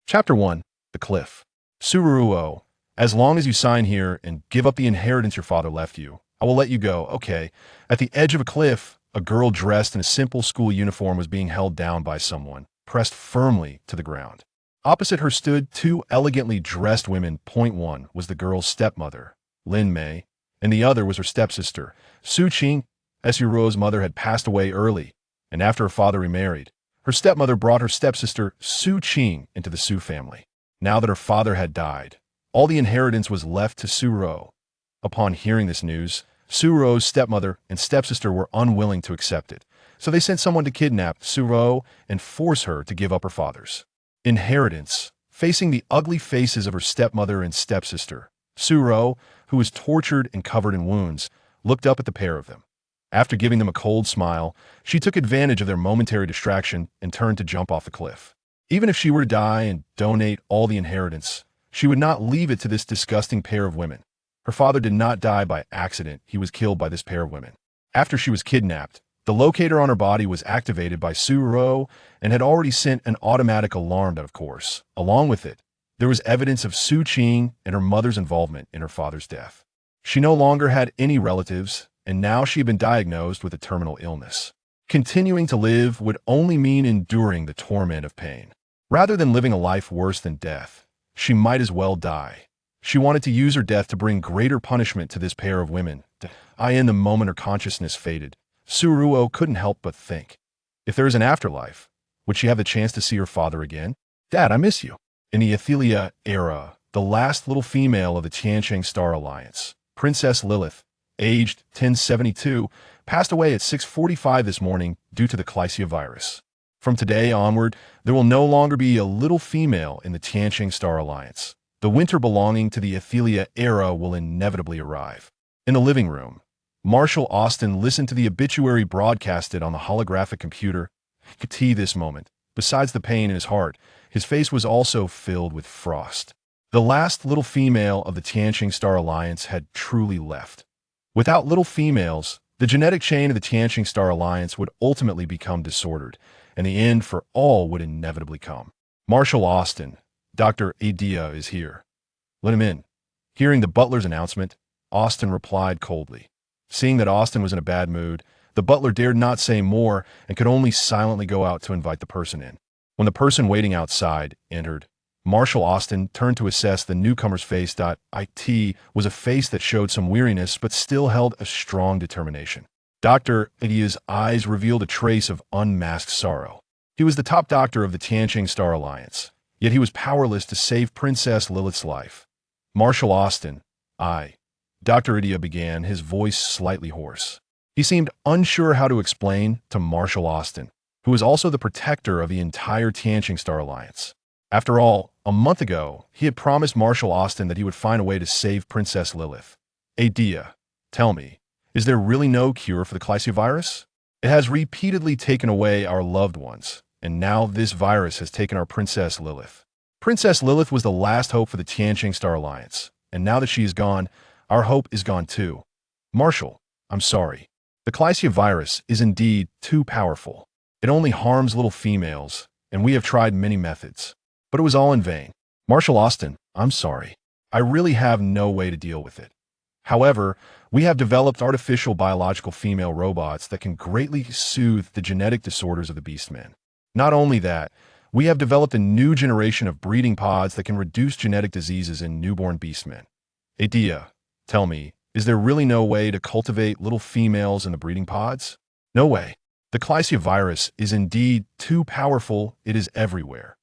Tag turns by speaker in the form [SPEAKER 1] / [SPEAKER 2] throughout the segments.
[SPEAKER 1] Chapter 1. The Cliff. Ruo Ruo, as long as you sign here and give up the inheritance your father left you, I will let you go. Okay. At the edge of a cliff, a girl dressed in a simple school uniform was being held down by someone, pressed firmly to the ground. Opposite her stood two elegantly dressed women. Point one was the girl's stepmother, Lin Mei, and the other was her stepsister, Su Qing. Ruo's mother had passed away early, and after her father remarried, her stepmother brought her stepsister, Su Qing, into the Su family. Now that her father had died, all the inheritance was left to Su Ruo. Upon hearing this news, Su Ruo's stepmother and stepsister were unwilling to accept it, so they sent someone to kidnap Su Ruo and force her to give up her father's inheritance. Facing the ugly faces of her stepmother and stepsister, Su Ruo, who was tortured and covered in wounds, looked up at the pair of them. After giving them a cold smile, she took advantage of their momentary distraction and turned to jump off the cliff. Even if she were to die and donate all the inheritance, she would not leave it to this disgusting pair of women. Her father did not die by accident, he was killed by this pair of women. After she was kidnapped, the locator on her body was activated by Su Ruo and had already sent an automatic alarm out of course. Along with it, there was evidence of Su Qing and her mother's involvement in her father's death. She no longer had any relatives, and now she had been diagnosed with a terminal illness. Continuing to live would only mean enduring the torment of pain. Rather than living a life worse than death, she might as well die. She wanted to use her death to bring greater punishment to this pair of women. In the moment her consciousness faded, Su Ruo couldn't help but think, if there is an afterlife, would she have the chance to see her father again? Dad, I miss you. In the Atleia era, the last little female of the Tianqing Star Alliance, Princess Lilith, aged 1072, passed away at 6:45 this morning due to the Klesia virus. From today onward, there will no longer be a little female in the Tianqing Star Alliance. The winter belonging to the Atleia era will inevitably arrive. In the living room, Marshal Austin listened to the obituary broadcasted on the holographic computer. He could see this moment. Besides the pain in his heart, his face was also filled with frost. The last little female of the Tianqing Star Alliance had truly left. Without little females, the genetic chain of the Tianqing Star Alliance would ultimately become disordered, and the end for all would inevitably come. Marshal Austin, Dr. Atleia is here. Let him in. Hearing the butler's announcement, Austin replied coldly. Seeing that Austin was in a bad mood, the butler dared not say more and could only silently go out to invite the person in. When the person waiting outside entered, Marshal Austin turned to assess the newcomer's face. It was a face that showed some weariness but still held a strong determination. Dr. Atleia's eyes revealed a trace of unmasked sorrow. He was the top doctor of the Tianqing Star Alliance, yet he was powerless to save Princess Lilith's life. Marshal Austin, Dr. Atleia began, his voice slightly hoarse. He seemed unsure how to explain to Marshal Austin, who was also the protector of the entire Tianqing Star Alliance. After all, a month ago, he had promised Marshal Austin that he would find a way to save Princess Lilith. Atleia, tell me, is there really no cure for the Klesia virus? It has repeatedly taken away our loved ones, and now this virus has taken our Princess Lilith. Princess Lilith was the last hope for the Tianqing Star Alliance, and now that she is gone, our hope is gone too. Marshal, I'm sorry. The Klesia virus is indeed too powerful. It only harms little females, and we have tried many methods. But it was all in vain. Marshal Austin, I'm sorry. I really have no way to deal with it. However, we have developed artificial biological female robots that can greatly soothe the genetic disorders of the beastmen. Not only that, we have developed a new generation of breeding pods that can reduce genetic diseases in newborn beastmen. Atleia, tell me, is there really no way to cultivate little females in the breeding pods? No way. The Klesia virus is indeed too powerful, it is everywhere.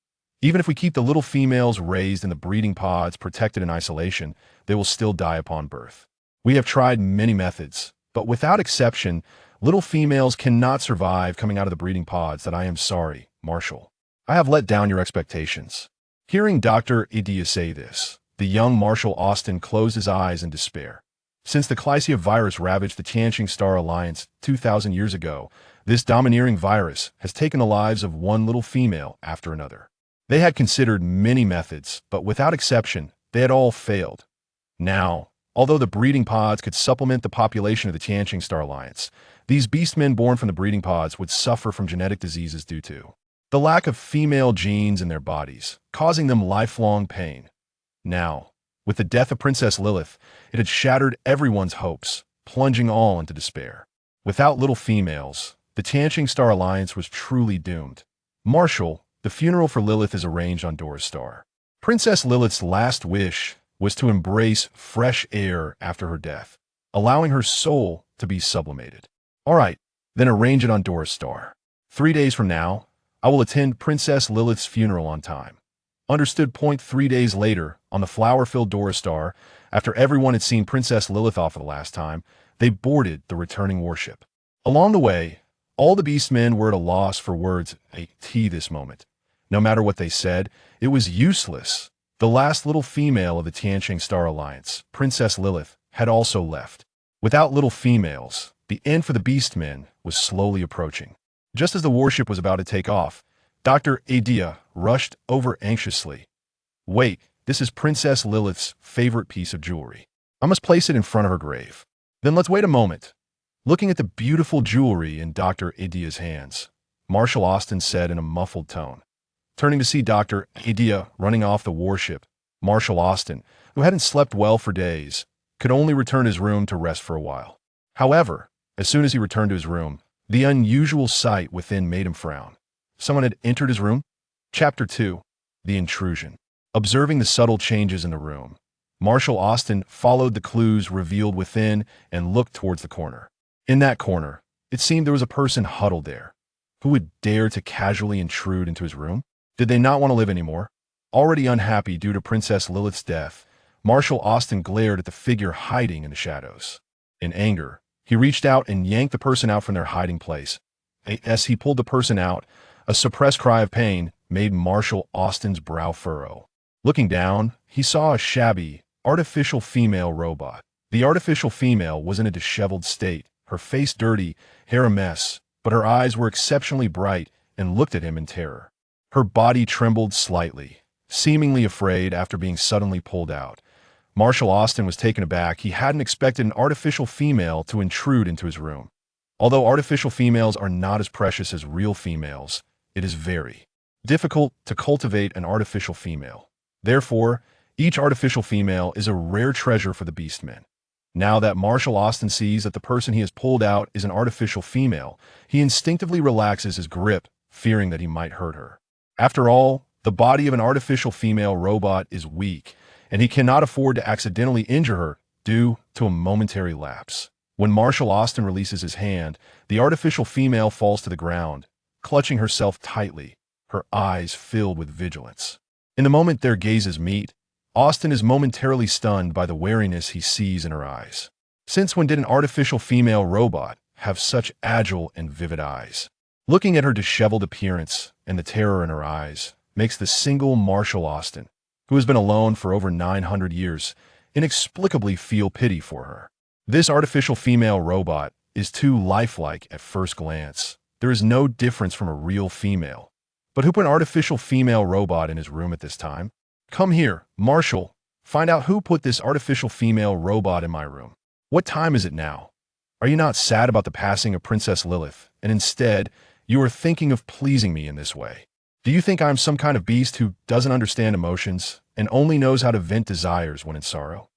[SPEAKER 1] Even if we keep the little females raised in the breeding pods protected in isolation, they will still die upon birth. We have tried many methods, but without exception, little females cannot survive coming out of the breeding pods. I am sorry, Marshal. I have let down your expectations. Hearing Dr. Atleia say this, the young Marshal Austin closed his eyes in despair. Since the Klesia virus ravaged the Tianqing Star Alliance 2,000 years ago, this domineering virus has taken the lives of one little female after another. They had considered many methods, but without exception, they had all failed. Now, although the breeding pods could supplement the population of the Tianqing Star Alliance, these beastmen born from the breeding pods would suffer from genetic diseases due to the lack of female genes in their bodies, causing them lifelong pain. Now, with the death of Princess Lilith, it had shattered everyone's hopes, plunging all into despair. Without little females, the Tianqing Star Alliance was truly doomed. Marshal, the funeral for Lilith is arranged on Dora's star. Princess Lilith's last wish was to embrace fresh air after her death, allowing her soul to be sublimated. All right, then arrange it on Dora's star. 3 days from now, I will attend Princess Lilith's funeral on time. Understood. 3 days later, on the flower-filled Dora star, after everyone had seen Princess Lilith off for the last time, they boarded the returning warship. Along the way, all the beastmen were at a loss for words at this moment. No matter what they said, it was useless. The last little female of the Tianqing Star Alliance, Princess Lilith, had also left. Without little females, the end for the beastmen was slowly approaching. Just as the warship was about to take off, Dr. Atleia rushed over anxiously. Wait, this is Princess Lilith's favorite piece of jewelry. I must place it in front of her grave. Then let's wait a moment. Looking at the beautiful jewelry in Dr. Atleia's hands, Marshal Austin said in a muffled tone. Turning to see Dr. Atleia running off the warship, Marshal Austin, who hadn't slept well for days, could only return to his room to rest for a while. However, as soon as he returned to his room, the unusual sight within made him frown. Someone had entered his room? Chapter 2. The Intrusion. Observing the subtle changes in the room, Marshal Austin followed the clues revealed within and looked towards the corner. In that corner, it seemed there was a person huddled there. Who would dare to casually intrude into his room? Did they not want to live anymore? Already unhappy due to Princess Lilith's death, Marshal Austin glared at the figure hiding in the shadows. In anger, he reached out and yanked the person out from their hiding place. As he pulled the person out, a suppressed cry of pain made Marshal Austin's brow furrow. Looking down, he saw a shabby, artificial female robot. The artificial female was in a disheveled state, her face dirty, hair a mess, but her eyes were exceptionally bright and looked at him in terror. Her body trembled slightly, seemingly afraid after being suddenly pulled out. Marshal Austin was taken aback. He hadn't expected an artificial female to intrude into his room. Although artificial females are not as precious as real females, it is very difficult to cultivate an artificial female. Therefore, each artificial female is a rare treasure for the beastmen. Now that Marshal Austin sees that the person he has pulled out is an artificial female, he instinctively relaxes his grip, fearing that he might hurt her. After all, the body of an artificial female robot is weak, and he cannot afford to accidentally injure her due to a momentary lapse. When Marshal Austin releases his hand, the artificial female falls to the ground, clutching herself tightly, her eyes filled with vigilance. In the moment their gazes meet, Austin is momentarily stunned by the wariness he sees in her eyes. Since when did an artificial female robot have such agile and vivid eyes? Looking at her disheveled appearance and the terror in her eyes makes the single Marshal Austin, who has been alone for over 900 years, inexplicably feel pity for her. This artificial female robot is too lifelike at first glance. There is no difference from a real female. But who put an artificial female robot in his room at this time? Come here, Marshal. Find out who put this artificial female robot in my room. What time is it now? Are you not sad about the passing of Princess Lilith, and instead, you are thinking of pleasing me in this way? Do you think I am some kind of beast who doesn't understand emotions and only knows how to vent desires when in sorrow?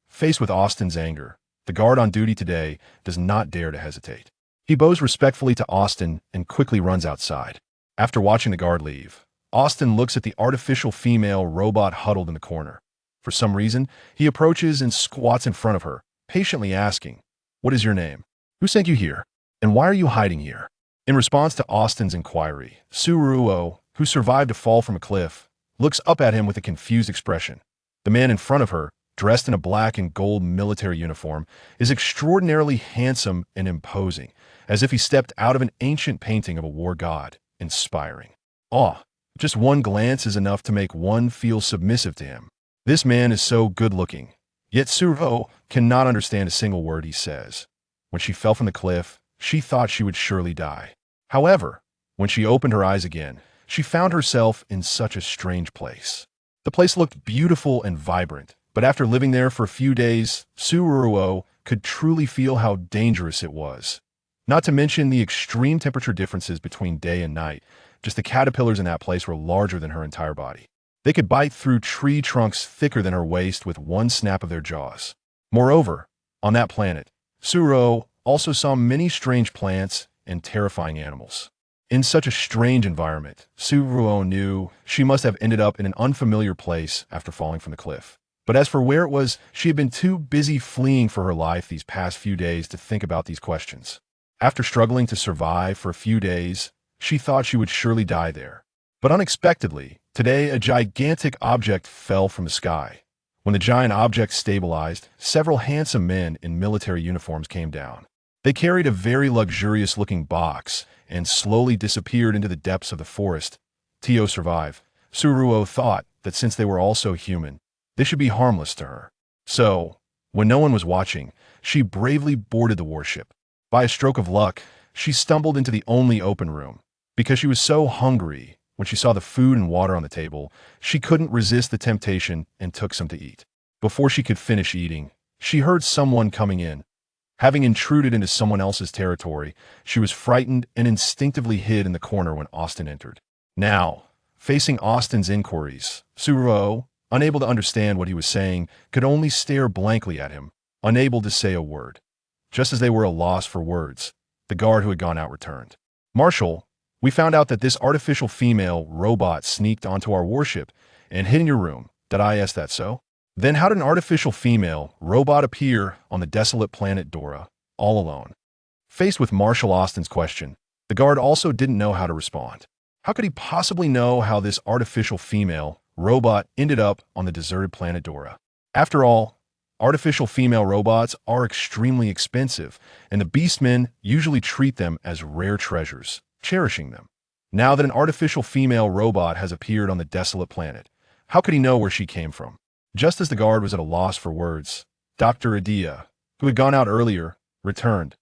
[SPEAKER 1] Faced with Austin's anger, the guard on duty today does not dare to hesitate. He bows respectfully to Austin and quickly runs outside. After watching the guard leave, Austin looks at the artificial female robot huddled in the corner. For some reason, he approaches and squats in front of her, patiently asking, "What is your name? Who sent you here? And why are you hiding here?" In response to Austin's inquiry, Ruo Ruo, who survived a fall from a cliff, looks up at him with a confused expression. The man in front of her, dressed in a black and gold military uniform, is extraordinarily handsome and imposing, as if he stepped out of an ancient painting of a war god, inspiring awe. Just one glance is enough to make one feel submissive to him. This man is so good-looking, yet Ruo cannot understand a single word he says. When she fell from the cliff, she thought she would surely die. However, when she opened her eyes again, she found herself in such a strange place. The place looked beautiful and vibrant, but after living there for a few days, Ruo could truly feel how dangerous it was. Not to mention the extreme temperature differences between day and night. just the caterpillars in that place were larger than her entire body. They could bite through tree trunks thicker than her waist with one snap of their jaws. Moreover, on that planet, Ruo also saw many strange plants and terrifying animals. In such a strange environment, Ruo knew she must have ended up in an unfamiliar place after falling from the cliff. But as for where it was, she had been too busy fleeing for her life these past few days to think about these questions. After struggling to survive for a few days, she thought she would surely die there. But unexpectedly, today a gigantic object fell from the sky. When the giant object stabilized, several handsome men in military uniforms came down. They carried a very luxurious-looking box and slowly disappeared into the depths of the forest. Tio survived. Ruo thought that since they were also human, they should be harmless to her. So, when no one was watching, she bravely boarded the warship. By a stroke of luck, she stumbled into the only open room. Because she was so hungry, when she saw the food and water on the table, she couldn't resist the temptation and took some to eat. Before she could finish eating, she heard someone coming in. Having intruded into someone else's territory, she was frightened and instinctively hid in the corner when Austin entered. Now, facing Austin's inquiries, Ruo, unable to understand what he was saying, could only stare blankly at him, unable to say a word. Just as they were at a loss for words, the guard who had gone out returned. "Marshal, we found out that this artificial female robot sneaked onto our warship and hid in your room. Did I ask that so?" Then how did an artificial female robot appear on the desolate planet Dora, all alone? Faced with Marshal Austin's question, the guard also didn't know how to respond. How could he possibly know how this artificial female robot ended up on the deserted planet Dora? After all, artificial female robots are extremely expensive, and the beastmen usually treat them as rare treasures, cherishing them. Now that an artificial female robot has appeared on the desolate planet, how could he know where she came from? Just as the guard was at a loss for words, Dr. Atleia, who had gone out earlier, returned.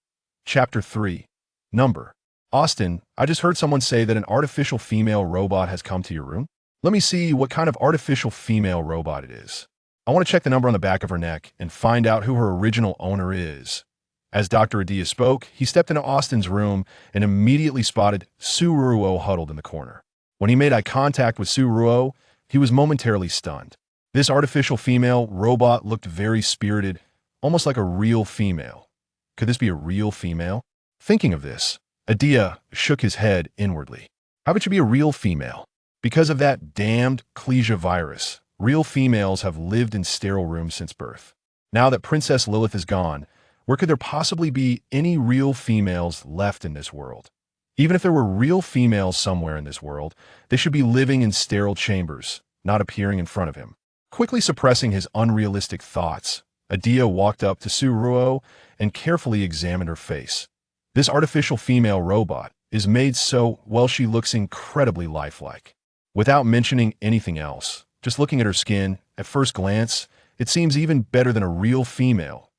[SPEAKER 1] Chapter 3. Number. Austin, I just heard someone say that an artificial female robot has come to your room. Let me see what kind of artificial female robot it is. I want to check the number on the back of her neck and find out who her original owner is. As Dr. Atleia spoke, he stepped into Austin's room and immediately spotted Ruo huddled in the corner. When he made eye contact with Ruo, he was momentarily stunned. This artificial female robot looked very spirited, almost like a real female. Could this be a real female? Thinking of this, Atleia shook his head inwardly. How could she be a real female? Because of that damned Klesia virus, real females have lived in sterile rooms since birth. Now that Princess Lilith is gone, where could there possibly be any real females left in this world? Even if there were real females somewhere in this world, they should be living in sterile chambers, not appearing in front of him. Quickly suppressing his unrealistic thoughts, Atleia walked up to Ruo and carefully examined her face. This artificial female robot is made so, well, she looks incredibly lifelike. Without mentioning anything else, just looking at her skin, at first glance, it seems even better than a real female.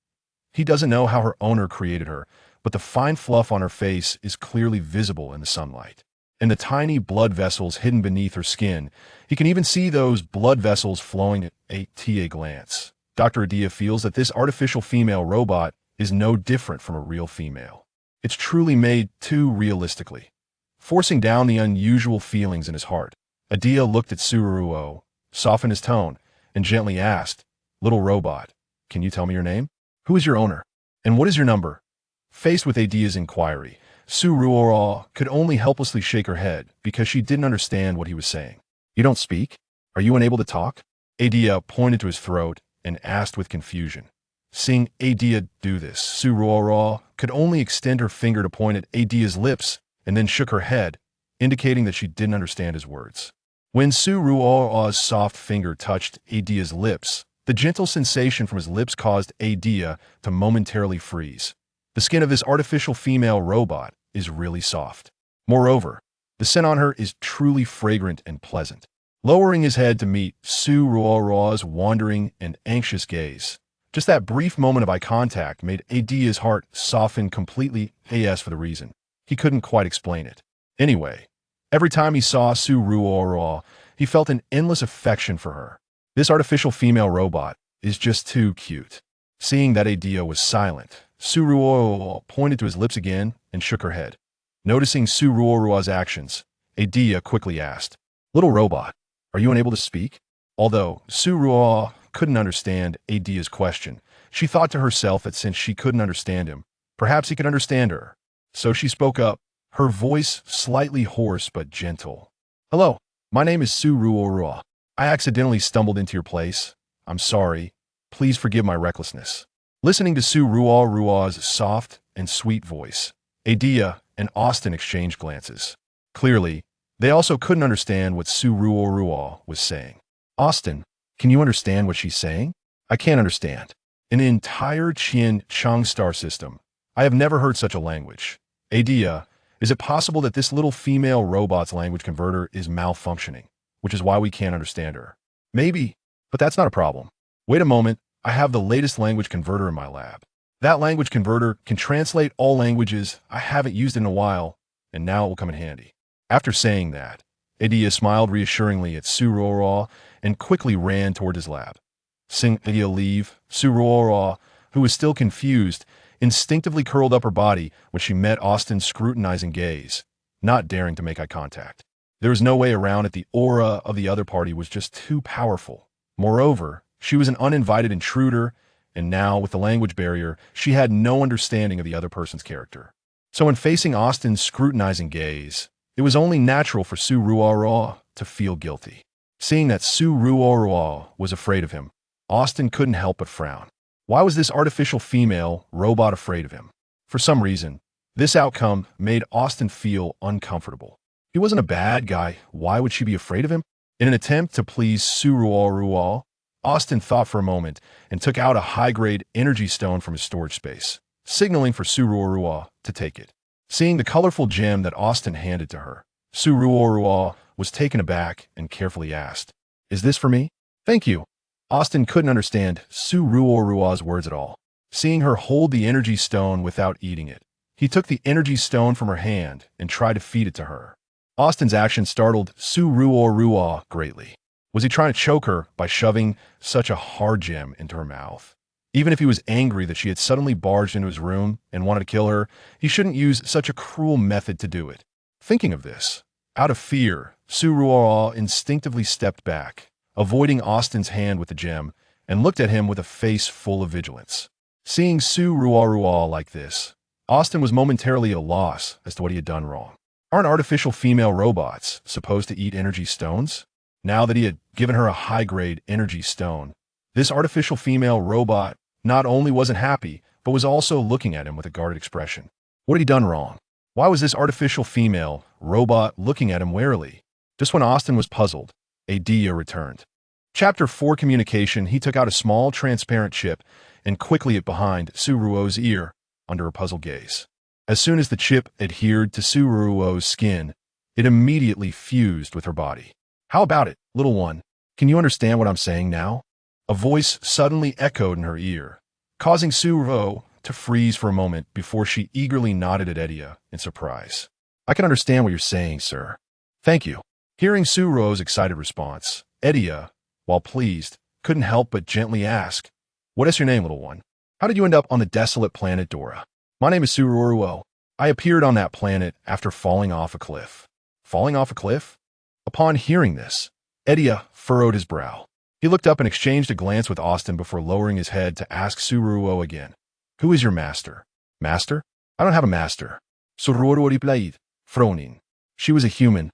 [SPEAKER 1] He doesn't know how her owner created her, but the fine fluff on her face is clearly visible in the sunlight. And the tiny blood vessels hidden beneath her skin, he can even see those blood vessels flowing at a glance. Dr. Atleia feels that this artificial female robot is no different from a real female. It's truly made too realistically. Forcing down the unusual feelings in his heart, Atleia looked at Ruo, softened his tone, and gently asked, "Little robot, can you tell me your name? Who is your owner? And what is your number?" Faced with Atleia's inquiry, Ruo could only helplessly shake her head because she didn't understand what he was saying. "You don't speak? Are you unable to talk?" Atleia pointed to his throat and asked with confusion. Seeing Atleia do this, Ruo could only extend her finger to point at Atleia's lips and then shook her head, indicating that she didn't understand his words. When Ruo's soft finger touched Atleia's lips, the gentle sensation from his lips caused Atleia to momentarily freeze. The skin of this artificial female robot is really soft. Moreover, the scent on her is truly fragrant and pleasant. Lowering his head to meet Ruo's wandering and anxious gaze, just that brief moment of eye contact made Atleia's heart soften completely. As for the reason, he couldn't quite explain it. Anyway, every time he saw Ruo, he felt an endless affection for her. This artificial female robot is just too cute. Seeing that Atleia was silent, Ruo pointed to his lips again and shook her head. Noticing Ruo's actions, Adea quickly asked. Little robot, are you unable to speak? Although Ruo Ruo couldn't understand Adea's question, she thought to herself that since she couldn't understand him, perhaps he could understand her. So she spoke up, her voice slightly hoarse but gentle. Hello, my name is Ruo Ruo. I accidentally stumbled into your place. I'm sorry. Please forgive my recklessness. Listening to Ruo Ruo's soft and sweet voice, Adea and Austin exchanged glances. Clearly, they also couldn't understand what Ruo Ruo was saying. Austin, can you understand what she's saying? I can't understand. In the entire Qian Chang star system, I have never heard such a language. Adea, is it possible that this little female robot's language converter is malfunctioning, which is why we can't understand her? Maybe, but that's not a problem. Wait a moment, I have the latest language converter in my lab. That language converter can translate all languages I haven't used in a while, and now it will come in handy. After saying that, Adea smiled reassuringly at Ruo Ruo and quickly ran toward his lab. Seeing Adea leave, Ruo Ruo, who was still confused, instinctively curled up her body when she met Austin's scrutinizing gaze, not daring to make eye contact. There was no way around it. The aura of the other party was just too powerful. Moreover, she was an uninvited intruder, and now, with the language barrier, she had no understanding of the other person's character. So when facing Austin's scrutinizing gaze, it was only natural for Ruo Ruo to feel guilty. Seeing that Ruo Ruo was afraid of him, Austin couldn't help but frown. Why was this artificial female robot afraid of him? For some reason, this outcome made Austin feel uncomfortable. He wasn't a bad guy. Why would she be afraid of him? In an attempt to please Ruo Ruo, Austin thought for a moment and took out a high-grade energy stone from his storage space, signaling for Ruo Ruo to take it. Seeing the colorful gem that Austin handed to her, Ruo Ruo was taken aback and carefully asked, "Is this for me?" "Thank you." Austin couldn't understand Ruo Ruo's words at all. Seeing her hold the energy stone without eating it, he took the energy stone from her hand and tried to feed it to her. Austin's action startled Ruo Ruo greatly. Was he trying to choke her by shoving such a hard gem into her mouth? Even if he was angry that she had suddenly barged into his room and wanted to kill her, he shouldn't use such a cruel method to do it. Thinking of this, out of fear, Ruo Ruo instinctively stepped back, avoiding Austin's hand with the gem, and looked at him with a face full of vigilance. Seeing Ruo Ruo like this, Austin was momentarily at a loss as to what he had done wrong. Aren't artificial female robots supposed to eat energy stones? Now that he had given her a high-grade energy stone, this artificial female robot not only wasn't happy, but was also looking at him with a guarded expression. What had he done wrong? Why was this artificial female robot looking at him warily? Just when Austin was puzzled, Adea returned. Chapter 4 Communication. He took out a small transparent chip and quickly it behind Ruo's ear under a puzzled gaze. As soon as the chip adhered to Ruo's skin, it immediately fused with her body. "How about it, little one? Can you understand what I'm saying now?" A voice suddenly echoed in her ear, causing Ruo to freeze for a moment before she eagerly nodded at Adea in surprise. "I can understand what you're saying, sir. Thank you." Hearing Ruo's excited response, Adea, while pleased, couldn't help but gently ask, "What is your name, little one? How did you end up on the desolate planet Dora?" "My name is Ruo Ruo. I appeared on that planet after falling off a cliff." "Falling off a cliff?" Upon hearing this, Adea furrowed his brow. He looked up and exchanged a glance with Austin before lowering his head to ask Ruo again, "Who is your master?" "Master? I don't have a master." Ruo Ruo replied, frowning. She was a human.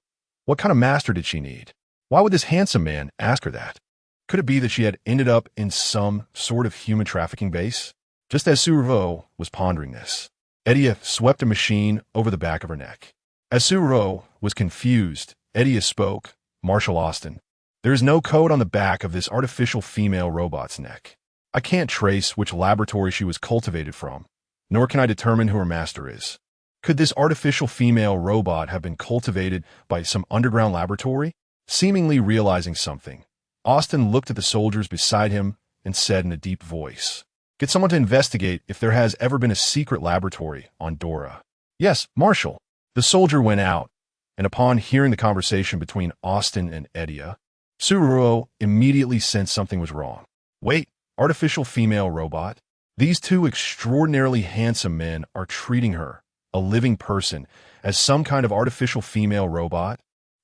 [SPEAKER 1] What kind of master did she need? Why would this handsome man ask her that? Could it be that she had ended up in some sort of human trafficking base? Just as Ruo was pondering this, Adea swept a machine over the back of her neck. As Ruo was confused, Adea spoke, "Marshal Austin, there is no code on the back of this artificial female robot's neck. I can't trace which laboratory she was cultivated from, nor can I determine who her master is. Could this artificial female robot have been cultivated by some underground laboratory?" Seemingly realizing something, Austin looked at the soldiers beside him and said in a deep voice, "Get someone to investigate if there has ever been a secret laboratory on Dora." "Yes, Marshal." The soldier went out, and upon hearing the conversation between Austin and Adea, Ruo immediately sensed something was wrong. Wait, artificial female robot? These two extraordinarily handsome men are treating her, a living person, as some kind of artificial female robot?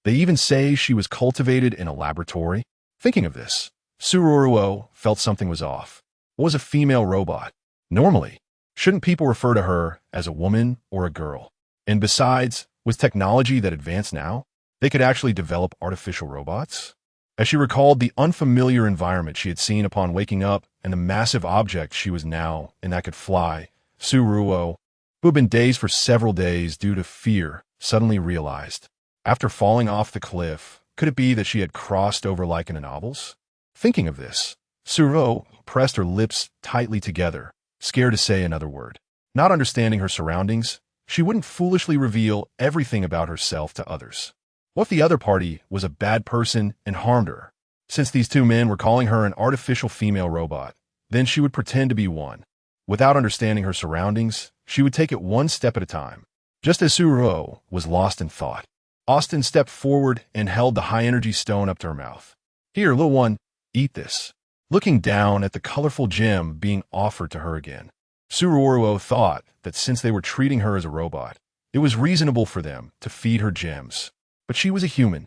[SPEAKER 1] They even say she was cultivated in a laboratory. Thinking of this, Ruo Ruo felt something was off. What was a female robot? Normally, shouldn't people refer to her as a woman or a girl? And besides, with technology that advanced now, they could actually develop artificial robots? As she recalled the unfamiliar environment she had seen upon waking up and the massive object she was now in that could fly, Ruo Ruo, who had been dazed for several days due to fear, suddenly realized, after falling off the cliff, could it be that she had crossed over like in the novels? Thinking of this, Ruo pressed her lips tightly together, scared to say another word. Not understanding her surroundings, she wouldn't foolishly reveal everything about herself to others. What if the other party was a bad person and harmed her? Since these two men were calling her an artificial female robot, then she would pretend to be one. Without understanding her surroundings, she would take it one step at a time. Just as Ruo was lost in thought, Austin stepped forward and held the high-energy stone up to her mouth. Here, little one, eat this. Looking down at the colorful gem being offered to her again, Ruo Ruo thought that since they were treating her as a robot, it was reasonable for them to feed her gems. But she was a human.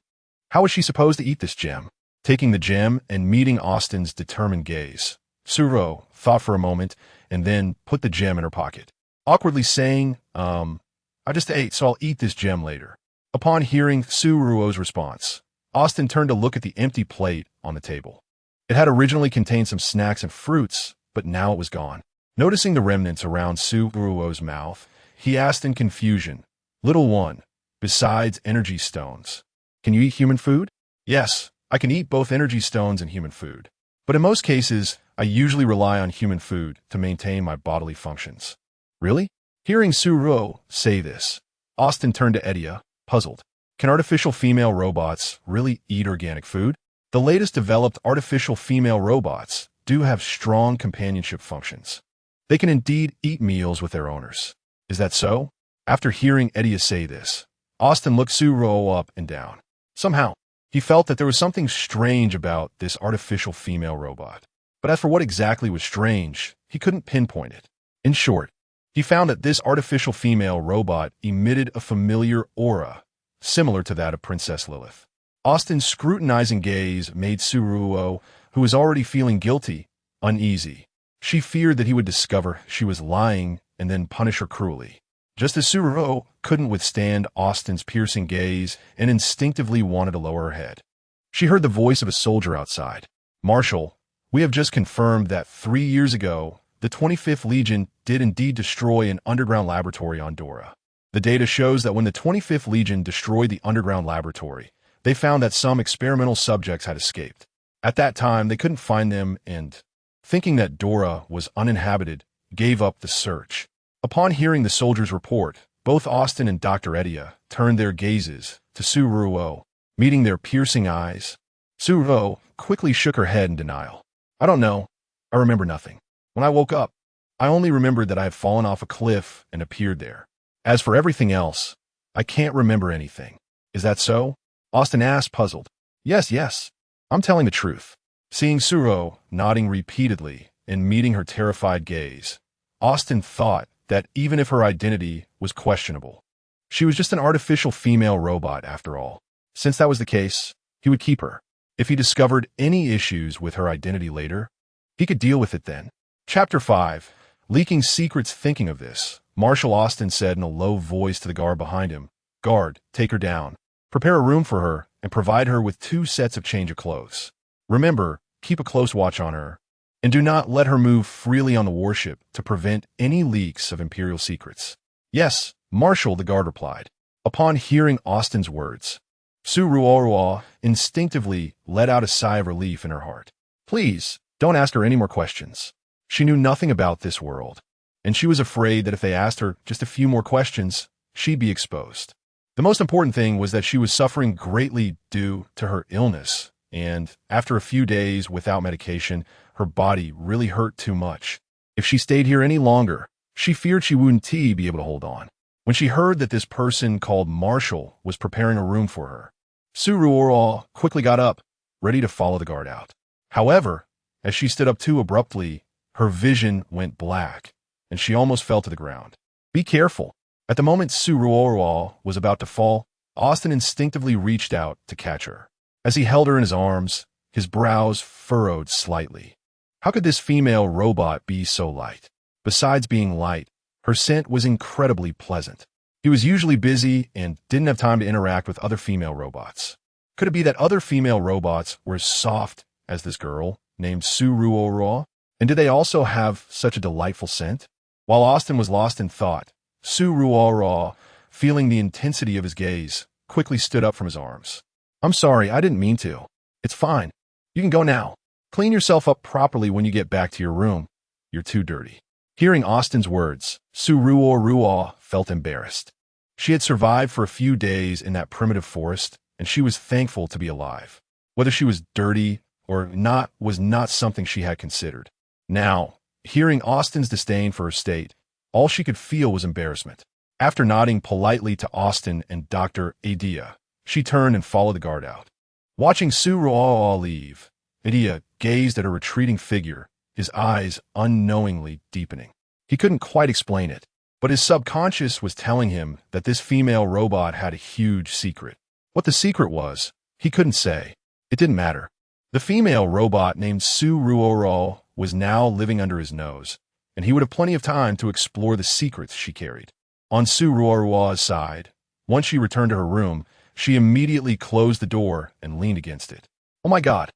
[SPEAKER 1] How was she supposed to eat this gem? Taking the gem and meeting Austin's determined gaze, Ruo thought for a moment and then put the gem in her pocket, awkwardly saying, I just ate, so I'll eat this gem later. Upon hearing Ruo's response, Austin turned to look at the empty plate on the table. It had originally contained some snacks and fruits, but now it was gone. Noticing the remnants around Ruo's mouth, he asked in confusion, Little one, besides energy stones, can you eat human food? Yes, I can eat both energy stones and human food. But in most cases, I usually rely on human food to maintain my bodily functions. Really? Hearing Ruo say this, Austin turned to Atleia, puzzled. Can artificial female robots really eat organic food? The latest developed artificial female robots do have strong companionship functions. They can indeed eat meals with their owners. Is that so? After hearing Atleia say this, Austin looked Ruo up and down. Somehow, he felt that there was something strange about this artificial female robot. But as for what exactly was strange, he couldn't pinpoint it. In short, he found that this artificial female robot emitted a familiar aura, similar to that of Princess Lilith. Austin's scrutinizing gaze made Ruo, who was already feeling guilty, uneasy. She feared that he would discover she was lying and then punish her cruelly. Just as Ruo couldn't withstand Austin's piercing gaze and instinctively wanted to lower her head. She heard the voice of a soldier outside. Marshal, we have just confirmed that 3 years ago, the 25th Legion did indeed destroy an underground laboratory on Dora. The data shows that when the 25th Legion destroyed the underground laboratory, they found that some experimental subjects had escaped. At that time, they couldn't find them and, thinking that Dora was uninhabited, gave up the search. Upon hearing the soldier's report, both Austin and Dr. Atleia turned their gazes to Ruo, meeting their piercing eyes. Ruo quickly shook her head in denial. I don't know. I remember nothing. When I woke up, I only remembered that I had fallen off a cliff and appeared there. As for everything else, I can't remember anything. Is that so? Austin asked, puzzled. Yes. I'm telling the truth. Seeing Ruo nodding repeatedly and meeting her terrified gaze, Austin thought that even if her identity was questionable, she was just an artificial female robot after all. Since that was the case, he would keep her. If he discovered any issues with her identity later, he could deal with it then. Chapter 5. Leaking secrets. Thinking of this, Marshal Austin said in a low voice to the guard behind him, Guard, take her down. Prepare a room for her and provide her with 2 sets of change of clothes. Remember, keep a close watch on her, and do not let her move freely on the warship to prevent any leaks of Imperial secrets. Yes, Marshal, the guard replied. Upon hearing Austin's words, Ruo Ruo instinctively let out a sigh of relief in her heart. Please, don't ask her any more questions. She knew nothing about this world, and she was afraid that if they asked her just a few more questions, she'd be exposed. The most important thing was that she was suffering greatly due to her illness, and after a few days without medication, her body really hurt too much. If she stayed here any longer, she feared she wouldn't be able to hold on. When she heard that this person called Marshal was preparing a room for her, Ruo Ruo quickly got up, ready to follow the guard out. However, as she stood up too abruptly, her vision went black, and she almost fell to the ground. Be careful. At the moment Ruo Ruo was about to fall, Austin instinctively reached out to catch her. As he held her in his arms, his brows furrowed slightly. How could this female robot be so light? Besides being light, her scent was incredibly pleasant. He was usually busy and didn't have time to interact with other female robots. Could it be that other female robots were as soft as this girl named Ruo Ruo? And did they also have such a delightful scent? While Austin was lost in thought, Ruo Ruo, feeling the intensity of his gaze, quickly stood up from his arms. I'm sorry, I didn't mean to. It's fine. You can go now. Clean yourself up properly when you get back to your room. You're too dirty. Hearing Austin's words, Ruo Ruo felt embarrassed. She had survived for a few days in that primitive forest, and she was thankful to be alive. Whether she was dirty or not was not something she had considered. Now, hearing Austin's disdain for her state, all she could feel was embarrassment. After nodding politely to Austin and Dr. Atleia, she turned and followed the guard out. Watching Ruo leave, Atleia gazed at her retreating figure, his eyes unknowingly deepening. He couldn't quite explain it, but his subconscious was telling him that this female robot had a huge secret. What the secret was, he couldn't say. It didn't matter. The female robot named Ruo Ruo was now living under his nose, and he would have plenty of time to explore the secrets she carried. On Ruo Ruo's side, once she returned to her room, she immediately closed the door and leaned against it. Oh my God,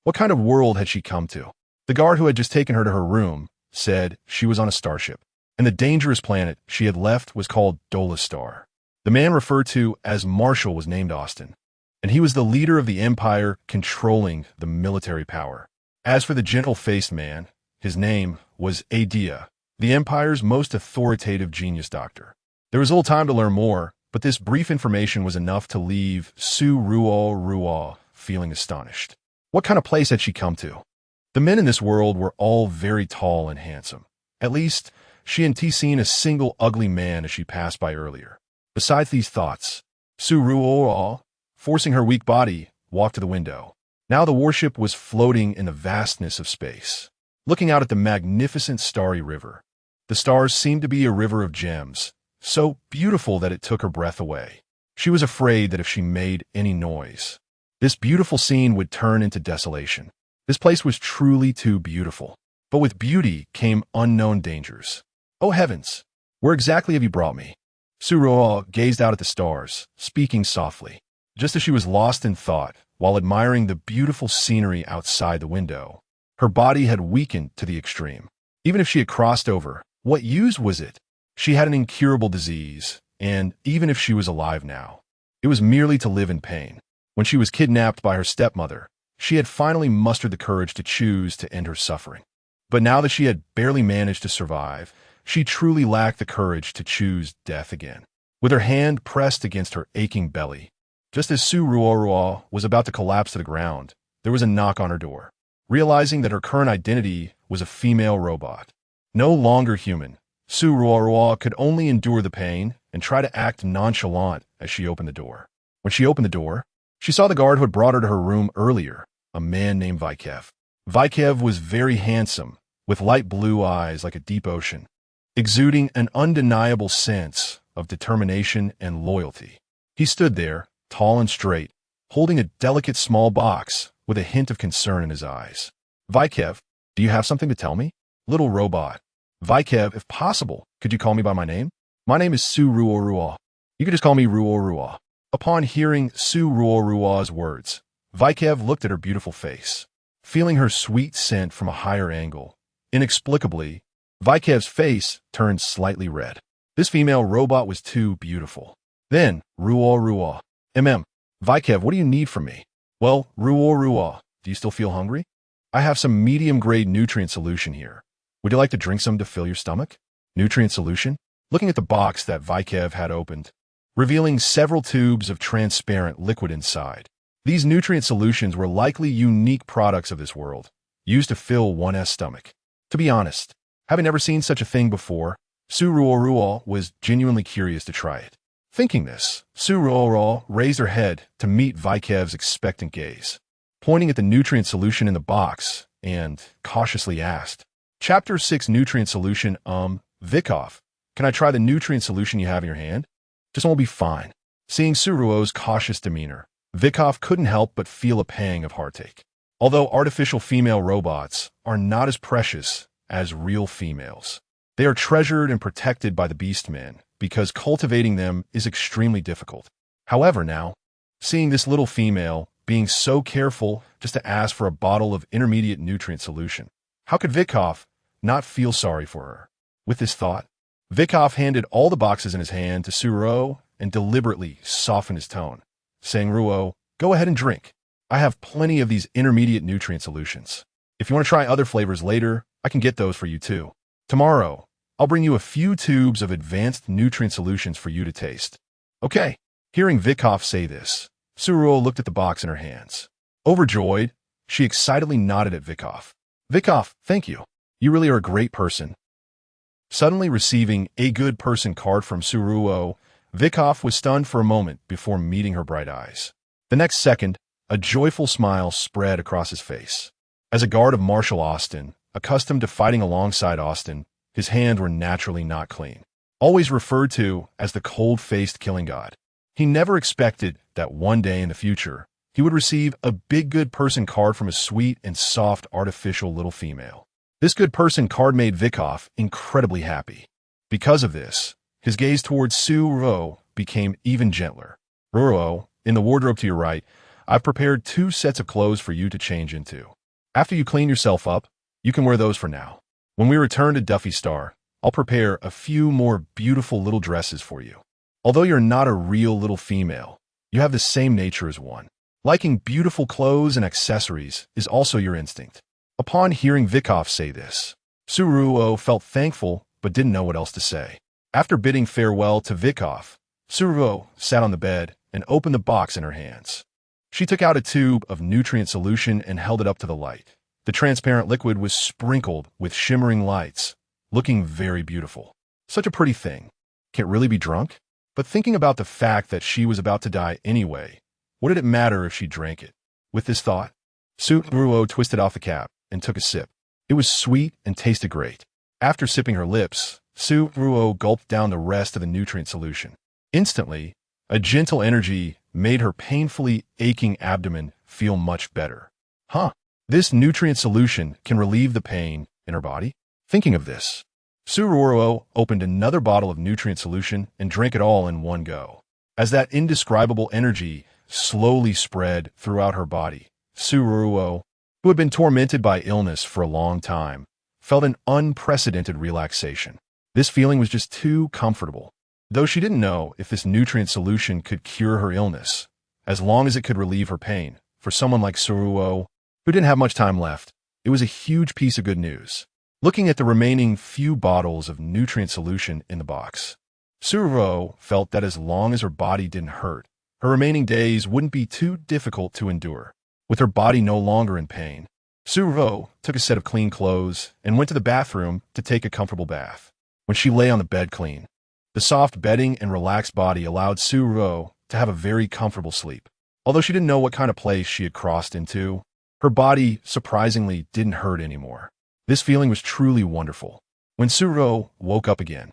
[SPEAKER 1] what kind of world had she come to? The guard who had just taken her to her room said she was on a starship, and the dangerous planet she had left was called Dolastar. The man referred to as Marshal was named Austin, and he was the leader of the empire controlling the military power. As for the gentle-faced man, his name was Atleia, the empire's most authoritative genius doctor. There was little time to learn more, but this brief information was enough to leave Ruo Ruo feeling astonished. What kind of place had she come to? The men in this world were all very tall and handsome. At least, she hadn't seen a single ugly man as she passed by earlier. Besides these thoughts, Ruo, forcing her weak body, walked to the window. Now the warship was floating in the vastness of space, looking out at the magnificent starry river. The stars seemed to be a river of gems, so beautiful that it took her breath away. She was afraid that if she made any noise, this beautiful scene would turn into desolation. This place was truly too beautiful. But with beauty came unknown dangers. Oh heavens, where exactly have you brought me? Ruo gazed out at the stars, speaking softly. Just as she was lost in thought, while admiring the beautiful scenery outside the window, her body had weakened to the extreme. Even if she had crossed over, what use was it? She had an incurable disease, and even if she was alive now, it was merely to live in pain. When she was kidnapped by her stepmother, she had finally mustered the courage to choose to end her suffering. But now that she had barely managed to survive, she truly lacked the courage to choose death again. With her hand pressed against her aching belly, just as Ruo Ruo was about to collapse to the ground, there was a knock on her door. Realizing that her current identity was a female robot, no longer human, Ruo Ruo could only endure the pain and try to act nonchalant as she opened the door. When she opened the door, she saw the guard who had brought her to her room earlier, a man named Vaikev. Vaikev was very handsome, with light blue eyes like a deep ocean, exuding an undeniable sense of determination and loyalty. He stood there, tall and straight, holding a delicate small box with a hint of concern in his eyes. Vaikev, do you have something to tell me? Little robot. Vaikev, if possible, could you call me by my name? My name is Ruo Ruo. You could just call me Ruo Ruo. Upon hearing Ruo Ruo's words, Vaikev looked at her beautiful face. Feeling her sweet scent from a higher angle, inexplicably, Vaikev's face turned slightly red. This female robot was too beautiful. Then, Ruo Ruo. Vaikev, what do you need from me? Well, Ruo Ruo, do you still feel hungry? I have some medium-grade nutrient solution here. Would you like to drink some to fill your stomach? Nutrient solution? Looking at the box that Vaikev had opened, revealing several tubes of transparent liquid inside. These nutrient solutions were likely unique products of this world, used to fill one's stomach. To be honest, having never seen such a thing before, Ruo Ruo was genuinely curious to try it. Thinking this, Ruo Ruo raised her head to meet Vaikev's expectant gaze, pointing at the nutrient solution in the box, and cautiously asked, Chapter 6 Nutrient Solution, Vikov, can I try the nutrient solution you have in your hand? Just won't be fine. Seeing Suruo's cautious demeanor, Vikov couldn't help but feel a pang of heartache. Although artificial female robots are not as precious as real females, they are treasured and protected by the Beastmen because cultivating them is extremely difficult. However, now, seeing this little female being so careful just to ask for a bottle of intermediate nutrient solution, how could Vikov not feel sorry for her? With this thought, Vikov handed all the boxes in his hand to Suruo and deliberately softened his tone, saying, "Ruo, go ahead and drink. I have plenty of these intermediate nutrient solutions. If you want to try other flavors later, I can get those for you too. Tomorrow, I'll bring you a few tubes of advanced nutrient solutions for you to taste." Okay. Hearing Vikov say this, Suruo looked at the box in her hands. Overjoyed, she excitedly nodded at Vikov. "Vikov, thank you. You really are a great person." Suddenly receiving a good person card from Suruo, Vikov was stunned for a moment before meeting her bright eyes. The next second, a joyful smile spread across his face. As a guard of Marshal Austin, accustomed to fighting alongside Austin, his hands were naturally not clean. Always referred to as the cold-faced killing god, he never expected that one day in the future, he would receive a big good person card from a sweet and soft artificial little female. This good person card made Vikov incredibly happy. Because of this, his gaze towards Suruo became even gentler. "Ruo, in the wardrobe to your right, I've prepared 2 sets of clothes for you to change into. After you clean yourself up, you can wear those for now. When we return to Duffy Star, I'll prepare a few more beautiful little dresses for you. Although you're not a real little female, you have the same nature as one. Liking beautiful clothes and accessories is also your instinct." Upon hearing Vikov say this, Suruo felt thankful but didn't know what else to say. After bidding farewell to Vikov, Suruo sat on the bed and opened the box in her hands. She took out a tube of nutrient solution and held it up to the light. The transparent liquid was sprinkled with shimmering lights, looking very beautiful. Such a pretty thing. Can't really be drunk? But thinking about the fact that she was about to die anyway, what did it matter if she drank it? With this thought, Suruo twisted off the cap and took a sip. It was sweet and tasted great. After sipping her lips, Suruo gulped down the rest of the nutrient solution. Instantly, a gentle energy made her painfully aching abdomen feel much better. This nutrient solution can relieve the pain in her body? Thinking of this, Suruo opened another bottle of nutrient solution and drank it all in one go. As that indescribable energy slowly spread throughout her body, Suruo, who had been tormented by illness for a long time, felt an unprecedented relaxation. This feeling was just too comfortable. Though she didn't know if this nutrient solution could cure her illness, as long as it could relieve her pain, for someone like Suruo, who didn't have much time left, it was a huge piece of good news. Looking at the remaining few bottles of nutrient solution in the box, Suruo felt that as long as her body didn't hurt, her remaining days wouldn't be too difficult to endure. With her body no longer in pain, Suruo took a set of clean clothes and went to the bathroom to take a comfortable bath. When she lay on the bed clean, the soft bedding and relaxed body allowed Suruo to have a very comfortable sleep. Although she didn't know what kind of place she had crossed into, her body surprisingly didn't hurt anymore. This feeling was truly wonderful. When Suruo woke up again,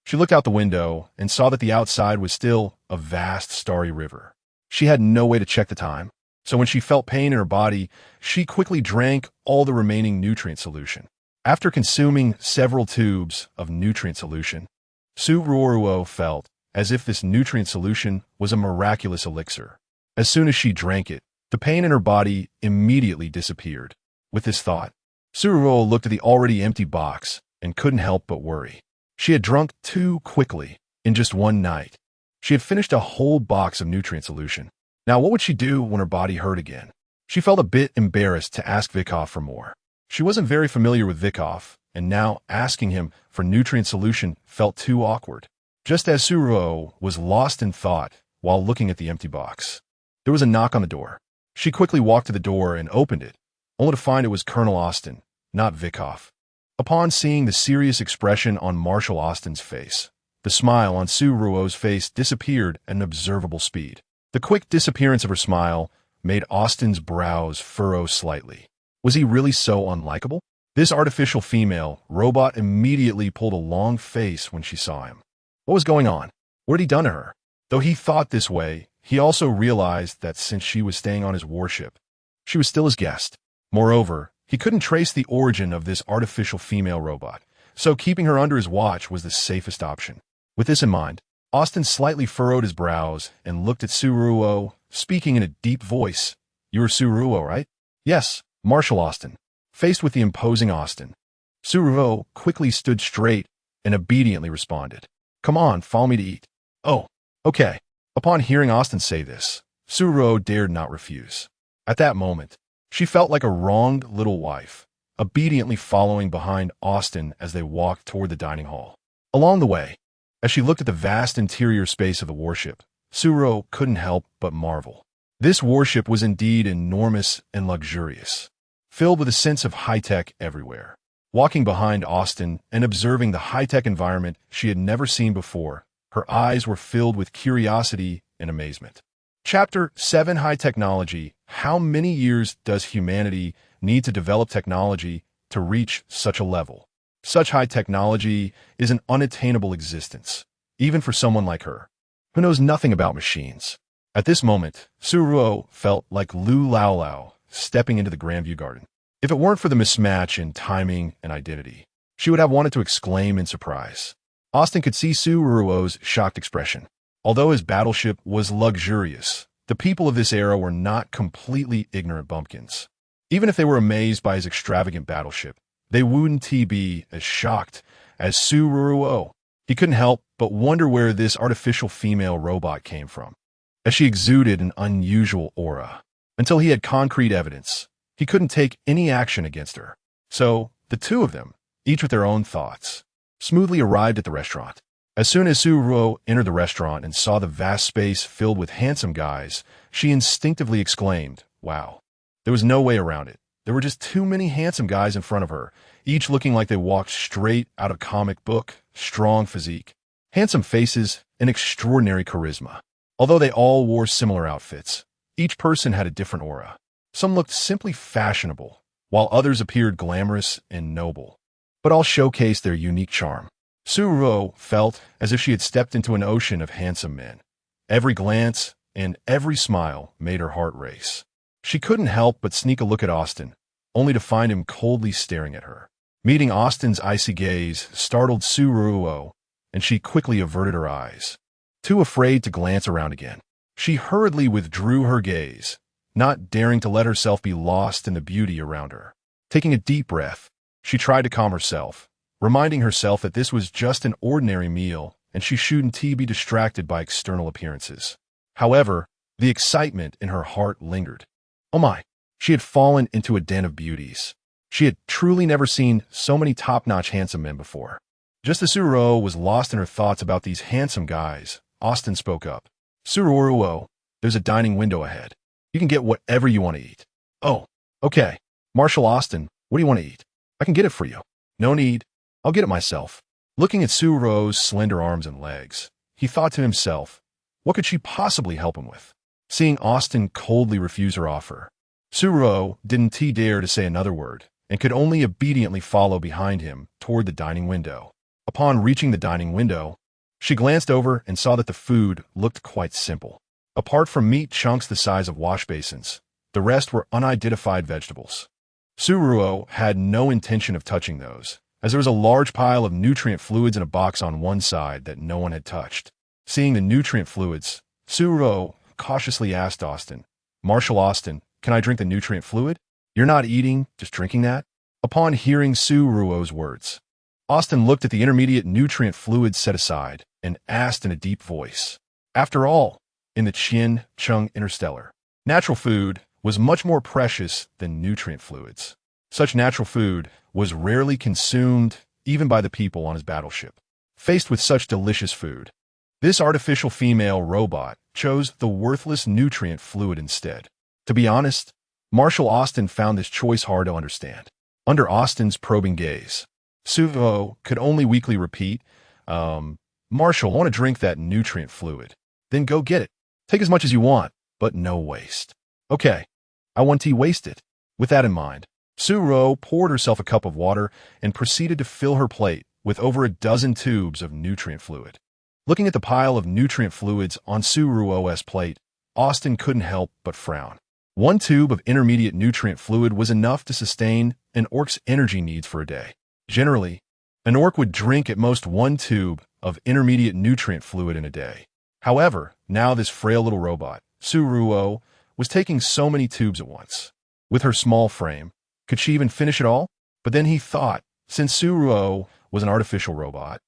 [SPEAKER 1] she looked out the window and saw that the outside was still a vast starry river. She had no way to check the time, so when she felt pain in her body, she quickly drank all the remaining nutrient solution. After consuming several tubes of nutrient solution, Suruo felt as if this nutrient solution was a miraculous elixir. As soon as she drank it, the pain in her body immediately disappeared. With this thought, Suruo looked at the already empty box and couldn't help but worry. She had drunk too quickly in just one night. She had finished a whole box of nutrient solution. Now what would she do when her body hurt again? She felt a bit embarrassed to ask Vikov for more. She wasn't very familiar with Vikov, and now asking him for nutrient solution felt too awkward. Just as Suruo was lost in thought while looking at the empty box, there was a knock on the door. She quickly walked to the door and opened it, only to find it was Colonel Austin, not Vikov. Upon seeing the serious expression on Marshal Austin's face, the smile on Suruo's face disappeared at an observable speed. The quick disappearance of her smile made Austin's brows furrow slightly. Was he really so unlikable? This artificial female robot immediately pulled a long face when she saw him. What was going on? What had he done to her? Though he thought this way, he also realized that since she was staying on his warship, she was still his guest. Moreover, he couldn't trace the origin of this artificial female robot, so keeping her under his watch was the safest option. With this in mind, Austin slightly furrowed his brows and looked at Ruo, speaking in a deep voice. "You are Ruo, right?" "Yes, Marshal Austin." Faced with the imposing Austin, Ruo quickly stood straight and obediently responded. "Come on, follow me to eat." "Oh, okay." Upon hearing Austin say this, Ruo dared not refuse. At that moment, she felt like a wronged little wife, obediently following behind Austin as they walked toward the dining hall. Along the way, as she looked at the vast interior space of the warship, Ruo couldn't help but marvel. This warship was indeed enormous and luxurious, filled with a sense of high-tech everywhere. Walking behind Austin and observing the high-tech environment she had never seen before, her eyes were filled with curiosity and amazement. Chapter 7: High Technology. How many years does humanity need to develop technology to reach such a level? Such high technology is an unattainable existence, even for someone like her, who knows nothing about machines. At this moment, Ruo felt like Lu Lao Lao stepping into the Grandview Garden. If it weren't for the mismatch in timing and identity, she would have wanted to exclaim in surprise. Austin could see Ruo's shocked expression. Although his battleship was luxurious, the people of this era were not completely ignorant bumpkins. Even if they were amazed by his extravagant battleship, they wouldn't be as shocked as Ruo. He couldn't help but wonder where this artificial female robot came from, as she exuded an unusual aura. Until he had concrete evidence, he couldn't take any action against her. So, the two of them, each with their own thoughts, smoothly arrived at the restaurant. As soon as Ruo entered the restaurant and saw the vast space filled with handsome guys, she instinctively exclaimed, "Wow." There was no way around it. There were just too many handsome guys in front of her, each looking like they walked straight out of comic book, strong physique, handsome faces, and extraordinary charisma. Although they all wore similar outfits, each person had a different aura. Some looked simply fashionable, while others appeared glamorous and noble, but all showcased their unique charm. Ruo felt as if she had stepped into an ocean of handsome men. Every glance and every smile made her heart race. She couldn't help but sneak a look at Austin, only to find him coldly staring at her. Meeting Austin's icy gaze startled Ruo, and she quickly averted her eyes. Too afraid to glance around again, she hurriedly withdrew her gaze, not daring to let herself be lost in the beauty around her. Taking a deep breath, she tried to calm herself, reminding herself that this was just an ordinary meal and she shouldn't be distracted by external appearances. However, the excitement in her heart lingered. Oh my, she had fallen into a den of beauties. She had truly never seen so many top-notch handsome men before. Just as Ruo was lost in her thoughts about these handsome guys, Austin spoke up. "Ruo, there's a dining window ahead. You can get whatever you want to eat." "Oh, okay. Marshal Austin, what do you want to eat? I can get it for you." "No need. I'll get it myself." Looking at Ruo's slender arms and legs, he thought to himself, what could she possibly help him with? Seeing Austin coldly refuse her offer, Ruo didn't dare to say another word and could only obediently follow behind him toward the dining window. Upon reaching the dining window, she glanced over and saw that the food looked quite simple. Apart from meat chunks the size of wash basins, the rest were unidentified vegetables. Ruo had no intention of touching those, as there was a large pile of nutrient fluids in a box on one side that no one had touched. Seeing the nutrient fluids, Ruo cautiously asked Austin, "Marshal Austin, can I drink the nutrient fluid? You're not eating, just drinking that?" Upon hearing Ruo's words, Austin looked at the intermediate nutrient fluid set aside and asked in a deep voice. After all, in the Qian Chung Interstellar, natural food was much more precious than nutrient fluids. Such natural food was rarely consumed even by the people on his battleship. Faced with such delicious food, this artificial female robot chose the worthless nutrient fluid instead. To be honest, Marshal Austin found this choice hard to understand. Under Austin's probing gaze, Ruo could only weakly repeat, "Marshal, I want to drink that nutrient fluid." "Then go get it. Take as much as you want, but no waste." "Okay, I won't waste it." With that in mind, Ruo poured herself a cup of water and proceeded to fill her plate with over a dozen tubes of nutrient fluid. Looking at the pile of nutrient fluids on Ruo's plate, Austin couldn't help but frown. One tube of intermediate nutrient fluid was enough to sustain an orc's energy needs for a day. Generally, an orc would drink at most one tube of intermediate nutrient fluid in a day. However, now this frail little robot, Ruo, was taking so many tubes at once. With her small frame, could she even finish it all? But then he thought, since Ruo was an artificial robot,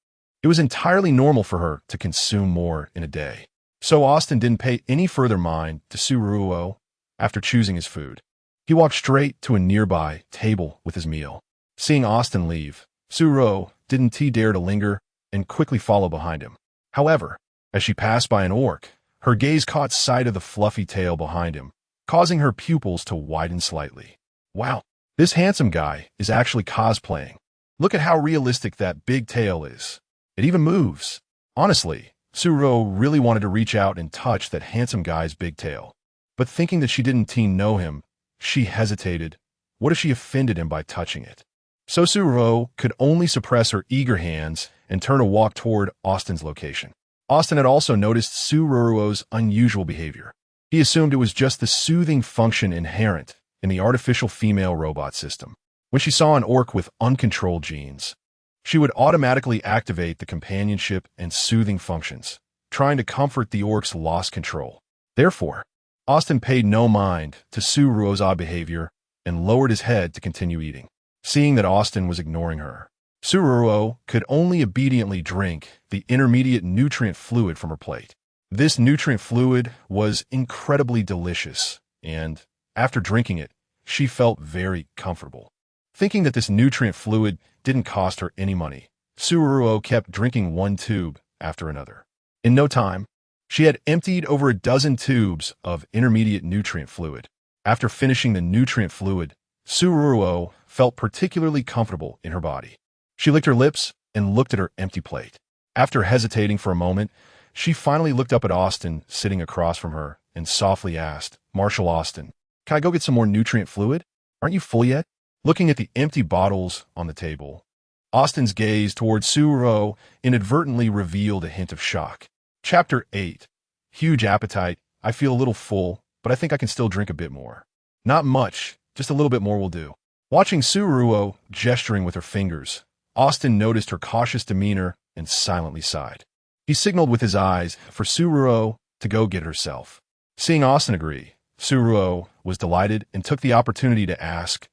[SPEAKER 1] it was entirely normal for her to consume more in a day. So Austin didn't pay any further mind to Ruo after choosing his food. He walked straight to a nearby table with his meal. Seeing Austin leave, Ruo didn't dare to linger and quickly follow behind him. However, as she passed by an orc, her gaze caught sight of the fluffy tail behind him, causing her pupils to widen slightly. Wow, this handsome guy is actually cosplaying. Look at how realistic that big tail is. It even moves. Honestly, Ruo really wanted to reach out and touch that handsome guy's big tail. But thinking that she didn't know him, she hesitated. What if she offended him by touching it? So Ruo could only suppress her eager hands and turn a walk toward Austin's location. Austin had also noticed Ruo's unusual behavior. He assumed it was just the soothing function inherent in the artificial female robot system. When she saw an orc with uncontrolled genes, she would automatically activate the companionship and soothing functions, trying to comfort the orc's lost control. Therefore, Austin paid no mind to Ruo's odd behavior and lowered his head to continue eating. Seeing that Austin was ignoring her, Ruo could only obediently drink the intermediate nutrient fluid from her plate. This nutrient fluid was incredibly delicious, and after drinking it, she felt very comfortable. Thinking that this nutrient fluid didn't cost her any money, Ruo kept drinking one tube after another. In no time, she had emptied over a dozen tubes of intermediate nutrient fluid. After finishing the nutrient fluid, Ruo felt particularly comfortable in her body. She licked her lips and looked at her empty plate. After hesitating for a moment, she finally looked up at Austin sitting across from her and softly asked, "Marshal Austin, can I go get some more nutrient fluid? Aren't you full yet?" Looking at the empty bottles on the table, Austin's gaze towards Ruo inadvertently revealed a hint of shock. Chapter 8. Huge appetite. I feel a little full, but I think I can still drink a bit more. Not much, just a little bit more will do. Watching Ruo gesturing with her fingers, Austin noticed her cautious demeanor and silently sighed. He signaled with his eyes for Ruo to go get herself. Seeing Austin agree, Ruo was delighted and took the opportunity to ask,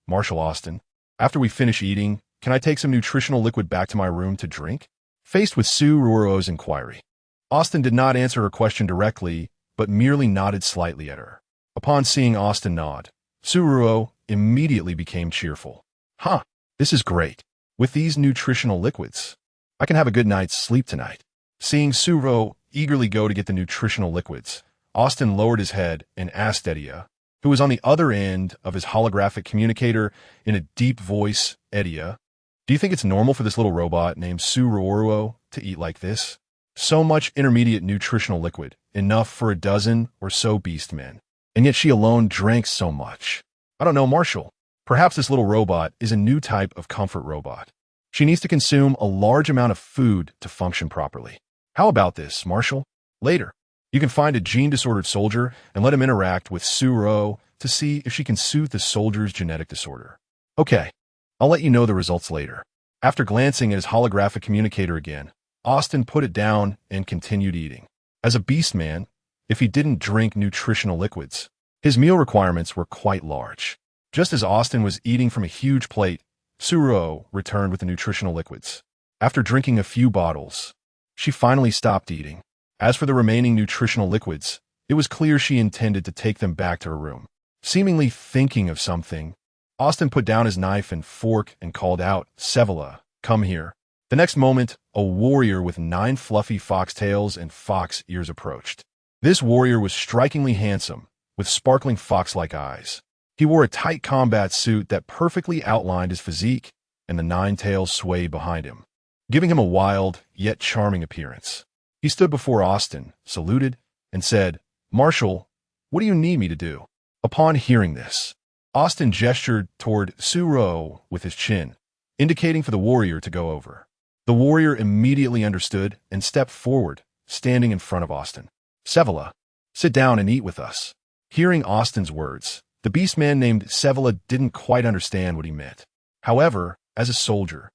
[SPEAKER 1] Marshal Austin, after we finish eating, can I take some nutritional liquid back to my room to drink? Faced with Ruo's inquiry, Austin did not answer her question directly, but merely nodded slightly at her. Upon seeing Austin nod, Ruo immediately became cheerful. Huh, this is great. With these nutritional liquids, I can have a good night's sleep tonight. Seeing Ruo eagerly go to get the nutritional liquids, Austin lowered his head and asked Edia, who was on the other end of his holographic communicator, in a deep voice, "Edia, do you think it's normal for this little robot named Ruo to eat like this? So much intermediate nutritional liquid, enough for a dozen or so beast men. And yet she alone drank so much. I don't know, Marshal. Perhaps this little robot is a new type of comfort robot. She needs to consume a large amount of food to function properly. How about this, Marshal? Later, you can find a gene-disordered soldier and let him interact with Ruo to see if she can soothe the soldier's genetic disorder. Okay, I'll let you know the results later." After glancing at his holographic communicator again, Austin put it down and continued eating. As a beast man, if he didn't drink nutritional liquids, his meal requirements were quite large. Just as Austin was eating from a huge plate, Ruo returned with the nutritional liquids. After drinking a few bottles, she finally stopped eating. As for the remaining nutritional liquids, it was clear she intended to take them back to her room. Seemingly thinking of something, Austin put down his knife and fork and called out, "Sevilla, come here." The next moment, a warrior with 9 fluffy foxtails and fox ears approached. This warrior was strikingly handsome, with sparkling fox-like eyes. He wore a tight combat suit that perfectly outlined his physique, and the 9 tails swayed behind him, giving him a wild yet charming appearance. He stood before Austin, saluted, and said, "Marshal, what do you need me to do?" Upon hearing this, Austin gestured toward Ruo with his chin, indicating for the warrior to go over. The warrior immediately understood and stepped forward, standing in front of Austin. Sevilla, sit down and eat with us. Hearing Austin's words, the beastman named Sevilla didn't quite understand what he meant. However, as a soldier,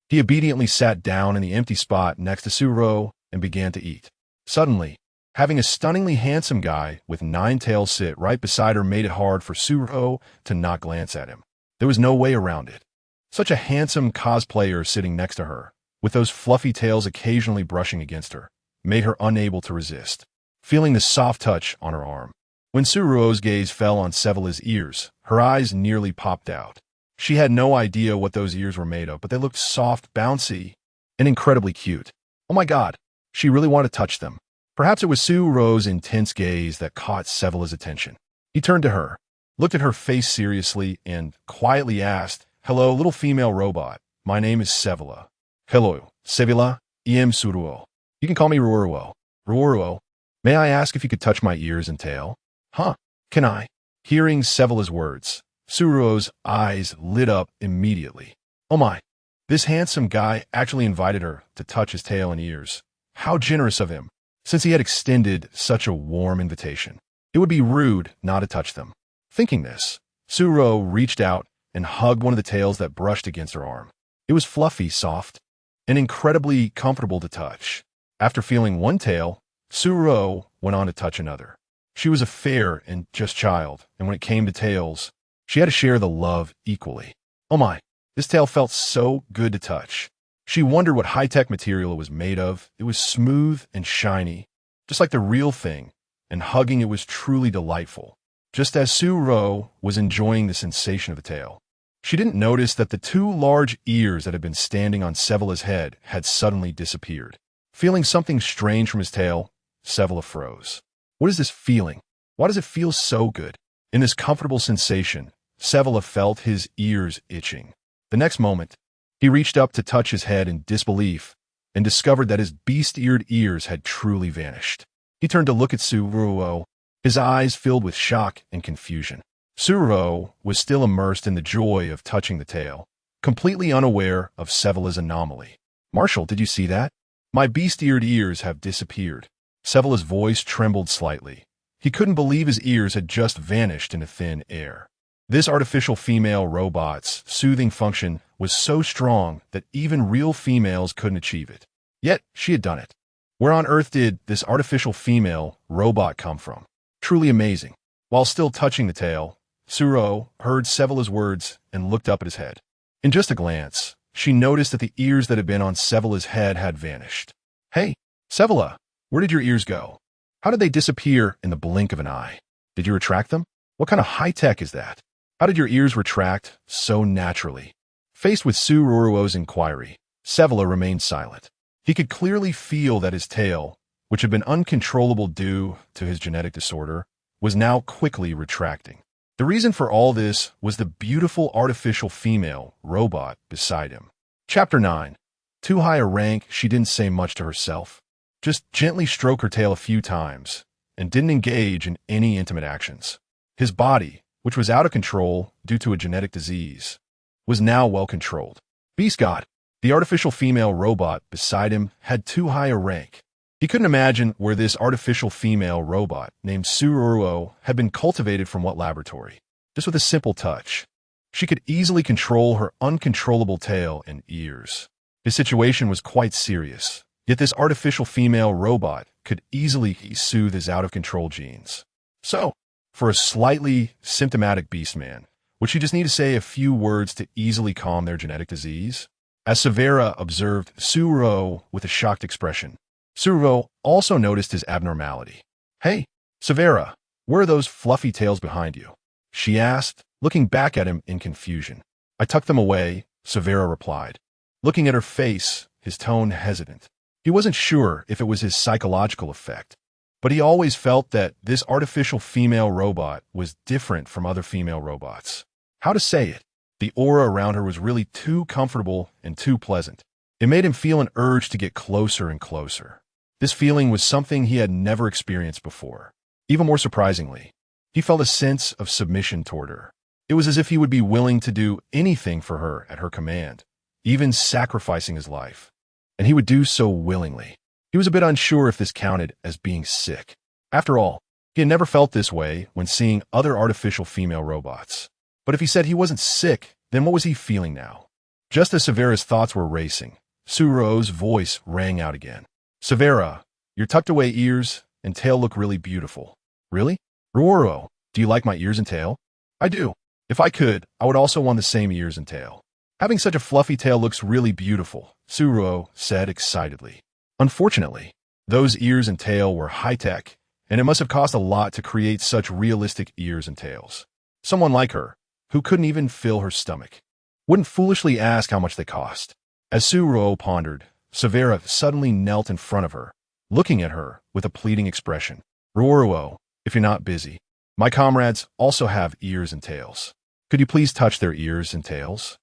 [SPEAKER 1] he obediently sat down in the empty spot next to Ruo and began to eat. Suddenly, having a stunningly handsome guy with 9 tails sit right beside her made it hard for Ruo to not glance at him. There was no way around it. Such a handsome cosplayer sitting next to her, with those fluffy tails occasionally brushing against her, made her unable to resist, feeling the soft touch on her arm. When Ruo's gaze fell on Sevilla's ears, her eyes nearly popped out. She had no idea what those ears were made of, but they looked soft, bouncy, and incredibly cute. Oh my God, she really wanted to touch them. Perhaps it was Ruo's intense gaze that caught Sevilla's attention. He turned to her, looked at her face seriously, and quietly asked, "Hello, little female robot. My name is Sevilla." "Hello, Sevilla, em Ruo. You can call me Ruo Ruo." "Ruo Ruo, may I ask if you could touch my ears and tail?" "Huh, can I?" Hearing Sevilla's words, Ruo's eyes lit up immediately. Oh my, this handsome guy actually invited her to touch his tail and ears. How generous of him, since he had extended such a warm invitation. It would be rude not to touch them. Thinking this, Ruo reached out and hugged one of the tails that brushed against her arm. It was fluffy, soft, and incredibly comfortable to touch. After feeling one tail, Ruo went on to touch another. She was a fair and just child, and when it came to tails, she had to share the love equally. Oh my, this tail felt so good to touch. She wondered what high-tech material it was made of. It was smooth and shiny, just like the real thing, and hugging it was truly delightful. Just as Ruo was enjoying the sensation of the tail, she didn't notice that the 2 large ears that had been standing on Sevilla's head had suddenly disappeared. Feeling something strange from his tail, Sevilla froze. What is this feeling? Why does it feel so good? In this comfortable sensation, Sevilla felt his ears itching. The next moment, he reached up to touch his head in disbelief and discovered that his beast-eared ears had truly vanished. He turned to look at Ruo, his eyes filled with shock and confusion. Ruo was still immersed in the joy of touching the tail, completely unaware of Sevilla's anomaly. "Marshall, did you see that? My beast-eared ears have disappeared." Sevilla's voice trembled slightly. He couldn't believe his ears had just vanished into thin air. This artificial female robot's soothing function was so strong that even real females couldn't achieve it. Yet, she had done it. Where on earth did this artificial female robot come from? Truly amazing. While still touching the tail, Ruo heard Sevilla's words and looked up at his head. In just a glance, she noticed that the ears that had been on Sevilla's head had vanished. "Hey, Sevilla, where did your ears go? How did they disappear in the blink of an eye? Did you retract them? What kind of high-tech is that? How did your ears retract so naturally?" Faced with Ruo's inquiry, Sevilla remained silent. He could clearly feel that his tail, which had been uncontrollable due to his genetic disorder, was now quickly retracting. The reason for all this was the beautiful artificial female robot beside him. Chapter 9. Too high a rank, she didn't say much to herself. Just gently stroked her tail a few times, and didn't engage in any intimate actions. His body, which was out of control due to a genetic disease, was now well controlled. Beast God, the artificial female robot beside him, had too high a rank. He couldn't imagine where this artificial female robot named Ruo had been cultivated from what laboratory. Just with a simple touch, she could easily control her uncontrollable tail and ears. His situation was quite serious, yet this artificial female robot could easily soothe his out-of-control genes. So, for a slightly symptomatic beastman, would she just need to say a few words to easily calm their genetic disease? As Severa observed Ruo with a shocked expression, Ruo also noticed his abnormality. "Hey, Severa, where are those fluffy tails behind you?" she asked, looking back at him in confusion. "I tucked them away," Severa replied, looking at her face, his tone hesitant. He wasn't sure if it was his psychological effect, but he always felt that this artificial female robot was different from other female robots. How to say it? The aura around her was really too comfortable and too pleasant. It made him feel an urge to get closer and closer. This feeling was something he had never experienced before. Even more surprisingly, he felt a sense of submission toward her. It was as if he would be willing to do anything for her at her command, even sacrificing his life. and he would do so willingly. He was a bit unsure if this counted as being sick. After all, he had never felt this way when seeing other artificial female robots. But if he said he wasn't sick, then what was he feeling now? Just as Severa's thoughts were racing, Suruo's voice rang out again. Severa, your tucked-away ears and tail look really beautiful. Really? Ruo Ruo, do you like my ears and tail? I do. If I could, I would also want the same ears and tail. Having such a fluffy tail looks really beautiful, Suruo said excitedly. Unfortunately, those ears and tail were high-tech, and it must have cost a lot to create such realistic ears and tails. Someone like her, who couldn't even fill her stomach, wouldn't foolishly ask how much they cost. As Suruo pondered, Severa suddenly knelt in front of her, looking at her with a pleading expression. Ruo Ruo, if you're not busy, my comrades also have ears and tails. Could you please touch their ears and tails?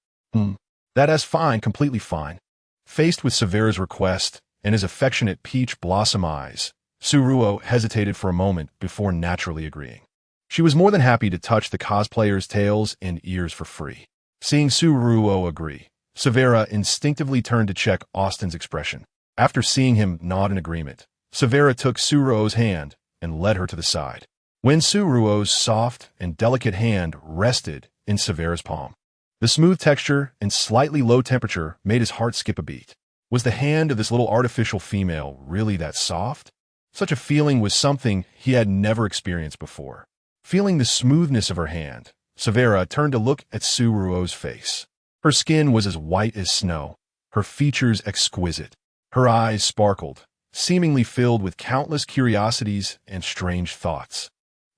[SPEAKER 1] That is fine, completely fine. Faced with Severa's request and his affectionate peach blossom eyes, Suruo hesitated for a moment before naturally agreeing. She was more than happy to touch the cosplayer's tails and ears for free. Seeing Suruo agree, Severa instinctively turned to check Austin's expression. After seeing him nod in agreement, Severa took Suruo's hand and led her to the side. When Suruo's soft and delicate hand rested in Severa's palm, the smooth texture and slightly low temperature made his heart skip a beat. Was the hand of this little artificial female really that soft? Such a feeling was something he had never experienced before. Feeling the smoothness of her hand, Severa turned to look at Suruo's face. Her skin was as white as snow, her features exquisite. Her eyes sparkled, seemingly filled with countless curiosities and strange thoughts.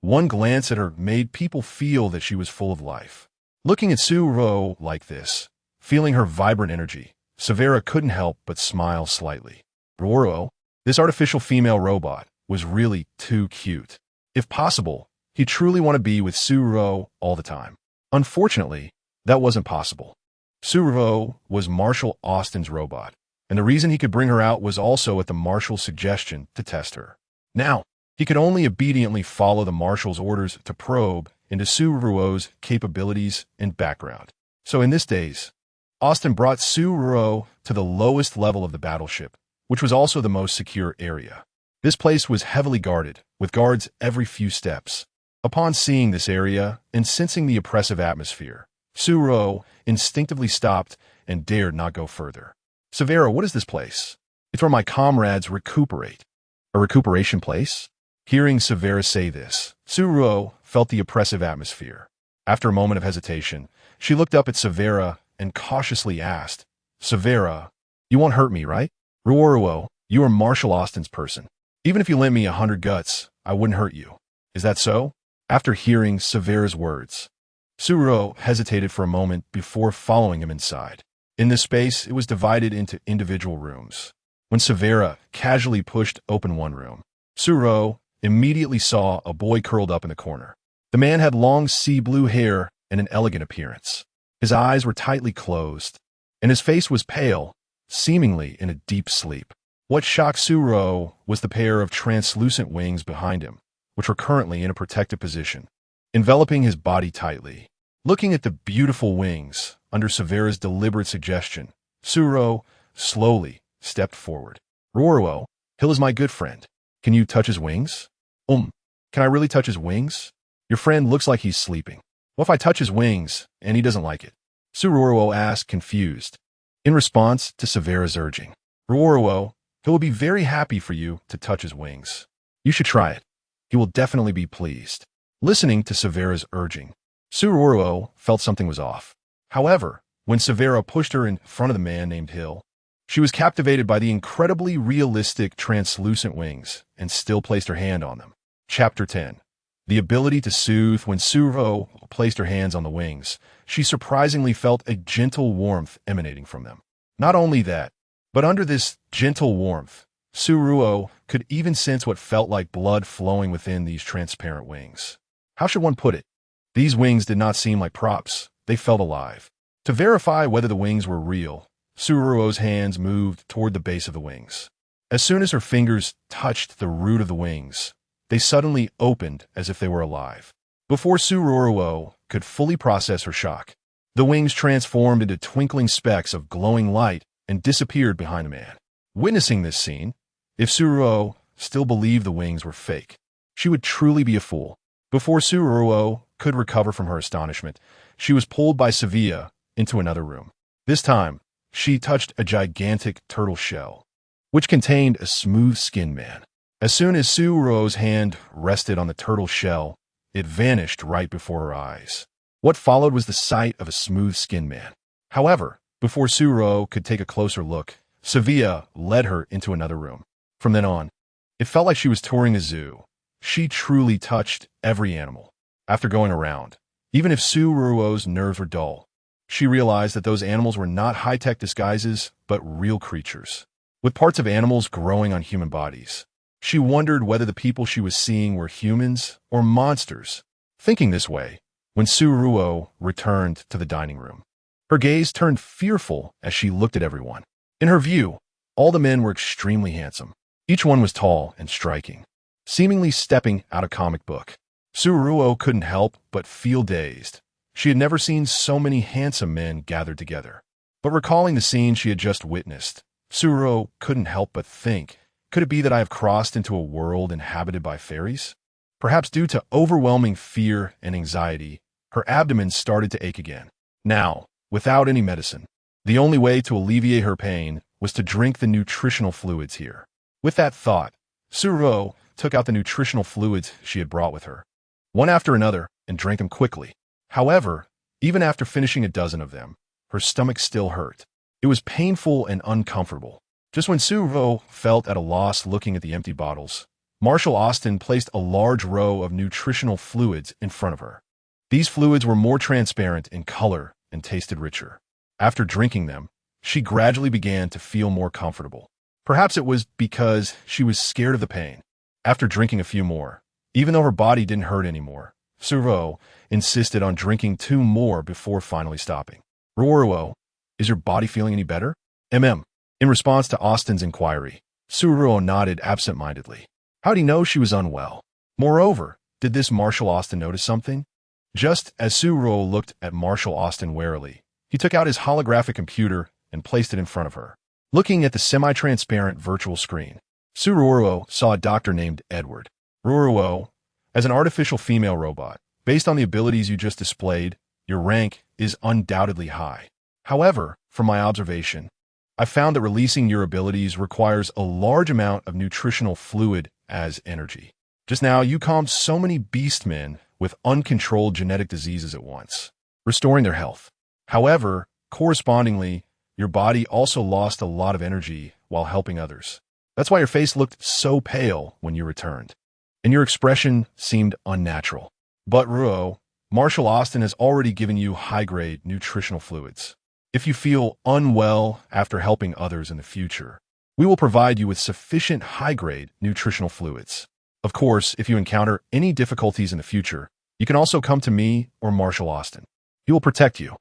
[SPEAKER 1] One glance at her made people feel that she was full of life. Looking at Suruo like this, feeling her vibrant energy, Severa couldn't help but smile slightly. Ruo Ruo, this artificial female robot, was really too cute. If possible, he truly wanted to be with Suruo all the time. Unfortunately, that wasn't possible. Suruo was Marshal Austin's robot, and the reason he could bring her out was also at the Marshal's suggestion to test her. Now, he could only obediently follow the Marshal's orders to probe into Suruo's capabilities and background. So in this days, Austin brought Suruo to the lowest level of the battleship, which was also the most secure area. This place was heavily guarded, with guards every few steps. Upon seeing this area and sensing the oppressive atmosphere, Suruo instinctively stopped and dared not go further. Severa, what is this place? It's where my comrades recuperate. A recuperation place? Hearing Severa say this, Suruo felt the oppressive atmosphere. After a moment of hesitation, she looked up at Severa and cautiously asked, Severa, you won't hurt me, right? Ruo Ruo, you are Marshal Austin's person. Even if you lent me 100 guts, I wouldn't hurt you. Is that so? After hearing Severa's words, Suruo hesitated for a moment before following him inside. In this space, it was divided into individual rooms. When Severa casually pushed open one room, Suruo immediately saw a boy curled up in the corner. The man had long sea blue hair and an elegant appearance. His eyes were tightly closed, and his face was pale, seemingly in a deep sleep. What shocked Suruo was the pair of translucent wings behind him, which were currently in a protective position, enveloping his body tightly. Looking at the beautiful wings under Severa's deliberate suggestion, Suruo slowly stepped forward. Ruo Ruo, Hill is my good friend. Can you touch his wings? Can I really touch his wings? Your friend looks like he's sleeping. What if I touch his wings and he doesn't like it? Suruo asked, confused. In response to Severa's urging, Ruo Ruo, he will be very happy for you to touch his wings. You should try it. He will definitely be pleased. Listening to Severa's urging, Suruo felt something was off. However, when Severa pushed her in front of the man named Hill, she was captivated by the incredibly realistic translucent wings and still placed her hand on them. Chapter 10. The ability to soothe. When Suruo placed her hands on the wings, she surprisingly felt a gentle warmth emanating from them. Not only that, but under this gentle warmth, Suruo could even sense what felt like blood flowing within these transparent wings. How should one put it? These wings did not seem like props. They felt alive. To verify whether the wings were real, Suruo's hands moved toward the base of the wings. As soon as her fingers touched the root of the wings, they suddenly opened as if they were alive. Before Suruo could fully process her shock, the wings transformed into twinkling specks of glowing light and disappeared behind the man. Witnessing this scene, if Suruo still believed the wings were fake, she would truly be a fool. Before Suruo could recover from her astonishment, she was pulled by Sevilla into another room. This time, she touched a gigantic turtle shell, which contained a smooth-skinned man. As soon as Suruo's hand rested on the turtle shell, it vanished right before her eyes. What followed was the sight of a smooth-skinned man. However, before Suruo could take a closer look, Sevilla led her into another room. From then on, it felt like she was touring a zoo. She truly touched every animal. After going around, even if Suruo's nerves were dull, she realized that those animals were not high-tech disguises, but real creatures, with parts of animals growing on human bodies. She wondered whether the people she was seeing were humans or monsters. Thinking this way, when Suruo returned to the dining room, her gaze turned fearful as she looked at everyone. In her view, all the men were extremely handsome. Each one was tall and striking, seemingly stepping out of a comic book. Suruo couldn't help but feel dazed. She had never seen so many handsome men gathered together. But recalling the scene she had just witnessed, Suruo couldn't help but think, could it be that I have crossed into a world inhabited by fairies? Perhaps due to overwhelming fear and anxiety, her abdomen started to ache again. Now, without any medicine, the only way to alleviate her pain was to drink the nutritional fluids here. With that thought, Suruo took out the nutritional fluids she had brought with her, one after another, and drank them quickly. However, even after finishing a dozen of them, her stomach still hurt. It was painful and uncomfortable. Just when Suruo felt at a loss looking at the empty bottles, Marshal Austin placed a large row of nutritional fluids in front of her. These fluids were more transparent in color and tasted richer. After drinking them, she gradually began to feel more comfortable. Perhaps it was because she was scared of the pain. After drinking a few more, even though her body didn't hurt anymore, Suruo insisted on drinking 2 more before finally stopping. Ruo Ruo, is your body feeling any better? In response to Austin's inquiry, Suruo nodded absent-mindedly. How'd he know she was unwell? Moreover, did this Marshal Austin notice something? Just as Suruo looked at Marshal Austin warily, he took out his holographic computer and placed it in front of her. Looking at the semi-transparent virtual screen, Suruo saw a doctor named Edward. Ruo Ruo, as an artificial female robot, based on the abilities you just displayed, your rank is undoubtedly high. However, from my observation, I found that releasing your abilities requires a large amount of nutritional fluid as energy. Just now, you calmed so many beastmen with uncontrolled genetic diseases at once, restoring their health. However, correspondingly, your body also lost a lot of energy while helping others. That's why your face looked so pale when you returned, and your expression seemed unnatural. But Ruo, Marshal Austin has already given you high-grade nutritional fluids. If you feel unwell after helping others in the future, we will provide you with sufficient high-grade nutritional fluids. Of course, if you encounter any difficulties in the future, you can also come to me or Marshal Austin. He will protect you.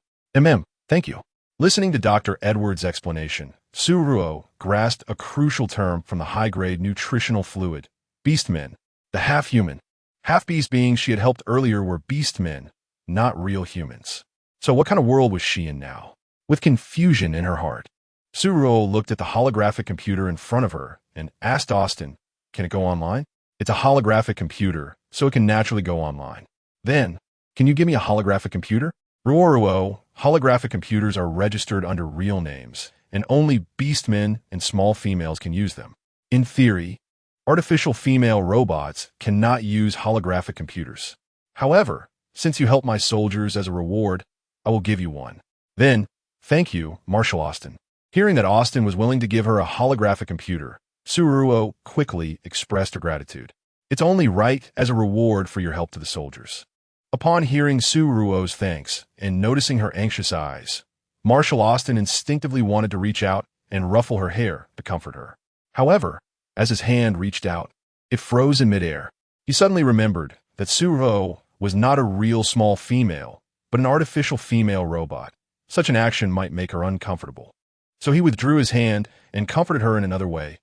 [SPEAKER 1] Thank you. Listening to Dr. Edwards' explanation, Suruo grasped a crucial term from the high-grade nutritional fluid, beastmen. The half-human, half-beast beings she had helped earlier were beastmen, not real humans. So what kind of world was she in now? With confusion in her heart, Suruo looked at the holographic computer in front of her and asked Austin, can it go online? It's a holographic computer, so it can naturally go online. Then, can you give me a holographic computer? Ruo Ruo, holographic computers are registered under real names, and only beastmen and small females can use them. In theory, artificial female robots cannot use holographic computers. However, since you helped my soldiers as a reward, I will give you one. Then, thank you, Marshal Austin. Hearing that Austin was willing to give her a holographic computer, Suruo quickly expressed her gratitude. It's only right as a reward for your help to the soldiers. Upon hearing Suruo's thanks and noticing her anxious eyes, Marshal Austin instinctively wanted to reach out and ruffle her hair to comfort her. However, as his hand reached out, it froze in midair. He suddenly remembered that Suruo was not a real small female, but an artificial female robot. Such an action might make her uncomfortable. So he withdrew his hand and comforted her in another way.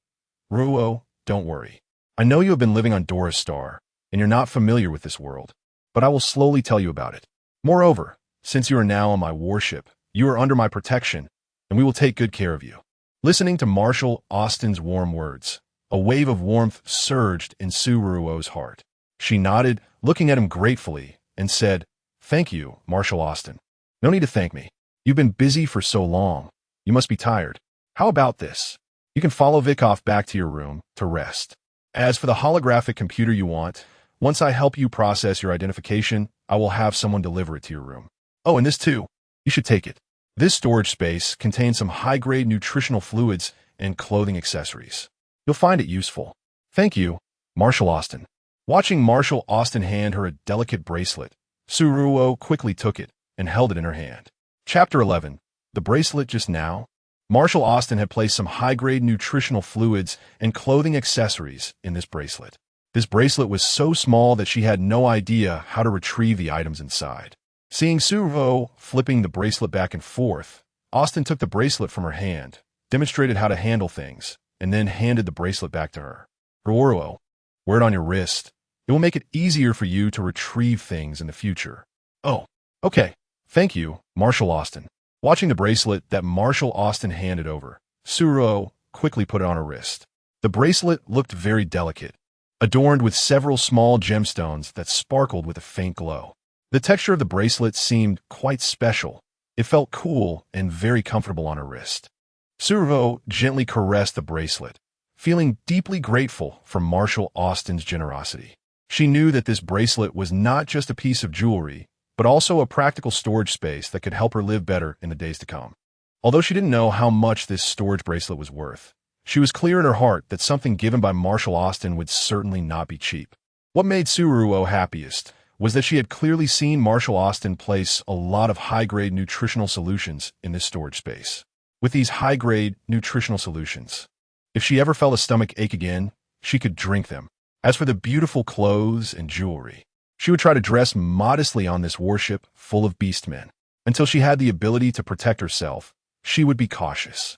[SPEAKER 1] Ruo, don't worry. I know you have been living on Dora's star, and you're not familiar with this world, but I will slowly tell you about it. Moreover, since you are now on my warship, you are under my protection, and we will take good care of you. Listening to Marshal Austin's warm words, a wave of warmth surged in Suruo's heart. She nodded, looking at him gratefully, and said, "Thank you, Marshal Austin. No need to thank me. You've been busy for so long. You must be tired. How about this? You can follow Vikov back to your room to rest. As for the holographic computer you want, once I help you process your identification, I will have someone deliver it to your room. Oh, and this too. You should take it. This storage space contains some high-grade nutritional fluids and clothing accessories. You'll find it useful. Thank you, Marshal Austin." Watching Marshal Austin hand her a delicate bracelet, Suruo quickly took it and held it in her hand. Chapter 11. The bracelet just now? Marshal Austin had placed some high-grade nutritional fluids and clothing accessories in this bracelet. This bracelet was so small that she had no idea how to retrieve the items inside. Seeing Suruo flipping the bracelet back and forth, Austin took the bracelet from her hand, demonstrated how to handle things, and then handed the bracelet back to her. "Ruo Ruo, wear it on your wrist. It will make it easier for you to retrieve things in the future." "Oh, okay. Thank you, Marshal Austin." Watching the bracelet that Marshal Austin handed over, Suruo quickly put it on her wrist. The bracelet looked very delicate, adorned with several small gemstones that sparkled with a faint glow. The texture of the bracelet seemed quite special. It felt cool and very comfortable on her wrist. Suruo gently caressed the bracelet, feeling deeply grateful for Marshal Austin's generosity. She knew that this bracelet was not just a piece of jewelry, but also a practical storage space that could help her live better in the days to come. Although she didn't know how much this storage bracelet was worth, she was clear in her heart that something given by Marshal Austin would certainly not be cheap. What made Suruo happiest was that she had clearly seen Marshal Austin place a lot of high-grade nutritional solutions in this storage space. With these high-grade nutritional solutions, if she ever felt a stomach ache again, she could drink them. As for the beautiful clothes and jewelry, she would try to dress modestly on this warship full of beastmen. Until she had the ability to protect herself, she would be cautious.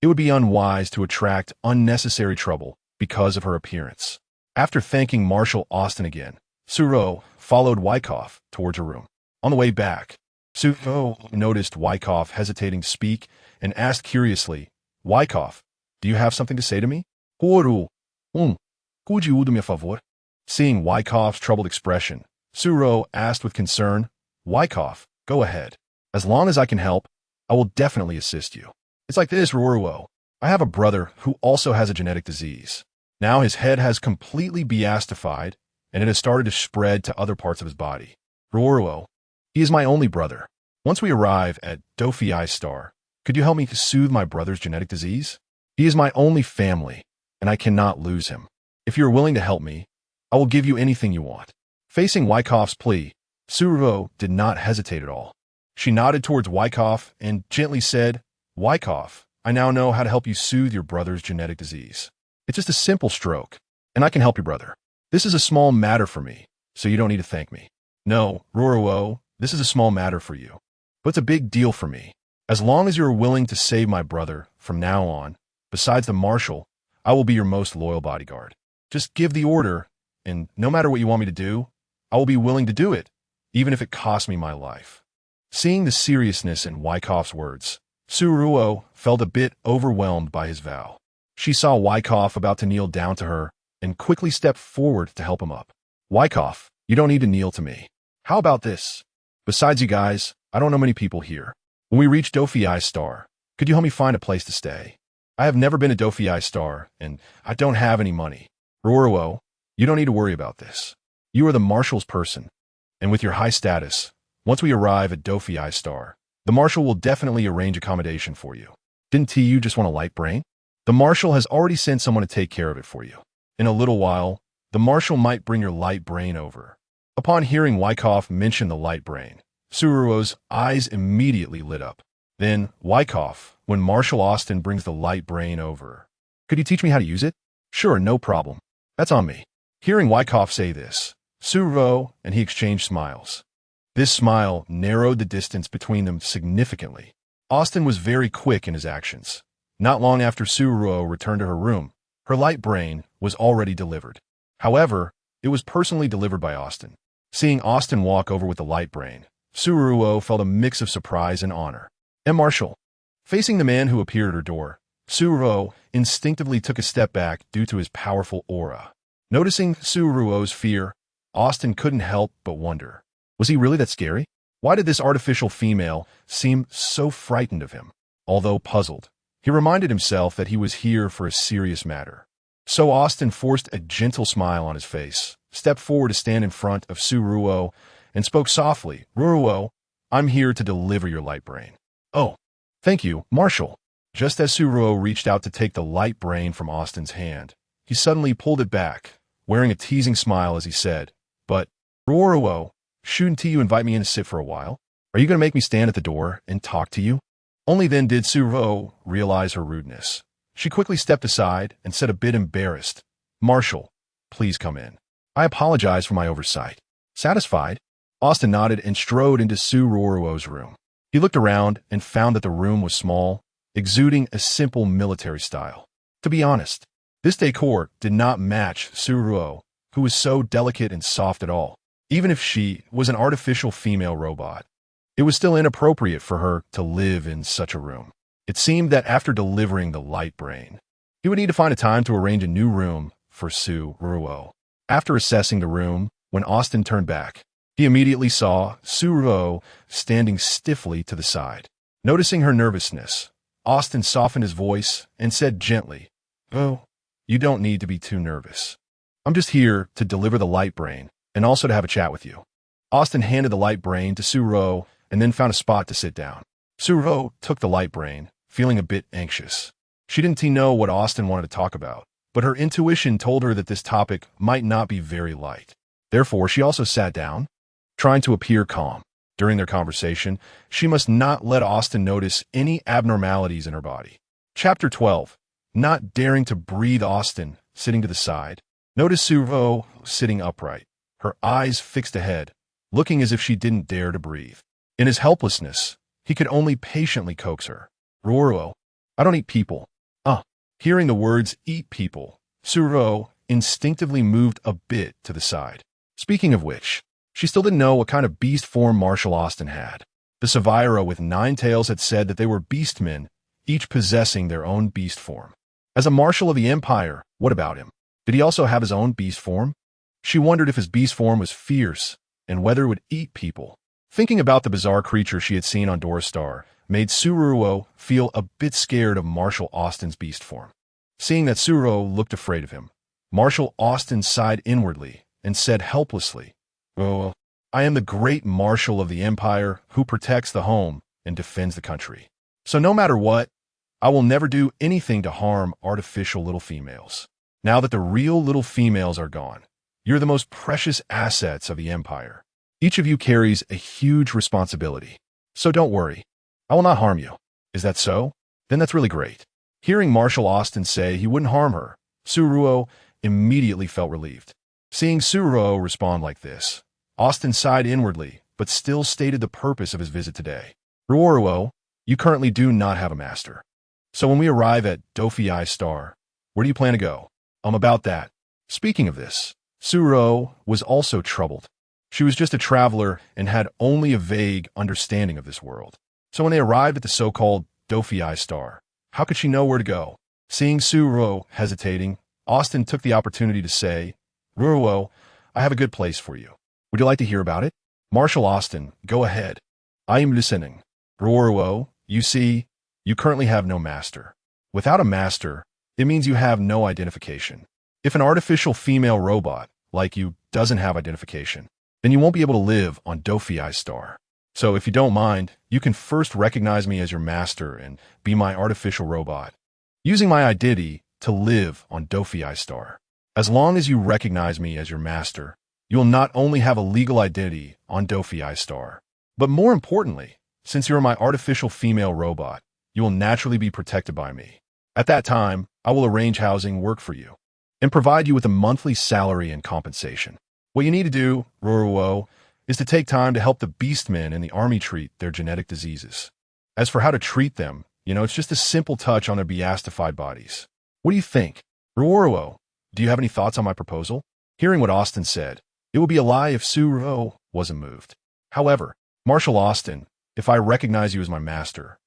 [SPEAKER 1] It would be unwise to attract unnecessary trouble because of her appearance. After thanking Marshal Austin again, Suruo followed Wyckoff towards her room. On the way back, Suruo noticed Wyckoff hesitating to speak and asked curiously, "Wyckoff, do you have something to say to me?" "Ruo Ruo, could you do me a favor?" Seeing Wyckoff's troubled expression, Suruo asked with concern, "Wyckoff, go ahead. As long as I can help, I will definitely assist you. It's like this, Ruo Ruo. I have a brother who also has a genetic disease. Now his head has completely beastified, and it has started to spread to other parts of his body. Ruo Ruo, he is my only brother. Once we arrive at Dophi Star, could you help me to soothe my brother's genetic disease? He is my only family, and I cannot lose him. If you are willing to help me, I will give you anything you want." Facing Wyckoff's plea, Suruo did not hesitate at all. She nodded towards Wyckoff and gently said, "Wyckoff, I now know how to help you soothe your brother's genetic disease. It's just a simple stroke, and I can help your brother. This is a small matter for me, so you don't need to thank me." "No, Ruo Ruo, this is a small matter for you, but it's a big deal for me. As long as you are willing to save my brother from now on, besides the Marshal, I will be your most loyal bodyguard. Just give the order, and no matter what you want me to do, I will be willing to do it, even if it costs me my life." Seeing the seriousness in Wyckoff's words, Suruo felt a bit overwhelmed by his vow. She saw Wyckoff about to kneel down to her and quickly stepped forward to help him up. "Wyckoff, you don't need to kneel to me. How about this? Besides you guys, I don't know many people here. When we reach Dophi Star, could you help me find a place to stay? I have never been to Dophi Star, and I don't have any money. Ruo Ruo, you don't need to worry about this. You are the Marshal's person, and with your high status, once we arrive at Dophi Star, the Marshal will definitely arrange accommodation for you. Didn't you just want a light brain? The Marshal has already sent someone to take care of it for you. In a little while, the Marshal might bring your light brain over." Upon hearing Wyckoff mention the light brain, Suruo's eyes immediately lit up. Then, "Wyckoff, when Marshal Austin brings the light brain over, could you teach me how to use it?" "Sure, no problem. That's on me." Hearing Wyckoff say this, Suruo and he exchanged smiles. This smile narrowed the distance between them significantly. Austin was very quick in his actions. Not long after Suruo returned to her room, her light brain was already delivered. However, it was personally delivered by Austin. Seeing Austin walk over with the light brain, Suruo felt a mix of surprise and honor. "Marshal." Facing the man who appeared at her door, Ruo instinctively took a step back due to his powerful aura. Noticing Ruo's fear, Austin couldn't help but wonder. Was he really that scary? Why did this artificial female seem so frightened of him? Although puzzled, he reminded himself that he was here for a serious matter. So Austin forced a gentle smile on his face, stepped forward to stand in front of Ruo, and spoke softly, "Ruo, I'm here to deliver your light brain." "Oh, thank you, Marshal." Just as Ruo reached out to take the light brain from Austin's hand, he suddenly pulled it back, wearing a teasing smile as he said, "But, Ruo, shouldn't you invite me in to sit for a while? Are you going to make me stand at the door and talk to you?" Only then did Ruo realize her rudeness. She quickly stepped aside and said a bit embarrassed, "Marshal, please come in. I apologize for my oversight." Satisfied, Austin nodded and strode into Ruo's room. He looked around and found that the room was small, exuding a simple military style. To be honest, this decor did not match Ruo, who was so delicate and soft at all. Even if she was an artificial female robot, it was still inappropriate for her to live in such a room. It seemed that after delivering the light brain, he would need to find a time to arrange a new room for Ruo. After assessing the room, when Austin turned back, he immediately saw Ruo standing stiffly to the side. Noticing her nervousness, Austin softened his voice and said gently, "Oh, you don't need to be too nervous. I'm just here to deliver the light brain and also to have a chat with you." Austin handed the light brain to Ruo and then found a spot to sit down. Ruo took the light brain, feeling a bit anxious. She didn't know what Austin wanted to talk about, but her intuition told her that this topic might not be very light. Therefore, she also sat down, trying to appear calm. During their conversation, she must not let Austin notice any abnormalities in her body. Chapter 12. Not daring to breathe. Austin, sitting to the side, noticed Ruo sitting upright, her eyes fixed ahead, looking as if she didn't dare to breathe. In his helplessness, he could only patiently coax her. "Ruo, I don't eat people." Hearing the words "eat people," Ruo instinctively moved a bit to the side. Speaking of which, she still didn't know what kind of beast form Marshal Austin had. The Savira with 9 tails had said that they were beastmen, each possessing their own beast form. As a marshal of the Empire, what about him? Did he also have his own beast form? She wondered if his beast form was fierce and whether it would eat people. Thinking about the bizarre creature she had seen on Dorstar made Ruo feel a bit scared of Marshal Austin's beast form. Seeing that Ruo looked afraid of him, Marshal Austin sighed inwardly and said helplessly, "Oh, I am the great marshal of the Empire who protects the home and defends the country. So no matter what, I will never do anything to harm artificial little females. Now that the real little females are gone, you're the most precious assets of the Empire. Each of you carries a huge responsibility. So don't worry. I will not harm you." "Is that so? Then that's really great." Hearing Marshal Austin say he wouldn't harm her, Ruo immediately felt relieved. Seeing Ruo respond like this, Austin sighed inwardly, but still stated the purpose of his visit today. "Ruo, you currently do not have a master. So when we arrive at Dofei Star, where do you plan to go?" About that. Speaking of this, Ruo was also troubled. She was just a traveler and had only a vague understanding of this world. So when they arrived at the so-called Dofei Star, how could she know where to go? Seeing Ruo hesitating, Austin took the opportunity to say, "Ruo, I have a good place for you. Would you like to hear about it?" "Marshal Austin, go ahead. I am listening." "Ruo, you see, you currently have no master. Without a master, it means you have no identification. If an artificial female robot, like you, doesn't have identification, then you won't be able to live on Dofei Star. So if you don't mind, you can first recognize me as your master and be my artificial robot, using my identity to live on Dofei Star. As long as you recognize me as your master, you will not only have a legal identity on Dofei Star, but more importantly, since you're my artificial female robot, you will naturally be protected by me. At that time, I will arrange housing work for you and provide you with a monthly salary and compensation. What you need to do, Ruo, is to take time to help the beastmen in the army treat their genetic diseases. As for how to treat them, it's just a simple touch on their beastified bodies. What do you think? Ruo, do you have any thoughts on my proposal?" Hearing what Austin said, it would be a lie if Ruo wasn't moved. "However, Marshal Austin, if I recognize you as my master,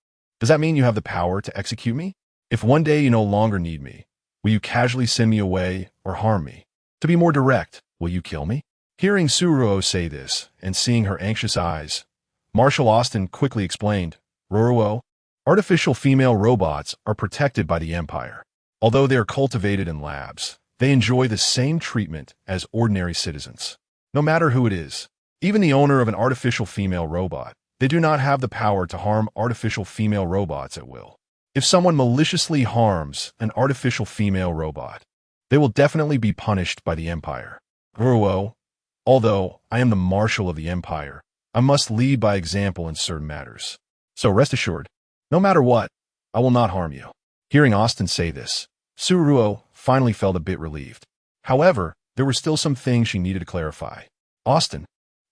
[SPEAKER 1] does that mean you have the power to execute me?" If one day you no longer need me, will you casually send me away or harm me? To be more direct, will you kill me? Hearing Ruo say this and seeing her anxious eyes, Marshal Austin quickly explained, Ruo Ruo, artificial female robots are protected by the Empire. Although they are cultivated in labs, they enjoy the same treatment as ordinary citizens. No matter who it is, even the owner of an artificial female robot, they do not have the power to harm artificial female robots at will. If someone maliciously harms an artificial female robot, they will definitely be punished by the Empire. Ruo, although I am the Marshal of the Empire, I must lead by example in certain matters. So rest assured, no matter what, I will not harm you. Hearing Austin say this, Ruo finally felt a bit relieved. However, there were still some things she needed to clarify. Austin,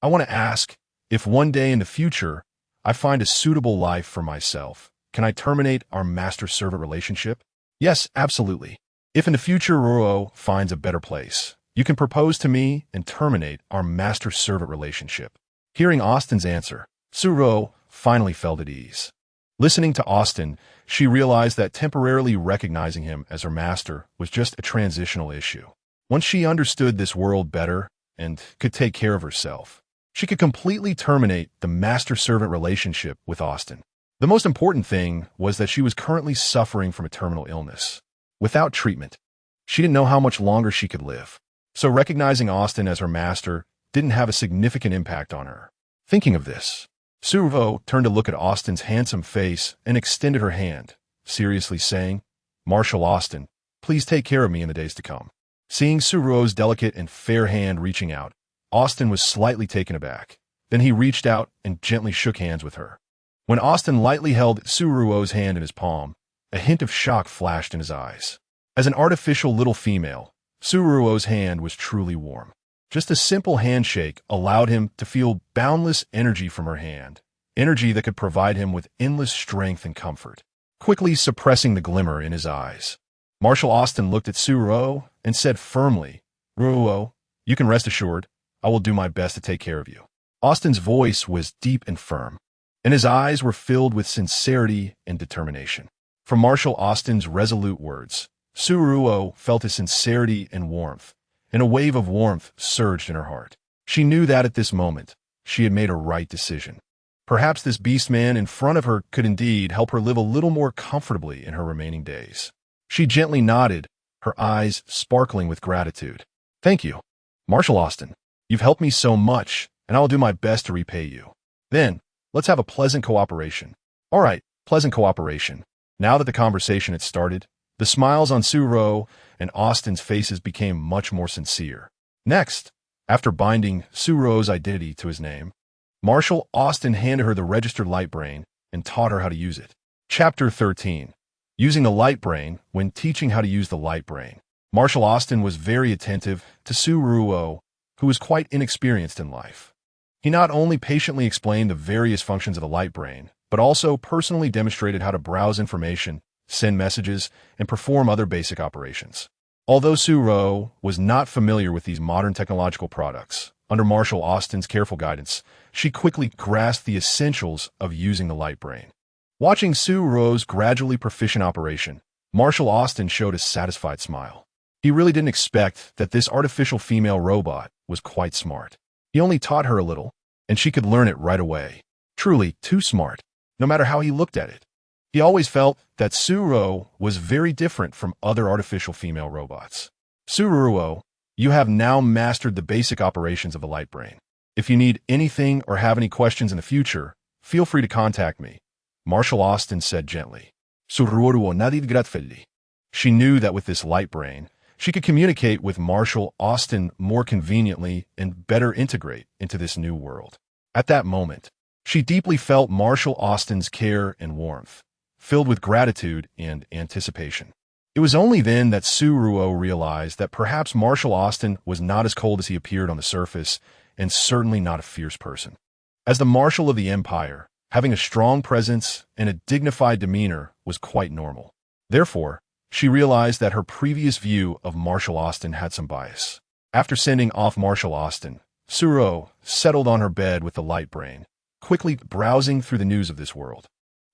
[SPEAKER 1] I want to ask, if one day in the future I find a suitable life for myself, can I terminate our master-servant relationship? Yes, absolutely. If in the future Ruo finds a better place, you can propose to me and terminate our master-servant relationship. Hearing Austin's answer, Ruo finally felt at ease. Listening to Austin, she realized that temporarily recognizing him as her master was just a transitional issue. Once she understood this world better and could take care of herself, she could completely terminate the master-servant relationship with Austin. The most important thing was that she was currently suffering from a terminal illness. Without treatment, she didn't know how much longer she could live. So recognizing Austin as her master didn't have a significant impact on her. Thinking of this, Ruo turned to look at Austin's handsome face and extended her hand, seriously saying, Marshal Austin, please take care of me in the days to come. Seeing Ruo's delicate and fair hand reaching out, Austin was slightly taken aback. Then he reached out and gently shook hands with her. When Austin lightly held Ruo's hand in his palm, a hint of shock flashed in his eyes. As an artificial little female, Ruo's hand was truly warm. Just a simple handshake allowed him to feel boundless energy from her hand, energy that could provide him with endless strength and comfort, quickly suppressing the glimmer in his eyes. Marshal Austin looked at Ruo and said firmly, Ruo, you can rest assured, I will do my best to take care of you. Austin's voice was deep and firm, and his eyes were filled with sincerity and determination. From Marshal Austin's resolute words, Ruo felt his sincerity and warmth, and a wave of warmth surged in her heart. She knew that at this moment, she had made a right decision. Perhaps this beast man in front of her could indeed help her live a little more comfortably in her remaining days. She gently nodded, her eyes sparkling with gratitude. Thank you, Marshal Austin. You've helped me so much, and I'll do my best to repay you. Then, let's have a pleasant cooperation. All right, pleasant cooperation. Now that the conversation had started, the smiles on Ruo and Austin's faces became much more sincere. Next, after binding Ruo's identity to his name, Marshal Austin handed her the registered light brain and taught her how to use it. Chapter 13. Using the light brain when teaching how to use the light brain. Marshal Austin was very attentive to Ruo, who was quite inexperienced in life. He not only patiently explained the various functions of the light brain, but also personally demonstrated how to browse information, send messages, and perform other basic operations. Although Ruo was not familiar with these modern technological products, under Marshal Austin's careful guidance, she quickly grasped the essentials of using the light brain. Watching Ruo's gradually proficient operation, Marshal Austin showed a satisfied smile. He really didn't expect that this artificial female robot was quite smart. He only taught her a little, and she could learn it right away. Truly too smart, no matter how he looked at it. He always felt that Ruo was very different from other artificial female robots. Ruo, you have now mastered the basic operations of the light brain. If you need anything or have any questions in the future, feel free to contact me, Marshal Austin said gently. She knew that with this light brain, she could communicate with Marshal Austin more conveniently and better integrate into this new world. At that moment, she deeply felt Marshal Austin's care and warmth, filled with gratitude and anticipation. It was only then that Ruo realized that perhaps Marshal Austin was not as cold as he appeared on the surface, and certainly not a fierce person. As the Marshal of the Empire, having a strong presence and a dignified demeanor was quite normal. Therefore, she realized that her previous view of Marshal Austin had some bias. After sending off Marshal Austin, Ruo settled on her bed with the light brain, quickly browsing through the news of this world.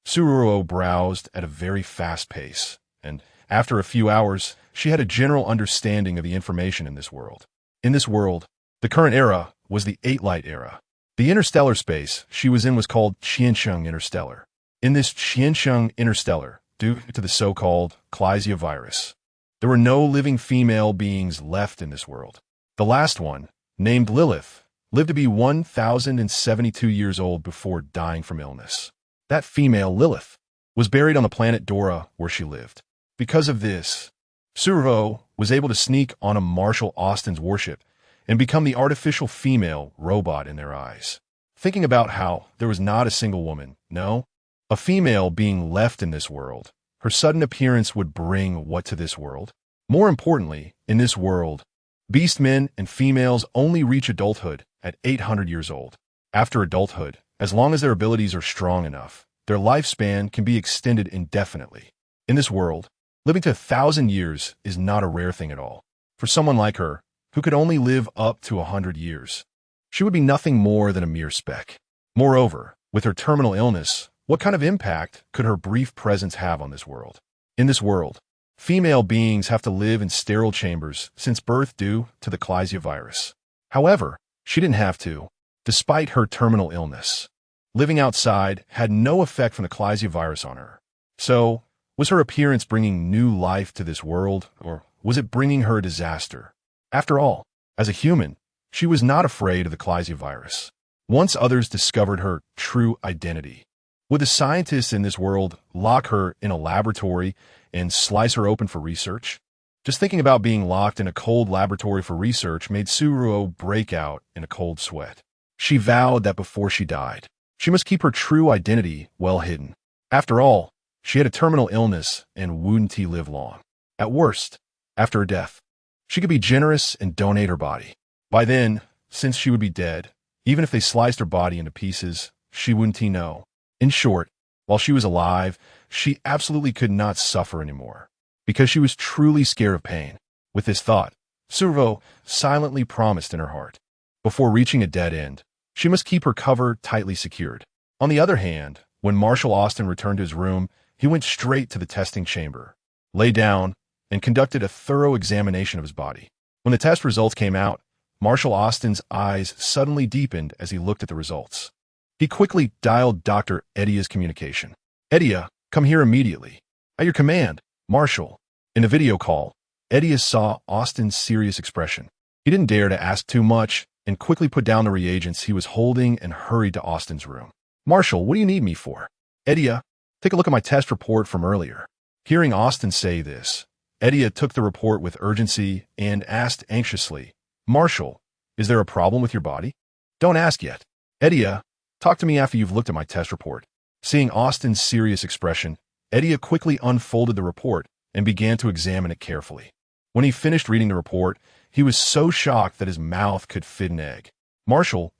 [SPEAKER 1] Ruo browsed at a very fast pace, and after a few hours, she had a general understanding of the information in this world. In this world, the current era was the 8-light era. The interstellar space she was in was called Qiansheng Interstellar. In this Qiansheng Interstellar, due to the so-called Klesia virus, there were no living female beings left in this world. The last one, named Lilith, lived to be 1,072 years old before dying from illness. That female, Lilith, was buried on the planet Dora where she lived. Because of this, Ruo Ruo was able to sneak on a Marshall Austin's warship and become the artificial female robot in their eyes. Thinking about how there was not a single woman, no, a female being left in this world, her sudden appearance would bring what to this world? More importantly, in this world, beast men and females only reach adulthood at 800 years old. After adulthood, as long as their abilities are strong enough, their lifespan can be extended indefinitely. In this world, living to 1,000 years is not a rare thing at all. For someone like her, who could only live up to 100 years, she would be nothing more than a mere speck. Moreover, with her terminal illness, what kind of impact could her brief presence have on this world? In this world, female beings have to live in sterile chambers since birth due to the Klesia virus. However, she didn't have to, despite her terminal illness. Living outside had no effect from the Klesia virus on her. So, was her appearance bringing new life to this world, or was it bringing her a disaster? After all, as a human, she was not afraid of the Klesia virus. Once others discovered her true identity, would the scientists in this world lock her in a laboratory and slice her open for research? Just thinking about being locked in a cold laboratory for research made Ruo Ruo break out in a cold sweat. She vowed that before she died, she must keep her true identity well hidden. After all, she had a terminal illness and wouldn't live long. At worst, after her death, she could be generous and donate her body. By then, since she would be dead, even if they sliced her body into pieces, she wouldn't know. In short, while she was alive, she absolutely could not suffer anymore, because she was truly scared of pain. With this thought, Ruo Ruo silently promised in her heart, before reaching a dead end, she must keep her cover tightly secured. On the other hand, when Marshall Austin returned to his room, he went straight to the testing chamber, lay down, and conducted a thorough examination of his body. When the test results came out, Marshall Austin's eyes suddenly deepened as he looked at the results. He quickly dialed Dr. Edia's communication. Edia, come here immediately. At your command, Marshall. In the video call, Edia saw Austin's serious expression. He didn't dare to ask too much and quickly put down the reagents he was holding and hurried to Austin's room. Marshall, what do you need me for? Edia, take a look at my test report from earlier. Hearing Austin say this, Edia took the report with urgency and asked anxiously, Marshall, is there a problem with your body? Don't ask yet. Edia, talk to me after you've looked at my test report. Seeing Austin's serious expression, Edia quickly unfolded the report and began to examine it carefully. When he finished reading the report, he was so shocked that his mouth could fit an egg. Marshall,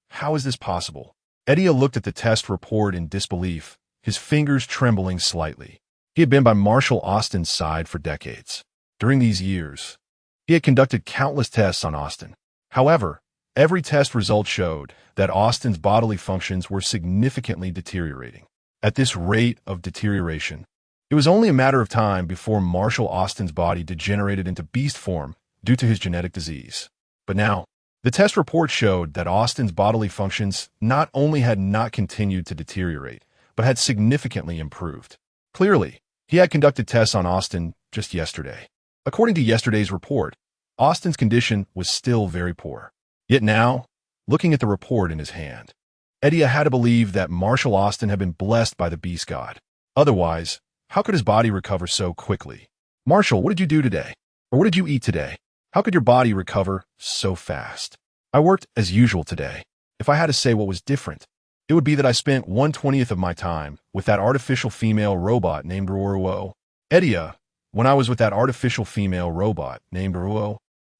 [SPEAKER 1] how is this possible? Edia looked at the test report in disbelief, his fingers trembling slightly. He had been by Marshall Austin's side for decades. During these years, he had conducted countless tests on Austin. However, every test result showed that Austin's bodily functions were significantly deteriorating. At this rate of deterioration, it was only a matter of time before Marshall Austin's body degenerated into beast form due to his genetic disease. But now, the test report showed that Austin's bodily functions not only had not continued to deteriorate, but had significantly improved. Clearly, he had conducted tests on Austin just yesterday. According to yesterday's report, Austin's condition was still very poor. Yet now, looking at the report in his hand, Edia had to believe that Marshall Austin had been blessed by the beast god. Otherwise, how could his body recover so quickly? Marshall, what did you do today? Or what did you eat today? How could your body recover so fast? I worked as usual today. If I had to say what was different, it would be that I spent 1/20th of my time with that artificial female robot named Ruo Ruo. Edia, when I was with that artificial female robot named Ruo Ruo,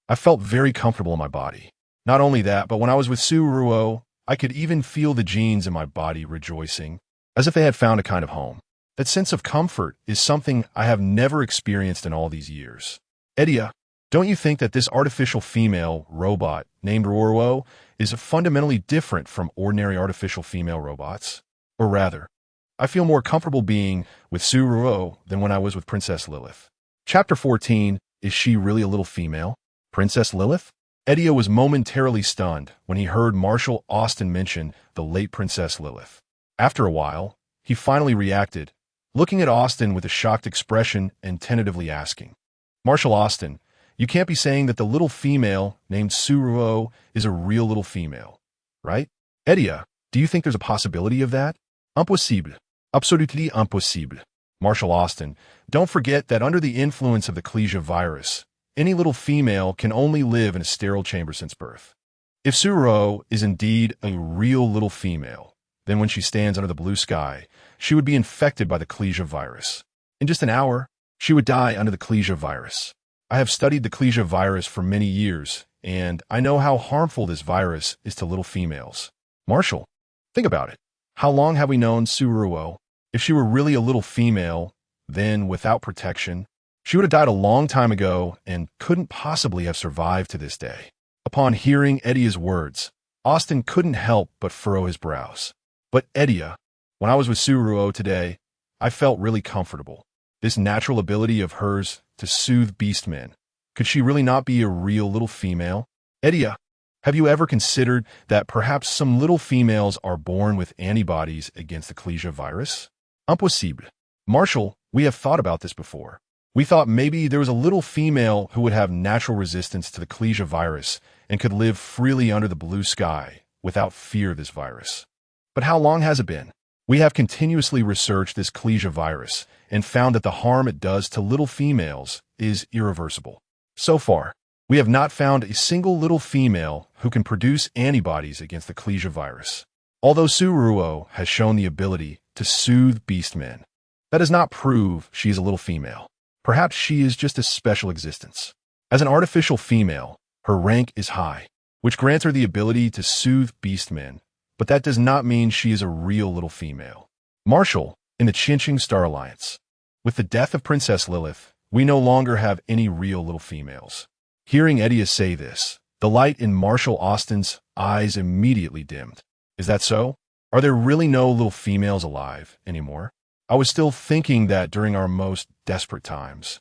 [SPEAKER 1] I felt very comfortable in my body. Not only that, but when I was with Ruo Ruo, I could even feel the genes in my body rejoicing, as if they had found a kind of home. That sense of comfort is something I have never experienced in all these years. Edia, don't you think that this artificial female robot named Ruo Ruo is fundamentally different from ordinary artificial female robots? Or rather, I feel more comfortable being with Ruo Ruo than when I was with Princess Lilith. Chapter 14, Is She Really a Little Female? Princess Lilith? Edia was momentarily stunned when he heard Marshal Austin mention the late Princess Lilith. After a while, he finally reacted, looking at Austin with a shocked expression and tentatively asking, Marshal Austin, you can't be saying that the little female named Ruo Ruo is a real little female, right? Edia, do you think there's a possibility of that? Impossible. Absolutely impossible. Marshal Austin, don't forget that under the influence of the Klesia virus, any little female can only live in a sterile chamber since birth. If Ruo Ruo is indeed a real little female, then when she stands under the blue sky, she would be infected by the Klesia virus. In just an hour, she would die under the Klesia virus. I have studied the Klesia virus for many years, and I know how harmful this virus is to little females. Marshal, think about it. How long have we known Ruo Ruo? If she were really a little female, then without protection, she would have died a long time ago and couldn't possibly have survived to this day. Upon hearing Edia's words, Austin couldn't help but furrow his brows. But Edia, when I was with Ruo Ruo today, I felt really comfortable. This natural ability of hers to soothe beastmen, could she really not be a real little female? Edia, have you ever considered that perhaps some little females are born with antibodies against the Klesia virus? Impossible. Marshal, we have thought about this before. We thought maybe there was a little female who would have natural resistance to the Klesia virus and could live freely under the blue sky without fear of this virus. But how long has it been? We have continuously researched this Klesia virus and found that the harm it does to little females is irreversible. So far, we have not found a single little female who can produce antibodies against the Klesia virus. Although Ruo Ruo has shown the ability to soothe beastmen, that does not prove she is a little female. Perhaps she is just a special existence. As an artificial female, her rank is high, which grants her the ability to soothe beastmen, but that does not mean she is a real little female. Marshal, in the Chinching Star Alliance. With the death of Princess Lilith, we no longer have any real little females. Hearing Edia say this, the light in Marshal Austin's eyes immediately dimmed. Is that so? Are there really no little females alive anymore? I was still thinking that during our most desperate times,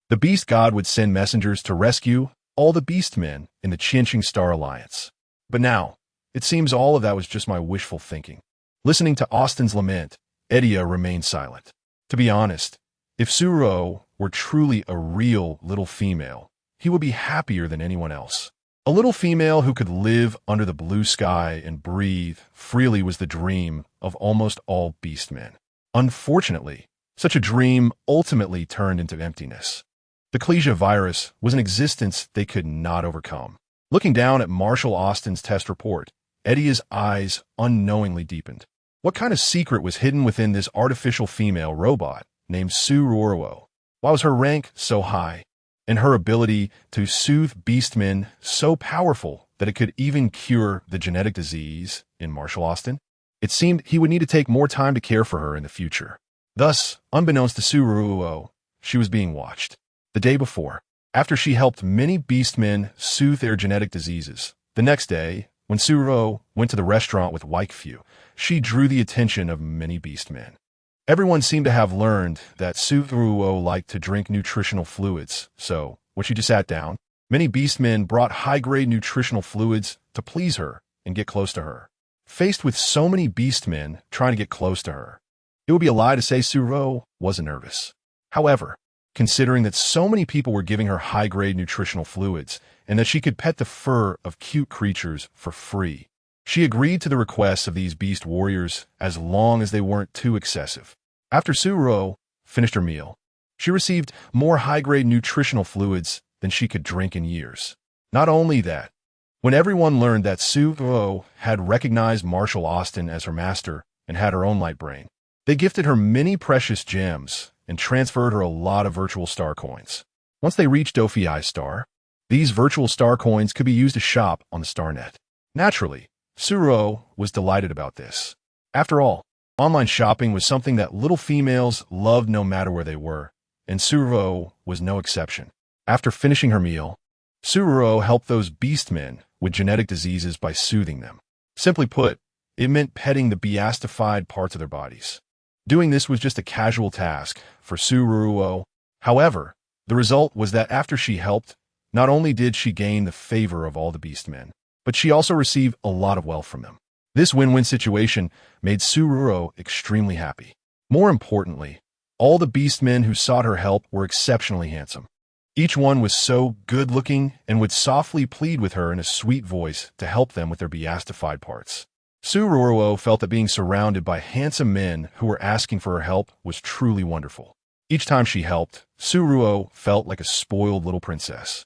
[SPEAKER 1] the Beast God would send messengers to rescue all the beastmen in the Chinching Star Alliance. But now, it seems all of that was just my wishful thinking. Listening to Austin's lament, Edia remained silent. To be honest, if Ruo Ruo were truly a real little female, he would be happier than anyone else. A little female who could live under the blue sky and breathe freely was the dream of almost all beastmen. Unfortunately, such a dream ultimately turned into emptiness. The Klesia virus was an existence they could not overcome. Looking down at Marshal Austin's test report, Edia's eyes unknowingly deepened. What kind of secret was hidden within this artificial female robot named Ruo Ruo? Why was her rank so high, and her ability to soothe beastmen so powerful that it could even cure the genetic disease in Marshal Austin? It seemed he would need to take more time to care for her in the future. Thus, unbeknownst to Ruo Ruo, she was being watched. The day before, after she helped many beastmen soothe their genetic diseases, the next day, when Ruo Ruo went to the restaurant with Waikfu, she drew the attention of many beastmen. Everyone seemed to have learned that Ruo Ruo liked to drink nutritional fluids, so when she just sat down, many beastmen brought high-grade nutritional fluids to please her and get close to her. Faced with so many beastmen trying to get close to her, it would be a lie to say Ruo Ruo wasn't nervous. However, considering that so many people were giving her high-grade nutritional fluids and that she could pet the fur of cute creatures for free, she agreed to the requests of these beast warriors as long as they weren't too excessive. After Ruo Ruo finished her meal, she received more high-grade nutritional fluids than she could drink in years. Not only that, when everyone learned that Ruo Ruo had recognized Marshal Austin as her master and had her own light brain, they gifted her many precious gems and transferred her a lot of virtual star coins. Once they reached Dophiai's star, these virtual star coins could be used to shop on the StarNet. Naturally, Ruo Ruo was delighted about this. After all, online shopping was something that little females loved no matter where they were, and Ruo Ruo was no exception. After finishing her meal, Ruo Ruo helped those beastmen with genetic diseases by soothing them. Simply put, it meant petting the beastified parts of their bodies. Doing this was just a casual task for Ruo Ruo. However, the result was that after she helped, not only did she gain the favor of all the beastmen, but she also received a lot of wealth from them. This win-win situation made Ruo Ruo extremely happy. More importantly, all the beastmen who sought her help were exceptionally handsome. Each one was so good-looking and would softly plead with her in a sweet voice to help them with their beastified parts. Ruo Ruo felt that being surrounded by handsome men who were asking for her help was truly wonderful. Each time she helped, Ruo Ruo felt like a spoiled little princess.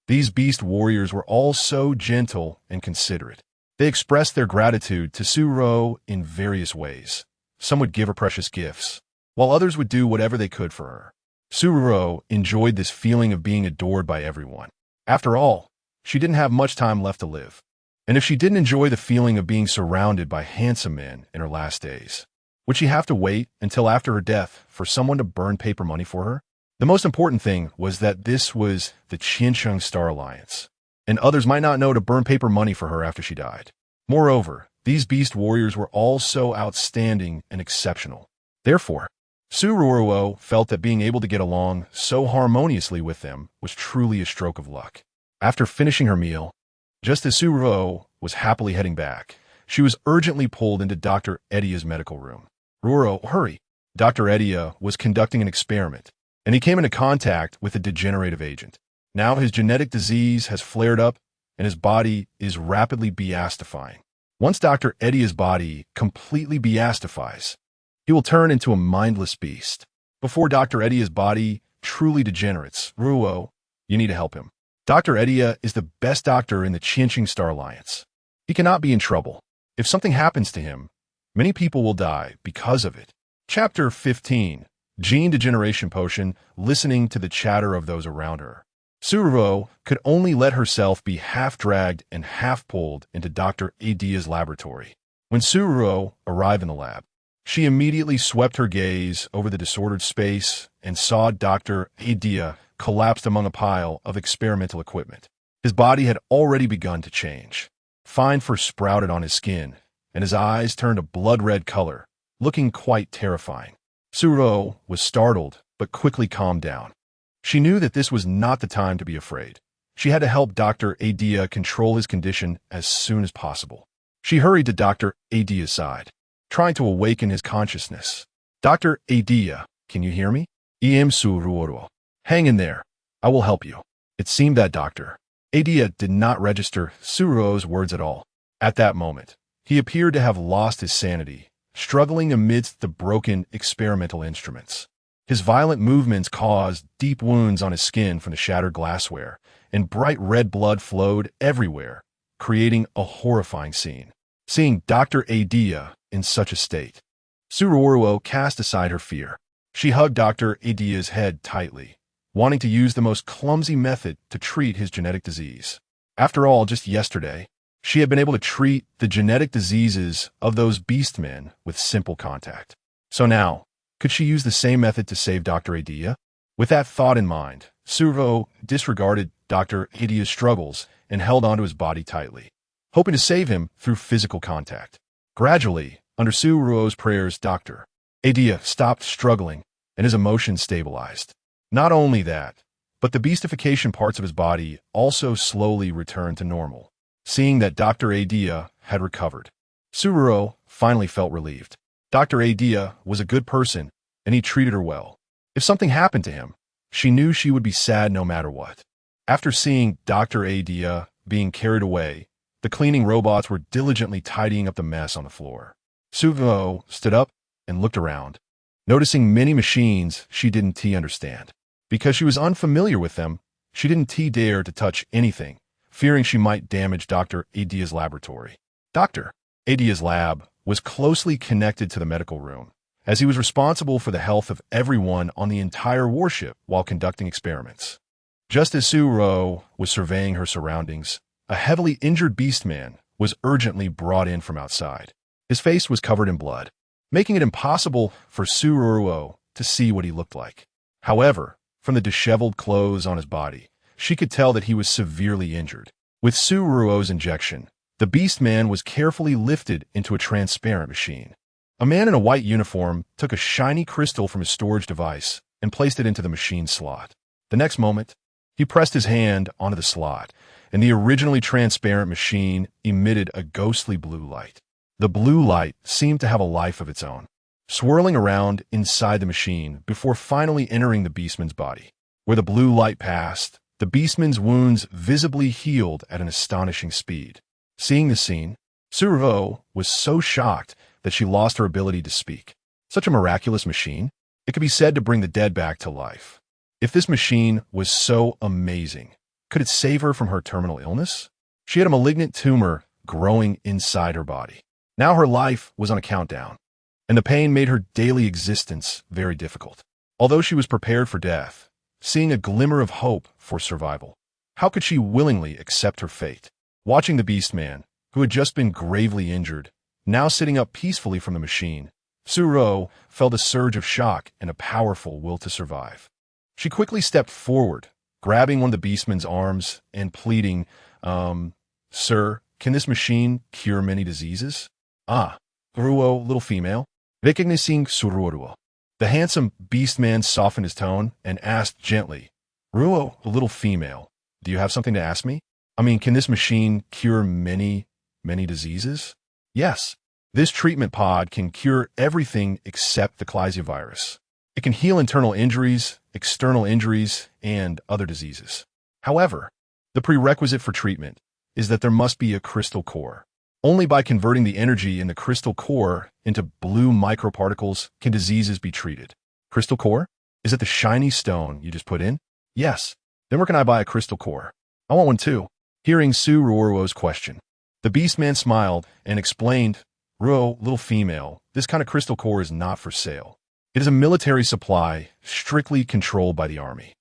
[SPEAKER 1] These beast warriors were all so gentle and considerate. They expressed their gratitude to Ruo Ruo in various ways. Some would give her precious gifts, while others would do whatever they could for her. Ruo Ruo enjoyed this feeling of being adored by everyone. After all, she didn't have much time left to live. And if she didn't enjoy the feeling of being surrounded by handsome men in her last days, would she have to wait until after her death for someone to burn paper money for her? The most important thing was that this was the Qiansheng Star Alliance, and others might not know to burn paper money for her after she died. Moreover, these beast warriors were all so outstanding and exceptional. Therefore, Ruo Ruo felt that being able to get along so harmoniously with them was truly a stroke of luck. After finishing her meal, just as Ruo Ruo was happily heading back, she was urgently pulled into Dr. Atleia's medical room. Ruo Ruo, hurry! Dr. Atleia was conducting an experiment, and he came into contact with a degenerative agent. Now his genetic disease has flared up, and his body is rapidly beastifying. Once Dr. Atleia's body completely beastifies, he will turn into a mindless beast. Before Dr. Atleia's body truly degenerates, Ruo Ruo, you need to help him. Dr. Atleia is the best doctor in the Qiansheng Star Alliance. He cannot be in trouble. If something happens to him, many people will die because of it. Chapter 15. Gene Degeneration Potion, listening to the chatter of those around her. Ruo Ruo could only let herself be half-dragged and half-pulled into Dr. Atleia's laboratory. When Ruo Ruo arrived in the lab, she immediately swept her gaze over the disordered space and saw Dr. Atleia collapsed among a pile of experimental equipment. His body had already begun to change. Fine fur sprouted on his skin, and his eyes turned a blood-red color, looking quite terrifying. Ruo Ruo was startled, but quickly calmed down. She knew that this was not the time to be afraid. She had to help Dr. Atleia control his condition as soon as possible. She hurried to Dr. Atleia's side, trying to awaken his consciousness. Dr. Atleia, can you hear me? Ruo Ruo. Hang in there. I will help you. It seemed that Dr. Atleia did not register Ruo Ruo's words at all. At that moment, he appeared to have lost his sanity, struggling amidst the broken experimental instruments. His violent movements caused deep wounds on his skin from the shattered glassware, and bright red blood flowed everywhere, creating a horrifying scene. Seeing Dr. Atleia in such a state, Ruo Ruo cast aside her fear. She hugged Dr. Atleia's head tightly, wanting to use the most clumsy method to treat his genetic disease. After all, just yesterday, she had been able to treat the genetic diseases of those beastmen with simple contact. So now, could she use the same method to save Dr. Atleia? With that thought in mind, Ruo Ruo disregarded Dr. Atleia's struggles and held onto his body tightly, hoping to save him through physical contact. Gradually, under Ruo Ruo's prayers, Dr. Atleia stopped struggling and his emotions stabilized. Not only that, but the beastification parts of his body also slowly returned to normal. Seeing that Dr. Atleia had recovered, Ruo Ruo finally felt relieved. Dr. Atleia was a good person, and he treated her well. If something happened to him, she knew she would be sad no matter what. After seeing Dr. Atleia being carried away, the cleaning robots were diligently tidying up the mess on the floor. Ruo Ruo stood up and looked around, noticing many machines she didn't understand. Because she was unfamiliar with them, she didn't dare to touch anything, fearing she might damage Dr. Atleia's laboratory. Dr. Atleia's lab was closely connected to the medical room, as he was responsible for the health of everyone on the entire warship while conducting experiments. Just as Ruo Ruo was surveying her surroundings, a heavily injured beastman was urgently brought in from outside. His face was covered in blood, making it impossible for Ruo Ruo to see what he looked like. However, from the disheveled clothes on his body, she could tell that he was severely injured. With Ruo Ruo's injection, the beastman was carefully lifted into a transparent machine. A man in a white uniform took a shiny crystal from his storage device and placed it into the machine slot. The next moment, he pressed his hand onto the slot, and the originally transparent machine emitted a ghostly blue light. The blue light seemed to have a life of its own, swirling around inside the machine before finally entering the beastman's body. Where the blue light passed, the beastman's wounds visibly healed at an astonishing speed. Seeing the scene, Ruo Ruo was so shocked that she lost her ability to speak. Such a miraculous machine? It could be said to bring the dead back to life. If this machine was so amazing, could it save her from her terminal illness? She had a malignant tumor growing inside her body. Now her life was on a countdown, and the pain made her daily existence very difficult. Although she was prepared for death, seeing a glimmer of hope for survival, how could she willingly accept her fate? Watching the beastman, who had just been gravely injured, now sitting up peacefully from the machine, Ruo Ruo felt a surge of shock and a powerful will to survive. She quickly stepped forward, grabbing one of the beastman's arms and pleading, Sir, can this machine cure many diseases? Ah, Ruo, little female. Recognizing Ruo Ruo. The handsome beastman softened his tone and asked gently, Ruo, little female, do you have something to ask me? I mean, can this machine cure many diseases? Yes. This treatment pod can cure everything except the Klesia virus. It can heal internal injuries, external injuries, and other diseases. However, the prerequisite for treatment is that there must be a crystal core. Only by converting the energy in the crystal core into blue microparticles can diseases be treated. Crystal core? Is it the shiny stone you just put in? Yes. Then where can I buy a crystal core? I want one too. Hearing Ruo Ruo's question, the beastman smiled and explained, Ruo, little female, this kind of crystal core is not for sale. It is a military supply strictly controlled by the army.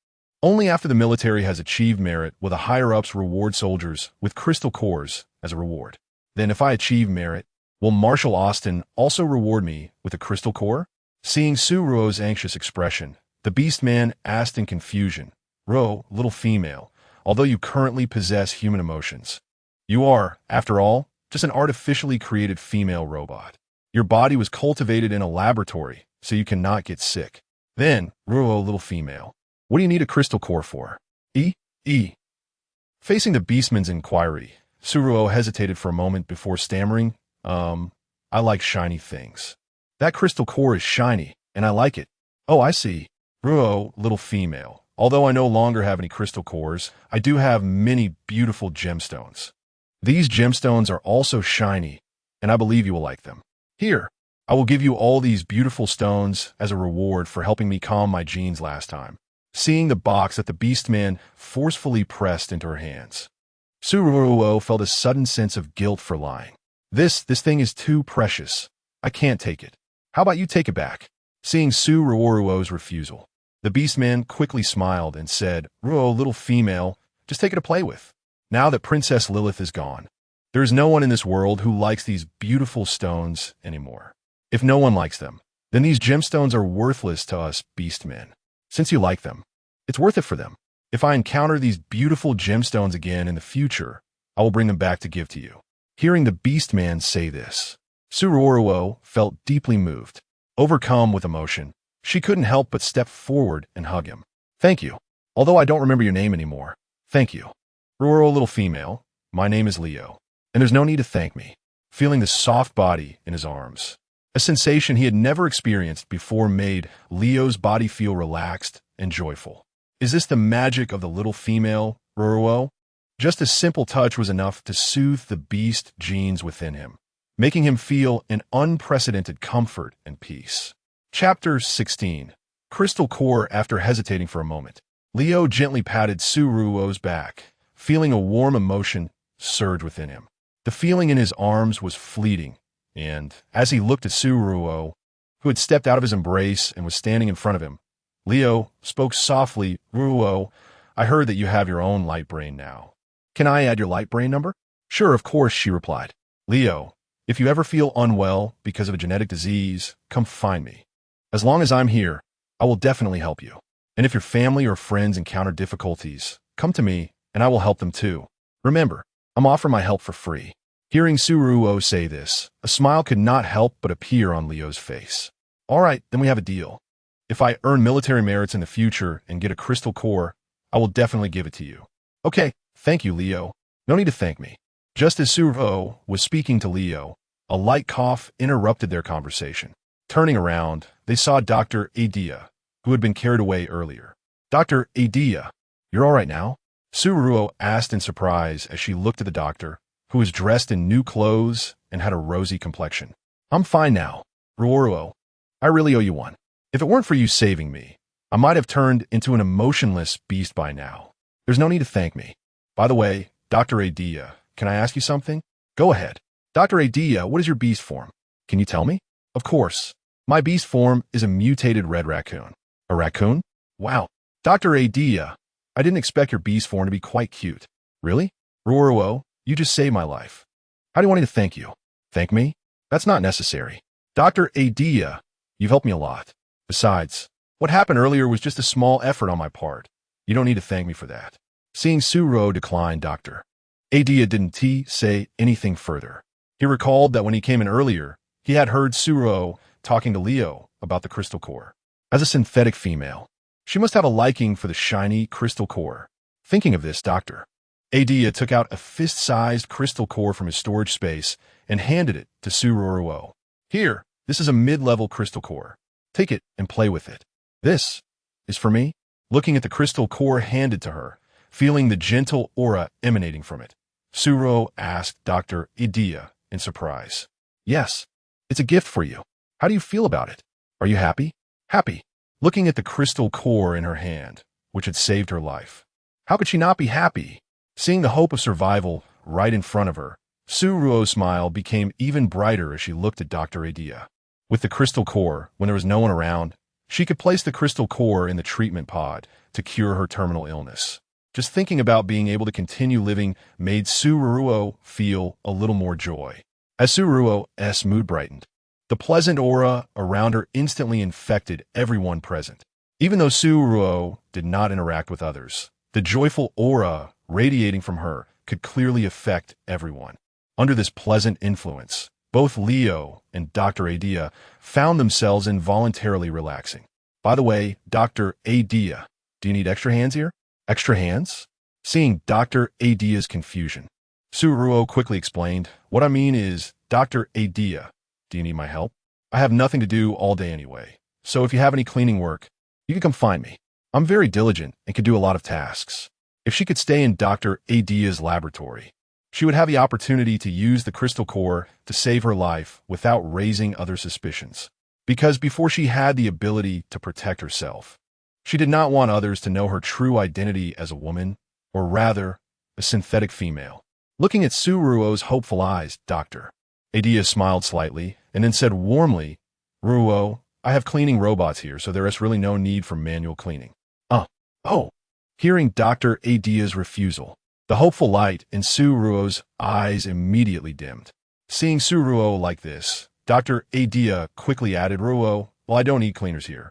[SPEAKER 1] Only after the military has achieved merit will the higher-ups reward soldiers with crystal cores as a reward. Then if I achieve merit, will Marshal Austin also reward me with a crystal core? Seeing Ruo Ruo's anxious expression, the beastman asked in confusion, Ruo, little female, although you currently possess human emotions, you are, after all, just an artificially created female robot. Your body was cultivated in a laboratory, so you cannot get sick. Then, Ruo, little female, what do you need a crystal core for? Facing the beastman's inquiry, Ruo Ruo hesitated for a moment before stammering, I like shiny things. That crystal core is shiny, and I like it. Oh, I see. Ruo, little female, although I no longer have any crystal cores, I do have many beautiful gemstones. These gemstones are also shiny, and I believe you will like them. Here, I will give you all these beautiful stones as a reward for helping me calm my genes last time. Seeing the box that the beastman forcefully pressed into her hands, Ruo Ruo felt a sudden sense of guilt for lying. This thing is too precious. I can't take it. How about you take it back? Seeing Ruo Ruo's refusal, the beastman quickly smiled and said, Ruo, little female, just take it to play with. Now that Princess Lilith is gone, there is no one in this world who likes these beautiful stones anymore. If no one likes them, then these gemstones are worthless to us beastmen. Since you like them, it's worth it for them. If I encounter these beautiful gemstones again in the future, I will bring them back to give to you. Hearing the beastman say this, Ruo Ruo felt deeply moved. Overcome with emotion, she couldn't help but step forward and hug him. Thank you. Although I don't remember your name anymore, thank you. Ruo, little female, my name is Leo, and there's no need to thank me. Feeling the soft body in his arms, a sensation he had never experienced before made Leo's body feel relaxed and joyful. Is this the magic of the little female, Ruo Ruo? Just a simple touch was enough to soothe the beast genes within him, making him feel an unprecedented comfort and peace. Chapter 16. Crystal Core. After hesitating for a moment, Leo gently patted Ruo Ruo's back, feeling a warm emotion surge within him. The feeling in his arms was fleeting, and as he looked at Ruo Ruo, who had stepped out of his embrace and was standing in front of him, Leo spoke softly, Ruo, I heard that you have your own light brain now. Can I add your light brain number? Sure, of course, she replied. Leo, if you ever feel unwell because of a genetic disease, come find me. As long as I'm here, I will definitely help you. And if your family or friends encounter difficulties, come to me and I will help them too. Remember, I'm offering my help for free. Hearing Ruo say this, a smile could not help but appear on Leo's face. All right, then we have a deal. If I earn military merits in the future and get a crystal core, I will definitely give it to you. Okay, thank you, Leo. No need to thank me. Just as Ruo was speaking to Leo, a light cough interrupted their conversation. Turning around, they saw Dr. Atleia, who had been carried away earlier. Dr. Atleia, you're all right now? Ruo asked in surprise as she looked at the doctor, who was dressed in new clothes and had a rosy complexion. I'm fine now. Ruo Ruo, I really owe you one. If it weren't for you saving me, I might have turned into an emotionless beast by now. There's no need to thank me. By the way, Dr. Atleia, can I ask you something? Go ahead. Dr. Atleia, what is your beast form? Can you tell me? Of course. My beast form is a mutated red raccoon. A raccoon? Wow. Dr. Atleia, I didn't expect your beast form to be quite cute. Really? Ruo Ruo, you just saved my life. How do you want me to thank you? Thank me? That's not necessary. Dr. Atleia, you've helped me a lot. Besides, what happened earlier was just a small effort on my part. You don't need to thank me for that. Seeing Ruo decline, Dr. Atleia didn't say anything further. He recalled that when he came in earlier, he had heard Ruo talking to Leo about the crystal core. As a synthetic female, she must have a liking for the shiny crystal core. Thinking of this, Dr. Atleia took out a fist-sized crystal core from his storage space and handed it to Ruo. Here, this is a mid-level crystal core. Take it and play with it. This is for me? Looking at the crystal core handed to her, feeling the gentle aura emanating from it, Ruo asked Dr. Atleia in surprise. Yes, it's a gift for you. How do you feel about it? Are you happy? Happy. Looking at the crystal core in her hand, which had saved her life. How could she not be happy? Seeing the hope of survival right in front of her, Ruo's smile became even brighter as she looked at Dr. Atleia. With the crystal core, when there was no one around, she could place the crystal core in the treatment pod to cure her terminal illness. Just thinking about being able to continue living made Ruo feel a little more joy. As Ruo's mood brightened, the pleasant aura around her instantly infected everyone present. Even though Ruo did not interact with others, the joyful aura radiating from her could clearly affect everyone. Under this pleasant influence, both Leo and Dr. Atleia found themselves involuntarily relaxing. By the way, Dr. Atleia, do you need extra hands here? Extra hands? Seeing Dr. Atleia's confusion, Ruo quickly explained, what I mean is, Dr. Atleia, do you need my help? I have nothing to do all day anyway, so if you have any cleaning work, you can come find me. I'm very diligent and can do a lot of tasks. If she could stay in Dr. Atleia's laboratory, she would have the opportunity to use the crystal core to save her life without raising other suspicions. Because before she had the ability to protect herself, she did not want others to know her true identity as a woman, or rather, a synthetic female. Looking at Ruo's hopeful eyes, Dr. Atleia smiled slightly and then said warmly, Ruo, I have cleaning robots here, so there is really no need for manual cleaning. Oh. Hearing Dr. Atleia's refusal, the hopeful light in Ruo's eyes immediately dimmed. Seeing Ruo like this, Dr. Atleia quickly added, Ruo, well, I don't need cleaners here.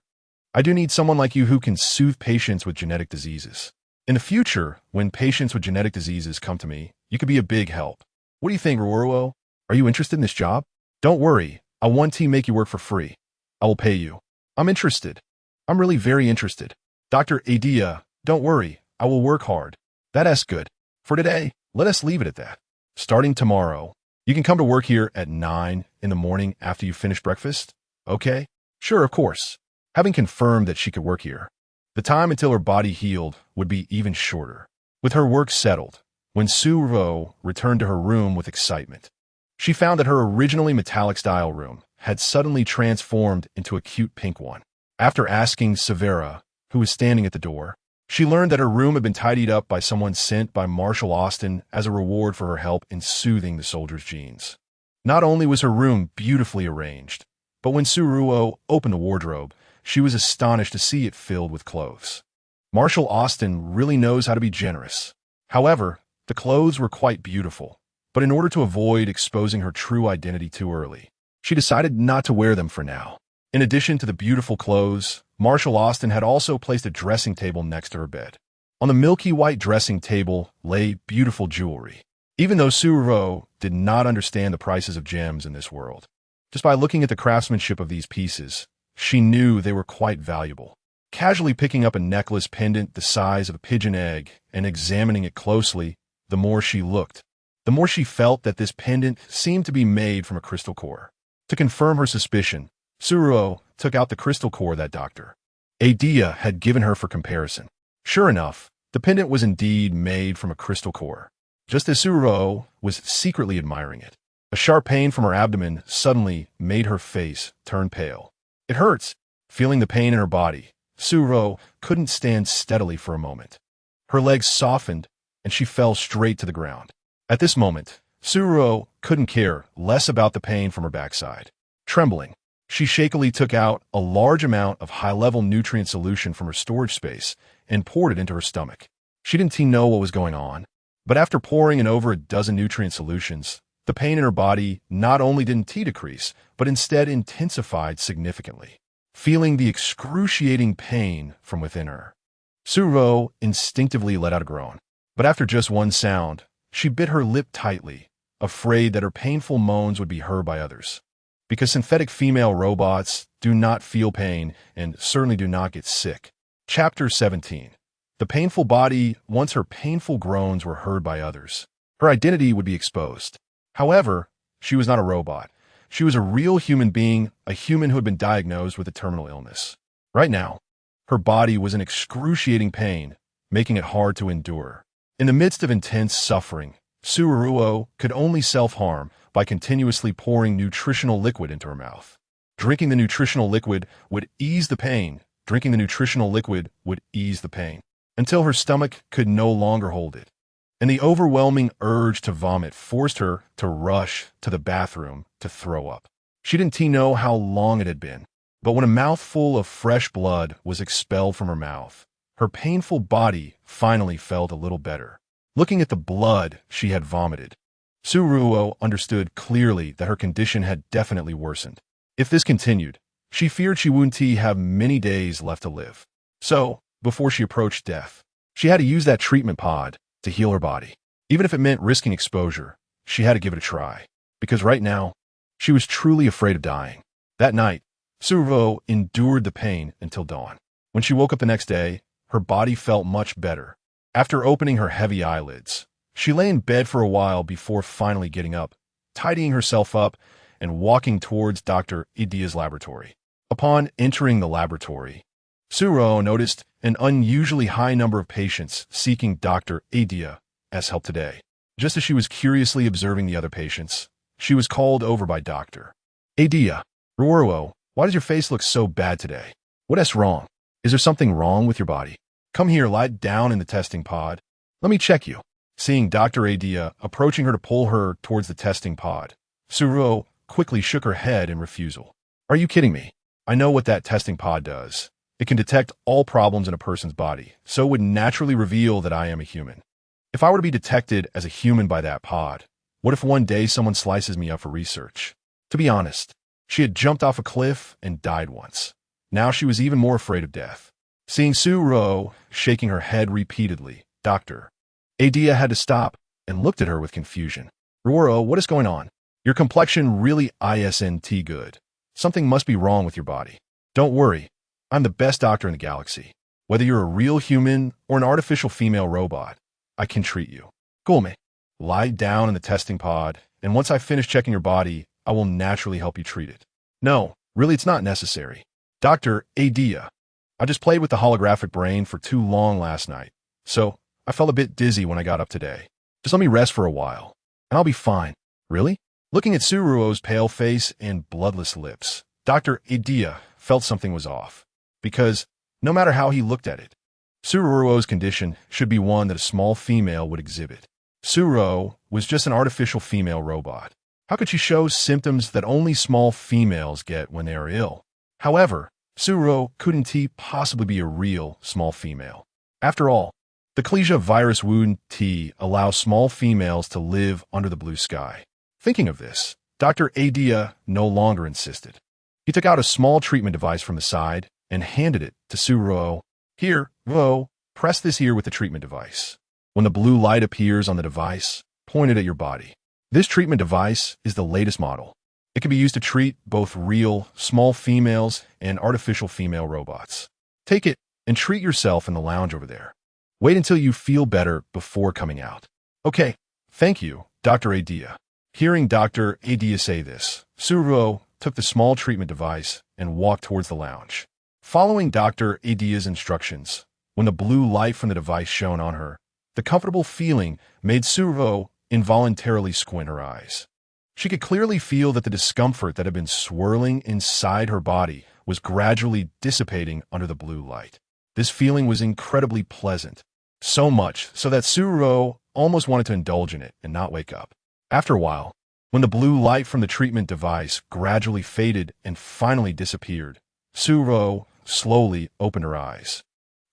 [SPEAKER 1] I do need someone like you who can soothe patients with genetic diseases. In the future, when patients with genetic diseases come to me, you could be a big help. What do you think, Ruo? Are you interested in this job? Don't worry, I'll one team make you work for free. I will pay you. I'm interested. I'm really very interested. Dr. Atleia, don't worry, I will work hard. That's good. For today, let us leave it at that. Starting tomorrow, you can come to work here at 9 in the morning after you finish breakfast? Okay? Sure, of course. Having confirmed that she could work here, the time until her body healed would be even shorter. With her work settled, when Ruo returned to her room with excitement, she found that her originally metallic-style room had suddenly transformed into a cute pink one. After asking Severa, who was standing at the door, she learned that her room had been tidied up by someone sent by Marshal Austin as a reward for her help in soothing the soldier's genes. Not only was her room beautifully arranged, but when Ruo opened the wardrobe, she was astonished to see it filled with clothes. Marshal Austin really knows how to be generous. However, the clothes were quite beautiful, but in order to avoid exposing her true identity too early, she decided not to wear them for now. In addition to the beautiful clothes, Marshal Austin had also placed a dressing table next to her bed. On the milky white dressing table lay beautiful jewelry. Even though Ruo did not understand the prices of gems in this world, just by looking at the craftsmanship of these pieces, she knew they were quite valuable. Casually picking up a necklace pendant the size of a pigeon egg and examining it closely, the more she looked, the more she felt that this pendant seemed to be made from a crystal core. To confirm her suspicion, Ruo took out the crystal core that Dr. Atleia had given her for comparison. Sure enough, the pendant was indeed made from a crystal core, just as Ruo was secretly admiring it. A sharp pain from her abdomen suddenly made her face turn pale. It hurts. Feeling the pain in her body, Ruo couldn't stand steadily for a moment. Her legs softened, and she fell straight to the ground. At this moment, Ruo couldn't care less about the pain from her backside. Trembling, she shakily took out a large amount of high-level nutrient solution from her storage space and poured it into her stomach. She didn't know what was going on, but after pouring in over a dozen nutrient solutions, the pain in her body not only didn't decrease, but instead intensified significantly. Feeling the excruciating pain from within her, Ruo instinctively let out a groan. But after just one sound, she bit her lip tightly, afraid that her painful moans would be heard by others. Because synthetic female robots do not feel pain and certainly do not get sick. Chapter 17. The painful body. Once her painful groans were heard by others, her identity would be exposed. However, she was not a robot. She was a real human being, a human who had been diagnosed with a terminal illness. Right now, her body was in excruciating pain, making it hard to endure. In the midst of intense suffering, Ruo could only self-harm by continuously pouring nutritional liquid into her mouth. Drinking the nutritional liquid would ease the pain. Drinking the nutritional liquid would ease the pain, until her stomach could no longer hold it. And the overwhelming urge to vomit forced her to rush to the bathroom to throw up. She didn't know how long it had been, but when a mouthful of fresh blood was expelled from her mouth, her painful body finally felt a little better. Looking at the blood she had vomited, Ruo understood clearly that her condition had definitely worsened. If this continued, she feared she wouldn't have many days left to live. So, before she approached death, she had to use that treatment pod to heal her body. Even if it meant risking exposure, she had to give it a try. Because right now, she was truly afraid of dying. That night, Ruo endured the pain until dawn. When she woke up the next day, her body felt much better. After opening her heavy eyelids, she lay in bed for a while before finally getting up, tidying herself up, and walking towards Dr. Atleia's laboratory. Upon entering the laboratory, Ruo noticed an unusually high number of patients seeking Dr. Atleia's help today. Just as she was curiously observing the other patients, she was called over by Dr. Atleia. Ruo Ruo, why does your face look so bad today? What's wrong? Is there something wrong with your body? Come here, lie down in the testing pod. Let me check you. Seeing Dr. Atleia approaching her to pull her towards the testing pod, Ruo quickly shook her head in refusal. Are you kidding me? I know what that testing pod does. It can detect all problems in a person's body, so it would naturally reveal that I am a human. If I were to be detected as a human by that pod, what if one day someone slices me up for research? To be honest, she had jumped off a cliff and died once. Now she was even more afraid of death. Seeing Ruo shaking her head repeatedly, Dr. Atleia had to stop and looked at her with confusion. Ruo Ruo, what is going on? Your complexion really isn't good. Something must be wrong with your body. Don't worry. I'm the best doctor in the galaxy. Whether you're a real human or an artificial female robot, I can treat you. Cool me. Lie down in the testing pod, and once I finish checking your body, I will naturally help you treat it. No, really it's not necessary. Dr. Atleia, I just played with the holographic brain for too long last night, so I felt a bit dizzy when I got up today. Just let me rest for a while, and I'll be fine. Really? Looking at Ruo's pale face and bloodless lips, Dr. Atleia felt something was off. Because, no matter how he looked at it, Ruo's condition should be one that a small female would exhibit. Ruo was just an artificial female robot. How could she show symptoms that only small females get when they are ill? However, Ruo couldn't possibly be a real small female. After all, the Klesia virus wound allows small females to live under the blue sky. Thinking of this, Dr. Atleia no longer insisted. He took out a small treatment device from the side and handed it to Ruo. Here, Ruo, press this here with the treatment device. When the blue light appears on the device, pointed at your body. This treatment device is the latest model. It can be used to treat both real, small females and artificial female robots. Take it and treat yourself in the lounge over there. Wait until you feel better before coming out. Okay, thank you, Dr. Atleia. Hearing Dr. Atleia say this, Ruo took the small treatment device and walked towards the lounge. Following Dr. Atleia's instructions, when the blue light from the device shone on her, the comfortable feeling made Ruo involuntarily squint her eyes. She could clearly feel that the discomfort that had been swirling inside her body was gradually dissipating under the blue light. This feeling was incredibly pleasant, so much so that Ruo almost wanted to indulge in it and not wake up. After a while, when the blue light from the treatment device gradually faded and finally disappeared, Ruo slowly opened her eyes.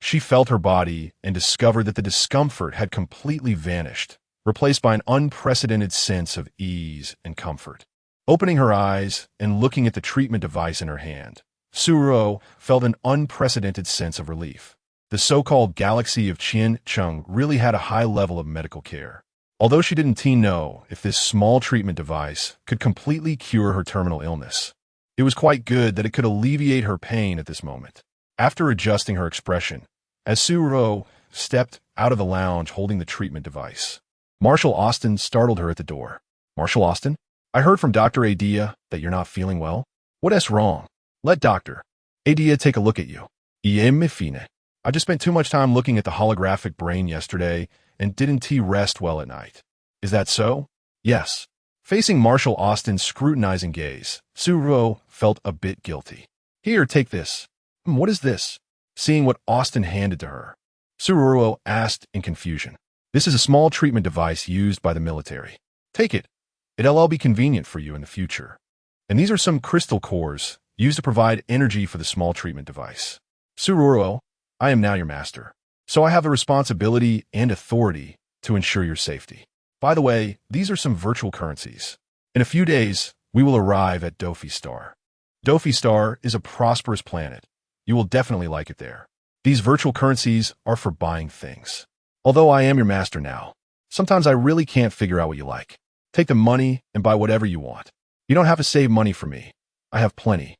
[SPEAKER 1] She felt her body and discovered that the discomfort had completely vanished, replaced by an unprecedented sense of ease and comfort. Opening her eyes and looking at the treatment device in her hand, Ruo felt an unprecedented sense of relief. The so-called galaxy of Qian Chung really had a high level of medical care. Although she didn't know if this small treatment device could completely cure her terminal illness, it was quite good that it could alleviate her pain at this moment. After adjusting her expression, as Ruo stepped out of the lounge holding the treatment device, Marshal Austin startled her at the door. Marshal Austin, I heard from Dr. Atleia that you're not feeling well. What's wrong? Let Dr. Atleia take a look at you. I just spent too much time looking at the holographic brain yesterday and didn't rest well at night. Is that so? Yes. Facing Marshal Austin's scrutinizing gaze, Ruo felt a bit guilty. Here, take this. What is this? Seeing what Austin handed to her, Ruo asked in confusion. This is a small treatment device used by the military. Take it. It'll be convenient for you in the future. And these are some crystal cores used to provide energy for the small treatment device. Ruo, I am now your master, so I have the responsibility and authority to ensure your safety. By the way, these are some virtual currencies. In a few days, we will arrive at Dofi Star. Dofi Star is a prosperous planet. You will definitely like it there. These virtual currencies are for buying things. Although I am your master now, sometimes I really can't figure out what you like. Take the money and buy whatever you want. You don't have to save money for me. I have plenty.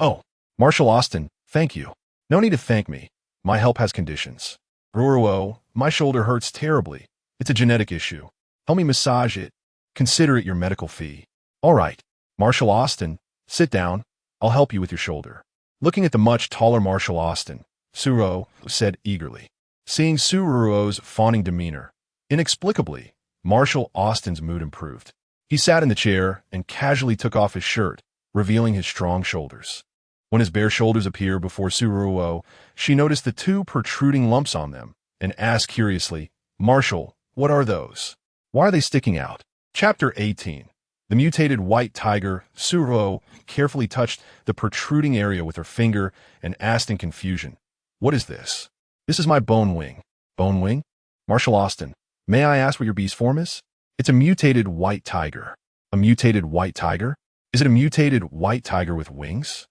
[SPEAKER 1] Oh, Marshal Austin, thank you. No need to thank me. My help has conditions. Ruo Ruo, my shoulder hurts terribly. It's a genetic issue. Help me massage it. Consider it your medical fee. All right, Marshal Austin, sit down. I'll help you with your shoulder. Looking at the much taller Marshal Austin, Ruo said eagerly. Seeing Ruo's fawning demeanor, inexplicably, Marshal Austin's mood improved. He sat in the chair and casually took off his shirt, revealing his strong shoulders. When his bare shoulders appeared before Ruo, she noticed the two protruding lumps on them and asked curiously, Marshal, what are those? Why are they sticking out? Chapter 18. The mutated white tiger, Ruo carefully touched the protruding area with her finger and asked in confusion, what is this? This is my bone wing. Bone wing? Marshal Austin, may I ask what your beast form is? It's a mutated white tiger. A mutated white tiger? Is it a mutated white tiger with wings?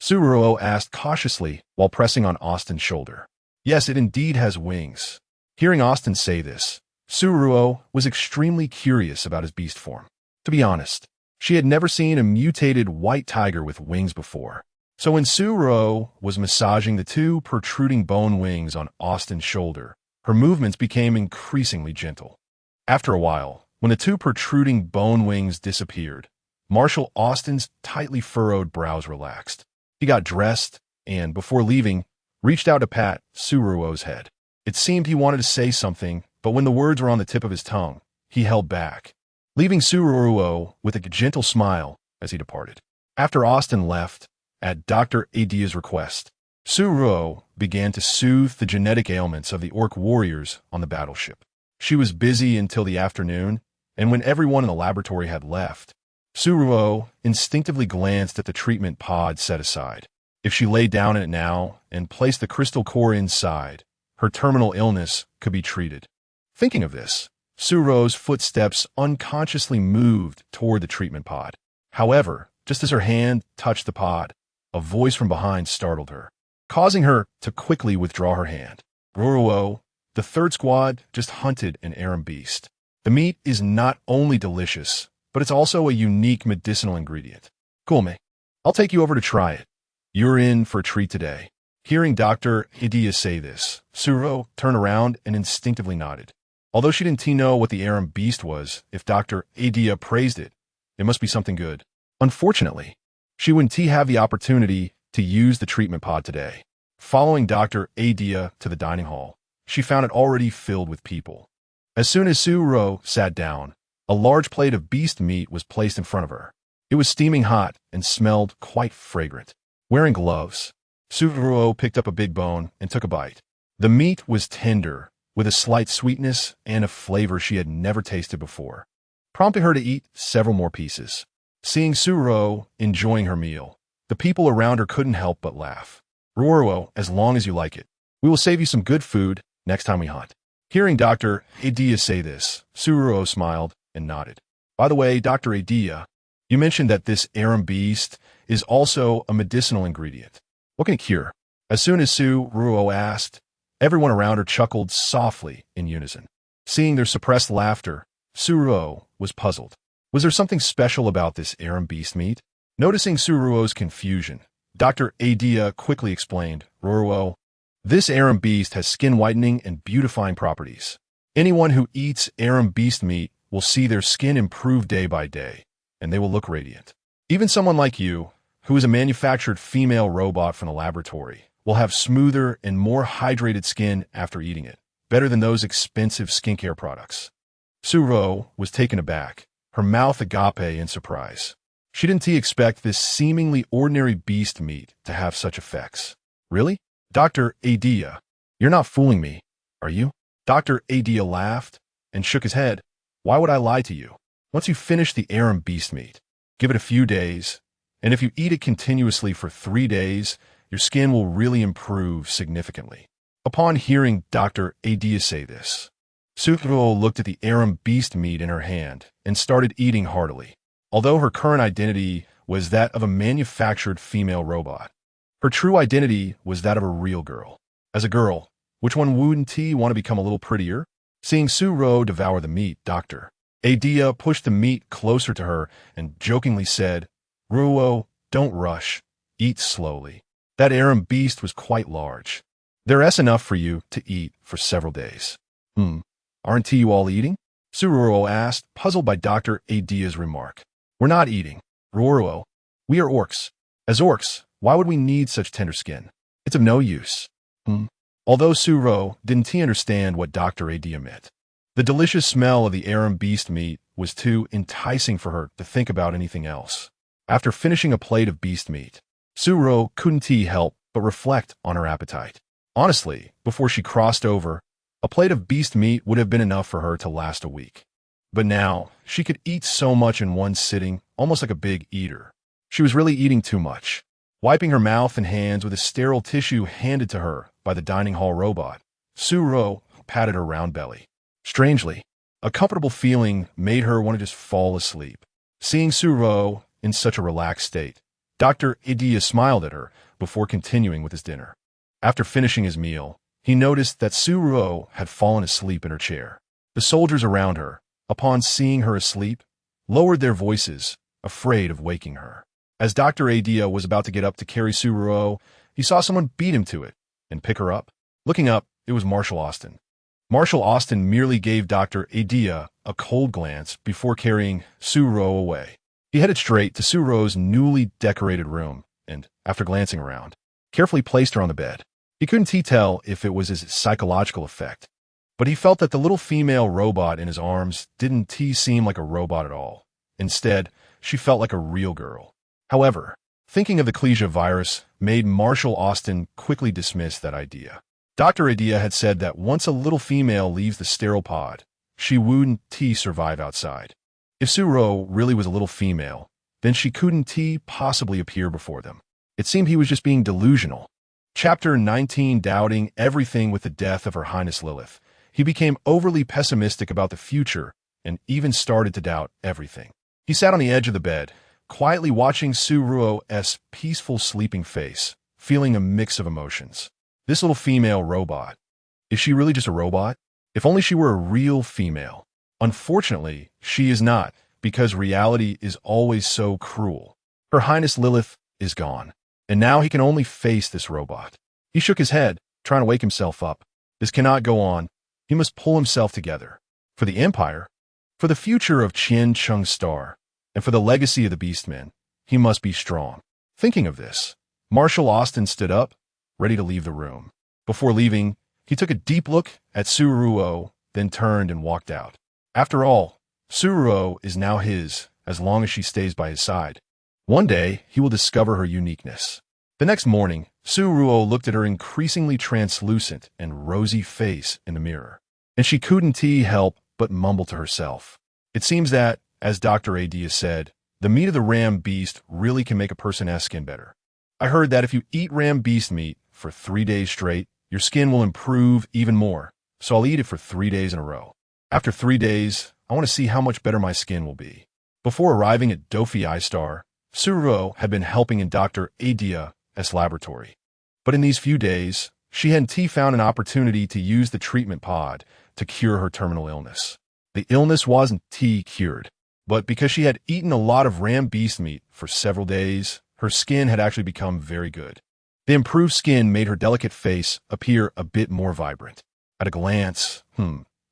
[SPEAKER 1] Ruo asked cautiously while pressing on Austin's shoulder. Yes, it indeed has wings. Hearing Austin say this, Ruo was extremely curious about his beast form. To be honest, she had never seen a mutated white tiger with wings before. So when Ruo was massaging the two protruding bone wings on Austin's shoulder, her movements became increasingly gentle. After a while, when the two protruding bone wings disappeared, Marshal Austin's tightly furrowed brows relaxed. He got dressed and, before leaving, reached out to pat Ruo's head. It seemed he wanted to say something, but when the words were on the tip of his tongue, he held back, leaving Ruo with a gentle smile as he departed. After Austin left, at Dr. Atleia's request, Ruo began to soothe the genetic ailments of the orc warriors on the battleship. She was busy until the afternoon, and when everyone in the laboratory had left, Ruo instinctively glanced at the treatment pod set aside. If she lay down in it now and placed the crystal core inside, her terminal illness could be treated. Thinking of this, Ruo's footsteps unconsciously moved toward the treatment pod. However, just as her hand touched the pod, a voice from behind startled her, causing her to quickly withdraw her hand. Ruo Ruo, the third squad just hunted an Aram beast. The meat is not only delicious, but it's also a unique medicinal ingredient. Cool, mate. I'll take you over to try it. You're in for a treat today. Hearing Dr. Atleia say this, Ruo turned around and instinctively nodded. Although she didn't know what the Aram beast was, if Dr. Atleia praised it, it must be something good. Unfortunately, she wouldn't have the opportunity to use the treatment pod today. Following Dr. Atleia to the dining hall, she found it already filled with people. As soon as Ruo sat down, a large plate of beast meat was placed in front of her. It was steaming hot and smelled quite fragrant. Wearing gloves, Ruo picked up a big bone and took a bite. The meat was tender, with a slight sweetness and a flavor she had never tasted before, prompting her to eat several more pieces. Seeing Ruo enjoying her meal, the people around her couldn't help but laugh. Ruo Ruo, as long as you like it, we will save you some good food next time we hunt. Hearing Dr. Atleia say this, Ruo smiled and nodded. By the way, Dr. Atleia, you mentioned that this Aram beast is also a medicinal ingredient. What can it cure? As soon as Ruo asked, everyone around her chuckled softly in unison. Seeing their suppressed laughter, Ruo was puzzled. Was there something special about this Aram beast meat? Noticing Ruo's confusion, Dr. Atleia quickly explained, Ruo, this Aram beast has skin whitening and beautifying properties. Anyone who eats Aram beast meat will see their skin improve day by day, and they will look radiant. Even someone like you, who is a manufactured female robot from the laboratory, will have smoother and more hydrated skin after eating it, better than those expensive skincare products. Ruo was taken aback, her mouth agape in surprise. She didn't expect this seemingly ordinary beast meat to have such effects. Really? Dr. Atleia, you're not fooling me, are you? Dr. Atleia laughed and shook his head. Why would I lie to you? Once you finish the Aram beast meat, give it a few days, and if you eat it continuously for 3 days, your skin will really improve significantly. Upon hearing Dr. Atleia say this, Ruo looked at the Aram beast meat in her hand and started eating heartily. Although her current identity was that of a manufactured female robot, her true identity was that of a real girl. As a girl, which one wouldn't want to become a little prettier? Seeing Ruo devour the meat, Dr. Atleia pushed the meat closer to her and jokingly said, Ruo, don't rush. Eat slowly. That Aram beast was quite large. There's enough for you to eat for several days. Aren't you all eating? Ruo asked, puzzled by Dr. Atleia's remark. We're not eating, Ruo. We are orcs. As orcs, why would we need such tender skin? It's of no use. Although Ruo didn't understand what Dr. Atleia meant, the delicious smell of the Aram beast meat was too enticing for her to think about anything else. After finishing a plate of beast meat, Ruo couldn't help but reflect on her appetite. Honestly, before she crossed over, a plate of beast meat would have been enough for her to last a week. But now, she could eat so much in one sitting, almost like a big eater. She was really eating too much. Wiping her mouth and hands with a sterile tissue handed to her by the dining hall robot, Ruo patted her round belly. Strangely, a comfortable feeling made her want to just fall asleep. Seeing Ruo in such a relaxed state, Dr. Atleia smiled at her before continuing with his dinner. After finishing his meal, he noticed that Ruo had fallen asleep in her chair. The soldiers around her, upon seeing her asleep, lowered their voices, afraid of waking her. As Dr. Atleia was about to get up to carry Ruo, he saw someone beat him to it and pick her up. Looking up, it was Marshal Austin. Marshal Austin merely gave Dr. Atleia a cold glance before carrying Ruo away. He headed straight to Ruo's newly decorated room and, after glancing around, carefully placed her on the bed. He couldn't tell if it was his psychological effect, but he felt that the little female robot in his arms didn't seem like a robot at all. Instead, she felt like a real girl. However, thinking of the Klesia virus made Marshal Austin quickly dismiss that idea. Dr. Atleia had said that once a little female leaves the sterile pod, she wouldn't survive outside. If Ruo really was a little female, then she couldn't possibly appear before them. It seemed he was just being delusional. Chapter 19. Doubting everything with the death of Her Highness Lilith, he became overly pessimistic about the future and even started to doubt everything. He sat on the edge of the bed, quietly watching Ruo's peaceful sleeping face, feeling a mix of emotions. This little female robot, is she really just a robot? If only she were a real female. Unfortunately, she is not, because reality is always so cruel. Her Highness Lilith is gone, and now he can only face this robot. He shook his head, trying to wake himself up. This cannot go on. He must pull himself together. For the Empire, for the future of Qian Cheng's star, and for the legacy of the Beastmen, he must be strong. Thinking of this, Marshal Austin stood up, ready to leave the room. Before leaving, he took a deep look at Ruo Ruo, then turned and walked out. After all, Ruo Ruo is now his, as long as she stays by his side. One day, he will discover her uniqueness. The next morning, Ruo Ruo looked at her increasingly translucent and rosy face in the mirror, and she couldn't help but mumble to herself. It seems that, as Dr. Atleia said, the meat of the ram beast really can make a person's skin better. I heard that if you eat ram beast meat for 3 days straight, your skin will improve even more, so I'll eat it for 3 days in a row. After 3 days, I want to see how much better my skin will be. Before arriving at Dofi Star, Ruo Ruo had been helping in Dr. Atlaia's laboratory. But in these few days, she hadn't found an opportunity to use the treatment pod to cure her terminal illness. The illness wasn't cured, but because she had eaten a lot of ram beast meat for several days, her skin had actually become very good. The improved skin made her delicate face appear a bit more vibrant. At a glance,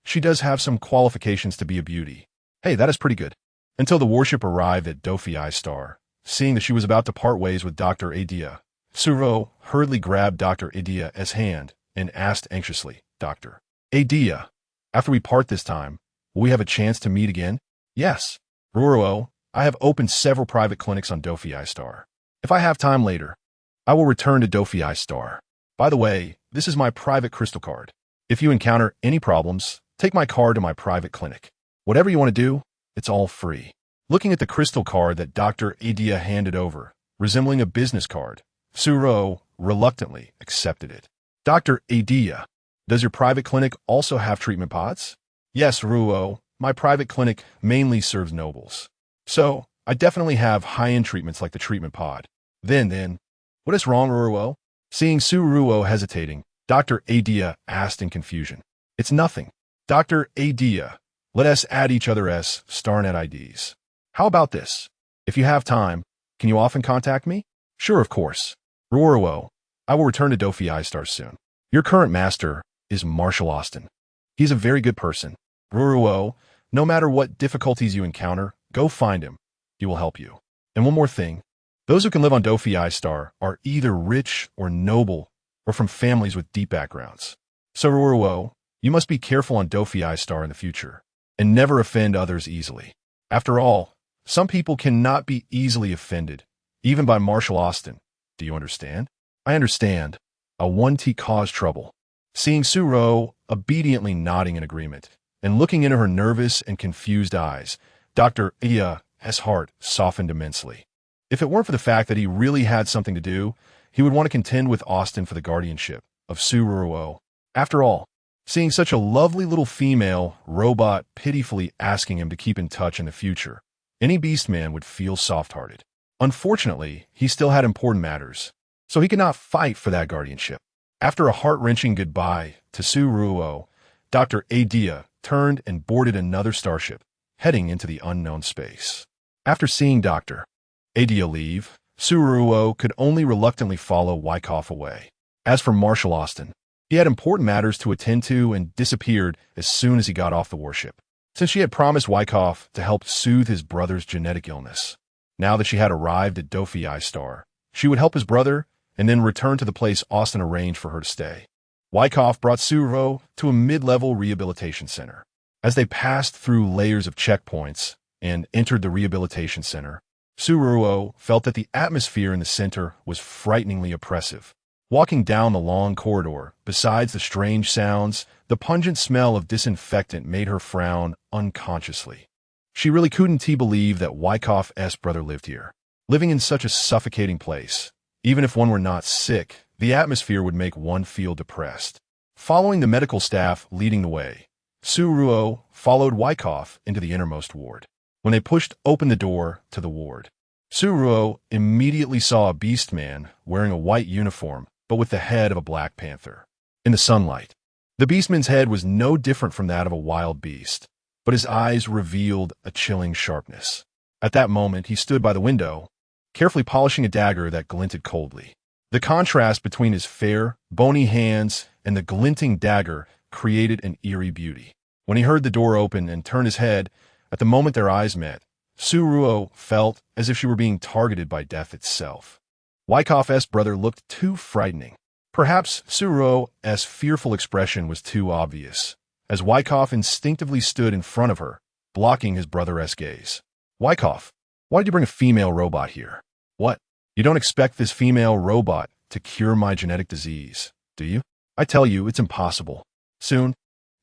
[SPEAKER 1] she does have some qualifications to be a beauty. Hey, that is pretty good. Until the warship arrived at Dofi Star. Seeing that she was about to part ways with Dr. Atleia, Ruo Ruo hurriedly grabbed Dr. Atlaia's hand and asked anxiously, Dr. Atleia, after we part this time, will we have a chance to meet again? Yes. Ruo Ruo, I have opened several private clinics on Dofi Star. If I have time later, I will return to Dofi Star. By the way, this is my private crystal card. If you encounter any problems, take my card to my private clinic. Whatever you want to do, it's all free. Looking at the crystal card that Dr. Atleia handed over, resembling a business card, Ruo Ruo reluctantly accepted it. Dr. Atleia, does your private clinic also have treatment pods? Yes, Ruo Ruo, my private clinic mainly serves nobles. So, I definitely have high-end treatments like the treatment pod. Then, what is wrong, Ruo Ruo? Seeing Ruo Ruo hesitating, Dr. Atleia asked in confusion. It's nothing. Dr. Atleia, let us add each other's StarNet IDs. How about this? If you have time, can you often contact me? Sure, of course. Ruo Ruo, I will return to Dofi Star soon. Your current master is Marshal Austin. He's a very good person. Ruo Ruo, no matter what difficulties you encounter, go find him. He will help you. And one more thing. Those who can live on Dofi Star are either rich or noble or from families with deep backgrounds. So Ruo Ruo, you must be careful on Dofi Star in the future and never offend others easily. After all, some people cannot be easily offended, even by Marshal Austin. Do you understand? I understand. A 1T cause trouble. Seeing Ruo Ruo obediently nodding in agreement and looking into her nervous and confused eyes, Dr. Atlaia's heart softened immensely. If it weren't for the fact that he really had something to do, he would want to contend with Austin for the guardianship of Ruo Ruo. After all, seeing such a lovely little female robot pitifully asking him to keep in touch in the future, any beastman would feel soft-hearted. Unfortunately, he still had important matters, so he could not fight for that guardianship. After a heart-wrenching goodbye to Ruo Ruo, Dr. Atleia turned and boarded another starship, heading into the unknown space. After seeing Dr. Atleia leave, Ruo Ruo could only reluctantly follow Wyckoff away. As for Marshal Austin, he had important matters to attend to and disappeared as soon as he got off the warship, since she had promised Wyckoff to help soothe his brother's genetic illness. Now that she had arrived at Dofi Star, she would help his brother and then return to the place Austin arranged for her to stay. Wyckoff brought Ruo Ruo to a mid-level rehabilitation center. As they passed through layers of checkpoints and entered the rehabilitation center, Ruo Ruo felt that the atmosphere in the center was frighteningly oppressive. Walking down the long corridor, besides the strange sounds, the pungent smell of disinfectant made her frown unconsciously. She really couldn't believe that Wyckoff's brother lived here. Living in such a suffocating place, even if one were not sick, the atmosphere would make one feel depressed. Following the medical staff leading the way, Ruo Ruo followed Wyckoff into the innermost ward. When they pushed open the door to the ward, Ruo Ruo immediately saw a beastman wearing a white uniform, but with the head of a black panther. In the sunlight, the beastman's head was no different from that of a wild beast. but his eyes revealed a chilling sharpness. At that moment, he stood by the window, carefully polishing a dagger that glinted coldly. The contrast between his fair, bony hands and the glinting dagger created an eerie beauty. When he heard the door open and turned his head, at the moment their eyes met, Ruo Ruo felt as if she were being targeted by death itself. Wyckoff's brother looked too frightening. Perhaps Ruo Ruo's fearful expression was too obvious, as Wyckoff instinctively stood in front of her, blocking his brother's gaze. Wyckoff, why did you bring a female robot here? What? You don't expect this female robot to cure my genetic disease, do you? I tell you, it's impossible. Soon,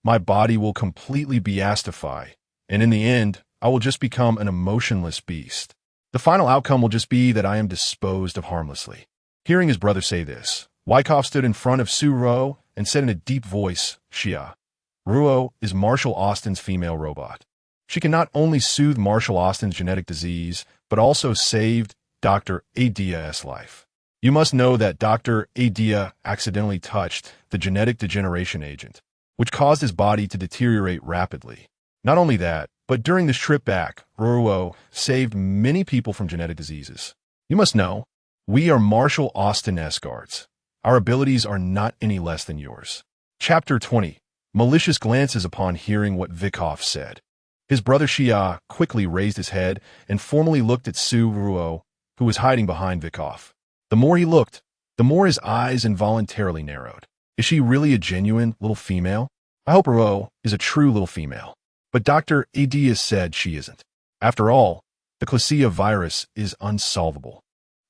[SPEAKER 1] my body will completely beastify, and in the end, I will just become an emotionless beast. The final outcome will just be that I am disposed of harmlessly. Hearing his brother say this, Wyckoff stood in front of Ruo Ruo and said in a deep voice, Ruo Ruo is Marshall Austin's female robot. She can not only soothe Marshall Austin's genetic disease, but also saved Dr. Atlaia's life. You must know that Dr. Atleia accidentally touched the genetic degeneration agent, which caused his body to deteriorate rapidly. Not only that, but during this trip back, Ruo Ruo saved many people from genetic diseases. You must know, we are Marshall Austin-esque guards. Our abilities are not any less than yours. Chapter 20. Malicious glances upon hearing what Wyckoff said. His brother Xia quickly raised his head and formally looked at Ruo Ruo, who was hiding behind Wyckoff. The more he looked, the more his eyes involuntarily narrowed. Is she really a genuine little female? I hope Ruo is a true little female. But Dr. Atleia said she isn't. After all, the Klesia virus is unsolvable.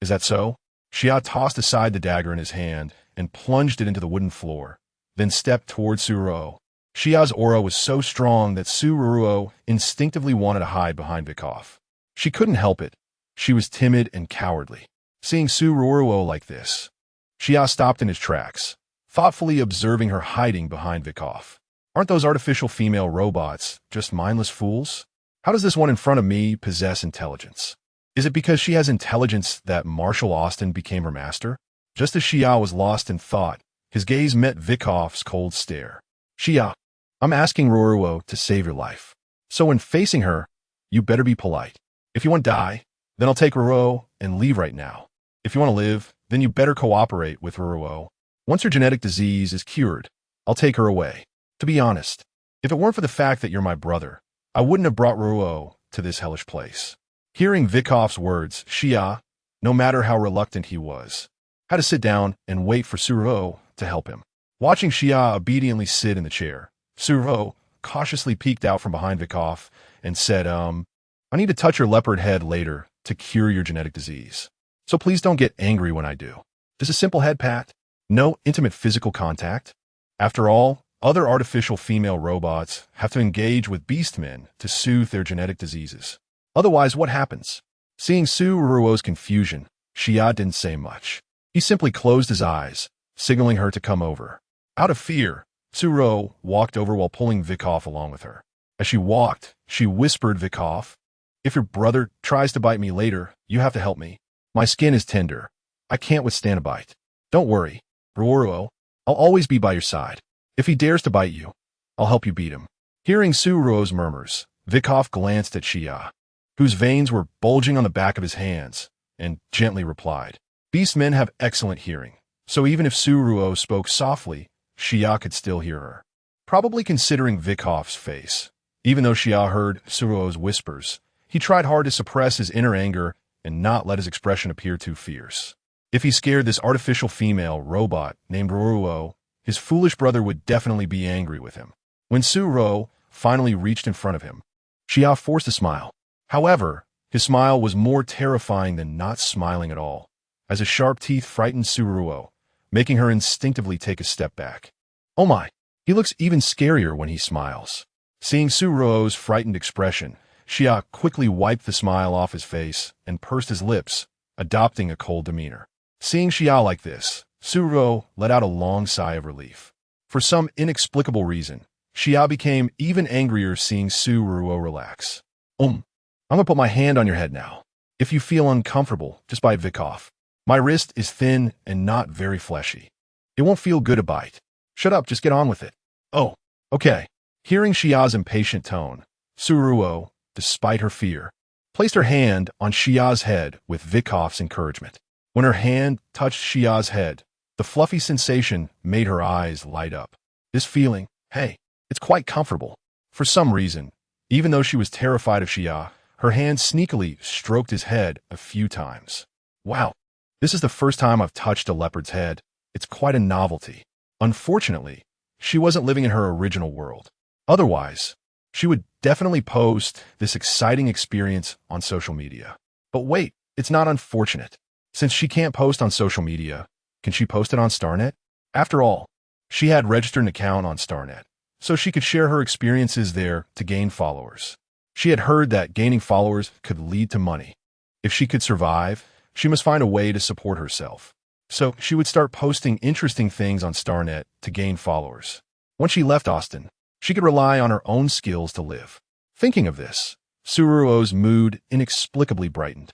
[SPEAKER 1] Is that so? Xia tossed aside the dagger in his hand and plunged it into the wooden floor, then stepped towards Ruo Ruo. Xia's aura was so strong that Ruo Ruo instinctively wanted to hide behind Wyckoff. She couldn't help it. She was timid and cowardly. Seeing Ruo Ruo like this, Xia stopped in his tracks, thoughtfully observing her hiding behind Wyckoff. Aren't those artificial female robots just mindless fools? How does this one in front of me possess intelligence? Is it because she has intelligence that Marshall Austin became her master? Just as Xia was lost in thought, his gaze met Wyckoff's cold stare. Xia, I'm asking Ruo Ruo to save your life. So when facing her, you better be polite. If you want to die, then I'll take Ruo Ruo and leave right now. If you want to live, then you better cooperate with Ruo Ruo. Once her genetic disease is cured, I'll take her away. To be honest, if it weren't for the fact that you're my brother, I wouldn't have brought Ruo Ruo to this hellish place. Hearing Wyckoff's words, Xia, no matter how reluctant he was, had to sit down and wait for Ruo Ruo to help him. Watching Xia obediently sit in the chair, Ruo Ruo cautiously peeked out from behind Wyckoff and said, I need to touch your leopard head later to cure your genetic disease. So please don't get angry when I do. Just a simple head pat, no intimate physical contact. After all, other artificial female robots have to engage with beastmen to soothe their genetic diseases. Otherwise, what happens? Seeing Ruo Ruo's confusion, Xia didn't say much. He simply closed his eyes, signaling her to come over. Out of fear, Ruo Ruo walked over while pulling Wyckoff along with her. As she walked, she whispered Wyckoff, if your brother tries to bite me later, you have to help me. My skin is tender. I can't withstand a bite. Don't worry, Ruo Ruo. I'll always be by your side. If he dares to bite you, I'll help you beat him. Hearing Ruo Ruo's murmurs, Wyckoff glanced at Xia, whose veins were bulging on the back of his hands, and gently replied, Beastmen have excellent hearing, so even if Ruo Ruo spoke softly, Xia could still hear her. Probably considering Wyckoff's face, even though Xia heard Ruo Ruo's whispers, he tried hard to suppress his inner anger and not let his expression appear too fierce. If he scared this artificial female robot named Ruo Ruo, his foolish brother would definitely be angry with him. When Ruo Ruo finally reached in front of him, Xia forced a smile. However, his smile was more terrifying than not smiling at all, as his sharp teeth frightened Ruo Ruo, making her instinctively take a step back. Oh my, he looks even scarier when he smiles. Seeing Ruo Ruo's frightened expression, Xia quickly wiped the smile off his face and pursed his lips, adopting a cold demeanor. Seeing Xia like this, Ruo Ruo let out a long sigh of relief. For some inexplicable reason, Xia became even angrier seeing Ruo Ruo relax. I'm gonna put my hand on your head now. If you feel uncomfortable, just bite Wyckoff. My wrist is thin and not very fleshy. It won't feel good to bite. Shut up, just get on with it. Oh, okay. Hearing Xia's impatient tone, Ruo, despite her fear, placed her hand on Xia's head with Vikov's encouragement. When her hand touched Xia's head, the fluffy sensation made her eyes light up. This feeling, hey, it's quite comfortable. For some reason, even though she was terrified of Xia, her hand sneakily stroked his head a few times. Wow, this is the first time I've touched a leopard's head. It's quite a novelty. Unfortunately, she wasn't living in her original world. Otherwise, she would definitely post this exciting experience on social media. But wait, it's not unfortunate. Since she can't post on social media, can she post it on StarNet? After all, she had registered an account on StarNet, so she could share her experiences there to gain followers. She had heard that gaining followers could lead to money. If she could survive, she must find a way to support herself. So she would start posting interesting things on StarNet to gain followers. Once she left Austin, she could rely on her own skills to live. Thinking of this, Suruo's mood inexplicably brightened.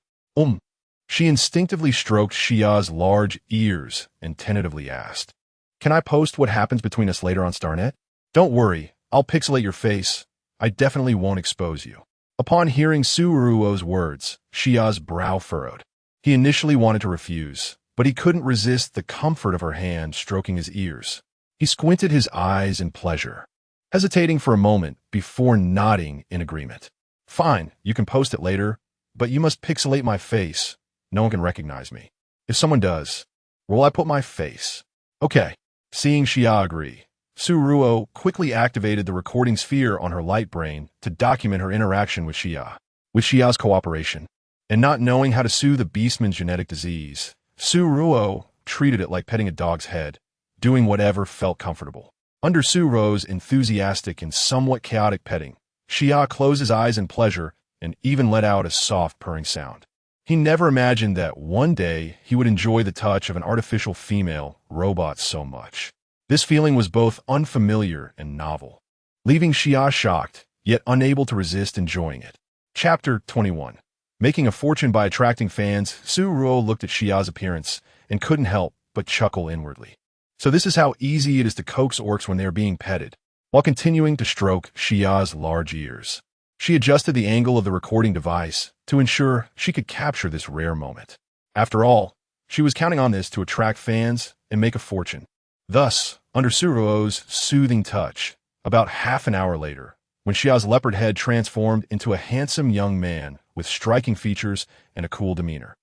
[SPEAKER 1] She instinctively stroked Xia's large ears and tentatively asked, "Can I post what happens between us later on StarNet?" "Don't worry, I'll pixelate your face. I definitely won't expose you." Upon hearing Suruo's words, Xia's brow furrowed. He initially wanted to refuse, but he couldn't resist the comfort of her hand stroking his ears. He squinted his eyes in pleasure, hesitating for a moment before nodding in agreement. "Fine, you can post it later, but you must pixelate my face. No one can recognize me. If someone does, will I put my face?" "Okay." Seeing Xia agree, Suruo quickly activated the recording sphere on her light brain to document her interaction with Xia. With Xia's cooperation, and not knowing how to soothe the beastman's genetic disease, Suruo treated it like petting a dog's head, doing whatever felt comfortable. Under Suruo's enthusiastic and somewhat chaotic petting, Xia closed his eyes in pleasure and even let out a soft purring sound. He never imagined that one day he would enjoy the touch of an artificial female robot so much. This feeling was both unfamiliar and novel, leaving Xia shocked, yet unable to resist enjoying it. Chapter 21. Making a fortune by attracting fans, Suruo looked at Xia's appearance and couldn't help but chuckle inwardly. So this is how easy it is to coax orcs when they are being petted, while continuing to stroke Xia's large ears. She adjusted the angle of the recording device to ensure she could capture this rare moment. After all, she was counting on this to attract fans and make a fortune. Thus, under Suruo's soothing touch, about half an hour later, when Xia's leopard head transformed into a handsome young man with striking features and a cool demeanor,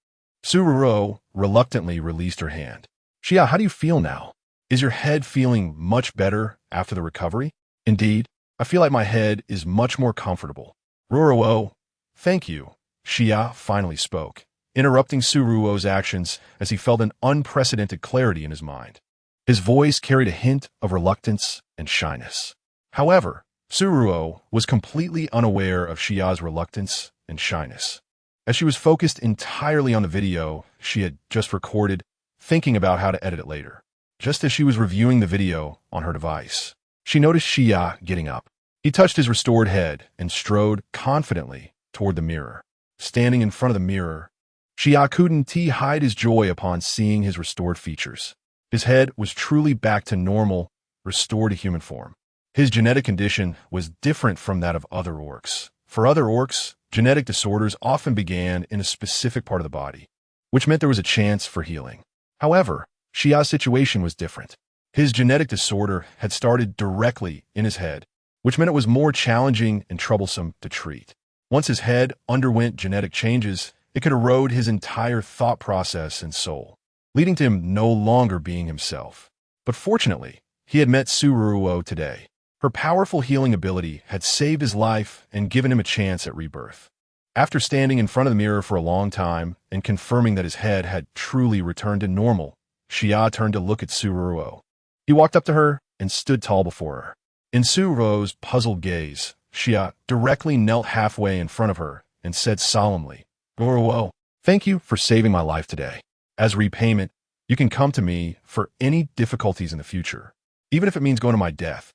[SPEAKER 1] Suruo reluctantly released her hand. "Xia, how do you feel now? Is your head feeling much better after the recovery?" "Indeed, I feel like my head is much more comfortable." "Ruo Ruo, thank you," Xia finally spoke, interrupting Suruo's actions as he felt an unprecedented clarity in his mind. His voice carried a hint of reluctance and shyness. However, Suruo was completely unaware of Xia's reluctance and shyness, as she was focused entirely on the video she had just recorded, thinking about how to edit it later. Just as she was reviewing the video on her device, she noticed Xia getting up. He touched his restored head and strode confidently toward the mirror. Standing in front of the mirror, Xia couldn't hide his joy upon seeing his restored features. His head was truly back to normal, restored to human form. His genetic condition was different from that of other orcs. For other orcs, genetic disorders often began in a specific part of the body, which meant there was a chance for healing. However, Xia's situation was different. His genetic disorder had started directly in his head, which meant it was more challenging and troublesome to treat. Once his head underwent genetic changes, it could erode his entire thought process and soul, leading to him no longer being himself. But fortunately, he had met Suruo today. Her powerful healing ability had saved his life and given him a chance at rebirth. After standing in front of the mirror for a long time and confirming that his head had truly returned to normal, Xia turned to look at Suruo. He walked up to her and stood tall before her. In Suruo's puzzled gaze, Xia directly knelt halfway in front of her and said solemnly, "Ruo, thank you for saving my life today. As repayment, you can come to me for any difficulties in the future, even if it means going to my death.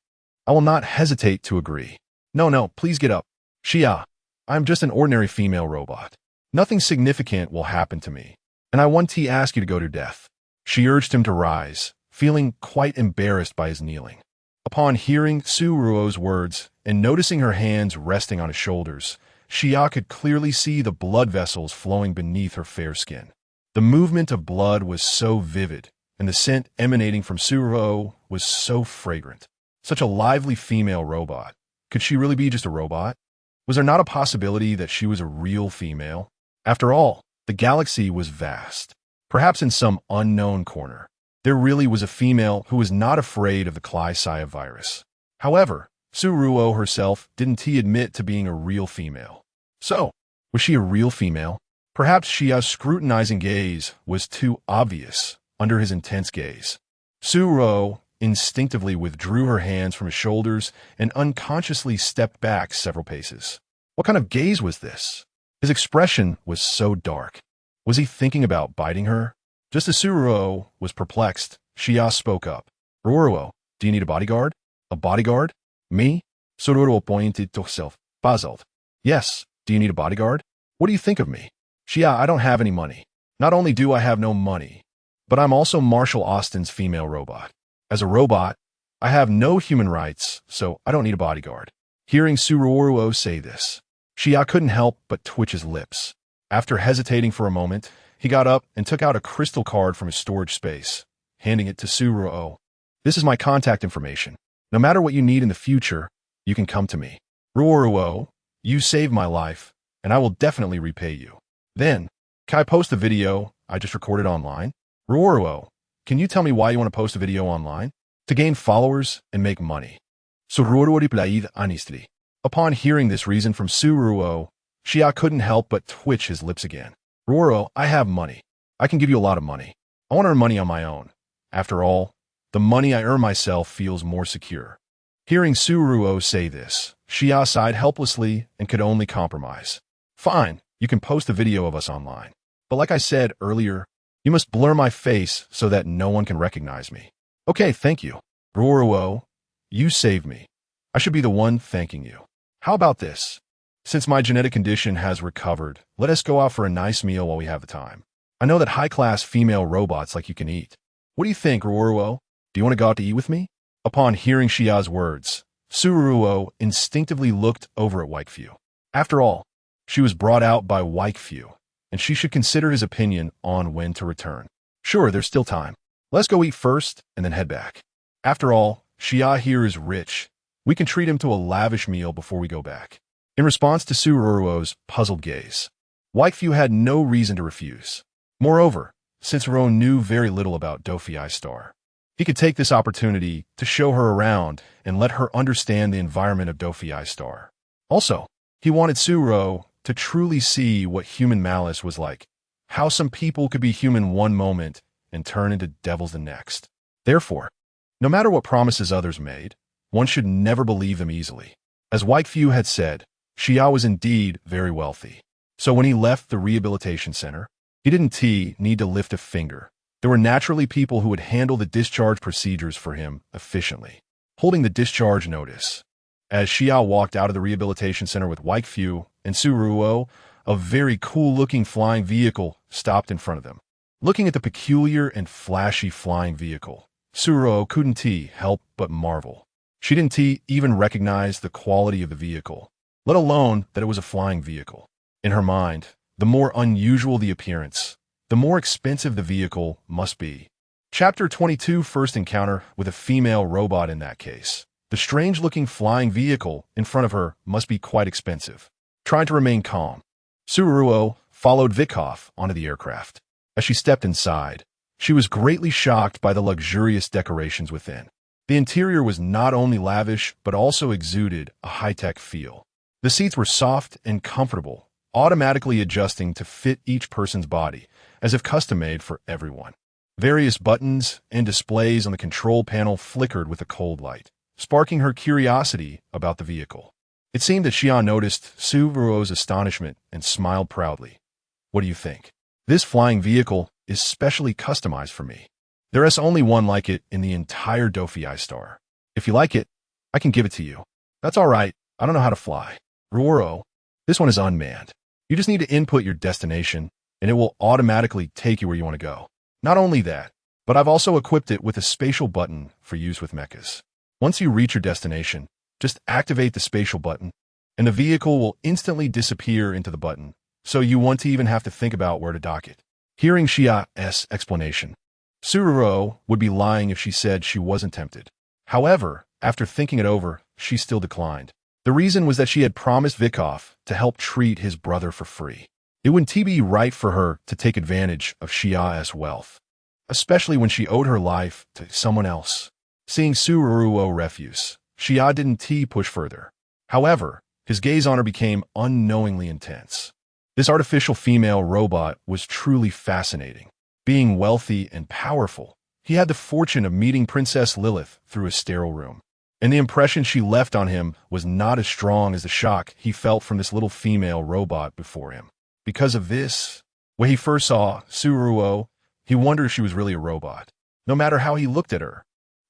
[SPEAKER 1] I will not hesitate to agree." No, please get up. "Xia, I'm just an ordinary female robot. Nothing significant will happen to me, and I want to ask you to go to death." She urged him to rise, feeling quite embarrassed by his kneeling. Upon hearing Suruo's words and noticing her hands resting on his shoulders, Xia could clearly see the blood vessels flowing beneath her fair skin. The movement of blood was so vivid, and the scent emanating from Suruo was so fragrant. Such a lively female robot. Could she really be just a robot? Was there not a possibility that she was a real female? After all, the galaxy was vast. Perhaps in some unknown corner, there really was a female who was not afraid of the Klesia virus. However, Suruo herself didn't admit to being a real female. So, was she a real female? Perhaps Xia's scrutinizing gaze was too obvious under his intense gaze. Suruo instinctively withdrew her hands from his shoulders and unconsciously stepped back several paces. What kind of gaze was this? His expression was so dark. Was he thinking about biting her? Just as Suruo was perplexed, Xia spoke up. Ruo Ruo, do you need a bodyguard? A bodyguard? Me? Suruo pointed to himself, puzzled. Yes, do you need a bodyguard? What do you think of me? Xia, I don't have any money. Not only do I have no money, but I'm also Marshall Austin's female robot. As a robot, I have no human rights, so I don't need a bodyguard. Hearing Suruo say this, Xia couldn't help but twitch his lips. After hesitating for a moment, he got up and took out a crystal card from his storage space, handing it to Suruo. This is my contact information. No matter what you need in the future, you can come to me. Ruo, you saved my life, and I will definitely repay you. Then, can I post the video I just recorded online? Ruo, can you tell me why you want to post a video online? To gain followers and make money. Suruo replied honestly. Upon hearing this reason from Suruo, Xia couldn't help but twitch his lips again. Ruo, I have money. I can give you a lot of money. I want to earn money on my own. After all, the money I earn myself feels more secure. Hearing Suruo say this, Xia sighed helplessly and could only compromise. Fine, you can post a video of us online. But like I said earlier, you must blur my face so that no one can recognize me. Okay, thank you. Ruo, you saved me. I should be the one thanking you. How about this? Since my genetic condition has recovered, let us go out for a nice meal while we have the time. I know that high-class female robots like you can eat. What do you think, Ruo? Do you want to go out to eat with me? Upon hearing Xia's words, Suruo instinctively looked over at Waikfu. After all, she was brought out by Waikfu, and she should consider his opinion on when to return. Sure, there's still time. Let's go eat first and then head back. After all, Xia here is rich. We can treat him to a lavish meal before we go back. In response to Suruo's puzzled gaze, Waikfu had no reason to refuse. Moreover, since Ruo knew very little about Dophi Star, he could take this opportunity to show her around and let her understand the environment of Dophi Star. Also, he wanted Suruo to truly see what human malice was like, how some people could be human one moment and turn into devils the next. Therefore, no matter what promises others made, one should never believe them easily. As Waikfu had said, Xia was indeed very wealthy. So when he left the rehabilitation center, he didn't need to lift a finger. There were naturally people who would handle the discharge procedures for him efficiently. Holding the discharge notice, as Xia walked out of the rehabilitation center with Waikfu and Suruo, a very cool-looking flying vehicle stopped in front of them. Looking at the peculiar and flashy flying vehicle, Suruo couldn't help but marvel. She didn't even recognize the quality of the vehicle, let alone that it was a flying vehicle. In her mind, the more unusual the appearance, the more expensive the vehicle must be. Chapter 22 First encounter with a female robot in that case. The strange-looking flying vehicle in front of her must be quite expensive. Trying to remain calm, Suruo followed Vikov onto the aircraft. As she stepped inside, she was greatly shocked by the luxurious decorations within. The interior was not only lavish, but also exuded a high-tech feel. The seats were soft and comfortable, automatically adjusting to fit each person's body, as if custom-made for everyone. Various buttons and displays on the control panel flickered with a cold light, sparking her curiosity about the vehicle. It seemed that Xia noticed Suruo's astonishment and smiled proudly. What do you think? This flying vehicle is specially customized for me. There is only one like it in the entire Dophi Star. If you like it, I can give it to you. That's all right. I don't know how to fly. Ruo, this one is unmanned. You just need to input your destination, and it will automatically take you where you want to go. Not only that, but I've also equipped it with a spatial button for use with mechas. Once you reach your destination, just activate the spatial button, and the vehicle will instantly disappear into the button, so you won't even have to think about where to dock it. Hearing Xia's explanation, Ruo would be lying if she said she wasn't tempted. However, after thinking it over, she still declined. The reason was that she had promised Vikov to help treat his brother for free. It wouldn't be right for her to take advantage of Xia's wealth, especially when she owed her life to someone else. Seeing Ruo refuse, Xia didn't push further. However, his gaze on her became unknowingly intense. This artificial female robot was truly fascinating. Being wealthy and powerful, he had the fortune of meeting Princess Lilith through a sterile room. And the impression she left on him was not as strong as the shock he felt from this little female robot before him. Because of this, when he first saw Ruo, he wondered if she was really a robot. No matter how he looked at her,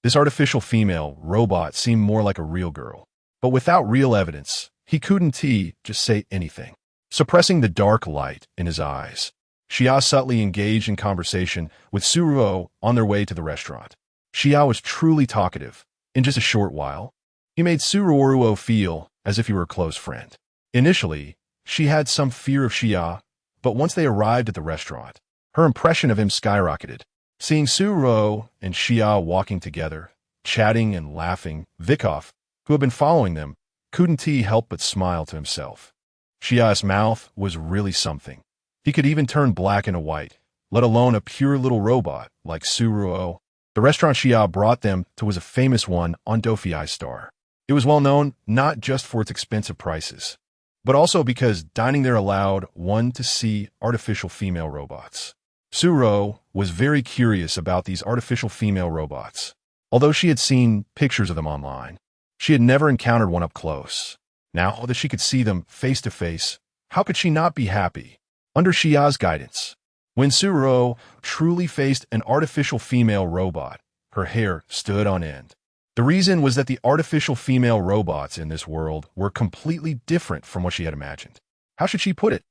[SPEAKER 1] this artificial female robot seemed more like a real girl. But without real evidence, he couldn't just say anything. Suppressing the dark light in his eyes, Xia subtly engaged in conversation with Ruo on their way to the restaurant. Xia was truly talkative. In just a short while, he made Ruo feel as if he were a close friend. Initially, she had some fear of Xia, but once they arrived at the restaurant, her impression of him skyrocketed. Seeing Ruo and Xia walking together, chatting and laughing, Vikov, who had been following them, couldn't help but smile to himself. Xia's mouth was really something. He could even turn black into white, let alone a pure little robot like Ruo. The restaurant Xia brought them to was a famous one on Dofei Star. It was well known not just for its expensive prices, but also because dining there allowed one to see artificial female robots. Ruo was very curious about these artificial female robots. Although she had seen pictures of them online, she had never encountered one up close. Now that she could see them face to face, how could she not be happy? Under Xia's guidance, when Ruo truly faced an artificial female robot, her hair stood on end. The reason was that the artificial female robots in this world were completely different from what she had imagined. How should she put it?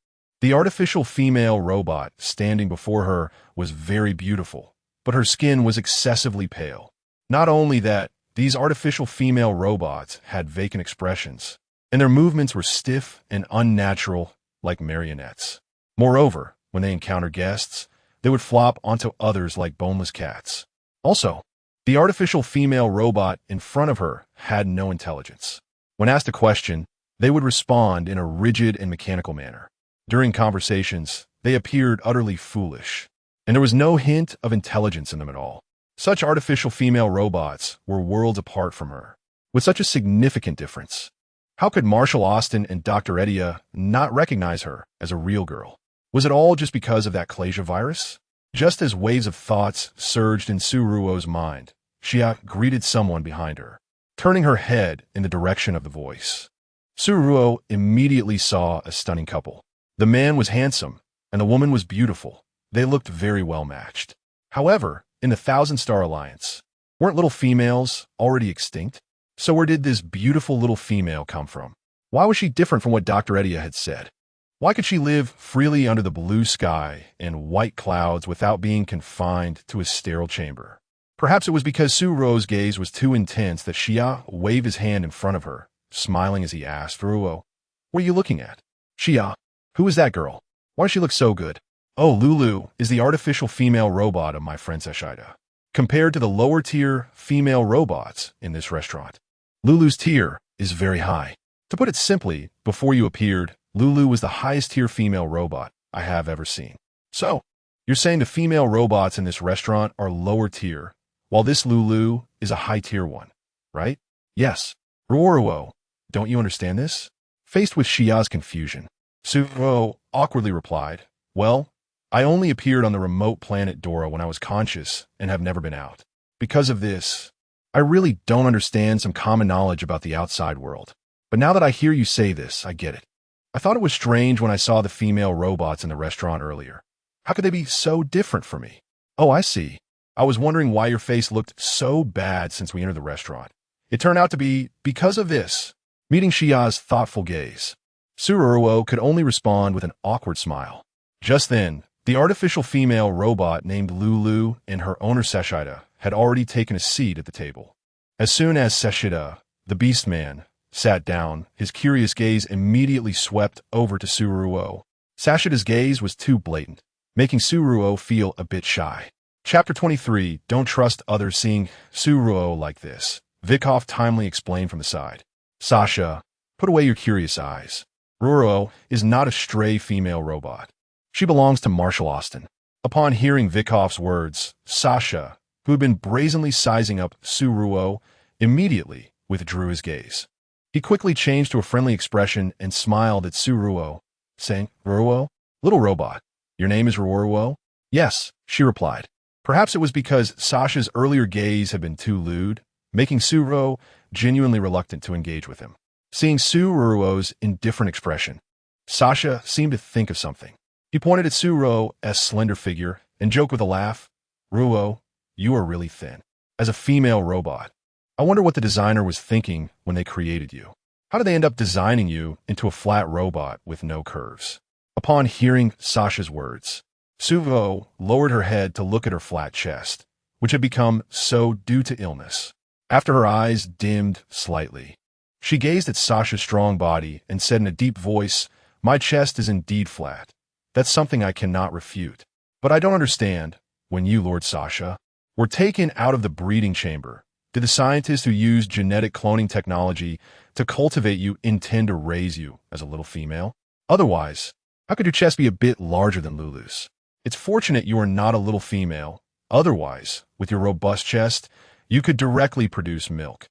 [SPEAKER 1] The artificial female robot standing before her was very beautiful, but her skin was excessively pale. Not only that, these artificial female robots had vacant expressions, and their movements were stiff and unnatural like marionettes. Moreover, when they encountered guests, they would flop onto others like boneless cats. Also, the artificial female robot in front of her had no intelligence. When asked a question, they would respond in a rigid and mechanical manner. During conversations, they appeared utterly foolish, and there was no hint of intelligence in them at all. Such artificial female robots were worlds apart from her, with such a significant difference. How could Marshall Austin and Dr. Atleia not recognize her as a real girl? Was it all just because of that Klesia virus? Just as waves of thoughts surged in Ruo's mind, Xia greeted someone behind her, turning her head in the direction of the voice. Ruo immediately saw a stunning couple. The man was handsome, and the woman was beautiful. They looked very well matched. However, in the Thousand-Star Alliance, weren't little females already extinct? So where did this beautiful little female come from? Why was she different from what Dr. Atleia had said? Why could she live freely under the blue sky and white clouds without being confined to a sterile chamber? Perhaps it was because Ruo's gaze was too intense that Xia waved his hand in front of her, smiling as he asked, Ruo, what are you looking at? Xia, who is that girl? Why does she look so good? Oh, Lulu is the artificial female robot of my friend Sashida. Compared to the lower-tier female robots in this restaurant, Lulu's tier is very high. To put it simply, before you appeared, Lulu was the highest-tier female robot I have ever seen. So, you're saying the female robots in this restaurant are lower tier, while this Lulu is a high-tier one, right? Yes. Ruo Ruo, don't you understand this? Faced with Xia's confusion, Ruo awkwardly replied, well, I only appeared on the remote planet Dora when I was conscious and have never been out. Because of this, I really don't understand some common knowledge about the outside world. But now that I hear you say this, I get it. I thought it was strange when I saw the female robots in the restaurant earlier. How could they be so different from me? Oh, I see. I was wondering why your face looked so bad since we entered the restaurant. It turned out to be because of this. Meeting Xia's thoughtful gaze, Ruo could only respond with an awkward smile. Just then, the artificial female robot named Lulu and her owner Sashida had already taken a seat at the table. As soon as Seshida, the beast man, sat down, his curious gaze immediately swept over to Ruo. Sashida's gaze was too blatant, making Ruo feel a bit shy. Chapter 23, Don't Trust Others. Seeing Ruo like this, Vikov timely explained from the side. Sasha, put away your curious eyes. Ruo is not a stray female robot. She belongs to Marshal Austin. Upon hearing Vikov's words, Sasha, who had been brazenly sizing up Ruo, immediately withdrew his gaze. He quickly changed to a friendly expression and smiled at Ruo, saying, Ruo, little robot, your name is Ruo Ruo? Yes, she replied. Perhaps it was because Sasha's earlier gaze had been too lewd, making Ruo genuinely reluctant to engage with him. Seeing Ruo's indifferent expression, Sasha seemed to think of something. He pointed at Ruo's slender figure and joked with a laugh, Ruo, you are really thin. As a female robot, I wonder what the designer was thinking when they created you. How did they end up designing you into a flat robot with no curves? Upon hearing Sasha's words, Ruo lowered her head to look at her flat chest, which had become so due to illness. After her eyes dimmed slightly, she gazed at Sasha's strong body and said in a deep voice, My chest is indeed flat. That's something I cannot refute. But I don't understand, when you, Lord Sasha, were taken out of the breeding chamber, did the scientists who used genetic cloning technology to cultivate you intend to raise you as a little female? Otherwise, how could your chest be a bit larger than Lulu's? It's fortunate you are not a little female. Otherwise, with your robust chest, you could directly produce milk.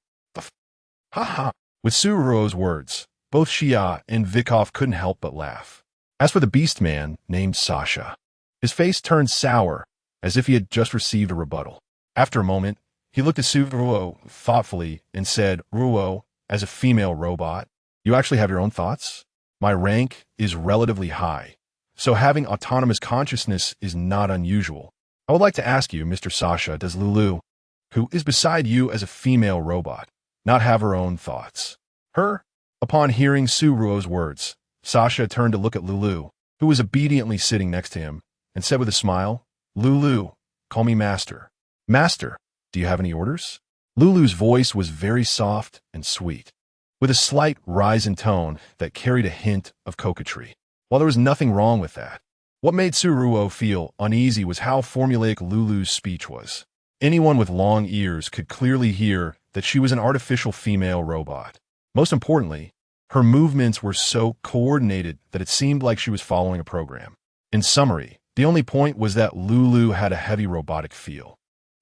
[SPEAKER 1] Ha. With Ruo's words, both Xia and Vikov couldn't help but laugh. As for the beast man named Sasha, his face turned sour, as if he had just received a rebuttal. After a moment, he looked at Ruo thoughtfully and said, Ruo, as a female robot, you actually have your own thoughts? My rank is relatively high, so having autonomous consciousness is not unusual. I would like to ask you, Mr. Sasha, does Lulu, who is beside you as a female robot, not have her own thoughts? Her? Upon hearing Ruo's words, Sasha turned to look at Lulu, who was obediently sitting next to him, and said with a smile, Lulu, call me Master. Master, do you have any orders? Lulu's voice was very soft and sweet, with a slight rise in tone that carried a hint of coquetry. While there was nothing wrong with that, what made Ruo feel uneasy was how formulaic Lulu's speech was. Anyone with long ears could clearly hear that she was an artificial female robot. Most importantly, her movements were so coordinated that it seemed like she was following a program. In summary, the only point was that Lulu had a heavy robotic feel.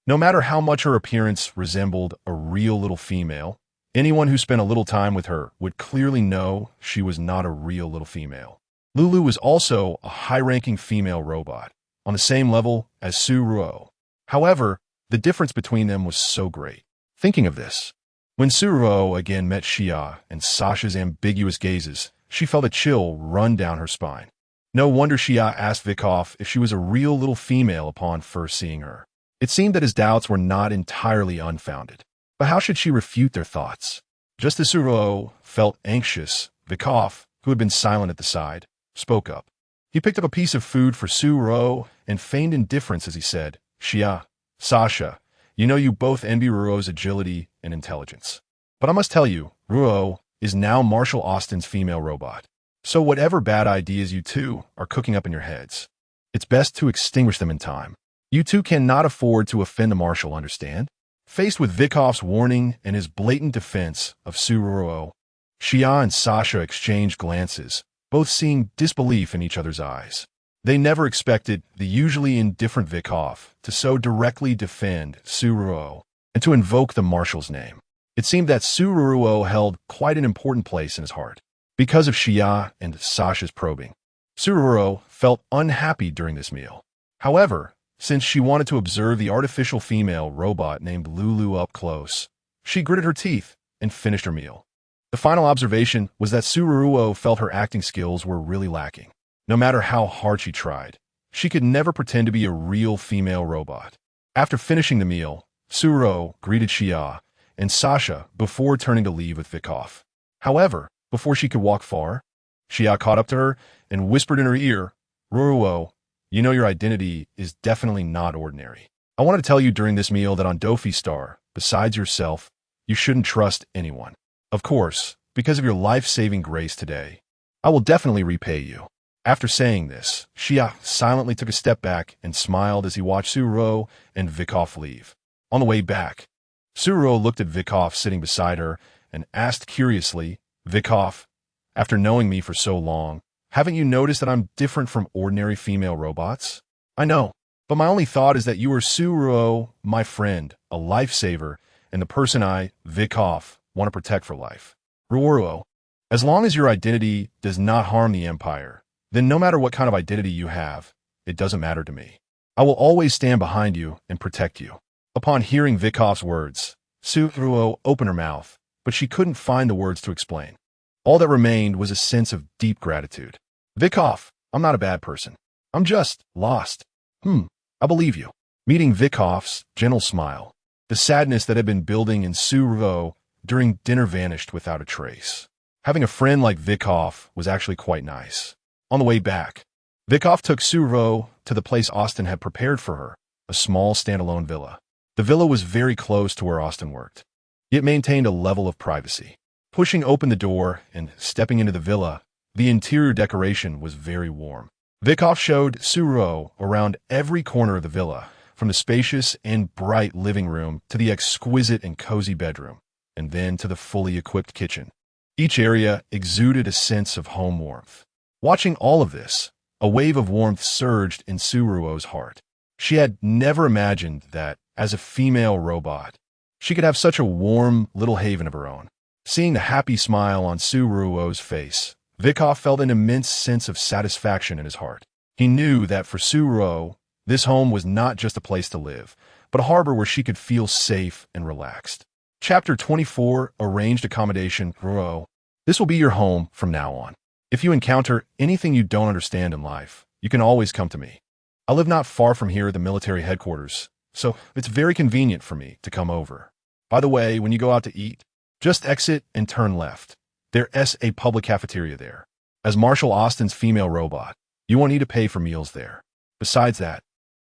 [SPEAKER 1] No matter how much her appearance resembled a real little female, anyone who spent a little time with her would clearly know she was not a real little female. Lulu was also a high-ranking female robot, on the same level as Ruo. However, the difference between them was so great. Thinking of this, when Ruo again met Xia and Sasha's ambiguous gazes, she felt a chill run down her spine. No wonder Xia asked Vikov if she was a real little female upon first seeing her. It seemed that his doubts were not entirely unfounded. But how should she refute their thoughts? Just as Ruo felt anxious, Vikov, who had been silent at the side, spoke up. He picked up a piece of food for Ruo and feigned indifference as he said, Xia, Sasha, you know you both envy Ruo's agility and intelligence. But I must tell you, Ruo is now Marshal Austin's female robot. So whatever bad ideas you two are cooking up in your heads, it's best to extinguish them in time. You two cannot afford to offend the Marshal, understand? Faced with Vikov's warning and his blatant defense of Ruo, Xia and Sasha exchanged glances, both seeing disbelief in each other's eyes. They never expected the usually indifferent Vikov to so directly defend Ruo and to invoke the Marshal's name. It seemed that Ruo held quite an important place in his heart. Because of Xia and Sasha's probing, Ruo felt unhappy during this meal. However, since she wanted to observe the artificial female robot named Lulu up close, she gritted her teeth and finished her meal. The final observation was that Ruo felt her acting skills were really lacking. No matter how hard she tried, she could never pretend to be a real female robot. After finishing the meal, Ruo greeted Xia and Sasha before turning to leave with Vikov. However, before she could walk far, Xia caught up to her and whispered in her ear, Ruo, you know your identity is definitely not ordinary. I wanted to tell you during this meal that on Dofi Star, besides yourself, you shouldn't trust anyone. Of course, because of your life-saving grace today, I will definitely repay you. After saying this, Xia silently took a step back and smiled as he watched Ruo Ruo and Vikov leave. On the way back, Ruo Ruo looked at Vikov sitting beside her and asked curiously, Vikov, after knowing me for so long, haven't you noticed that I'm different from ordinary female robots? I know, but my only thought is that you are Ruo Ruo, my friend, a lifesaver, and the person I, Vikov, want to protect for life. Ruo Ruo, as long as your identity does not harm the Empire, then no matter what kind of identity you have, it doesn't matter to me. I will always stand behind you and protect you. Upon hearing Vikov's words, Ruo Ruo opened her mouth, but she couldn't find the words to explain. All that remained was a sense of deep gratitude. Vikov, I'm not a bad person. I'm just lost. I believe you. Meeting Vikov's gentle smile, the sadness that had been building in Ruo Ruo during dinner vanished without a trace. Having a friend like Vikov was actually quite nice. On the way back, Vikov took Ruo Ruo to the place Austin had prepared for her, a small standalone villa. The villa was very close to where Austin worked. It maintained a level of privacy. Pushing open the door and stepping into the villa, the interior decoration was very warm. Vikov showed Ruo Ruo around every corner of the villa, from the spacious and bright living room to the exquisite and cozy bedroom, and then to the fully equipped kitchen. Each area exuded a sense of home warmth. Watching all of this, a wave of warmth surged in Ruo Ruo's heart. She had never imagined that, as a female robot, she could have such a warm little haven of her own. Seeing the happy smile on Ruo Ruo's face, Vikov felt an immense sense of satisfaction in his heart. He knew that for Ruo Ruo, this home was not just a place to live, but a harbor where she could feel safe and relaxed. Chapter 24, Arranged Accommodation. Ruo, this will be your home from now on. If you encounter anything you don't understand in life, you can always come to me. I live not far from here at the military headquarters, so it's very convenient for me to come over. By the way, when you go out to eat, just exit and turn left. There's a public cafeteria there. As Marshal Austin's female robot, you won't need to pay for meals there. Besides that,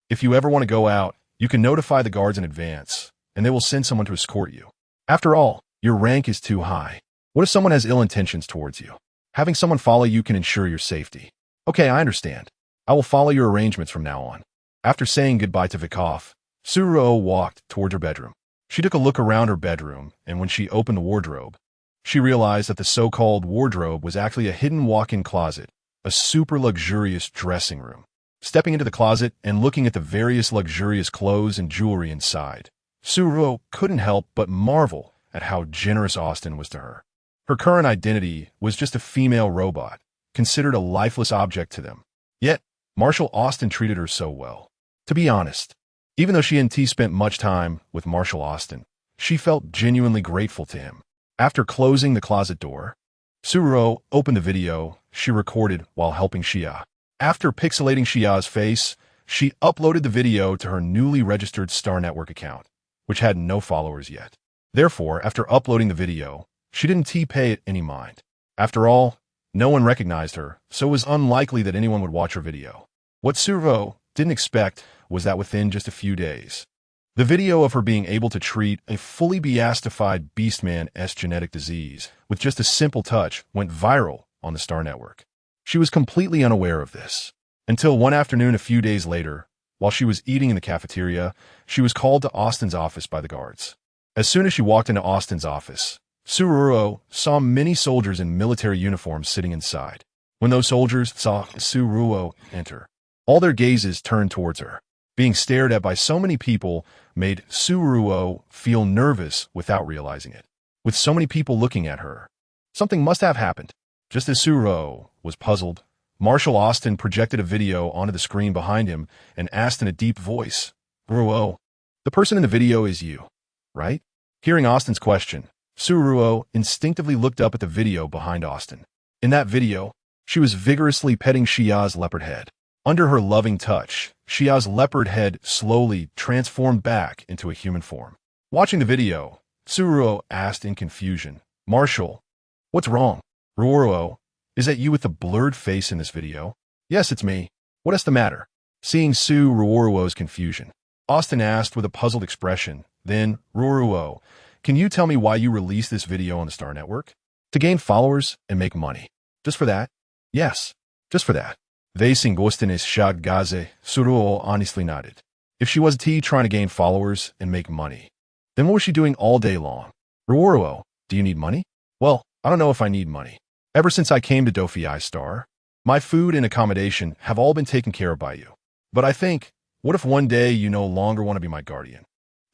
[SPEAKER 1] if you ever want to go out, you can notify the guards in advance, and they will send someone to escort you. After all, your rank is too high. What if someone has ill intentions towards you? Having someone follow you can ensure your safety. Okay, I understand. I will follow your arrangements from now on. After saying goodbye to Vikov, Ruo Ruo walked towards her bedroom. She took a look around her bedroom, and when she opened the wardrobe, she realized that the so-called wardrobe was actually a hidden walk-in closet, a super luxurious dressing room. Stepping into the closet and looking at the various luxurious clothes and jewelry inside, Ruo Ruo couldn't help but marvel at how generous Austin was to her. Her current identity was just a female robot, considered a lifeless object to them. Yet, Marshal Austin treated her so well. To be honest, even though she and T spent much time with Marshal Austin, she felt genuinely grateful to him. After closing the closet door, Ruo Ruo opened the video she recorded while helping Xia. After pixelating Xia's face, she uploaded the video to her newly registered Star Network account, which had no followers yet. Therefore, after uploading the video, she didn't pay it any mind. After all, no one recognized her, so it was unlikely that anyone would watch her video. What Ruo Ruo didn't expect was that within just a few days, the video of her being able to treat a fully beastified Beastman's genetic disease with just a simple touch went viral on the Star Network. She was completely unaware of this, until one afternoon a few days later, while she was eating in the cafeteria, she was called to Austin's office by the guards. As soon as she walked into Austin's office, Ruo Ruo saw many soldiers in military uniforms sitting inside. When those soldiers saw Ruo Ruo enter, all their gazes turned towards her. Being stared at by so many people made Ruo Ruo feel nervous without realizing it. With so many people looking at her, something must have happened. Just as Ruo Ruo was puzzled, Marshal Austin projected a video onto the screen behind him and asked in a deep voice, Ruo, the person in the video is you, right? Hearing Austin's question, Ruo Ruo instinctively looked up at the video behind Austin. In that video, she was vigorously petting Xia's leopard head. Under her loving touch, Xia's leopard head slowly transformed back into a human form. Watching the video, Ruo Ruo asked in confusion, Marshal, what's wrong? Ruo Ruo, is that you with the blurred face in this video? Yes, it's me. What is the matter? Seeing Ruo Ruo's confusion, Austin asked with a puzzled expression, then Ruo Ruo, can you tell me why you released this video on the Star Network? To gain followers and make money. Just for that? Yes, just for that. Vasing Gostinis Shag Gaze, Suruo honestly nodded. If she was a T trying to gain followers and make money, then what was she doing all day long? Ruo Ruo, do you need money? Well, I don't know if I need money. Ever since I came to Dophi Star, my food and accommodation have all been taken care of by you. But I think, what if one day you no longer want to be my guardian?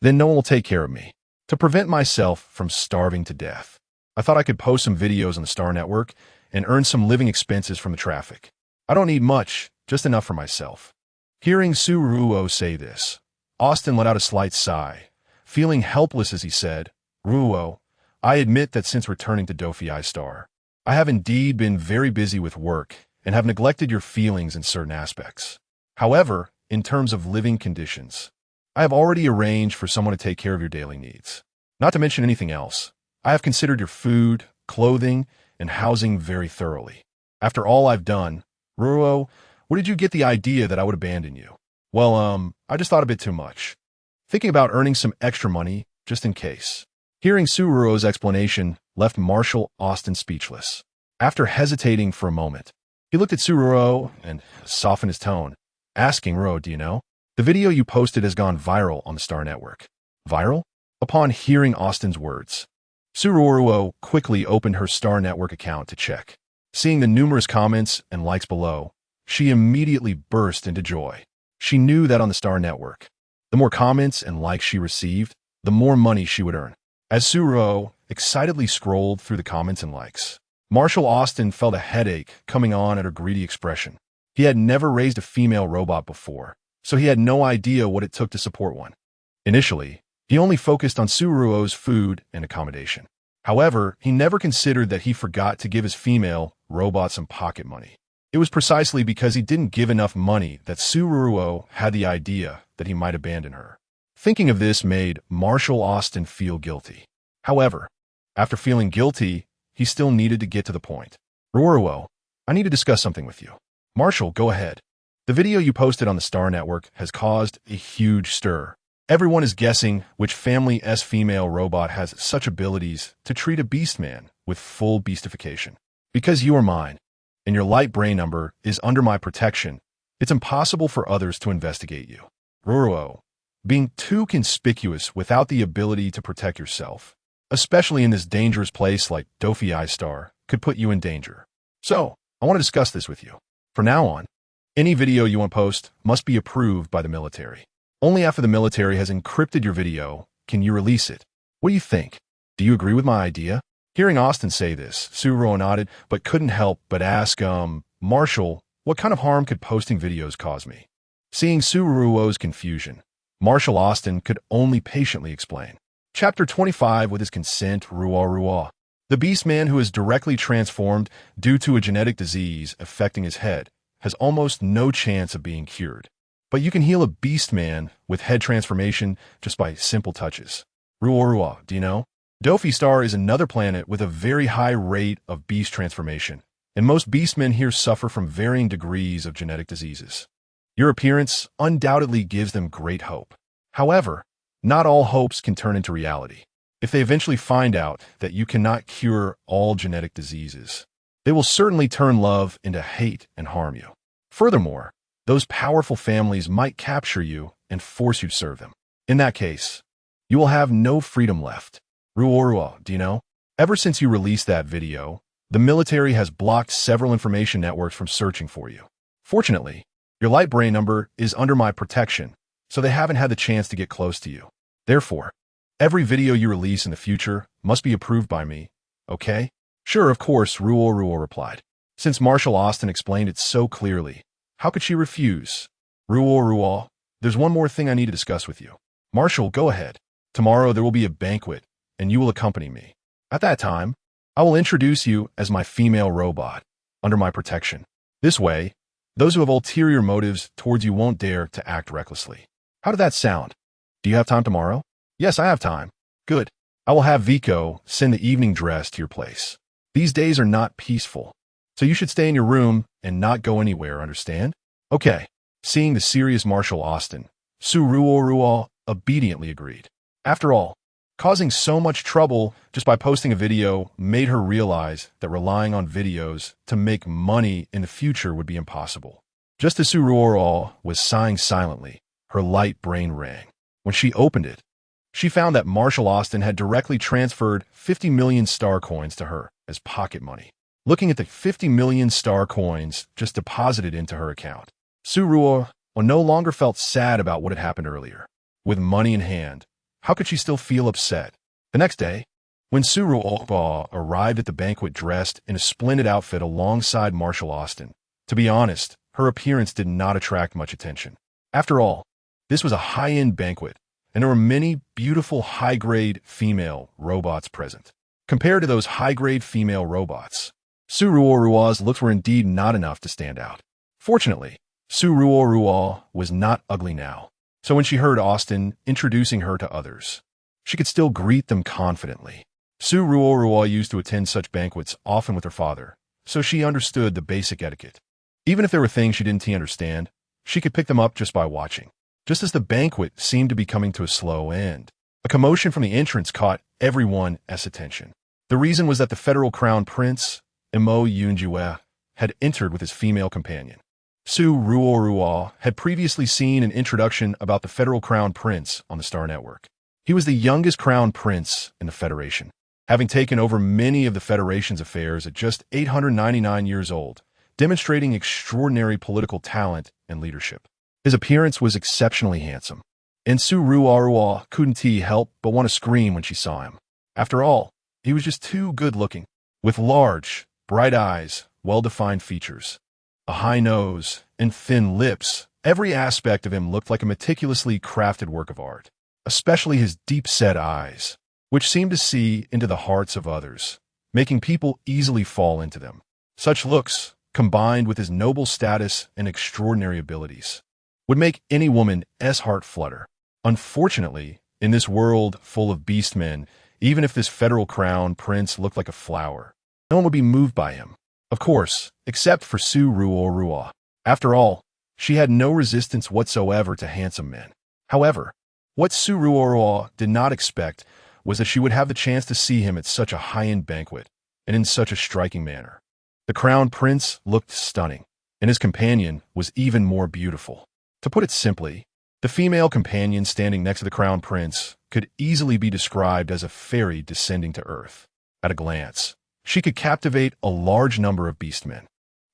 [SPEAKER 1] Then no one will take care of me. To prevent myself from starving to death, I thought I could post some videos on the Star Network and earn some living expenses from the traffic. I don't need much, just enough for myself. Hearing Ruo say this, Austin let out a slight sigh, feeling helpless as he said, Ruo, I admit that since returning to Dophi Star, I have indeed been very busy with work and have neglected your feelings in certain aspects. However, in terms of living conditions, I have already arranged for someone to take care of your daily needs. Not to mention anything else, I have considered your food, clothing, and housing very thoroughly. After all I've done, Ruo, where did you get the idea that I would abandon you? Well, I just thought a bit too much. Thinking about earning some extra money, just in case. Hearing Ruo's explanation left Marshal Austin speechless. After hesitating for a moment, he looked at Ruo and softened his tone, asking Ruo, do you know? The video you posted has gone viral on the Star Network. Viral? Upon hearing Austin's words, Ruo quickly opened her Star Network account to check. Seeing the numerous comments and likes below, she immediately burst into joy. She knew that on the Star Network, the more comments and likes she received, the more money she would earn. As Ruo excitedly scrolled through the comments and likes, Marshal Austin felt a headache coming on at her greedy expression. He had never raised a female robot before, so he had no idea what it took to support one. Initially, he only focused on Ruo's food and accommodation. However, he never considered that he forgot to give his female robot some pocket money. It was precisely because he didn't give enough money that Ruo had the idea that he might abandon her. Thinking of this made Marshal Austin feel guilty. However, after feeling guilty, he still needed to get to the point. Ruo, I need to discuss something with you. Marshal, go ahead. The video you posted on the Star Network has caused a huge stir. Everyone is guessing which Family S female robot has such abilities to treat a beastman with full beastification. Because you are mine, and your light brain number is under my protection, it's impossible for others to investigate you. Ruo, being too conspicuous without the ability to protect yourself, especially in this dangerous place like Dophi Star, could put you in danger. So, I want to discuss this with you. From now on, any video you want to post must be approved by the military. Only after the military has encrypted your video can you release it. What do you think? Do you agree with my idea? Hearing Austin say this, Ruo nodded, but couldn't help but ask, Marshal, what kind of harm could posting videos cause me? Seeing Ruo's confusion, Marshal Austin could only patiently explain. Chapter 25, with his consent, Ruo Ruo. The beastman who is directly transformed due to a genetic disease affecting his head has almost no chance of being cured. But you can heal a beastman with head transformation just by simple touches. Ruo Ruo, do you know? Dophi Star is another planet with a very high rate of beast transformation, and most beastmen here suffer from varying degrees of genetic diseases. Your appearance undoubtedly gives them great hope. However, not all hopes can turn into reality. If they eventually find out that you cannot cure all genetic diseases, they will certainly turn love into hate and harm you. Furthermore, those powerful families might capture you and force you to serve them. In that case, you will have no freedom left. Ruo Ruo, do you know? Ever since you released that video, the military has blocked several information networks from searching for you. Fortunately, your light brain number is under my protection, so they haven't had the chance to get close to you. Therefore, every video you release in the future must be approved by me, okay? Sure, of course, Ruo Ruo replied. Since Marshal Austin explained it so clearly, how could she refuse? Ruo Ruo, there's one more thing I need to discuss with you. Marshal, go ahead. Tomorrow there will be a banquet, and you will accompany me. At that time, I will introduce you as my female robot, under my protection. This way, those who have ulterior motives towards you won't dare to act recklessly. How did that sound? Do you have time tomorrow? Yes, I have time. Good. I will have Vico send the evening dress to your place. These days are not peaceful, so you should stay in your room and not go anywhere, understand? Okay. Seeing the serious Marshal Austin, Ruo Ruo obediently agreed. After all, Causing so much trouble just by posting a video made her realize that relying on videos to make money in the future would be impossible. Just as Ruo Ruo was sighing silently, her light brain rang. When she opened it, she found that Marshall Austin had directly transferred 50 million star coins to her as pocket money. Looking at the 50 million star coins just deposited into her account, Ruo Ruo no longer felt sad about what had happened earlier. With money in hand, how could she still feel upset? The next day, when Ruo Ruo arrived at the banquet dressed in a splendid outfit alongside Marshall Austin, to be honest, her appearance did not attract much attention. After all, this was a high-end banquet, and there were many beautiful high-grade female robots present. Compared to those high-grade female robots, Ruo Ruo's looks were indeed not enough to stand out. Fortunately, Ruo Ruo was not ugly now, so when she heard Austin introducing her to others, she could still greet them confidently. Ruo Ruo used to attend such banquets often with her father, so she understood the basic etiquette. Even if there were things she didn't understand, she could pick them up just by watching. Just as the banquet seemed to be coming to a slow end, a commotion from the entrance caught everyone's attention. The reason was that the federal crown prince, Mo Yunjue, had entered with his female companion. Ruo Ruo had previously seen an introduction about the federal crown prince on the Star Network. He was the youngest crown prince in the Federation, having taken over many of the Federation's affairs at just 899 years old, demonstrating extraordinary political talent and leadership. His appearance was exceptionally handsome, and Ruo Ruo couldn't help but want to scream when she saw him. After all, he was just too good-looking, with large, bright eyes, well-defined features, a high nose, and thin lips. Every aspect of him looked like a meticulously crafted work of art, especially his deep-set eyes, which seemed to see into the hearts of others, making people easily fall into them. Such looks, combined with his noble status and extraordinary abilities, would make any woman's heart flutter. Unfortunately, in this world full of beastmen, even if this federal crown prince looked like a flower, no one would be moved by him. Of course, except for Ruo Ruo. After all, she had no resistance whatsoever to handsome men. However, what Ruo Ruo did not expect was that she would have the chance to see him at such a high-end banquet, and in such a striking manner. The crown prince looked stunning, and his companion was even more beautiful. To put it simply, the female companion standing next to the crown prince could easily be described as a fairy descending to earth. At a glance, she could captivate a large number of beastmen.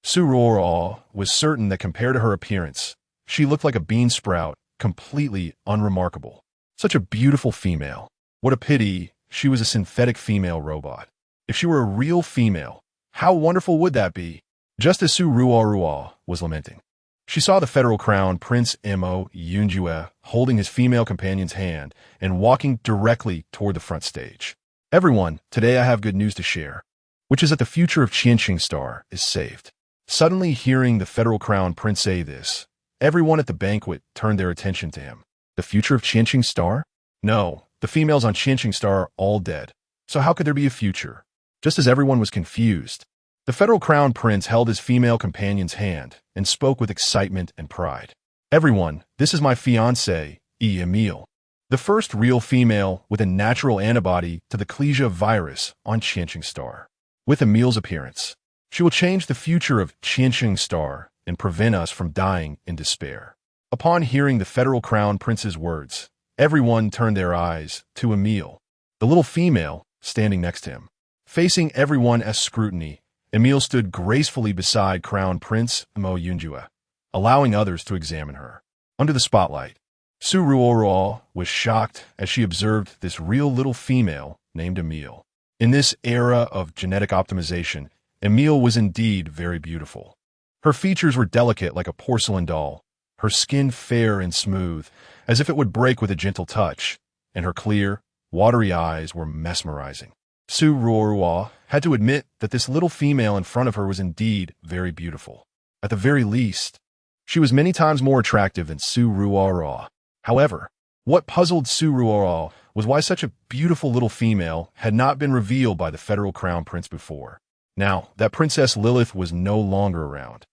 [SPEAKER 1] Ruo Ruo was certain that compared to her appearance, she looked like a bean sprout, completely unremarkable. Such a beautiful female. What a pity she was a synthetic female robot. If she were a real female, how wonderful would that be? Just as Ruo Ruo was lamenting, she saw the federal crown Prince Mo Yunjue holding his female companion's hand and walking directly toward the front stage. Everyone, today I have good news to share, which is that the future of Qianqing Star is saved. Suddenly hearing the federal crown prince say this, everyone at the banquet turned their attention to him. The future of Qianqing Star? No, the females on Qianqing Star are all dead. So how could there be a future? Just as everyone was confused, the federal crown prince held his female companion's hand and spoke with excitement and pride. Everyone, this is my fiancée, Emile, the first real female with a natural antibody to the Klesia virus on Qianqing Star. With Emile's appearance, she will change the future of Qianqing Star and prevent us from dying in despair. Upon hearing the federal crown prince's words, everyone turned their eyes to Emile, the little female standing next to him. Facing everyone as scrutiny, Emile stood gracefully beside Crown Prince Mo Yunjue, allowing others to examine her. Under the spotlight, Ruo Ruo was shocked as she observed this real little female named Emile. In this era of genetic optimization, Emile was indeed very beautiful. Her features were delicate like a porcelain doll, her skin fair and smooth, as if it would break with a gentle touch, and her clear, watery eyes were mesmerizing. Ruo Ruo had to admit that this little female in front of her was indeed very beautiful. At the very least, she was many times more attractive than Ruo Ruo. However, what puzzled Ruo Ruo was why such a beautiful little female had not been revealed by the federal crown prince before. Now that Princess Lilith was no longer around.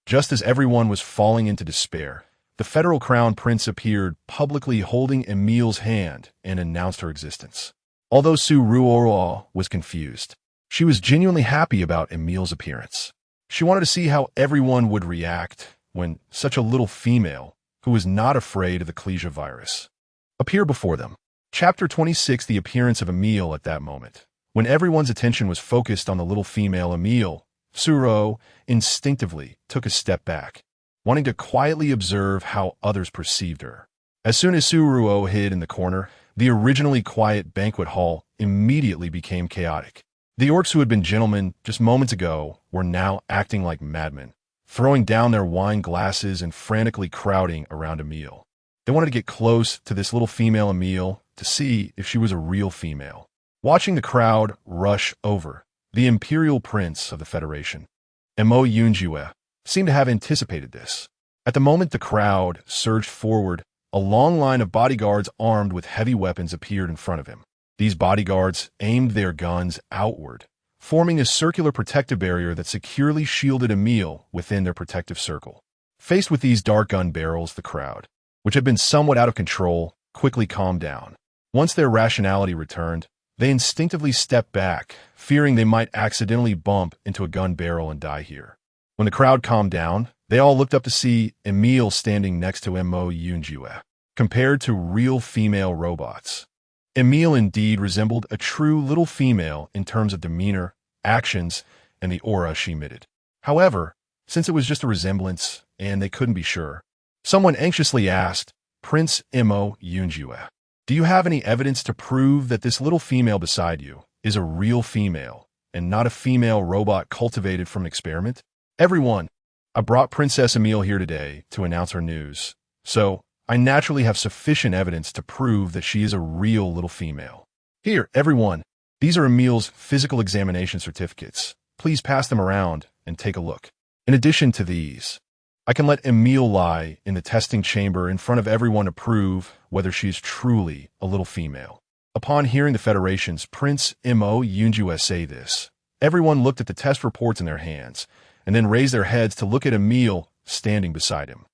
[SPEAKER 1] Just as everyone was falling into despair, the federal crown prince appeared publicly holding Emile's hand and announced her existence. Although Ruo Ruo was confused, she was genuinely happy about Emil's appearance. She wanted to see how everyone would react when such a little female, who was not afraid of the Klesia virus, appeared before them. Chapter 26: The appearance of Emil. At that moment, when everyone's attention was focused on the little female Emil, Ruo instinctively took a step back, wanting to quietly observe how others perceived her. As soon as Ruo hid in the corner, the originally quiet banquet hall immediately became chaotic. The orcs who had been gentlemen just moments ago were now acting like madmen, throwing down their wine glasses and frantically crowding around Emil. They wanted to get close to this little female Emil to see if she was a real female. Watching the crowd rush over, the imperial prince of the Federation, Mo Yunjue, seemed to have anticipated this. At the moment the crowd surged forward, a long line of bodyguards armed with heavy weapons appeared in front of him. These bodyguards aimed their guns outward, forming a circular protective barrier that securely shielded Emil within their protective circle. Faced with these dark gun barrels, the crowd, which had been somewhat out of control, quickly calmed down. Once their rationality returned, they instinctively stepped back, fearing they might accidentally bump into a gun barrel and die here. When the crowd calmed down, they all looked up to see Emil standing next to Mo Yunjue. Compared to real female robots, Emil indeed resembled a true little female in terms of demeanor, actions, and the aura she emitted. However, since it was just a resemblance and they couldn't be sure, someone anxiously asked, "Prince Mo Yunjue, do you have any evidence to prove that this little female beside you is a real female and not a female robot cultivated from an experiment?" "Everyone, I brought Princess Emil here today to announce her news, so I naturally have sufficient evidence to prove that she is a real little female. Here, everyone, these are Emil's physical examination certificates. Please pass them around and take a look. In addition to these, I can let Emil lie in the testing chamber in front of everyone to prove whether she is truly a little female." Upon hearing the Federation's Prince Mo Yunjue say this, everyone looked at the test reports in their hands, and then raised their heads to look at Emil standing beside him.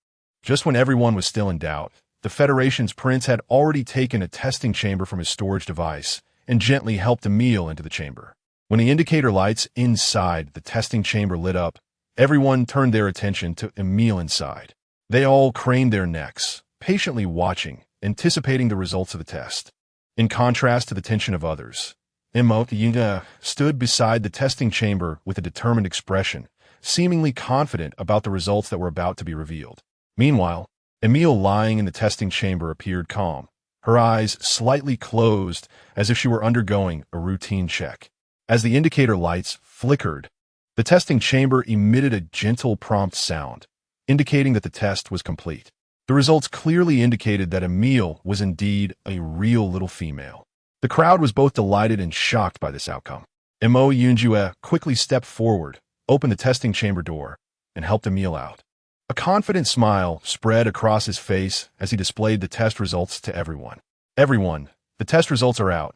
[SPEAKER 1] Just when everyone was still in doubt, the Federation's prince had already taken a testing chamber from his storage device and gently helped Emil into the chamber. When the indicator lights inside the testing chamber lit up, everyone turned their attention to Emil inside. They all craned their necks, patiently watching, anticipating the results of the test. In contrast to the tension of others, Mo Yunjue stood beside the testing chamber with a determined expression, seemingly confident about the results that were about to be revealed. Meanwhile, Emil lying in the testing chamber appeared calm, her eyes slightly closed as if she were undergoing a routine check. As the indicator lights flickered, the testing chamber emitted a gentle prompt sound, indicating that the test was complete. The results clearly indicated that Emil was indeed a real little female. The crowd was both delighted and shocked by this outcome. Mo Yunjue quickly stepped forward, opened the testing chamber door, and helped Emil out. A confident smile spread across his face as he displayed the test results to everyone. "Everyone, the test results are out.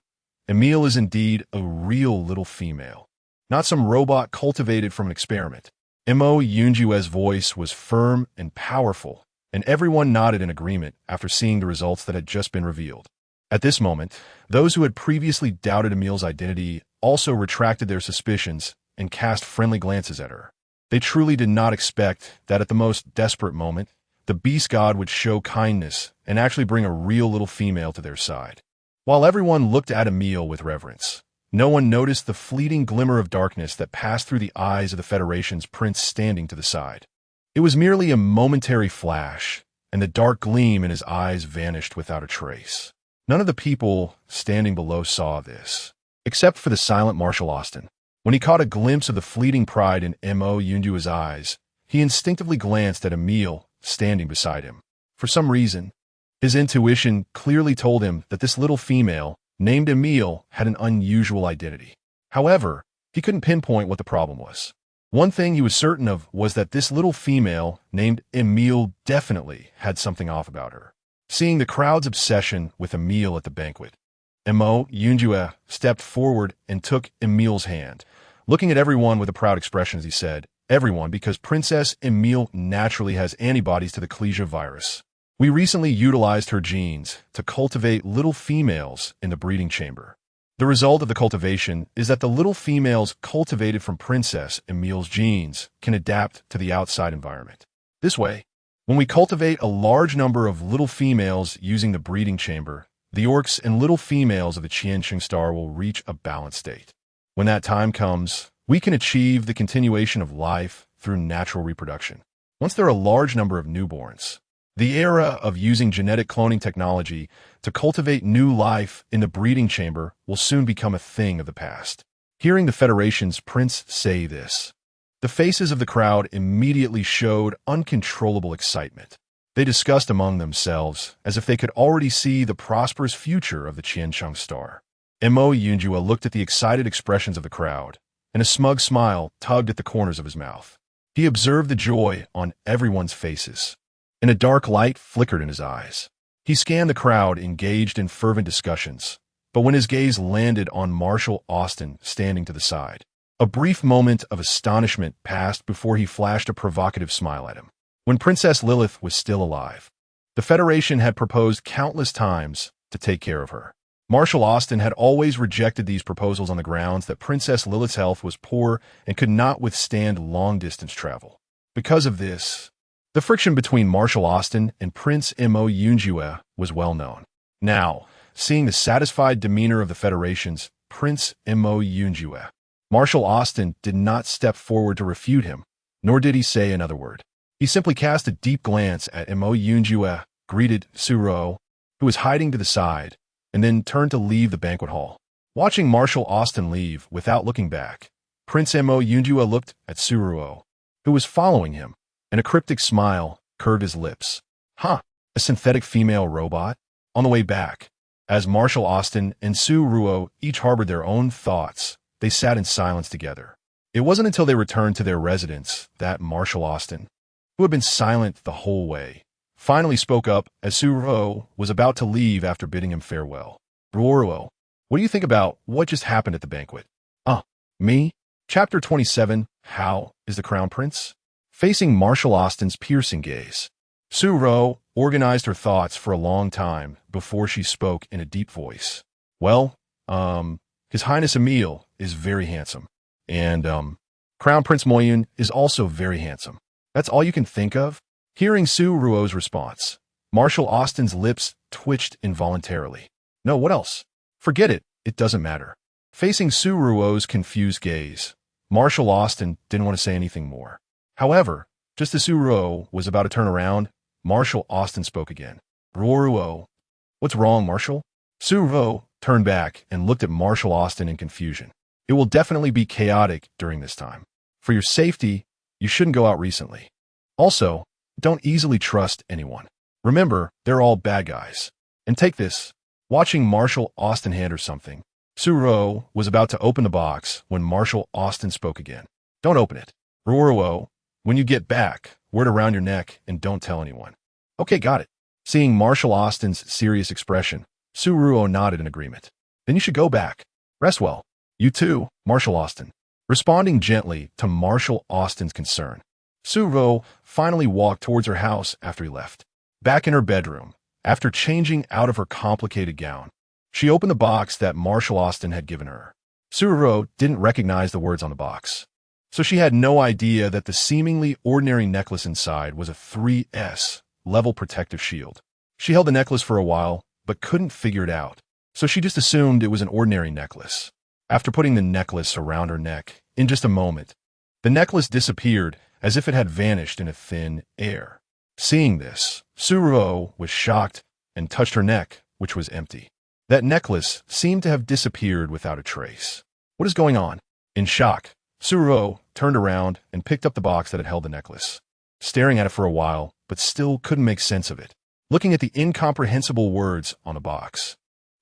[SPEAKER 1] Emil is indeed a real little female, not some robot cultivated from an experiment." Mo Yunjue's voice was firm and powerful, and everyone nodded in agreement after seeing the results that had just been revealed. At this moment, those who had previously doubted Emil's identity also retracted their suspicions and cast friendly glances at her. They truly did not expect that at the most desperate moment, the beast god would show kindness and actually bring a real little female to their side. While everyone looked at Emil with reverence, no one noticed the fleeting glimmer of darkness that passed through the eyes of the Federation's prince standing to the side. It was merely a momentary flash, and the dark gleam in his eyes vanished without a trace. None of the people standing below saw this, except for the silent Marshal Austin. When he caught a glimpse of the fleeting pride in Mo Yunjue's eyes, he instinctively glanced at Emil standing beside him. For some reason, his intuition clearly told him that this little female, named Emil, had an unusual identity. However, he couldn't pinpoint what the problem was. One thing he was certain of was that this little female, named Emil, definitely had something off about her. Seeing the crowd's obsession with Emil at the banquet, Mo Yunjue stepped forward and took Emil's hand. Looking at everyone with a proud expression as he said, "Everyone, because Princess Emil naturally has antibodies to the Klesia virus. We recently utilized her genes to cultivate little females in the breeding chamber. The result of the cultivation is that the little females cultivated from Princess Emile's genes can adapt to the outside environment. This way, when we cultivate a large number of little females using the breeding chamber, the orcs and little females of the Qianqing star will reach a balanced state. When that time comes, we can achieve the continuation of life through natural reproduction. Once there are a large number of newborns, the era of using genetic cloning technology to cultivate new life in the breeding chamber will soon become a thing of the past. Hearing the Federation's prince say this, the faces of the crowd immediately showed uncontrollable excitement. They discussed among themselves as if they could already see the prosperous future of the Qianqing star. Mo Yunjue looked at the excited expressions of the crowd, and a smug smile tugged at the corners of his mouth. He observed the joy on everyone's faces, and a dark light flickered in his eyes. He scanned the crowd engaged in fervent discussions, but when his gaze landed on Marshal Austin standing to the side, a brief moment of astonishment passed before he flashed a provocative smile at him. When Princess Lilith was still alive, the Federation had proposed countless times to take care of her. Marshal Austin had always rejected these proposals on the grounds that Princess Lilith's health was poor and could not withstand long-distance travel. Because of this, the friction between Marshal Austin and Prince Mo Yunjue was well known. Now, seeing the satisfied demeanor of the Federation's Prince Mo Yunjue, Marshal Austin did not step forward to refute him, nor did he say another word. He simply cast a deep glance at Mo Yunjue, greeted Ruo Ruo, who was hiding to the side, and then turned to leave the banquet hall. Watching Marshal Austin leave without looking back, Prince Mo Yunjue looked at Ruo Ruo, who was following him, and a cryptic smile curved his lips. Huh, a synthetic female robot? On the way back, as Marshal Austin and Ruo Ruo each harbored their own thoughts, they sat in silence together. It wasn't until they returned to their residence that Marshal Austin, who had been silent the whole way, finally spoke up as Ruo Ruo was about to leave after bidding him farewell. Ruo Ruo, what do you think about what just happened at the banquet? Me? Chapter 27, How is the Crown Prince? Facing Marshal Austin's piercing gaze, Ruo Ruo organized her thoughts for a long time before she spoke in a deep voice. Well, His Highness Emile is very handsome, and, Crown Prince Moyun is also very handsome. That's all you can think of? Hearing Ruo Ruo's response, Marshal Austin's lips twitched involuntarily. No, what else? Forget it, it doesn't matter. Facing Ruo Ruo's confused gaze, Marshal Austin didn't want to say anything more. However, just as Ruo Ruo was about to turn around, Marshal Austin spoke again. Ruo Ruo, what's wrong, Marshal? Ruo Ruo turned back and looked at Marshal Austin in confusion. It will definitely be chaotic during this time. For your safety, you shouldn't go out recently. Also, don't easily trust anyone. Remember, they're all bad guys. And take this. Watching Marshal Austin hand her something, Ruo Ruo was about to open the box when Marshal Austin spoke again. Don't open it. Ruo Ruo, when you get back, wear it around your neck and don't tell anyone. Okay, got it. Seeing Marshal Austin's serious expression, Ruo Ruo nodded in agreement. Then you should go back. Rest well. You too, Marshal Austin. Responding gently to Marshal Austin's concern, Ruo Ruo finally walked towards her house after he left. Back in her bedroom, after changing out of her complicated gown, she opened the box that Marshal Austin had given her. Ruo Ruo didn't recognize the words on the box, so she had no idea that the seemingly ordinary necklace inside was a 3S level protective shield. She held the necklace for a while, but couldn't figure it out, so she just assumed it was an ordinary necklace. After putting the necklace around her neck, in just a moment, the necklace disappeared as if it had vanished in a thin air. Seeing this, Ruo Ruo was shocked and touched her neck, which was empty. That necklace seemed to have disappeared without a trace. What is going on? In shock, Ruo Ruo turned around and picked up the box that had held the necklace, staring at it for a while, but still couldn't make sense of it. Looking at the incomprehensible words on the box,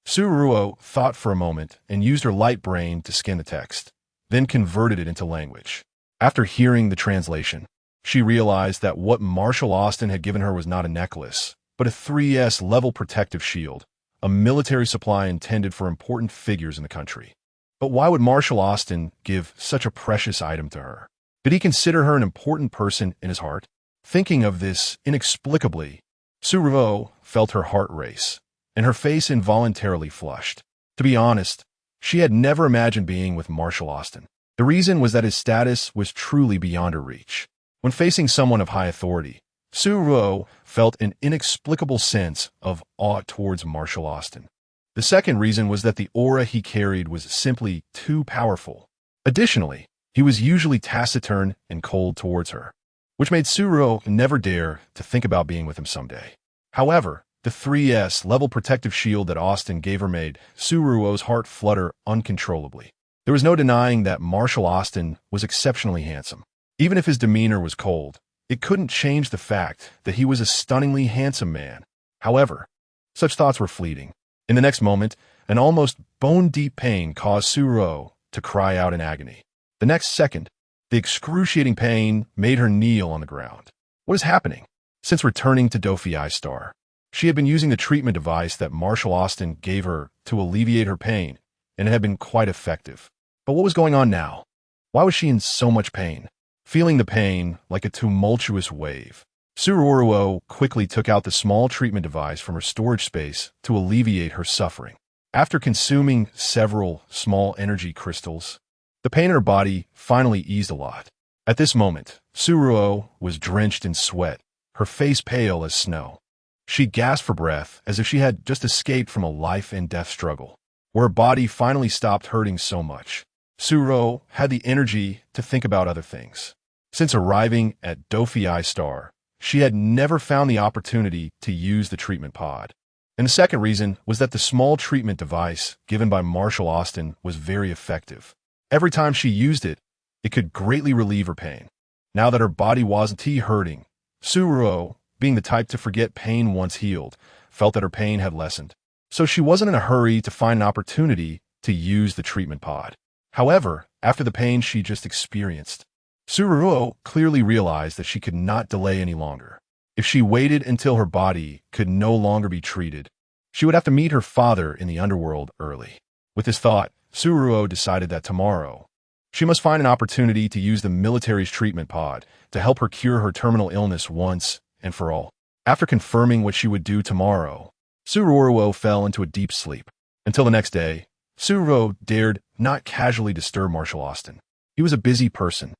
[SPEAKER 1] Ruo Ruo thought for a moment and used her light brain to scan the text, then converted it into language. After hearing the translation, she realized that what Marshal Austin had given her was not a necklace, but a 3S level protective shield, a military supply intended for important figures in the country. But why would Marshal Austin give such a precious item to her? Did he consider her an important person in his heart? Thinking of this inexplicably, Ruo Ruo felt her heart race, and her face involuntarily flushed. To be honest, She had never imagined being with Marshal Austin. The reason was that his status was truly beyond her reach. When facing someone of high authority, Ruo Ruo felt an inexplicable sense of awe towards Marshal Austin. The second reason was that the aura he carried was simply too powerful. Additionally, he was usually taciturn and cold towards her, which made Ruo Ruo never dare to think about being with him someday. However, the 3S level protective shield that Austin gave her made Ruo Ruo's heart flutter uncontrollably. There was no denying that Marshal Austin was exceptionally handsome. Even if his demeanor was cold, it couldn't change the fact that he was a stunningly handsome man. However, such thoughts were fleeting. In the next moment, an almost bone-deep pain caused Ruo Ruo to cry out in agony. The next second, the excruciating pain made her kneel on the ground. What is happening? Since returning to Dophi Star, she had been using the treatment device that Marshal Austin gave her to alleviate her pain, and it had been quite effective. But what was going on now? Why was she in so much pain? Feeling the pain like a tumultuous wave, Ruo Ruo quickly took out the small treatment device from her storage space to alleviate her suffering. After consuming several small energy crystals, the pain in her body finally eased a lot. At this moment, Ruo Ruo was drenched in sweat, her face pale as snow. She gasped for breath as if she had just escaped from a life-and-death struggle, where her body finally stopped hurting so much. Ruo Ruo had the energy to think about other things. Since arriving at Dophi Star, she had never found the opportunity to use the treatment pod. And the second reason was that the small treatment device given by Marshal Austin was very effective. Every time she used it, it could greatly relieve her pain. Now that her body wasn't hurting, Ruo Ruo, being the type to forget pain once healed, felt that her pain had lessened. So she wasn't in a hurry to find an opportunity to use the treatment pod. However, after the pain she just experienced, Ruo Ruo clearly realized that she could not delay any longer. If she waited until her body could no longer be treated, she would have to meet her father in the underworld early. With this thought, Ruo Ruo decided that tomorrow, she must find an opportunity to use the military's treatment pod to help her cure her terminal illness once and for all. After confirming what she would do tomorrow, Ruo Ruo fell into a deep sleep. Until the next day, Ruo Ruo dared not casually disturb Marshal Austin. He was a busy person,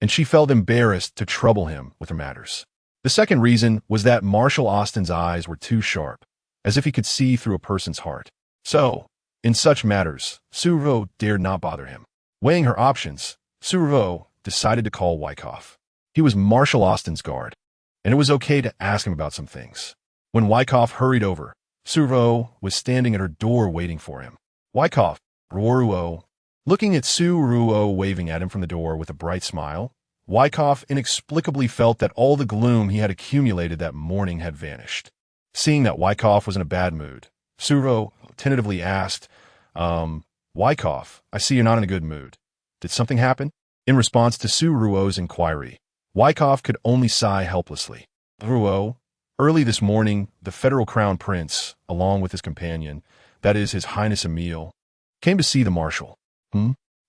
[SPEAKER 1] and she felt embarrassed to trouble him with her matters. The second reason was that Marshal Austin's eyes were too sharp, as if he could see through a person's heart. So, in such matters, Ruo Ruo dared not bother him. Weighing her options, Ruo Ruo decided to call Wyckoff. He was Marshal Austin's guard, and it was okay to ask him about some things. When Wyckoff hurried over, Ruo Ruo was standing at her door waiting for him. Wyckoff, Ruo Ruo. Looking at Ruo Ruo waving at him from the door with a bright smile, Wyckoff inexplicably felt that all the gloom he had accumulated that morning had vanished. Seeing that Wyckoff was in a bad mood, Ruo Ruo tentatively asked, Wyckoff, I see you're not in a good mood. Did something happen? In response to Ruo Ruo's inquiry, Wyckoff could only sigh helplessly. Ruo, early this morning, the Federal Crown Prince, along with his companion, that is, His Highness Emil, came to see the Marshal.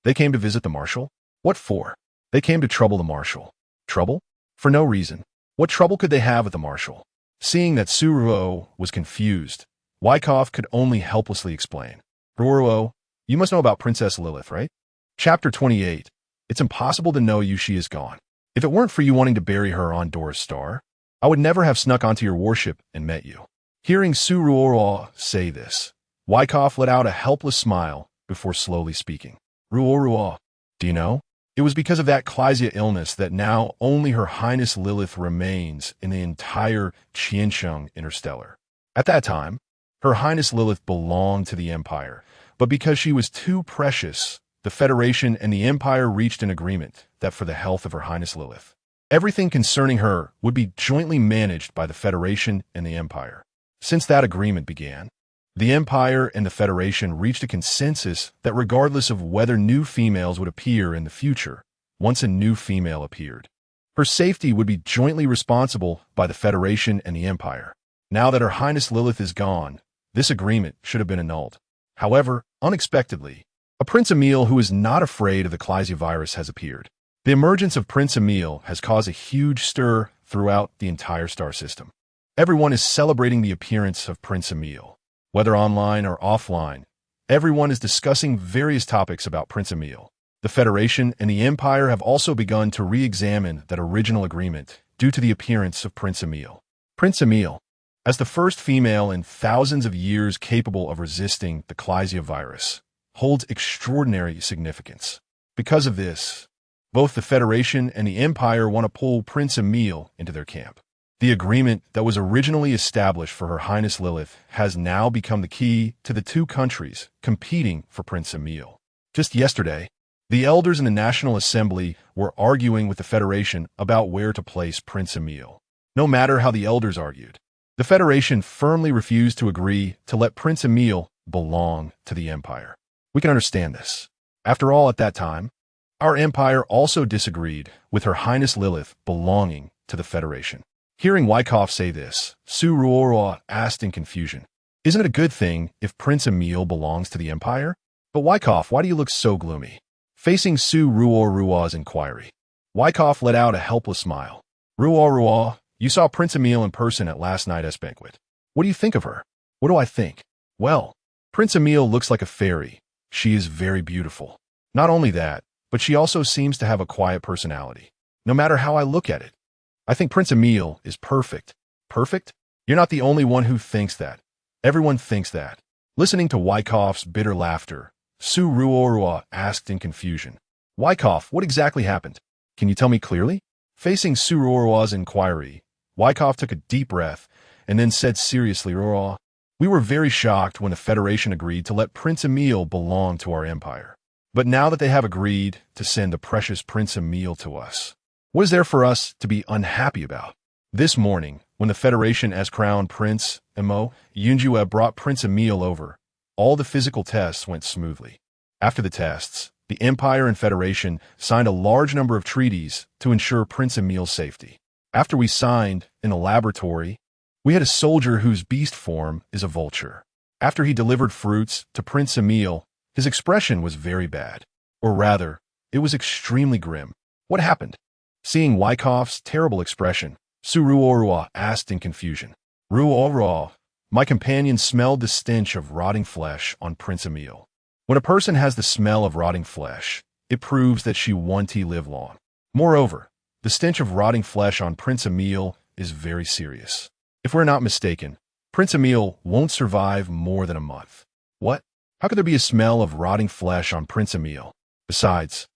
[SPEAKER 1] They came to visit the Marshal? What for? They came to trouble the Marshal. Trouble? For no reason. What trouble could they have with the Marshal? Seeing that Ruo Ruo was confused, Wyckoff could only helplessly explain. Ruo Ruo, you must know about Princess Lilith, right? Chapter 28. It's impossible to know you, she is gone. If it weren't for you wanting to bury her on Dora's star, I would never have snuck onto your warship and met you. Hearing Ruo Ruo say this, Wyckoff let out a helpless smile before slowly speaking. Ruo Ruo, do you know? It was because of that Klesia illness that now only Her Highness Lilith remains in the entire Qiansheng Interstellar. At that time, Her Highness Lilith belonged to the Empire, but because she was too precious, the Federation and the Empire reached an agreement that for the health of Her Highness Lilith, everything concerning her would be jointly managed by the Federation and the Empire. Since that agreement began, the Empire and the Federation reached a consensus that regardless of whether new females would appear in the future, once a new female appeared, her safety would be jointly responsible by the Federation and the Empire. Now that Her Highness Lilith is gone, this agreement should have been annulled. However, unexpectedly, a Prince Emil who is not afraid of the Klesia virus has appeared. The emergence of Prince Emil has caused a huge stir throughout the entire star system. Everyone is celebrating the appearance of Prince Emil. Whether online or offline, Everyone is discussing various topics about Prince Emil. The Federation and the Empire have also begun to re-examine that original agreement due to the appearance of Prince Emil. Prince Emil, as the first female in thousands of years capable of resisting the Klesia virus, holds extraordinary significance. Because of this, both the Federation and the Empire want to pull Prince Emil into their camp. The agreement that was originally established for Her Highness Lilith has now become the key to the two countries competing for Prince Emil. Just yesterday, the elders in the National Assembly were arguing with the Federation about where to place Prince Emil. No matter how the elders argued, the Federation firmly refused to agree to let Prince Emil belong to the Empire. We can understand this. After all, at that time, our Empire also disagreed with Her Highness Lilith belonging to the Federation. Hearing Wyckoff say this, Ruo Ruo asked in confusion, "Isn't it a good thing if Prince Emil belongs to the Empire?" "But Wyckoff, why do you look so gloomy?" Facing Ruo Ruo's inquiry, Wyckoff let out a helpless smile. "Ruo Ruo, you saw Prince Emil in person at last night's banquet. What do you think of her?" "What do I think? Well, Prince Emil looks like a fairy. She is very beautiful. Not only that, but she also seems to have a quiet personality. No matter how I look at it, I think Prince Emil is perfect." "Perfect? You're not the only one who thinks that. Everyone thinks that." Listening to Wyckoff's bitter laughter, Ruo Ruo asked in confusion, "Wyckoff, what exactly happened? Can you tell me clearly?" Facing Ruo Ruo's inquiry, Wyckoff took a deep breath and then said seriously, "Ruo, we were very shocked when the Federation agreed to let Prince Emil belong to our Empire. But now that they have agreed to send the precious Prince Emil to us, what is there for us to be unhappy about?" This morning, when the Federation as crowned Prince Emo Yunjue brought Prince Emil over, all the physical tests went smoothly. After the tests, the Empire and Federation signed a large number of treaties to ensure Prince Emil's safety. After we signed in a laboratory, we had a soldier whose beast form is a vulture. After he delivered fruits to Prince Emil, his expression was very bad. Or rather, it was extremely grim. What happened? Seeing Wyckoff's terrible expression, Ruo Ruo asked in confusion. "Ruo Ruo, my companion smelled the stench of rotting flesh on Prince Emil. When a person has the smell of rotting flesh, it proves that she won't live long. Moreover, the stench of rotting flesh on Prince Emil is very serious. If we're not mistaken, Prince Emil won't survive more than a month." "What? How could there be a smell of rotting flesh on Prince Emil? Besides,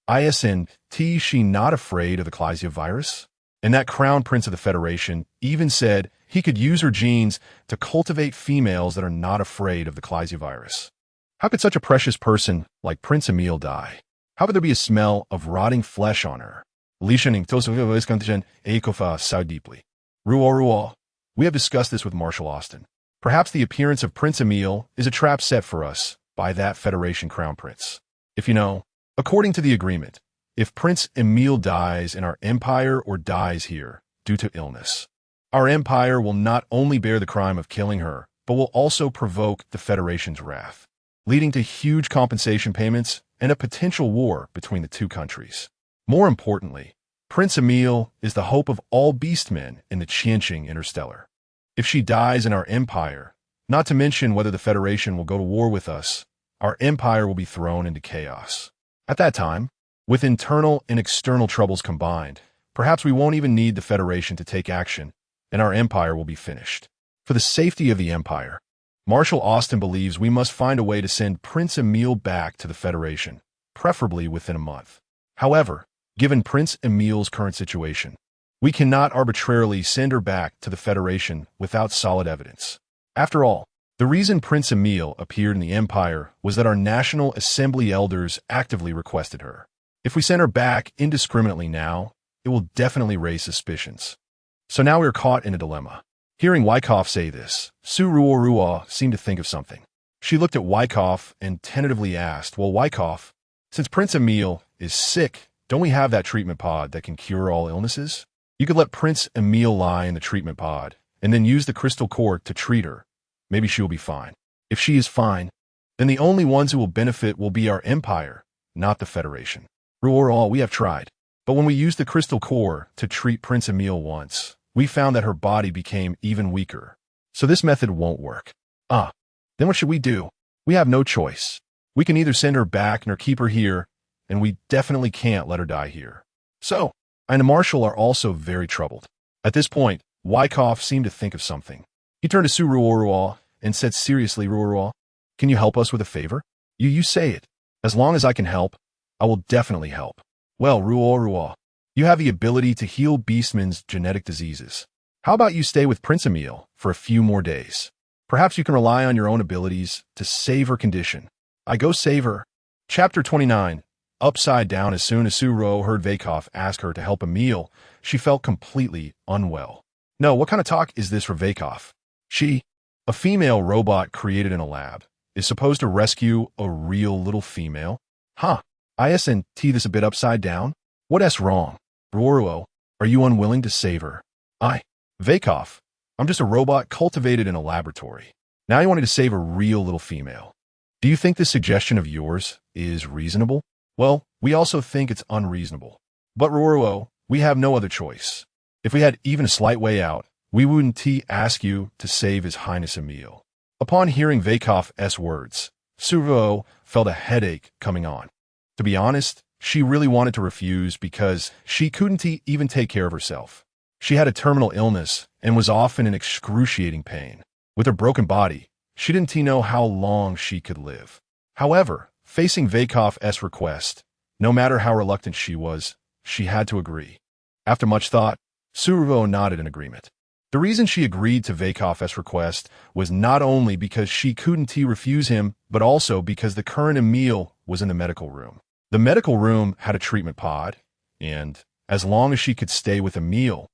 [SPEAKER 1] isn't she not afraid of the Klesia virus?" And that crown prince of the Federation even said he could use her genes to cultivate females that are not afraid of the Klesia virus. How could such a precious person like Prince Emil die? How could there be a smell of rotting flesh on her? Listening to Akofa so deeply. Ruo Ruo, we have discussed this with Marshal Austin. Perhaps the appearance of Prince Emil is a trap set for us by that Federation crown prince. If you know, according to the agreement, if Prince Emil dies in our Empire or dies here due to illness, our Empire will not only bear the crime of killing her, but will also provoke the Federation's wrath, leading to huge compensation payments and a potential war between the two countries. More importantly, Prince Emil is the hope of all beastmen in the Qianqing Interstellar. If she dies in our Empire, not to mention whether the Federation will go to war with us, our Empire will be thrown into chaos. At that time, with internal and external troubles combined, perhaps we won't even need the Federation to take action, and our Empire will be finished. For the safety of the Empire, Marshal Austin believes we must find a way to send Prince Emil back to the Federation, preferably within a month. However, given Prince Emil's current situation, we cannot arbitrarily send her back to the Federation without solid evidence. After all, the reason Prince Emil appeared in the Empire was that our National Assembly elders actively requested her. If we send her back indiscriminately now, it will definitely raise suspicions. So now we are caught in a dilemma. Hearing Wyckoff say this, Ruo Ruo seemed to think of something. She looked at Wyckoff and tentatively asked, "Well, Wyckoff, since Prince Emil is sick, don't we have that treatment pod that can cure all illnesses? You could let Prince Emil lie in the treatment pod, and then use the crystal core to treat her. Maybe she will be fine. If she is fine, then the only ones who will benefit will be our Empire, not the Federation. Ruo Ruo, we have tried. But when we used the crystal core to treat Prince Emil once, we found that her body became even weaker. So this method won't work." Then what should we do?" We have no choice. We can either send her back nor keep her here, and we definitely can't let her die here. So, I and Marshall are also very troubled. At this point, Wyckoff seemed to think of something. He turned to Ruo Ruo and said seriously, Ruo Ruo, can you help us with a favor? You say it. As long as I can help, I will definitely help. Well, Ruo Ruo, you have the ability to heal Beastman's genetic diseases. How about you stay with Prince Emil for a few more days? Perhaps you can rely on your own abilities to save her condition. I go save her. Chapter 29. Upside down. As soon as Ruo heard Vyckoff ask her to help Emil, she felt completely unwell. No, what kind of talk is this for Vyckoff? She, a female robot created in a lab, is supposed to rescue a real little female? Huh. Isn't this a bit upside down? What's wrong? Ruo, are you unwilling to save her? Vyckoff, I'm just a robot cultivated in a laboratory. Now you wanted to save a real little female. Do you think this suggestion of yours is reasonable? Well, we also think it's unreasonable. But Ruo, we have no other choice. If we had even a slight way out, we wouldn't ask you to save His Highness Emil. Upon hearing Vyckoff's words, Ruo felt a headache coming on. To be honest, she really wanted to refuse because she couldn't even take care of herself. She had a terminal illness and was often in excruciating pain. With her broken body, she didn't know how long she could live. However, facing Vyckoff's request, no matter how reluctant she was, she had to agree. After much thought, Ruo nodded in agreement. The reason she agreed to Vyckoff's request was not only because she couldn't refuse him, but also because the current Emil was in the medical room. The medical room had a treatment pod, and as long as she could stay with Emil,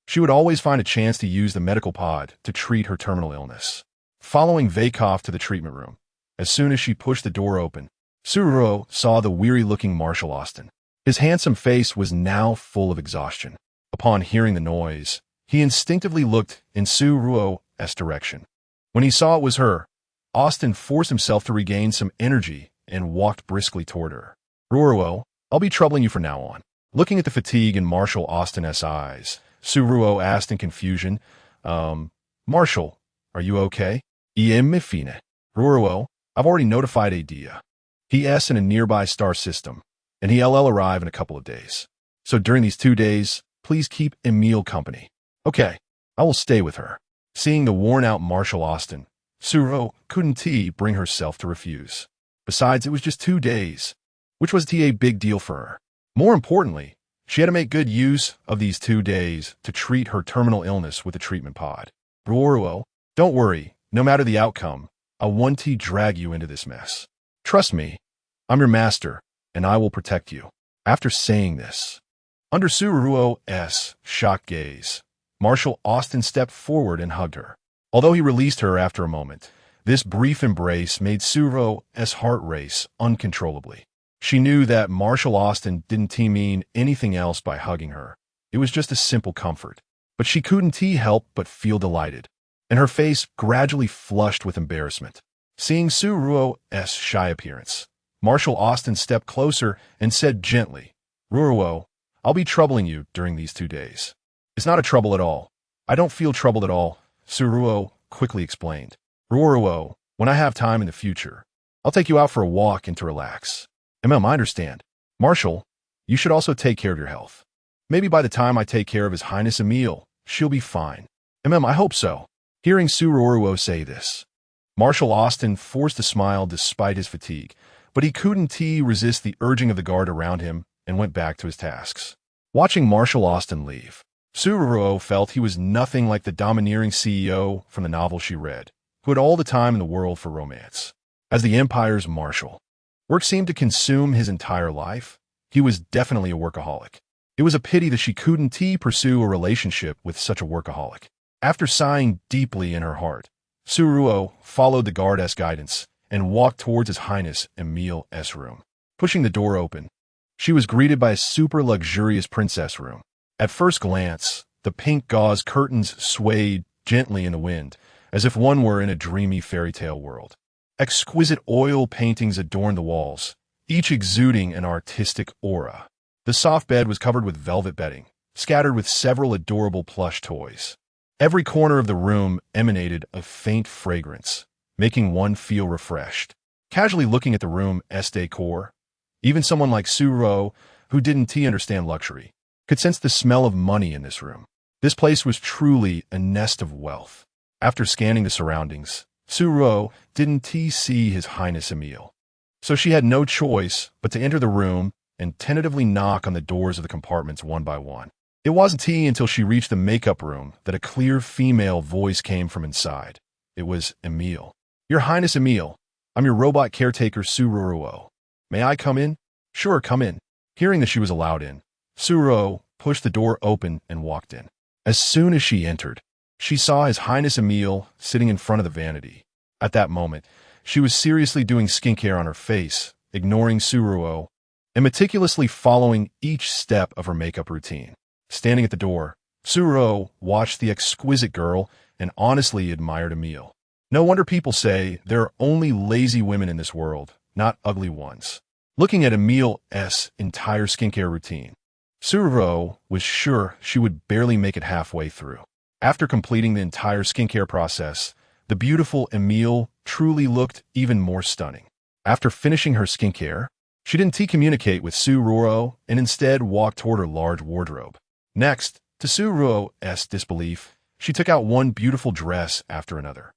[SPEAKER 1] she would always find a chance to use the medical pod to treat her terminal illness. Following Vyckoff to the treatment room, as soon as she pushed the door open, Ruo saw the weary-looking Marshall Austin. His handsome face was now full of exhaustion. Upon hearing the noise, he instinctively looked in Ruo's direction. When he saw it was her, Austin forced himself to regain some energy and walked briskly toward her. Ruo, I'll be troubling you from now on. Looking at the fatigue in Marshall Austin's eyes, Ruo asked in confusion, Marshall, are you okay? Me fine. Ruo, I've already notified Adia. He's in a nearby star system, and he'll arrive in a couple of days. So during these 2 days, please keep Emil company. Okay, I will stay with her. Seeing the worn-out Marshall Austin, Ruo couldn't bring herself to refuse. Besides, it was just 2 days, which was a big deal for her. More importantly, she had to make good use of these 2 days to treat her terminal illness with a treatment pod. Ruo, don't worry, no matter the outcome, I won't drag you into this mess. Trust me, I'm your master, and I will protect you. After saying this, under Ruo's shocked gaze, Marshall Austin stepped forward and hugged her. Although he released her after a moment, this brief embrace made Ruo's heart race uncontrollably. She knew that Marshall Austin didn't mean anything else by hugging her. It was just a simple comfort. But she couldn't help but feel delighted, and her face gradually flushed with embarrassment. Seeing Ruo's shy appearance, Marshall Austin stepped closer and said gently, Ruo, I'll be troubling you during these 2 days. It's not a trouble at all. I don't feel troubled at all, Ruo quickly explained. Ruo, when I have time in the future, I'll take you out for a walk and to relax. I understand. Marshall, you should also take care of your health. Maybe by the time I take care of His Highness Emil, she'll be fine. I hope so. Hearing Ruo say this, Marshall Austin forced a smile despite his fatigue, but he couldn't resist the urging of the guard around him and went back to his tasks. Watching Marshall Austin leave, Ruo felt he was nothing like the domineering CEO from the novel she read, who had all the time in the world for romance. As the Empire's marshal, work seemed to consume his entire life. He was definitely a workaholic. It was a pity that she couldn't pursue a relationship with such a workaholic. After sighing deeply in her heart, Ruo followed the guard's guidance and walked towards His Highness Emil's room. Pushing the door open, she was greeted by a super luxurious princess room. At first glance, the pink gauze curtains swayed gently in the wind, as if one were in a dreamy fairy tale world. Exquisite oil paintings adorned the walls, each exuding an artistic aura. The soft bed was covered with velvet bedding, scattered with several adorable plush toys. Every corner of the room emanated a faint fragrance, making one feel refreshed. casually looking at the room's decor. Even someone like Ruo, who didn't understand luxury, could sense the smell of money in this room. This place was truly a nest of wealth. After scanning the surroundings, Ruo didn't see His Highness Emil. So she had no choice but to enter the room and tentatively knock on the doors of the compartments one by one. It wasn't until she reached the makeup room that a clear female voice came from inside. It was Emil. "Your Highness Emil, I'm your robot caretaker Ruo. May I come in?" "Sure, come in." Hearing that she was allowed in, Ruo pushed the door open and walked in. As soon as she entered, she saw His Highness Emil sitting in front of the vanity. At that moment, she was seriously doing skincare on her face, ignoring Ruo, and meticulously following each step of her makeup routine. Standing at the door, Ruo watched the exquisite girl and honestly admired Emil. No wonder people say there are only lazy women in this world, not ugly ones. Looking at Emil's entire skincare routine, Ruo was sure she would barely make it halfway through. After completing the entire skincare process, the beautiful Emil truly looked even more stunning. After finishing her skincare, she didn't communicate with Ruo and instead walked toward her large wardrobe. Next, to Ruo's disbelief, she took out one beautiful dress after another,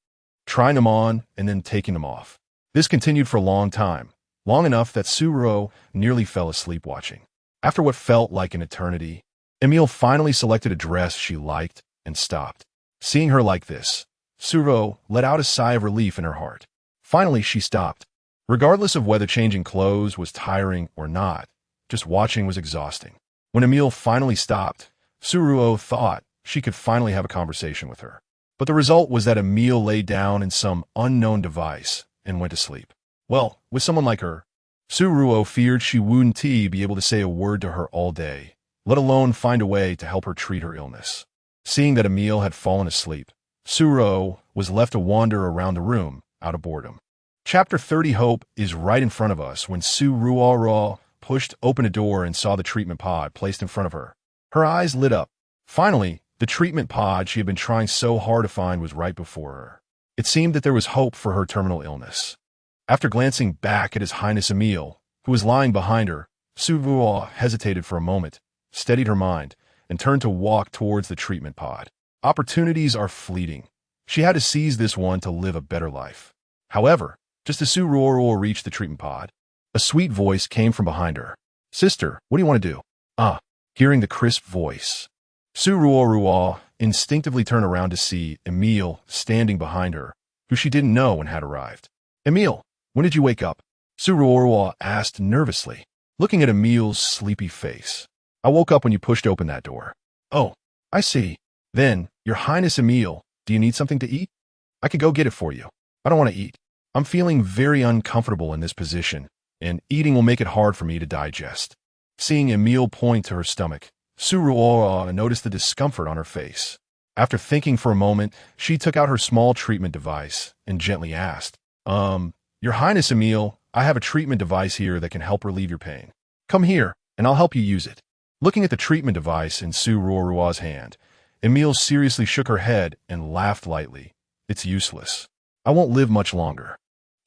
[SPEAKER 1] trying them on and then taking them off. This continued for a long time, long enough that Ruo nearly fell asleep watching. After what felt like an eternity, Emil finally selected a dress she liked and stopped. Seeing her like this, Ruo let out a sigh of relief in her heart. Finally, she stopped. Regardless of whether changing clothes was tiring or not, just watching was exhausting. When Emil finally stopped, Ruo thought she could finally have a conversation with her. But the result was that Emil lay down in some unknown device and went to sleep. Well, with someone like her, Ruo feared she wouldn't be able to say a word to her all day, let alone find a way to help her treat her illness. Seeing that Emil had fallen asleep, Ruo was left to wander around the room out of boredom. Chapter 30 Hope is right in front of us when Ruo pushed open a door and saw the treatment pod placed in front of her. Her eyes lit up. Finally, the treatment pod she had been trying so hard to find was right before her. It seemed that there was hope for her terminal illness. After glancing back at His Highness Emil, who was lying behind her, Ruo hesitated for a moment, steadied her mind, and turned to walk towards the treatment pod. Opportunities are fleeting. She had to seize this one to live a better life. However, just as Ruo reached the treatment pod, a sweet voice came from behind her. "Sister, what do you want to do?" Hearing the crisp voice, Ruo instinctively turned around to see Emil standing behind her, who she didn't know and had arrived. "Emil, when did you wake up?" Ruo asked nervously, looking at Emil's sleepy face. "I woke up when you pushed open that door." "Oh, I see. Then, Your Highness Emil, do you need something to eat? I could go get it for you." "I don't want to eat. I'm feeling very uncomfortable in this position, and eating will make it hard for me to digest." Seeing Emil point to her stomach, Ruo noticed the discomfort on her face. After thinking for a moment, she took out her small treatment device and gently asked, Your Highness Emil, I have a treatment device here that can help relieve your pain. Come here, and I'll help you use it." Looking at the treatment device in Ruo's hand, Emil seriously shook her head and laughed lightly. "It's useless. I won't live much longer.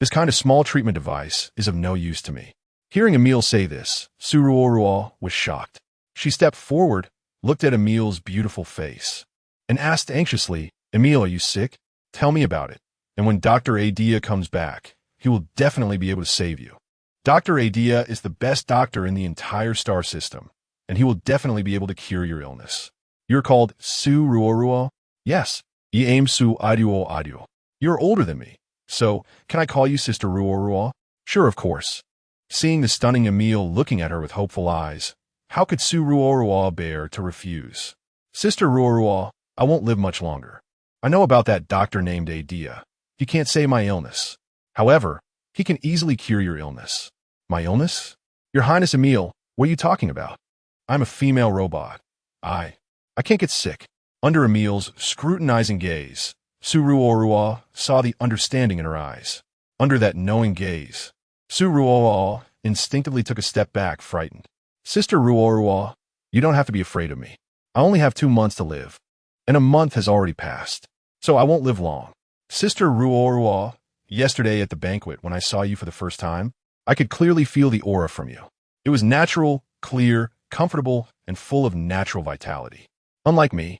[SPEAKER 1] This kind of small treatment device is of no use to me." Hearing Emil say this, Ruo was shocked. She stepped forward, looked at Emil's beautiful face, and asked anxiously, "Emil, are you sick? Tell me about it. And when Dr. Atleia comes back, he will definitely be able to save you. Dr. Atleia is the best doctor in the entire star system, and he will definitely be able to cure your illness." "You're called Ruo?" "Yes. I am Adio. You're older than me, so can I call you Sister Ruo?" "Sure, of course." Seeing the stunning Emil looking at her with hopeful eyes, how could Ruo bear to refuse? "Sister Ruo, I won't live much longer. I know about that doctor named Atleia. He can't save my illness. However, he can easily cure your illness." "My illness? Your Highness Emil, what are you talking about? I'm a female robot. I can't get sick." Under Emil's scrutinizing gaze, Ruo saw the understanding in her eyes. Under that knowing gaze, Ruo instinctively took a step back, frightened. "Sister Ruo, you don't have to be afraid of me. I only have 2 months to live, and a month has already passed, so I won't live long." "Sister Ruo, yesterday at the banquet when I saw you for the first time, I could clearly feel the aura from you. It was natural, clear, comfortable, and full of natural vitality. Unlike me,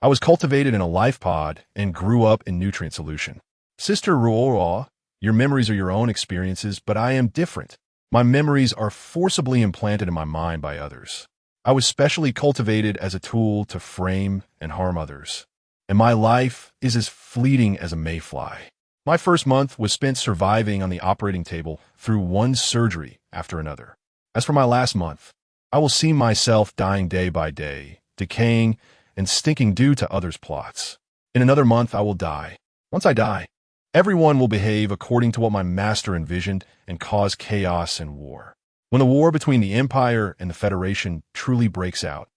[SPEAKER 1] I was cultivated in a life pod and grew up in nutrient solution. Sister Ruo Ruo, your memories are your own experiences, but I am different. My memories are forcibly implanted in my mind by others. I was specially cultivated as a tool to frame and harm others. And my life is as fleeting as a mayfly. My first month was spent surviving on the operating table through one surgery after another. As for my last month, I will see myself dying day by day, decaying and stinking due to others' plots. In another month, I will die. Once I die, everyone will behave according to what my master envisioned and cause chaos and war. When the war between the Empire and the Federation truly breaks out,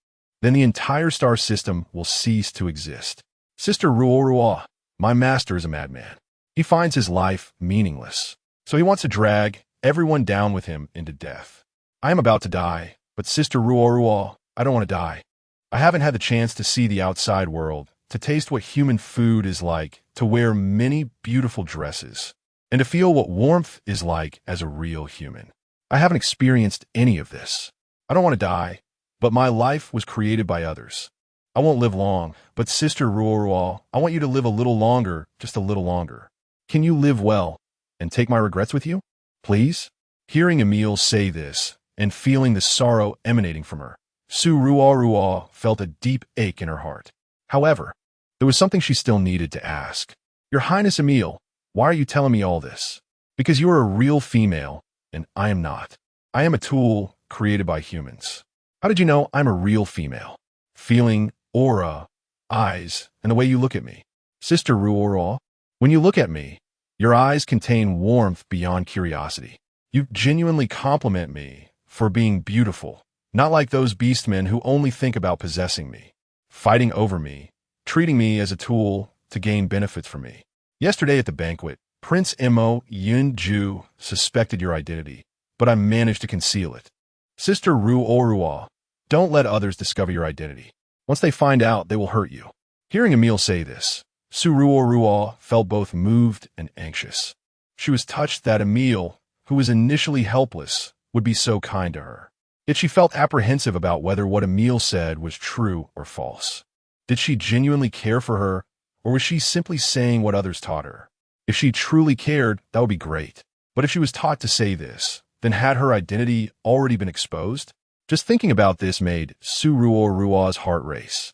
[SPEAKER 1] then the entire star system will cease to exist. Sister Ruo Ruo, my master is a madman. He finds his life meaningless, so he wants to drag everyone down with him into death. I am about to die, but Sister Ruo Ruo, I don't want to die. I haven't had the chance to see the outside world, to taste what human food is like, to wear many beautiful dresses, and to feel what warmth is like as a real human. I haven't experienced any of this. I don't want to die, but my life was created by others. I won't live long, but Sister Ruo Ruo, I want you to live a little longer, just a little longer. Can you live well and take my regrets with you? Please? Hearing Emile say this and feeling the sorrow emanating from her, Su Ruo Ruo felt a deep ache in her heart. However, there was something she still needed to ask. Your Highness Emile, why are you telling me all this? Because you are a real female, and I am not. I am a tool created by humans. How did you know I'm a real female? Feeling, aura, eyes, and the way you look at me. Sister Ruo Ruo, when you look at me, your eyes contain warmth beyond curiosity. You genuinely compliment me for being beautiful, not like those beastmen who only think about possessing me, fighting over me, treating me as a tool to gain benefits from me. Yesterday at the banquet, Prince Mo Yunju suspected your identity, but I managed to conceal it. Sister Ruo Ruo, don't let others discover your identity. Once they find out, they will hurt you. Hearing Emile say this, Su Ruo Ruo felt both moved and anxious. She was touched that Emile, who was initially helpless, would be so kind to her. Yet she felt apprehensive about whether what Emile said was true or false. Did she genuinely care for her, or was she simply saying what others taught her? If she truly cared, that would be great. But if she was taught to say this, then had her identity already been exposed? Just thinking about this made Su Ruo Ruo's heart race.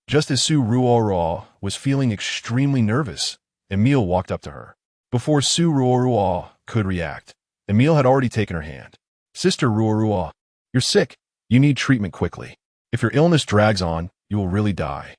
[SPEAKER 1] Just as Su Ruo Ruo was feeling extremely nervous, Emile walked up to her. Before Su Ruo Ruo could react, Emile had already taken her hand. Sister Ruo Ruo, you're sick. You need treatment quickly. If your illness drags on, you will really die.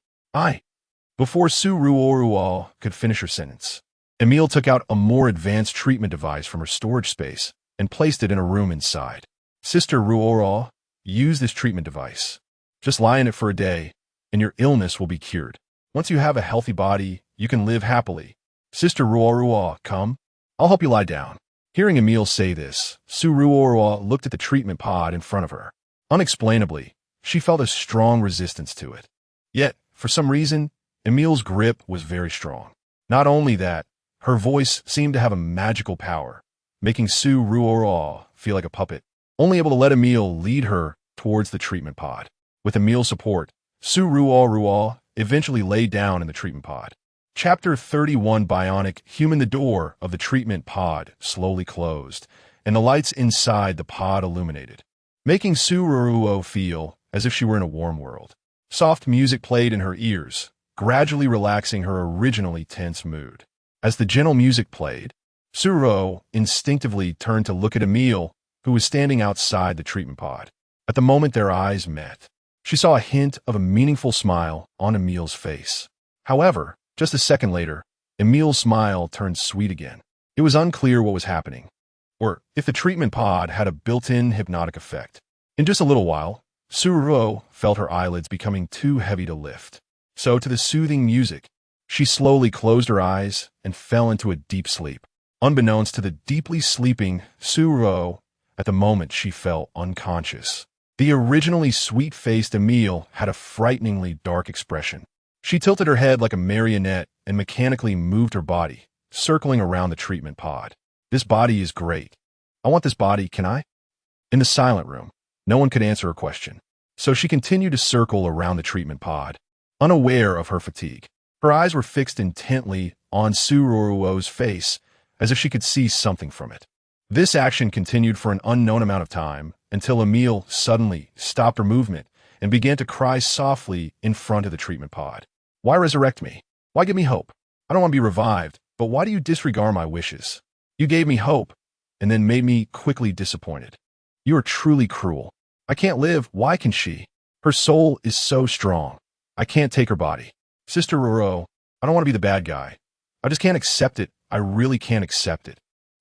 [SPEAKER 1] Before Su Ruo Ruo could finish her sentence, Emile took out a more advanced treatment device from her storage space and placed it in a room inside. Sister Ruo Ruo, use this treatment device. Just lie in it for a day, and your illness will be cured. Once you have a healthy body, you can live happily. Sister Ruo Ruo, come. I'll help you lie down. Hearing Emile say this, Su Ruo Ruo looked at the treatment pod in front of her. Unexplainably, she felt a strong resistance to it. Yet, for some reason, Emile's grip was very strong. Not only that, her voice seemed to have a magical power, making Su Ruo Ruo feel like a puppet, only able to let Emile lead her towards the treatment pod. With Emile's support, Su Ruo Ruo eventually lay down in the treatment pod. Chapter 31 Bionic Human. The door of the treatment pod slowly closed, and the lights inside the pod illuminated, making Su Ruo feel as if she were in a warm world. Soft music played in her ears, gradually relaxing her originally tense mood. As the gentle music played, Su Ruo instinctively turned to look at Emile, who was standing outside the treatment pod. At the moment their eyes met, she saw a hint of a meaningful smile on Emile's face. However, just a second later, Emile's smile turned sweet again. It was unclear what was happening, or if the treatment pod had a built-in hypnotic effect. In just a little while, Su Ruo felt her eyelids becoming too heavy to lift. So, to the soothing music, she slowly closed her eyes and fell into a deep sleep. Unbeknownst to the deeply sleeping Su Ruo, at the moment she fell unconscious. The originally sweet-faced Emile had a frighteningly dark expression. She tilted her head like a marionette and mechanically moved her body, circling around the treatment pod. This body is great. I want this body, can I? In the silent room, no one could answer her question. So she continued to circle around the treatment pod, unaware of her fatigue. Her eyes were fixed intently on Ruo Ruo's face, as if she could see something from it. This action continued for an unknown amount of time, until Emil suddenly stopped her movement and began to cry softly in front of the treatment pod. Why resurrect me? Why give me hope? I don't want to be revived, but why do you disregard my wishes? You gave me hope, and then made me quickly disappointed. You are truly cruel. I can't live. Why can she? Her soul is so strong. I can't take her body. Sister Ruo Ruo, I don't want to be the bad guy. I just can't accept it. I really can't accept it.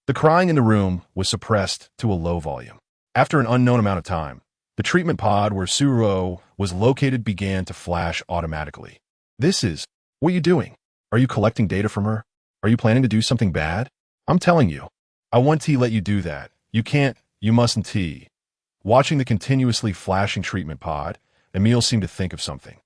[SPEAKER 1] The crying in the room was suppressed to a low volume. After an unknown amount of time, the treatment pod where Ruo Ruo was located began to flash automatically. What are you doing? Are you collecting data from her? Are you planning to do something bad? I'm telling you, I want to let you do that. You can't, you mustn't. Watching the continuously flashing treatment pod, Emil seemed to think of something.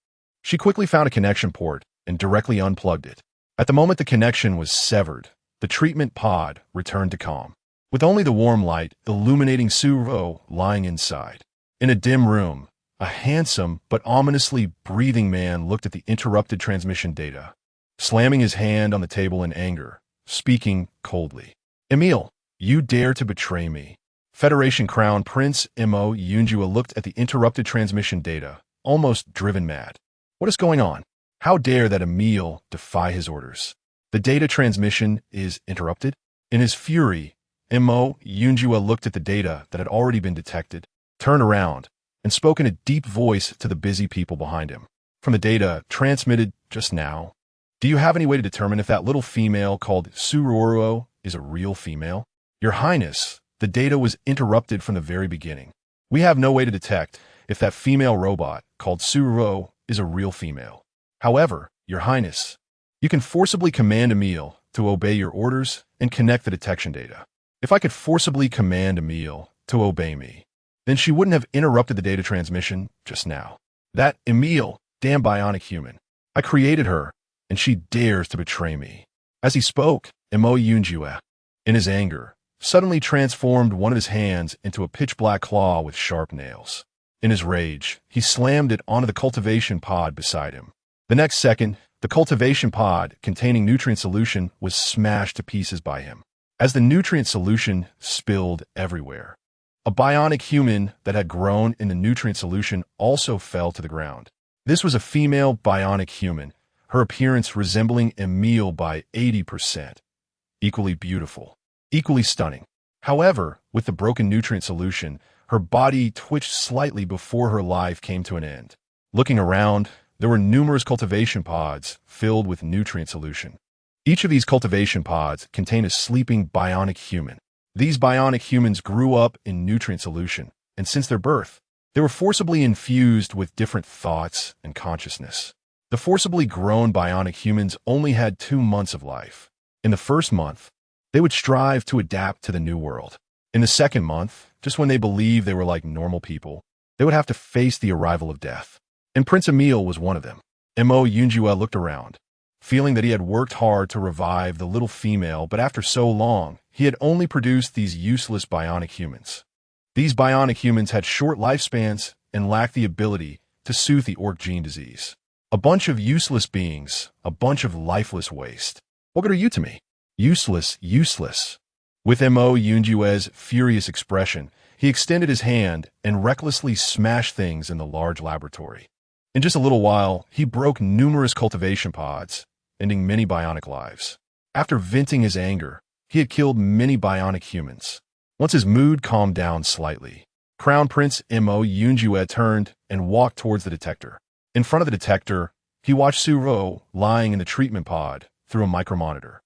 [SPEAKER 1] She quickly found a connection port and directly unplugged it. At the moment the connection was severed, the treatment pod returned to calm, with only the warm light illuminating Ruo Ruo lying inside. In a dim room, a handsome but ominously breathing man looked at the interrupted transmission data, slamming his hand on the table in anger, speaking coldly. Emil, you dare to betray me. Federation Crown Prince Mo Yunjua looked at the interrupted transmission data, almost driven mad. What is going on? How dare that Emil defy his orders? The data transmission is interrupted? In his fury, Mo Yunjua looked at the data that had already been detected, turned around, and spoke in a deep voice to the busy people behind him. From the data transmitted just now, do you have any way to determine if that little female called Ruo Ruo is a real female? Your Highness, the data was interrupted from the very beginning. We have no way to detect if that female robot called Ruo Ruo is a real female. However, Your Highness, you can forcibly command Emil to obey your orders and connect the detection data. If I could forcibly command Emil to obey me, then she wouldn't have interrupted the data transmission just now. That Emil, damn bionic human. I created her, and she dares to betray me. As he spoke, Mo Yunjua, in his anger, suddenly transformed one of his hands into a pitch-black claw with sharp nails. In his rage, he slammed it onto the cultivation pod beside him. The next second, the cultivation pod containing nutrient solution was smashed to pieces by him, as the nutrient solution spilled everywhere. A bionic human that had grown in the nutrient solution also fell to the ground. This was a female bionic human, her appearance resembling Emil by 80%. Equally beautiful, equally stunning. However, with the broken nutrient solution, her body twitched slightly before her life came to an end. Looking around, there were numerous cultivation pods filled with nutrient solution. Each of these cultivation pods contained a sleeping bionic human. These bionic humans grew up in nutrient solution, and since their birth, they were forcibly infused with different thoughts and consciousness. The forcibly grown bionic humans only had 2 months of life. In the first month, they would strive to adapt to the new world. In the second month, just when they believed they were like normal people, they would have to face the arrival of death. And Prince Emil was one of them. Mo Yunjua looked around, feeling that he had worked hard to revive the little female, but after so long, he had only produced these useless bionic humans. These bionic humans had short lifespans and lacked the ability to soothe the orc gene disease. A bunch of useless beings, a bunch of lifeless waste. What good are you to me? Useless, useless. With Mo Yunjua's furious expression, he extended his hand and recklessly smashed things in the large laboratory. In just a little while, he broke numerous cultivation pods, ending many bionic lives. After venting his anger, he had killed many bionic humans. Once his mood calmed down slightly, Crown Prince Mo Yunjua turned and walked towards the detector. In front of the detector, he watched Ruo Ruo lying in the treatment pod through a micromonitor.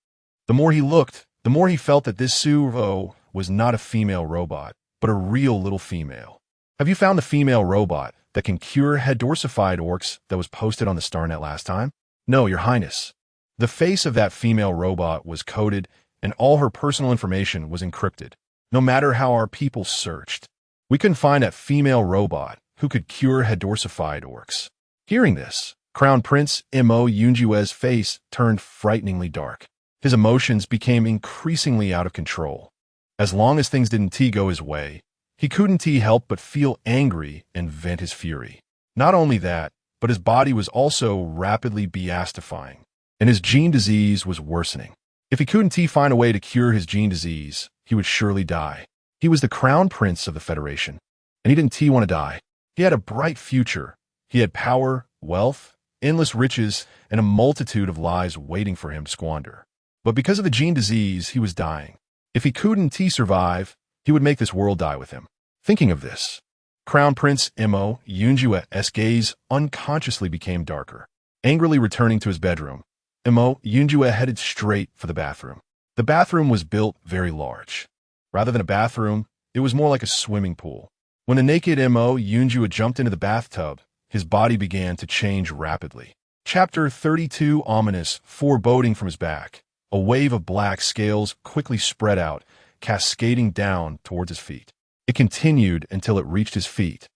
[SPEAKER 1] The more he looked, the more he felt that this Ruo Ruo was not a female robot, but a real little female. Have you found the female robot that can cure head dorsifide orcs that was posted on the StarNet last time? No, Your Highness. The face of that female robot was coded and all her personal information was encrypted. No matter how our people searched, we couldn't find that female robot who could cure head dorsifide orcs. Hearing this, Crown Prince Mo Yunjua's face turned frighteningly dark. His emotions became increasingly out of control. As long as things didn't go his way, he couldn't help but feel angry and vent his fury. Not only that, but his body was also rapidly beastifying, and his gene disease was worsening. If he couldn't find a way to cure his gene disease, he would surely die. He was the crown prince of the Federation, and he didn't want to die. He had a bright future. He had power, wealth, endless riches, and a multitude of lives waiting for him to squander. But because of the gene disease, he was dying. If he couldn't survive, he would make this world die with him. Thinking of this, Crown Prince Mo Yunjue's gaze unconsciously became darker. Angrily returning to his bedroom, Mo Yunjue headed straight for the bathroom. The bathroom was built very large. Rather than a bathroom, it was more like a swimming pool. When the naked Mo Yunjue jumped into the bathtub, his body began to change rapidly. Chapter 32. Ominous foreboding from his back. A wave of black scales quickly spread out, cascading down towards his feet. It continued until it reached his feet.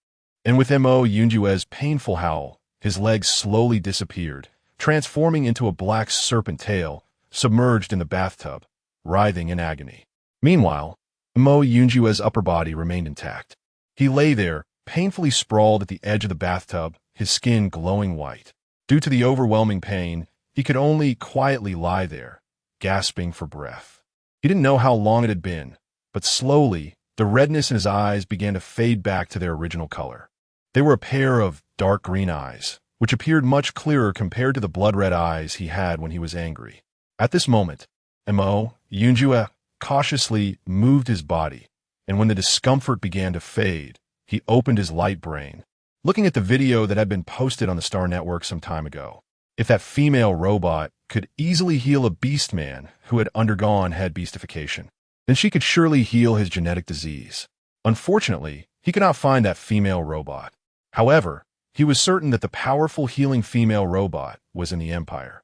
[SPEAKER 1] And with Mo Yunjue's painful howl, his legs slowly disappeared, transforming into a black serpent tail, submerged in the bathtub, writhing in agony. Meanwhile, Mo Yunjue's upper body remained intact. He lay there, painfully sprawled at the edge of the bathtub, his skin glowing white. Due to the overwhelming pain, he could only quietly lie there, gasping for breath. He didn't know how long it had been, but slowly, the redness in his eyes began to fade back to their original color. They were a pair of dark green eyes, which appeared much clearer compared to the blood-red eyes he had when he was angry. At this moment, Mo Yunjue cautiously moved his body, and when the discomfort began to fade, he opened his light brain, looking at the video that had been posted on the Star Network some time ago. If that female robot could easily heal a beast man who had undergone head beastification, then she could surely heal his genetic disease. Unfortunately, he could not find that female robot. However, he was certain that the powerful healing female robot was in the Empire.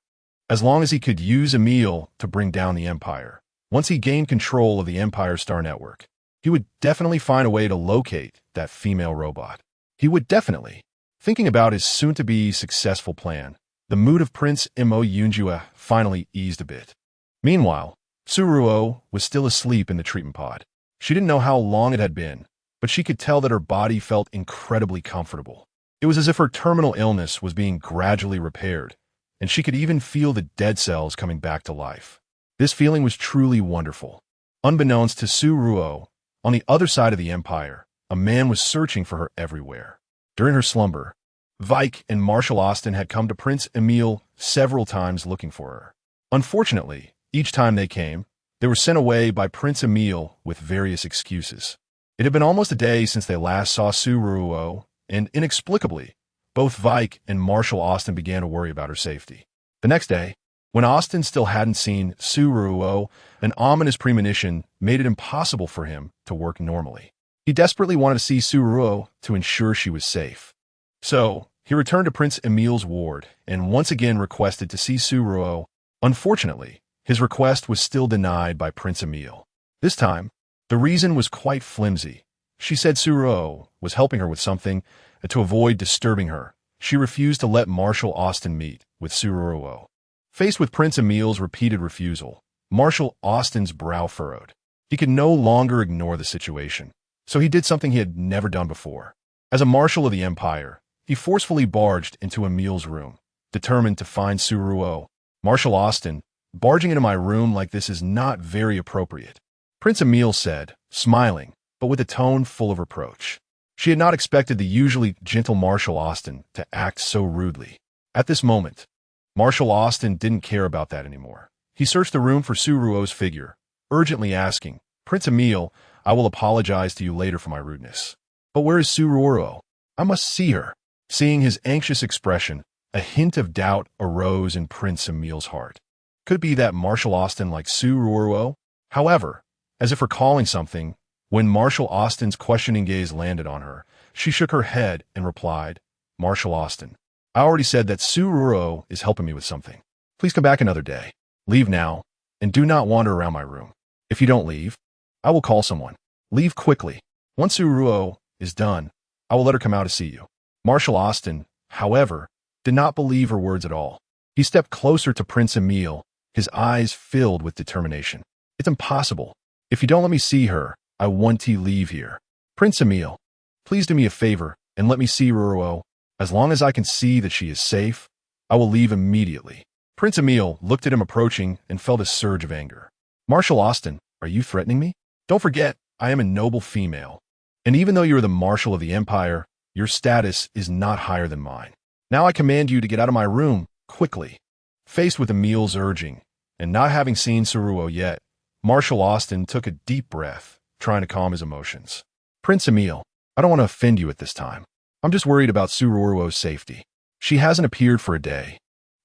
[SPEAKER 1] As long as he could use Emil to bring down the Empire, once he gained control of the Empire Star Network, he would definitely find a way to locate that female robot. He would definitely. Thinking about his soon-to-be successful plan, the mood of Prince Mo Yunjue finally eased a bit. Meanwhile, Ruo Ruo was still asleep in the treatment pod. She didn't know how long it had been, but she could tell that her body felt incredibly comfortable. It was as if her terminal illness was being gradually repaired, and she could even feel the dead cells coming back to life. This feeling was truly wonderful. Unbeknownst to Ruo Ruo, on the other side of the Empire, a man was searching for her everywhere. During her slumber, Vike and Marshall Austin had come to Prince Emil several times looking for her. Unfortunately, each time they came, they were sent away by Prince Emil with various excuses. It had been almost a day since they last saw Ruo Ruo, and inexplicably, both Vike and Marshall Austin began to worry about her safety. The next day, when Austin still hadn't seen Ruo Ruo, an ominous premonition made it impossible for him to work normally. He desperately wanted to see Ruo Ruo to ensure she was safe. So, he returned to Prince Emil's ward and once again requested to see Ruo Ruo. Unfortunately, his request was still denied by Prince Emil. This time, the reason was quite flimsy. She said Ruo Ruo was helping her with something, and to avoid disturbing her, she refused to let Marshall Austin meet with Ruo Ruo. Faced with Prince Emil's repeated refusal, Marshall Austin's brow furrowed. He could no longer ignore the situation, so he did something he had never done before. As a marshal of the Empire, he forcefully barged into Emil's room, determined to find Ruo Ruo. Marshall Austin, barging into my room like this is not very appropriate, Prince Emil said, smiling, but with a tone full of reproach. She had not expected the usually gentle Marshall Austin to act so rudely. At this moment, Marshall Austin didn't care about that anymore. He searched the room for Ruo Ruo's figure, urgently asking, Prince Emil, I will apologize to you later for my rudeness. But where is Ruo Ruo? I must see her. Seeing his anxious expression, a hint of doubt arose in Prince Emil's heart. Could it be that Marshall Austin liked Ruo Ruo? However, as if recalling something, when Marshall Austin's questioning gaze landed on her, she shook her head and replied, Marshall Austin, I already said that Ruo Ruo is helping me with something. Please come back another day. Leave now, and do not wander around my room. If you don't leave, I will call someone. Leave quickly. Once Ruo Ruo is done, I will let her come out to see you. Marshall Austin, however, did not believe her words at all. He stepped closer to Prince Emil his eyes filled with determination. It's impossible. If you don't let me see her, I want to leave here. Prince Emil, please do me a favor and let me see Ruo Ruo. As long as I can see that she is safe, I will leave immediately. Prince Emil looked at him approaching and felt a surge of anger. Marshal Austin, are you threatening me? Don't forget, I am a noble female. And even though you are the Marshal of the Empire, your status is not higher than mine. Now I command you to get out of my room, quickly. Faced with Emil's urging, and not having seen Ruo yet, Marshal Austin took a deep breath, trying to calm his emotions. Prince Emil, I don't want to offend you at this time. I'm just worried about Ruo's safety. She hasn't appeared for a day,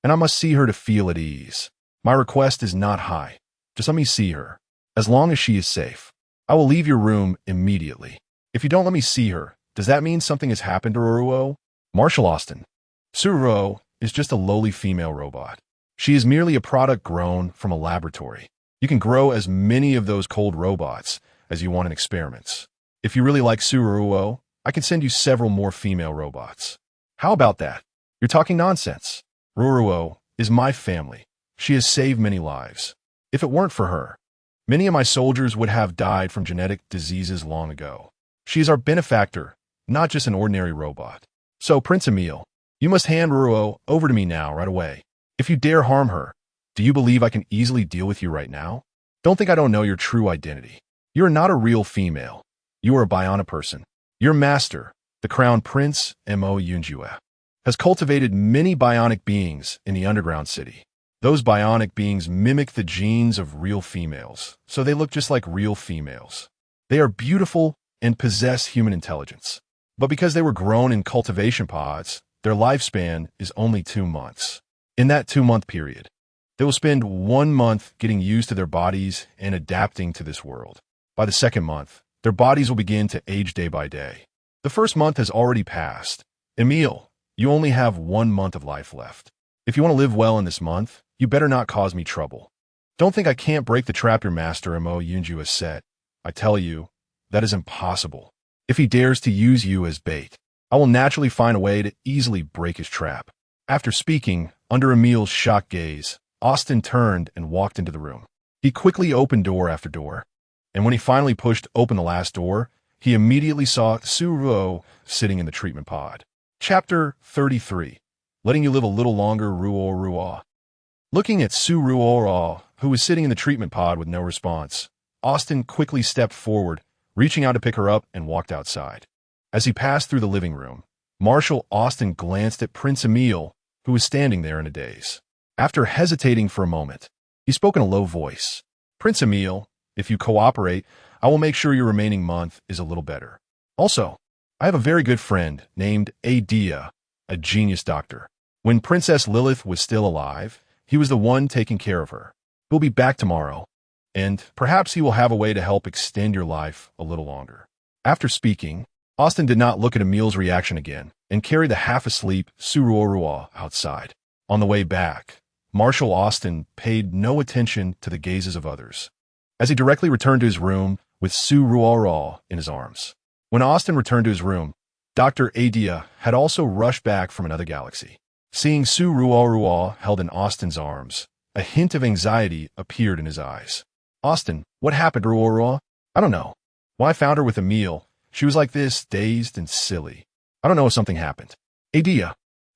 [SPEAKER 1] and I must see her to feel at ease. My request is not high. Just let me see her. As long as she is safe, I will leave your room immediately. If you don't let me see her, does that mean something has happened to Ruo? Marshal Austin, Ruo is just a lowly female robot. She is merely a product grown from a laboratory. You can grow as many of those cold robots as you want in experiments. If you really like Ruo, I can send you several more female robots. How about that? You're talking nonsense. Ruo is my family. She has saved many lives. If it weren't for her, many of my soldiers would have died from genetic diseases long ago. She is our benefactor, not just an ordinary robot. So, Prince Emil, you must hand Ruo over to me now, right away. If you dare harm her, do you believe I can easily deal with you right now? Don't think I don't know your true identity. You are not a real female. You are a bionic person. Your master, the Crown Prince Mo Yunjue, has cultivated many bionic beings in the underground city. Those bionic beings mimic the genes of real females, so they look just like real females. They are beautiful and possess human intelligence. But because they were grown in cultivation pods, their lifespan is only 2 months. In that 2-month period, they will spend 1 month getting used to their bodies and adapting to this world. By the 2nd month, their bodies will begin to age day by day. The 1st month has already passed. Emil, you only have 1 month of life left. If you want to live well in this month, you better not cause me trouble. Don't think I can't break the trap your master Mo Yunju has set. I tell you, that is impossible. If he dares to use you as bait, I will naturally find a way to easily break his trap. After speaking, under Emil's shocked gaze, Austin turned and walked into the room. He quickly opened door after door, and when he finally pushed open the last door, he immediately saw Ruo sitting in the treatment pod. Chapter 33. Letting you live a little longer, Ruo Ruo. Looking at Ruo, who was sitting in the treatment pod with no response, Austin quickly stepped forward, reaching out to pick her up and walked outside. As he passed through the living room, Marshal Austin glanced at Prince Emil, who was standing there in a daze. After hesitating for a moment, he spoke in a low voice. Prince Emil, if you cooperate, I will make sure your remaining month is a little better. Also, I have a very good friend named Atleia, a genius doctor. When Princess Lilith was still alive, he was the one taking care of her. He'll be back tomorrow, and perhaps he will have a way to help extend your life a little longer. After speaking, Austin did not look at Emil's reaction again and carried the half-asleep Ruo outside. On the way back, Marshal Austin paid no attention to the gazes of others, as he directly returned to his room with Ruo in his arms. When Austin returned to his room, Dr. Atleia had also rushed back from another galaxy. Seeing Ruo held in Austin's arms, a hint of anxiety appeared in his eyes. Austin, what happened to Ruo? I don't know. When I found her with Emil, she was like this, dazed and silly. I don't know if something happened. Atleia,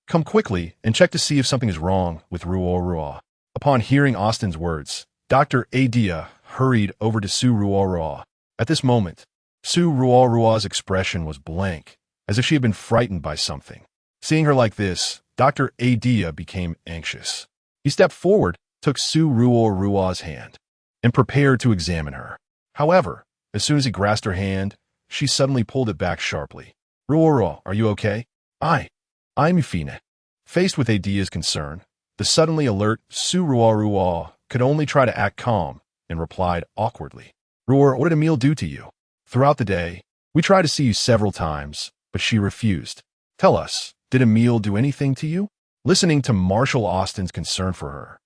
[SPEAKER 1] come quickly and check to see if something is wrong with Ruo. Upon hearing Austin's words, Dr. Atleia hurried over to Ruo. At this moment, Ruo's expression was blank, as if she had been frightened by something. Seeing her like this, Dr. Atleia became anxious. He stepped forward, took Ruo's hand, and prepared to examine her. However, as soon as he grasped her hand, she suddenly pulled it back sharply. Ruo, are you okay? I'm fine. Faced with Atleia's concern, the suddenly alert Ruo could only try to act calm and replied awkwardly. Ruo, what did Emil do to you? Throughout the day, we tried to see you several times, but she refused. Tell us, did Emil do anything to you? Listening to Marshal Austin's concern for her,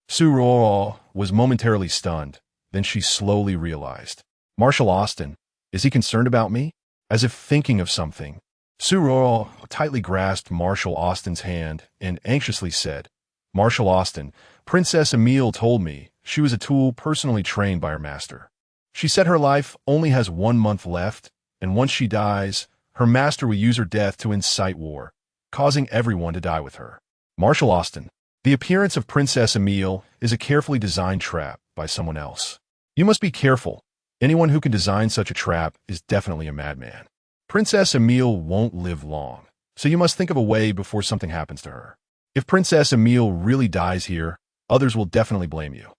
[SPEAKER 1] Ruo was momentarily stunned. Then she slowly realized. Marshal Austin, is he concerned about me? As if thinking of something, Ruo tightly grasped Marshal Austin's hand and anxiously said, Marshal Austin, Princess Emile told me she was a tool personally trained by her master. She said her life only has 1 month left, and once she dies, her master will use her death to incite war, causing everyone to die with her. Marshal Austin, the appearance of Princess Emile is a carefully designed trap by someone else. You must be careful. Anyone who can design such a trap is definitely a madman. Princess Emile won't live long, so you must think of a way before something happens to her. If Princess Emile really dies here, others will definitely blame you.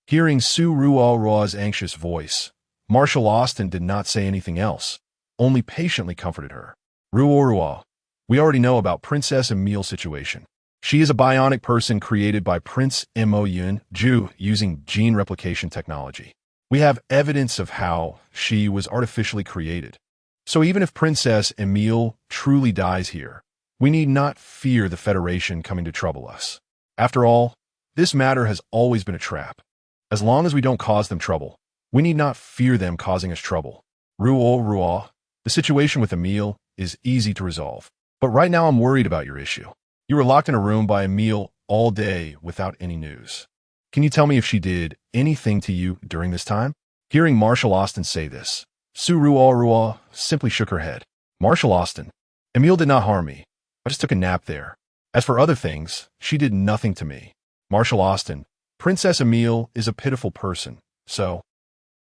[SPEAKER 1] Hearing Ruo Ruo's anxious voice, Marshal Austin did not say anything else, only patiently comforted her. Ruo Ruo, we already know about Princess Emile's situation. She is a bionic person created by Prince Mo Ju using gene replication technology. We have evidence of how she was artificially created. So even if Princess Emile truly dies here, we need not fear the Federation coming to trouble us. After all, this matter has always been a trap. As long as we don't cause them trouble, we need not fear them causing us trouble. Ruo Ruo, the situation with Emile is easy to resolve. But right now I'm worried about your issue. You were locked in a room by Emile all day without any news. Can you tell me if she did anything to you during this time? Hearing Marshal Austin say this, Ruo Ruo simply shook her head. Marshal Austin, Emile did not harm me. I just took a nap there. As for other things, she did nothing to me. Marshal Austin, Princess Emile is a pitiful person, so...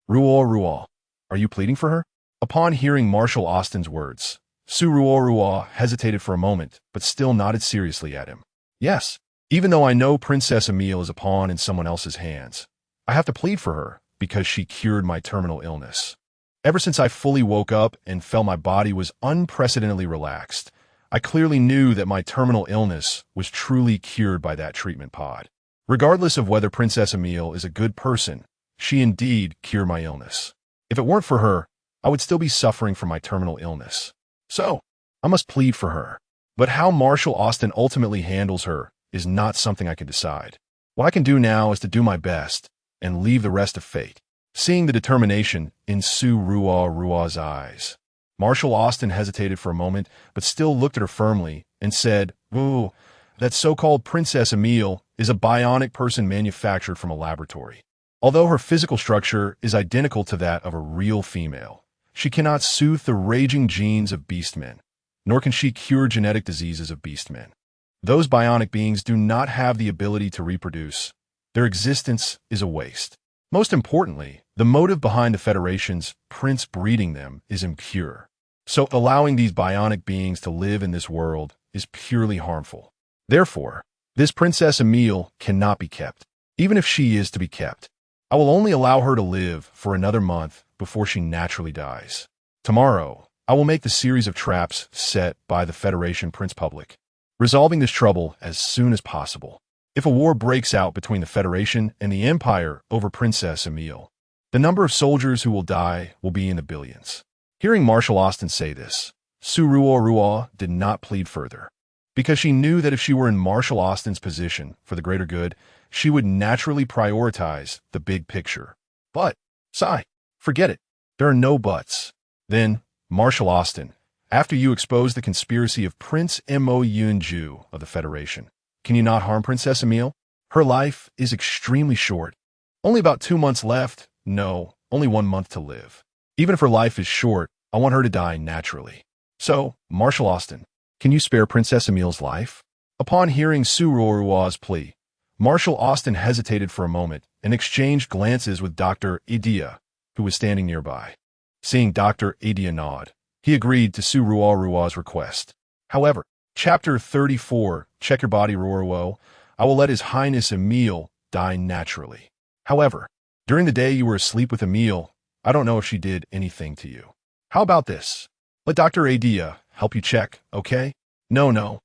[SPEAKER 1] Ruo Ruo, are you pleading for her? Upon hearing Marshal Austin's words, Ruo Ruo hesitated for a moment, but still nodded seriously at him. Yes, even though I know Princess Emile is a pawn in someone else's hands, I have to plead for her because she cured my terminal illness. Ever since I fully woke up and felt my body was unprecedentedly relaxed, I clearly knew that my terminal illness was truly cured by that treatment pod. Regardless of whether Princess Emile is a good person, she indeed cured my illness. If it weren't for her, I would still be suffering from my terminal illness. So, I must plead for her. But how Marshal Austin ultimately handles her is not something I can decide. What I can do now is to do my best and leave the rest to fate. Seeing the determination in Ruo Ruo's eyes, Marshal Austin hesitated for a moment, but still looked at her firmly and said, "Ooh, that so-called Princess Emile is a bionic person manufactured from a laboratory. Although her physical structure is identical to that of a real female, she cannot soothe the raging genes of beastmen, nor can she cure genetic diseases of beastmen. Those bionic beings do not have the ability to reproduce. Their existence is a waste. Most importantly, the motive behind the Federation's prince breeding them is impure. So allowing these bionic beings to live in this world is purely harmful. Therefore, this Princess Emile cannot be kept. Even if she is to be kept, I will only allow her to live for another month before she naturally dies. Tomorrow, I will make the series of traps set by the Federation Prince public, resolving this trouble as soon as possible. If a war breaks out between the Federation and the Empire over Princess Emile, the number of soldiers who will die will be in the billions." Hearing Marshal Austin say this, Ruo Ruo did not plead further, because she knew that if she were in Marshal Austin's position for the greater good, she would naturally prioritize the big picture. But, sigh, forget it. There are no buts. Then, Marshal Austin, after you expose the conspiracy of Prince Mo Ju of the Federation, can you not harm Princess Emile? Her life is extremely short. Only about 2 months left. No, only 1 month to live. Even if her life is short, I want her to die naturally. So, Marshal Austin, can you spare Princess Emile's life? Upon hearing Ruo Ruo's plea, Marshal Austin hesitated for a moment and exchanged glances with Dr. Atleia, who was standing nearby. Seeing Dr. Atleia nod, he agreed to Ruo Ruo's request. However, Chapter 34, Check Your Body, Ruo Ruo, I will let His Highness Emile die naturally. However, during the day you were asleep with Emile, I don't know if she did anything to you. How about this? Let Dr. Atleia help you check, okay? No.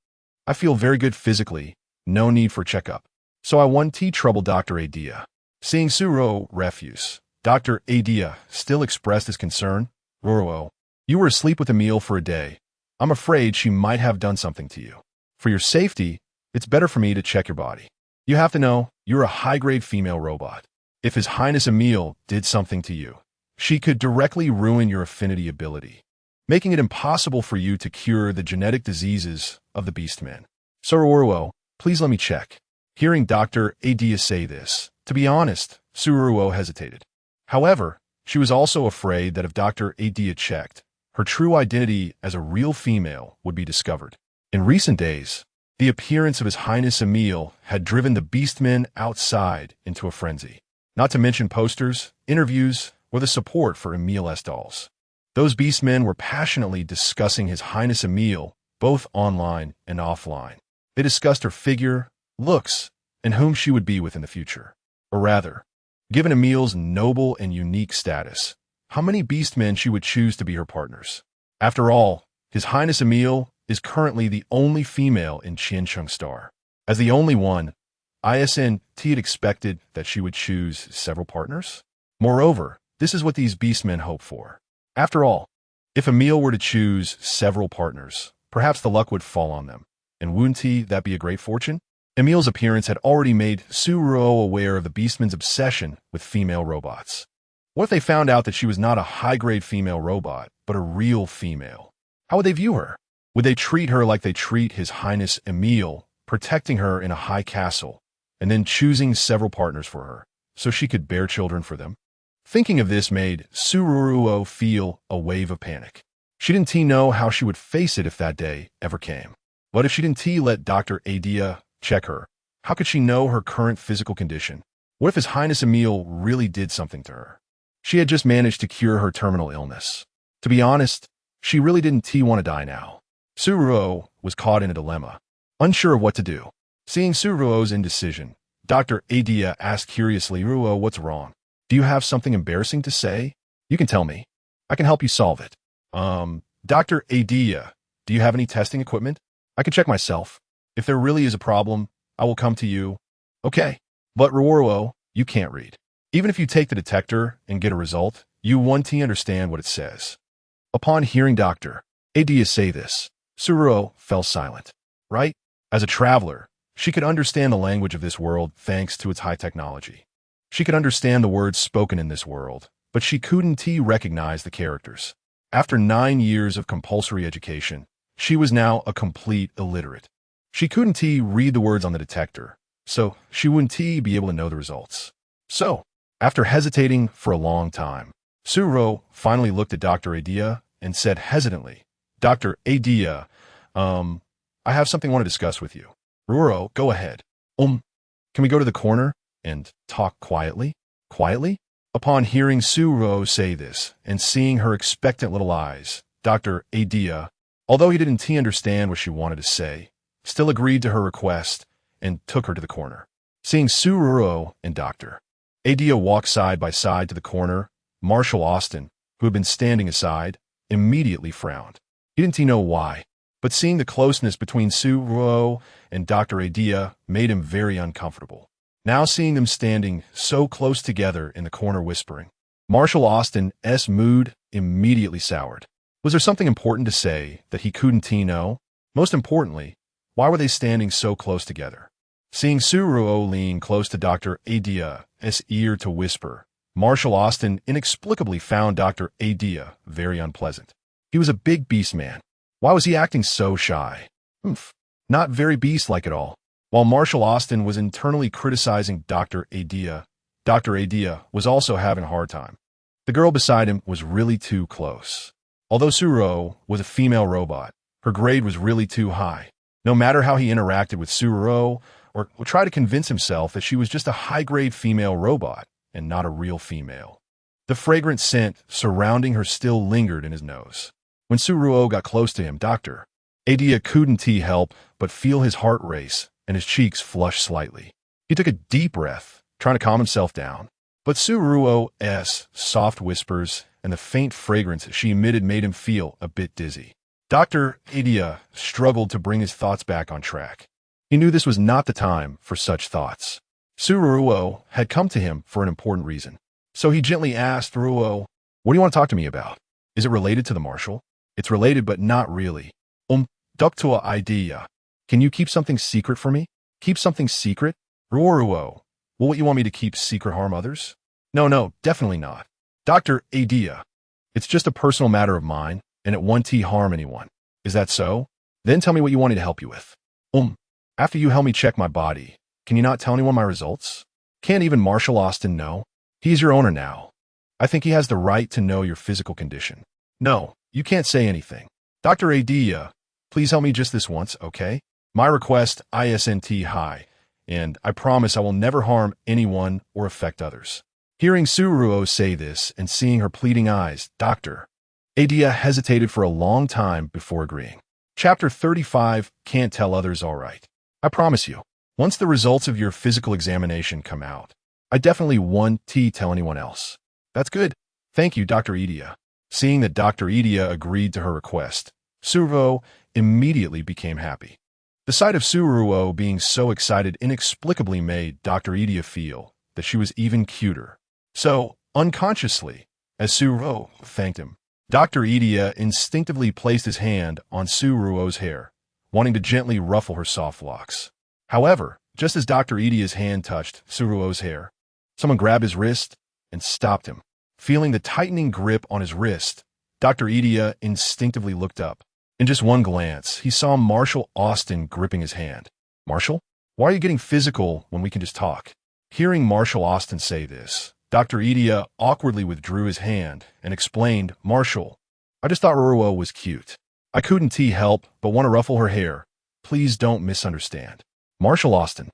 [SPEAKER 1] I feel very good physically. No need for checkup. So I want trouble Dr. Atleia. Seeing Ruo refuse, Dr. Atleia still expressed his concern. Ruo, you were asleep with Emile for a day. I'm afraid she might have done something to you. For your safety, it's better for me to check your body. You have to know, you're a high-grade female robot. If His Highness Emile did something to you, she could directly ruin your affinity ability, making it impossible for you to cure the genetic diseases of the beastmen. So Ruo, please let me check. Hearing Dr. Adia say this, to be honest, Ruo Ruo hesitated. However, she was also afraid that if Dr. Adia checked, her true identity as a real female would be discovered. In recent days, the appearance of His Highness Emil had driven the beastmen outside into a frenzy. Not to mention posters, interviews, or the support for Emil dolls. Those beastmen were passionately discussing His Highness Emil, both online and offline. They discussed her figure, looks, and whom she would be with in the future. Or rather, given Emil's noble and unique status, how many beastmen she would choose to be her partners. After all, His Highness Emil is currently the only female in Qiancheng Star. As the only one, ISNT had expected that she would choose several partners. Moreover, this is what these beastmen hope for. After all, if Emil were to choose several partners, perhaps the luck would fall on them. And wouldn't that be a great fortune? Emil's appearance had already made Ruo Ruo aware of the beastmen's obsession with female robots. What if they found out that she was not a high-grade female robot, but a real female? How would they view her? Would they treat her like they treat His Highness Emil, protecting her in a high castle, and then choosing several partners for her, so she could bear children for them? Thinking of this made Ruo Ruo feel a wave of panic. She didn't know how she would face it if that day ever came. But if she didn't let Dr. Adia check her, how could she know her current physical condition? What if His Highness Emil really did something to her? She had just managed to cure her terminal illness. To be honest, she really didn't want to die now. Ruo Ruo was caught in a dilemma, unsure of what to do. Seeing Ruo Ruo's indecision, Dr. Adia asked curiously, Ruo, what's wrong? Do you have something embarrassing to say? You can tell me. I can help you solve it. Dr. Adia, do you have any testing equipment? I can check myself. If there really is a problem, I will come to you. Okay. But Ruo Ruo, you can't read. Even if you take the detector and get a result, you won't understand what it says. Upon hearing Dr. Adia say this, Ruo Ruo fell silent. Right? As a traveler, she could understand the language of this world thanks to its high technology. She could understand the words spoken in this world, but she couldn't recognize the characters. After 9 years of compulsory education, she was now a complete illiterate. She couldn't read the words on the detector, so she wouldn't be able to know the results. So, after hesitating for a long time, Ruo Ruo finally looked at Dr. Adia and said hesitantly, Dr. Adia, I have something I want to discuss with you. Ruo Ruo, go ahead. Can we go to the corner and talk quietly? Quietly? Upon hearing Ruo Ruo say this and seeing her expectant little eyes, Dr. Adia, although he didn't understand what she wanted to say, still agreed to her request and took her to the corner. Seeing Ruo Ruo and Dr. Adia walk side by side to the corner, Marshal Austin, who had been standing aside, immediately frowned. He didn't know why, but seeing the closeness between Ruo Ruo and Dr. Adia made him very uncomfortable. Now seeing them standing so close together in the corner whispering, Marshal Austin's mood immediately soured. Was there something important to say that he couldn't know? Most importantly, why were they standing so close together? Seeing Ruo Ruo lean close to Dr. Adia's ear to whisper, Marshal Austin inexplicably found Dr. Adia very unpleasant. He was a big beast man. Why was he acting so shy? Not very beast-like at all. While Marshal Austin was internally criticizing Dr. Adia was also having a hard time. The girl beside him was really too close. Although Ruo Ruo was a female robot, her grade was really too high. No matter how he interacted with Ruo Ruo or tried to convince himself that she was just a high-grade female robot and not a real female. The fragrant scent surrounding her still lingered in his nose. When Ruo Ruo got close to him, Dr. Adia couldn't help but feel his heart race and his cheeks flush slightly. He took a deep breath, trying to calm himself down. But Ruo Ruo's soft whispers and the faint fragrance she emitted made him feel a bit dizzy. Dr. Adia struggled to bring his thoughts back on track. He knew this was not the time for such thoughts. Ruo Ruo had come to him for an important reason. So he gently asked Ruo, what do you want to talk to me about? Is it related to the marshal? It's related, but not really. Doctor idea. Can you keep something secret for me? Keep something secret? Ruo Ruo, will what you want me to keep secret harm others? No, definitely not. Dr. Adia, it's just a personal matter of mine, and it won't harm anyone. Is that so? Then tell me what you want me to help you with. After you help me check my body, Can you not tell anyone my results? Can't even Marshall Austin know? He's your owner now. I think he has the right to know your physical condition. No, you can't say anything. Dr. Atleia, please help me just this once, okay? My request, ISNT high, and I promise I will never harm anyone or affect others. Hearing Ruo say this and seeing her pleading eyes, Dr. Atleia hesitated for a long time before agreeing. Chapter 35, Can't Tell Others All Right. I promise you, once the results of your physical examination come out, I definitely won't tell anyone else. That's good. Thank you, Dr. Atleia. Seeing that Dr. Atleia agreed to her request, Ruo immediately became happy. The sight of Ruo being so excited inexplicably made Dr. Atleia feel that she was even cuter. So, unconsciously, as Ruo thanked him, Dr. Atleia instinctively placed his hand on Ruo's hair, wanting to gently ruffle her soft locks. However, just as Dr. Atleia's hand touched Ruo's hair, someone grabbed his wrist and stopped him. Feeling the tightening grip on his wrist, Dr. Atleia instinctively looked up. In just one glance, he saw Marshall Austin gripping his hand. Marshall, why are you getting physical when we can just talk? Hearing Marshall Austin say this, Dr. Atleia awkwardly withdrew his hand and explained, Marshall, I just thought Ruo was cute. I couldn't help but want to ruffle her hair. Please don't misunderstand. Marshall Austin,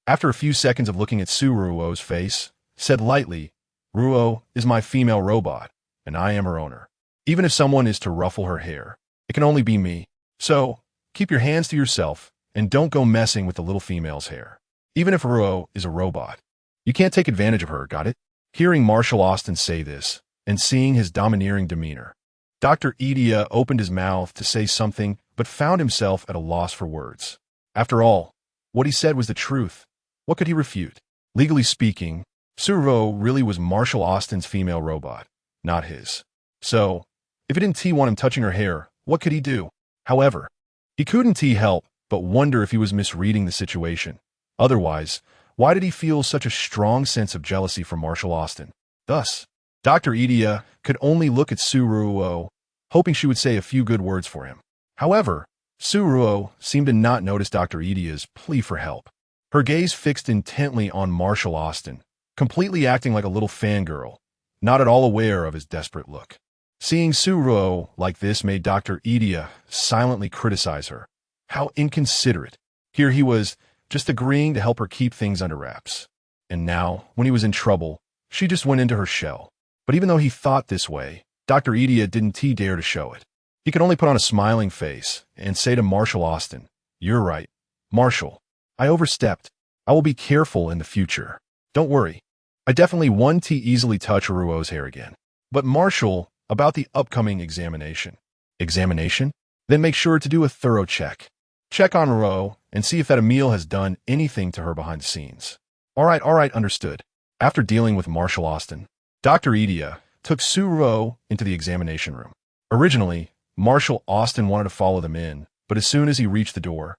[SPEAKER 1] after a few seconds of looking at Ruo's face, said lightly, Ruo is my female robot, and I am her owner. Even if someone is to ruffle her hair, it can only be me. So, keep your hands to yourself, and don't go messing with the little female's hair. Even if Ruo is a robot, you can't take advantage of her, got it? Hearing Marshall Austin say this, and seeing his domineering demeanor, Dr. Atleia opened his mouth to say something, but found himself at a loss for words. After all, what he said was the truth. What could he refute? Legally speaking, Ruo really was Marshall Austin's female robot, not his. So, if he didn't want him touching her hair, what could he do? However, he couldn't help but wonder if he was misreading the situation. Otherwise, why did he feel such a strong sense of jealousy for Marshall Austin? Thus, Dr. Atleia could only look at Ruo, hoping she would say a few good words for him. However, Ruo seemed to not notice Dr. Atleia's plea for help. Her gaze fixed intently on Marshall Austin, completely acting like a little fangirl, not at all aware of his desperate look. Seeing Ruo like this made Dr. Atleia silently criticize her. How inconsiderate. Here he was, just agreeing to help her keep things under wraps. And now, when he was in trouble, she just went into her shell. But even though he thought this way, Dr. Atleia didn't dare to show it. He could only put on a smiling face and say to Marshall Austin, You're right. Marshall, I overstepped. I will be careful in the future. Don't worry. I definitely won't easily touch Ruo's hair again. But Marshall, about the upcoming examination. Examination? Then make sure to do a thorough check. Check on Ruo and see if that Emil has done anything to her behind the scenes. All right, understood. After dealing with Marshall Austin, Dr. Atleia took Ruo into the examination room. Originally, Marshall Austin wanted to follow them in, but as soon as he reached the door,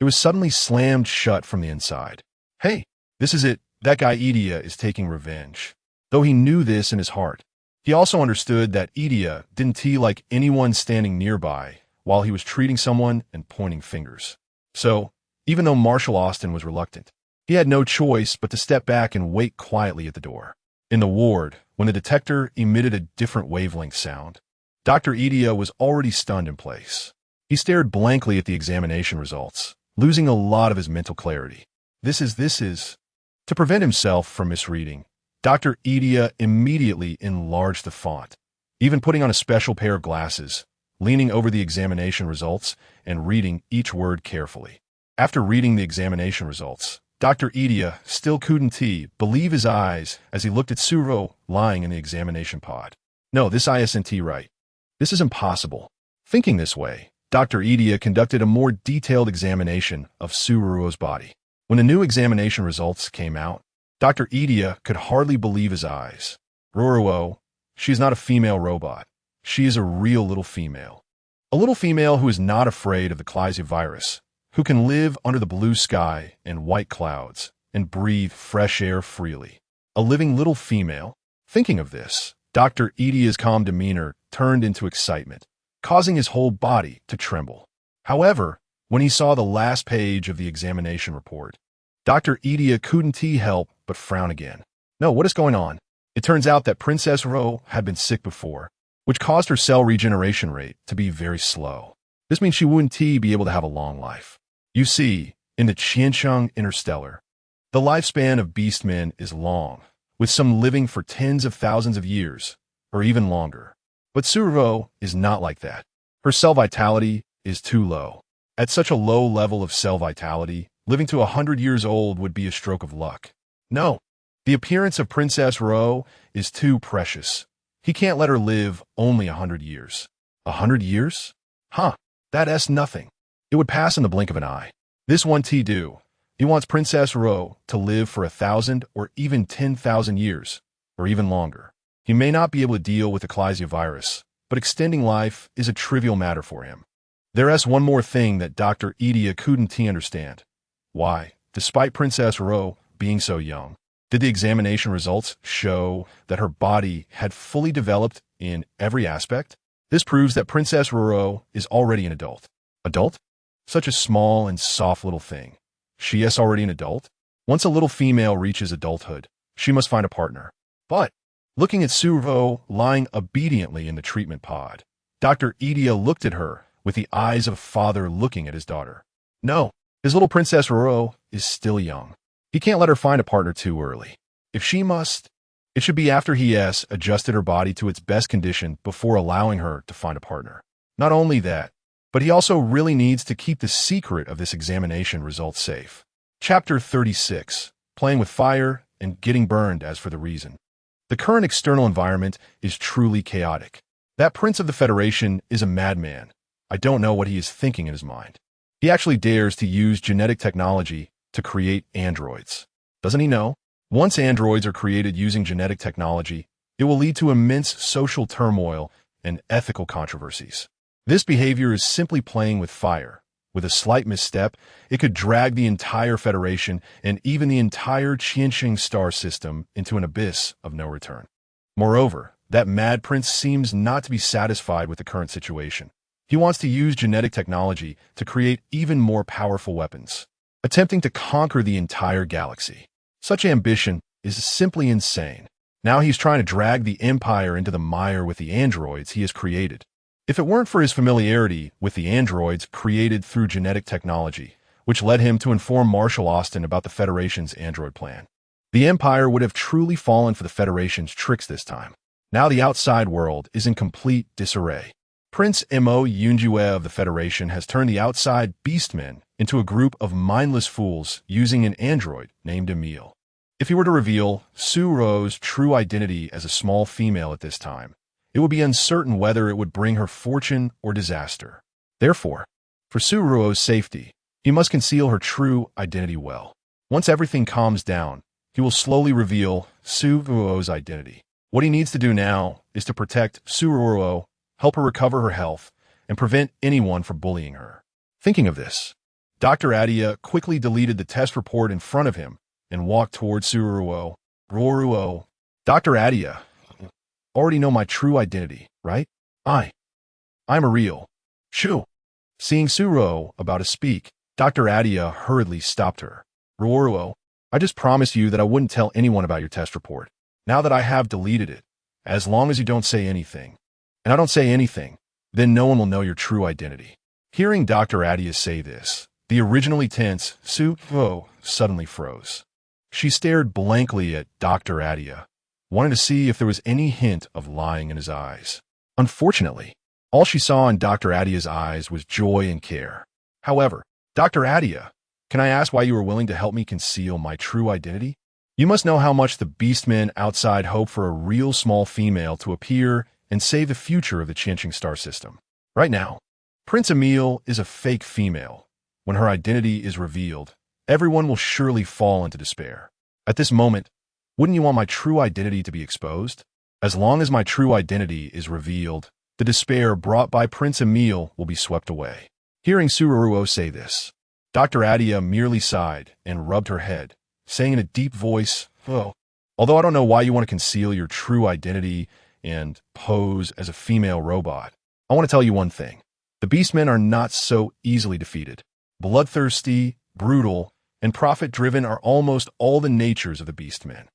[SPEAKER 1] it was suddenly slammed shut from the inside. Hey, this is it. That guy Atleia is taking revenge. Though he knew this in his heart, he also understood that Atleia didn't like anyone standing nearby while he was treating someone and pointing fingers. So, even though Marshall Austin was reluctant, he had no choice but to step back and wait quietly at the door. In the ward, when the detector emitted a different wavelength sound, Dr. Atleia was already stunned in place. He stared blankly at the examination results, losing a lot of his mental clarity. This is... To prevent himself from misreading, Dr. Atleia immediately enlarged the font, even putting on a special pair of glasses, leaning over the examination results and reading each word carefully. After reading the examination results, Dr. Atleia still couldn't believe his eyes as he looked at Ruo lying in the examination pod. No, this isn't right. This is impossible. Thinking this way, Dr. Atleia conducted a more detailed examination of Ruo's body. When the new examination results came out, Dr. Atleia could hardly believe his eyes. Ruo, she is not a female robot. She is a real little female. A little female who is not afraid of the Klesia virus, who can live under the blue sky and white clouds and breathe fresh air freely. A living little female. Thinking of this, Dr. Atleia's calm demeanor turned into excitement, causing his whole body to tremble. However, when he saw the last page of the examination report, Dr. Edea couldn't help but frown again. No, what is going on? It turns out that Princess Ruo had been sick before, which caused her cell regeneration rate to be very slow. This means she wouldn't be able to have a long life. You see, in the Qiansheng Interstellar, the lifespan of beastmen is long, with some living for tens of thousands of years, or even longer. But Ruo is not like that. Her cell vitality is too low. At such a low level of cell vitality, living to 100 years old would be a stroke of luck. No, the appearance of Princess Ruo is too precious. He can't let her live only 100 years. 100 years? Huh, that's nothing. It would pass in the blink of an eye. This one do. He wants Princess Ruo to live for 1,000 or even 10,000 years, or even longer. He may not be able to deal with the Klesia virus, but extending life is a trivial matter for him. There's one more thing that Dr. Edea couldn't understand. Why, despite Princess Ruo being so young, did the examination results show that her body had fully developed in every aspect? This proves that Princess Ruo is already an adult. Adult? Such a small and soft little thing. She is already an adult? Once a little female reaches adulthood, she must find a partner. But, looking at Ruo lying obediently in the treatment pod, Dr. Edea looked at her with the eyes of a father looking at his daughter. No, his little Princess Ruo is still young. He can't let her find a partner too early. If she must, it should be after he has adjusted her body to its best condition before allowing her to find a partner. Not only that, but he also really needs to keep the secret of this examination result safe. Chapter 36. Playing with fire and getting burned as for the reason. The current external environment is truly chaotic. That Prince of the Federation is a madman. I don't know what he is thinking in his mind. He actually dares to use genetic technology to create androids. Doesn't he know? Once androids are created using genetic technology, it will lead to immense social turmoil and ethical controversies. This behavior is simply playing with fire. With a slight misstep, it could drag the entire Federation and even the entire Qiansheng star system into an abyss of no return. Moreover, that mad prince seems not to be satisfied with the current situation. He wants to use genetic technology to create even more powerful weapons, attempting to conquer the entire galaxy. Such ambition is simply insane. Now he's trying to drag the Empire into the mire with the androids he has created. If it weren't for his familiarity with the androids created through genetic technology, which led him to inform Marshal Austin about the Federation's android plan, the Empire would have truly fallen for the Federation's tricks this time. Now the outside world is in complete disarray. Prince Mo Yunjue of the Federation has turned the outside beastmen into a group of mindless fools using an android named Emile. If he were to reveal Ruo's true identity as a small female at this time, it would be uncertain whether it would bring her fortune or disaster. Therefore, for Ruo's safety, he must conceal her true identity well. Once everything calms down, he will slowly reveal Ruo's identity. What he needs to do now is to protect Ruo, help her recover her health, and prevent anyone from bullying her. Thinking of this, Dr. Atleia quickly deleted the test report in front of him and walked towards Ruo. Ruo Ruo. Dr. Atleia, already know my true identity, right? I'm a real Shu. Seeing Ruo about to speak, Dr. Atleia hurriedly stopped her. Ruo Ruo, I just promised you that I wouldn't tell anyone about your test report. Now that I have deleted it, as long as you don't say anything, and I don't say anything, then no one will know your true identity. Hearing Dr. Atleia say this, the originally tense Ruo suddenly froze. She stared blankly at Dr. Atleia, wanting to see if there was any hint of lying in his eyes. Unfortunately, all she saw in Dr. Atleia's eyes was joy and care. However, Dr. Atleia, can I ask why you were willing to help me conceal my true identity? You must know how much the beastmen outside hope for a real small female to appear and save the future of the Qiansheng star system. Right now, Prince Emile is a fake female. When her identity is revealed, everyone will surely fall into despair. At this moment, wouldn't you want my true identity to be exposed? As long as my true identity is revealed, the despair brought by Prince Emile will be swept away. Hearing Ruo say this, Dr. Atleia merely sighed and rubbed her head, saying in a deep voice, "Oh, although I don't know why you want to conceal your true identity and pose as a female robot, I want to tell you one thing. The beastmen are not so easily defeated. Bloodthirsty, brutal, and profit-driven are almost all the natures of the beastmen.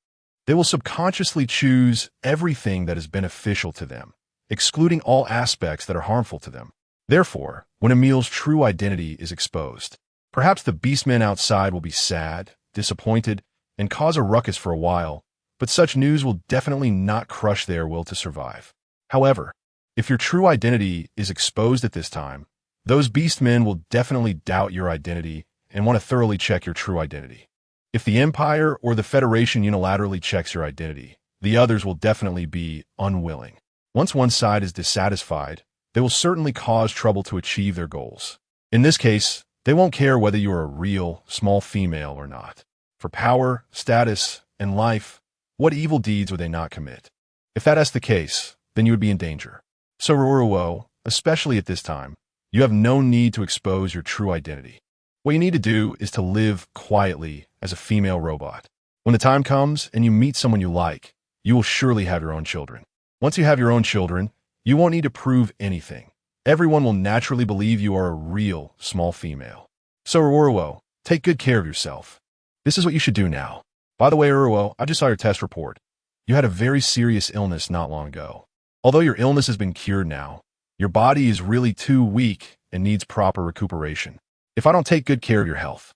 [SPEAKER 1] They will subconsciously choose everything that is beneficial to them, excluding all aspects that are harmful to them. Therefore, when Emil's true identity is exposed, perhaps the beastmen outside will be sad, disappointed, and cause a ruckus for a while, but such news will definitely not crush their will to survive. However, if your true identity is exposed at this time, those beastmen will definitely doubt your identity and want to thoroughly check your true identity. If the Empire or the Federation unilaterally checks your identity, the others will definitely be unwilling. Once one side is dissatisfied, they will certainly cause trouble to achieve their goals. In this case, they won't care whether you are a real, small female or not. For power, status, and life, what evil deeds would they not commit? If that is the case, then you would be in danger. So Ruo Ruo, especially at this time, you have no need to expose your true identity. What you need to do is to live quietly as a female robot. When the time comes and you meet someone you like, you will surely have your own children. Once you have your own children, you won't need to prove anything. Everyone will naturally believe you are a real small female. So Ruo Ruo, take good care of yourself. This is what you should do now. By the way, Ruo Ruo, I just saw your test report. You had a very serious illness not long ago. Although your illness has been cured now, your body is really too weak and needs proper recuperation. If I don't take good care of your health,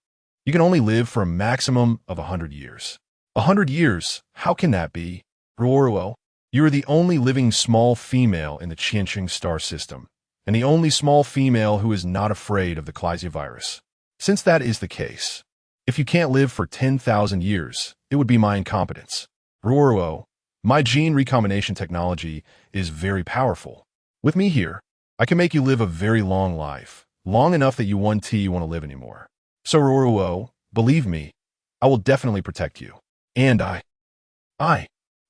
[SPEAKER 1] you can only live for a maximum of 100 years. 100 years? How can that be? Ruo Ruo, you are the only living small female in the Qianqing star system, and the only small female who is not afraid of the Klesia virus. Since that is the case, if you can't live for 10,000 years, it would be my incompetence. Ruo Ruo, my gene recombination technology is very powerful. With me here, I can make you live a very long life, long enough that you won't want to live anymore. So Ruo Ruo, believe me, I will definitely protect you. And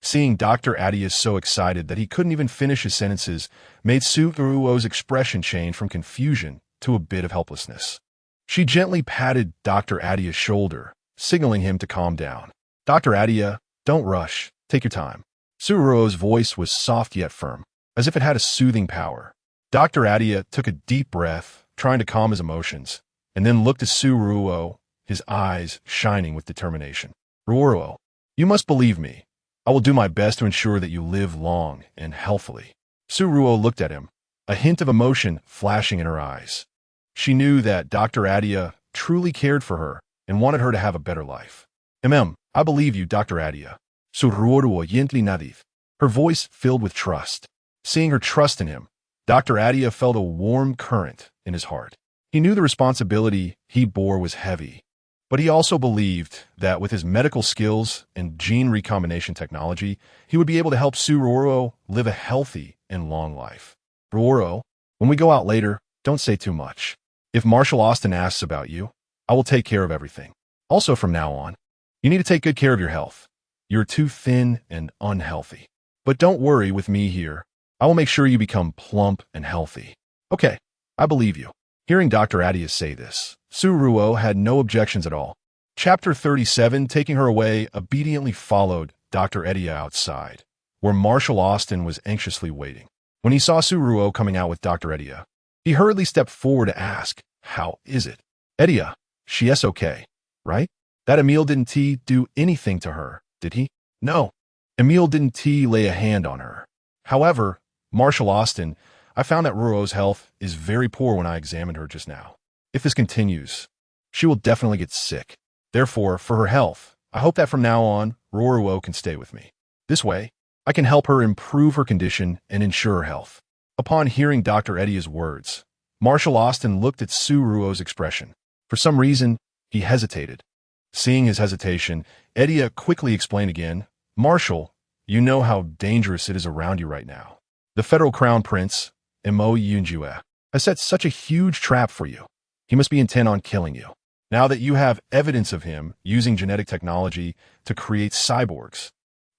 [SPEAKER 1] Seeing Dr. Atleia so excited that he couldn't even finish his sentences made Ruo Ruo's expression change from confusion to a bit of helplessness. She gently patted Dr. Atleia's shoulder, signaling him to calm down. Dr. Atleia, don't rush. Take your time. Ruo Ruo's voice was soft yet firm, as if it had a soothing power. Dr. Atleia took a deep breath, trying to calm his emotions, and then looked at Ruo Ruo, his eyes shining with determination. Ruo Ruo, you must believe me. I will do my best to ensure that you live long and healthily. Ruo Ruo looked at him, a hint of emotion flashing in her eyes. She knew that Dr. Atleia truly cared for her and wanted her to have a better life. I believe you, Dr. Atleia. Ruo Ruo yentli nadith. Her voice filled with trust. Seeing her trust in him, Dr. Atleia felt a warm current in his heart. He knew the responsibility he bore was heavy, but he also believed that with his medical skills and gene recombination technology, he would be able to help Ruo Ruo live a healthy and long life. Ruo Ruo, when we go out later, don't say too much. If Marshal Austin asks about you, I will take care of everything. Also from now on, you need to take good care of your health. You're too thin and unhealthy. But don't worry with me here. I will make sure you become plump and healthy. Okay, I believe you. Hearing Dr. Atleia say this, Ruo Ruo had no objections at all. Chapter 37, taking her away, obediently followed Dr. Atleia outside, where Marshal Austin was anxiously waiting. When he saw Ruo Ruo coming out with Dr. Atleia, he hurriedly stepped forward to ask, how is it? Atleia, she is okay, right? That Emil didn't do anything to her, did he? No, Emil didn't lay a hand on her. However, Marshal Austin, I found that Ruo Ruo's health is very poor when I examined her just now. If this continues, she will definitely get sick. Therefore, for her health, I hope that from now on, Ruo Ruo can stay with me. This way, I can help her improve her condition and ensure her health. Upon hearing Dr. Atleia's words, Marshal Austin looked at Ruo Ruo's expression. For some reason, he hesitated. Seeing his hesitation, Atleia quickly explained again, Marshal, you know how dangerous it is around you right now. The Federal Crown Prince, Mo Yunjue, has set such a huge trap for you. He must be intent on killing you. Now that you have evidence of him using genetic technology to create cyborgs,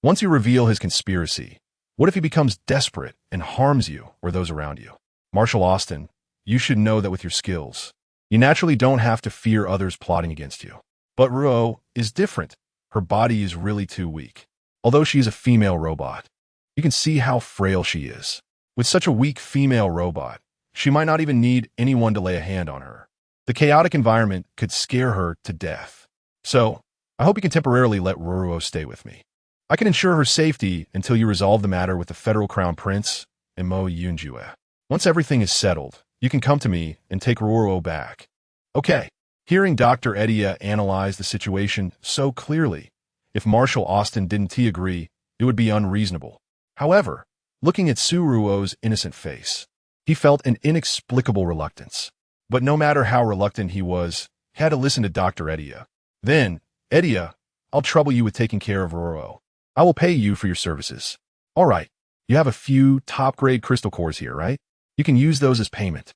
[SPEAKER 1] once you reveal his conspiracy, what if he becomes desperate and harms you or those around you? Marshal Austin, you should know that with your skills, you naturally don't have to fear others plotting against you. But Ruo is different. Her body is really too weak. Although she is a female robot, you can see how frail she is. With such a weak female robot, she might not even need anyone to lay a hand on her. The chaotic environment could scare her to death. So, I hope you can temporarily let Ruo Ruo stay with me. I can ensure her safety until you resolve the matter with the federal crown prince and Mo Yunjue. Once everything is settled, you can come to me and take Ruo Ruo back. Okay. Hearing Dr. Edia analyze the situation so clearly, if Marshal Austin didn't agree, it would be unreasonable. However, looking at Suruo's innocent face, he felt an inexplicable reluctance. But no matter how reluctant he was, he had to listen to Dr. Edia. Then, Edia, I'll trouble you with taking care of Ruo. I will pay you for your services. All right, you have a few top-grade crystal cores here, right? You can use those as payment.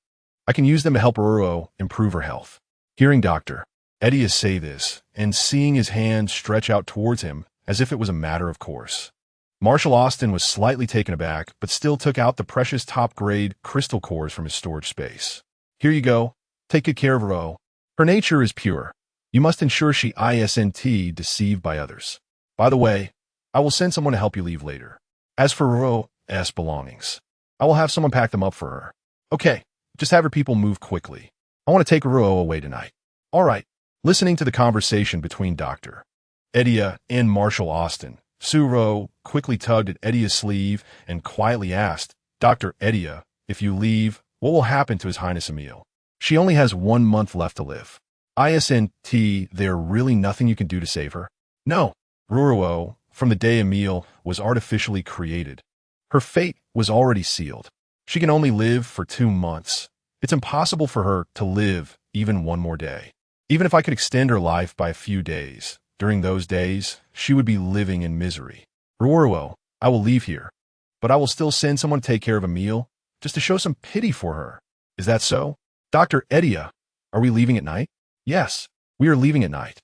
[SPEAKER 1] I can use them to help Ruo improve her health. Hearing Dr. Edia say this, and seeing his hand stretch out towards him as if it was a matter of course, Marshal Austin was slightly taken aback, but still took out the precious top-grade crystal cores from his storage space. Here you go. Take good care of Ruo. Her nature is pure. You must ensure she isn't deceived by others. By the way, I will send someone to help you leave later. As for Ruo's belongings, I will have someone pack them up for her. Okay, just have her people move quickly. I want to take Ruo away tonight. All right. Listening to the conversation between Dr. Edia and Marshal Austin, Ruo quickly tugged at Edia's sleeve and quietly asked, Dr. Edia, if you leave, what will happen to His Highness Emil? She only has 1 month left to live. Isn't there really nothing you can do to save her? No. Ruo, from the day Emil was artificially created, her fate was already sealed. She can only live for 2 months. It's impossible for her to live even 1 more day. Even if I could extend her life by a few days, during those days, she would be living in misery. Ruo, I will leave here, but I will still send someone to take care of Emil, just to show some pity for her. Is that so? Dr. Edia, are we leaving at night? Yes, we are leaving at night.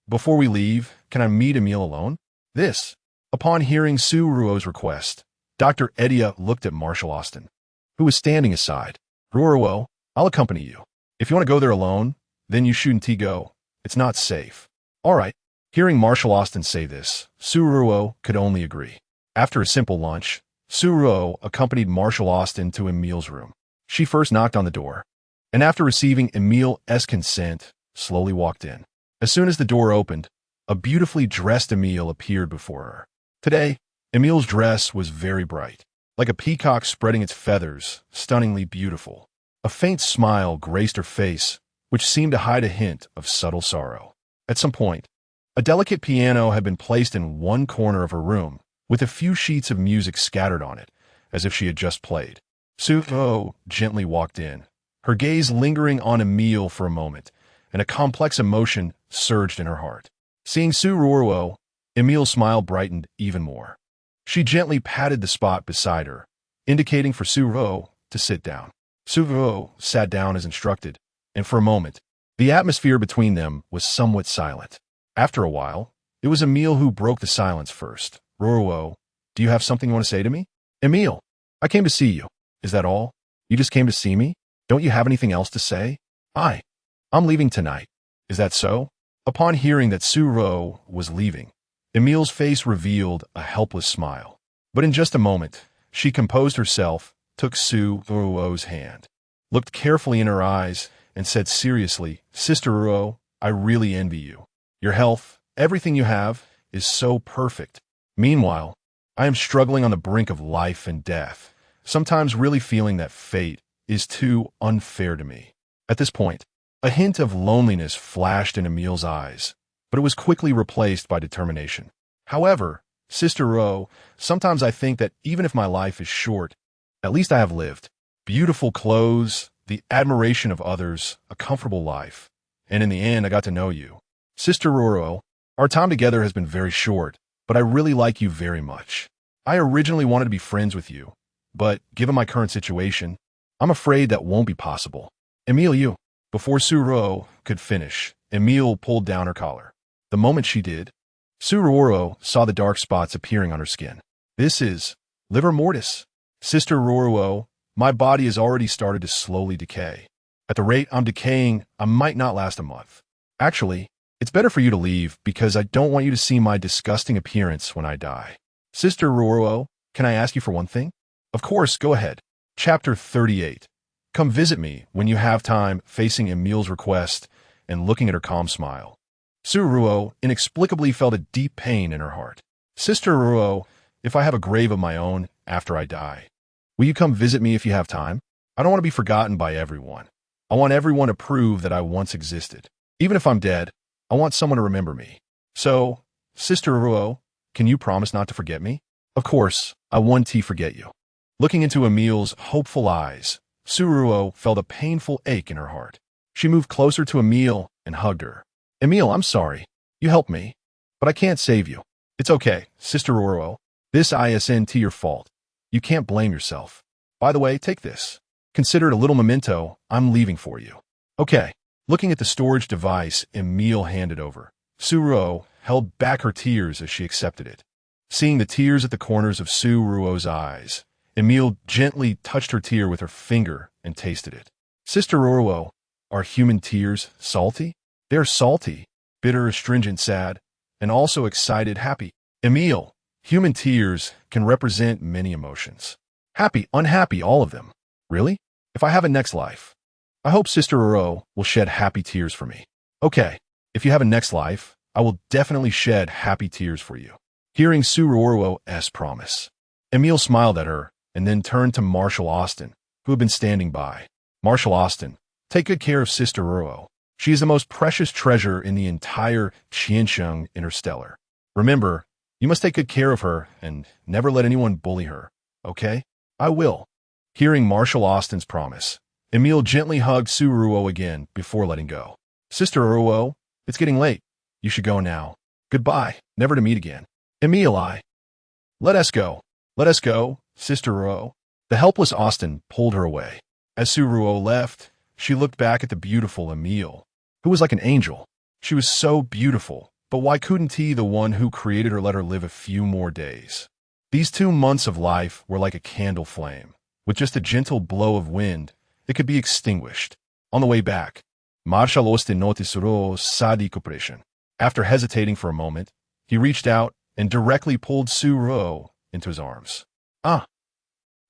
[SPEAKER 1] Before we leave, can I meet Emil alone? This. Upon hearing Ruo's request, Dr. Edia looked at Marshal Austin, who was standing aside. Ruo, I'll accompany you. If you want to go there alone, then you shouldn't go. It's not safe. All right. Hearing Marshal Austin say this, Ruo could only agree. After a simple lunch, Ruo accompanied Marshal Austin to Emil's room. She first knocked on the door, and after receiving Emil's consent, slowly walked in. As soon as the door opened, a beautifully dressed Emil appeared before her. Today, Emil's dress was very bright, like a peacock spreading its feathers, stunningly beautiful. A faint smile graced her face, which seemed to hide a hint of subtle sorrow. At some point, a delicate piano had been placed in one corner of her room, with a few sheets of music scattered on it, as if she had just played. Ruo gently walked in, her gaze lingering on Emil for a moment, and a complex emotion surged in her heart. Seeing Ruo, Emil's smile brightened even more. She gently patted the spot beside her, indicating for Ruo to sit down. Ruo sat down as instructed, and for a moment, the atmosphere between them was somewhat silent. After a while, it was Emil who broke the silence first. Ruo, do you have something you want to say to me? Emil, I came to see you. Is that all? You just came to see me? Don't you have anything else to say? I'm leaving tonight. Is that so? Upon hearing that Ruo was leaving, Emil's face revealed a helpless smile. But in just a moment, she composed herself, took Ruo's hand, looked carefully in her eyes, and said seriously, Sister Ruo, I really envy you. Your health, everything you have, is so perfect. Meanwhile, I am struggling on the brink of life and death, sometimes really feeling that fate is too unfair to me. At this point, a hint of loneliness flashed in Emil's eyes, but it was quickly replaced by determination. However, Sister Ruo, sometimes I think that even if my life is short, at least I have lived. Beautiful clothes, the admiration of others, a comfortable life. And in the end, I got to know you. Sister Ruo, our time together has been very short, but I really like you very much. I originally wanted to be friends with you, but given my current situation, I'm afraid that won't be possible. Emil, you. Before Ruo could finish, Emil pulled down her collar. The moment she did, Ruo saw the dark spots appearing on her skin. This is livor mortis. Sister Ruo, my body has already started to slowly decay. At the rate I'm decaying, I might not last a month. Actually, it's better for you to leave because I don't want you to see my disgusting appearance when I die. Sister Ruo, can I ask you for one thing? Of course, go ahead. Chapter 38. Come visit me when you have time, facing Emil's request and looking at her calm smile. Ruo inexplicably felt a deep pain in her heart. Sister Ruo, if I have a grave of my own after I die, will you come visit me if you have time? I don't want to be forgotten by everyone. I want everyone to prove that I once existed. Even if I'm dead, I want someone to remember me. So, Sister Ruo, can you promise not to forget me? Of course, I won't forget you. Looking into Emil's hopeful eyes, Ruo felt a painful ache in her heart. She moved closer to Emil and hugged her. Emil, I'm sorry. You helped me, but I can't save you. It's okay, Sister Ruo. This isn't your fault. You can't blame yourself. By the way, take this. Consider it a little memento I'm leaving for you. Okay. Looking at the storage device Emil handed over, Ruo held back her tears as she accepted it. Seeing the tears at the corners of Ruo's eyes, Emil gently touched her tear with her finger and tasted it. Sister Ruo, are human tears salty? They're salty, bitter, astringent, sad, and also excited, happy. Emil, human tears can represent many emotions. Happy, unhappy, all of them. Really? If I have a next life, I hope Sister Ruo will shed happy tears for me. Okay, if you have a next life, I will definitely shed happy tears for you. Hearing Ruo's promise, Emil smiled at her and then turned to Marshal Austin, who had been standing by. Marshal Austin, take good care of Sister Ruo. She is the most precious treasure in the entire Qiansheng Interstellar. Remember, you must take good care of her and never let anyone bully her, okay? I will. Hearing Marshal Austin's promise, Emil gently hugged Ruo again before letting go. Sister Ruo, it's getting late. You should go now. Goodbye, never to meet again. Emil, let us go. Let us go, Sister Ruo. The helpless Austin pulled her away. As Ruo left, she looked back at the beautiful Emil, who was like an angel. She was so beautiful, but why couldn't he, the one who created her, let her live a few more days? These 2 months of life were like a candle flame. With just a gentle blow of wind, it could be extinguished. On the way back, Marshal Austin noticed Ruo's sad compression. After hesitating for a moment, he reached out and directly pulled Ruo into his arms. Ah!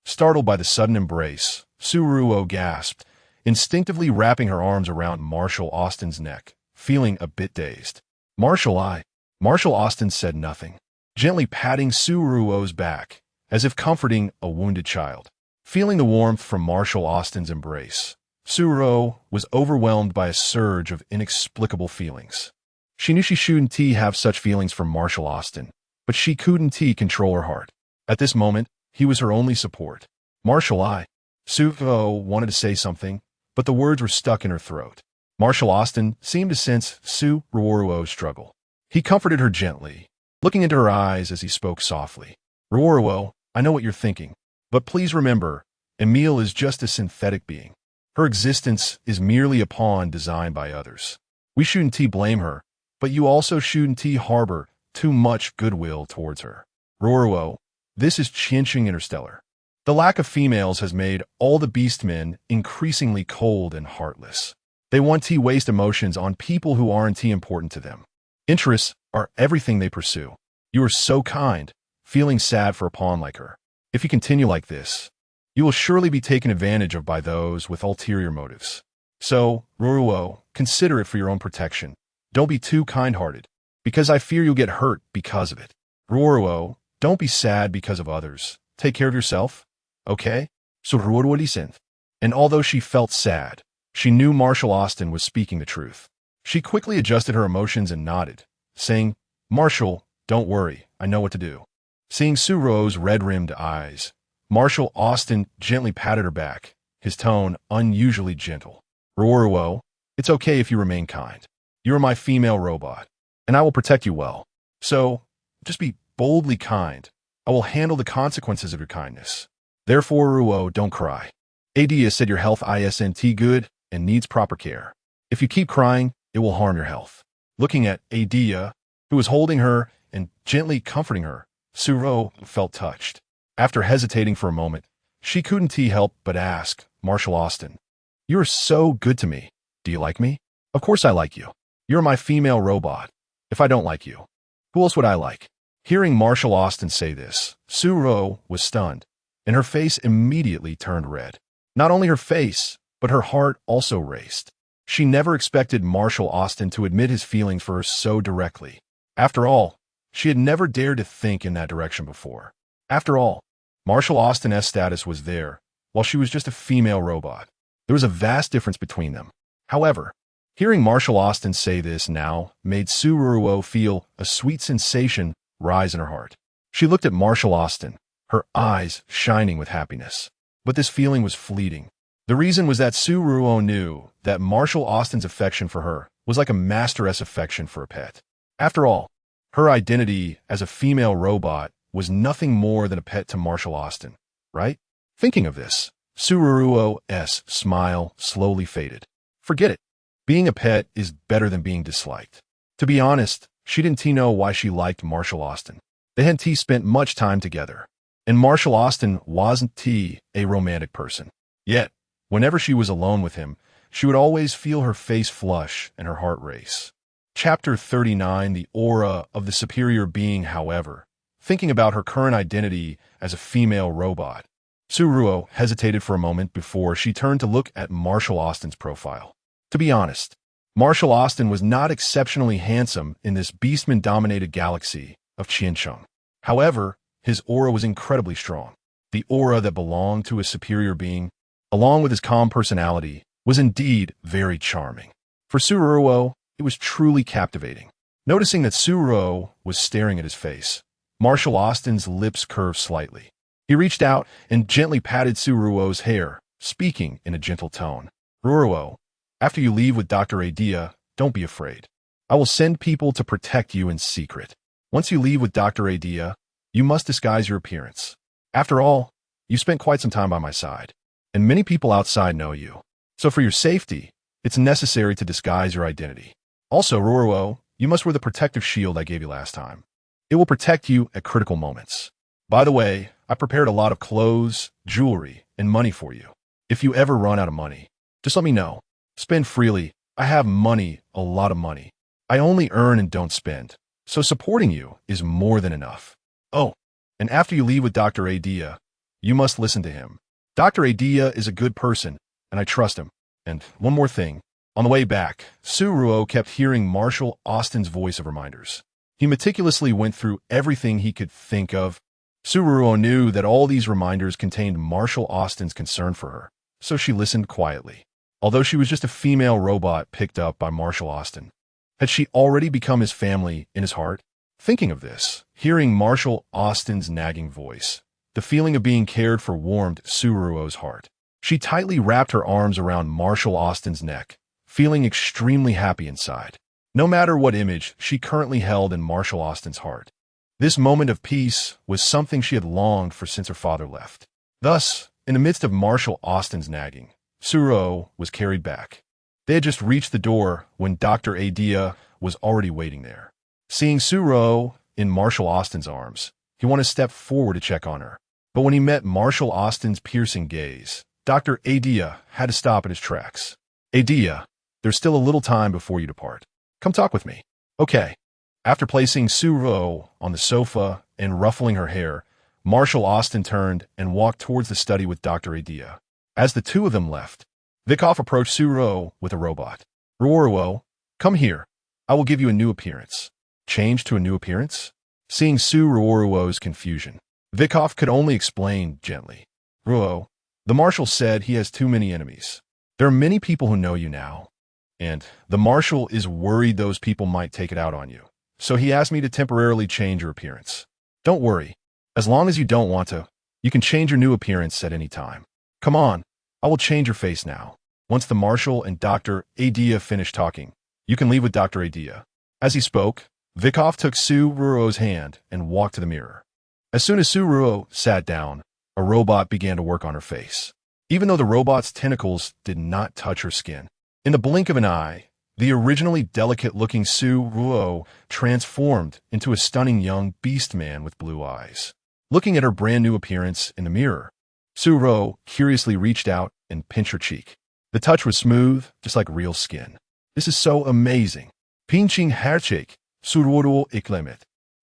[SPEAKER 1] Startled by the sudden embrace, Ruo gasped, instinctively wrapping her arms around Marshal Austin's neck, feeling a bit dazed. Marshal Austin said nothing, gently patting Ruo's back, as if comforting a wounded child. Feeling the warmth from Marshal Austin's embrace, Ruo was overwhelmed by a surge of inexplicable feelings. She knew she shouldn't have such feelings for Marshal Austin, but she couldn't control her heart. At this moment, he was her only support. Marshal Ruo wanted to say something, but the words were stuck in her throat. Marshal Austin seemed to sense Ruo's struggle. He comforted her gently, looking into her eyes as he spoke softly. Ruo, I know what you're thinking, but please remember, Emil is just a synthetic being. Her existence is merely a pawn designed by others. We shouldn't blame her, but you also shouldn't harbor too much goodwill towards her. Ruo, this is Qiansheng Interstellar. The lack of females has made all the beastmen increasingly cold and heartless. They want to waste emotions on people who aren't important to them. Interests are everything they pursue. You are so kind, feeling sad for a pawn like her. If you continue like this, you will surely be taken advantage of by those with ulterior motives. So, Ruo, consider it for your own protection. Don't be too kind-hearted, because I fear you'll get hurt because of it. Ruo, don't be sad because of others. Take care of yourself, okay? So Ruo listened. And although she felt sad, she knew Marshal Austin was speaking the truth. She quickly adjusted her emotions and nodded, saying, Marshal, don't worry, I know what to do. Seeing Ruo's red-rimmed eyes, Marshal Austin gently patted her back, his tone unusually gentle. Ruo, it's okay if you remain kind. You are my female robot, and I will protect you well. So, just be boldly kind. I will handle the consequences of your kindness. Therefore, Ruo, don't cry. Adia said your health isn't good and needs proper care. If you keep crying, it will harm your health. Looking at Adia, who was holding her and gently comforting her, Ruo felt touched. After hesitating for a moment, she couldn't help but ask Marshal Austin, you are so good to me. Do you like me? Of course I like you. You're my female robot. If I don't like you, who else would I like? Hearing Marshal Austin say this, Ruo was stunned, and her face immediately turned red. Not only her face, but her heart also raced. She never expected Marshall Austin to admit his feelings for her so directly. After all, she had never dared to think in that direction before. After all, Marshall Austin's status was there, while she was just a female robot. There was a vast difference between them. However, hearing Marshall Austin say this now made Ruo Ruo feel a sweet sensation rise in her heart. She looked at Marshall Austin, her eyes shining with happiness. But this feeling was fleeting. The reason was that Ruo Ruo knew that Marshall Austin's affection for her was like a master's affection for a pet. After all, her identity as a female robot was nothing more than a pet to Marshall Austin, right? Thinking of this, Ruo Ruo's smile slowly faded. Forget it. Being a pet is better than being disliked. To be honest, she didn't know why she liked Marshall Austin. They hadn't spent much time together, and Marshall Austin wasn't a romantic person. Yet, whenever she was alone with him, she would always feel her face flush and her heart race. Chapter 39, The Aura of the Superior Being. However, thinking about her current identity as a female robot, Ruo Ruo hesitated for a moment before she turned to look at Marshall Austin's profile. To be honest, Marshall Austin was not exceptionally handsome in this beastman-dominated galaxy of Qiancheng. However, his aura was incredibly strong. The aura that belonged to a superior being, along with his calm personality, was indeed very charming. For Ruo Ruo, it was truly captivating. Noticing that Ruo Ruo was staring at his face, Marshall Austin's lips curved slightly. He reached out and gently patted Ruo Ruo's hair, speaking in a gentle tone. Ruo Ruo, after you leave with Dr. Atleia, don't be afraid. I will send people to protect you in secret. Once you leave with Dr. Atleia, you must disguise your appearance. After all, you spent quite some time by my side, and many people outside know you. So for your safety, it's necessary to disguise your identity. Also, Ruo Ruo, you must wear the protective shield I gave you last time. It will protect you at critical moments. By the way, I prepared a lot of clothes, jewelry, and money for you. If you ever run out of money, just let me know. Spend freely. I have money, a lot of money. I only earn and don't spend, so supporting you is more than enough. Oh, and after you leave with Dr. Atleia, you must listen to him. Dr. Atleia is a good person, and I trust him. And one more thing. On the way back, Ruo Ruo kept hearing Marshall Austin's voice of reminders. He meticulously went through everything he could think of. Ruo Ruo knew that all these reminders contained Marshall Austin's concern for her, so she listened quietly. Although she was just a female robot picked up by Marshall Austin, had she already become his family in his heart? Thinking of this, hearing Marshall Austin's nagging voice, the feeling of being cared for warmed Ruo Ruo's heart. She tightly wrapped her arms around Marshall Austin's neck, feeling extremely happy inside. No matter what image she currently held in Marshall Austin's heart, this moment of peace was something she had longed for since her father left. Thus, in the midst of Marshall Austin's nagging, Ruo Ruo was carried back. They had just reached the door when Dr. Atleia was already waiting there. Seeing Ruo Ruo in Marshall Austin's arms, he wanted to step forward to check on her. But when he met Marshall Austin's piercing gaze, Dr. Atleia had to stop in his tracks. Atleia, there's still a little time before you depart. Come talk with me. Okay. After placing Ruo Ruo on the sofa and ruffling her hair, Marshall Austin turned and walked towards the study with Dr. Atleia. As the two of them left, Vikov approached Ruo Ruo with a robot. Ruo Ruo, come here. I will give you a new appearance. Change to a new appearance? Seeing Ruo Ruo's confusion, Vikov could only explain gently. Ruo, the Marshal said he has too many enemies. There are many people who know you now, and the Marshal is worried those people might take it out on you. So he asked me to temporarily change your appearance. Don't worry. As long as you don't want to, you can change your new appearance at any time. Come on, I will change your face now. Once the Marshal and Dr. Atleia finished talking, you can leave with Dr. Atleia. As he spoke, Vikov took Ruo Ruo's hand and walked to the mirror. As soon as Ruo Ruo sat down, a robot began to work on her face. Even though the robot's tentacles did not touch her skin, in the blink of an eye, the originally delicate-looking Ruo Ruo transformed into a stunning young beast man with blue eyes. Looking at her brand-new appearance in the mirror, Ruo Ruo curiously reached out and pinched her cheek. The touch was smooth, just like real skin. This is so amazing. Pinching her cheek, Ruo Ruo iklemet.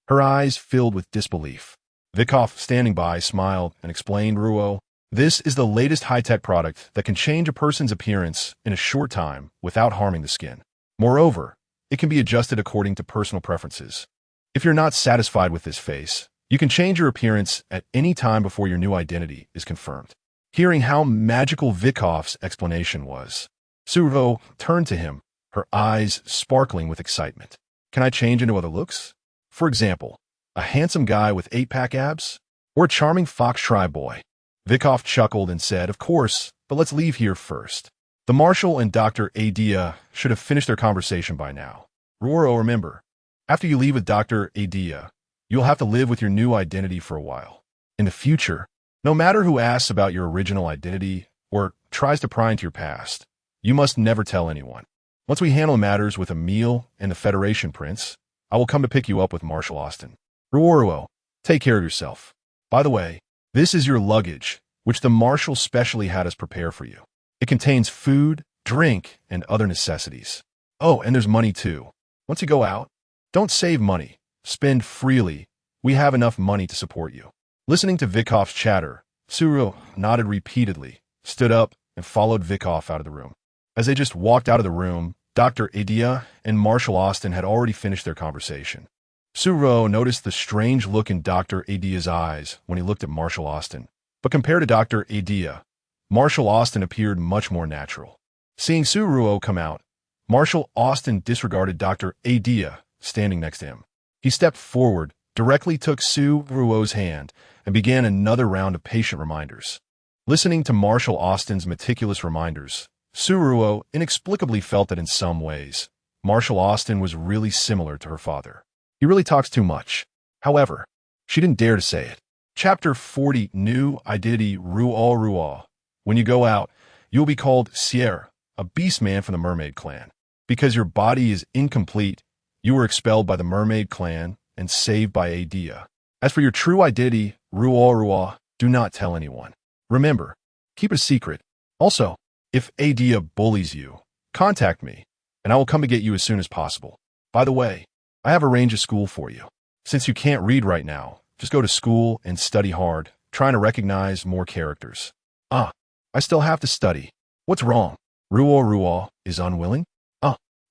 [SPEAKER 1] Her eyes filled with disbelief. Vikov, standing by, smiled and explained, Ruo, This is the latest high-tech product that can change a person's appearance in a short time without harming the skin. Moreover, it can be adjusted according to personal preferences. If you're not satisfied with this face, you can change your appearance at any time before your new identity is confirmed. Hearing how magical Vikov's explanation was, Ruo turned to him, her eyes sparkling with excitement. Can I change into other looks? For example, a handsome guy with 8-pack abs? Or a charming fox tribe boy? Vikov chuckled and said, of course, but let's leave here first. The Marshal and Dr. Atleia should have finished their conversation by now. Ruo Ruo, remember, after you leave with Dr. Atleia, you'll have to live with your new identity for a while. In the future, no matter who asks about your original identity or tries to pry into your past, you must never tell anyone. Once we handle matters with Emil and the Federation Prince, I will come to pick you up with Marshal Austin. Ruo Ruo, take care of yourself. By the way, this is your luggage, which the Marshal specially had us prepare for you. It contains food, drink, and other necessities. Oh, and there's money too. Once you go out, don't save money. Spend freely. We have enough money to support you. Listening to Vikov's chatter, Ruo nodded repeatedly, stood up, and followed Vikov out of the room. As they just walked out of the room, Dr. Atleia and Marshal Austin had already finished their conversation. Ruo noticed the strange look in Dr. Atleia's eyes when he looked at Marshal Austin. But compared to Dr. Atleia, Marshal Austin appeared much more natural. Seeing Ruo come out, Marshal Austin disregarded Dr. Atleia standing next to him. He stepped forward, directly took Ruo's hand, and began another round of patient reminders. Listening to Marshal Austin's meticulous reminders, Ruo inexplicably felt that in some ways, Marshal Austin was really similar to her father. He really talks too much. However, she didn't dare to say it. Chapter 40, New Identity, Ruo Ruo. When you go out, you will be called Sierra, a beast man from the Mermaid Clan. Because your body is incomplete, you were expelled by the Mermaid Clan and saved by Atleia. As for your true identity, Ruo Ruo, do not tell anyone. Remember, keep it a secret. Also, if Atleia bullies you, contact me, and I will come to get you as soon as possible. By the way, I have arranged a school for you. Since you can't read right now, just go to school and study hard, trying to recognize more characters. I still have to study. What's wrong? Ruo Ruo is unwilling?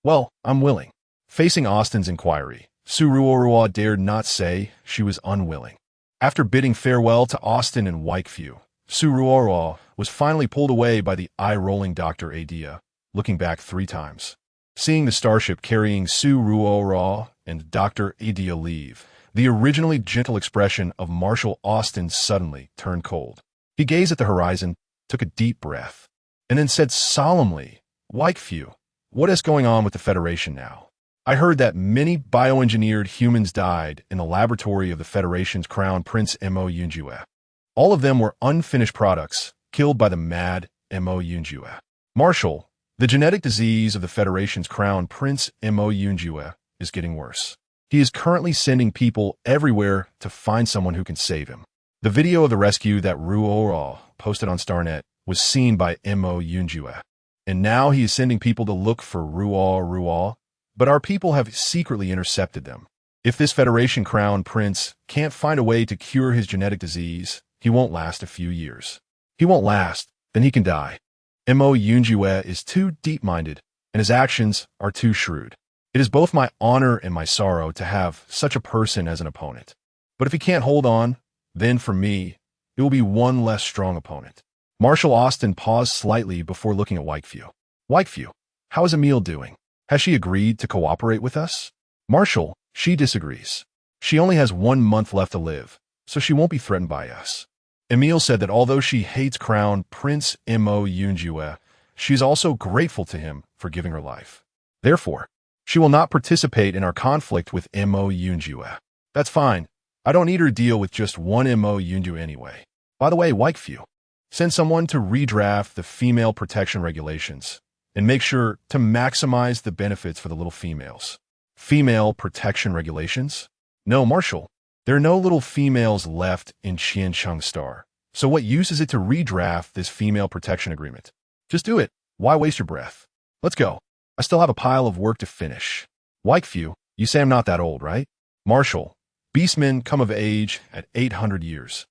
[SPEAKER 1] Well, I'm willing. Facing Austin's inquiry, Ruo Ruo dared not say she was unwilling. After bidding farewell to Austin and Waikfu, Ruo Ruo was finally pulled away by the eye-rolling Dr. Atleia, looking back 3 times. Seeing the starship carrying Ruo Ruo and Dr. Atleia leave, the originally gentle expression of Marshal Austin suddenly turned cold. He gazed at the horizon, took a deep breath, and then said solemnly, Waikfu, what is going on with the Federation now? I heard that many bioengineered humans died in the laboratory of the Federation's Crown Prince Mo Yunjue. All of them were unfinished products, killed by the mad Mo Yunjue. Marshal, the genetic disease of the Federation's Crown Prince Mo Yunjue is getting worse. He is currently sending people everywhere to find someone who can save him. The video of the rescue that Ruo Ruo posted on Starnet was seen by Mo Yunjue. And now he is sending people to look for Ruo Ruo, but our people have secretly intercepted them. If this Federation Crown Prince can't find a way to cure his genetic disease, he won't last a few years. He won't last, then he can die. Mo Yunjue is too deep-minded, and his actions are too shrewd. It is both my honor and my sorrow to have such a person as an opponent. But if he can't hold on, then for me, it will be one less strong opponent. Marshal Austin paused slightly before looking at Waikfu. Waikfu, how is Emil doing? Has she agreed to cooperate with us? Marshal, she disagrees. She only has 1 month left to live, so she won't be threatened by us. Emil said that although she hates Crown Prince Mo Yunjue, she is also grateful to him for giving her life. Therefore, she will not participate in our conflict with Mo Yunjue. That's fine. I don't need her to deal with just one Mo Yunjue anyway. By the way, Waikfu, send someone to redraft the female protection regulations and make sure to maximize the benefits for the little females. Female protection regulations? No, Marshal. There are no little females left in Qiancheng Star. So what use is it to redraft this female protection agreement? Just do it. Why waste your breath? Let's go. I still have a pile of work to finish. Waikfu, you say I'm not that old, right? Marshal, beastmen come of age at 800 years.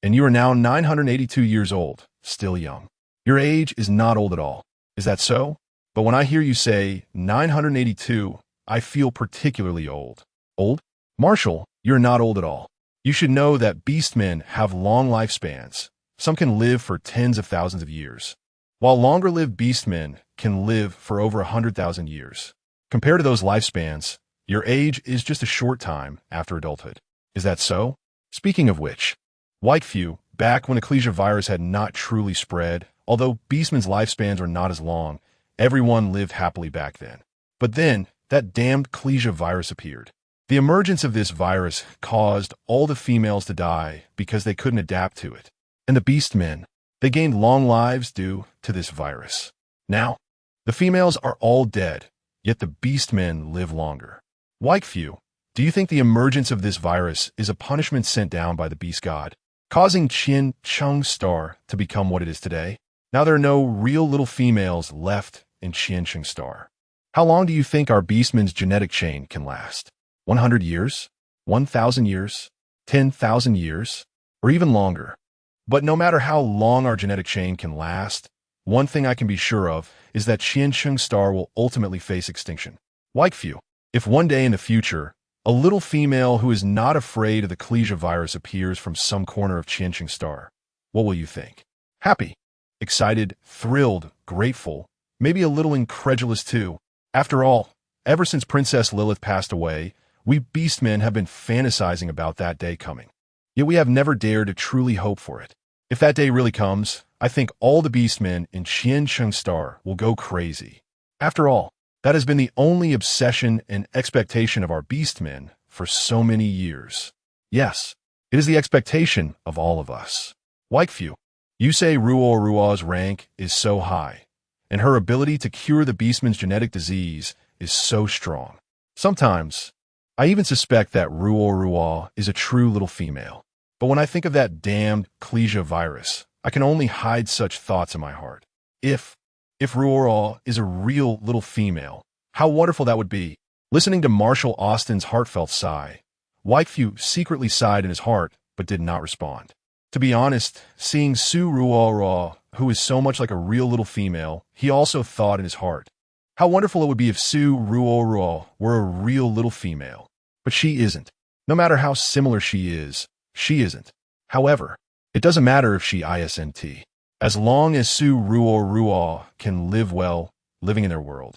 [SPEAKER 1] and you are now 982 years old, still young. Your age is not old at all. Is that so? But when I hear you say 982, I feel particularly old. Old? Marshall, you're not old at all. You should know that beastmen have long lifespans. Some can live for tens of thousands of years, while longer-lived beastmen can live for over 100,000 years. Compared to those lifespans, your age is just a short time after adulthood. Is that so? Speaking of which, Whitefew, back when the Klesia virus had not truly spread, although beastmen's lifespans were not as long, everyone lived happily back then. But then, that damned Klesia virus appeared. The emergence of this virus caused all the females to die because they couldn't adapt to it. And the beastmen, they gained long lives due to this virus. Now, the females are all dead, yet the beastmen live longer. Whitefew, do you think the emergence of this virus is a punishment sent down by the beast god, causing Qian Chung Star to become what it is today? Now there are no real little females left in Qian Chung Star. How long do you think our beastman's genetic chain can last? 100 years? 1,000 years? 10,000 years? Or even longer? But no matter how long our genetic chain can last, one thing I can be sure of is that Qian Chung Star will ultimately face extinction. Whitefew, if one day in the future, a little female who is not afraid of the Klesia virus appears from some corner of Qian Chung Star, what will you think? Happy, excited, thrilled, grateful, maybe a little incredulous too. After all, ever since Princess Lilith passed away, we beastmen have been fantasizing about that day coming. Yet we have never dared to truly hope for it. If that day really comes, I think all the beastmen in Qian Chung Star will go crazy. After all, that has been the only obsession and expectation of our beastmen for so many years. Yes, it is the expectation of all of us. Whitefew, you say Ruo Ruo's rank is so high, and her ability to cure the beastman's genetic disease is so strong. Sometimes, I even suspect that Ruo Ruo is a true little female. But when I think of that damned Klesia virus, I can only hide such thoughts in my heart. If Ruo Ruo is a real little female, how wonderful that would be. Listening to Marshall Austin's heartfelt sigh, Whitefew secretly sighed in his heart, but did not respond. To be honest, seeing Su Ruo Ruo, who is so much like a real little female, he also thought in his heart, how wonderful it would be if Su Ruo Ruo were a real little female. But she isn't. No matter how similar she isn't. However, it doesn't matter if she isn't. As long as Su Ruo Ruo can live well, living in their world.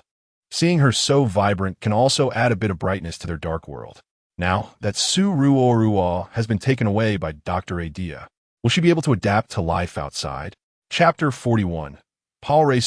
[SPEAKER 1] Seeing her so vibrant can also add a bit of brightness to their dark world. Now that Su Ruo Ruo has been taken away by Dr. Atleia, will she be able to adapt to life outside? Chapter 41. Palray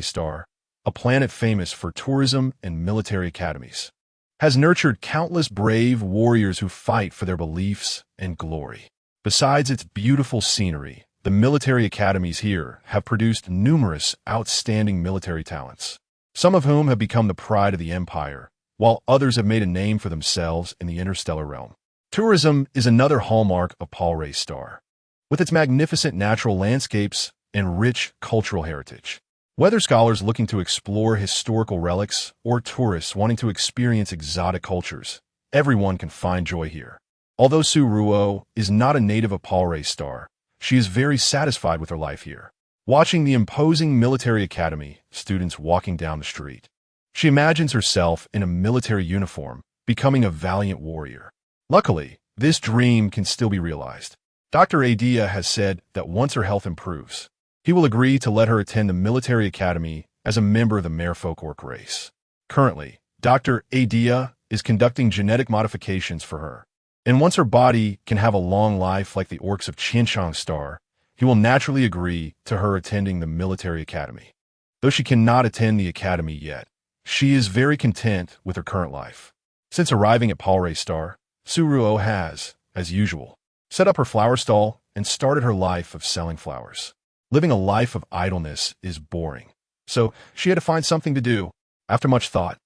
[SPEAKER 1] Star, a planet famous for tourism and military academies, has nurtured countless brave warriors who fight for their beliefs and glory. Besides its beautiful scenery, the military academies here have produced numerous outstanding military talents, some of whom have become the pride of the Empire, while others have made a name for themselves in the interstellar realm. Tourism is another hallmark of Palray Star, with its magnificent natural landscapes and rich cultural heritage. Whether scholars looking to explore historical relics or tourists wanting to experience exotic cultures, everyone can find joy here. Although Su Ruo is not a native of Palray Star, she is very satisfied with her life here. Watching the imposing military academy students walking down the street, she imagines herself in a military uniform, becoming a valiant warrior. Luckily, this dream can still be realized. Dr. Atleia has said that once her health improves, he will agree to let her attend the military academy as a member of the merfolk orc race. Currently, Dr. Atleia is conducting genetic modifications for her, and once her body can have a long life like the orcs of Qian Chung Star, he will naturally agree to her attending the military academy. Though she cannot attend the academy yet, she is very content with her current life. Since arriving at Palray Star, Su Ruo has, as usual, set up her flower stall and started her life of selling flowers. Living a life of idleness is boring, so she had to find something to do. After much thought,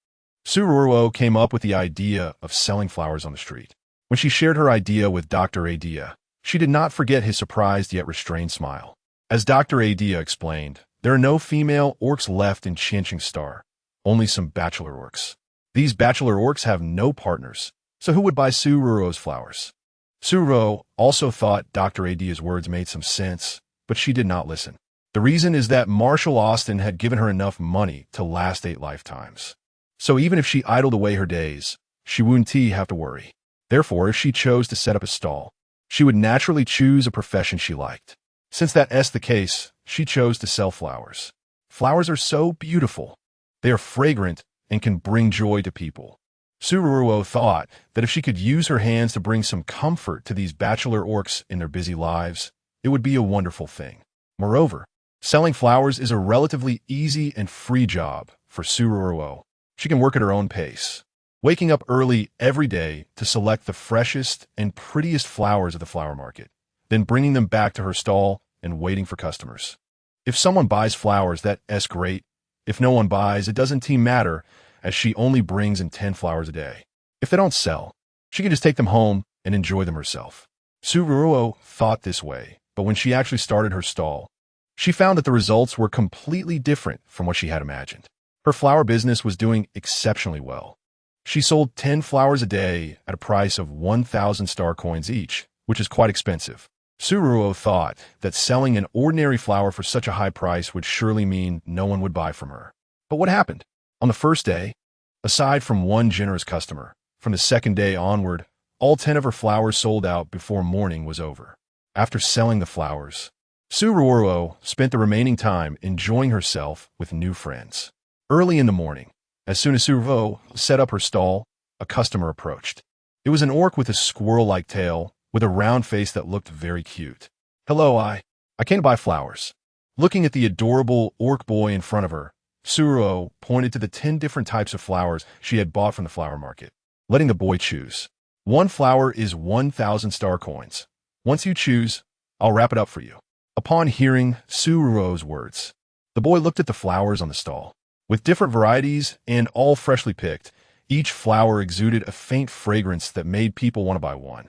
[SPEAKER 1] Su Ruo came up with the idea of selling flowers on the street. When she shared her idea with Dr. Atleia, she did not forget his surprised yet restrained smile. As Dr. Atleia explained, there are no female orcs left in Qian Chung Star, only some bachelor orcs. These bachelor orcs have no partners, so who would buy Su Ruo's flowers? Ruo also thought Dr. Adia's words made some sense, but she did not listen. The reason is that Marshall Austin had given her enough money to last 8 lifetimes. So even if she idled away her days, she wouldn't have to worry. Therefore, if she chose to set up a stall, she would naturally choose a profession she liked. Since that's the case, she chose to sell flowers. Flowers are so beautiful. They are fragrant and can bring joy to people. Ruo thought that if she could use her hands to bring some comfort to these bachelor orcs in their busy lives, it would be a wonderful thing. Moreover, selling flowers is a relatively easy and free job for Ruo. She can work at her own pace, waking up early every day to select the freshest and prettiest flowers at the flower market, then bringing them back to her stall and waiting for customers. If someone buys flowers, that's great. If no one buys, it doesn't matter, as she only brings in 10 flowers a day. If they don't sell, she can just take them home and enjoy them herself. Ruo thought this way, but when she actually started her stall, she found that the results were completely different from what she had imagined. Her flower business was doing exceptionally well. She sold 10 flowers a day at a price of 1,000 star coins each, which is quite expensive. Ruo thought that selling an ordinary flower for such a high price would surely mean no one would buy from her. But what happened? On the first day, aside from one generous customer, from the second day onward, all 10 of her flowers sold out before morning was over. After selling the flowers, Ruo spent the remaining time enjoying herself with new friends. Early in the morning, as soon as Ruo set up her stall, a customer approached. It was an orc with a squirrel-like tail, with a round face that looked very cute. "Hello, I came to buy flowers." Looking at the adorable orc boy in front of her, Ruo pointed to the 10 different types of flowers she had bought from the flower market, letting the boy choose. "One flower is 1,000 star coins. Once you choose, I'll wrap it up for you." Upon hearing Ruo's words, the boy looked at the flowers on the stall. With different varieties and all freshly picked, each flower exuded a faint fragrance that made people want to buy one.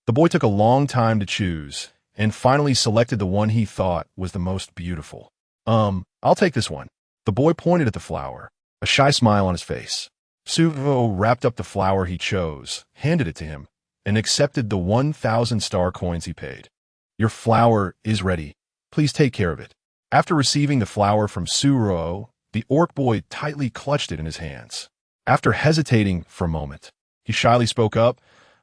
[SPEAKER 1] The boy took a long time to choose, and finally selected the one he thought was the most beautiful. I'll take this one." The boy pointed at the flower, a shy smile on his face. Ruo wrapped up the flower he chose, handed it to him, and accepted the 1,000 star coins he paid. "Your flower is ready. Please take care of it." After receiving the flower from Ruo, the orc boy tightly clutched it in his hands. After hesitating for a moment, he shyly spoke up,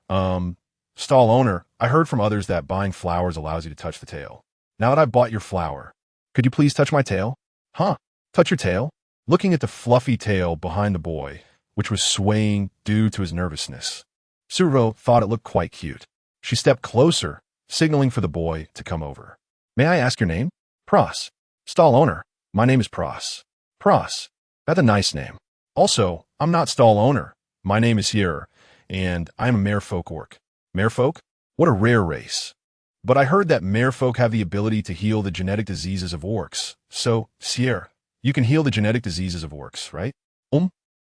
[SPEAKER 1] "Stall owner, I heard from others that buying flowers allows you to touch the tail. Now that I've bought your flower, could you please touch my tail?" "Huh? Touch your tail?" Looking at the fluffy tail behind the boy, which was swaying due to his nervousness, Ruo thought it looked quite cute. She stepped closer, signaling for the boy to come over. "May I ask your name?" "Pros. Stall owner, my name is Pros." "Pros. That's a nice name. Also, I'm not stall owner. My name is Hier, and I'm a merfolk orc." "Merfolk? What a rare race. But I heard that merfolk have the ability to heal the genetic diseases of orcs. So, Hier, you can heal the genetic diseases of orcs, right?"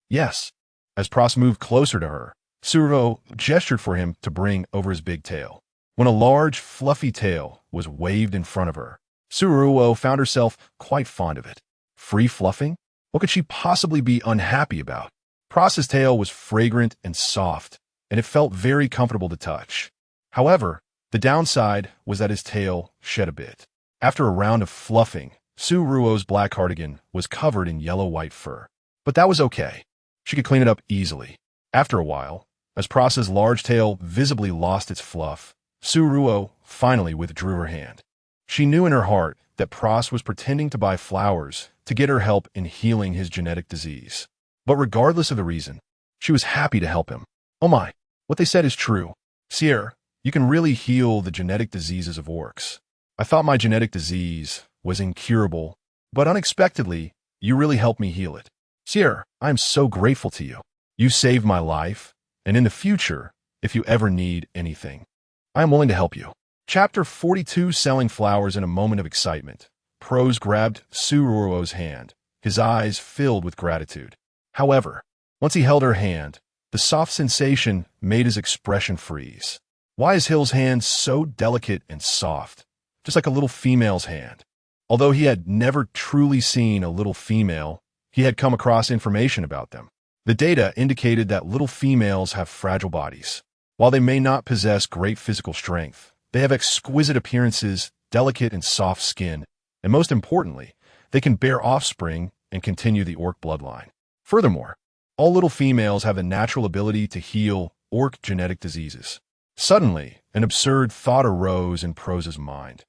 [SPEAKER 1] "Yes." As Pros moved closer to her, Ruo gestured for him to bring over his big tail. When a large, fluffy tail was waved in front of her, Ruo found herself quite fond of it. Free fluffing? What could she possibly be unhappy about? Pros's tail was fragrant and soft, and it felt very comfortable to touch. However, the downside was that his tail shed a bit. After a round of fluffing, Ruo's black cardigan was covered in yellow-white fur. But that was okay. She could clean it up easily. After a while, as Pros's large tail visibly lost its fluff, Ruo finally withdrew her hand. She knew in her heart that Pros was pretending to buy flowers to get her help in healing his genetic disease. But regardless of the reason, she was happy to help him. "Oh my, what they said is true. Sierra, you can really heal the genetic diseases of orcs. I thought my genetic disease was incurable, but unexpectedly, you really helped me heal it. Sierra, I am so grateful to you. You saved my life, and in the future, if you ever need anything, I am willing to help you." Chapter 42, Selling Flowers. In a moment of excitement, Pros grabbed Ruo's hand, his eyes filled with gratitude. However, once he held her hand, the soft sensation made his expression freeze. Why is Hill's hand so delicate and soft, just like a little female's hand? Although he had never truly seen a little female, he had come across information about them. The data indicated that little females have fragile bodies. While they may not possess great physical strength, they have exquisite appearances, delicate and soft skin, and most importantly, they can bear offspring and continue the orc bloodline. Furthermore, all little females have a natural ability to heal orc genetic diseases. Suddenly, an absurd thought arose in Prose's mind.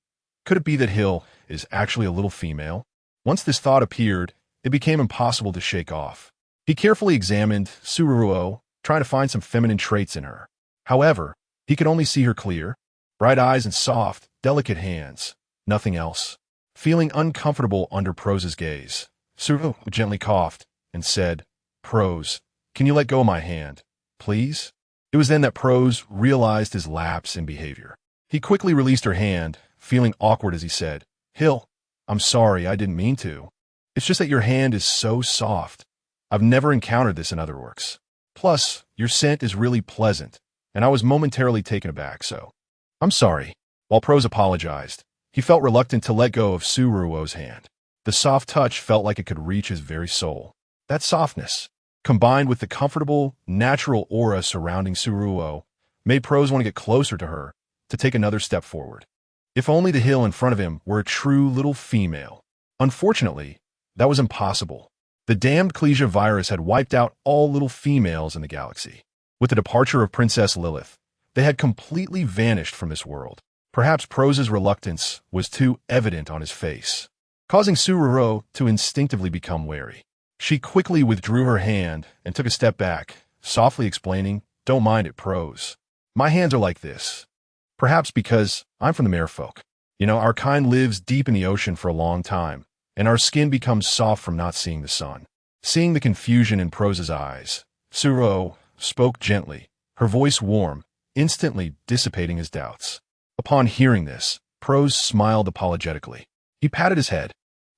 [SPEAKER 1] Could it be that Hill is actually a little female? Once this thought appeared, it became impossible to shake off. He carefully examined Ruo Ruo, trying to find some feminine traits in her. However, he could only see her clear, bright eyes and soft, delicate hands. Nothing else. Feeling uncomfortable under Prose's gaze, Ruo gently coughed and said, "Prose, can you let go of my hand, please?" It was then that Prose realized his lapse in behavior. He quickly released her hand, feeling awkward as he said, "Hill, I'm sorry, I didn't mean to. It's just that your hand is so soft. I've never encountered this in other orcs. Plus, your scent is really pleasant, and I was momentarily taken aback, so I'm sorry." While Prose apologized, he felt reluctant to let go of Ruo Ruo's hand. The soft touch felt like it could reach his very soul. That softness, combined with the comfortable, natural aura surrounding Ruo Ruo, made Prose want to get closer to her, to take another step forward. If only the Hill in front of him were a true little female. Unfortunately, that was impossible. The damned Klesia virus had wiped out all little females in the galaxy. With the departure of Princess Lilith, they had completely vanished from this world. Perhaps Prose's reluctance was too evident on his face, causing Ruo Ruo to instinctively become wary. She quickly withdrew her hand and took a step back, softly explaining, "Don't mind it, Prose. My hands are like this. Perhaps because I'm from the merfolk. You know, our kind lives deep in the ocean for a long time, and our skin becomes soft from not seeing the sun." Seeing the confusion in Prose's eyes, Ruo Ruo spoke gently, her voice warm, instantly dissipating his doubts. Upon hearing this, Prose smiled apologetically. He patted his head,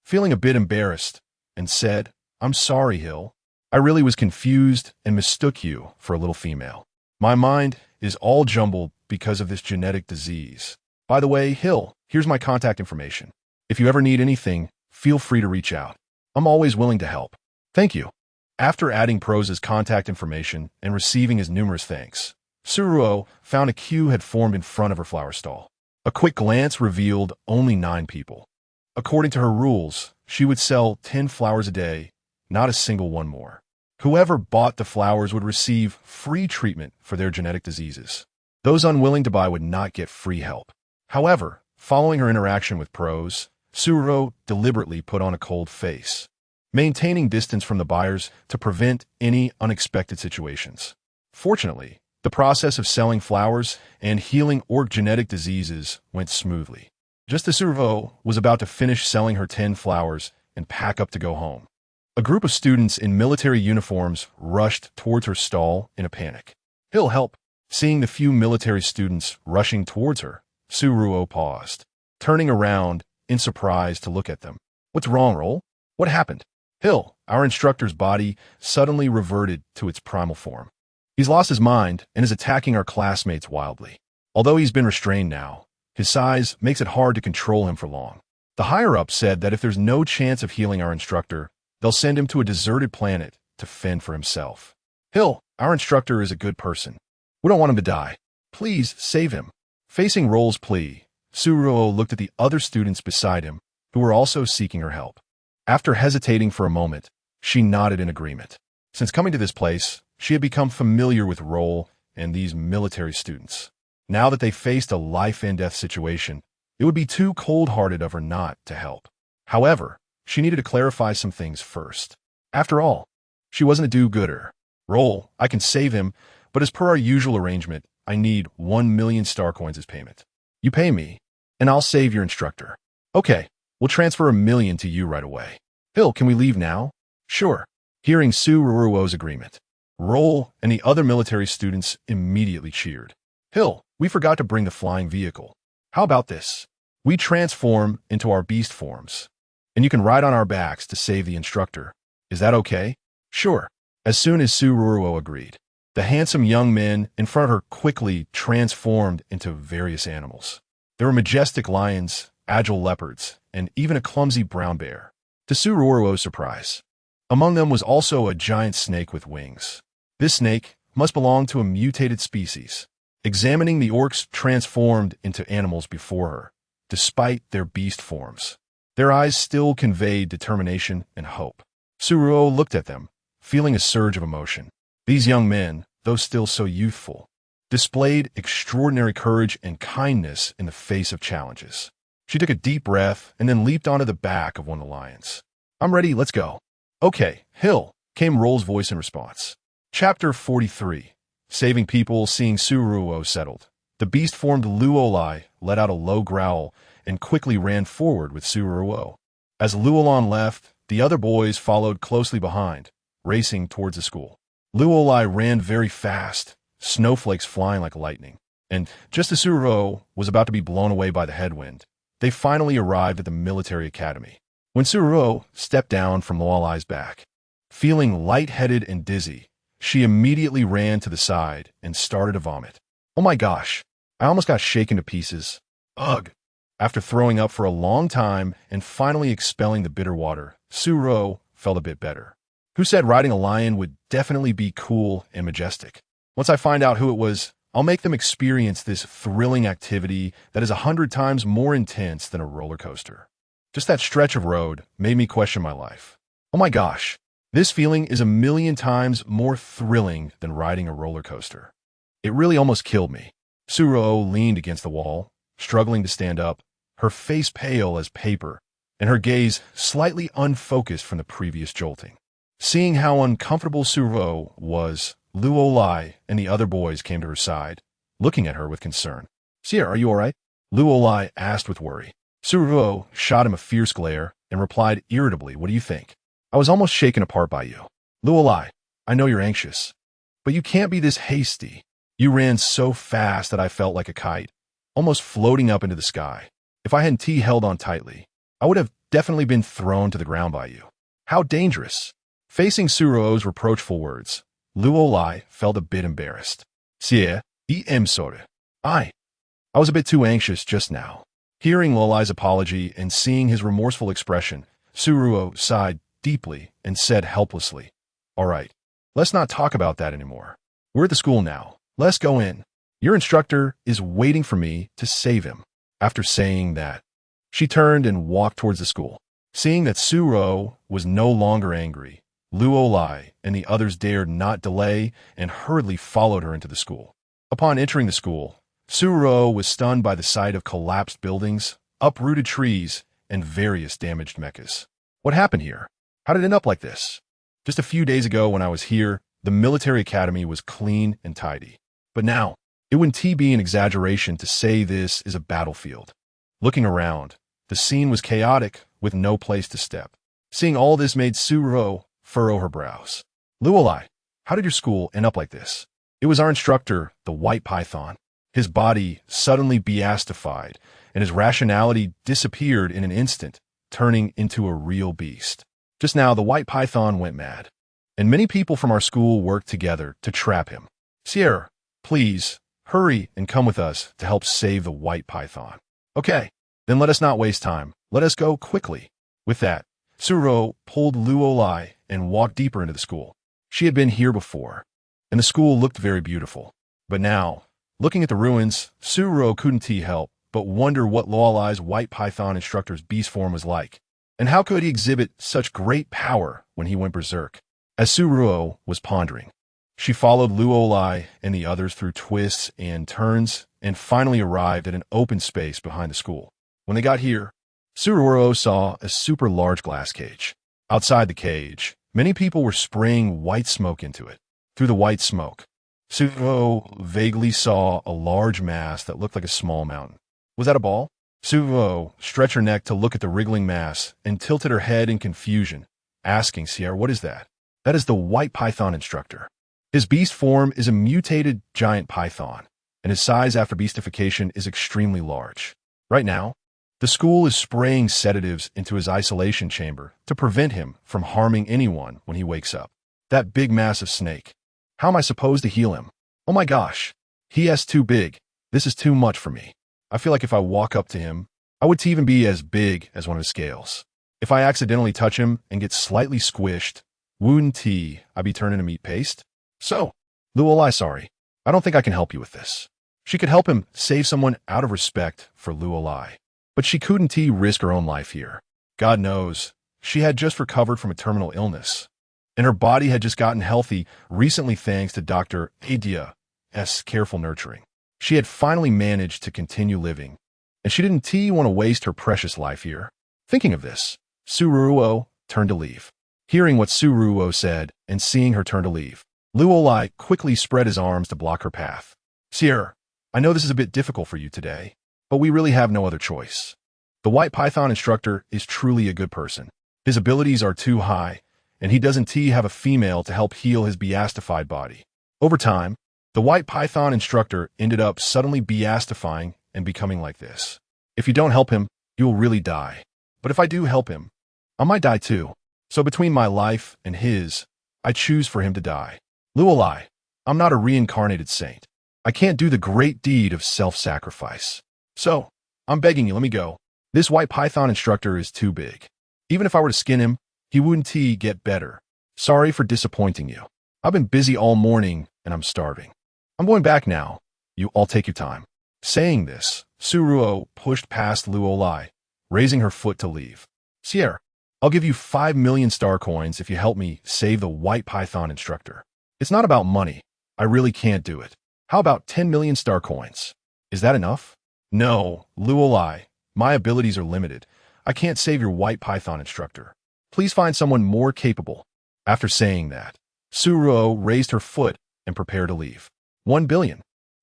[SPEAKER 1] feeling a bit embarrassed, and said, "I'm sorry, Hill. I really was confused and mistook you for a little female. My mind is all jumbled because of this genetic disease. By the way, Hill, here's my contact information. If you ever need anything, feel free to reach out. I'm always willing to help." "Thank you." After adding Prose's contact information and receiving his numerous thanks, Ruo Ruo found a queue had formed in front of her flower stall. A quick glance revealed only 9 people. According to her rules, she would sell 10 flowers a day, not a single one more. Whoever bought the flowers would receive free treatment for their genetic diseases. Those unwilling to buy would not get free help. However, following her interaction with Prose, Ruo Ruo deliberately put on a cold face, maintaining distance from the buyers to prevent any unexpected situations. Fortunately, the process of selling flowers and healing orc genetic diseases went smoothly. Just as Ruo Ruo was about to finish selling her 10 flowers and pack up to go home, a group of students in military uniforms rushed towards her stall in a panic. "Hill, help!" Seeing the few military students rushing towards her, Ruo Ruo paused, turning around in surprise to look at them. "What's wrong, Roll? What happened?" "Hill, our instructor's body suddenly reverted to its primal form. He's lost his mind and is attacking our classmates wildly. Although he's been restrained now, his size makes it hard to control him for long. The higher-ups said that if there's no chance of healing our instructor, they'll send him to a deserted planet to fend for himself. Hill, our instructor is a good person. We don't want him to die. Please save him." Facing Roll's plea, Ruo Ruo looked at the other students beside him, who were also seeking her help. After hesitating for a moment, she nodded in agreement. Since coming to this place, she had become familiar with Roll and these military students. Now that they faced a life-and-death situation, it would be too cold-hearted of her not to help. However, she needed to clarify some things first. After all, she wasn't a do-gooder. "Roll, I can save him, but as per our usual arrangement, I need 1,000,000 star coins as payment. You pay me, and I'll save your instructor." "Okay, we'll transfer 1,000,000 to you right away." "Hill, can we leave now?" "Sure." Hearing Ruo Ruo's agreement, Roll and the other military students immediately cheered. "Hill, we forgot to bring the flying vehicle. How about this? We transform into our beast forms, and you can ride on our backs to save the instructor. Is that okay?" "Sure." As soon as Ruo Ruo agreed, the handsome young men in front of her quickly transformed into various animals. There were majestic lions, agile leopards, and even a clumsy brown bear. To Ruo Ruo's surprise, among them was also a giant snake with wings. This snake must belong to a mutated species. examining the orcs transformed into animals before her, despite their beast forms. Their eyes still conveyed determination and hope. Ruo looked at them, feeling a surge of emotion. These young men, though still so youthful, displayed extraordinary courage and kindness in the face of challenges. She took a deep breath and then leaped onto the back of one of the lions. "I'm ready, let's go." "Okay, Hill," came Roll's voice in response. Chapter 43. Saving people, seeing Ruo settled. The beast-formed Luolai let out a low growl and quickly ran forward with Ruo. As Luolon left, the other boys followed closely behind, racing towards the school. Luolai ran very fast, snowflakes flying like lightning, and just as Ruo was about to be blown away by the headwind, they finally arrived at the military academy. When Ruo stepped down from Luolai's back, feeling lightheaded and dizzy, she immediately ran to the side and started to vomit. "Oh my gosh, I almost got shaken to pieces. Ugh." After throwing up for a long time and finally expelling the bitter water, Ruo felt a bit better. Who said riding a lion would definitely be cool and majestic? Once I find out who it was, I'll make them experience this thrilling activity that is 100 times more intense than a roller coaster. Just that stretch of road made me question my life. Oh my gosh, this feeling is 1,000,000 times more thrilling than riding a roller coaster. It really almost killed me. Ruo leaned against the wall, struggling to stand up, her face pale as paper, and her gaze slightly unfocused from the previous jolting. Seeing how uncomfortable Ruo was, Luolai and the other boys came to her side, looking at her with concern. "Sierra, are you all right?" Luolai asked with worry. Ruo shot him a fierce glare and replied irritably, "What do you think? I was almost shaken apart by you. Luolai, I know you're anxious, but you can't be this hasty. You ran so fast that I felt like a kite, almost floating up into the sky. If I hadn't held on tightly, I would have definitely been thrown to the ground by you. How dangerous." Facing Ruo's reproachful words, Luolai felt a bit embarrassed. "Sierra, sorry. I was a bit too anxious just now." Hearing Luolai's apology and seeing his remorseful expression, Ruo sighed deeply and said helplessly, "All right, let's not talk about that anymore. We're at the school now. Let's go in. Your instructor is waiting for me to save him." After saying that, she turned and walked towards the school. Seeing that Ruo was no longer angry, Luolai and the others dared not delay and hurriedly followed her into the school. Upon entering the school, Ruo was stunned by the sight of collapsed buildings, uprooted trees, and various damaged mechas. What happened here? How did it end up like this? Just a few days ago when I was here, the military academy was clean and tidy. But now, it wouldn't be an exaggeration to say this is a battlefield. Looking around, the scene was chaotic with no place to step. Seeing all this made Ruo furrow her brows. "Luolai, how did your school end up like this?" "It was our instructor, the White Python. His body suddenly beastified, and his rationality disappeared in an instant, turning into a real beast. Just now, the White Python went mad, and many people from our school worked together to trap him. Sierra, please, hurry and come with us to help save the White Python." "Okay, then let us not waste time. Let us go quickly." With that, Ruo pulled Luolai and walked deeper into the school. She had been here before, and the school looked very beautiful. But now, looking at the ruins, Ruo couldn't help but wonder what Luolai's White Python instructor's beast form was like, and how could he exhibit such great power when he went berserk. As Ruo was pondering, she followed Luolai and the others through twists and turns, and finally arrived at an open space behind the school. When they got here, Ruo saw a super large glass cage. Outside the cage, many people were spraying white smoke into it. Through the white smoke, Ruo vaguely saw a large mass that looked like a small mountain. Was that a ball? Ruo stretched her neck to look at the wriggling mass and tilted her head in confusion, asking Sierra, "What is that?" "That is the White Python instructor. His beast form is a mutated giant python, and his size after beastification is extremely large. Right now, the school is spraying sedatives into his isolation chamber to prevent him from harming anyone when he wakes up. That big massive snake. How am I supposed to heal him? Oh my gosh, he is too big. This is too much for me. I feel like if I walk up to him, I would even be as big as one of his scales. If I accidentally touch him and get slightly squished, wouldn't I be turning to meat paste? So, Luolai, sorry. I don't think I can help you with this." She could help him save someone out of respect for Luo. But she couldn't risk her own life here. God knows, she had just recovered from a terminal illness, and her body had just gotten healthy recently thanks to Dr. Atleia's careful nurturing. She had finally managed to continue living, and she didn't want to waste her precious life here. Thinking of this, Ruo Ruo turned to leave. Hearing what Ruo Ruo said and seeing her turn to leave, Luo quickly spread his arms to block her path. Sir, I know this is a bit difficult for you today, but we really have no other choice. The White Python instructor is truly a good person. His abilities are too high, and he doesn't have a female to help heal his beastified body. Over time, the White Python instructor ended up suddenly beastifying and becoming like this. If you don't help him, you will really die. But if I do help him, I might die too. So between my life and his, I choose for him to die. Luo, I'm not a reincarnated saint. I can't do the great deed of self-sacrifice. So, I'm begging you, let me go. This White Python instructor is too big. Even if I were to skin him, he wouldn't get better. Sorry for disappointing you. I've been busy all morning, and I'm starving. I'm going back now. You all take your time. Saying this, Ruo pushed past Luo, raising her foot to leave. Sir, I'll give you 5 million star coins if you help me save the White Python instructor. It's not about money. I really can't do it. How about 10 million star coins? Is that enough? No, Luo, my abilities are limited. I can't save your White Python instructor. Please find someone more capable. After saying that, Ruo raised her foot and prepared to leave. 1 billion.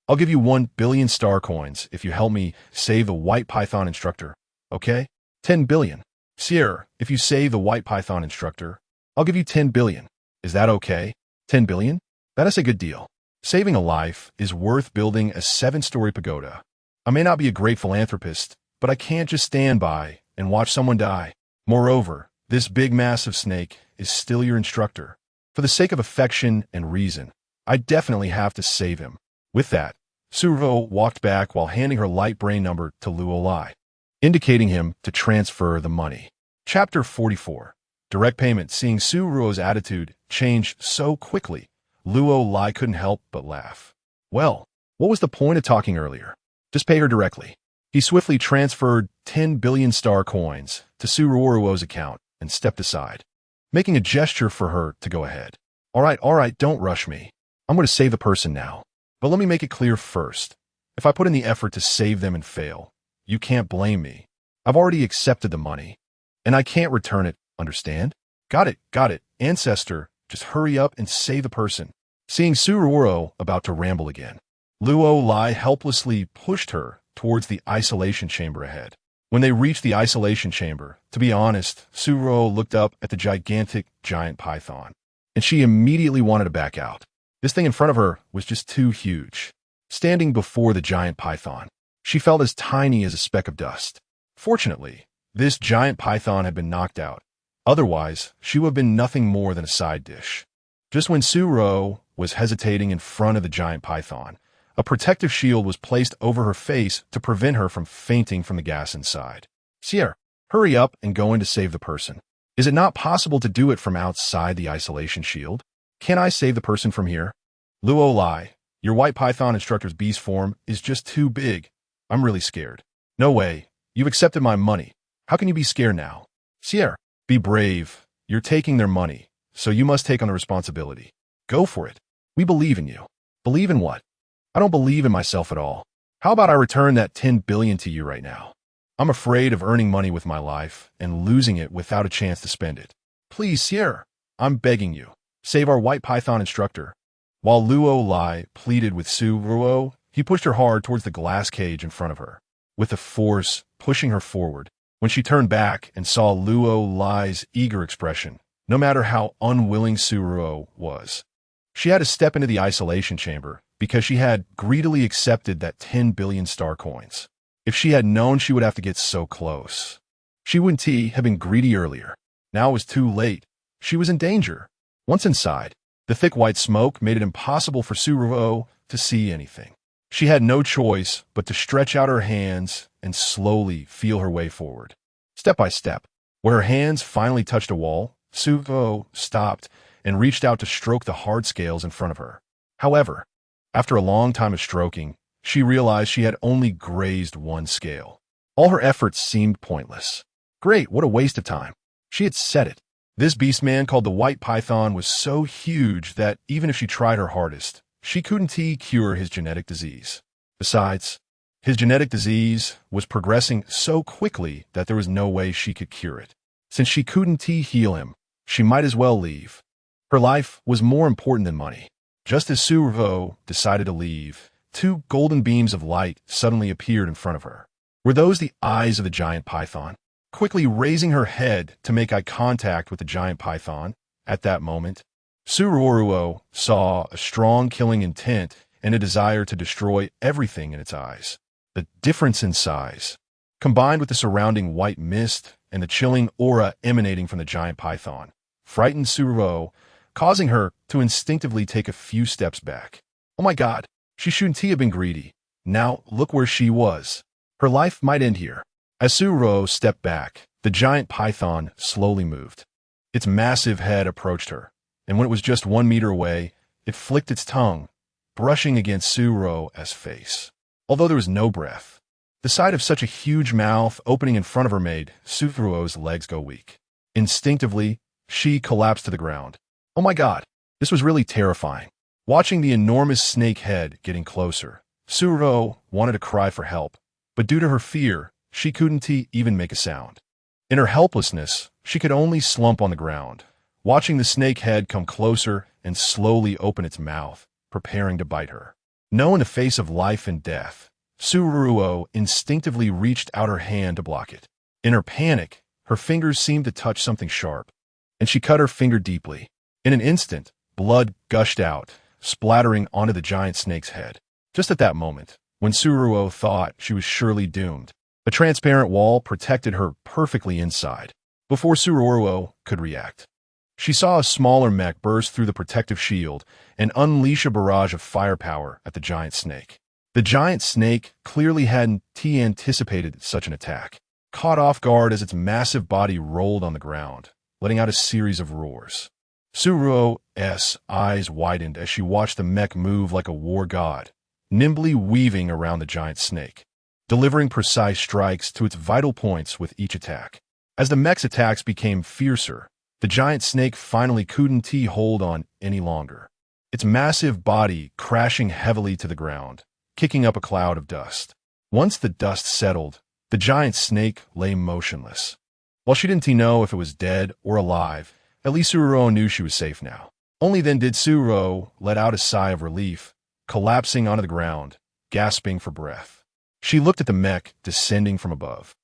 [SPEAKER 1] I'll give you 1 billion star coins if you help me save the White Python instructor. Okay? 10 billion. Sir, if you save the White Python instructor, I'll give you 10 billion. Is that okay? 10 billion? That is a good deal. Saving a life is worth building a 7-story pagoda. I may not be a great philanthropist, but I can't just stand by and watch someone die. Moreover, this big massive snake is still your instructor. For the sake of affection and reason, I definitely have to save him. With that, Ruo walked back while handing her light brain number to Luo, indicating him to transfer the money. Chapter 44. Direct payment. Seeing Ruo's attitude change so quickly, Luo couldn't help but laugh. Well, what was the point of talking earlier? Just pay her directly. He swiftly transferred 10 billion star coins to Ruo Ruo's account and stepped aside, making a gesture for her to go ahead. All right, don't rush me. I'm going to save the person now. But let me make it clear first. If I put in the effort to save them and fail, you can't blame me. I've already accepted the money, and I can't return it, understand? Got it. Ancestor, just hurry up and save the person. Seeing Ruo about to ramble again, Luo helplessly pushed her towards the isolation chamber ahead. When they reached the isolation chamber, to be honest, Ruo looked up at the giant python, and she immediately wanted to back out. This thing in front of her was just too huge. Standing before the giant python, she felt as tiny as a speck of dust. Fortunately, this giant python had been knocked out. Otherwise, she would have been nothing more than a side dish. Just when Ruo was hesitating in front of the giant python, a protective shield was placed over her face to prevent her from fainting from the gas inside. Sir, hurry up and go in to save the person. Is it not possible to do it from outside the isolation shield? Can I save the person from here? Luo, your White Python instructor's beast form is just too big. I'm really scared. No way. You've accepted my money. How can you be scared now? Sir, be brave. You're taking their money, so you must take on the responsibility. Go for it. We believe in you. Believe in what? I don't believe in myself at all. How about I return that 10 billion to you right now? I'm afraid of earning money with my life and losing it without a chance to spend it. Please, sir, I'm begging you. Save our White Python instructor. While Luo pleaded with Ruo, he pushed her hard towards the glass cage in front of her, with a force pushing her forward. When she turned back and saw Luo's eager expression, no matter how unwilling Ruo was, she had to step into the isolation chamber because she had greedily accepted that 10 billion star coins. If she had known she would have to get so close, she wouldn't have been greedy earlier. Now it was too late. She was in danger. Once inside, the thick white smoke made it impossible for Ruo to see anything. She had no choice but to stretch out her hands and slowly feel her way forward. Step by step, where her hands finally touched a wall, Ruo stopped and reached out to stroke the hard scales in front of her. However, after a long time of stroking, she realized she had only grazed one scale. All her efforts seemed pointless. Great, what a waste of time. She had said it. This beastman called the White Python was so huge that even if she tried her hardest, she couldn't cure his genetic disease. Besides, his genetic disease was progressing so quickly that there was no way she could cure it. Since she couldn't heal him, she might as well leave. Her life was more important than money. Just as Ruo Ruo decided to leave, two golden beams of light suddenly appeared in front of her. Were those the eyes of the giant python? Quickly raising her head to make eye contact with the giant python, at that moment, Ruo Ruo saw a strong killing intent and a desire to destroy everything in its eyes. The difference in size, combined with the surrounding white mist and the chilling aura emanating from the giant python, frightened Ruo Ruo, causing her to instinctively take a few steps back. Oh my God, she shouldn't have been greedy. Now look where she was. Her life might end here. As Ruo Ruo stepped back, the giant python slowly moved. Its massive head approached her, and when it was just 1 meter away, it flicked its tongue, brushing against Ruo Ruo's face. Although there was no breath, the sight of such a huge mouth opening in front of her made Ruo Ruo's legs go weak. Instinctively, she collapsed to the ground. Oh my God, this was really terrifying. Watching the enormous snake head getting closer, Ruo Ruo wanted to cry for help, but due to her fear, she couldn't even make a sound. In her helplessness, she could only slump on the ground, watching the snake head come closer and slowly open its mouth, preparing to bite her. Now in the face of life and death, Ruo Ruo instinctively reached out her hand to block it. In her panic, her fingers seemed to touch something sharp, and she cut her finger deeply. In an instant, blood gushed out, splattering onto the giant snake's head. Just at that moment, when Ruo Ruo thought she was surely doomed, a transparent wall protected her perfectly inside. Before Ruo Ruo could react, she saw a smaller mech burst through the protective shield and unleash a barrage of firepower at the giant snake. The giant snake clearly hadn't anticipated such an attack, caught off guard as its massive body rolled on the ground, letting out a series of roars. Ruo Ruo's eyes widened as she watched the mech move like a war god, nimbly weaving around the giant snake, delivering precise strikes to its vital points with each attack. As the mech's attacks became fiercer, the giant snake finally couldn't hold on any longer, its massive body crashing heavily to the ground, kicking up a cloud of dust. Once the dust settled, the giant snake lay motionless. While she didn't know if it was dead or alive, at least Ruo Ruo knew she was safe now. Only then did Ruo Ruo let out a sigh of relief, collapsing onto the ground, gasping for breath. She looked at the mech descending from above,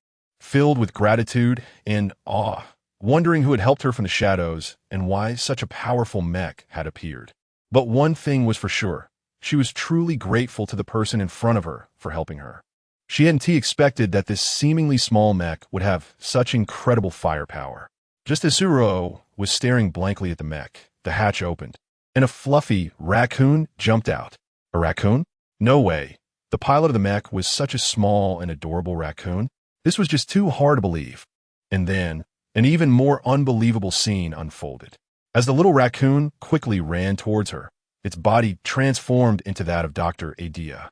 [SPEAKER 1] filled with gratitude and awe, wondering who had helped her from the shadows and why such a powerful mech had appeared. But one thing was for sure, she was truly grateful to the person in front of her for helping her. She hadn't expected that this seemingly small mech would have such incredible firepower. Just as Ruo Ruo was staring blankly at the mech, the hatch opened, and a fluffy raccoon jumped out. A raccoon? No way. The pilot of the mech was such a small and adorable raccoon. This was just too hard to believe. And then, an even more unbelievable scene unfolded. As the little raccoon quickly ran towards her, its body transformed into that of Dr. Atleia.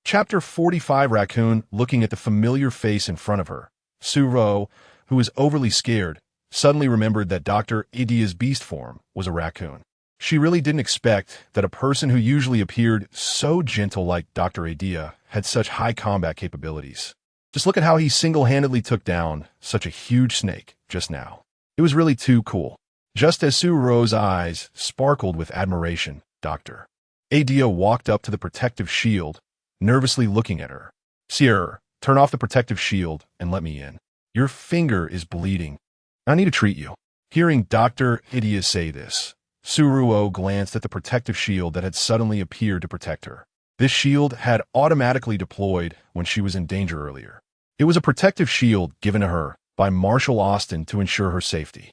[SPEAKER 1] Chapter 45. Raccoon looking at the familiar face in front of her. Ruo Ruo, who was overly scared, suddenly remembered that Dr. Atleia's beast form was a raccoon. She really didn't expect that a person who usually appeared so gentle like Dr. Atleia had such high combat capabilities. Just look at how he single-handedly took down such a huge snake just now. It was really too cool. Just as Ruo Ruo's eyes sparkled with admiration, Dr. Atleia walked up to the protective shield, nervously looking at her. "Sir, turn off the protective shield and let me in. Your finger is bleeding. I need to treat you." Hearing Dr. Atleia say this, Ruo Ruo glanced at the protective shield that had suddenly appeared to protect her. This shield had automatically deployed when she was in danger earlier. It was a protective shield given to her by Marshal Austin to ensure her safety.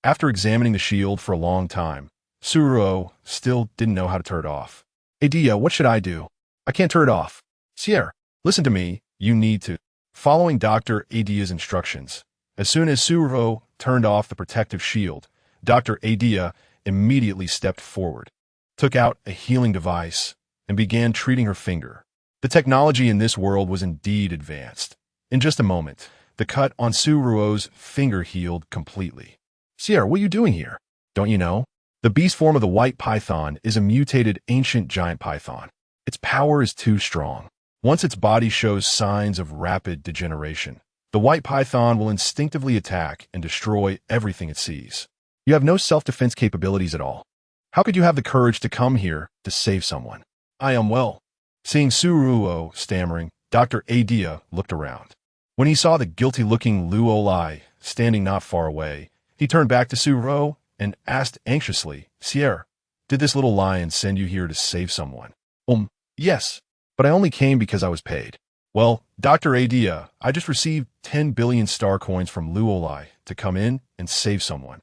[SPEAKER 1] After examining the shield for a long time, Ruo Ruo still didn't know how to turn it off. "Atleia, what should I do? I can't turn it off." "Sierra, listen to me, you need to." Following Dr. Atleia's instructions, as soon as Ruo Ruo turned off the protective shield, Dr. Atleia immediately stepped forward, took out a healing device, and began treating her finger. The technology in this world was indeed advanced. In just a moment, the cut on Ruo's finger healed completely. Sierra, what are you doing here? Don't you know? The beast form of the white python is a mutated ancient giant python. Its power is too strong. Once its body shows signs of rapid degeneration, the white python will instinctively attack and destroy everything it sees. You have no self-defense capabilities at all. How could you have the courage to come here to save someone? I am well. Seeing Ruo stammering, Dr. Atleia looked around. When he saw the guilty-looking Luo standing not far away, he turned back to Ruo and asked anxiously, Sierra, did this little lion send you here to save someone? Yes, but I only came because I was paid. Well, Dr. Atleia, I just received 10 billion star coins from Luo to come in and save someone.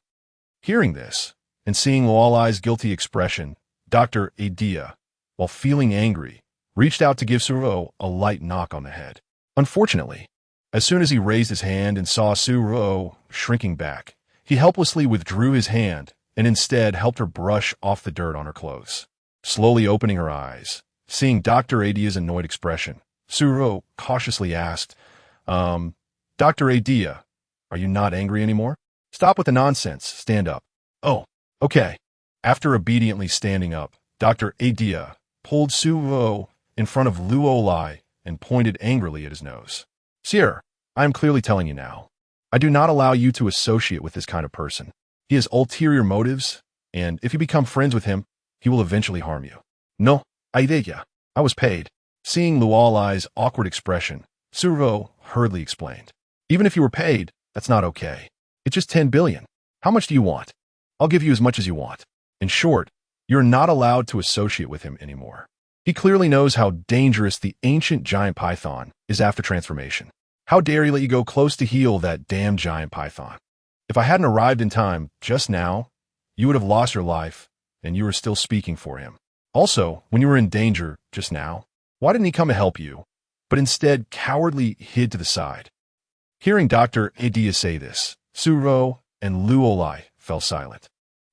[SPEAKER 1] Hearing this, and seeing Luo's guilty expression, Dr. Atleia, while feeling angry, reached out to give Ruo a light knock on the head. Unfortunately, as soon as he raised his hand and saw Ruo shrinking back, he helplessly withdrew his hand and instead helped her brush off the dirt on her clothes. Slowly opening her eyes, seeing Dr. Atleia's annoyed expression, Ruo cautiously asked, Dr. Atleia, are you not angry anymore? Stop with the nonsense. Stand up. Oh, okay. After obediently standing up, Dr. Atleia pulled Ruo in front of Luo and pointed angrily at his nose. Sierra, I am clearly telling you now. I do not allow you to associate with this kind of person. He has ulterior motives, and if you become friends with him, he will eventually harm you. No, Atleia, I was paid. Seeing Luo's awkward expression, Ruo hurriedly explained. Even if you were paid, that's not okay. It's just 10 billion. How much do you want? I'll give you as much as you want. In short, you're not allowed to associate with him anymore. He clearly knows how dangerous the ancient giant python is after transformation. How dare he let you go close to heal that damn giant python? If I hadn't arrived in time just now, you would have lost your life, and you were still speaking for him. Also, when you were in danger just now, why didn't he come to help you, but instead cowardly hid to the side? Hearing Dr. Atleia say this, Ruo and Luo fell silent,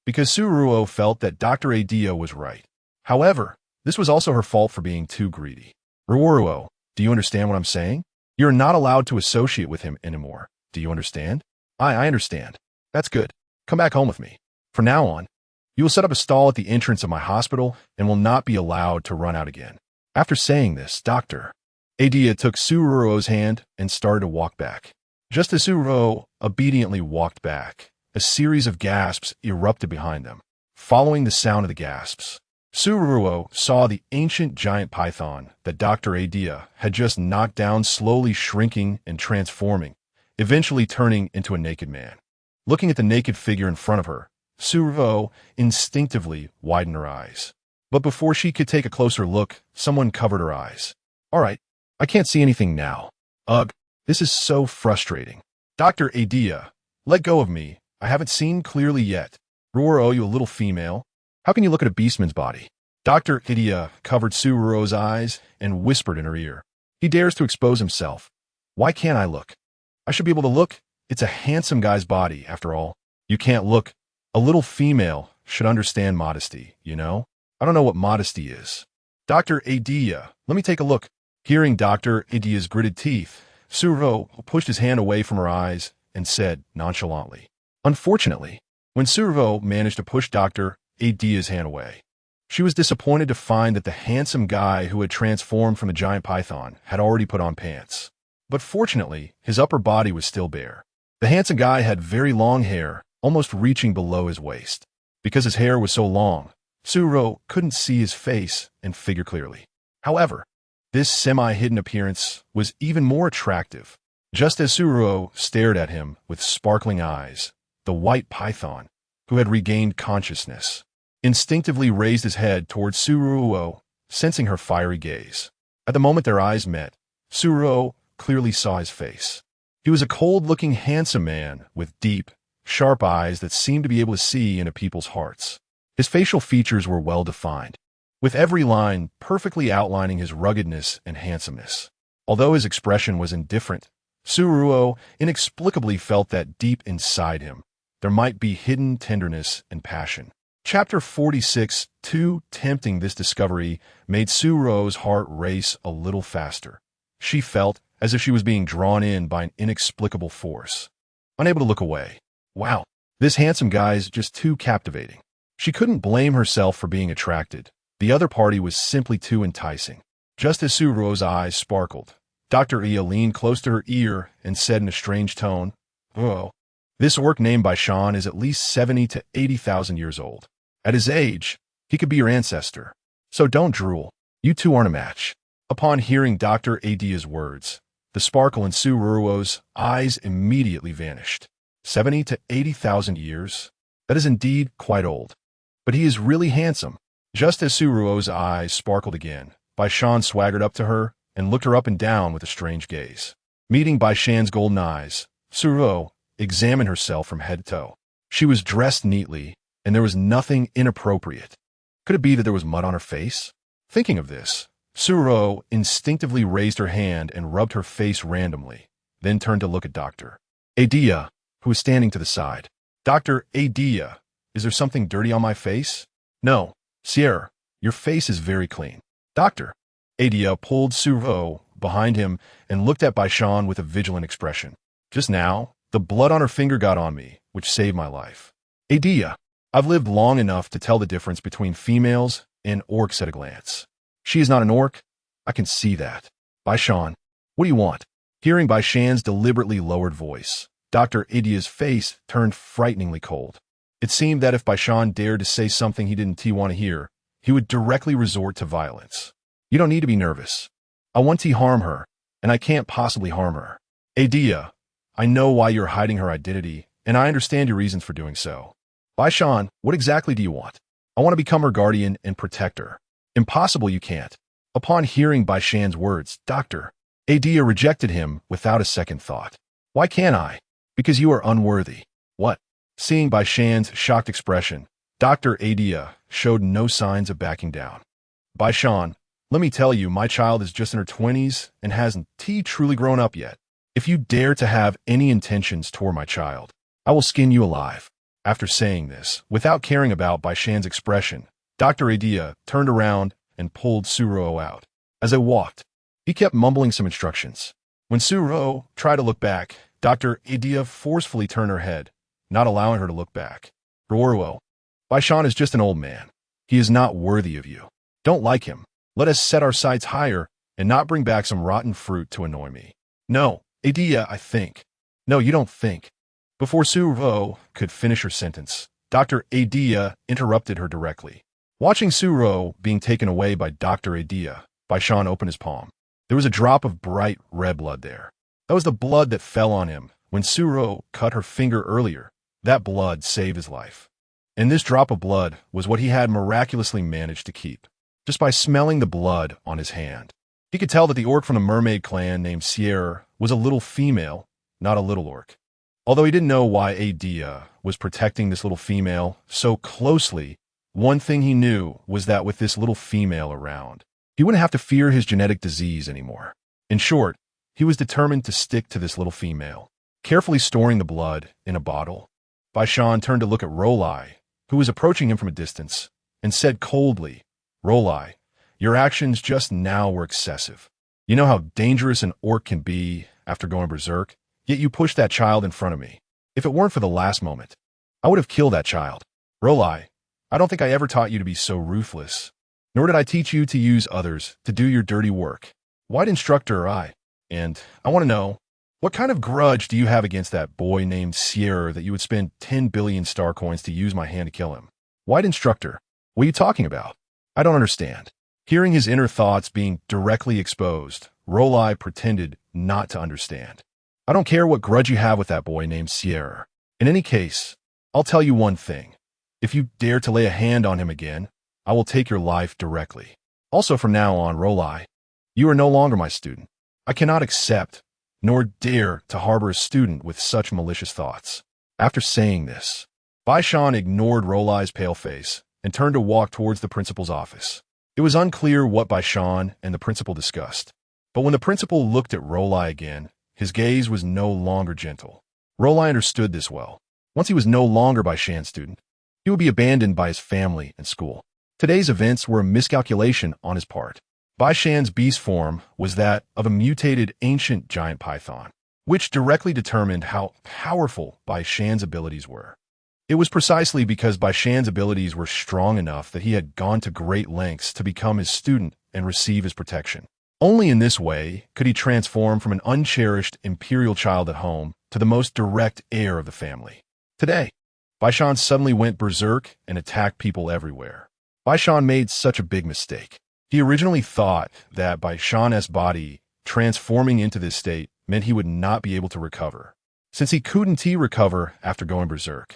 [SPEAKER 1] because Ruo felt that Dr. Atleia was right. However, this was also her fault for being too greedy. Ruo Ruo, do you understand what I'm saying? You're not allowed to associate with him anymore. Do you understand? I understand. That's good. Come back home with me. From now on, you will set up a stall at the entrance of my hospital and will not be allowed to run out again. After saying this, Dr. Atleia took Ruo's hand and started to walk back. Just as Ruo obediently walked back, a series of gasps erupted behind them. Following the sound of the gasps, Ruo saw the ancient giant python that Dr. Atleia had just knocked down slowly shrinking and transforming, eventually turning into a naked man. Looking at the naked figure in front of her, Ruo instinctively widened her eyes. But before she could take a closer look, someone covered her eyes. All right, I can't see anything now. Ugh, this is so frustrating. Dr. Atleia, let go of me. I haven't seen clearly yet. Ruo, you a little female. How can you look at a beastman's body? Dr. Atleia covered Ruo's eyes and whispered in her ear. He dares to expose himself. Why can't I look? I should be able to look. It's a handsome guy's body, after all. You can't look. A little female should understand modesty, you know? I don't know what modesty is. Dr. Atleia, let me take a look. Hearing Dr. Atleia's gritted teeth, Ruo pushed his hand away from her eyes and said nonchalantly. Unfortunately, when Ruo managed to push Dr. Atleia's hand away, she was disappointed to find that the handsome guy who had transformed from the giant python had already put on pants. But fortunately, his upper body was still bare. The handsome guy had very long hair, almost reaching below his waist. Because his hair was so long, Ruo couldn't see his face and figure clearly. However, this semi-hidden appearance was even more attractive. Just as Ruo stared at him with sparkling eyes, the white python, who had regained consciousness, instinctively raised his head towards Ruo, sensing her fiery gaze. At the moment their eyes met, Ruo clearly saw his face. He was a cold-looking, handsome man with deep, sharp eyes that seemed to be able to see into people's hearts. His facial features were well-defined, with every line perfectly outlining his ruggedness and handsomeness. Although his expression was indifferent, Ruo inexplicably felt that deep inside him, there might be hidden tenderness and passion. Chapter 46, Too tempting. This discovery made Suro's heart race a little faster. She felt as if she was being drawn in by an inexplicable force. Unable to look away. Wow, this handsome guy is just too captivating. She couldn't blame herself for being attracted. The other party was simply too enticing. Just as Suro's eyes sparkled, Dr. Ia leaned close to her ear and said in a strange tone, "Oh, this orc named by Sean is at least 70 to 80,000 years old. At his age, he could be your ancestor. So don't drool. You two aren't a match." Upon hearing Dr. Adia's words, the sparkle in Suruo's eyes immediately vanished. 70 to 80,000 years? That is indeed quite old. But he is really handsome. Just as Suruo's eyes sparkled again, Bai Shan swaggered up to her and looked her up and down with a strange gaze. Meeting Bai Shan's golden eyes, Suruo examined herself from head to toe. She was dressed neatly, and there was nothing inappropriate. Could it be that there was mud on her face? Thinking of this, Suruo instinctively raised her hand and rubbed her face randomly, then turned to look at Dr. Adia, who was standing to the side. "Dr. Adia, is there something dirty on my face?" "No, Sierra, your face is very clean." Dr. Adia pulled Suruo behind him and looked at Bai Shan with a vigilant expression. "Just now, the blood on her finger got on me, which saved my life. Adia, I've lived long enough to tell the difference between females and orcs at a glance. She is not an orc. I can see that. Bai Shan, what do you want?" Hearing Bai Shan's deliberately lowered voice, Dr. Adia's face turned frighteningly cold. It seemed that if Bai Shan dared to say something he didn't want to hear, he would directly resort to violence. "You don't need to be nervous. I want to harm her, and I can't possibly harm her. Adia, I know why you're hiding her identity, and I understand your reasons for doing so. Bai Shan, what exactly do you want?" "I want to become her guardian and protect her." "Impossible, you can't." Upon hearing Bai Shan's words, Dr. Adia rejected him without a second thought. "Why can't I?" "Because you are unworthy." "What?" Seeing Bai Shan's shocked expression, Dr. Adia showed no signs of backing down. "Bai Shan, let me tell you, my child is just in her 20s and hasn't truly grown up yet. If you dare to have any intentions toward my child, I will skin you alive." After saying this, without caring about Bai Shan's expression, Dr. Adia turned around and pulled Suruo out. As they walked, he kept mumbling some instructions. When Suruo tried to look back, Dr. Adia forcefully turned her head, not allowing her to look back. "Ruo Ruo, Bai Shan is just an old man. He is not worthy of you. Don't like him. Let us set our sights higher and not bring back some rotten fruit to annoy me." "No, Adia, I think." "No, you don't think." Before Suruo could finish her sentence, Dr. Adia interrupted her directly. Watching Suruo being taken away by Dr. Adia, Bai Shan opened his palm. There was a drop of bright red blood there. That was the blood that fell on him when Suruo cut her finger earlier. That blood saved his life. And this drop of blood was what he had miraculously managed to keep, just by smelling the blood on his hand. He could tell that the orc from the mermaid clan named Sierra was a little female, not a little orc. Although he didn't know why Adia was protecting this little female so closely, one thing he knew was that with this little female around, he wouldn't have to fear his genetic disease anymore. In short, he was determined to stick to this little female, carefully storing the blood in a bottle. Bai Shan turned to look at Rolai, who was approaching him from a distance, and said coldly, "Rolai, your actions just now were excessive. You know how dangerous an orc can be after going berserk, yet you pushed that child in front of me. If it weren't for the last moment, I would have killed that child. Rolai, I don't think I ever taught you to be so ruthless, nor did I teach you to use others to do your dirty work. White instructor I, and I want to know, what kind of grudge do you have against that boy named Sierra that you would spend 10 billion star coins to use my hand to kill him? White instructor, what are you talking about? I don't understand." Hearing his inner thoughts being directly exposed, Rolai pretended not to understand. "I don't care what grudge you have with that boy named Sierra. In any case, I'll tell you one thing. If you dare to lay a hand on him again, I will take your life directly. Also from now on, Rolai, you are no longer my student. I cannot accept nor dare to harbor a student with such malicious thoughts." After saying this, Bai Shan ignored Rolai's pale face and turned to walk towards the principal's office. It was unclear what Bai Shan and the principal discussed, but when the principal looked at Rolai again, his gaze was no longer gentle. Rolai understood this well. Once he was no longer Bai Shan's student, He would be abandoned by his family and school. Today's events were a miscalculation on his part. Bai Shan's beast form was that of a mutated ancient giant python, which directly determined how powerful Bai Shan's abilities were. It was precisely because Bai Shan's abilities were strong enough that he had gone to great lengths to become his student and receive his protection. Only in this way could he transform from an uncherished imperial child at home to the most direct heir of the family. Today, Bai Shan suddenly went berserk and attacked people everywhere. Bai Shan made such a big mistake. He originally thought that Bai Shan's body transforming into this state meant he would not be able to recover. Since he couldn't recover after going berserk,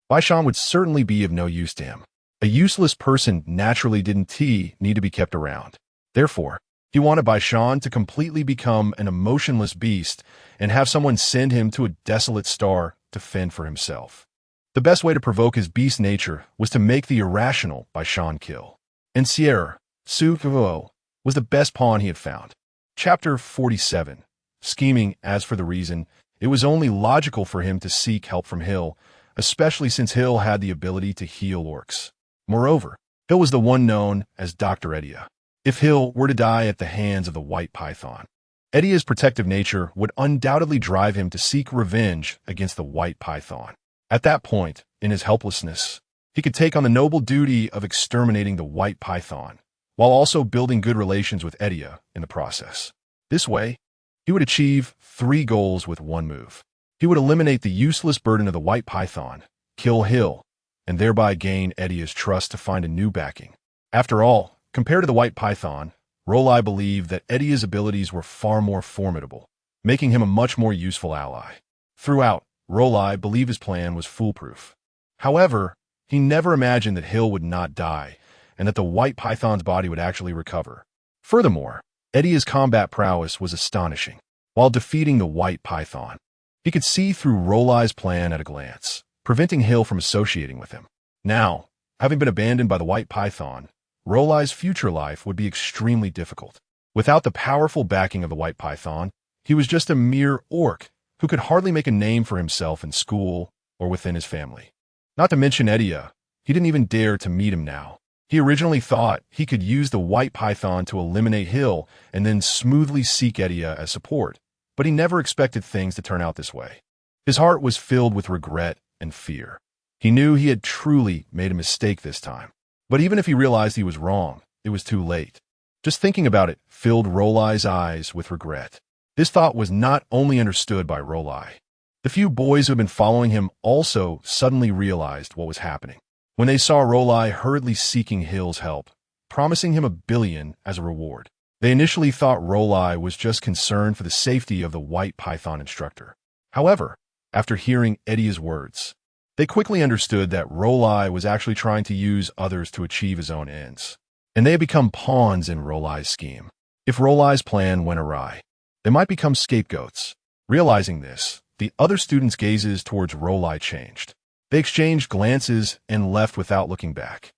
[SPEAKER 1] Bai Shan would certainly be of no use to him. A useless person naturally didn't need to be kept around. Therefore, he wanted Bai Shan to completely become an emotionless beast and have someone send him to a desolate star to fend for himself. The best way to provoke his beast nature was to make the irrational Bai Shan kill. And Ruo Ruo was the best pawn he had found. Chapter 47. Scheming. As for the reason, it was only logical for him to seek help from Hill, especially since Hill had the ability to heal orcs. Moreover, Hill was the one known as Dr. Atleia. If Hill were to die at the hands of the white python, Atleia's protective nature would undoubtedly drive him to seek revenge against the white python. At that point, in his helplessness, he could take on the noble duty of exterminating the white python, while also building good relations with Atleia in the process. This way, he would achieve 3 goals with one move. He would eliminate the useless burden of the white python, kill Hill, and thereby gain Atleia's trust to find a new backing. After all, compared to the white python, Ruo Ruo believed that Atleia's abilities were far more formidable, making him a much more useful ally. Throughout, Ruo Ruo believed his plan was foolproof. However, he never imagined that Hill would not die, and that the white python's body would actually recover. Furthermore, Atleia's combat prowess was astonishing. While defeating the white python, he could see through Ruo Ruo's plan at a glance, preventing Hill from associating with him. Now, having been abandoned by the white python, Ruo Ruo's future life would be extremely difficult. Without the powerful backing of the white python, he was just a mere orc who could hardly make a name for himself in school or within his family. Not to mention Atleia, he didn't even dare to meet him now. He originally thought he could use the white python to eliminate Hill and then smoothly seek Atleia as support, but he never expected things to turn out this way. His heart was filled with regret and fear. He knew he had truly made a mistake this time. But even if he realized he was wrong, it was too late. Just thinking about it filled Ruo Ruo's eyes with regret. This thought was not only understood by Ruo Ruo. The few boys who had been following him also suddenly realized what was happening. When they saw Ruo Ruo hurriedly seeking Hill's help, promising him 1 billion as a reward, they initially thought Ruo Ruo was just concerned for the safety of the white python instructor. However, after hearing Atleia's words, they quickly understood that Ruo Ruo was actually trying to use others to achieve his own ends, and they had become pawns in Ruo Ruo's scheme. If Ruo Ruo's plan went awry, they might become scapegoats. Realizing this, the other students' gazes towards Ruo Ruo changed. They exchanged glances and left without looking back.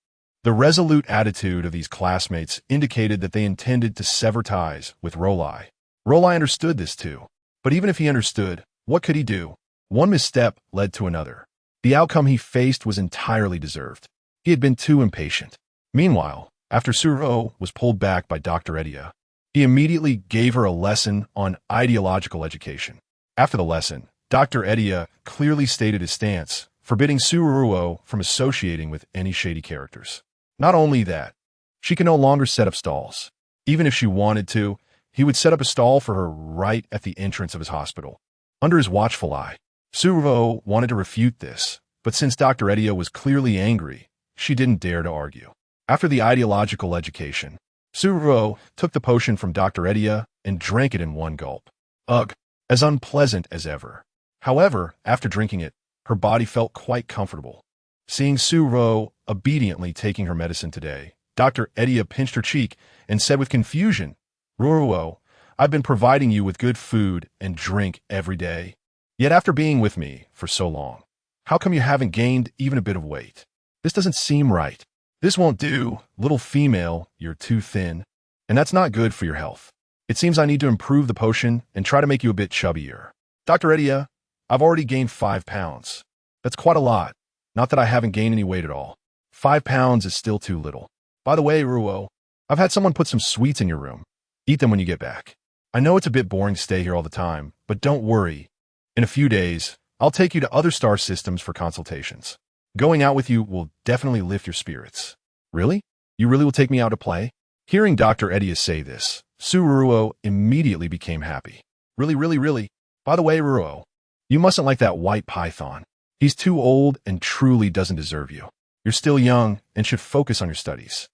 [SPEAKER 1] The resolute attitude of these classmates indicated that they intended to sever ties with Ruo Ruo. Ruo Ruo understood this too, but even if he understood, what could he do? One misstep led to another. The outcome he faced was entirely deserved. He had been too impatient. Meanwhile, after Ruo Ruo was pulled back by Dr. Atleia, he immediately gave her a lesson on ideological education. After the lesson, Dr. Atleia clearly stated his stance, forbidding Ruo Ruo from associating with any shady characters. Not only that, she could no longer set up stalls. Even if she wanted to, he would set up a stall for her right at the entrance of his hospital, under his watchful eye. Ruo Ruo wanted to refute this, but since Dr. Atleia was clearly angry, she didn't dare to argue. After the ideological education, Ruo Ruo took the potion from Dr. Atleia and drank it in one gulp. Ugh, as unpleasant as ever. However, after drinking it, her body felt quite comfortable. Seeing Ruo Ruo obediently taking her medicine today, Dr. Atleia pinched her cheek and said with confusion, "Ruo Ruo, I've been providing you with good food and drink every day. Yet after being with me for so long, how come you haven't gained even a bit of weight? This doesn't seem right. This won't do, little female, you're too thin, and that's not good for your health. It seems I need to improve the potion and try to make you a bit chubbier. Dr. Atleia, I've already gained 5 pounds. That's quite a lot. Not that I haven't gained any weight at all. 5 pounds is still too little. By the way, Ruo, I've had someone put some sweets in your room. Eat them when you get back. I know it's a bit boring to stay here all the time, but don't worry. In a few days, I'll take you to other star systems for consultations. Going out with you will definitely lift your spirits. Really? You really will take me out to play? Hearing Dr. Atleia say this, Ruo immediately became happy. Really? By the way, Ruo, you mustn't like that white python. He's too old and truly doesn't deserve you. You're still young and should focus on your studies.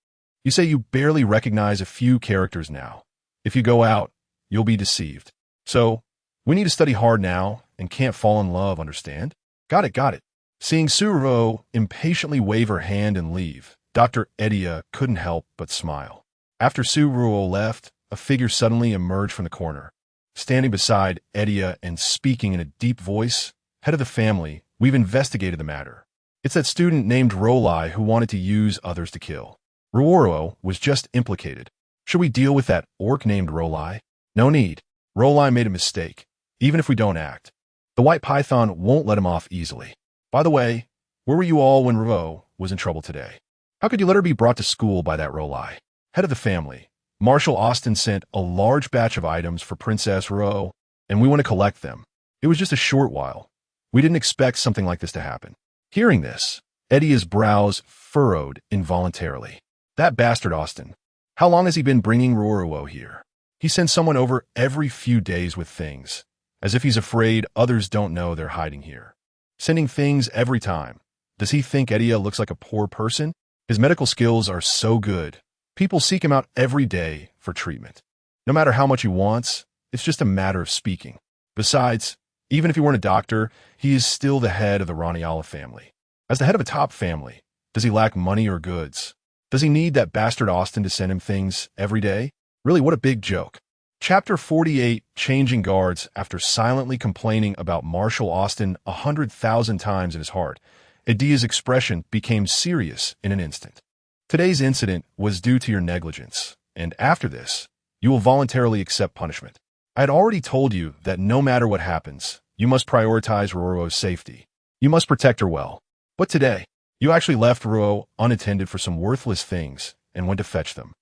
[SPEAKER 1] You say you barely recognize a few characters now. If you go out, you'll be deceived. So, we need to study hard now and can't fall in love, understand? Got it. Seeing Ruo impatiently wave her hand and leave, Dr. Atleia couldn't help but smile. After Ruo left, a figure suddenly emerged from the corner. Standing beside Atleia and speaking in a deep voice, "Head of the family, we've investigated the matter. It's that student named Rolai who wanted to use others to kill. Ruo Ruo was just implicated. Should we deal with that orc named Rolai? No need. Rolai made a mistake, even if we don't act. The white python won't let him off easily. By the way, where were you all when Ruo was in trouble today? How could you let her be brought to school by that Rolai? Head of the family, Marshal Austin sent a large batch of items for Princess Ruo, and we want to collect them. It was just a short while. We didn't expect something like this to happen." Hearing this, Atleia's brows furrowed involuntarily. That bastard Austin. How long has he been bringing Ruo Ruo here? He sends someone over every few days with things, as if he's afraid others don't know they're hiding here. Sending things every time. Does he think Atleia looks like a poor person? His medical skills are so good. People seek him out every day for treatment. No matter how much he wants, it's just a matter of speaking. Besides, even if he weren't a doctor, he is still the head of the Raniala family. As the head of a top family, does he lack money or goods? Does he need that bastard Austin to send him things every day? Really, what a big joke. Chapter 48, Changing Guards. After silently complaining about Marshal Austin 100,000 times in his heart, Atlaia's expression became serious in an instant. Today's incident was due to your negligence, and after this, you will voluntarily accept punishment. I had already told you that no matter what happens, you must prioritize Ruo's safety. You must protect her well. But today, you actually left Ruo unattended for some worthless things and went to fetch them.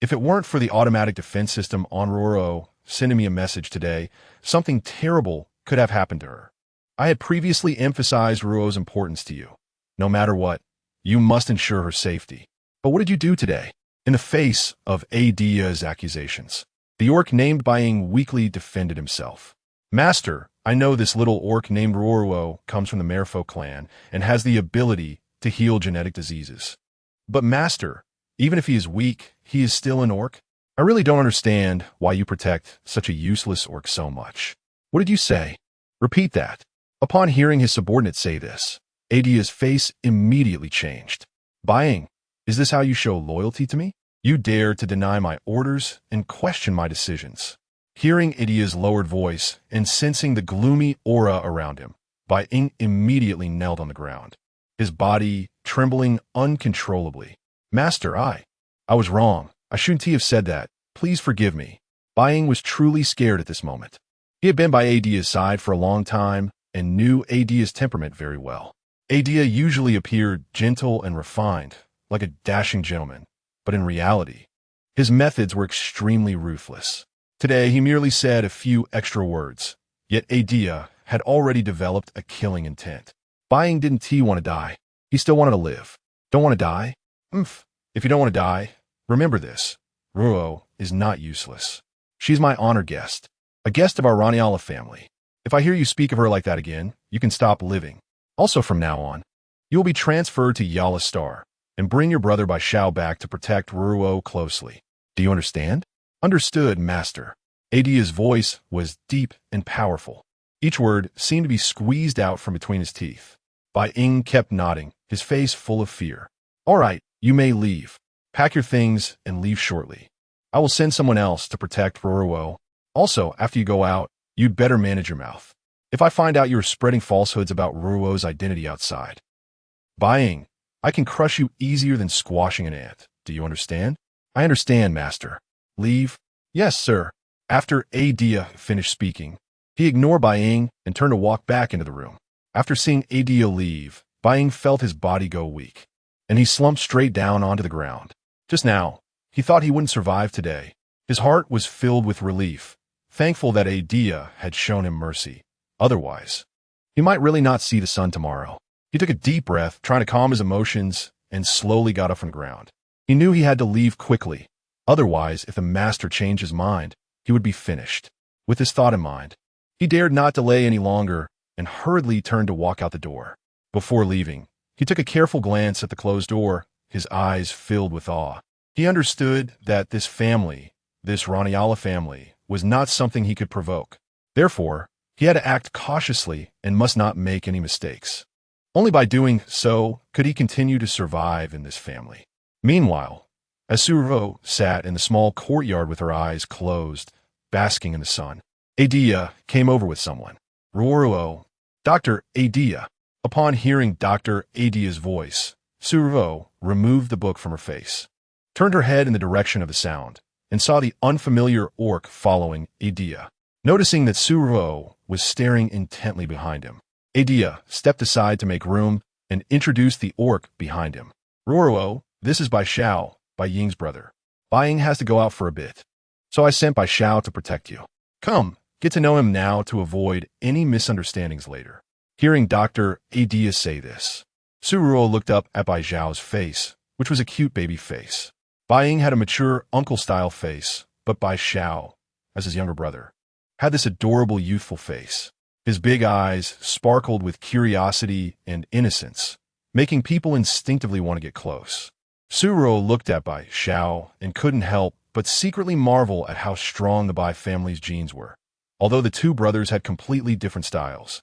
[SPEAKER 1] If it weren't for the automatic defense system on Ruo sending me a message today, something terrible could have happened to her. I had previously emphasized Ruo's importance to you. No matter what, you must ensure her safety. But what did you do today? In the face of Atlaia's accusations, the orc named by Ing weakly defended himself. Master, I know this little orc named Ruo Ruo comes from the Merfolk clan and has the ability to heal genetic diseases. But Master, even if he is weak, he is still an orc? I really don't understand why you protect such a useless orc so much. What did you say? Repeat that. Upon hearing his subordinate say this, Atlaia's face immediately changed. Bying, is this how you show loyalty to me? You dare to deny my orders and question my decisions. Hearing Atlaia's lowered voice and sensing the gloomy aura around him, Bying immediately knelt on the ground, his body trembling uncontrollably. Master, I was wrong. I shouldn't have said that. Please forgive me. Bying was truly scared at this moment. He had been by Atlaia's side for a long time and knew Atlaia's temperament very well. Atleia usually appeared gentle and refined, like a dashing gentleman, but in reality, his methods were extremely ruthless. Today, he merely said a few extra words, yet Atleia had already developed a killing intent. Bying didn't want to die. He still wanted to live. Don't want to die? If you don't want to die, remember this. Ruo is not useless. She's my honored guest, a guest of our Raniala family. If I hear you speak of her like that again, you can stop living. Also from now on, you will be transferred to Yala Star and bring your brother by Shao back to protect Ruo closely. Do you understand? Understood, Master. Atlaia's voice was deep and powerful. Each word seemed to be squeezed out from between his teeth. Bying kept nodding, his face full of fear. All right, you may leave. Pack your things and leave shortly. I will send someone else to protect Ruo. Also, after you go out, you'd better manage your mouth. If I find out you're spreading falsehoods about Ruo's identity outside. Bying, I can crush you easier than squashing an ant. Do you understand? I understand, Master. Leave? Yes, sir. After Atleia finished speaking, he ignored Bying and turned to walk back into the room. After seeing Atleia leave, Bai Ying felt his body go weak, and he slumped straight down onto the ground. Just now, he thought he wouldn't survive today. His heart was filled with relief, thankful that Atleia had shown him mercy. Otherwise, he might really not see the sun tomorrow. He took a deep breath, trying to calm his emotions, and slowly got up from the ground. He knew he had to leave quickly. Otherwise, if the master changed his mind, he would be finished. With this thought in mind, he dared not delay any longer and hurriedly turned to walk out the door. Before leaving, he took a careful glance at the closed door, his eyes filled with awe. He understood that this family, this Raniala family, was not something he could provoke. Therefore, he had to act cautiously and must not make any mistakes. Only by doing so could he continue to survive in this family. Meanwhile, as Ruo Ruo sat in the small courtyard with her eyes closed, basking in the sun, Atleia came over with someone. Ruo Ruo, Dr. Atleia. Upon hearing Dr. Atleia's voice, Ruo Ruo removed the book from her face, turned her head in the direction of the sound, and saw the unfamiliar orc following Atleia. Noticing that Ruo Ruo was staring intently behind him, Atleia stepped aside to make room and introduced the orc behind him. Ruo Ruo, this is Bai Xiao, Bai Ying's brother. Bai Ying has to go out for a bit, so I sent Bai Xiao to protect you. Come, get to know him now to avoid any misunderstandings later. Hearing Dr. Atleia say this, Ruo Ruo looked up at Bai Xiao's face, which was a cute baby face. Bai Ying had a mature uncle-style face, but Bai Xiao, as his younger brother, had this adorable youthful face. His big eyes sparkled with curiosity and innocence, making people instinctively want to get close. Ruo Ruo looked at Bai Xiao and couldn't help but secretly marvel at how strong the Bai family's genes were. Although the two brothers had completely different styles,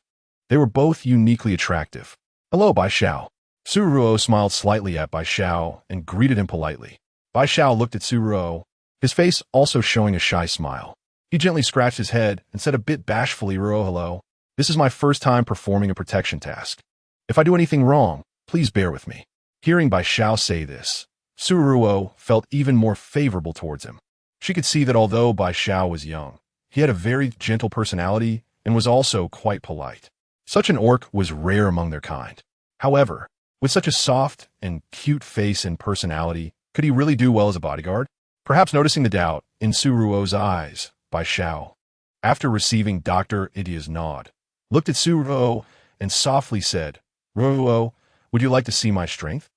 [SPEAKER 1] they were both uniquely attractive. Hello, Bai Xiao. Ruo Ruo smiled slightly at Bai Xiao and greeted him politely. Bai Xiao looked at Ruo Ruo, his face also showing a shy smile. He gently scratched his head and said a bit bashfully, Ruo, hello. This is my first time performing a protection task. If I do anything wrong, please bear with me. Hearing Bai Xiao say this, Ruo Ruo felt even more favorable towards him. She could see that although Bai Xiao was young, he had a very gentle personality and was also quite polite. Such an orc was rare among their kind. However, with such a soft and cute face and personality, could he really do well as a bodyguard? Perhaps noticing the doubt in Ruo Ruo's eyes, Bai Xiao, after receiving Dr. Atleia's nod, looked at Ruo Ruo and softly said, Ruo Ruo, would you like to see my strength?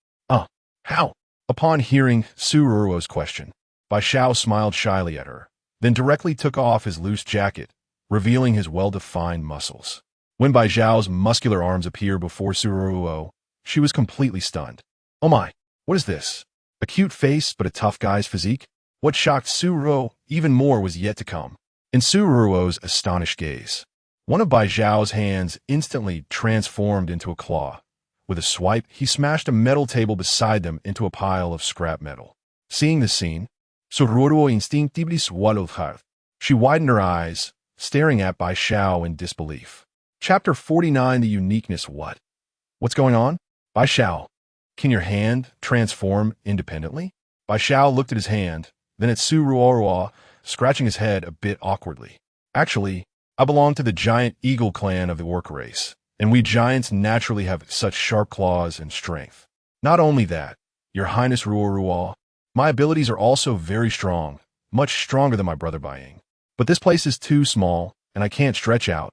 [SPEAKER 1] How? Upon hearing Ruo Ruo's question, Bai Xiao smiled shyly at her, then directly took off his loose jacket, revealing his well-defined muscles. When Bai Xiao's muscular arms appeared before Ruo Ruo, she was completely stunned. Oh my, what is this? A cute face but a tough guy's physique? What shocked Ruo Ruo even more was yet to come. In Ruo Ruo's astonished gaze, one of Bai Xiao's hands instantly transformed into a claw. With a swipe, he smashed a metal table beside them into a pile of scrap metal. Seeing this scene, Ruo Ruo instinctively swallowed hard. She widened her eyes, staring at Bai Xiao in disbelief. Chapter 49, The Uniqueness What? What's going on? Bai Xiao, can your hand transform independently? Bai Xiao looked at his hand, then at Ruo Ruo, scratching his head a bit awkwardly. Actually, I belong to the giant eagle clan of the orc race, and we giants naturally have such sharp claws and strength. Not only that, Your Highness Ruo Ruo, my abilities are also very strong, much stronger than my brother Bai Ying. But this place is too small, and I can't stretch out,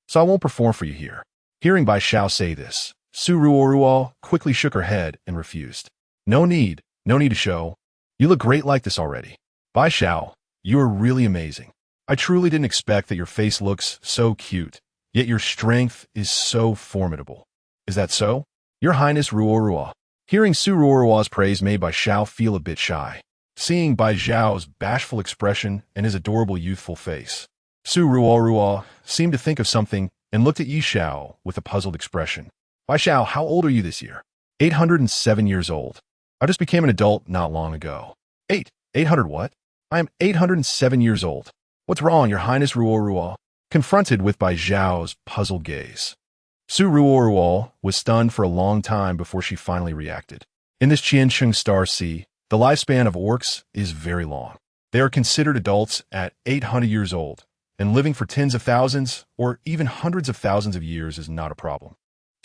[SPEAKER 1] so I won't perform for you here. Hearing Bai Xiao say this, Ruo Ruo quickly shook her head and refused. No need to show. You look great like this already. Bai Xiao, you are really amazing. I truly didn't expect that your face looks so cute, yet your strength is so formidable. Is that so? Your Highness Ruo Ruo. Hearing Ruo Ruo's praise made Bai Xiao feel a bit shy. Seeing Bai Xiao's bashful expression and his adorable youthful face, Ruo Ruo seemed to think of something and looked at Yi Xiao with a puzzled expression. Bai Xiao, how old are you this year? 807 years old. I just became an adult not long ago. 800 what? I am 807 years old. What's wrong, Your Highness Ruo Ruo? Confronted with Bai Xiao's puzzled gaze, Ruo Ruo was stunned for a long time before she finally reacted. In this Qiancheng Star Sea, the lifespan of orcs is very long. They are considered adults at 800 years old, and living for tens of thousands or even hundreds of thousands of years is not a problem.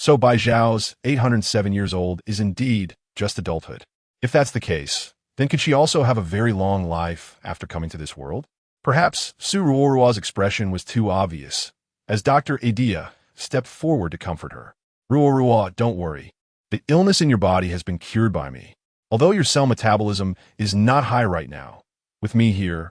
[SPEAKER 1] So Bai Zhao's 807 years old is indeed just adulthood. If that's the case, then could she also have a very long life after coming to this world? Perhaps Ruo Ruo's expression was too obvious, as Dr. Atleia stepped forward to comfort her. Ruo Ruo, don't worry. The illness in your body has been cured by me. Although your cell metabolism is not high right now, with me here,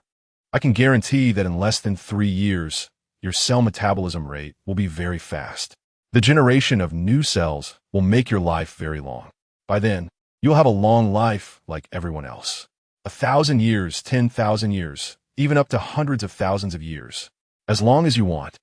[SPEAKER 1] I can guarantee that in less than 3 years, your cell metabolism rate will be very fast. The generation of new cells will make your life very long. By then, you'll have a long life like everyone else. 1,000 years, 10,000 years, even up to hundreds of thousands of years. As long as you want,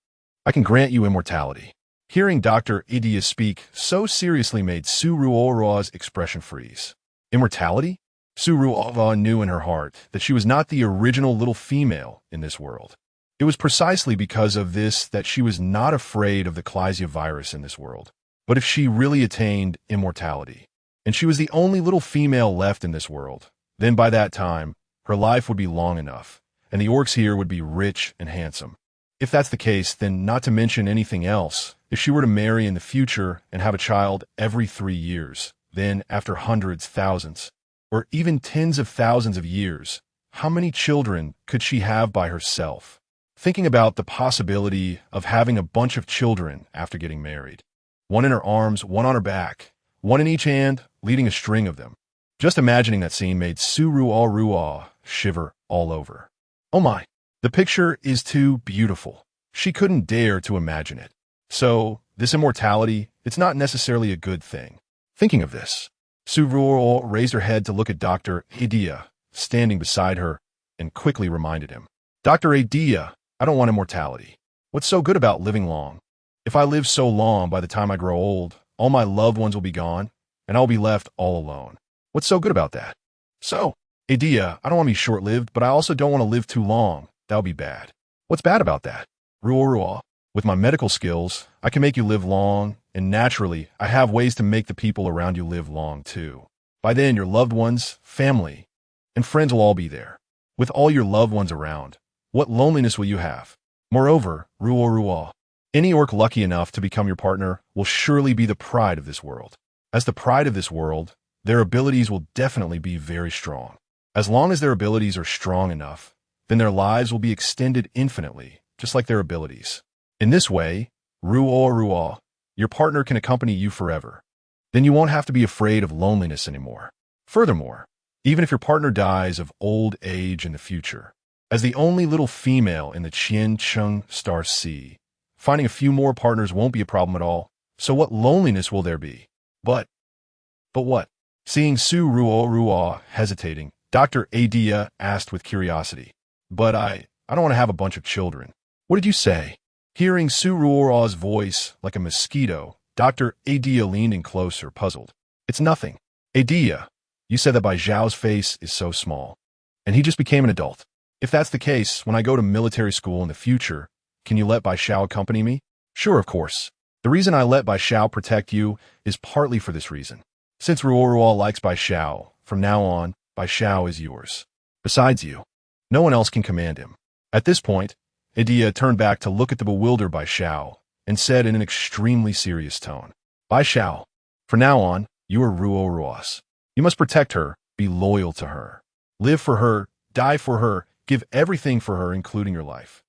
[SPEAKER 1] I can grant you immortality. Hearing Dr. Atleia speak so seriously made Ruo Ruo's expression freeze. Immortality? Ruo Ruo knew in her heart that she was not the original little female in this world. It was precisely because of this that she was not afraid of the Klesia virus in this world. But if she really attained immortality, and she was the only little female left in this world, then by that time, her life would be long enough, and the orcs here would be rich and handsome. If that's the case, then not to mention anything else, if she were to marry in the future and have a child every 3 years, then after hundreds, thousands, or even tens of thousands of years, how many children could she have by herself? Thinking about the possibility of having a bunch of children after getting married. One in her arms, one on her back, one in each hand, leading a string of them. Just imagining that scene made Ruo Ruo shiver all over. Oh my, the picture is too beautiful. She couldn't dare to imagine it. So, this immortality, it's not necessarily a good thing. Thinking of this, Ruo raised her head to look at Dr. Atleia, standing beside her, and quickly reminded him. Dr. Atleia, I don't want immortality. What's so good about living long? If I live so long, by the time I grow old, all my loved ones will be gone, and I'll be left all alone. What's so good about that? So, Atleia, I don't want to be short-lived, but I also don't want to live too long. That'll be bad. What's bad about that? Ruo Ruo, with my medical skills, I can make you live long, and naturally, I have ways to make the people around you live long too. By then, your loved ones, family, and friends will all be there. With all your loved ones around, what loneliness will you have? Moreover, Ruo Ruo, any orc lucky enough to become your partner will surely be the pride of this world. As the pride of this world, their abilities will definitely be very strong. As long as their abilities are strong enough, then their lives will be extended infinitely, just like their abilities. In this way, Ruo Ruo, your partner can accompany you forever. Then you won't have to be afraid of loneliness anymore. Furthermore, even if your partner dies of old age in the future, as the only little female in the Qian Cheng Star Sea, finding a few more partners won't be a problem at all. So what loneliness will there be? But what? Seeing Ruo Ruo hesitating, Dr. Atleia asked with curiosity. But I don't want to have a bunch of children. What did you say? Hearing Ruo Ruo's voice like a mosquito, Dr. Atleia leaned in closer, puzzled. It's nothing. Atleia, you said that Bai Zhao's face is so small, and he just became an adult. If that's the case, when I go to military school in the future, can you let Bai Zhao accompany me? Sure, of course. The reason I let Bai Zhao protect you is partly for this reason. Since Ruo Ruo likes Bai Zhao, from now on, Bai Zhao is yours. Besides you, no one else can command him. At this point, Atleia turned back to look at the bewildered Bai Zhao and said in an extremely serious tone, Bai Zhao, from now on, you are Ruo Ruo's. You must protect her, be loyal to her. Live for her, die for her, give everything for her, including your life.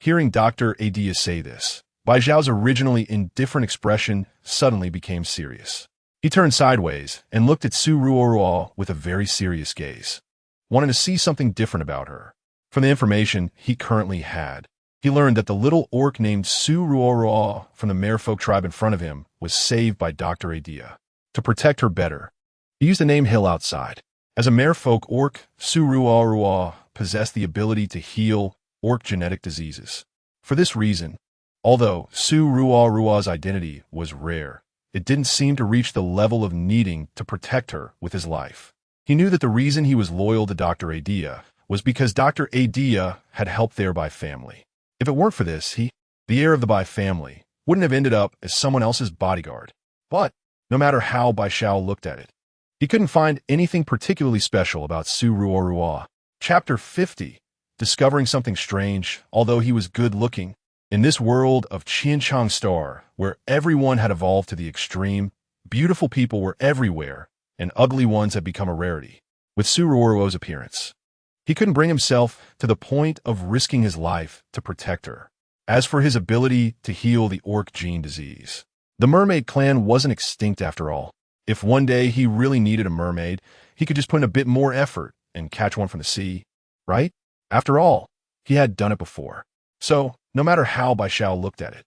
[SPEAKER 1] Hearing Dr. Atleia say this, Bai Zhao's originally indifferent expression suddenly became serious. He turned sideways and looked at Ruo Ruo with a very serious gaze, wanting to see something different about her. From the information he currently had, he learned that the little orc named Ruo Ruo from the merfolk tribe in front of him was saved by Dr. Atleia. To protect her better, he used the name Hill outside. As a merfolk orc, Ruo Ruo possessed the ability to heal orc genetic diseases. For this reason, although Ruo Ruo's identity was rare, it didn't seem to reach the level of needing to protect her with his life. He knew that the reason he was loyal to Dr. Atleia was because Dr. Atleia had helped there by family. If it weren't for this, the heir of the Bai family, wouldn't have ended up as someone else's bodyguard. But, no matter how Bai Zhao looked at it, he couldn't find anything particularly special about Ruo Ruo. Chapter 50. Discovering something strange, although he was good-looking, In this world of Qianchang Star, where everyone had evolved to the extreme, beautiful people were everywhere, and ugly ones had become a rarity. With Ruo Ruo's appearance, he couldn't bring himself to the point of risking his life to protect her. As for his ability to heal the orc gene disease, the mermaid clan wasn't extinct after all. If one day he really needed a mermaid, he could just put in a bit more effort and catch one from the sea, right? After all, he had done it before. So, no matter how Bai Xiao looked at it,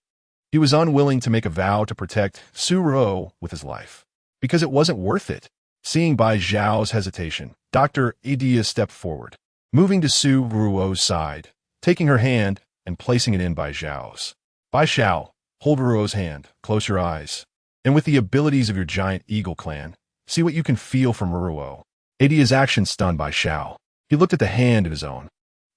[SPEAKER 1] he was unwilling to make a vow to protect Ruo Ruo with his life, because it wasn't worth it. Seeing Bai Xiao's hesitation, Dr. Atleia stepped forward, moving to Ruo Ruo's side, taking her hand and placing it in Bai Xiao's. Bai Xiao, hold Ruo's hand, close your eyes, and with the abilities of your giant eagle clan, see what you can feel from Ruo Ruo. Atleia's action stunned Bai Xiao. He looked at the hand in his own,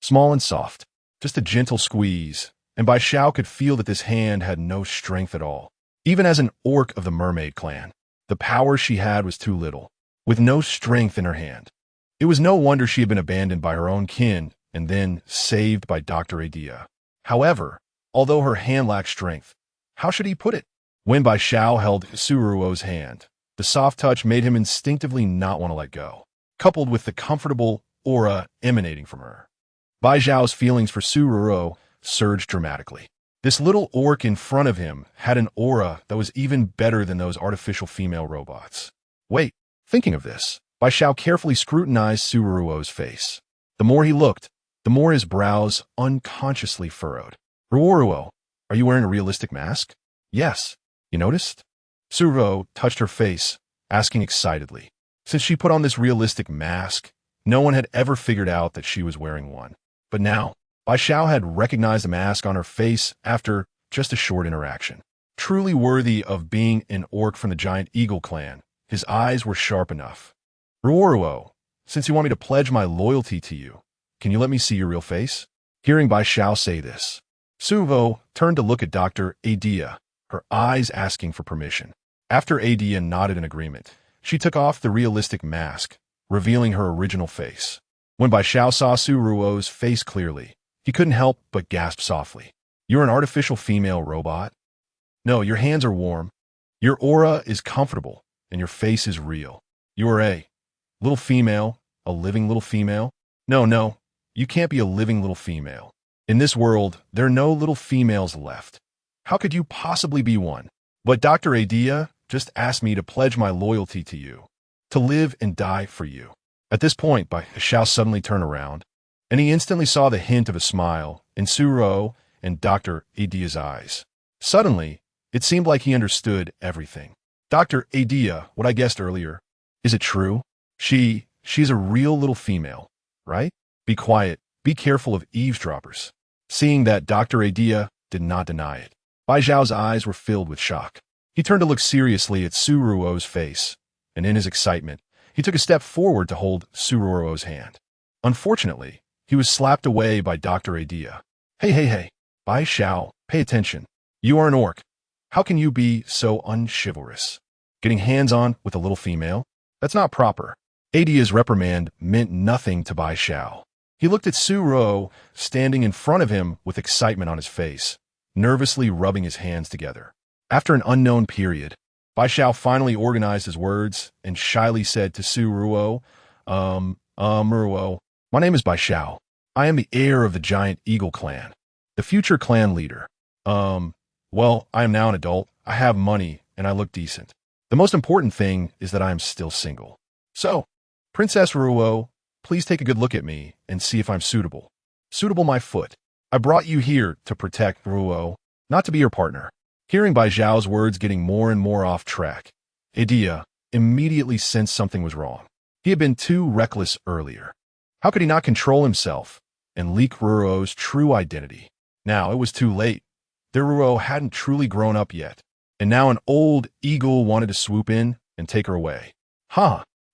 [SPEAKER 1] small and soft, just a gentle squeeze, and Bai Xiao could feel that this hand had no strength at all. Even as an orc of the mermaid clan, the power she had was too little, with no strength in her hand. It was no wonder she had been abandoned by her own kin and then saved by Dr. Atleia. However, although her hand lacked strength, how should he put it? When Bai Xiao held Ruo Ruo's hand, the soft touch made him instinctively not want to let go, coupled with the comfortable aura emanating from her. Bai Xiao's feelings for Ruo Ruo surged dramatically. This little orc in front of him had an aura that was even better than those artificial female robots. Wait, thinking of this, Bai Xiao carefully scrutinized Ruo Ruo's face. The more he looked, the more his brows unconsciously furrowed. Ruo Ruo, are you wearing a realistic mask? Yes. You noticed? Ruo Ruo touched her face, asking excitedly. Since she put on this realistic mask, no one had ever figured out that she was wearing one. But now, Bai Xiao had recognized the mask on her face after just a short interaction. Truly worthy of being an orc from the giant eagle clan, his eyes were sharp enough. Ruo Ruo, since you want me to pledge my loyalty to you, can you let me see your real face? Hearing Bai Xiao say this, Ruo Ruo turned to look at Dr. Atleia, her eyes asking for permission. After Atleia nodded in agreement, she took off the realistic mask, revealing her original face. When Bai Xiao saw Ruo Ruo's face clearly, he couldn't help but gasp softly. You're an artificial female robot? No, your hands are warm. Your aura is comfortable, and your face is real. You are a little female, a living little female? No, you can't be a living little female. In this world, there are no little females left. How could you possibly be one? But Dr. Atleia just asked me to pledge my loyalty to you, to live and die for you. At this point, Bai Xiao suddenly turned around, and he instantly saw the hint of a smile in Ruo Ruo and Dr. Atleia's eyes. Suddenly, it seemed like he understood everything. Dr. Atleia, what I guessed earlier, is it true? She's a real little female, right? Be quiet, be careful of eavesdroppers. Seeing that, Dr. Atleia did not deny it. Bai Xiao's eyes were filled with shock. He turned to look seriously at Ruo Ruo's face, and in his excitement, he took a step forward to hold Ruo Ruo's hand. Unfortunately, he was slapped away by Dr. Atleia. Hey, Bai Xiao, pay attention. You are an orc. How can you be so unchivalrous? Getting hands-on with a little female? That's not proper. Atleia's reprimand meant nothing to Bai Xiao. He looked at Ruo Ruo standing in front of him with excitement on his face, nervously rubbing his hands together. After an unknown period, Bai Xiao finally organized his words and shyly said to Ruo Ruo, Ruo, my name is Bai Xiao. I am the heir of the giant eagle clan, the future clan leader. Well, I am now an adult, I have money, and I look decent. The most important thing is that I am still single. So, Princess Ruo, please take a good look at me and see if I'm suitable. Suitable my foot. I brought you here to protect Ruo, not to be your partner. Hearing Bai Xiao's words getting more and more off track, Atleia immediately sensed something was wrong. He had been too reckless earlier. How could he not control himself and leak Ruo's true identity? Now it was too late. Their Ruo hadn't truly grown up yet, and now an old eagle wanted to swoop in and take her away.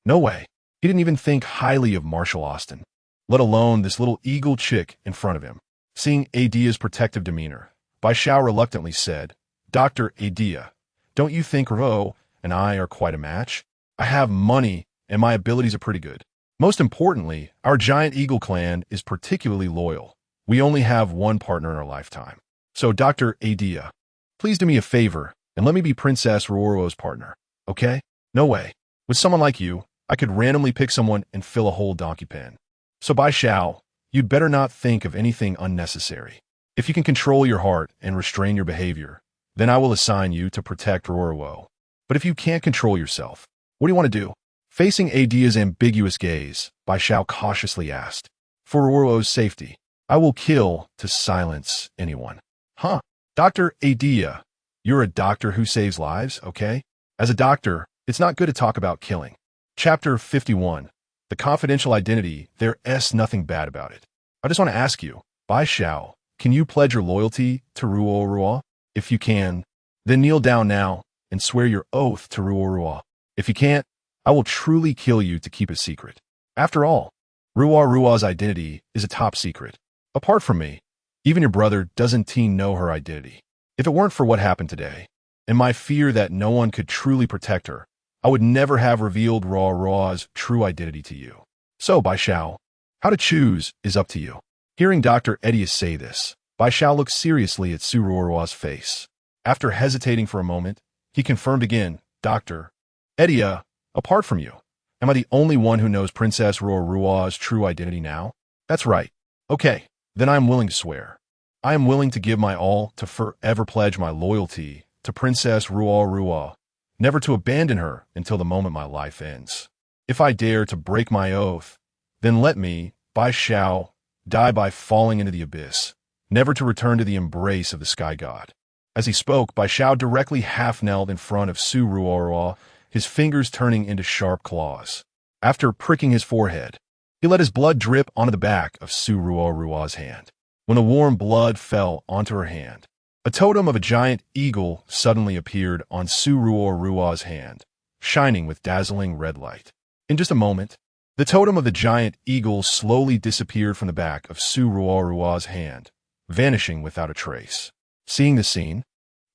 [SPEAKER 1] No way. He didn't even think highly of Marshall Austin, let alone this little eagle chick in front of him. Seeing Atleia's protective demeanor, Bai Xiao reluctantly said, Dr. Atleia, don't you think Ruo and I are quite a match? I have money, and my abilities are pretty good. Most importantly, our giant eagle clan is particularly loyal. We only have one partner in our lifetime. So, Dr. Atleia, please do me a favor and let me be Princess Ruo Ruo's partner, okay? No way. With someone like you, I could randomly pick someone and fill a whole donkey pen. So Bai Xiao, you'd better not think of anything unnecessary. If you can control your heart and restrain your behavior, then I will assign you to protect Ruo Ruo. But if you can't control yourself, what do you want to do? Facing Atleia's ambiguous gaze, Bai Xiao cautiously asked, for Ruo Ruo's safety, I will kill to silence anyone. Huh? Dr. Atleia, you're a doctor who saves lives, okay? As a doctor, it's not good to talk about killing. Chapter 51. The confidential identity, there's nothing bad about it. I just want to ask you, Bai Xiao, can you pledge your loyalty to Ruo Ruo? If you can, then kneel down now and swear your oath to Ruo Ruo. If you can't, I will truly kill you to keep it secret. After all, Ruo Ruo's identity is a top secret. Apart from me, even your brother doesn't know her identity. If it weren't for what happened today, and my fear that no one could truly protect her, I would never have revealed Ruo Ruo's true identity to you. So, Bai Xiao, how to choose is up to you. Hearing Dr. Atleia say this, Bai Xiao looked seriously at Ruo Ruo's face. After hesitating for a moment, he confirmed again, Dr. Atleia, apart from you, am I the only one who knows Princess Ruo Ruo's true identity now? That's right. Okay, then I am willing to swear. I am willing to give my all to forever pledge my loyalty to Princess Ruo Ruo, never to abandon her until the moment my life ends. If I dare to break my oath, then let me, Bai Xiao, die by falling into the abyss, never to return to the embrace of the sky god. As he spoke, Bai Xiao directly half-knelt in front of Ruo Ruo, his fingers turning into sharp claws. After pricking his forehead, he let his blood drip onto the back of Ruo Ruo's hand. When the warm blood fell onto her hand, a totem of a giant eagle suddenly appeared on Ruo Ruo's hand, shining with dazzling red light. In just a moment, the totem of the giant eagle slowly disappeared from the back of Ruo Ruo's hand, vanishing without a trace. Seeing the scene,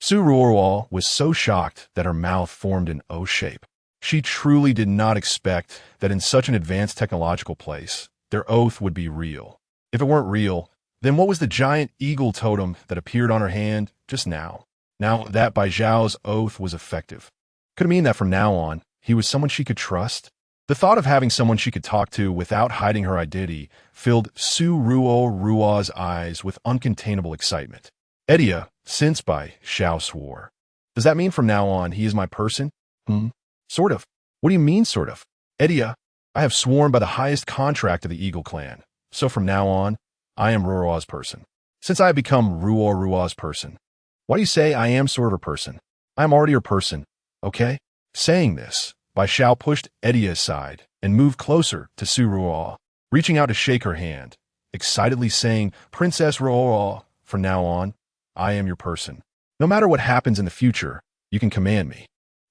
[SPEAKER 1] Ruo Ruo was so shocked that her mouth formed an O shape. She truly did not expect that in such an advanced technological place, their oath would be real. If it weren't real, then what was the giant eagle totem that appeared on her hand just now? Now that Bai Xiao's oath was effective. Could it mean that from now on, he was someone she could trust? The thought of having someone she could talk to without hiding her identity filled Ruo Ruo's eyes with uncontainable excitement. Atleia, since Bai Xiao swore. Does that mean from now on he is my person? Sort of. What do you mean, sort of? Atleia, I have sworn by the highest contract of the Eagle clan, so from now on, I am Ruo Ruo's person. Since I have become Ruo Ruo's person, why do you say I am sort of a person? I am already her person, okay? Saying this, Bai Xiao pushed Atleia aside and moved closer to Ruo Ruo, reaching out to shake her hand, excitedly saying, Princess Ruo Ruo, from now on, I am your person. No matter what happens in the future, you can command me.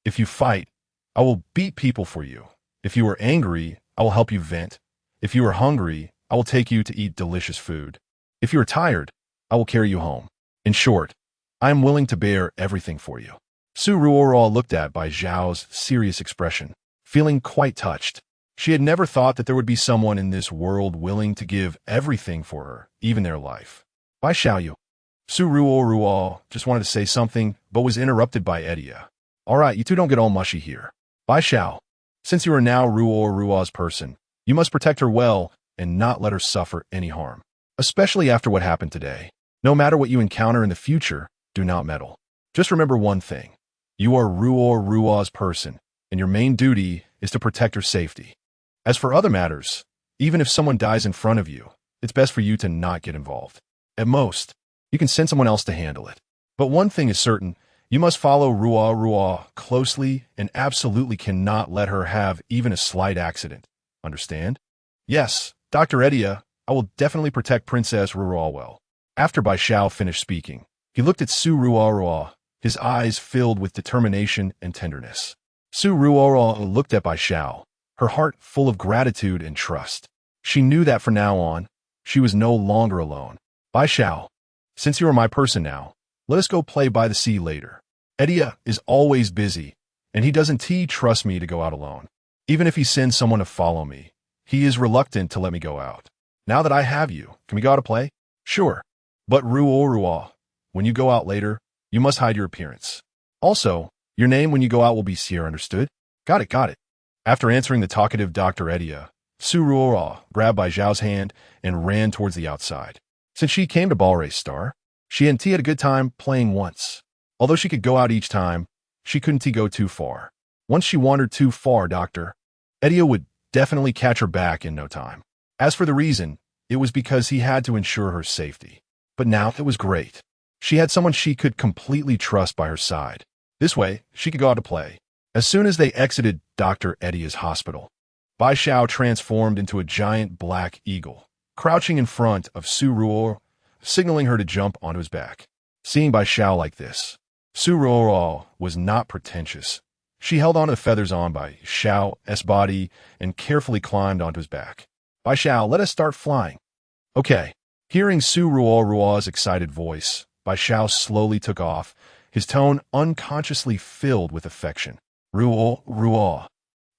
[SPEAKER 1] If you fight, I will beat people for you. If you are angry, I will help you vent. If you are hungry, I will take you to eat delicious food. If you are tired, I will carry you home. In short, I am willing to bear everything for you. Ruo Ruo looked at Bai Xiao's serious expression, feeling quite touched. She had never thought that there would be someone in this world willing to give everything for her, even their life. Bai Xiao, Ruo Ruo just wanted to say something, but was interrupted by Atleia. All right, you two don't get all mushy here. Bai Xiao, since you are now Ruo Ruo's person, you must protect her well and not let her suffer any harm. Especially after what happened today. No matter what you encounter in the future, do not meddle. Just remember one thing. You are Ruo Ruo's person, and your main duty is to protect her safety. As for other matters, even if someone dies in front of you, it's best for you to not get involved. At most, you can send someone else to handle it. But one thing is certain, you must follow Ruo Ruo closely and absolutely cannot let her have even a slight accident. Understand? Yes, Dr. Atleia, I will definitely protect Princess Ruo Ruo well. After Bai Xiao finished speaking, he looked at Ruo Ruo, his eyes filled with determination and tenderness. Ruo Ruo looked at Bai Xiao, her heart full of gratitude and trust. She knew that from now on, she was no longer alone. Bai Xiao, since you are my person now, let us go play by the sea later. Atleia is always busy, and he doesn't trust me to go out alone. Even if he sends someone to follow me, he is reluctant to let me go out. Now that I have you, can we go out to play? Sure. But Ruo Ruo, when you go out later, you must hide your appearance. Also, your name when you go out will be Sierra, understood? Got it, got it. After answering the talkative Dr. Atleia, Ruo Ruo grabbed Bai Zhao's hand and ran towards the outside. Since she came to Ball Race Star, she and T had a good time playing once. Although she could go out each time, she couldn't go too far. Once she wandered too far, Dr. Atleia would definitely catch her back in no time. As for the reason, it was because he had to ensure her safety. But now it was great. She had someone she could completely trust by her side. This way, she could go out to play. As soon as they exited Dr. Atleia's hospital, Bai Zhao transformed into a giant black eagle, crouching in front of Ruo Ruo, signaling her to jump onto his back. Seeing Bai Zhao like this, Ruo Ruo was not pretentious. She held onto the feathers on Bai Zhao's body and carefully climbed onto his back. Bai Zhao, let us start flying. Okay. Hearing Ruo Ruo's excited voice, Bai Zhao slowly took off, his tone unconsciously filled with affection. Ruo Ruo.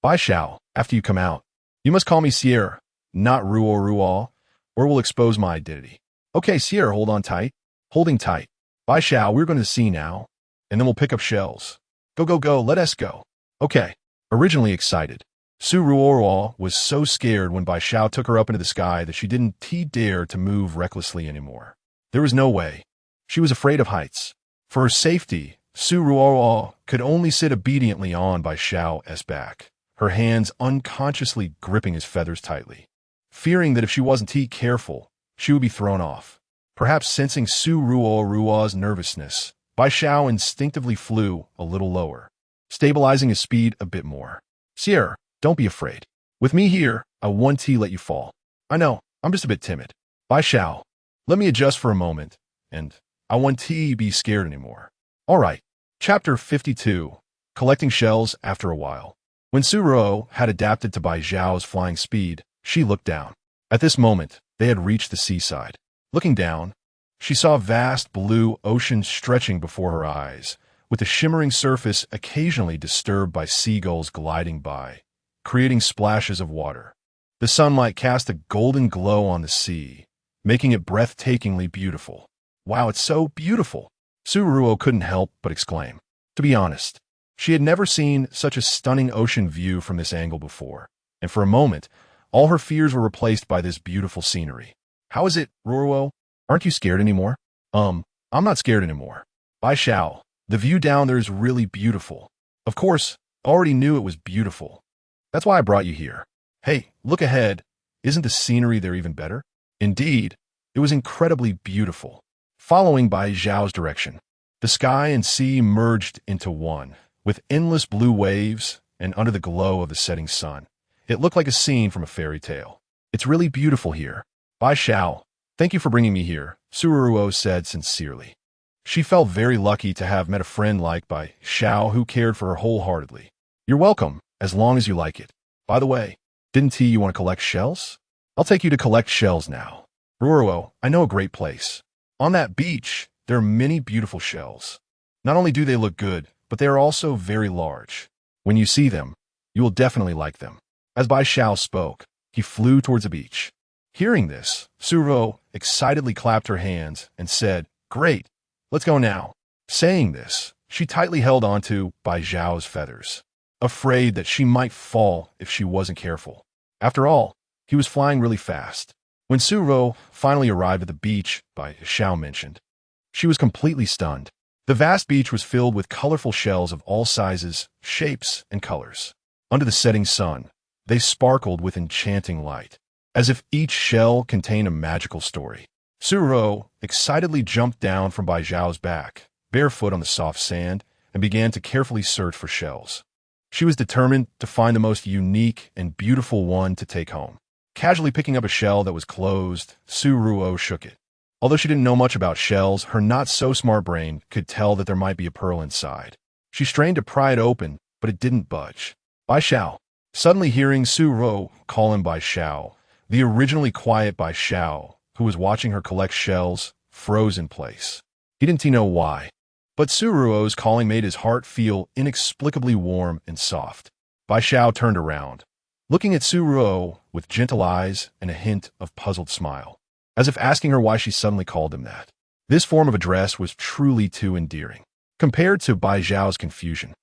[SPEAKER 1] Bai Zhao, after you come out, you must call me Sierra, not Ruo Ruo, or we'll expose my identity. Okay, Sierra, hold on tight. Holding tight. Bai Zhao, we're going to see now, and then we'll pick up shells. Go, go, go, let us go. Okay. Originally excited, Ruo Ruo was so scared when Bai Zhao took her up into the sky that she didn't dare to move recklessly anymore. There was no way. She was afraid of heights. For her safety, Ruo Ruo could only sit obediently on Bai Zhao's back, her hands unconsciously gripping his feathers tightly. Fearing that if she wasn't careful, she would be thrown off. Perhaps sensing Ruo Ruo's nervousness, Bai Zhao instinctively flew a little lower, stabilizing his speed a bit more. Sierra, don't be afraid. With me here, I won't let you fall. I know, I'm just a bit timid. Bai Zhao, let me adjust for a moment, and I won't be scared anymore. All right. Chapter 52. Collecting Shells After a While. When Ruo had adapted to Bai Zhao's flying speed, she looked down. At this moment, they had reached the seaside. Looking down, she saw a vast blue ocean stretching before her eyes, with the shimmering surface occasionally disturbed by seagulls gliding by, creating splashes of water. The sunlight cast a golden glow on the sea, making it breathtakingly beautiful. Wow, it's so beautiful! Ruo couldn't help but exclaim. To be honest, she had never seen such a stunning ocean view from this angle before, and for a moment, all her fears were replaced by this beautiful scenery. How is it, Ruo Ruo? Aren't you scared anymore? I'm not scared anymore. Bai Zhao, the view down there is really beautiful. Of course, I already knew it was beautiful. That's why I brought you here. Hey, look ahead. Isn't the scenery there even better? Indeed, it was incredibly beautiful. Following Bai Zhao's direction, the sky and sea merged into one, with endless blue waves and under the glow of the setting sun. It looked like a scene from a fairy tale. It's really beautiful here. Bai Zhao, thank you for bringing me here, Ruo Ruo said sincerely. She felt very lucky to have met a friend like Bai Zhao who cared for her wholeheartedly. You're welcome, as long as you like it. By the way, didn't you want to collect shells? I'll take you to collect shells now. Ruo Ruo, I know a great place. On that beach, there are many beautiful shells. Not only do they look good, but they are also very large. When you see them, you will definitely like them. As Bai Zhao spoke, he flew towards the beach. Hearing this, Ruo excitedly clapped her hands and said, Great, let's go now. Saying this, she tightly held onto Bai Zhao's feathers, afraid that she might fall if she wasn't careful. After all, he was flying really fast. When Ruo finally arrived at the beach Bai Zhao mentioned, she was completely stunned. The vast beach was filled with colorful shells of all sizes, shapes, and colors. Under the setting sun, they sparkled with enchanting light, as if each shell contained a magical story. Ruo excitedly jumped down from Bai Zhao's back, barefoot on the soft sand, and began to carefully search for shells. She was determined to find the most unique and beautiful one to take home. Casually picking up a shell that was closed, Ruo shook it. Although she didn't know much about shells, her not-so-smart brain could tell that there might be a pearl inside. She strained to pry it open, but it didn't budge. Bai Zhao. Suddenly hearing Ruo call him Bai Zhao, the originally quiet Bai Zhao, who was watching her collect shells, froze in place. He didn't know why, but Ruo's calling made his heart feel inexplicably warm and soft. Bai Zhao turned around, looking at Ruo with gentle eyes and a hint of puzzled smile, as if asking her why she suddenly called him that. This form of address was truly too endearing. Compared to Bai Zhao's confusion,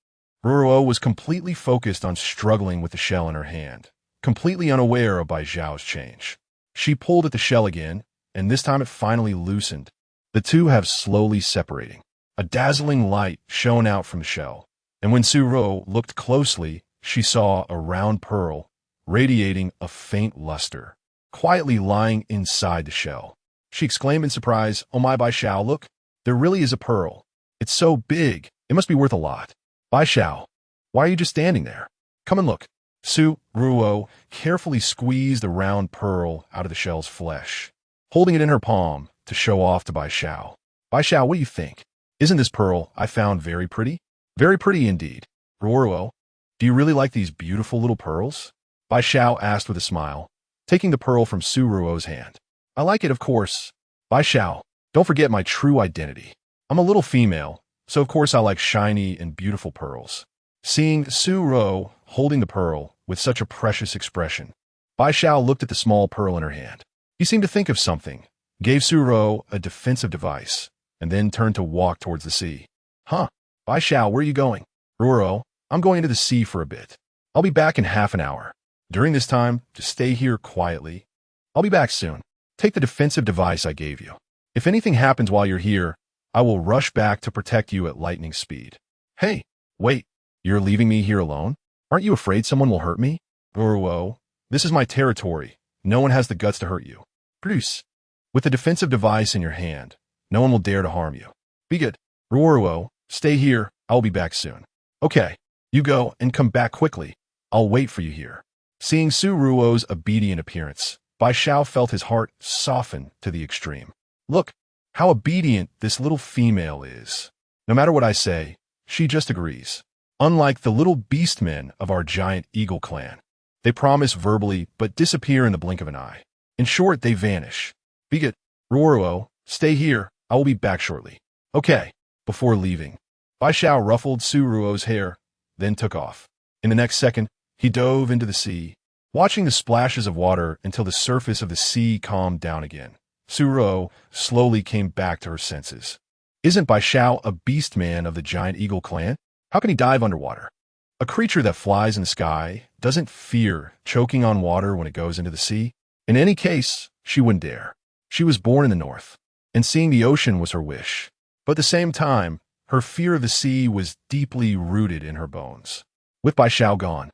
[SPEAKER 1] Ruo Ruo was completely focused on struggling with the shell in her hand, completely unaware of Bai Zhao's change. She pulled at the shell again, and this time it finally loosened. The two have slowly separating. A dazzling light shone out from the shell, and when Su Ruo looked closely, she saw a round pearl, radiating a faint luster, quietly lying inside the shell. She exclaimed in surprise, "Oh my, Bai Xiao, look, there really is a pearl. It's so big, it must be worth a lot. Bai Xiao, why are you just standing there? Come and look." Su Ruo carefully squeezed the round pearl out of the shell's flesh, holding it in her palm to show off to Bai Xiao. "Bai Xiao, what do you think? Isn't this pearl I found very pretty?" "Very pretty indeed." "Ruo Ruo, do you really like these beautiful little pearls?" Bai Xiao asked with a smile, taking the pearl from Su Ruo's hand. "I like it, of course. Bai Xiao, don't forget my true identity. I'm a little female, so of course I like shiny and beautiful pearls." Seeing Su Ruo holding the pearl with such a precious expression, Bai Xiao looked at the small pearl in her hand. He seemed to think of something, gave Su Ruo a defensive device, and then turned to walk towards the sea. "Huh, Bai Xiao, where are you going?" "Ruo Ruo, I'm going into the sea for a bit. I'll be back in half an hour. During this time, just stay here quietly. I'll be back soon. Take the defensive device I gave you. If anything happens while you're here, I will rush back to protect you at lightning speed." "Hey, wait, you're leaving me here alone? Aren't you afraid someone will hurt me?" "Ruo Ruo, this is my territory. No one has the guts to hurt you. Produce. With the defensive device in your hand, no one will dare to harm you. Be good. Ruo Ruo, stay here. I'll be back soon." "Okay, you go and come back quickly. I'll wait for you here." Seeing Su Ruo's obedient appearance, Bai Xiao felt his heart soften to the extreme. Look, how obedient this little female is. No matter what I say, she just agrees. Unlike the little beastmen of our giant eagle clan. They promise verbally but disappear in the blink of an eye. In short, they vanish. "Be good. Ruo Ruo, stay here. I will be back shortly." "Okay." Before leaving, Bai Xiao ruffled Su Ruo's hair, then took off. In the next second, he dove into the sea, watching the splashes of water until the surface of the sea calmed down again. Su Ruo slowly came back to her senses. Isn't Bai Xiao a beast man of the giant eagle clan? How can he dive underwater? A creature that flies in the sky doesn't fear choking on water when it goes into the sea. In any case, she wouldn't dare. She was born in the north, and seeing the ocean was her wish. But at the same time, her fear of the sea was deeply rooted in her bones. With Bai Xiao gone,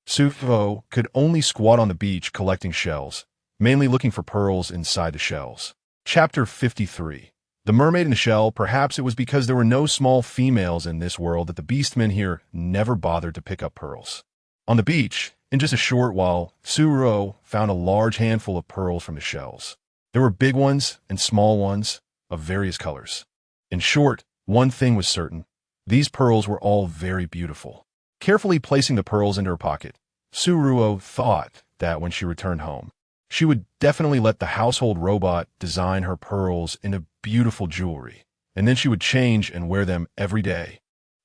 [SPEAKER 1] Su Ruo could only squat on the beach collecting shells, mainly looking for pearls inside the shells. Chapter 53. The mermaid in the shell. Perhaps it was because there were no small females in this world that the beastmen here never bothered to pick up pearls. On the beach, in just a short while, Su Ruo found a large handful of pearls from the shells. There were big ones and small ones of various colors. In short, one thing was certain. These pearls were all very beautiful. Carefully placing the pearls into her pocket, Su Ruo thought that when she returned home, she would definitely let the household robot design her pearls into beautiful jewelry, and then she would change and wear them every day.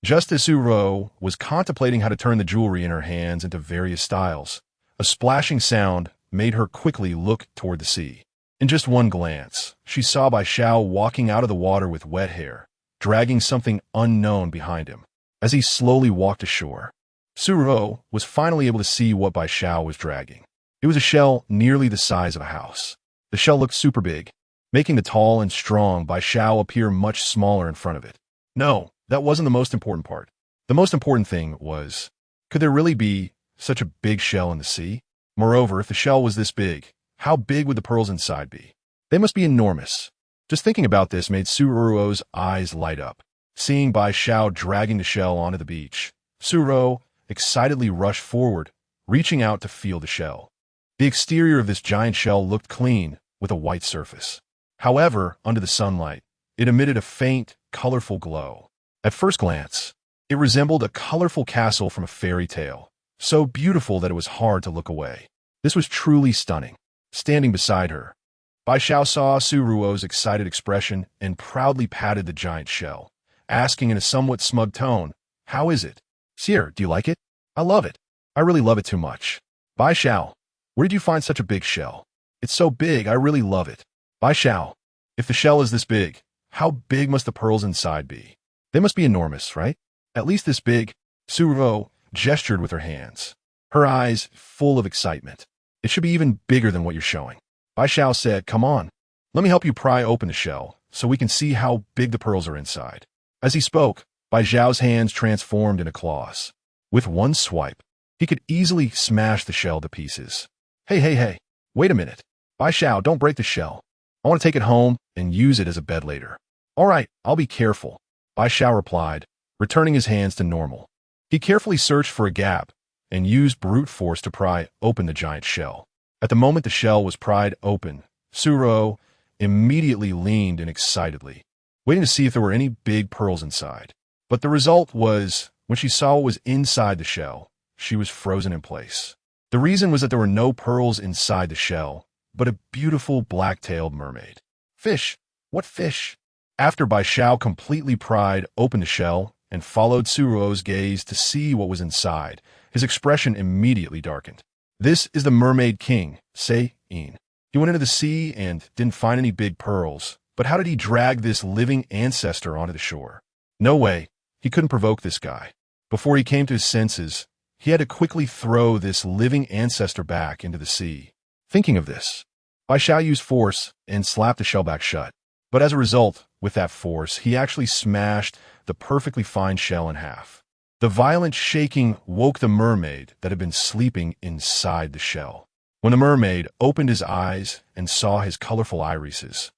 [SPEAKER 1] Just as Su Ruo was contemplating how to turn the jewelry in her hands into various styles, a splashing sound made her quickly look toward the sea. In just one glance, she saw Bai Xiao walking out of the water with wet hair, dragging something unknown behind him. As he slowly walked ashore, Su Ruo was finally able to see what Bai Xiao was dragging. It was a shell nearly the size of a house. The shell looked super big, making the tall and strong Bai Xiao appear much smaller in front of it. No, that wasn't the most important part. The most important thing was, could there really be such a big shell in the sea? Moreover, if the shell was this big, how big would the pearls inside be? They must be enormous. Just thinking about this made Su Ruo's eyes light up. Seeing Bai Xiao dragging the shell onto the beach, Su Ruo excitedly rushed forward, reaching out to feel the shell. The exterior of this giant shell looked clean, with a white surface. However, under the sunlight, it emitted a faint, colorful glow. At first glance, it resembled a colorful castle from a fairy tale, so beautiful that it was hard to look away. This was truly stunning. Standing beside her, Bai Xiao saw Su Ruo's excited expression and proudly patted the giant shell, asking in a somewhat smug tone, "How is it? Sire, do you like it?" "I love it. I really love it too much." "Bai Xiao, where did you find such a big shell?" "It's so big, I really love it." "Bai Xiao, if the shell is this big, How big must the pearls inside be? They must be enormous, right? At least this big. Ruo Ruo gestured with her hands, her eyes full of excitement. It should be even bigger than what you're showing. Bai Xiao said, come on, let me help you pry open the shell so we can see how big the pearls are inside. As he spoke, Bai Xiao's hands transformed into claws. With one swipe, he could easily smash the shell to pieces. Hey, wait a minute. Bai Xiao, don't break the shell. I want to take it home and use it as a bed later. All right, I'll be careful, Bai Xiao replied, returning his hands to normal. He carefully searched for a gap and used brute force to pry open the giant shell. At the moment the shell was pried open, Ruo Ruo immediately leaned in excitedly, waiting to see if there were any big pearls inside. But the result was, when she saw what was inside the shell, she was frozen in place. The reason was that there were no pearls inside the shell, but a beautiful black-tailed mermaid. Fish? What fish? After Bai Xiao completely pried open the shell and followed Ruo Ruo's gaze to see what was inside, his expression immediately darkened. This is the Mermaid King, say Yin. He went into the sea and didn't find any big pearls, but how did he drag this living ancestor onto the shore? No way, he couldn't provoke this guy. Before he came to his senses, he had to quickly throw this living ancestor back into the sea. Thinking of this, Bai Xiao used force and slapped the shell back shut. But as a result, with that force, he actually smashed the perfectly fine shell in half. The violent shaking woke the mermaid that had been sleeping inside the shell. When the mermaid opened his eyes and saw his colorful irises,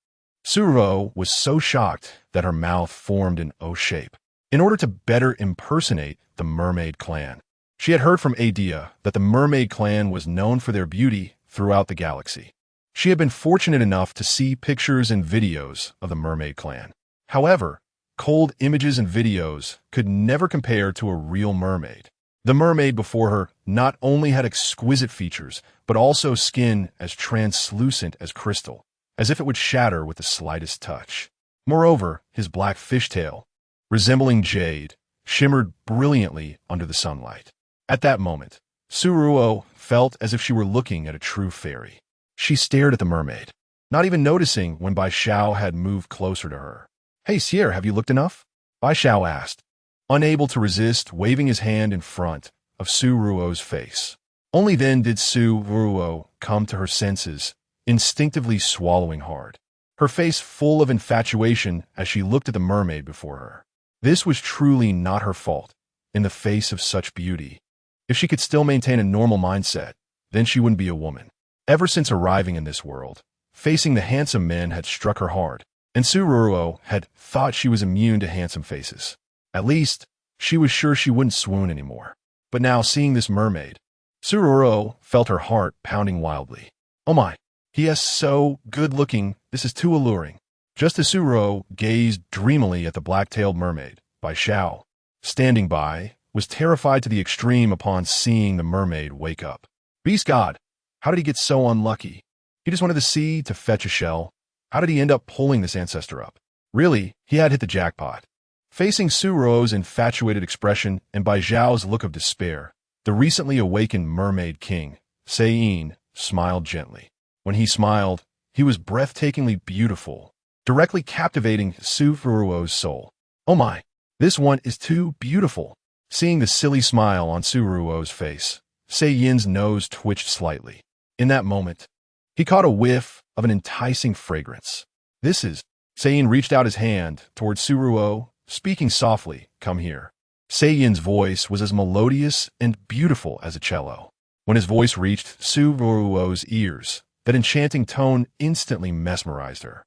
[SPEAKER 1] Ruo Ruo was so shocked that her mouth formed an O shape. In order to better impersonate the mermaid clan, she had heard from Adea that the mermaid clan was known for their beauty throughout the galaxy. She had been fortunate enough to see pictures and videos of the mermaid clan. However, cold images and videos could never compare to a real mermaid. The mermaid before her not only had exquisite features, but also skin as translucent as crystal, as if it would shatter with the slightest touch. Moreover, his black fishtail, resembling jade, shimmered brilliantly under the sunlight. At that moment, Ruo Ruo felt as if she were looking at a true fairy. She stared at the mermaid, not even noticing when Bai Xiao had moved closer to her. Hey, Sierra, have you looked enough? Bai Xiao asked, unable to resist waving his hand in front of Ruo Ruo's face. Only then did Ruo Ruo come to her senses, instinctively swallowing hard, her face full of infatuation as she looked at the mermaid before her. This was truly not her fault, in the face of such beauty. If she could still maintain a normal mindset, then she wouldn't be a woman. Ever since arriving in this world, facing the handsome men had struck her hard, and Ruo Ruo had thought she was immune to handsome faces. At least, she was sure she wouldn't swoon anymore. But now, seeing this mermaid, Ruo Ruo felt her heart pounding wildly. Oh my, he is so good-looking, this is too alluring. Just as Ruo Ruo gazed dreamily at the black-tailed mermaid, Bai Xiao, standing by, was terrified to the extreme upon seeing the mermaid wake up. Beast God! How did he get so unlucky? He just wanted the sea to fetch a shell. How did he end up pulling this ancestor up? Really, he had hit the jackpot. Facing Ruo Ruo's infatuated expression and Bai Xiao's look of despair, the recently awakened Mermaid King, Yin, smiled gently. When he smiled, he was breathtakingly beautiful, directly captivating Ruo Ruo's soul. Oh my, this one is too beautiful. Seeing the silly smile on Ruo Ruo's face, Yin's nose twitched slightly. In that moment, he caught a whiff of an enticing fragrance. This is... Yin reached out his hand towards Ruo Ruo, speaking softly, come here. Yin's voice was as melodious and beautiful as a cello. When his voice reached Ruo Ruo's ears, that enchanting tone instantly mesmerized her.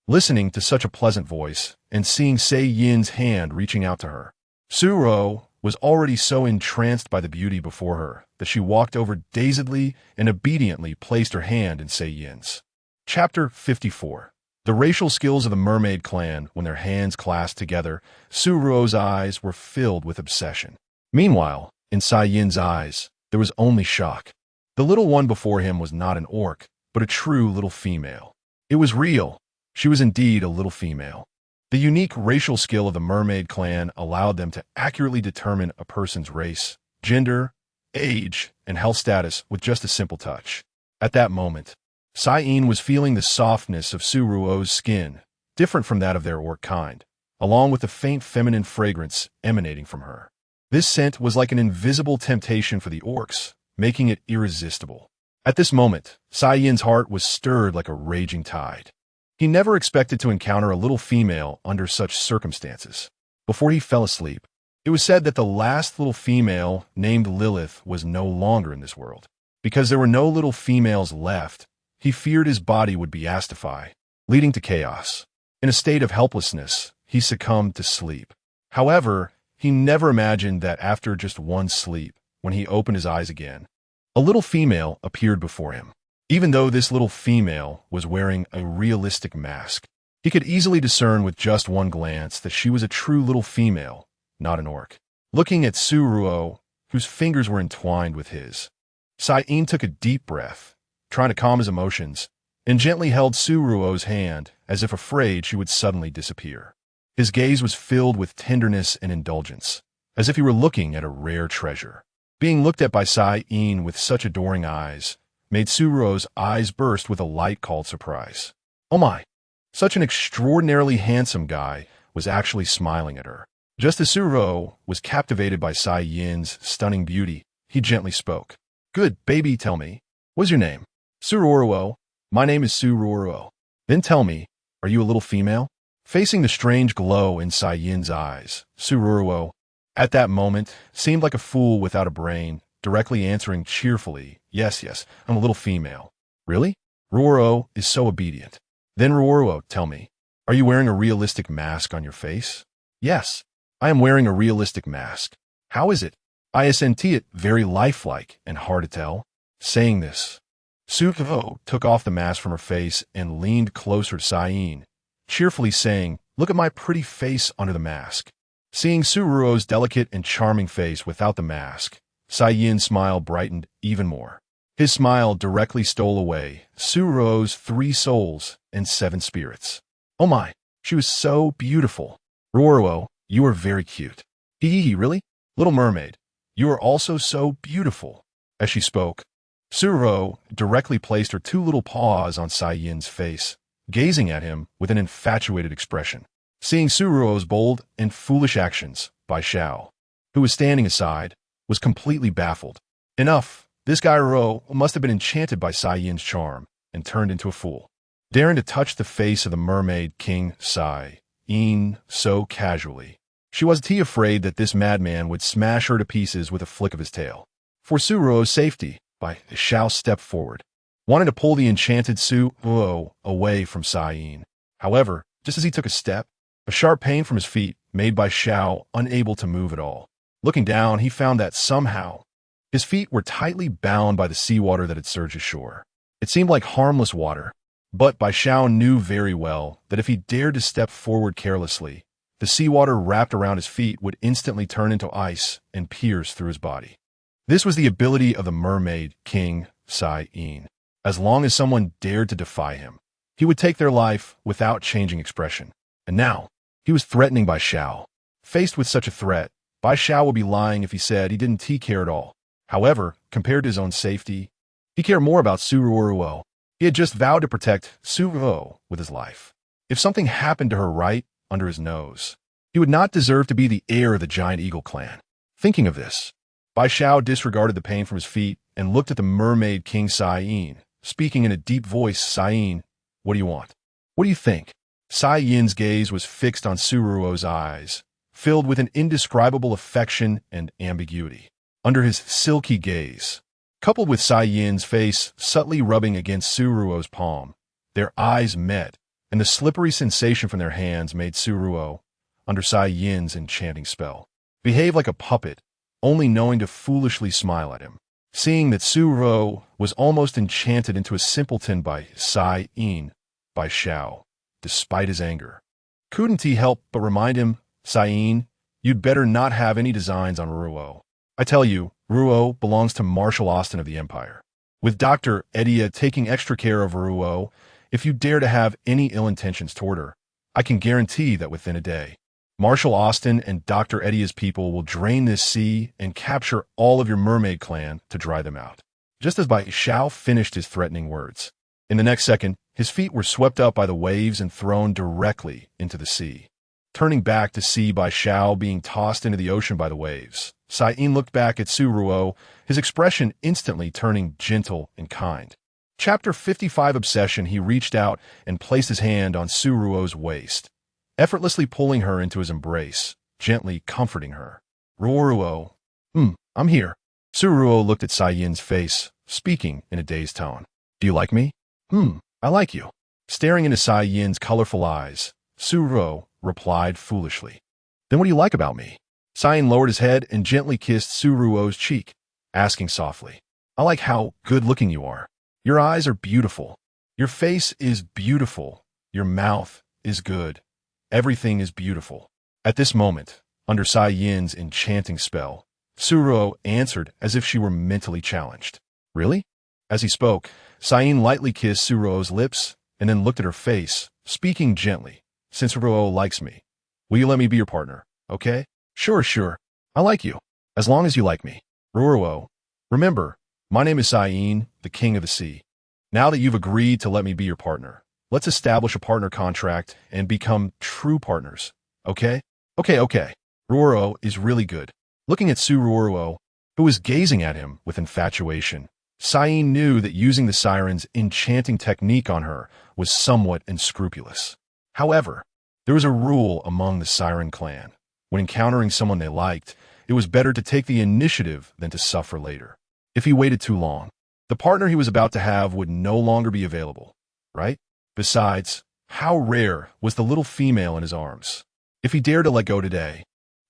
[SPEAKER 1] Listening to such a pleasant voice and seeing Yin's hand reaching out to her, Ruo Ruo was already so entranced by the beauty before her that she walked over dazedly and obediently placed her hand in Yin's. Chapter 54. The racial skills of the mermaid clan when their hands clasped together, Ruo Ruo's eyes were filled with obsession. Meanwhile, in Yin's eyes, there was only shock. The little one before him was not an orc, but a true little female. It was real. She was indeed a little female. The unique racial skill of the mermaid clan allowed them to accurately determine a person's race, gender, age, and health status with just a simple touch. At that moment, Yin was feeling the softness of Ruo Ruo's skin different from that of their orc kind, along with the faint feminine fragrance emanating from her. This scent was like an invisible temptation for the orcs, making it irresistible. At this moment, Sai Yin's heart was stirred like a raging tide. He never expected to encounter a little female under such circumstances. Before he fell asleep, it was said that the last little female, named Lilith, was no longer in this world. Because there were no little females left, he feared his body would beastify, leading to chaos. In a state of helplessness, he succumbed to sleep. However, he never imagined that after just one sleep, when he opened his eyes again, a little female appeared before him. Even though this little female was wearing a realistic mask, he could easily discern with just one glance that she was a true little female, not an orc. Looking at Ruo Ruo, whose fingers were entwined with his, Sai Yin took a deep breath, trying to calm his emotions, and gently held Ruo Ruo's hand as if afraid she would suddenly disappear. His gaze was filled with tenderness and indulgence, as if he were looking at a rare treasure. Being looked at by Sai Yin with such adoring eyes made Ruo Ruo's eyes burst with a light called surprise. Oh my! Such an extraordinarily handsome guy was actually smiling at her. Just as Ruo Ruo was captivated by Sai Yin's stunning beauty, he gently spoke. Good, baby, tell me, what's your name? Ruo Ruo. My name is Ruo Ruo. Then tell me, are you a little female? Facing the strange glow in Sai Yin's eyes, Ruo Ruo, at that moment, seemed like a fool without a brain, directly answering cheerfully, yes, I'm a little female. Really? Ruo Ruo is so obedient. Then Ruo Ruo, tell me, are you wearing a realistic mask on your face? Yes, I am wearing a realistic mask. How is it? I sent it very lifelike and hard to tell. Saying this, Ruo Ruo took off the mask from her face and leaned closer to Sai Yin, cheerfully saying, look at my pretty face under the mask. Seeing Ruo Ruo's delicate and charming face without the mask, Sai Yin's smile brightened even more. His smile directly stole away Ruo Ruo's 3 souls and 7 spirits. Oh my, she was so beautiful. Ruo Ruo, you are very cute. Hee, really? Little mermaid, you are also so beautiful. As she spoke, Ruo Ruo directly placed her 2 little paws on Sai Yin's face, gazing at him with an infatuated expression. Seeing Ruo Ruo's bold and foolish actions, Bai Xiao, who was standing aside, was completely baffled. Enough, this guy Ruo must have been enchanted by Sai Yin's charm and turned into a fool, daring to touch the face of the mermaid king Sai Yin so casually. She wasn't he afraid that this madman would smash her to pieces with a flick of his tail. For Ruo Ruo's safety, Bai Xiao stepped forward, wanting to pull the enchanted Ruo Ruo away from Sai Yin. However, just as he took a step, a sharp pain from his feet made Bai Xiao unable to move at all. Looking down, he found that somehow his feet were tightly bound by the seawater that had surged ashore. It seemed like harmless water, but Bai Xiao knew very well that if he dared to step forward carelessly, the seawater wrapped around his feet would instantly turn into ice and pierce through his body. This was the ability of the mermaid king Sai Yin. As long as someone dared to defy him, he would take their life without changing expression. And now, he was threatening Bai Xiao. Faced with such a threat, Bai Xiao would be lying if he said he didn't care at all. However, compared to his own safety, he cared more about Ruo Ruo. He had just vowed to protect Ruo Ruo with his life. If something happened to her right under his nose, he would not deserve to be the heir of the giant eagle clan. Thinking of this, Bai Xiao disregarded the pain from his feet and looked at the mermaid king Sai Yin, speaking in a deep voice. Sai Yin, what do you want? What do you think? Sai Yin's gaze was fixed on Ruo Ruo's eyes, filled with an indescribable affection and ambiguity. Under his silky gaze, coupled with Sai Yin's face subtly rubbing against Ruo Ruo's palm, their eyes met, and the slippery sensation from their hands made Ruo Ruo, under Sai Yin's enchanting spell, behave like a puppet, only knowing to foolishly smile at him. Seeing that Ruo Ruo was almost enchanted into a simpleton by Sai Yin, Bai Xiao, despite his anger, couldn't he help but remind him, Sai Yin, you'd better not have any designs on Ruo. I tell you, Ruo belongs to Marshal Austin of the Empire. With Dr. Atleia taking extra care of Ruo, if you dare to have any ill intentions toward her, I can guarantee that within a day, Marshal Austin and Dr. Atleia's people will drain this sea and capture all of your mermaid clan to dry them out. Just as Bai Xiao finished his threatening words, in the next second, His feet were swept up by the waves and thrown directly into the sea. Turning back to see Bai Xiao being tossed into the ocean by the waves, Saiyin looked back at Su Ruo, his expression instantly turning gentle and kind. Chapter 55 Obsession. He reached out and placed his hand on Su Ruo's waist, effortlessly pulling her into his embrace, gently comforting her. Ruo Ruo. I'm here. Su Ruo looked at Saiyin's face, speaking in a dazed tone. Do you like me? I like you. Staring into Saiyin's colorful eyes, Su Ruo replied foolishly. Then what do you like about me? Saiyin lowered his head and gently kissed Su Ruo's cheek, asking softly, I like how good-looking you are. Your eyes are beautiful. Your face is beautiful. Your mouth is good. Everything is beautiful. At this moment, under Saiyin's enchanting spell, Su Ruo answered as if she were mentally challenged. Really? As he spoke, Saiyin lightly kissed Su Ruo's lips and then looked at her face, speaking gently. Since Ruo likes me, will you let me be your partner, okay? Sure. I like you, as long as you like me. Ruo, remember, my name is Saiyin, the king of the sea. Now that you've agreed to let me be your partner, let's establish a partner contract and become true partners, okay? Okay. Ruo is really good. Looking at Su Ruo, who was gazing at him with infatuation, Saiyin knew that using the siren's enchanting technique on her was somewhat unscrupulous. However, there was a rule among the siren clan. When encountering someone they liked, it was better to take the initiative than to suffer later. If he waited too long, the partner he was about to have would no longer be available, right? Besides, how rare was the little female in his arms? If he dared to let go today,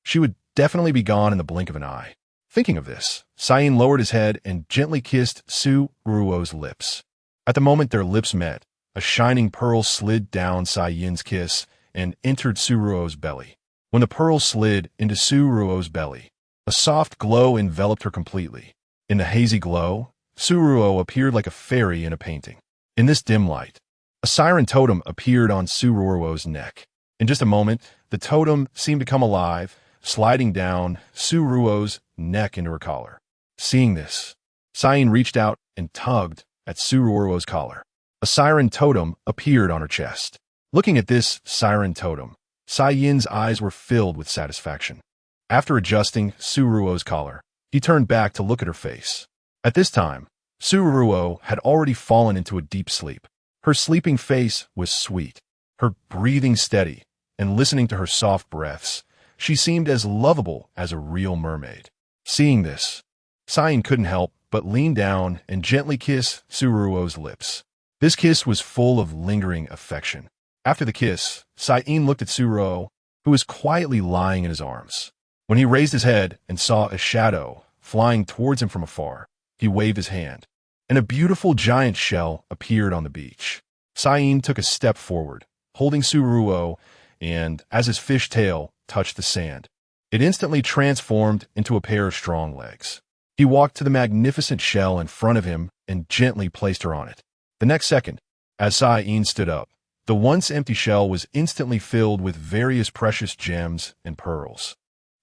[SPEAKER 1] she would definitely be gone in the blink of an eye. Thinking of this, Saiyin lowered his head and gently kissed Su Ruo's lips. At the moment their lips met, a shining pearl slid down Saiyin's kiss and entered Su Ruo's belly. When the pearl slid into Su Ruo's belly, a soft glow enveloped her completely. In the hazy glow, Su Ruo appeared like a fairy in a painting. In this dim light, a siren totem appeared on Su Ruo's neck. In just a moment, the totem seemed to come alive, sliding down Su Ruo's neck into her collar. Seeing this, Saiyin reached out and tugged at Su Ruo's collar. A siren totem appeared on her chest. Looking at this siren totem, Saiyin's eyes were filled with satisfaction. After adjusting Su Ruo's collar, he turned back to look at her face. At this time, Su Ruo had already fallen into a deep sleep. Her sleeping face was sweet, her breathing steady, and listening to her soft breaths, she seemed as lovable as a real mermaid. Seeing this, Saiyin couldn't help but lean down and gently kiss Su Ruo's lips. This kiss was full of lingering affection. After the kiss, Saiyin looked at Su Ruo, who was quietly lying in his arms. When he raised his head and saw a shadow flying towards him from afar, he waved his hand, and a beautiful giant shell appeared on the beach. Saiyin took a step forward, holding Su Ruo, and as his fish tail touched the sand, it instantly transformed into a pair of strong legs. He walked to the magnificent shell in front of him and gently placed her on it. The next second, as Saiyin stood up, the once empty shell was instantly filled with various precious gems and pearls.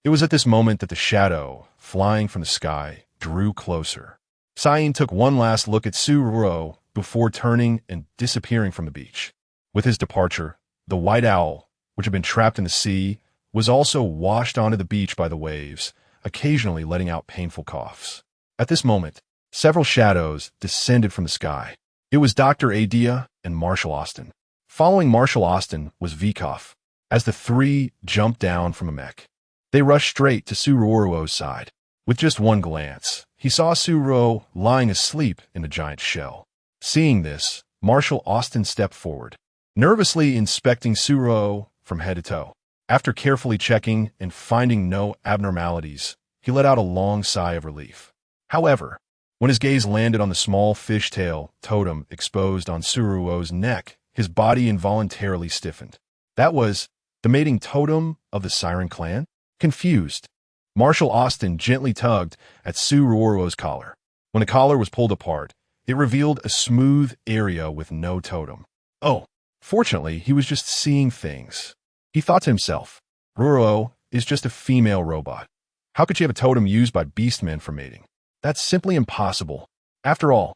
[SPEAKER 1] It was at this moment that the shadow, flying from the sky, drew closer. Saiyin took one last look at Su Ruo before turning and disappearing from the beach. With his departure, the white owl, which had been trapped in the sea, was also washed onto the beach by the waves, occasionally letting out painful coughs. At this moment, several shadows descended from the sky. It was Dr. Adea and Marshall Austin. Following Marshall Austin was Vikov. As the three jumped down from a mech, they rushed straight to Su Ruo's side. With just one glance, he saw Su Ruo lying asleep in the giant shell. Seeing this, Marshall Austin stepped forward, nervously inspecting Su Ruo from head to toe. After carefully checking and finding no abnormalities, he let out a long sigh of relief. However, when his gaze landed on the small fishtail totem exposed on Su Ruo's neck, his body involuntarily stiffened. That was the mating totem of the Siren clan? Confused, Marshall Austin gently tugged at Su Ruo's collar. When the collar was pulled apart, it revealed a smooth area with no totem. Oh, fortunately, he was just seeing things. He thought to himself, Ruo is just a female robot. How could she have a totem used by beastmen for mating? That's simply impossible. After all,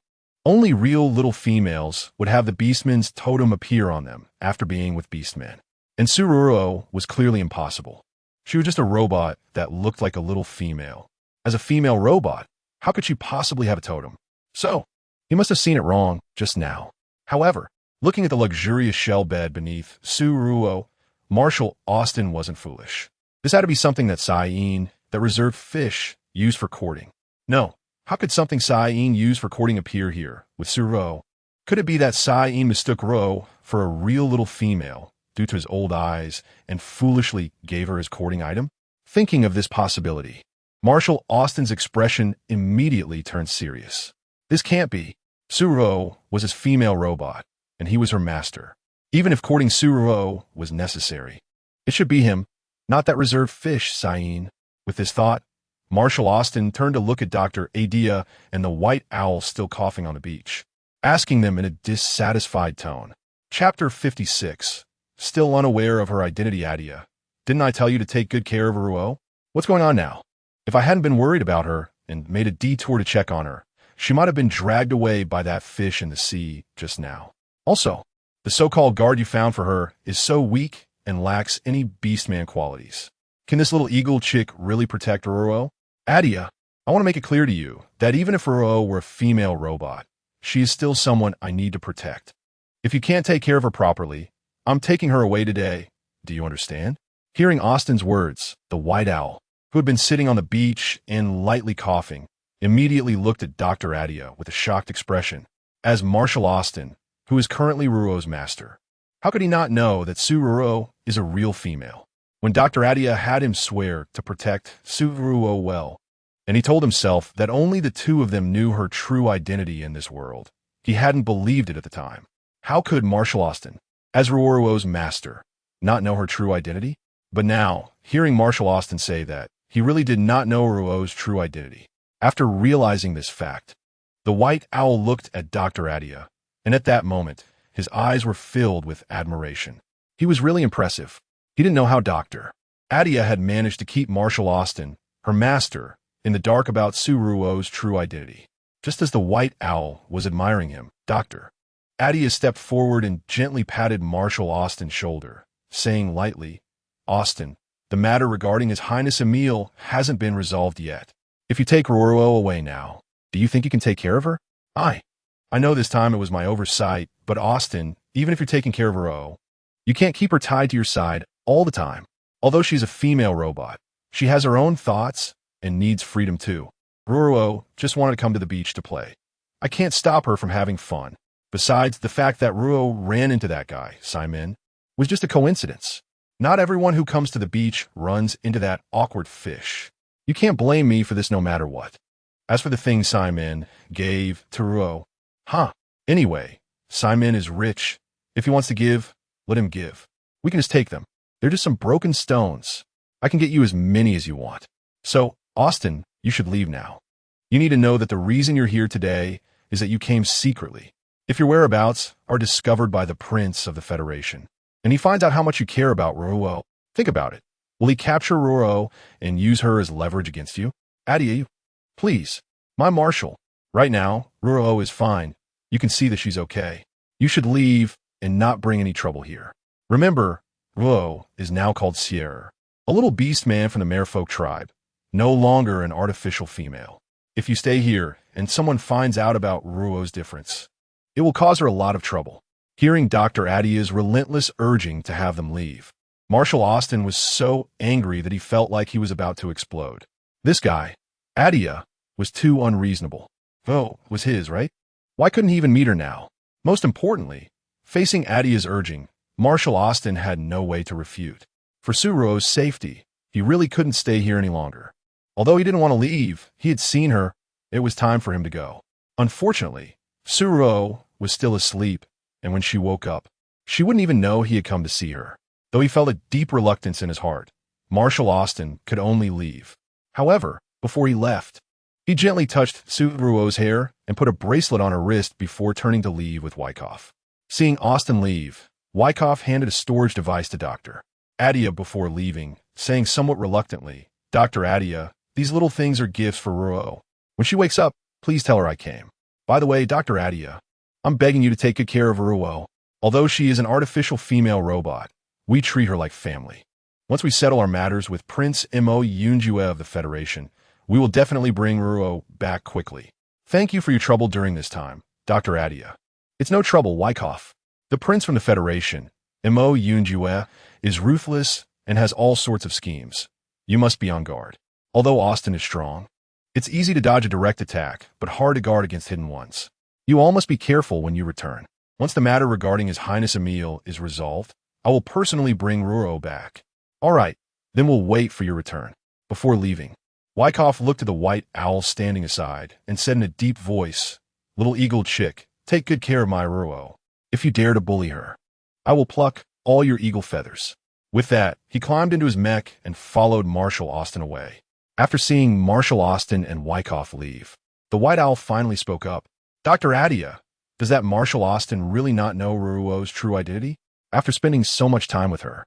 [SPEAKER 1] Only real little females would have the Beastman's totem appear on them after being with Beastman. And Ruo Ruo was clearly impossible. She was just a robot that looked like a little female. As a female robot, how could she possibly have a totem? So, he must have seen it wrong just now. However, looking at the luxurious shell bed beneath Ruo Ruo, Marshal Austin wasn't foolish. This had to be something that Cyan, that reserved fish, used for courting. No, how could something Cyan used for courting appear here with Ruo Ruo? Could it be that Cyan mistook Ruo for a real little female due to his old eyes and foolishly gave her his courting item? Thinking of this possibility, Marshal Austin's expression immediately turned serious. This can't be. Ruo Ruo was his female robot, and he was her master. Even if courting Ruo Ruo was necessary, it should be him, not that reserved fish, Cyan. With this thought, Marshal Austin turned to look at Dr. Atleia and the white owl still coughing on the beach, asking them in a dissatisfied tone. Chapter 56. Still unaware of her identity, Atleia. Didn't I tell you to take good care of Ruo Ruo? What's going on now? If I hadn't been worried about her and made a detour to check on her, she might have been dragged away by that fish in the sea just now. Also, the so-called guard you found for her is so weak and lacks any beastman qualities. Can this little eagle chick really protect Ruo Ruo? Atleia, I want to make it clear to you that even if Ruo Ruo were a female robot, she is still someone I need to protect. If you can't take care of her properly, I'm taking her away today. Do you understand? Hearing Austin's words, the white owl, who had been sitting on the beach and lightly coughing, immediately looked at Dr. Atleia with a shocked expression, as Marshal Austin, who is currently Ruo Ruo's master. How could he not know that Ruo Ruo is a real female? When Dr. Atleia had him swear to protect Ruo Ruo well, and he told himself that only the two of them knew her true identity in this world, he hadn't believed it at the time. How could Marshal Austin, as Ruo Ruo's master, not know her true identity? But now, hearing Marshal Austin say that, he really did not know Ruo Ruo's true identity. After realizing this fact, the white owl looked at Dr. Atleia, and at that moment, his eyes were filled with admiration. He was really impressive. He didn't know how Dr. Atleia had managed to keep Marshal Austin, her master, in the dark about Ruo Ruo's true identity. Just as the white owl was admiring him, Dr. Atleia stepped forward and gently patted Marshal Austin's shoulder, saying lightly, "Austin, the matter regarding His Highness Emil hasn't been resolved yet. If you take Ruo Ruo away now, do you think you can take care of her?" I know this time it was my oversight, but Austin, even if you're taking care of Ruo, you can't keep her tied to your side all the time. Although she's a female robot, she has her own thoughts and needs freedom too. Ruo Ruo just wanted to come to the beach to play. I can't stop her from having fun. Besides, the fact that Ruo ran into that guy, Simon, was just a coincidence. Not everyone who comes to the beach runs into that awkward fish. You can't blame me for this no matter what. As for the things Simon gave to Ruo, anyway, Simon is rich. If he wants to give, let him give. We can just take them. They're just some broken stones. I can get you as many as you want. So, Austin, you should leave now. You need to know that the reason you're here today is that you came secretly. If your whereabouts are discovered by the Prince of the Federation, and he finds out how much you care about Ruo Ruo, think about it. Will he capture Ruo Ruo and use her as leverage against you? Atleia, please, my marshal. Right now, Ruo Ruo is fine. You can see that she's okay. You should leave and not bring any trouble here. Remember, Ruo is now called Sierra, a little beast man from the Merfolk tribe, no longer an artificial female. If you stay here and someone finds out about Ruo's difference, it will cause her a lot of trouble. Hearing Dr. Atleia's relentless urging to have them leave, Marshal Austin was so angry that he felt like he was about to explode. This guy, Atleia, was too unreasonable. Oh, was his, right? Why couldn't he even meet her now? Most importantly, facing Atleia's urging, Marshal Austin had no way to refute. For Ruo Ruo's safety, he really couldn't stay here any longer. Although he didn't want to leave, he had seen her. It was time for him to go. Unfortunately, Ruo Ruo was still asleep, and when she woke up, she wouldn't even know he had come to see her. Though he felt a deep reluctance in his heart, Marshal Austin could only leave. However, before he left, he gently touched Ruo Ruo's hair and put a bracelet on her wrist before turning to leave with Wyckoff. Seeing Austin leave, Wyckoff handed a storage device to Dr. Atleia before leaving, saying somewhat reluctantly, "Dr. Atleia, these little things are gifts for Ruo. When she wakes up, please tell her I came." By the way, Dr. Atleia, I'm begging you to take good care of Ruo Ruo. Although she is an artificial female robot, we treat her like family. Once we settle our matters with Prince Mo Yunjue of the Federation, we will definitely bring Ruo Ruo back quickly. Thank you for your trouble during this time, Dr. Atleia. It's no trouble, Wyckoff. The prince from the Federation, Mo Yunjue, is ruthless and has all sorts of schemes. You must be on guard. Although Austin is strong, it's easy to dodge a direct attack, but hard to guard against hidden ones. You all must be careful when you return. Once the matter regarding His Highness Emil is resolved, I will personally bring Ruo Ruo back. All right, then we'll wait for your return. Before leaving, Wyckoff looked at the white owl standing aside and said in a deep voice, "Little eagle chick, take good care of my Ruo Ruo. If you dare to bully her, I will pluck all your eagle feathers." With that, he climbed into his mech and followed Marshal Austin away. After seeing Marshal Austin and Wyckoff leave, the white owl finally spoke up. "Dr. Atleia, does that Marshal Austin really not know Ruo Ruo's true identity? After spending so much time with her,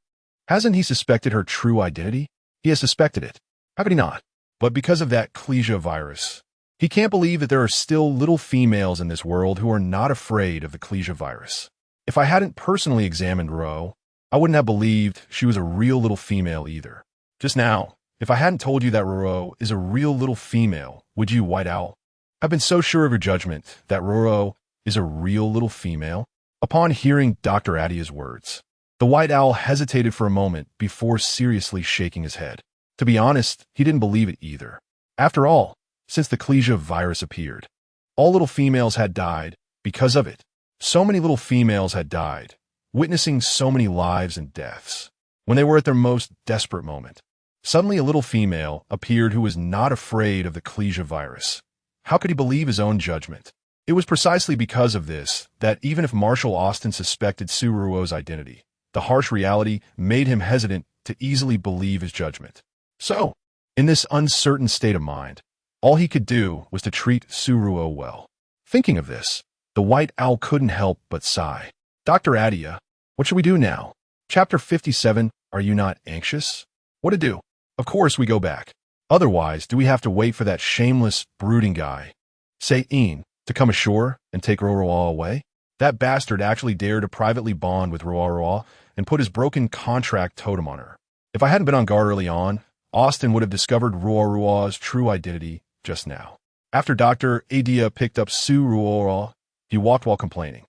[SPEAKER 1] hasn't he suspected her true identity? He has suspected it. How could he not? But because of that Klesia virus, he can't believe that there are still little females in this world who are not afraid of the Klesia virus. If I hadn't personally examined Ruo, I wouldn't have believed she was a real little female either. Just now, if I hadn't told you that Ruo is a real little female, would you, White Owl? I've been so sure of your judgment that Ruo is a real little female." Upon hearing Dr. Atleia's words, the White Owl hesitated for a moment before seriously shaking his head. To be honest, he didn't believe it either. After all, since the Klesia virus appeared, all little females had died because of it. So many little females had died, witnessing so many lives and deaths, when they were at their most desperate moment. Suddenly a little female appeared who was not afraid of the Klesia virus. How could he believe his own judgment? It was precisely because of this that even if Marshal Austin suspected Ruo's identity, the harsh reality made him hesitant to easily believe his judgment. So, in this uncertain state of mind, all he could do was to treat Ruo well. Thinking of this, the White Owl couldn't help but sigh. "Dr. Atleia, what should we do now? Chapter 57, are you not anxious? What to do? Of course we go back. Otherwise, do we have to wait for that shameless, brooding guy, Sain, to come ashore and take Ruo Ruo away? That bastard actually dared to privately bond with Ruo Ruo and put his broken contract totem on her. If I hadn't been on guard early on, Austin would have discovered Ruo Ruo's true identity just now." After Dr. Atleia picked up Ruo Ruo, he walked while complaining.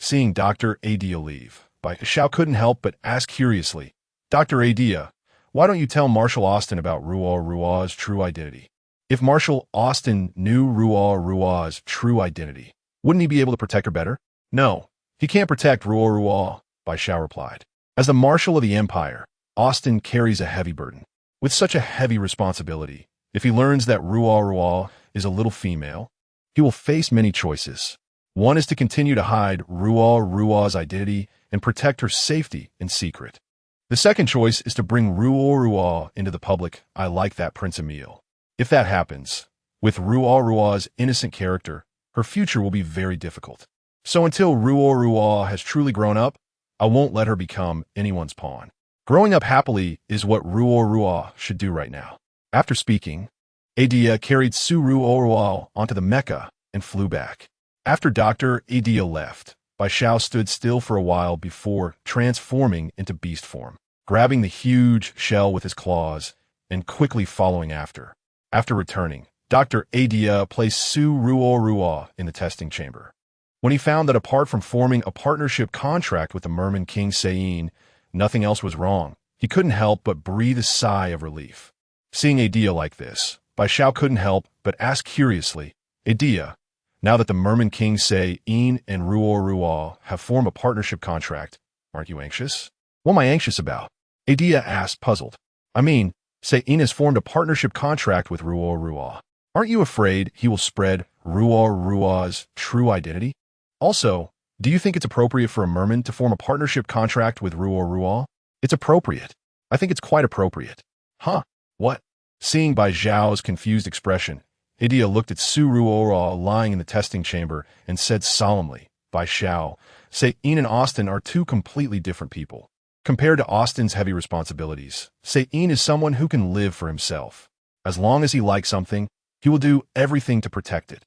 [SPEAKER 1] Seeing Dr. Atleia leave, Bai Xiao couldn't help but ask curiously, "Dr. Atleia, why don't you tell Marshal Austin about Ruo Ruo's true identity? If Marshal Austin knew Ruo Ruo's true identity, wouldn't he be able to protect her better?" "No, he can't protect Ruo Ruo," Bai Xiao replied. "As the Marshal of the Empire, Austin carries a heavy burden. With such a heavy responsibility, if he learns that Ruo Ruo is a little female, he will face many choices. One is to continue to hide Ruo Ruo's identity and protect her safety in secret. The second choice is to bring Ruo Ruo into the public. I like that, Prince Emil. If that happens, with Ruo Ruo's innocent character, her future will be very difficult. So until Ruo Ruo has truly grown up, I won't let her become anyone's pawn. Growing up happily is what Ruo Ruo should do right now." After speaking, Atleia carried Ruo Ruo onto the mecha and flew back. After Dr. Atleia left, Bai Xiao stood still for a while before transforming into beast form, grabbing the huge shell with his claws and quickly following after. After returning, Dr. Atleia placed Ruo Ruo in the testing chamber. When he found that apart from forming a partnership contract with the Merman King Sain, nothing else was wrong, he couldn't help but breathe a sigh of relief. Seeing Atleia like this, Bai Xiao couldn't help but ask curiously, "Atleia, now that the Merman King Sain and Ruo Ruo have formed a partnership contract, aren't you anxious?" "What am I anxious about?" Atleia asked, puzzled. "I mean, Sain has formed a partnership contract with Ruo Ruo. Aren't you afraid he will spread Ruo Ruo's true identity? Also, do you think it's appropriate for a merman to form a partnership contract with Ruo Ruo?" "It's appropriate. I think it's quite appropriate." "Huh? What?" Seeing Bai Xiao's confused expression, Atleia looked at Ruo Ruo lying in the testing chamber and said solemnly, "Bai Xiao, Sain and Austin are two completely different people. Compared to Austin's heavy responsibilities, Sain is someone who can live for himself. As long as he likes something, he will do everything to protect it.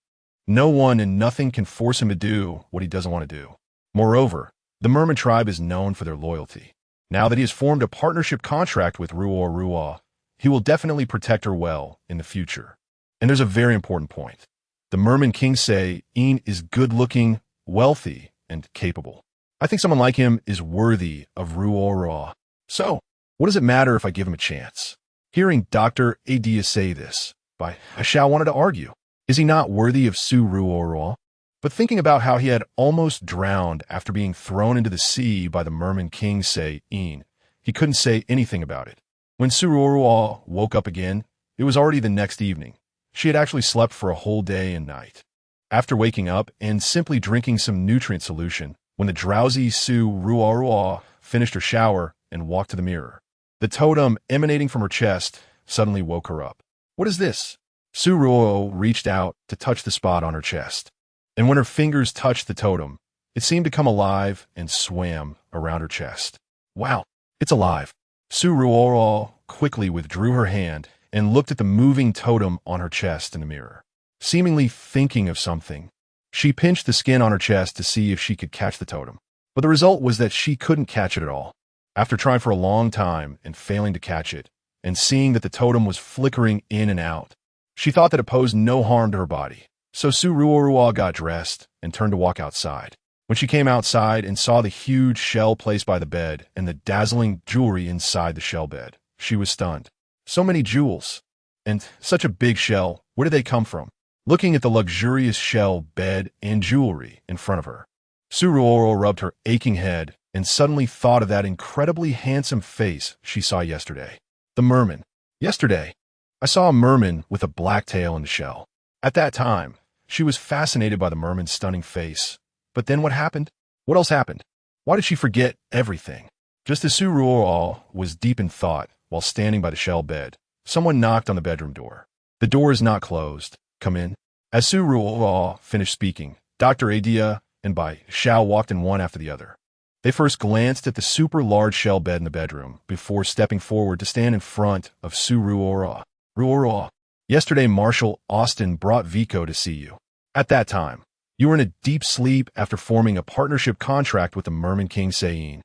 [SPEAKER 1] No one and nothing can force him to do what he doesn't want to do. Moreover, the Merman tribe is known for their loyalty. Now that he has formed a partnership contract with Ruo Ruo, he will definitely protect her well in the future. And there's a very important point. The Merman King Sai-in is good-looking, wealthy, and capable. I think someone like him is worthy of Ruo Ruo. So, what does it matter if I give him a chance? Hearing Dr. Atleia say this, Xiao wanted to argue. Is he not worthy of Su Ruo Ruo? But thinking about how he had almost drowned after being thrown into the sea by the Merman King Sai-in, he couldn't say anything about it. When Su Ruo Ruo woke up again, it was already the next evening. She had actually slept for a whole day and night. After waking up and simply drinking some nutrient solution, when the drowsy Su Ruo Ruo finished her shower and walked to the mirror, the totem emanating from her chest suddenly woke her up. What is this? Su Ruo reached out to touch the spot on her chest, and when her fingers touched the totem, it seemed to come alive and swam around her chest. Wow, it's alive. Su Ruo quickly withdrew her hand and looked at the moving totem on her chest in the mirror. Seemingly thinking of something, she pinched the skin on her chest to see if she could catch the totem. But the result was that she couldn't catch it at all. After trying for a long time and failing to catch it, and seeing that the totem was flickering in and out, she thought that it posed no harm to her body. So Su Ruo Ruo got dressed and turned to walk outside. When she came outside and saw the huge shell placed by the bed and the dazzling jewelry inside the shell bed, she was stunned. So many jewels. And such a big shell, where did they come from? Looking at the luxurious shell, bed, and jewelry in front of her, Su Ruo rubbed her aching head and suddenly thought of that incredibly handsome face she saw yesterday. The merman. Yesterday, I saw a merman with a black tail in the shell. At that time, she was fascinated by the merman's stunning face. But then what happened? What else happened? Why did she forget everything? Just as Su Ruo was deep in thought while standing by the shell bed, someone knocked on the bedroom door. The door is not closed. Come in. As Su Ruo finished speaking, Dr. Atleia and Xiao walked in one after the other. They first glanced at the super large shell bed in the bedroom before stepping forward to stand in front of Su Ruo. Ruo, yesterday Marshal Austin brought Vico to see you. At that time, you were in a deep sleep after forming a partnership contract with the Merman King Sai-in.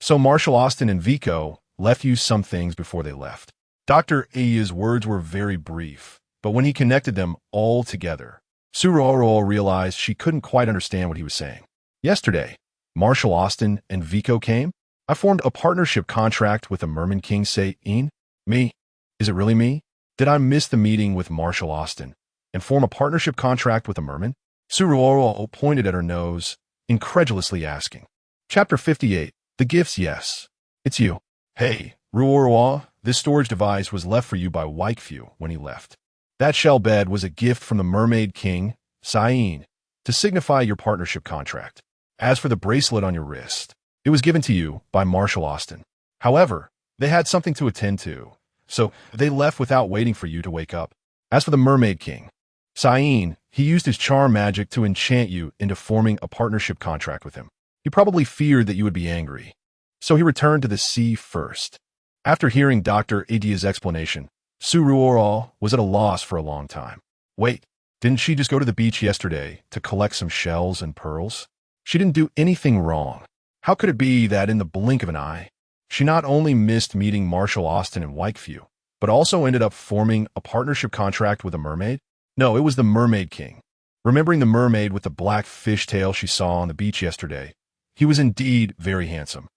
[SPEAKER 1] So Marshal Austin and Vico left you some things before they left. Dr. Atleia's words were very brief, but when he connected them all together, Su Ruo realized she couldn't quite understand what he was saying. Yesterday, Marshal Austin and Vico came. I formed a partnership contract with the Merman King Sai-in. Me? Is it really me? Did I miss the meeting with Marshal Austin and form a partnership contract with a merman? Su Ruo pointed at her nose, incredulously asking. Chapter 58. The gifts, yes. It's you. Hey, Ruo Ruo, this storage device was left for you by Waikfu when he left. That shell bed was a gift from the Mermaid King, Sai-in, to signify your partnership contract. As for the bracelet on your wrist, it was given to you by Marshal Austin. However, they had something to attend to, so they left without waiting for you to wake up. As for the Mermaid King, Sai-in, he used his charm magic to enchant you into forming a partnership contract with him. He probably feared that you would be angry, so he returned to the sea first. After hearing Dr. Atleia's explanation, Su Ruo was at a loss for a long time. Wait, didn't she just go to the beach yesterday to collect some shells and pearls? She didn't do anything wrong. How could it be that in the blink of an eye, she not only missed meeting Marshal Austin and Waikfu, but also ended up forming a partnership contract with a mermaid? No, it was the Mermaid King. Remembering the mermaid with the black fishtail she saw on the beach yesterday, he was indeed very handsome.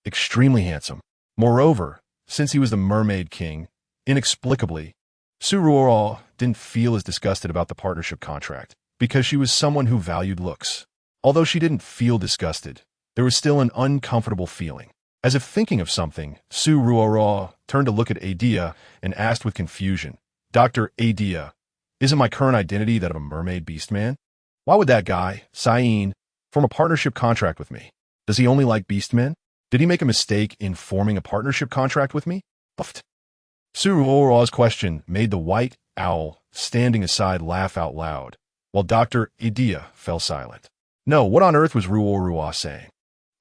[SPEAKER 1] Extremely handsome. Moreover, since he was the Mermaid King, inexplicably, Su Ruo didn't feel as disgusted about the partnership contract, because she was someone who valued looks. Although she didn't feel disgusted, there was still an uncomfortable feeling. As if thinking of something, Su Ruo turned to look at Atleia and asked with confusion, Dr. Atleia, isn't my current identity that of a mermaid beastman? Why would that guy, Sai-in, form a partnership contract with me? Does he only like beastmen? Did he make a mistake in forming a partnership contract with me? Buffed. Su Ruo's question made the white owl standing aside laugh out loud, while Dr. Atleia fell silent. No, what on earth was Ruo Ruo saying?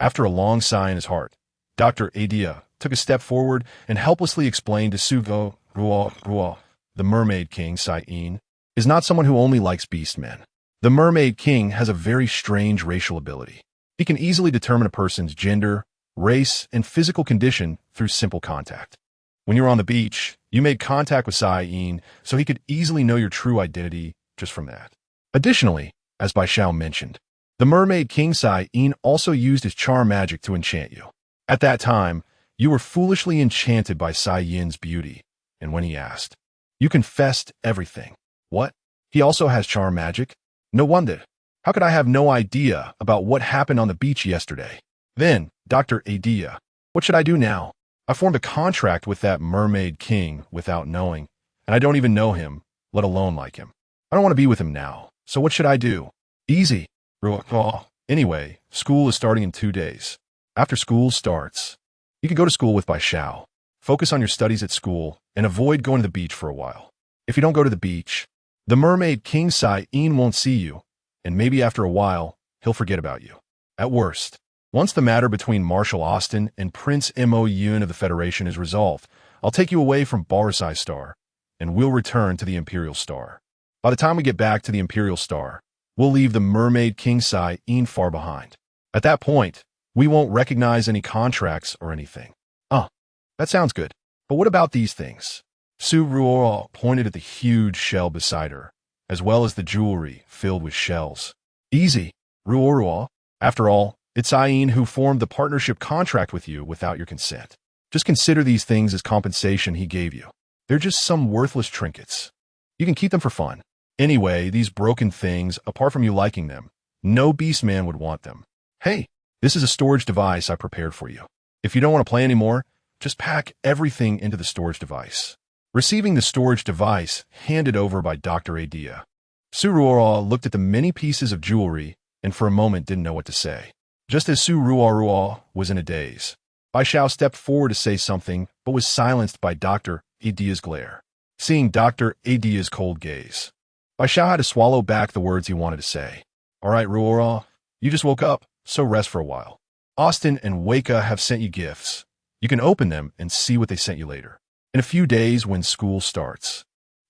[SPEAKER 1] After a long sigh in his heart, Dr. Atleia took a step forward and helplessly explained to Su Ruo, the Mermaid King Sai-in is not someone who only likes beastmen. The Mermaid King has a very strange racial ability. He can easily determine a person's gender, race, and physical condition through simple contact. When you were on the beach, you made contact with Sai-in, so he could easily know your true identity just from that. Additionally, as Bai Xiao mentioned, the Mermaid King Sai-in also used his charm magic to enchant you. At that time, you were foolishly enchanted by Sai-yin's beauty, and when he asked, you confessed everything. What? He also has charm magic? No wonder. How could I have no idea about what happened on the beach yesterday? Then, Dr. Atleia, what should I do now? I formed a contract with that Mermaid King without knowing, and I don't even know him, let alone like him. I don't want to be with him now, so what should I do? Easy. Ruo Ruo. Anyway, school is starting in 2 days. After school starts, you can go to school with Bai Xiao. Focus on your studies at school and avoid going to the beach for a while. If you don't go to the beach, the Mermaid King Sai-in won't see you, and maybe after a while, he'll forget about you. At worst, once the matter between Marshal Austin and Prince Mo Yun of the Federation is resolved, I'll take you away from Barisai Star, and we'll return to the Imperial Star. By the time we get back to the Imperial Star, we'll leave the Mermaid King Sai-in far behind. At that point, we won't recognize any contracts or anything. That sounds good. But what about these things? Su Ruo pointed at the huge shell beside her, as well as the jewelry filled with shells. Easy, Ruo Ruo. After all, it's Sai-in who formed the partnership contract with you without your consent. Just consider these things as compensation he gave you. They're just some worthless trinkets. You can keep them for fun. Anyway, these broken things, apart from you liking them, no beastman would want them. Hey, this is a storage device I prepared for you. If you don't want to play anymore, just pack everything into the storage device. Receiving the storage device handed over by Dr. Atleia, Su Ruo looked at the many pieces of jewelry and for a moment didn't know what to say. Just as Su Ruo was in a daze, Bai Xiao stepped forward to say something but was silenced by Dr. Atleia's glare. Seeing Dr. Atleia's cold gaze, Bai Xiao had to swallow back the words he wanted to say. All right, Ruo, you just woke up, so rest for a while. Austin and Waka have sent you gifts. You can open them and see what they sent you later. In a few days when school starts,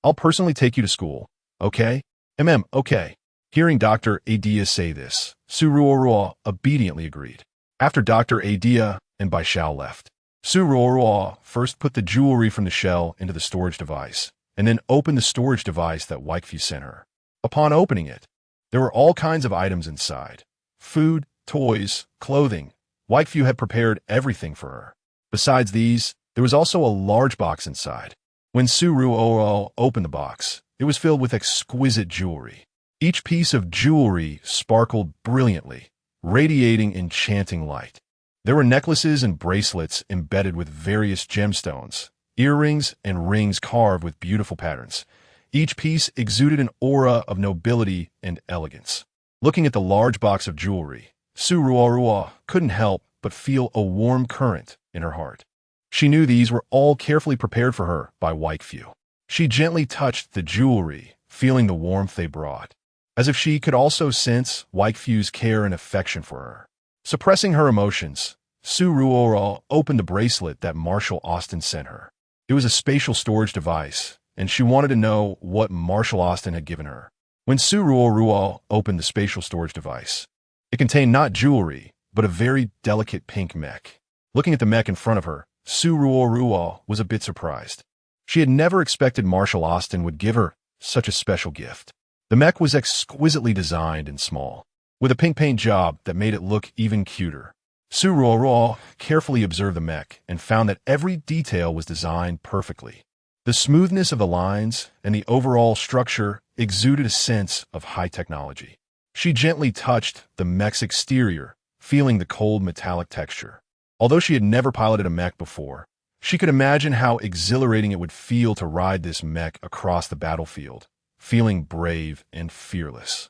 [SPEAKER 1] I'll personally take you to school, okay? Okay. Hearing Dr. Atleia say this, Su Ruo obediently agreed. After Dr. Atleia and Bai Xiao left, Su Ruo first put the jewelry from the shell into the storage device, and then opened the storage device that Waifu sent her. Upon opening it, there were all kinds of items inside. Food, toys, clothing. Waifu had prepared everything for her. Besides these, there was also a large box inside. When Su Ruo opened the box, it was filled with exquisite jewelry. Each piece of jewelry sparkled brilliantly, radiating enchanting light. There were necklaces and bracelets embedded with various gemstones, earrings and rings carved with beautiful patterns. Each piece exuded an aura of nobility and elegance. Looking at the large box of jewelry, Su Ruo couldn't help but feel a warm current in her heart. She knew these were all carefully prepared for her by Waifu. She gently touched the jewelry, feeling the warmth they brought, as if she could also sense Waifu's care and affection for her. Suppressing her emotions, Su Ruo opened the bracelet that Marshal Austin sent her. It was a spatial storage device, and she wanted to know what Marshal Austin had given her. When Su Ruo opened the spatial storage device, it contained not jewelry, but a very delicate pink mech. Looking at the mech in front of her, Su Ruo was a bit surprised. She had never expected Marshal Austin would give her such a special gift. The mech was exquisitely designed and small, with a pink paint job that made it look even cuter. Su Ruo carefully observed the mech and found that every detail was designed perfectly. The smoothness of the lines and the overall structure exuded a sense of high technology. She gently touched the mech's exterior, feeling the cold metallic texture. Although she had never piloted a mech before, she could imagine how exhilarating it would feel to ride this mech across the battlefield, feeling brave and fearless.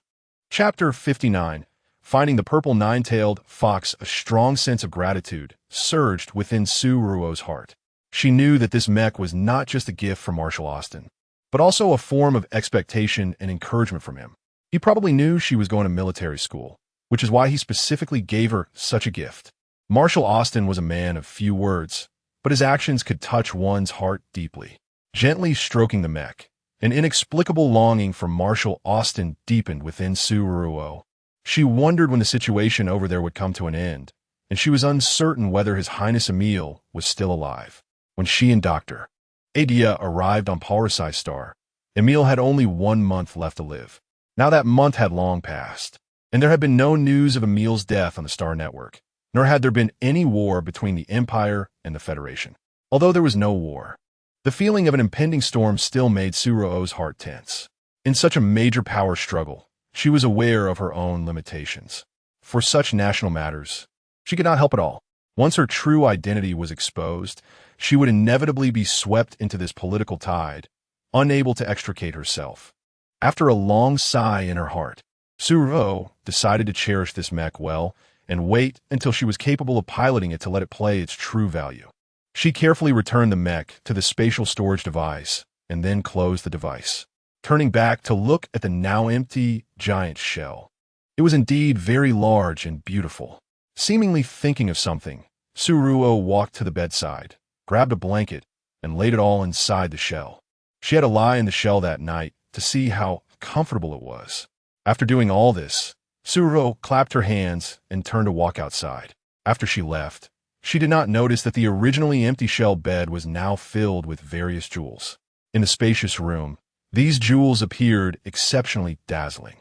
[SPEAKER 1] Chapter 59. Finding the purple nine-tailed fox, a strong sense of gratitude surged within Su Ruo's heart. She knew that this mech was not just a gift from Marshal Austin, but also a form of expectation and encouragement from him. He probably knew she was going to military school, which is why he specifically gave her such a gift. Marshal Austin was a man of few words, but his actions could touch one's heart deeply. Gently stroking the mech, An inexplicable longing for Marshal Austin deepened within Ruo Ruo. She wondered when the situation over there would come to an end, and she was uncertain whether His Highness Emil was still alive. When she and Dr. Atleia arrived on Pulsar Star, Emil had only 1 month left to live. Now that month had long passed, and there had been no news of Emil's death on the Star Network, nor had there been any war between the Empire and the Federation. Although there was no war, the feeling of an impending storm still made Ruo's heart tense. In such a major power struggle, she was aware of her own limitations. For such national matters, she could not help at all. Once her true identity was exposed, she would inevitably be swept into this political tide, unable to extricate herself. After a long sigh in her heart, Ruo decided to cherish this mech well and wait until she was capable of piloting it to let it play its true value. She carefully returned the mech to the spatial storage device and then closed the device, turning back to look at the now empty giant shell. It was indeed very large and beautiful. Seemingly thinking of something, Ruo walked to the bedside, grabbed a blanket, and laid it all inside the shell. She had to lie in the shell that night to see how comfortable it was. After doing all this, Ruo clapped her hands and turned to walk outside. After she left, she did not notice that the originally empty shell bed was now filled with various jewels. In the spacious room, these jewels appeared exceptionally dazzling.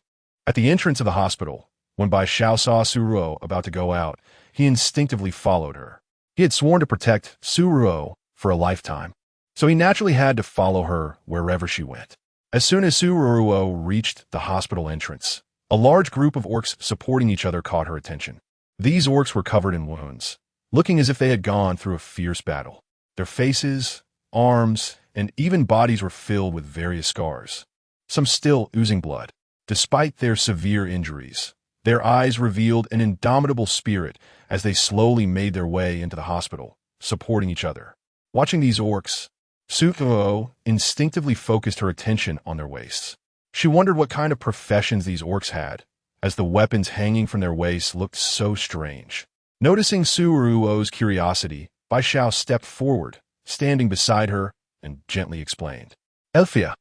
[SPEAKER 1] At the entrance of the hospital, when Bai Xiao saw Ruo about to go out, he instinctively followed her. He had sworn to protect Ruo for a lifetime, so he naturally had to follow her wherever she went. As soon as Ruo reached the hospital entrance, a large group of orcs supporting each other caught her attention. These orcs were covered in wounds, looking as if they had gone through a fierce battle. Their faces, arms, and even bodies were filled with various scars, some still oozing blood. Despite their severe injuries, their eyes revealed an indomitable spirit as they slowly made their way into the hospital, supporting each other. Watching these orcs, Ruo instinctively focused her attention on their waists. She wondered what kind of professions these orcs had, as the weapons hanging from their waists looked so strange. Noticing Ruo's curiosity, Bai Xiao stepped forward, standing beside her, and gently explained. Atleia,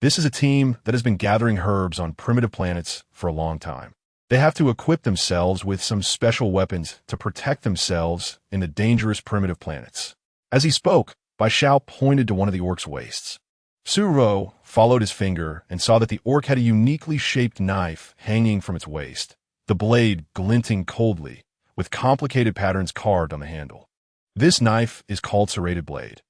[SPEAKER 1] this is a team that has been gathering herbs on primitive planets for a long time. They have to equip themselves with some special weapons to protect themselves in the dangerous primitive planets. As he spoke, Bai Xiao pointed to one of the orc's waists. Ruo followed his finger and saw that the orc had a uniquely shaped knife hanging from its waist, the blade glinting coldly, with complicated patterns carved on the handle. This knife is called serrated blade.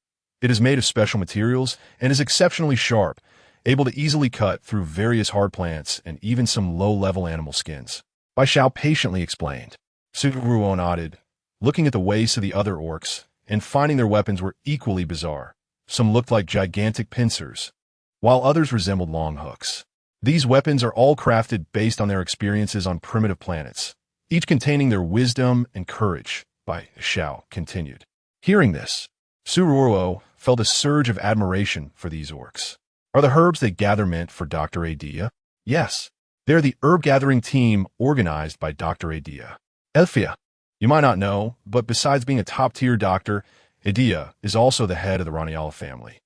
[SPEAKER 1] It is made of special materials and is exceptionally sharp, able to easily cut through various hard plants and even some low-level animal skins. Bai Xiao patiently explained. Ruo nodded, looking at the waists of the other orcs, and finding their weapons were equally bizarre. Some looked like gigantic pincers, while others resembled long hooks. These weapons are all crafted based on their experiences on primitive planets, each containing their wisdom and courage, Bai Xiao continued. Hearing this, Ruo felt a surge of admiration for these orcs. Are the herbs they gather meant for Dr. Atleia? Yes, they're the herb-gathering team organized by Dr. Atleia. Atleia, you might not know, but besides being a top-tier doctor, Atleia is also the head of the Raniala family.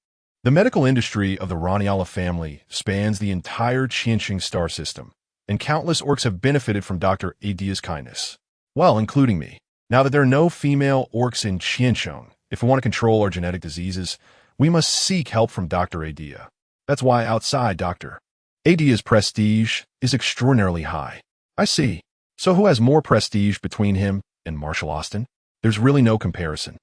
[SPEAKER 1] The medical industry of the Raniala family spans the entire Qianxing star system, and countless orcs have benefited from Dr. Atleia's kindness. Well, including me. Now that there are no female orcs in Qianxing, if we want to control our genetic diseases, we must seek help from Dr. Atleia. That's why outside Dr. Atleia's prestige is extraordinarily high. I see. So who has more prestige between him and Marshal Austin? There's really no comparison.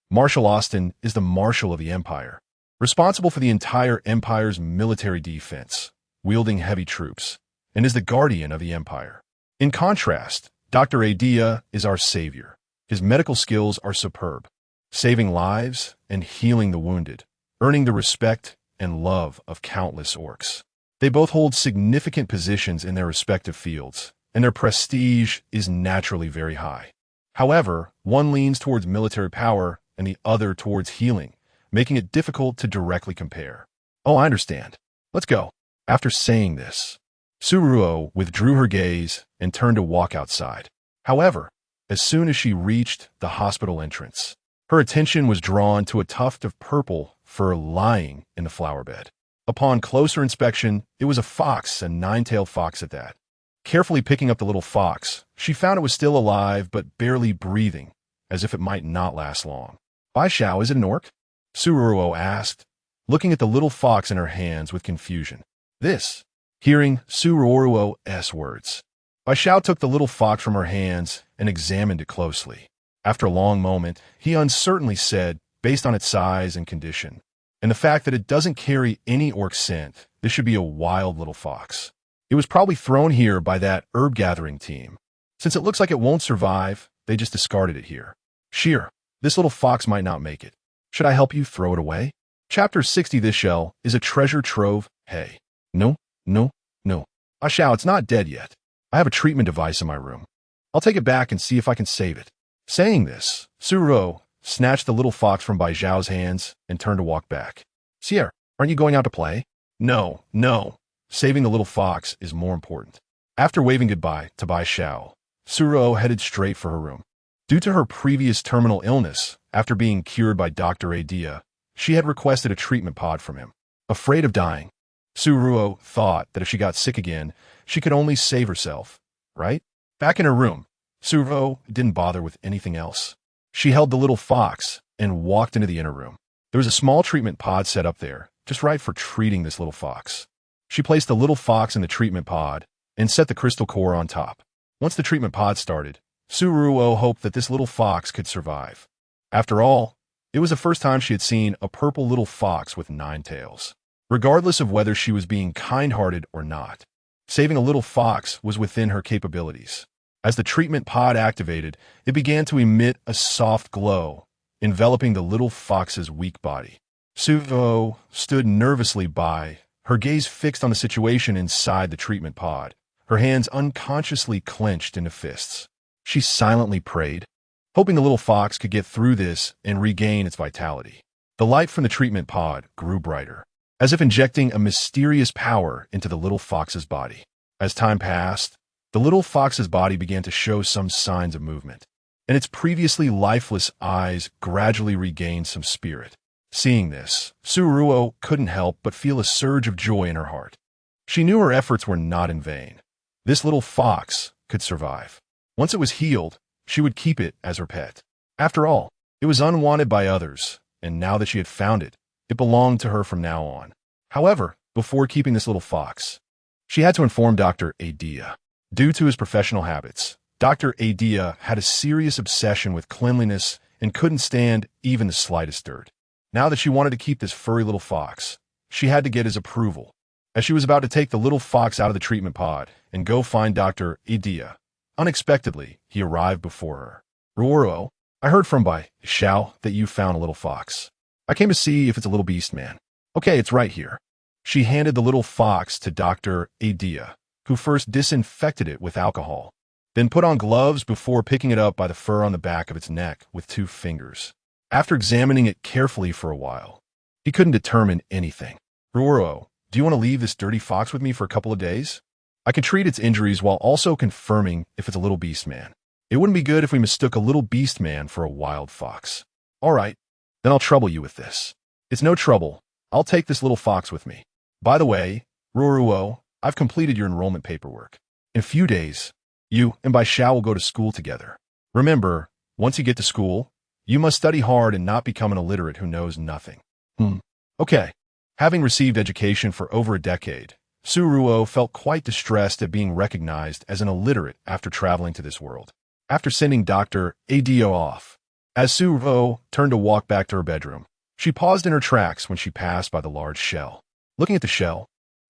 [SPEAKER 1] Marshal Austin is the Marshal of the Empire, responsible for the entire Empire's military defense, wielding heavy troops, and is the guardian of the Empire. In contrast, Dr. Atleia is our savior. His medical skills are superb, saving lives and healing the wounded, earning the respect and love of countless orcs. They both hold significant positions in their respective fields, and their prestige is naturally very high. However, one leans towards military power and the other towards healing, making it difficult to directly compare. Oh, I understand. Let's go. After saying this, Ruo withdrew her gaze and turned to walk outside. However, as soon as she reached the hospital entrance, her attention was drawn to a tuft of purple fur lying in the flower bed. Upon closer inspection, it was a fox, a nine-tailed fox at that. Carefully picking up the little fox, she found it was still alive but barely breathing, as if it might not last long. Bai Xiao, is it an orc? Ruo Ruo asked, looking at the little fox in her hands with confusion. This, hearing Ruo Ruo's words, Bai Xiao took the little fox from her hands and examined it closely. After a long moment, he uncertainly said, based on its size and condition, and the fact that it doesn't carry any orc scent, this should be a wild little fox. It was probably thrown here by that herb-gathering team. Since it looks like it won't survive, they just discarded it here. Sheer, this little fox might not make it. Should I help you throw it away? Chapter 60. This shell is a treasure trove. Hey. No. Ah Xiao, it's not dead yet. I have a treatment device in my room. I'll take it back and see if I can save it. Saying this, Ruo snatched the little fox from Bai Xiao's hands and turned to walk back. Sierra, aren't you going out to play? No. Saving the little fox is more important. After waving goodbye to Bai Xiao, Ruo headed straight for her room. Due to her previous terminal illness, after being cured by Dr. Atleia, she had requested a treatment pod from him. Afraid of dying, Ruo thought that if she got sick again, she could only save herself, right? Back in her room, Ruo didn't bother with anything else. She held the little fox and walked into the inner room. There was a small treatment pod set up there, just right for treating this little fox. She placed the little fox in the treatment pod and set the crystal core on top. Once the treatment pod started, Ruo hoped that this little fox could survive. After all, it was the first time she had seen a purple little fox with 9 tails. Regardless of whether she was being kind-hearted or not, saving a little fox was within her capabilities. As the treatment pod activated, it began to emit a soft glow, enveloping the little fox's weak body. Ruo stood nervously by, her gaze fixed on the situation inside the treatment pod, her hands unconsciously clenched into fists. She silently prayed, hoping the little fox could get through this and regain its vitality. The light from the treatment pod grew brighter, as if injecting a mysterious power into the little fox's body. As time passed, the little fox's body began to show some signs of movement, and its previously lifeless eyes gradually regained some spirit. Seeing this, Ruo couldn't help but feel a surge of joy in her heart. She knew her efforts were not in vain. This little fox could survive. Once it was healed, she would keep it as her pet. After all, it was unwanted by others, and now that she had found it, it belonged to her from now on. However, before keeping this little fox, she had to inform Dr. Atleia. Due to his professional habits, Dr. Atleia had a serious obsession with cleanliness and couldn't stand even the slightest dirt. Now that she wanted to keep this furry little fox, she had to get his approval. As she was about to take the little fox out of the treatment pod and go find Dr. Atleia, unexpectedly, he arrived before her. Ruo Ruo, I heard from Bai Xiao that you found a little fox. I came to see if it's a little beast man. Okay, it's right here. She handed the little fox to Dr. Atleia, who first disinfected it with alcohol, then put on gloves before picking it up by the fur on the back of its neck with 2 fingers. After examining it carefully for a while, he couldn't determine anything. Ruo Ruo, do you want to leave this dirty fox with me for a couple of days? I can treat its injuries while also confirming if it's a little beast man. It wouldn't be good if we mistook a little beast man for a wild fox. All right, then I'll trouble you with this. It's no trouble. I'll take this little fox with me. By the way, Ruo Ruo, I've completed your enrollment paperwork. In a few days, you and Bai Xiao will go to school together. Remember, once you get to school, you must study hard and not become an illiterate who knows nothing. Okay. Having received education for over a decade, Ruo felt quite distressed at being recognized as an illiterate after traveling to this world. After sending Dr. Atleia off, as Ruo turned to walk back to her bedroom, she paused in her tracks when she passed by the large shell. Looking at the shell,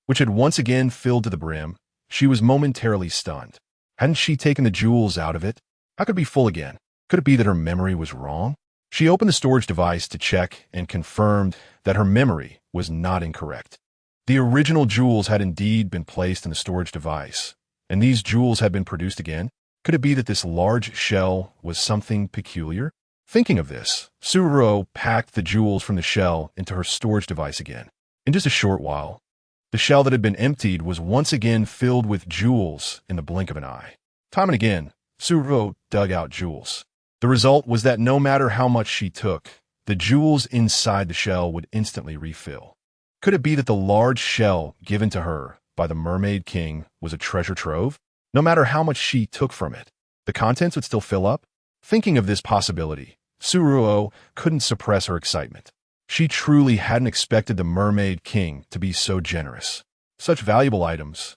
[SPEAKER 1] which had once again filled to the brim, she was momentarily stunned. Hadn't she taken the jewels out of it? How could it be full again? Could it be that her memory was wrong? She opened the storage device to check and confirmed that her memory was not incorrect. The original jewels had indeed been placed in the storage device, and these jewels had been produced again. Could it be that this large shell was something peculiar? Thinking of this, Ruo packed the jewels from the shell into her storage device again. In just a short while, the shell that had been emptied was once again filled with jewels in the blink of an eye. Time and again, Ruo dug out jewels. The result was that no matter how much she took, the jewels inside the shell would instantly refill. Could it be that the large shell given to her by the Mermaid King was a treasure trove? No matter how much she took from it, the contents would still fill up? Thinking of this possibility, Ruo couldn't suppress her excitement. She truly hadn't expected the Mermaid King to be so generous. Such valuable items.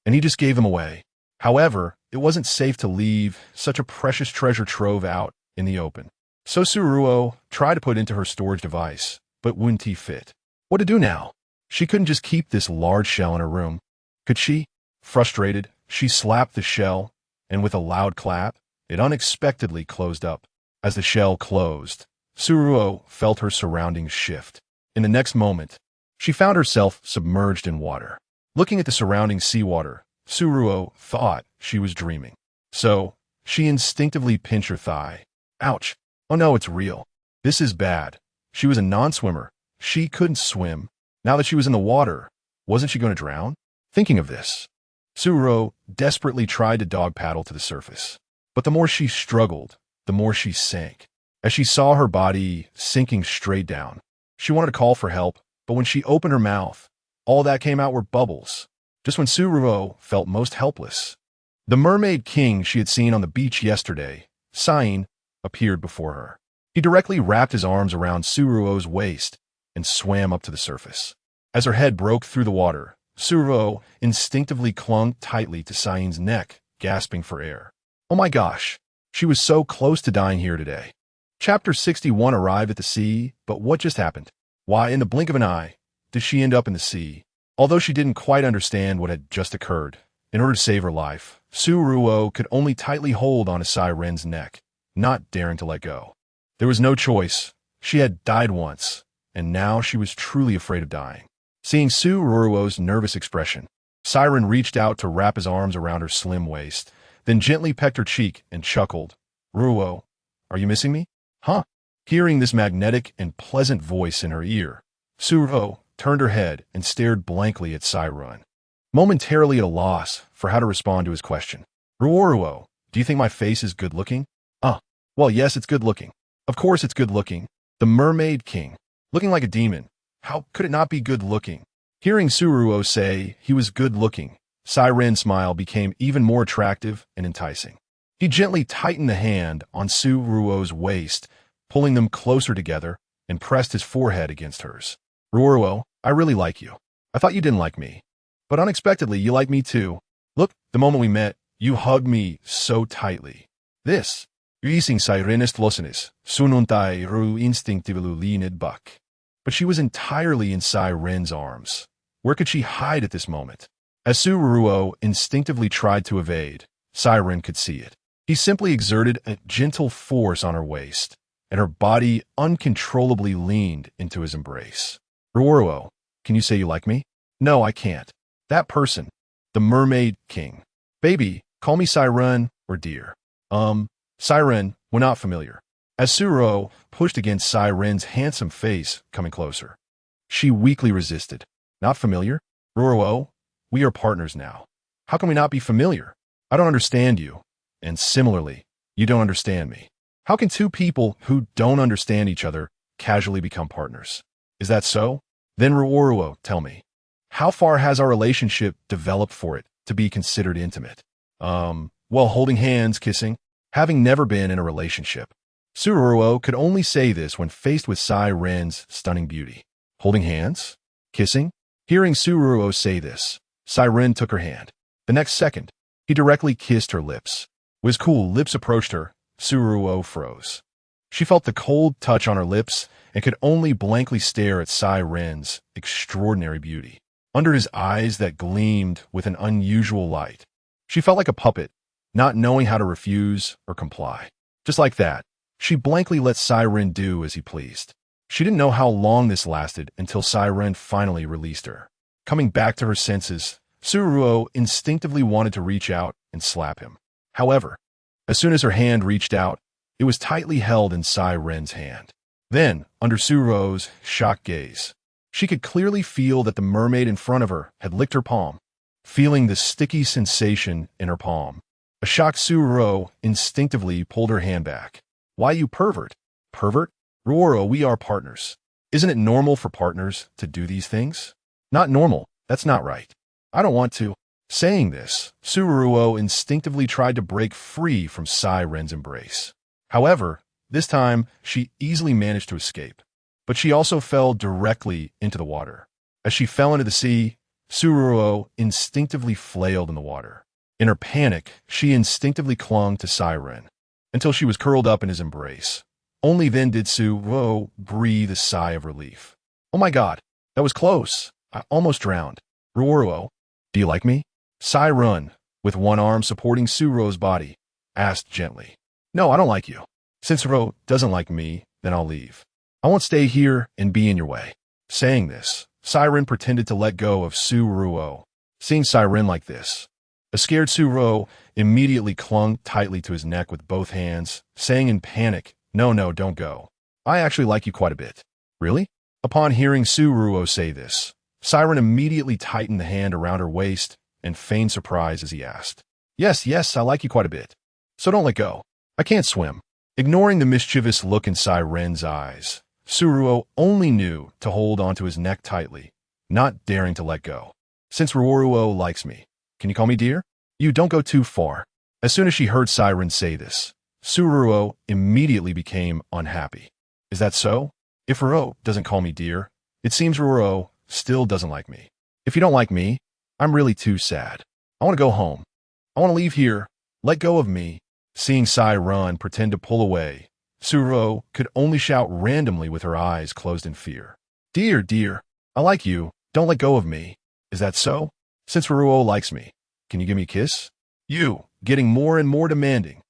[SPEAKER 1] And he just gave them away. However, it wasn't safe to leave such a precious treasure trove out in the open. So Ruo tried to put it into her storage device, but wouldn't fit. What to do now? She couldn't just keep this large shell in her room. Could she? Frustrated, she slapped the shell, and with a loud clap, it unexpectedly closed up. As the shell closed, Ruo felt her surroundings shift. In the next moment, she found herself submerged in water. Looking at the surrounding seawater, Ruo thought she was dreaming. So, she instinctively pinched her thigh. Ouch! Oh no, it's real. This is bad. She was a non-swimmer. She couldn't swim. Now that she was in the water, wasn't she going to drown? Thinking of this, Ruo desperately tried to dog paddle to the surface. But the more she struggled, the more she sank. As she saw her body sinking straight down, she wanted to call for help, but when she opened her mouth, all that came out were bubbles. Just when Ruo felt most helpless, the Mermaid King she had seen on the beach yesterday, sighing, appeared before her. He directly wrapped his arms around Ruo's waist and swam up to the surface. As her head broke through the water, Ruo instinctively clung tightly to Sain's neck, gasping for air. Oh my gosh, she was so close to dying here today. Chapter 61 arrived at the sea, but what just happened? Why, in the blink of an eye, did she end up in the sea? Although she didn't quite understand what had just occurred, in order to save her life, Ruo could only tightly hold onto Siren's neck, not daring to let go. There was no choice. She had died once, and now she was truly afraid of dying. Seeing Ruo's nervous expression, Siren reached out to wrap his arms around her slim waist, then gently pecked her cheek and chuckled. Ruo, are you missing me? Huh? Hearing this magnetic and pleasant voice in her ear, Ruo turned her head and stared blankly at Siren, momentarily at a loss for how to respond to his question. Ruo, do you think my face is good-looking? Well, yes, it's good-looking. Of course it's good-looking. The Mermaid King, looking like a demon. How could it not be good-looking? Hearing Ruo say he was good-looking, Siren's smile became even more attractive and enticing. He gently tightened the hand on Ruo's waist, pulling them closer together, and pressed his forehead against hers. Ruo, I really like you. I thought you didn't like me. But unexpectedly, you like me too. Look, the moment we met, you hugged me so tightly. This, Rising Sirenes Tlosenes, Sununtai Ru instinctively leaned back. But she was entirely in Siren's arms. Where could she hide at this moment? As Ruo instinctively tried to evade, Siren could see it. He simply exerted a gentle force on her waist, and her body uncontrollably leaned into his embrace. Ruo, can you say you like me? No, I can't. That person, the Mermaid King. Baby, call me Siren or dear. Siren, we're not familiar. As Ruo pushed against Siren's handsome face, coming closer, she weakly resisted. Not familiar? Ruo, we are partners now. How can we not be familiar? I don't understand you. And similarly, you don't understand me. How can two people who don't understand each other casually become partners? Is that so? Then Ruo, tell me, how far has our relationship developed for it to be considered intimate? Well, holding hands, kissing, having never been in a relationship. Ruo could only say this when faced with Siren's stunning beauty. Holding hands? Kissing? Hearing Ruo say this, Siren took her hand. The next second, he directly kissed her lips. With his cool lips approached her, Ruo froze. She felt the cold touch on her lips and could only blankly stare at Siren's extraordinary beauty. Under his eyes that gleamed with an unusual light, she felt like a puppet, not knowing how to refuse or comply. Just like that, she blankly let Siren do as he pleased. She didn't know how long this lasted until Siren finally released her. Coming back to her senses, Ruo instinctively wanted to reach out and slap him. However, as soon as her hand reached out, it was tightly held in Siren's hand. Then, under Ruo's shocked gaze, she could clearly feel that the mermaid in front of her had licked her palm. Feeling the sticky sensation in her palm, a shocked Ruo instinctively pulled her hand back. Why, you pervert? Pervert? Ruo, we are partners. Isn't it normal for partners to do these things? Not normal. That's not right. I don't want to. Saying this, Ruo instinctively tried to break free from Ren's embrace. However, this time, she easily managed to escape. But she also fell directly into the water. As she fell into the sea, Ruo instinctively flailed in the water. In her panic, she instinctively clung to Ren until she was curled up in his embrace. Only then did Ruo breathe a sigh of relief. Oh my god, that was close. I almost drowned. Ruo, do you like me? Ren, with one arm supporting Ruo's body, asked gently. No, I don't like you. Since Ruo doesn't like me, then I'll leave. I won't stay here and be in your way. Saying this, Ren pretended to let go of Ruo. Seeing Ren like this, a scared Ruo immediately clung tightly to his neck with both hands, saying in panic, No, don't go. I actually like you quite a bit. Really? Upon hearing Ruo say this, Ren immediately tightened the hand around her waist and feigned surprise as he asked, Yes, I like you quite a bit. So don't let go. I can't swim. Ignoring the mischievous look in Ren's eyes, Ruo only knew to hold onto his neck tightly, not daring to let go. Since Ruo likes me, can you call me dear? You don't go too far. As soon as she heard Ren say this, Ruo immediately became unhappy. Is that so? If Ruo doesn't call me dear, it seems Ruo still doesn't like me. If you don't like me, I'm really too sad. I want to go home. I want to leave here. Let go of me. Seeing Ren pretend to pull away, Ruo could only shout randomly with her eyes closed in fear. Dear, I like you. Don't let go of me. Is that so? Since Ruo likes me, can you give me a kiss? You, getting more and more demanding.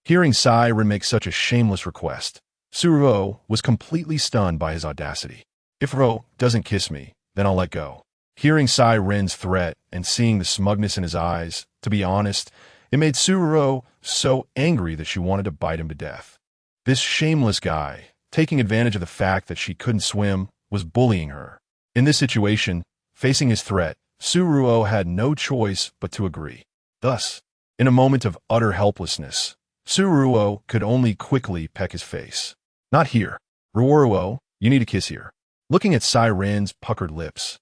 [SPEAKER 1] Hearing Ren make such a shameless request, Ruo was completely stunned by his audacity. If Ruo doesn't kiss me, then I'll let go. Hearing Ren's threat and seeing the smugness in his eyes, to be honest, it made Ruo so angry that she wanted to bite him to death. This shameless guy, taking advantage of the fact that she couldn't swim, was bullying her. In this situation, facing his threat, Ruo had no choice but to agree. Thus, in a moment of utter helplessness, Ruo could only quickly peck his face. Not here. Ruo, you need a kiss here. Looking at Ren's puckered lips,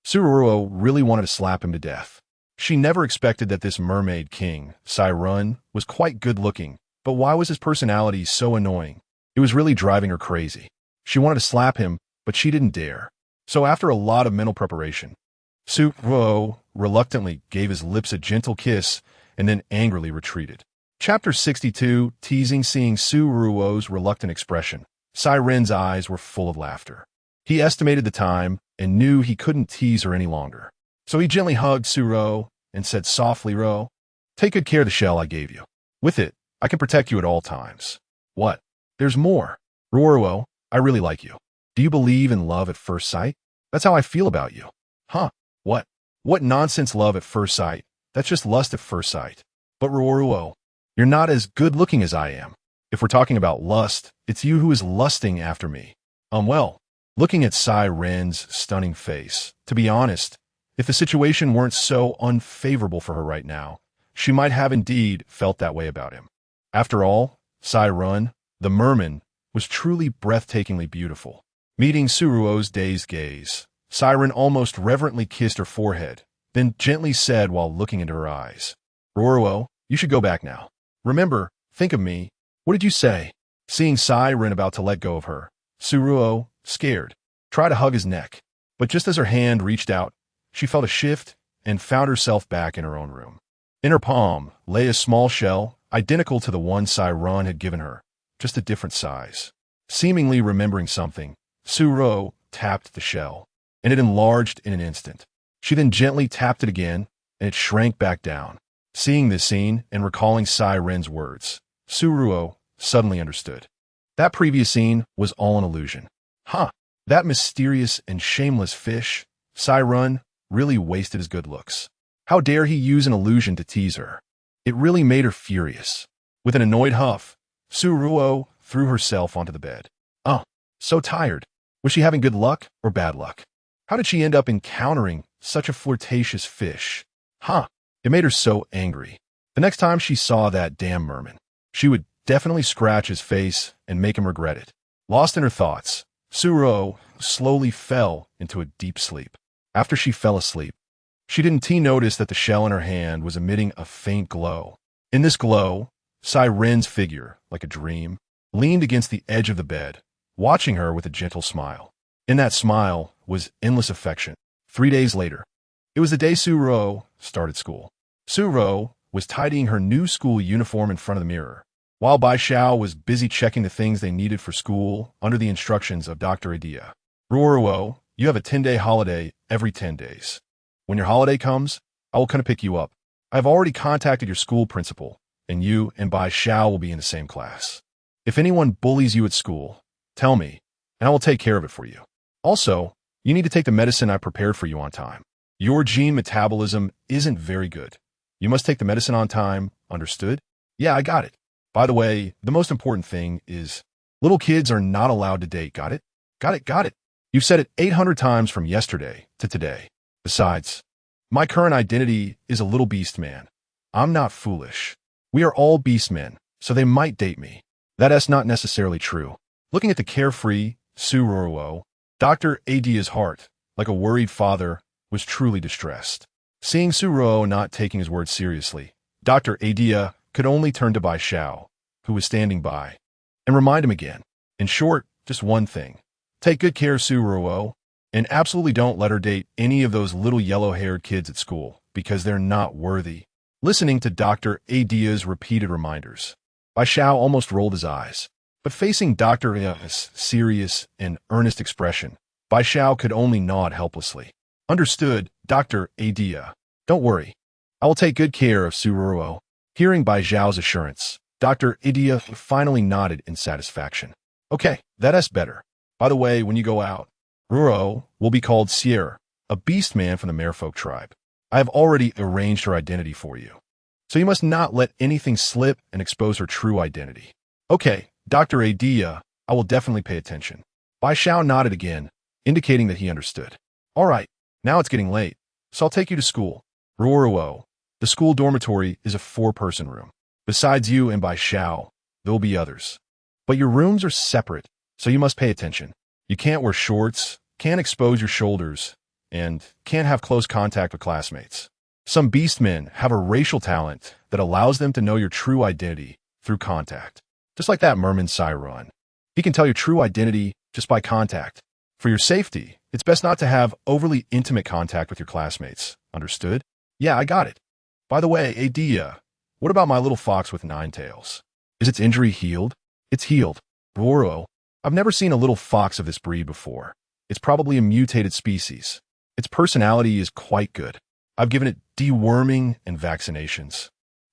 [SPEAKER 1] Ruo really wanted to slap him to death. She never expected that this mermaid king, Ren, was quite good-looking, but why was his personality so annoying? It was really driving her crazy. She wanted to slap him, but she didn't dare. So after a lot of mental preparation, Ruo reluctantly gave his lips a gentle kiss and then angrily retreated. Chapter 62, teasing. Seeing Ruo's reluctant expression, Ren's eyes were full of laughter. He estimated the time and knew he couldn't tease her any longer. So he gently hugged Ruo and said softly, Ruo, take good care of the shell I gave you. With it, I can protect you at all times. What? There's more. Ruo, I really like you. Do you believe in love at first sight? That's how I feel about you. Huh? What? What nonsense love at first sight? That's just lust at first sight. But Ruo, you're not as good looking as I am. If we're talking about lust, it's you who is lusting after me. Well, looking at Ren's stunning face, to be honest, if the situation weren't so unfavorable for her right now, she might have indeed felt that way about him. After all, Ren, the merman, was truly breathtakingly beautiful. Meeting Ruo's dazed gaze, Ren almost reverently kissed her forehead, then gently said while looking into her eyes, Ruo, you should go back now. Remember, think of me. What did you say? Seeing Ren about to let go of her, Ruo, scared, tried to hug his neck, but just as her hand reached out, she felt a shift and found herself back in her own room. In her palm lay a small shell, identical to the one Ren had given her, just a different size. Seemingly remembering something, Ruo tapped the shell, and it enlarged in an instant. She then gently tapped it again, and it shrank back down. Seeing this scene and recalling Ren's words, Ruo suddenly understood. That previous scene was all an illusion. That mysterious and shameless fish, Ren, really wasted his good looks. How dare he use an illusion to tease her? It really made her furious. With an annoyed huff, Ruo threw herself onto the bed. So tired. Was she having good luck or bad luck? How did she end up encountering such a flirtatious fish? It made her so angry. The next time she saw that damn merman, she would definitely scratch his face and make him regret it. Lost in her thoughts, Suruo slowly fell into a deep sleep. After she fell asleep, she didn't notice that the shell in her hand was emitting a faint glow. In this glow, Sai Ren's figure, like a dream, leaned against the edge of the bed, watching her with a gentle smile. In that smile was endless affection. 3 days later, it was the day Suruo started school. Suruo was tidying her new school uniform in front of the mirror, while Bai Xiao was busy checking the things they needed for school under the instructions of Dr. Atleia. Ruo Ruo, you have a 10-day holiday every 10 days. When your holiday comes, I will come to pick you up. I have already contacted your school principal, and you and Bai Xiao will be in the same class. If anyone bullies you at school, tell me, and I will take care of it for you. Also, you need to take the medicine I prepared for you on time. Your gene metabolism isn't very good. You must take the medicine on time, understood? Yeah, I got it. By the way, the most important thing is little kids are not allowed to date, got it? Got it. You've said it 800 times from yesterday to today. Besides, my current identity is a little beast man. I'm not foolish. We are all beast men, so they might date me. That's not necessarily true. Looking at the carefree Suruo, Dr. Atleia's heart, like a worried father, was truly distressed. Seeing Suruo not taking his words seriously, Dr. Atleia could only turn to Bai Xiao, who was standing by, and remind him again. In short, just one thing. Take good care of Suruo, and absolutely don't let her date any of those little yellow-haired kids at school, because they're not worthy. Listening to Dr. Atleia's repeated reminders, Bai Xiao almost rolled his eyes. But facing Dr. Atleia's serious and earnest expression, Bai Xiao could only nod helplessly. Understood, Dr. Atleia. Don't worry. I will take good care of Suruo. Hearing Bai Xiao's assurance, Dr. Atleia finally nodded in satisfaction. Okay, that's better. By the way, when you go out, Ruo will be called Sierra, a beast man from the Merfolk tribe. I have already arranged her identity for you. So you must not let anything slip and expose her true identity. Okay, Dr. Atleia, I will definitely pay attention. Bai Xiao nodded again, indicating that he understood. All right, now it's getting late, so I'll take you to school. Ruo Ruo, the school dormitory is a 4-person room. Besides you and Bai Xiao, there will be others. But your rooms are separate, so you must pay attention. You can't wear shorts, can't expose your shoulders, and can't have close contact with classmates. Some beastmen have a racial talent that allows them to know your true identity through contact. Just like that merman Siron. He can tell your true identity just by contact. For your safety, it's best not to have overly intimate contact with your classmates. Understood? Yeah, I got it. By the way, Atleia, what about my little fox with 9 tails? Is its injury healed? It's healed. Ruo, I've never seen a little fox of this breed before. It's probably a mutated species. Its personality is quite good. I've given it deworming and vaccinations.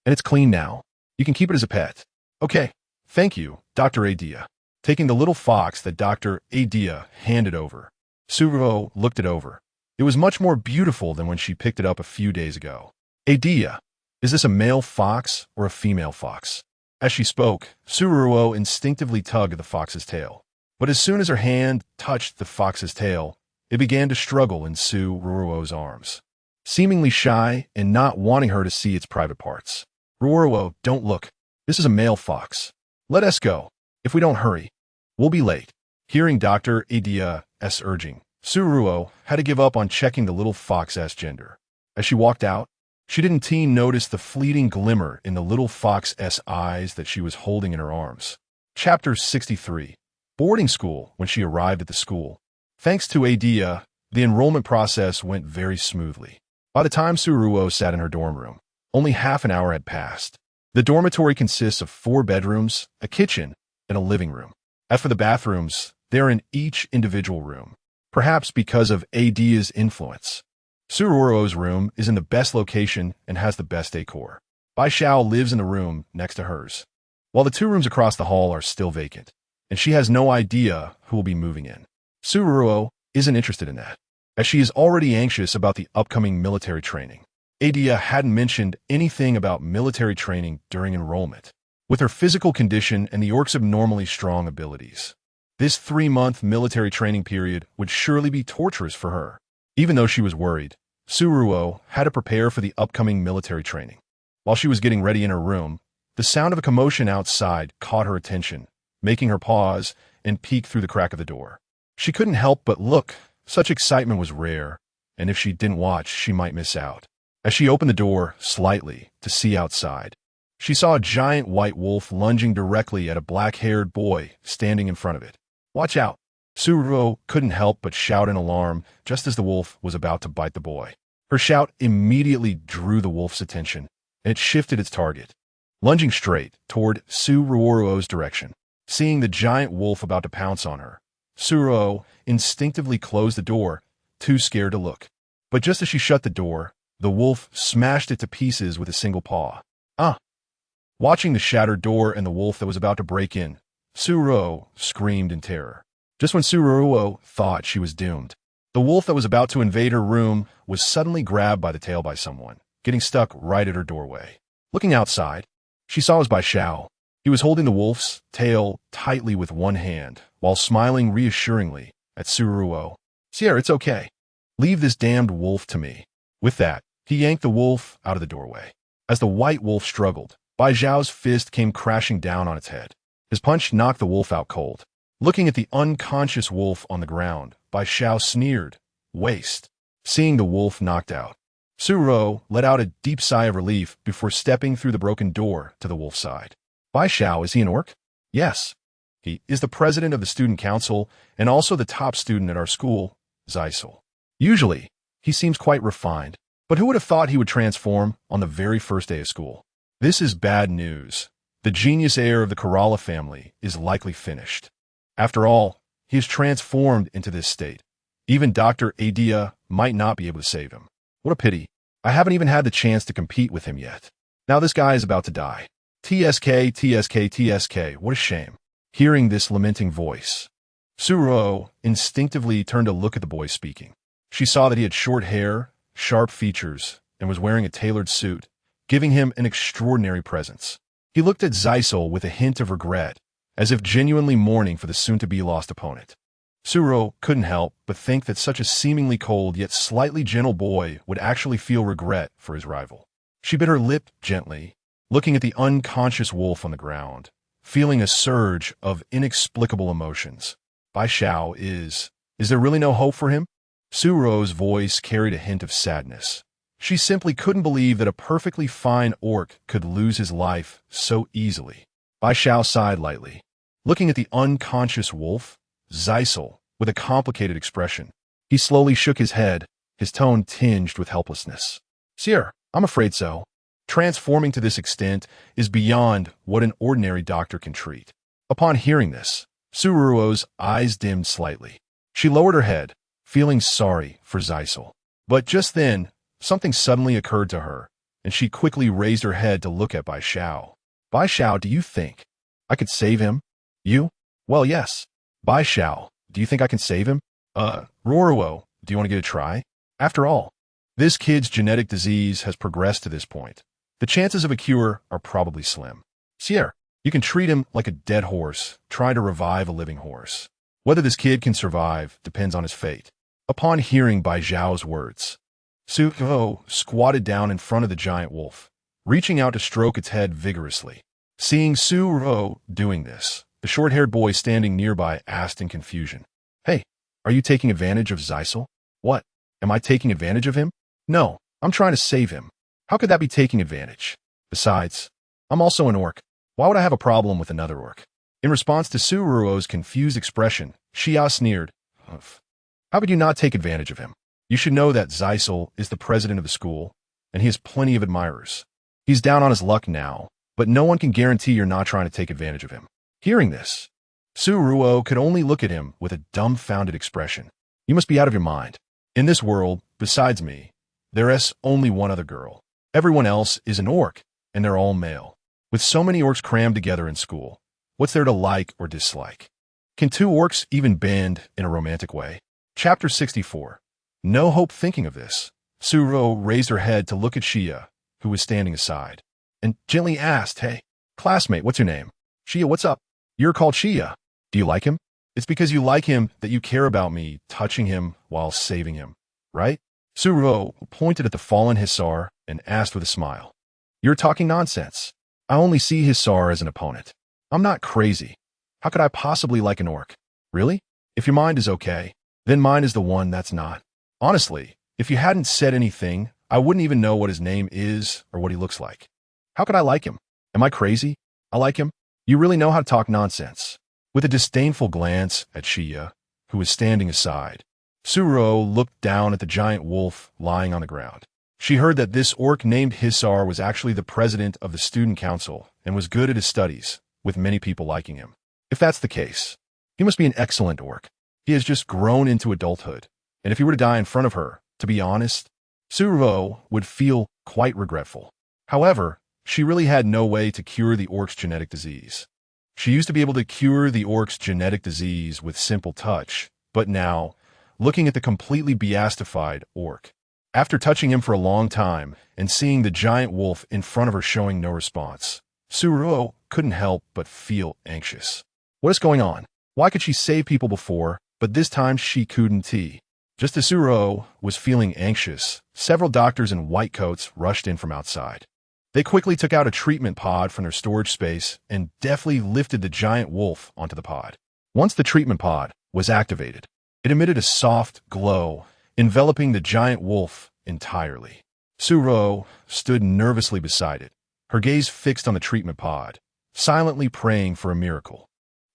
[SPEAKER 1] And it's clean now. You can keep it as a pet. Okay, thank you, Dr. Atleia. Taking the little fox that Dr. Atleia handed over, Suruo looked it over. It was much more beautiful than when she picked it up a few days ago. Atleia, is this a male fox or a female fox? As she spoke, Suruo instinctively tugged at the fox's tail. But as soon as her hand touched the fox's tail, it began to struggle in Suruo's arms, seemingly shy and not wanting her to see its private parts. Ruo, don't look. This is a male fox. Let us go. If we don't hurry, we'll be late. Hearing Dr. Atleia's urging, Suruo had to give up on checking the little fox's gender. As she walked out, she didn't notice the fleeting glimmer in the little fox's eyes that she was holding in her arms. Chapter 63. Boarding school. When she arrived at the school, thanks to Atleia, the enrollment process went very smoothly. By the time Suruo sat in her dorm room, only half an hour had passed. The dormitory consists of 4 bedrooms, a kitchen, and a living room. As for the bathrooms, they are in each individual room, perhaps because of Atleia's influence. Suruo's room is in the best location and has the best decor. Bai Xiao lives in the room next to hers, while the 2 rooms across the hall are still vacant, and she has no idea who will be moving in. Suruo isn't interested in that, as she is already anxious about the upcoming military training. Atleia hadn't mentioned anything about military training during enrollment. With her physical condition and the orcs' abnormally strong abilities, this 3-month military training period would surely be torturous for her. Even though she was worried, Suruo had to prepare for the upcoming military training. While she was getting ready in her room, the sound of a commotion outside caught her attention, making her pause and peek through the crack of the door. She couldn't help but look. Such excitement was rare, and if she didn't watch, she might miss out. As she opened the door slightly to see outside, she saw a giant white wolf lunging directly at a black-haired boy standing in front of it. "Watch out!" Ruo couldn't help but shout in alarm just as the wolf was about to bite the boy. Her shout immediately drew the wolf's attention, and it shifted its target, lunging straight toward Ruo's direction. Seeing the giant wolf about to pounce on her, Ruo instinctively closed the door, too scared to look. But just as she shut the door, the wolf smashed it to pieces with a single paw. "Ah!" Watching the shattered door and the wolf that was about to break in, Ruo screamed in terror. Just when Ruo thought she was doomed, the wolf that was about to invade her room was suddenly grabbed by the tail by someone, getting stuck right at her doorway. Looking outside, she saw it was Bai Xiao. He was holding the wolf's tail tightly with one hand, while smiling reassuringly at Ruo. "Sierra, it's okay. Leave this damned wolf to me." With that, he yanked the wolf out of the doorway. As the white wolf struggled, Bai Xiao's fist came crashing down on its head. His punch knocked the wolf out cold. Looking at the unconscious wolf on the ground, Bai Xiao sneered, "Waste." Seeing the wolf knocked out, Ruo let out a deep sigh of relief before stepping through the broken door to the wolf's side. "Bai Xiao, is he an orc?" "Yes. He is the president of the student council and also the top student at our school, Zeisel. Usually, he seems quite refined, but who would have thought he would transform on the very first day of school? This is bad news. The genius heir of the Kerala family is likely finished. After all, he is transformed into this state. Even Dr. Adia might not be able to save him. What a pity. I haven't even had the chance to compete with him yet. Now this guy is about to die. TSK, TSK, TSK, what a shame." Hearing this lamenting voice, Ruo instinctively turned to look at the boy speaking. She saw that he had short hair, sharp features, and was wearing a tailored suit, giving him an extraordinary presence. He looked at Zeisel with a hint of regret, as if genuinely mourning for the soon-to-be lost opponent. Ruo couldn't help but think that such a seemingly cold yet slightly gentle boy would actually feel regret for his rival. She bit her lip gently, looking at the unconscious wolf on the ground, feeling a surge of inexplicable emotions. "Bai Xiao is there really no hope for him?" Ruo's voice carried a hint of sadness. She simply couldn't believe that a perfectly fine orc could lose his life so easily. Bai Xiao sighed lightly, looking at the unconscious wolf, Zeisel, with a complicated expression. He slowly shook his head, his tone tinged with helplessness. "Sir, I'm afraid so. Transforming to this extent is beyond what an ordinary doctor can treat." Upon hearing this, Ruo's eyes dimmed slightly. She lowered her head, feeling sorry for Zeisel. But just then, something suddenly occurred to her, and she quickly raised her head to look at Bai Xiao. "Bai Xiao, do you think I could save him?" "You? Well, yes." "Bai Xiao, do you think I can save him?" Ruo Ruo, do you want to give it a try? After all, this kid's genetic disease has progressed to this point. The chances of a cure are probably slim. Sierra, you can treat him like a dead horse, trying to revive a living horse. Whether this kid can survive depends on his fate." Upon hearing Bai Xiao's words, Ruo squatted down in front of the giant wolf, reaching out to stroke its head vigorously. Seeing Ruo doing this, the short-haired boy standing nearby asked in confusion, "Hey, are you taking advantage of Zeisel?" "What? Am I taking advantage of him?" "No, I'm trying to save him. How could that be taking advantage? Besides, I'm also an orc. Why would I have a problem with another orc?" In response to Ruo's confused expression, Xia sneered, "How could you not take advantage of him? You should know that Zeisel is the president of the school, and he has plenty of admirers. He's down on his luck now, but no one can guarantee you're not trying to take advantage of him." Hearing this, Ruo could only look at him with a dumbfounded expression. "You must be out of your mind. In this world, besides me, there is only one other girl. Everyone else is an orc, and they're all male. With so many orcs crammed together in school, what's there to like or dislike? Can two orcs even band in a romantic way?" Chapter 64. No hope. Thinking of this, Ruo raised her head to look at Xia, who was standing aside, and gently asked, "Hey, classmate, what's your name?" "Xia, what's up? You're called Xia. Do you like him?" "It's because you like him that you care about me touching him while saving him, right?" Ruo pointed at the fallen Hisar and asked with a smile. "You're talking nonsense. I only see Hisar as an opponent. I'm not crazy. How could I possibly like an orc?" "Really? If your mind is okay, then mine is the one that's not. Honestly, if you hadn't said anything, I wouldn't even know what his name is or what he looks like. How could I like him? Am I crazy? I like him? You really know how to talk nonsense. With a disdainful glance at Shia, who was standing aside, Ruo looked down at the giant wolf lying on the ground. She heard that this orc named Hisar was actually the president of the student council and was good at his studies, with many people liking him. If that's the case, he must be an excellent orc. He has just grown into adulthood, and if he were to die in front of her, to be honest, Ruo would feel quite regretful. However, she really had no way to cure the orc's genetic disease. She used to be able to cure the orc's genetic disease with simple touch, but now, looking at the completely beastified orc, after touching him for a long time and seeing the giant wolf in front of her showing no response, Ruo couldn't help but feel anxious. What is going on? Why could she save people before, but this time she couldn't? Just as Ruo was feeling anxious, several doctors in white coats rushed in from outside. They quickly took out a treatment pod from their storage space and deftly lifted the giant wolf onto the pod. Once the treatment pod was activated, it emitted a soft glow, enveloping the giant wolf entirely. Ruo stood nervously beside it, her gaze fixed on the treatment pod, silently praying for a miracle.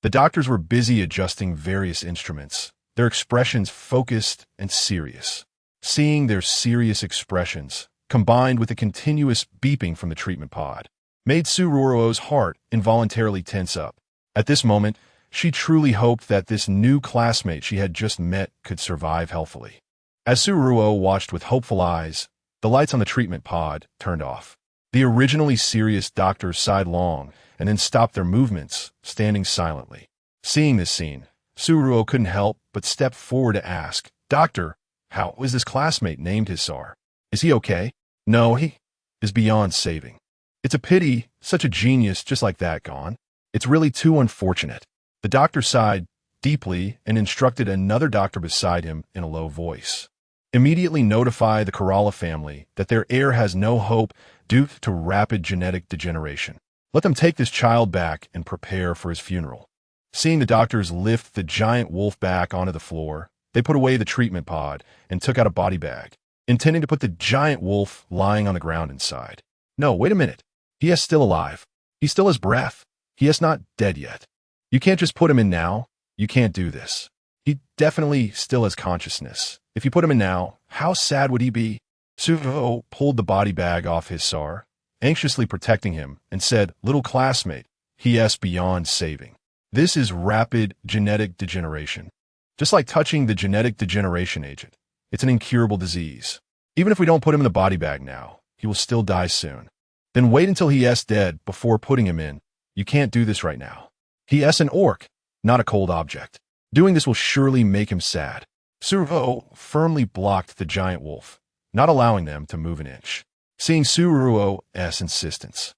[SPEAKER 1] The doctors were busy adjusting various instruments, their expressions focused and serious. Seeing their serious expressions, combined with the continuous beeping from the treatment pod, made Ruo's heart involuntarily tense up. At this moment, she truly hoped that this new classmate she had just met could survive healthily. As Ruo watched with hopeful eyes, the lights on the treatment pod turned off. The originally serious doctors sighed long and then stopped their movements, standing silently. Seeing this scene, Ruo couldn't help but step forward to ask, "Doctor, how is this classmate named Hisar? Is he okay?" "No, he is beyond saving. It's a pity such a genius just like that gone. It's really too unfortunate." The doctor sighed deeply and instructed another doctor beside him in a low voice. "Immediately notify the Kerala family that their heir has no hope due to rapid genetic degeneration. Let them take this child back and prepare for his funeral." Seeing the doctors lift the giant wolf back onto the floor, they put away the treatment pod and took out a body bag, intending to put the giant wolf lying on the ground inside. "No, wait a minute. He is still alive. He still has breath. He is not dead yet. You can't just put him in now. You can't do this. He definitely still has consciousness. If you put him in now, how sad would he be?" Ruo pulled the body bag off Hisar, anxiously protecting him, and said, "Little classmate, he is beyond saving. This is rapid genetic degeneration. Just like touching the genetic degeneration agent. It's an incurable disease. Even if we don't put him in the body bag now, he will still die soon. Then wait until he is dead before putting him in. You can't do this right now. He is an orc, not a cold object. Doing this will surely make him sad." Ruo firmly blocked the giant wolf, not allowing them to move an inch. Seeing Ruo's insistence,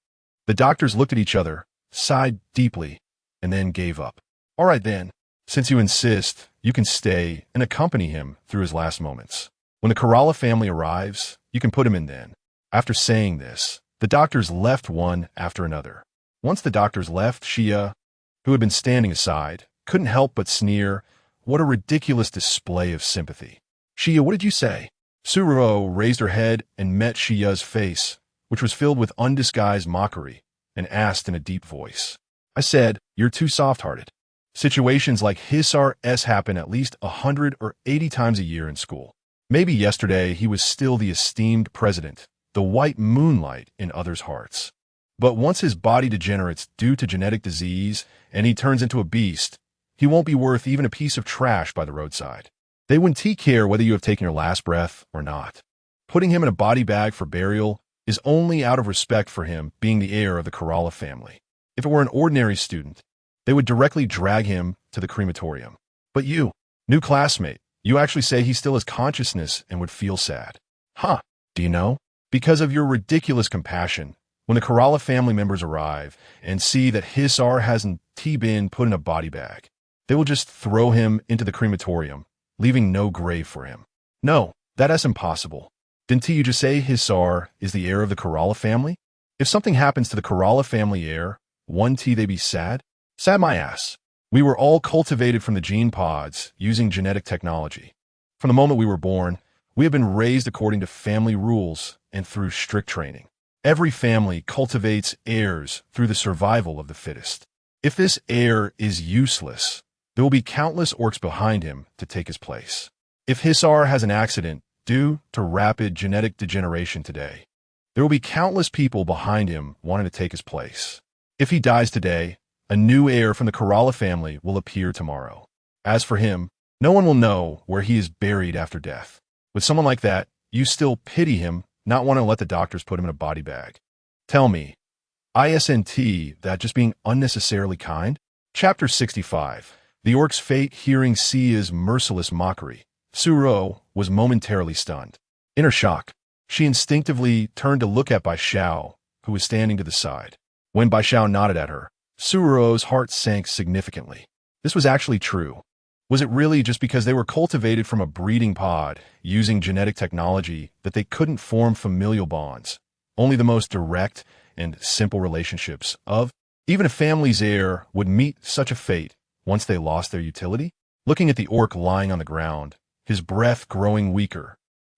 [SPEAKER 1] the doctors looked at each other, sighed deeply, and then gave up. "All right then, since you insist, you can stay and accompany him through his last moments. When the Kerala family arrives, you can put him in then." After saying this, the doctors left one after another. Once the doctors left, Shia, who had been standing aside, couldn't help but sneer, "What a ridiculous display of sympathy." "Shia, what did you say?" Ruo raised her head and met Shia's face, which was filled with undisguised mockery, and asked in a deep voice, "I said, you're too soft-hearted. Situations like Hisar's happen at least 100 or 80 times a year in school. Maybe yesterday he was still the esteemed president, the white moonlight in others' hearts. But once his body degenerates due to genetic disease and he turns into a beast, he won't be worth even a piece of trash by the roadside. They wouldn't care whether you have taken your last breath or not. Putting him in a body bag for burial is only out of respect for him being the heir of the Kerala family. If it were an ordinary student, they would directly drag him to the crematorium. But you, new classmate, you actually say he still has consciousness and would feel sad. Huh, do you know? Because of your ridiculous compassion, when the Kerala family members arrive and see that Hisar hasn't been put in a body bag, they will just throw him into the crematorium, leaving no grave for him. No, that is impossible. Didn't you just say Hisar is the heir of the Kerala family? If something happens to the Kerala family heir, wouldn't they be sad? Sad my ass. We were all cultivated from the gene pods using genetic technology. From the moment we were born, we have been raised according to family rules and through strict training. Every family cultivates heirs through the survival of the fittest. If this heir is useless, there will be countless orcs behind him to take his place. If Hisar has an accident due to rapid genetic degeneration today, there will be countless people behind him wanting to take his place. If he dies today, a new heir from the Kerala family will appear tomorrow. As for him, no one will know where he is buried after death. With someone like that, you still pity him, not wanting to let the doctors put him in a body bag. Tell me, isn't that just being unnecessarily kind? Chapter 65. The orc's fate hearing Sia's merciless mockery. Ruo was momentarily stunned. In her shock, she instinctively turned to look at Bai Xiao, who was standing to the side. When Bai Xiao nodded at her, Ruo's heart sank significantly. This was actually true. Was it really just because they were cultivated from a breeding pod using genetic technology that they couldn't form familial bonds? Only the most direct and simple relationships of even a family's heir would meet such a fate once they lost their utility? Looking at the orc lying on the ground, his breath growing weaker,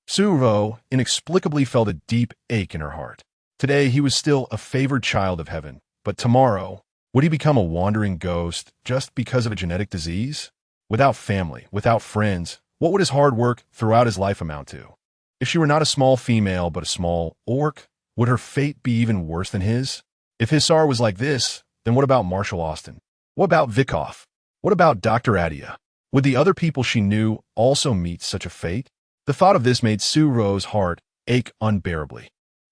[SPEAKER 1] Ruo inexplicably felt a deep ache in her heart. Today he was still a favored child of heaven, but tomorrow, would he become a wandering ghost just because of a genetic disease? Without family, without friends, what would his hard work throughout his life amount to? If she were not a small female but a small orc, would her fate be even worse than his? If Hisar was like this, then what about Marshall Austin? What about Vikov? What about Dr. Adia? Would the other people she knew also meet such a fate? The thought of this made Ruo's heart ache unbearably.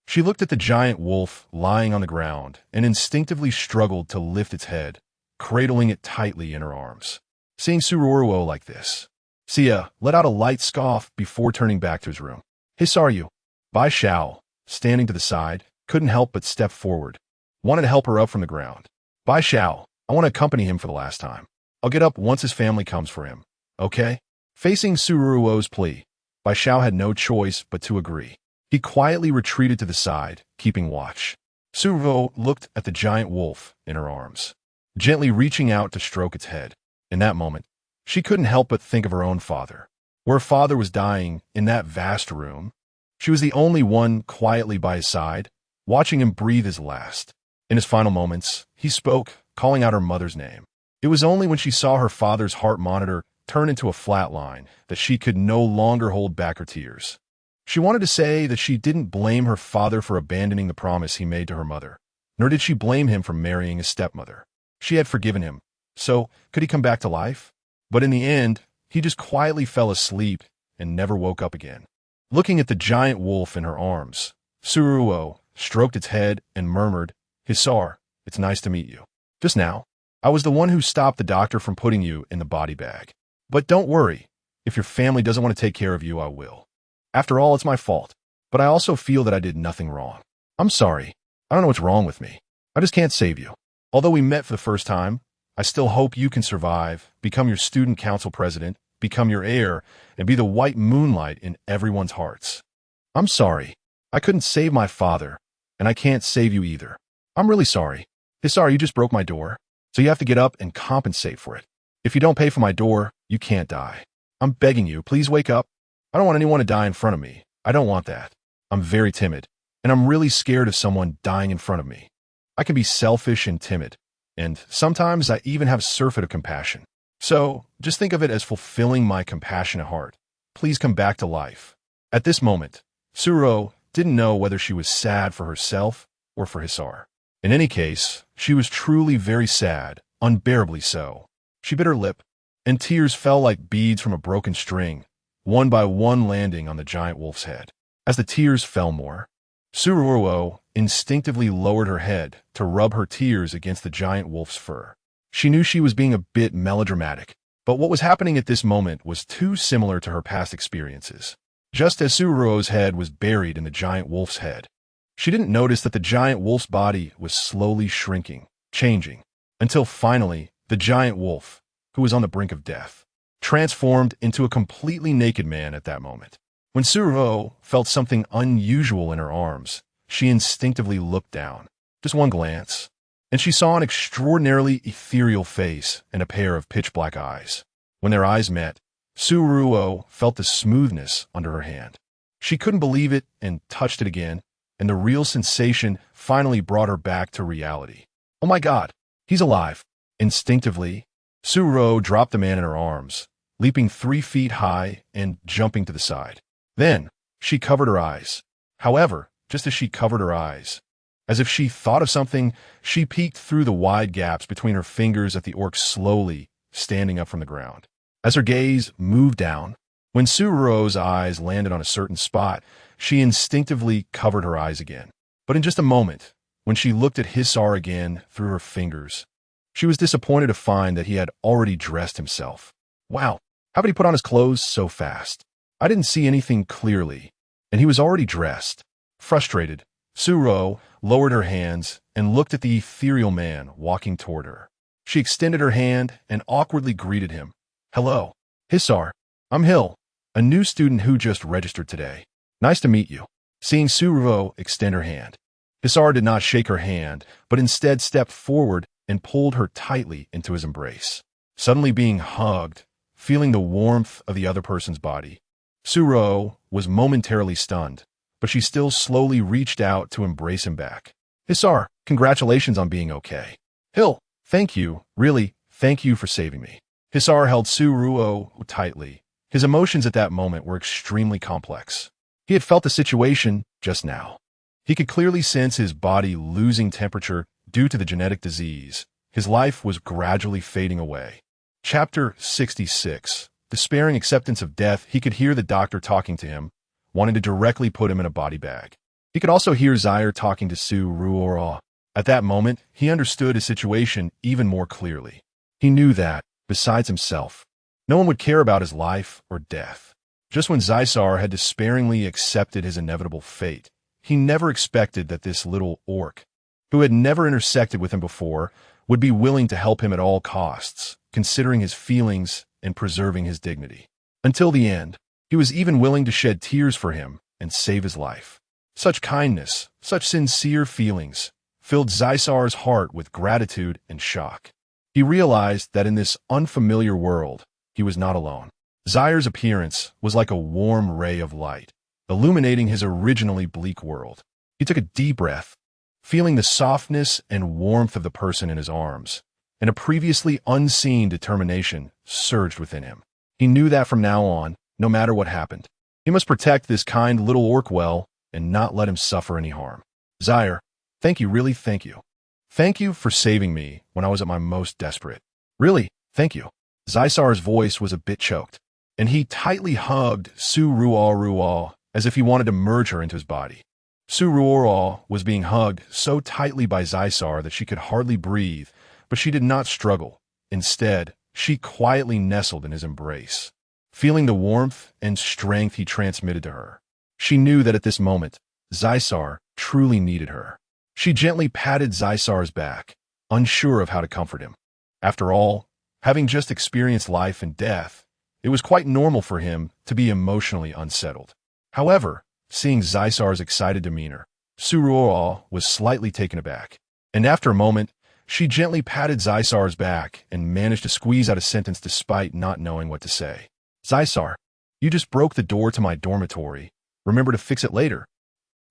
[SPEAKER 1] She looked at the giant wolf lying on the ground and instinctively struggled to lift its head, cradling it tightly in her arms. Seeing Ruo like this, Sia let out a light scoff before turning back to his room. Hisar, you? Bai Xiao, standing to the side, couldn't help but step forward, wanted to help her up from the ground. Bai Xiao, I want to accompany him for the last time. I'll get up once his family comes for him, okay? Facing Ruo's plea, Bai Xiao had no choice but to agree. He quietly retreated to the side, keeping watch. Ruo looked at the giant wolf in her arms, gently reaching out to stroke its head. In that moment, she couldn't help but think of her own father. Where her father was dying in that vast room, she was the only one quietly by his side, watching him breathe his last. In his final moments, he spoke, calling out her mother's name. It was only when she saw her father's heart monitor turn into a flat line that she could no longer hold back her tears. She wanted to say that she didn't blame her father for abandoning the promise he made to her mother, nor did she blame him for marrying his stepmother. She had forgiven him. So, could he come back to life? But in the end, he just quietly fell asleep and never woke up again. Looking at the giant wolf in her arms, Ruo stroked its head and murmured, Hisar, it's nice to meet you. Just now, I was the one who stopped the doctor from putting you in the body bag. But don't worry, if your family doesn't want to take care of you, I will. After all, it's my fault. But I also feel that I did nothing wrong. I'm sorry. I don't know what's wrong with me. I just can't save you. Although we met for the first time, I still hope you can survive, become your student council president, become your heir, and be the white moonlight in everyone's hearts. I'm sorry. I couldn't save my father, and I can't save you either. I'm really sorry. Hisar, you just broke my door, so you have to get up and compensate for it. If you don't pay for my door, you can't die. I'm begging you, please wake up. I don't want anyone to die in front of me. I don't want that. I'm very timid, and I'm really scared of someone dying in front of me. I can be selfish and timid. And sometimes I even have a surfeit of compassion. So, just think of it as fulfilling my compassionate heart. Please come back to life. At this moment, Ruo didn't know whether she was sad for herself or for Hisar. In any case, she was truly very sad, unbearably so. She bit her lip, and tears fell like beads from a broken string, one by one landing on the giant wolf's head. As the tears fell more, Ruo instinctively lowered her head to rub her tears against the giant wolf's fur. She knew she was being a bit melodramatic, but what was happening at this moment was too similar to her past experiences. Just as Ruo's head was buried in the giant wolf's head, she didn't notice that the giant wolf's body was slowly shrinking, changing, until finally the giant wolf, who was on the brink of death, transformed into a completely naked man at that moment. When Ruo felt something unusual in her arms, she instinctively looked down. Just one glance, and she saw an extraordinarily ethereal face and a pair of pitch-black eyes. When their eyes met, Ruo Ruo felt the smoothness under her hand. She couldn't believe it and touched it again, and the real sensation finally brought her back to reality. Oh my God, he's alive. Instinctively, Ruo Ruo dropped the man in her arms, leaping 3 feet high and jumping to the side. Then, she covered her eyes. However, just as she covered her eyes, as if she thought of something, she peeked through the wide gaps between her fingers at the orc slowly standing up from the ground. As her gaze moved down, when Ruo Ruo's eyes landed on a certain spot, she instinctively covered her eyes again. But in just a moment, when she looked at Hisar again through her fingers, she was disappointed to find that he had already dressed himself. Wow, how did he put on his clothes so fast? I didn't see anything clearly, and he was already dressed. Frustrated, Ruo Ruo lowered her hands and looked at the ethereal man walking toward her. She extended her hand and awkwardly greeted him. Hello, Hisar. I'm Hill, a new student who just registered today. Nice to meet you. Seeing Ruo Ruo extend her hand, Hisar did not shake her hand, but instead stepped forward and pulled her tightly into his embrace. Suddenly being hugged, feeling the warmth of the other person's body, Ruo Ruo was momentarily stunned, but she still slowly reached out to embrace him back. Hisar, congratulations on being okay. Hill, thank you, really, thank you for saving me. Hisar held Ruo Ruo tightly. His emotions at that moment were extremely complex. He had felt the situation just now. He could clearly sense his body losing temperature due to the genetic disease. His life was gradually fading away. Chapter 66. Despairing acceptance of death, he could hear the doctor talking to him, wanting to directly put him in a body bag. He could also hear Zaire talking to Ruo Ruo. At that moment, he understood his situation even more clearly. He knew that, besides himself, no one would care about his life or death. Just when Zaisar had despairingly accepted his inevitable fate, he never expected that this little orc, who had never intersected with him before, would be willing to help him at all costs, considering his feelings and preserving his dignity. Until the end, he was even willing to shed tears for him and save his life. Such kindness, such sincere feelings, filled Zaisar's heart with gratitude and shock. He realized that in this unfamiliar world, he was not alone. Zaire's appearance was like a warm ray of light, illuminating his originally bleak world. He took a deep breath, feeling the softness and warmth of the person in his arms, and a previously unseen determination surged within him. He knew that from now on, no matter what happened, he must protect this kind little orc well and not let him suffer any harm. Zaire, thank you, really thank you. Thank you for saving me when I was at my most desperate. Really, thank you. Zaisar's voice was a bit choked, and he tightly hugged Ruo Ruo as if he wanted to merge her into his body. Ruo Ruo was being hugged so tightly by Zaisar that she could hardly breathe, but she did not struggle. Instead, she quietly nestled in his embrace, feeling the warmth and strength he transmitted to her. She knew that at this moment, Zaisar truly needed her. She gently patted Zaisar's back, unsure of how to comfort him. After all, having just experienced life and death, it was quite normal for him to be emotionally unsettled. However, seeing Zaisar's excited demeanor, Ruo was slightly taken aback, and after a moment, she gently patted Zaisar's back and managed to squeeze out a sentence despite not knowing what to say. Zaisar, you just broke the door to my dormitory. Remember to fix it later.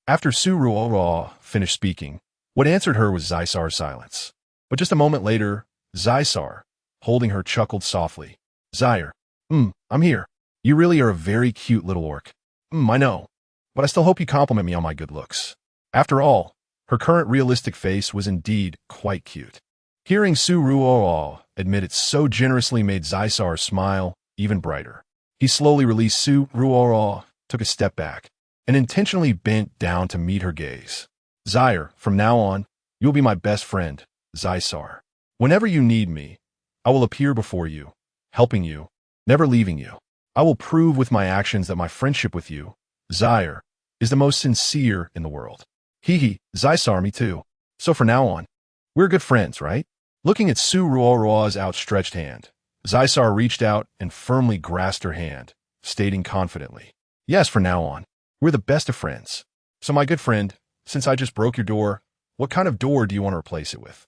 [SPEAKER 1] After Ruo finished speaking, what answered her was Zaisar's silence. But just a moment later, Zaisar, holding her, chuckled softly. Zaire, I'm here. You really are a very cute little orc. I know. But I still hope you compliment me on my good looks. After all, her current realistic face was indeed quite cute. Hearing Ruo admit it so generously made Zaisar smile even brighter. He slowly released Ruo, took a step back, and intentionally bent down to meet her gaze. Zaire, from now on, you'll be my best friend, Zaisar. Whenever you need me, I will appear before you, helping you, never leaving you. I will prove with my actions that my friendship with you, Zaire, is the most sincere in the world. Zaisar, me too. So from now on, we're good friends, right? Looking at Ruo's outstretched hand, Zaisar reached out and firmly grasped her hand, stating confidently, yes, from now on, we're the best of friends. So my good friend, since I just broke your door, what kind of door do you want to replace it with?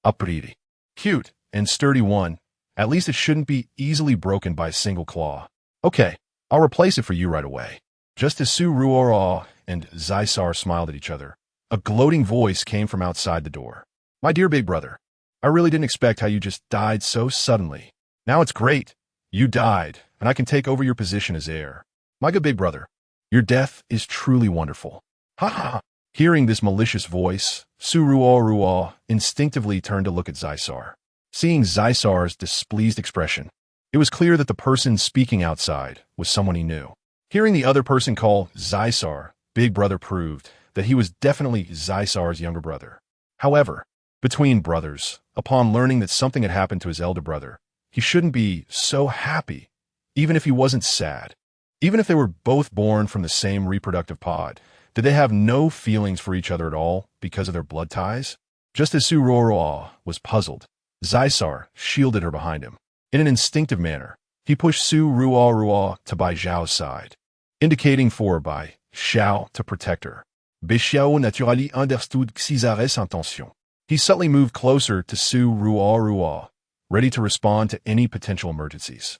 [SPEAKER 1] Apriri. Cute and sturdy one. At least it shouldn't be easily broken by a single claw. Okay, I'll replace it for you right away. Just as Ruo Ruo and Zysar smiled at each other, a gloating voice came from outside the door. My dear big brother, I really didn't expect how you just died so suddenly. Now it's great. You died, and I can take over your position as heir. My good big brother, your death is truly wonderful. Ha ha. Hearing this malicious voice, Ruo Ruo instinctively turned to look at Zysar. Seeing Zysar's displeased expression, it was clear that the person speaking outside was someone he knew. Hearing the other person call Zysar big brother proved that he was definitely Zysar's younger brother. However, between brothers, upon learning that something had happened to his elder brother, he shouldn't be so happy, even if he wasn't sad. Even if they were both born from the same reproductive pod, did they have no feelings for each other at all because of their blood ties? Just as Ruo Ruo was puzzled, Zysar shielded her behind him. In an instinctive manner, he pushed Ruo Ruo to Bai Zhao's side, indicating for Bai Zhao to protect her. Bai Zhao naturally understood Cesar's intention. He subtly moved closer to Ruo Ruo, ready to respond to any potential emergencies.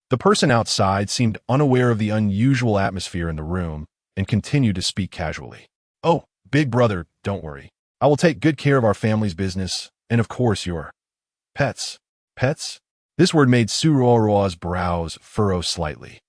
[SPEAKER 1] The person outside seemed unaware of the unusual atmosphere in the room and continued to speak casually. Oh, big brother, don't worry. I will take good care of our family's business, and of course your pets. Pets? This word made Ruo Ruo's brows furrow slightly.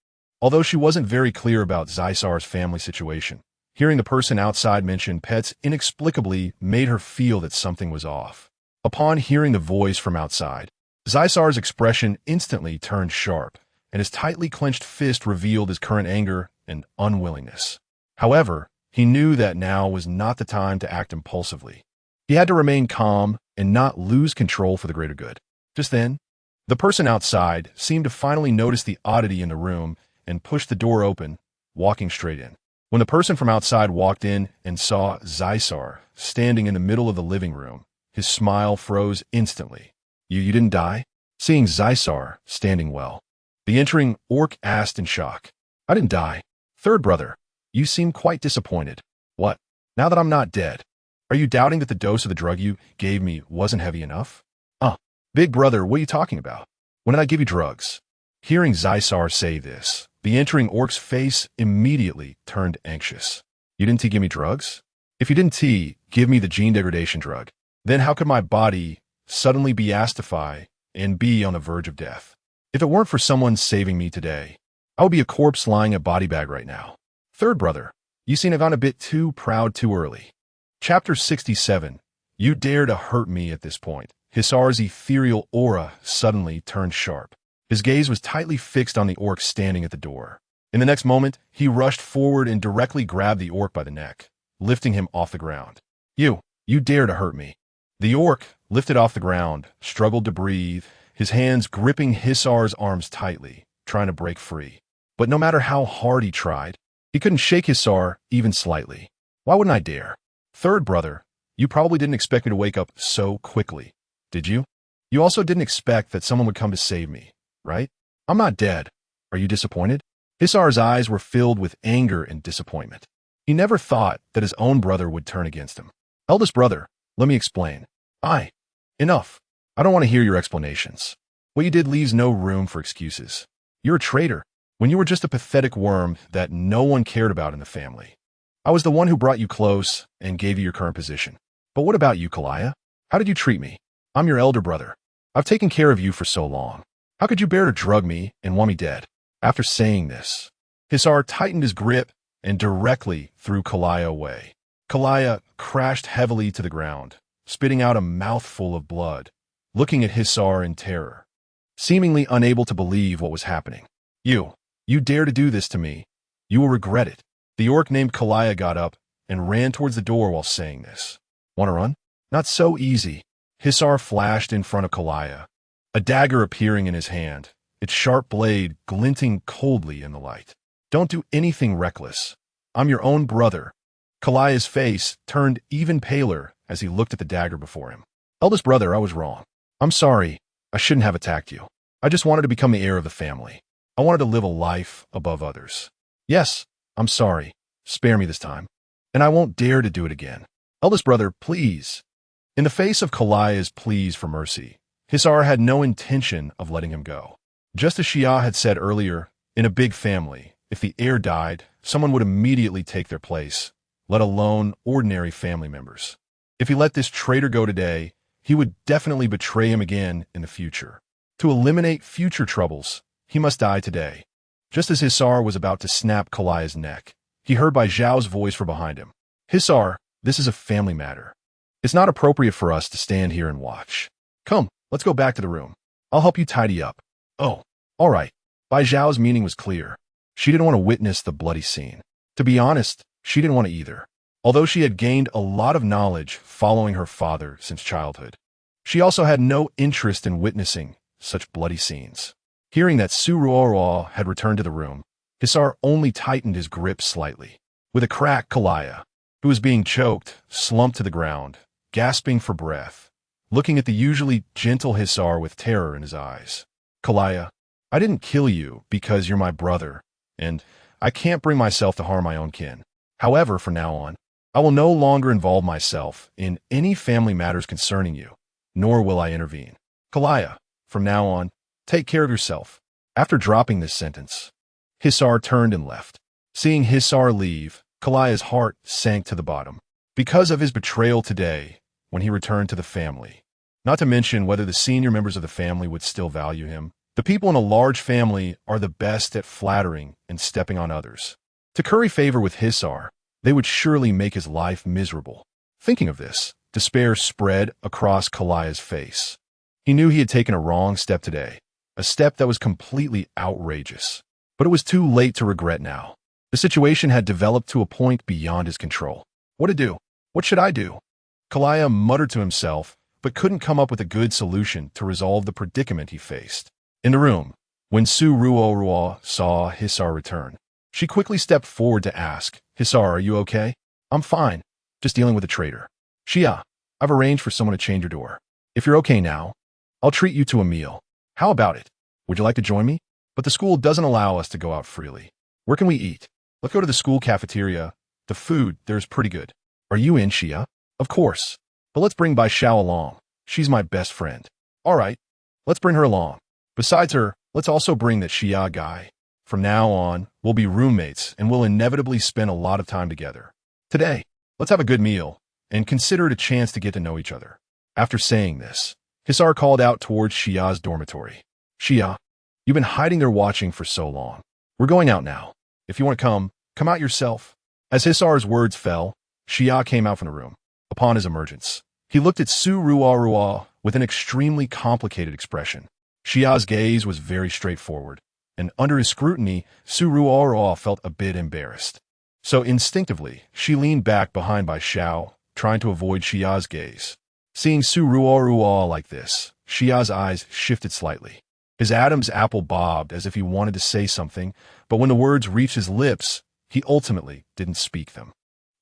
[SPEAKER 1] Although she wasn't very clear about Zysar's family situation, hearing the person outside mention pets inexplicably made her feel that something was off. Upon hearing the voice from outside, Zysar's expression instantly turned sharp, and his tightly clenched fist revealed his current anger and unwillingness. However, he knew that now was not the time to act impulsively. He had to remain calm and not lose control for the greater good. Just then, the person outside seemed to finally notice the oddity in the room and pushed the door open, walking straight in. When the person from outside walked in and saw Zysar standing in the middle of the living room, his smile froze instantly. You didn't die? Seeing Zysar standing well, the entering orc asked in shock. I didn't die. Third brother, you seem quite disappointed. What? Now that I'm not dead, are you doubting that the dose of the drug you gave me wasn't heavy enough? Big brother, what are you talking about? When did I give you drugs? Hearing Zysar say this, the entering orc's face immediately turned anxious. You didn't give me drugs? If you didn't give me the gene degradation drug, then how could my body suddenly be astified and be on the verge of death? If it weren't for someone saving me today, I would be a corpse lying in a body bag right now. Third brother, you seem to have gone a bit too proud too early. Chapter 67. You dare to hurt me at this point. Hisar's ethereal aura suddenly turned sharp. His gaze was tightly fixed on the orc standing at the door. In the next moment, he rushed forward and directly grabbed the orc by the neck, lifting him off the ground. You dare to hurt me. The orc, lifted off the ground, struggled to breathe, his hands gripping Hisar's arms tightly, trying to break free. But no matter how hard he tried, he couldn't shake Hisar even slightly. Why wouldn't I dare? Third brother, you probably didn't expect me to wake up so quickly, did you? You also didn't expect that someone would come to save me, right? I'm not dead. Are you disappointed? Hisar's eyes were filled with anger and disappointment. He never thought that his own brother would turn against him. Eldest brother, let me explain. Enough. I don't want to hear your explanations. What you did leaves no room for excuses. You're a traitor, when you were just a pathetic worm that no one cared about in the family. I was the one who brought you close and gave you your current position. But what about you, Klesia? How did you treat me? I'm your elder brother. I've taken care of you for so long. How could you bear to drug me and want me dead? After saying this, Hisar tightened his grip and directly threw Klesia away. Klesia crashed heavily to the ground, spitting out a mouthful of blood, looking at Hisar in terror, seemingly unable to believe what was happening. You dare to do this to me. You will regret it. The orc named Klesia got up and ran towards the door while saying this. Want to run? Not so easy. Hisar flashed in front of Klesia, a dagger appearing in his hand, its sharp blade glinting coldly in the light. Don't do anything reckless. I'm your own brother. Klesia's face turned even paler as he looked at the dagger before him. Eldest brother, I was wrong. I'm sorry. I shouldn't have attacked you. I just wanted to become the heir of the family. I wanted to live a life above others. Yes, I'm sorry. Spare me this time. And I won't dare to do it again. Eldest brother, please. In the face of Kalia's pleas for mercy, Hisar had no intention of letting him go. Just as Xia had said earlier, in a big family, if the heir died, someone would immediately take their place, let alone ordinary family members. If he let this traitor go today, he would definitely betray him again in the future. To eliminate future troubles, he must die today. Just as Hisar was about to snap Kalia's neck, he heard Bai Zhao's voice from behind him. Hisar, this is a family matter. It's not appropriate for us to stand here and watch. Come, let's go back to the room. I'll help you tidy up. Oh, all right. Bai Zhao's meaning was clear. She didn't want to witness the bloody scene. To be honest, she didn't want to either. Although she had gained a lot of knowledge following her father since childhood, she also had no interest in witnessing such bloody scenes. Hearing that Ruo Ruo had returned to the room, Hisar only tightened his grip slightly. With a crack, Klesia, who was being choked, slumped to the ground, gasping for breath, looking at the usually gentle Hisar with terror in his eyes. Klesia, I didn't kill you because you're my brother, and I can't bring myself to harm my own kin. However, from now on, I will no longer involve myself in any family matters concerning you, nor will I intervene. Klesia, from now on, take care of yourself. After dropping this sentence, Hisar turned and left. Seeing Hisar leave, Kalia's heart sank to the bottom. Because of his betrayal today, when he returned to the family, not to mention whether the senior members of the family would still value him, the people in a large family are the best at flattering and stepping on others. To curry favor with Hisar, they would surely make his life miserable. Thinking of this, despair spread across Kalia's face. He knew he had taken a wrong step today, a step that was completely outrageous. But it was too late to regret now. The situation had developed to a point beyond his control. What to do? What should I do? Klesia muttered to himself, but couldn't come up with a good solution to resolve the predicament he faced. In the room, when Ruo Ruo saw Hisar return, she quickly stepped forward to ask, Hisar, are you okay? I'm fine, just dealing with a traitor. Xia, I've arranged for someone to change your door. If you're okay now, I'll treat you to a meal. How about it? Would you like to join me? But the school doesn't allow us to go out freely. Where can we eat? Let's go to the school cafeteria. The food there's pretty good. Are you in, Xia? Of course. But let's bring Bai Zhao along. She's my best friend. All right, let's bring her along. Besides her, let's also bring that Xia guy. From now on, we'll be roommates and we'll inevitably spend a lot of time together. Today, let's have a good meal and consider it a chance to get to know each other. After saying this, Hisar called out towards Xia's dormitory. Xia, you've been hiding there watching for so long. We're going out now. If you want to come out yourself. As Hisar's words fell, Xia came out from the room. Upon his emergence, he looked at Ruo Ruo with an extremely complicated expression. Xia's gaze was very straightforward, and under his scrutiny, Ruo Ruo felt a bit embarrassed. So instinctively, she leaned back behind Bai Zhao, trying to avoid Xia's gaze. Seeing Ruo Ruo like this, Xia's eyes shifted slightly. His Adam's apple bobbed as if he wanted to say something, but when the words reached his lips, he ultimately didn't speak them.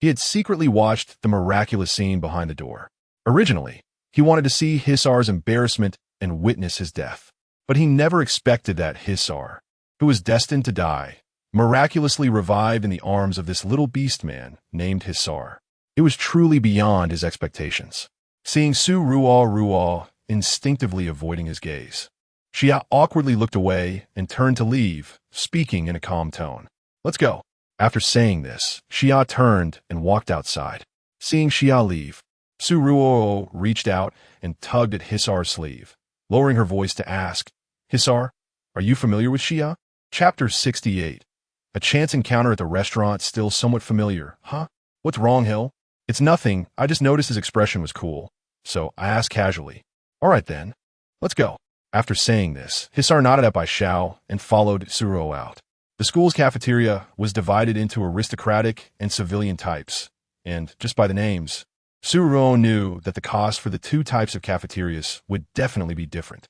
[SPEAKER 1] He had secretly watched the miraculous scene behind the door. Originally, he wanted to see Hisar's embarrassment and witness his death. But he never expected that Hisar, who was destined to die, miraculously revived in the arms of this little beast man named Hisar. It was truly beyond his expectations. Seeing Ruo Ruo instinctively avoiding his gaze, Xia awkwardly looked away and turned to leave, speaking in a calm tone. Let's go. After saying this, Xia turned and walked outside. Seeing Xia leave, Ruo reached out and tugged at Hisar's sleeve, lowering her voice to ask, Hisar, are you familiar with Xia? Chapter 68. A chance encounter at the restaurant still somewhat familiar, huh? What's wrong, Hill? It's nothing, I just noticed his expression was cool, so I asked casually. All right then, let's go. After saying this, Hisar nodded at Bai Zhao and followed Ruo out. The school's cafeteria was divided into aristocratic and civilian types, and just by the names, Ruo knew that the cost for the two types of cafeterias would definitely be different.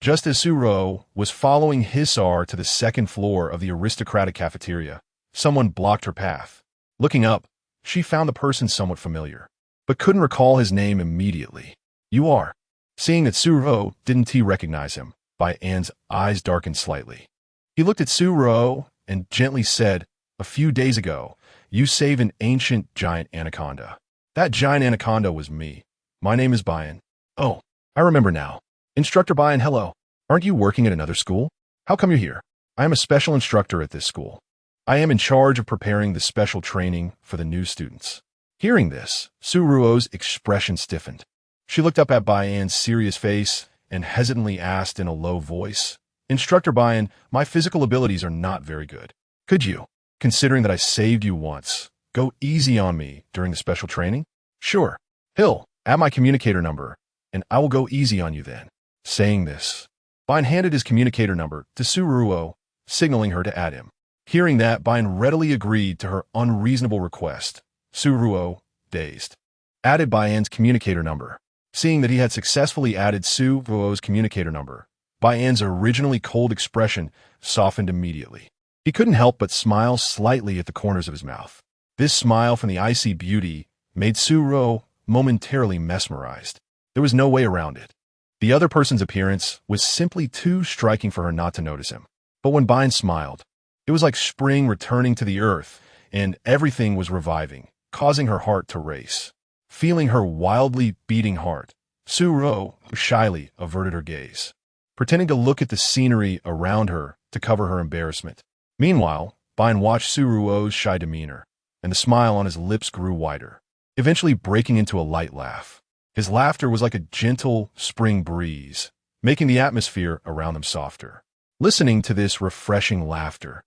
[SPEAKER 1] Just as Ruo was following Hisar to the second floor of the aristocratic cafeteria, someone blocked her path. Looking up, she found the person somewhat familiar, but couldn't recall his name immediately. You are. Seeing that Ruo didn't recognize him, Bai An's eyes darkened slightly. He looked at Ruo and gently said, a few days ago, you saved an ancient giant anaconda. That giant anaconda was me. My name is Bayan. Oh, I remember now. Instructor Bayan, hello. Aren't you working at another school? How come you're here? I am a special instructor at this school. I am in charge of preparing the special training for the new students. Hearing this, Ruo's expression stiffened. She looked up at Bayan's serious face and hesitantly asked in a low voice, Instructor Bayan, my physical abilities are not very good. Could you, considering that I saved you once, go easy on me during the special training? Sure. Hill, add my communicator number, and I will go easy on you then. Saying this, Bayan handed his communicator number to Ruo, signaling her to add him. Hearing that, Bayan readily agreed to her unreasonable request. Ruo, dazed, added Bayan's communicator number. Seeing that he had successfully added Ruo's communicator number, Bayan's originally cold expression softened immediately. He couldn't help but smile slightly at the corners of his mouth. This smile from the icy beauty made Ruo momentarily mesmerized. There was no way around it. The other person's appearance was simply too striking for her not to notice him. But when Bayan smiled, it was like spring returning to the earth, and everything was reviving, causing her heart to race. Feeling her wildly beating heart, Ruo shyly averted her gaze, pretending to look at the scenery around her to cover her embarrassment. Meanwhile, Bayan watched Ruo's shy demeanor, and the smile on his lips grew wider, eventually breaking into a light laugh. His laughter was like a gentle spring breeze, making the atmosphere around them softer. Listening to this refreshing laughter,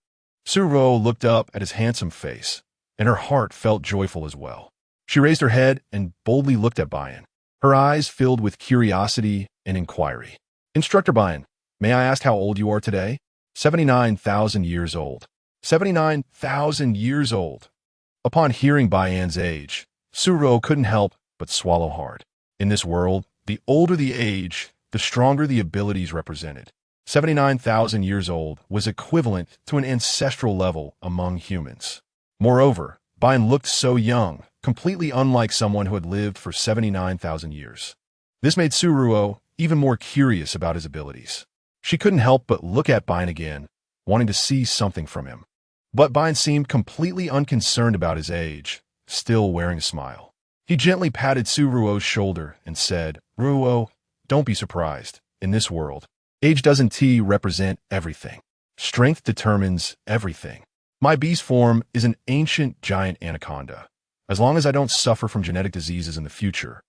[SPEAKER 1] Ruo looked up at his handsome face, and her heart felt joyful as well. She raised her head and boldly looked at Bayan, her eyes filled with curiosity and inquiry. Instructor Bayan, may I ask how old you are today? 79,000 years old. 79,000 years old. Upon hearing Bayan's age, Ruo couldn't help but swallow hard. In this world, the older the age, the stronger the abilities represented. 79,000 years old was equivalent to an ancestral level among humans. Moreover, Bayan looked so young, completely unlike someone who had lived for 79,000 years. This made Ruo even more curious about his abilities. She couldn't help but look at Bayan again, wanting to see something from him. But Bayan seemed completely unconcerned about his age, still wearing a smile. He gently patted Ruo's shoulder and said, Ruo, don't be surprised. In this world, age doesn't represent everything. Strength determines everything. My beast form is an ancient giant anaconda. As long as I don't suffer from genetic diseases in the future,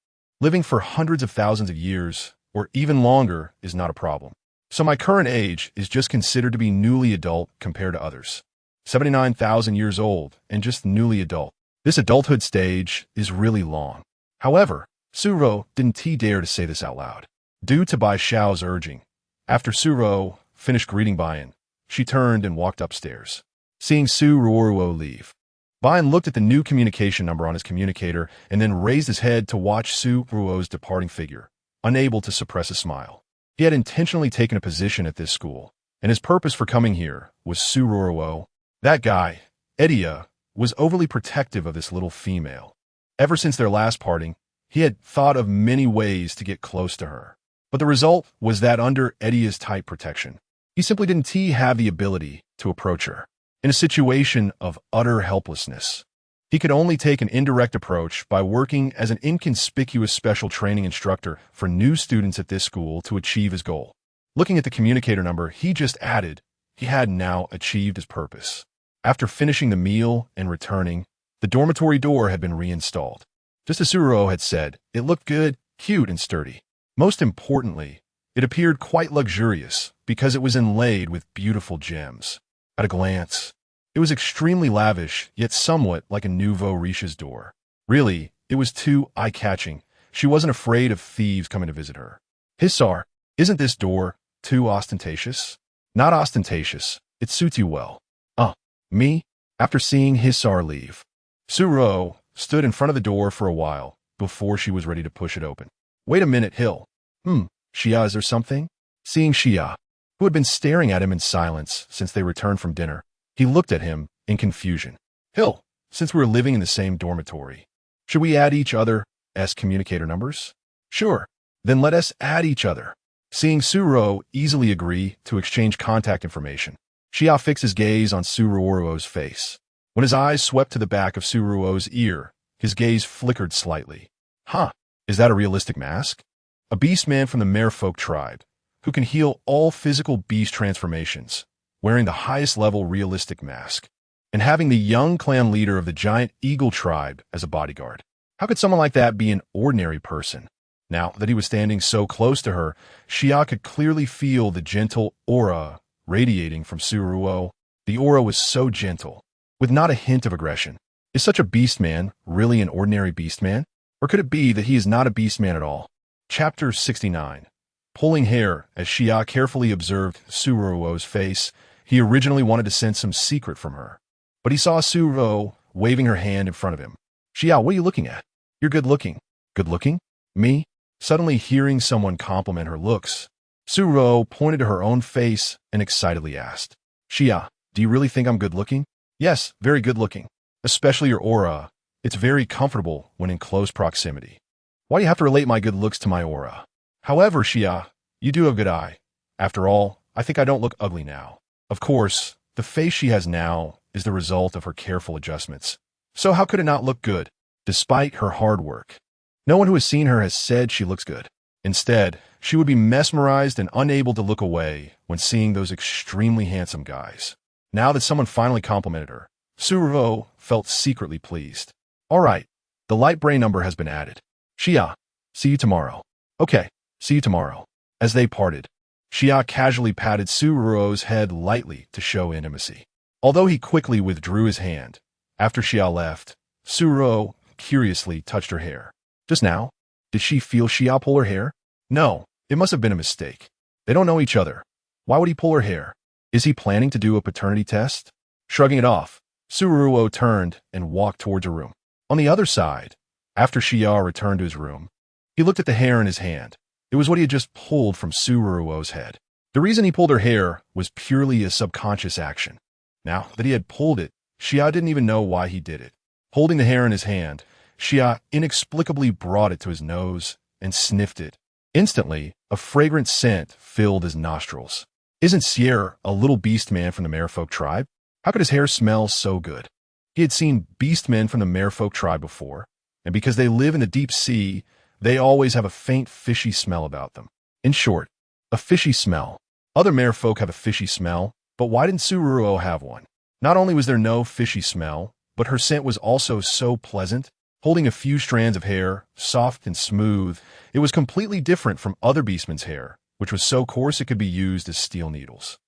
[SPEAKER 1] living for hundreds of thousands of years or even longer is not a problem. So my current age is just considered to be newly adult compared to others. 79,000 years old and just newly adult. This adulthood stage is really long. However, Ruo didn't dare to say this out loud. Due to Bai Xiao's urging, after Ruo finished greeting Bayan, she turned and walked upstairs. Seeing Ruo leave, Bayan looked at the new communication number on his communicator and then raised his head to watch Ruo's departing figure, unable to suppress a smile. He had intentionally taken a position at this school, and his purpose for coming here was Ruo. That guy, Atleia, was overly protective of this little female. Ever since their last parting, he had thought of many ways to get close to her. But the result was that under Atleia's tight protection, he simply didn't have the ability to approach her. In a situation of utter helplessness, he could only take an indirect approach by working as an inconspicuous special training instructor for new students at this school to achieve his goal. Looking at the communicator number he just added, he had now achieved his purpose. After finishing the meal and returning, the dormitory door had been reinstalled. Just as Ruo had said, it looked good, cute, and sturdy. Most importantly, it appeared quite luxurious because it was inlaid with beautiful gems. At a glance, it was extremely lavish, yet somewhat like a nouveau riche's door. Really, it was too eye-catching. She wasn't afraid of thieves coming to visit her. Hissar, isn't this door too ostentatious? Not ostentatious. It suits you well. Me? After seeing Hissar leave, Ruo stood in front of the door for a while before she was ready to push it open. Wait a minute, Hill. Xia, is there something? Seeing Xia, who had been staring at him in silence since they returned from dinner, he looked at him in confusion. Hill, since we're living in the same dormitory, should we add each other's communicator numbers? Sure, then let us add each other. Seeing Ruo easily agree to exchange contact information, Xia fixed his gaze on Ruo's face. When his eyes swept to the back of Ruo's ear, his gaze flickered slightly. Is that a realistic mask? A beast man from the merfolk tribe, who can heal all physical beast transformations, wearing the highest level realistic mask, and having the young clan leader of the giant eagle tribe as a bodyguard. How could someone like that be an ordinary person? Now that he was standing so close to her, Xia could clearly feel the gentle aura radiating from Ruo Ruo. The aura was so gentle, with not a hint of aggression. Is such a beast man really an ordinary beast man? Or could it be that he is not a beast man at all? Chapter 69. Pulling hair. As Xia carefully observed Ruo Ruo's face, he originally wanted to sense some secret from her. But he saw Ruo Ruo waving her hand in front of him. Xia, what are you looking at? You're good looking. Good looking? Me? Suddenly hearing someone compliment her looks, Ruo Ruo pointed to her own face and excitedly asked, Xia, do you really think I'm good looking? Yes, very good looking. Especially your aura. It's very comfortable when in close proximity. Why do you have to relate my good looks to my aura? However, Xia, you do have good eye. After all, I think I don't look ugly now. Of course, the face she has now is the result of her careful adjustments. So how could it not look good, despite her hard work? No one who has seen her has said she looks good. Instead, she would be mesmerized and unable to look away when seeing those extremely handsome guys. Now that someone finally complimented her, Ruo Ruo felt secretly pleased. All right, the light brain number has been added. Xia, see you tomorrow. Okay, see you tomorrow. As they parted, Xia casually patted Ruo Ruo's head lightly to show intimacy. Although he quickly withdrew his hand, after Xia left, Ruo Ruo curiously touched her hair. Just now, did she feel Xia pull her hair? No, it must have been a mistake. They don't know each other. Why would he pull her hair? Is he planning to do a paternity test? Shrugging it off, Ruo Ruo turned and walked towards her room. On the other side, after Xia returned to his room, he looked at the hair in his hand. It was what he had just pulled from Ruo Ruo's head. The reason he pulled her hair was purely a subconscious action. Now that he had pulled it, Xia didn't even know why he did it. Holding the hair in his hand, Xia inexplicably brought it to his nose and sniffed it. Instantly, a fragrant scent filled his nostrils. Isn't Sierra a little beast man from the merfolk tribe? How could his hair smell so good? He had seen beast men from the merfolk tribe before, and because they live in the deep sea, they always have a faint fishy smell about them. In short, a fishy smell. Other merfolk have a fishy smell, but why didn't Ruo Ruo have one? Not only was there no fishy smell, but her scent was also so pleasant. Holding a few strands of hair, soft and smooth, it was completely different from other beastmen's hair, which was so coarse it could be used as steel needles.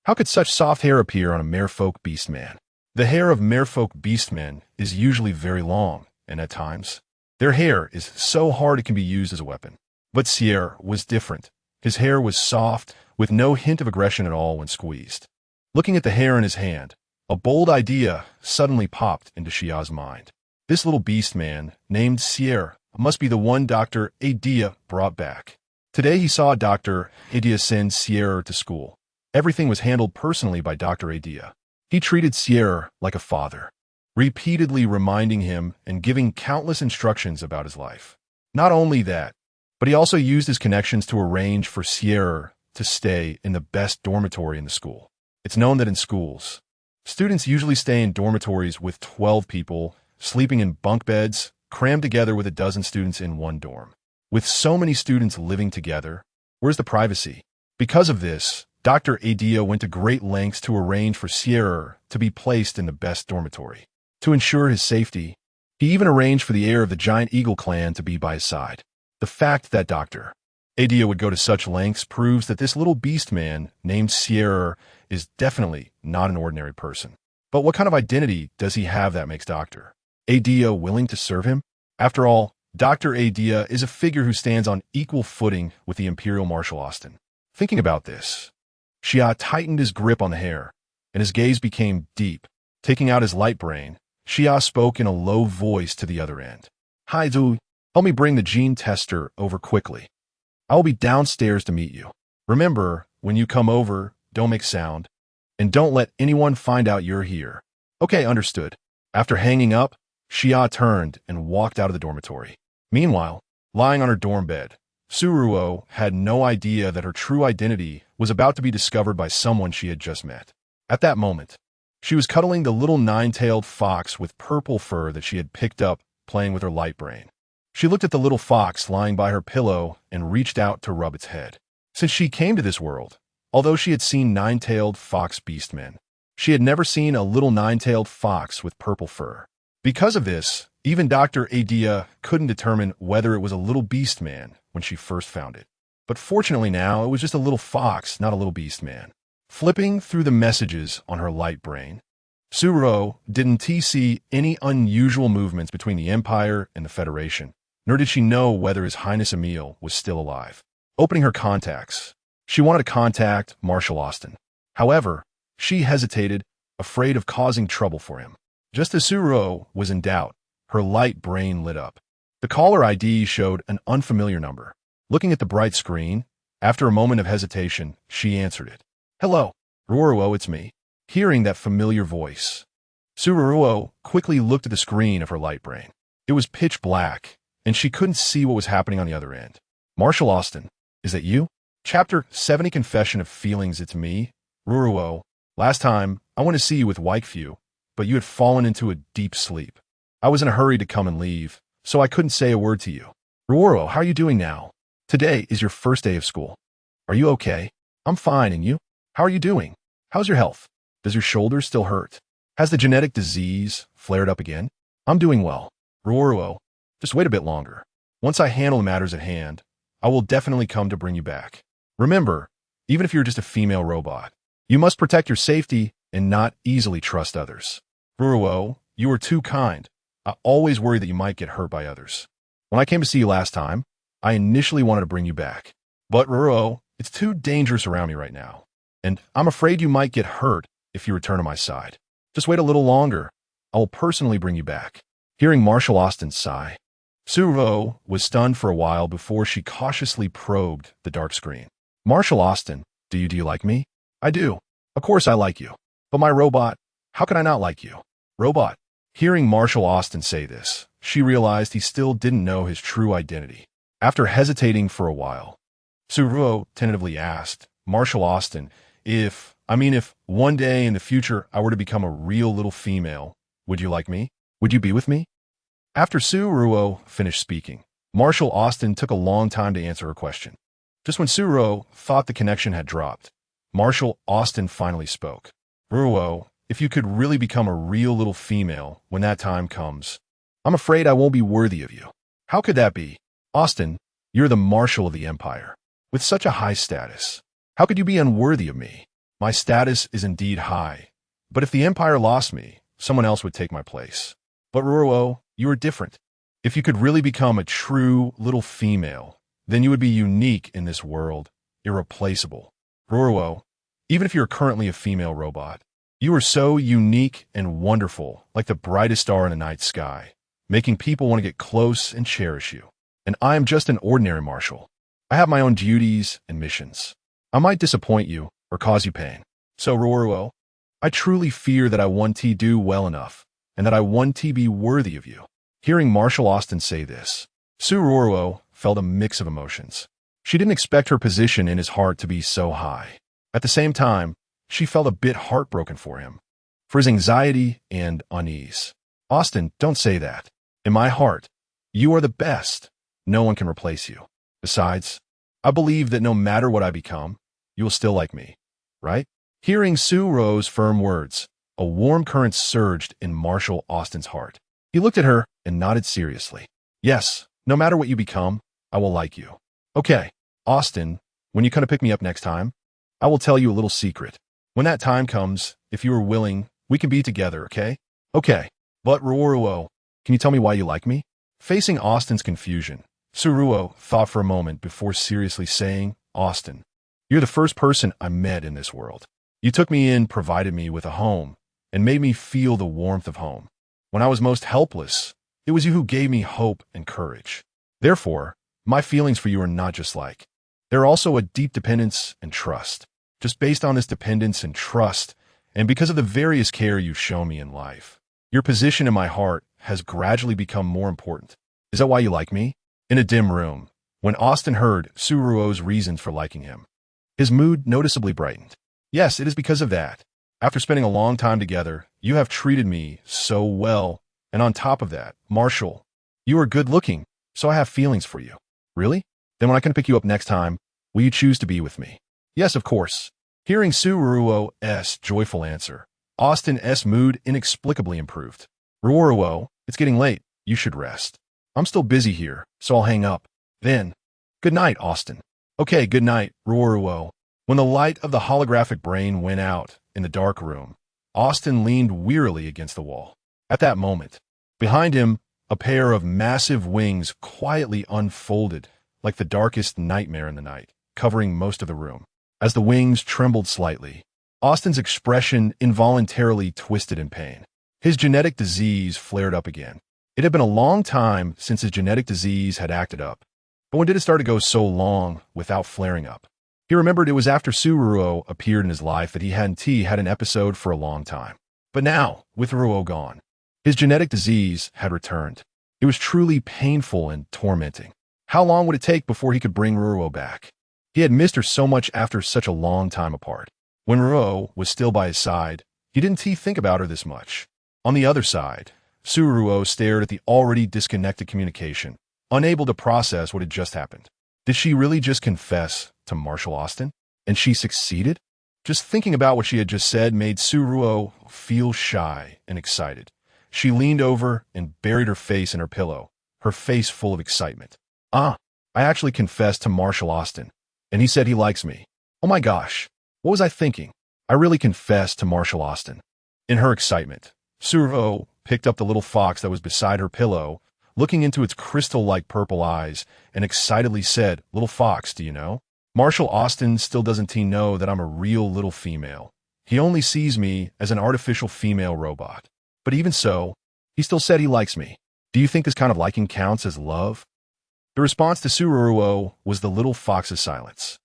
[SPEAKER 1] How could such soft hair appear on a merfolk beastman? The hair of merfolk beastmen is usually very long, and at times, their hair is so hard it can be used as a weapon. But Sierra was different. His hair was soft, with no hint of aggression at all when squeezed. Looking at the hair in his hand, a bold idea suddenly popped into Xia's mind. This little beast man, named Sierra, must be the one Dr. Atleia brought back. Today he saw Dr. Atleia send Sierra to school. Everything was handled personally by Dr. Atleia. He treated Sierra like a father, repeatedly reminding him and giving countless instructions about his life. Not only that, but he also used his connections to arrange for Sierra to stay in the best dormitory in the school. It's known that in schools, students usually stay in dormitories with 12 people, sleeping in bunk beds, crammed together with a dozen students in one dorm. With so many students living together, where's the privacy? Because of this, Dr. Atleia went to great lengths to arrange for Sierra to be placed in the best dormitory. To ensure his safety, he even arranged for the heir of the giant eagle clan to be by his side. The fact that Dr. Atleia would go to such lengths proves that this little beast man named Sierra is definitely not an ordinary person. But what kind of identity does he have that makes Dr. Atleia willing to serve him? After all, Dr. Atleia is a figure who stands on equal footing with the Imperial Marshal Austin. Thinking about this, Xia tightened his grip on the hair, and his gaze became deep. Taking out his light brain, Xia spoke in a low voice to the other end. Hi, Du. Help me bring the gene tester over quickly. I will be downstairs to meet you. Remember, when you come over, don't make sound, and don't let anyone find out you're here. Okay, understood. After hanging up, Xia turned and walked out of the dormitory. Meanwhile, lying on her dorm bed, Ruo Ruo had no idea that her true identity was about to be discovered by someone she had just met. At that moment, she was cuddling the little nine-tailed fox with purple fur that she had picked up playing with her light brain. She looked at the little fox lying by her pillow and reached out to rub its head. Since she came to this world, although she had seen nine-tailed fox beastmen, she had never seen a little nine-tailed fox with purple fur. Because of this, even Dr. Atleia couldn't determine whether it was a little beast man when she first found it. But fortunately now, it was just a little fox, not a little beast man. Flipping through the messages on her light brain, Ruo didn't see any unusual movements between the Empire and the Federation, nor did she know whether His Highness Emil was still alive. Opening her contacts, she wanted to contact Marshal Austin. However, she hesitated, afraid of causing trouble for him. Just as Ruo was in doubt, her light brain lit up. The caller ID showed an unfamiliar number. Looking at the bright screen, after a moment of hesitation, she answered it. "Hello, Ruo Ruo, it's me." Hearing that familiar voice, Ruo quickly looked at the screen of her light brain. It was pitch black, and she couldn't see what was happening on the other end. "Marshal Austin, is that you?" Chapter 70 Confession of Feelings. It's me, Ruo Ruo. Last time, I went to see you with Wakefew, but you had fallen into a deep sleep. I was in a hurry to come and leave, so I couldn't say a word to you. Ruo Ruo, how are you doing now? Today is your first day of school. Are you okay? I'm fine, and you? How are you doing? How's your health? Does your shoulder still hurt? Has the genetic disease flared up again? I'm doing well. Ruo Ruo, just wait a bit longer. Once I handle the matters at hand, I will definitely come to bring you back. Remember, even if you're just a female robot, you must protect your safety and not easily trust others. Ruo Ruo, you are too kind. I always worry that you might get hurt by others. When I came to see you last time, I initially wanted to bring you back. But Ruo Ruo, it's too dangerous around me right now, and I'm afraid you might get hurt if you return to my side. Just wait a little longer. I will personally bring you back. Hearing Marshal Austin's sigh, Ruo was stunned for a while before she cautiously probed the dark screen. Marshal Austin, do you like me? I do. Of course I like you. But my robot, how can I not like you? Robot. Hearing Marshal Austin say this, she realized he still didn't know his true identity. After hesitating for a while, Ruo tentatively asked Marshal Austin if one day in the future I were to become a real little female, would you like me? Would you be with me? After Ruo finished speaking, Marshal Austin took a long time to answer her question. Just when Ruo thought the connection had dropped, Marshal Austin finally spoke. Ruo, if you could really become a real little female when that time comes, I'm afraid I won't be worthy of you. How could that be? Austin, you're the Marshal of the Empire, with such a high status. How could you be unworthy of me? My status is indeed high, but if the Empire lost me, someone else would take my place. But Ruo, you are different. If you could really become a true little female, then you would be unique in this world, irreplaceable. Ruo, even if you're currently a female robot, you are so unique and wonderful, like the brightest star in the night sky, making people want to get close and cherish you. And I am just an ordinary marshal. I have my own duties and missions. I might disappoint you or cause you pain. So Ruo, I truly fear that I won't do well enough, and that I won't be worthy of you. Hearing Marshal Austin say this, Ruo felt a mix of emotions. She didn't expect her position in his heart to be so high. At the same time, she felt a bit heartbroken for him, for his anxiety and unease. Austin, don't say that. In my heart, you are the best. No one can replace you. Besides, I believe that no matter what I become, you will still like me, right? Hearing Ruo's firm words, a warm current surged in Marshal Austin's heart. He looked at her and nodded seriously. Yes, no matter what you become, I will like you. Okay, Austin, when you come to pick me up next time, I will tell you a little secret. When that time comes, if you are willing, we can be together, okay? Okay, but Ruo, can you tell me why you like me? Facing Austin's confusion, Ruo thought for a moment before seriously saying, Austin, you're the first person I met in this world. You took me in, provided me with a home, and made me feel the warmth of home. When I was most helpless, it was you who gave me hope and courage. Therefore, my feelings for you are not just like. They're also a deep dependence and trust. Just based on this dependence and trust, and because of the various care you've shown me in life, your position in my heart has gradually become more important. Is that why you like me? In a dim room, when Austin heard Ruo's reasons for liking him, his mood noticeably brightened. Yes, it is because of that. After spending a long time together, you have treated me so well, and on top of that, Marshal, you are good-looking, so I have feelings for you. Really? Then when I can pick you up next time, will you choose to be with me? Yes, of course. Hearing Ruo's joyful answer, Austin's mood inexplicably improved. Ruo Ruo, it's getting late. You should rest. I'm still busy here, so I'll hang up. Then, good night, Austin. Okay, good night, Ruo Ruo. When the light of the holographic brain went out in the dark room, Austin leaned wearily against the wall. At that moment, behind him, a pair of massive wings quietly unfolded like the darkest nightmare in the night, covering most of the room. As the wings trembled slightly, Austin's expression involuntarily twisted in pain. His genetic disease flared up again. It had been a long time since his genetic disease had acted up. But when did it start to go so long without flaring up? He remembered it was after Ruo appeared in his life that he hadn't had an episode for a long time. But now, with Ruo gone, his genetic disease had returned. It was truly painful and tormenting. How long would it take before he could bring Ruo back? He had missed her so much after such a long time apart. When Ruo was still by his side, he didn't think about her this much. On the other side, Ruo stared at the already disconnected communication, unable to process what had just happened. Did she really just confess to Marshall Austin? And she succeeded? Just thinking about what she had just said made Ruo feel shy and excited. She leaned over and buried her face in her pillow, her face full of excitement. I actually confessed to Marshall Austin, and he said he likes me. Oh my gosh, what was I thinking? I really confessed to Marshall Austin. In her excitement, Ruo picked up the little fox that was beside her pillow, looking into its crystal-like purple eyes, and excitedly said, "Little fox, do you know? Marshall Austin still doesn't know that I'm a real little female. He only sees me as an artificial female robot. But even so, he still said he likes me. Do you think this kind of liking counts as love?" The response to Ruo was the little fox's silence.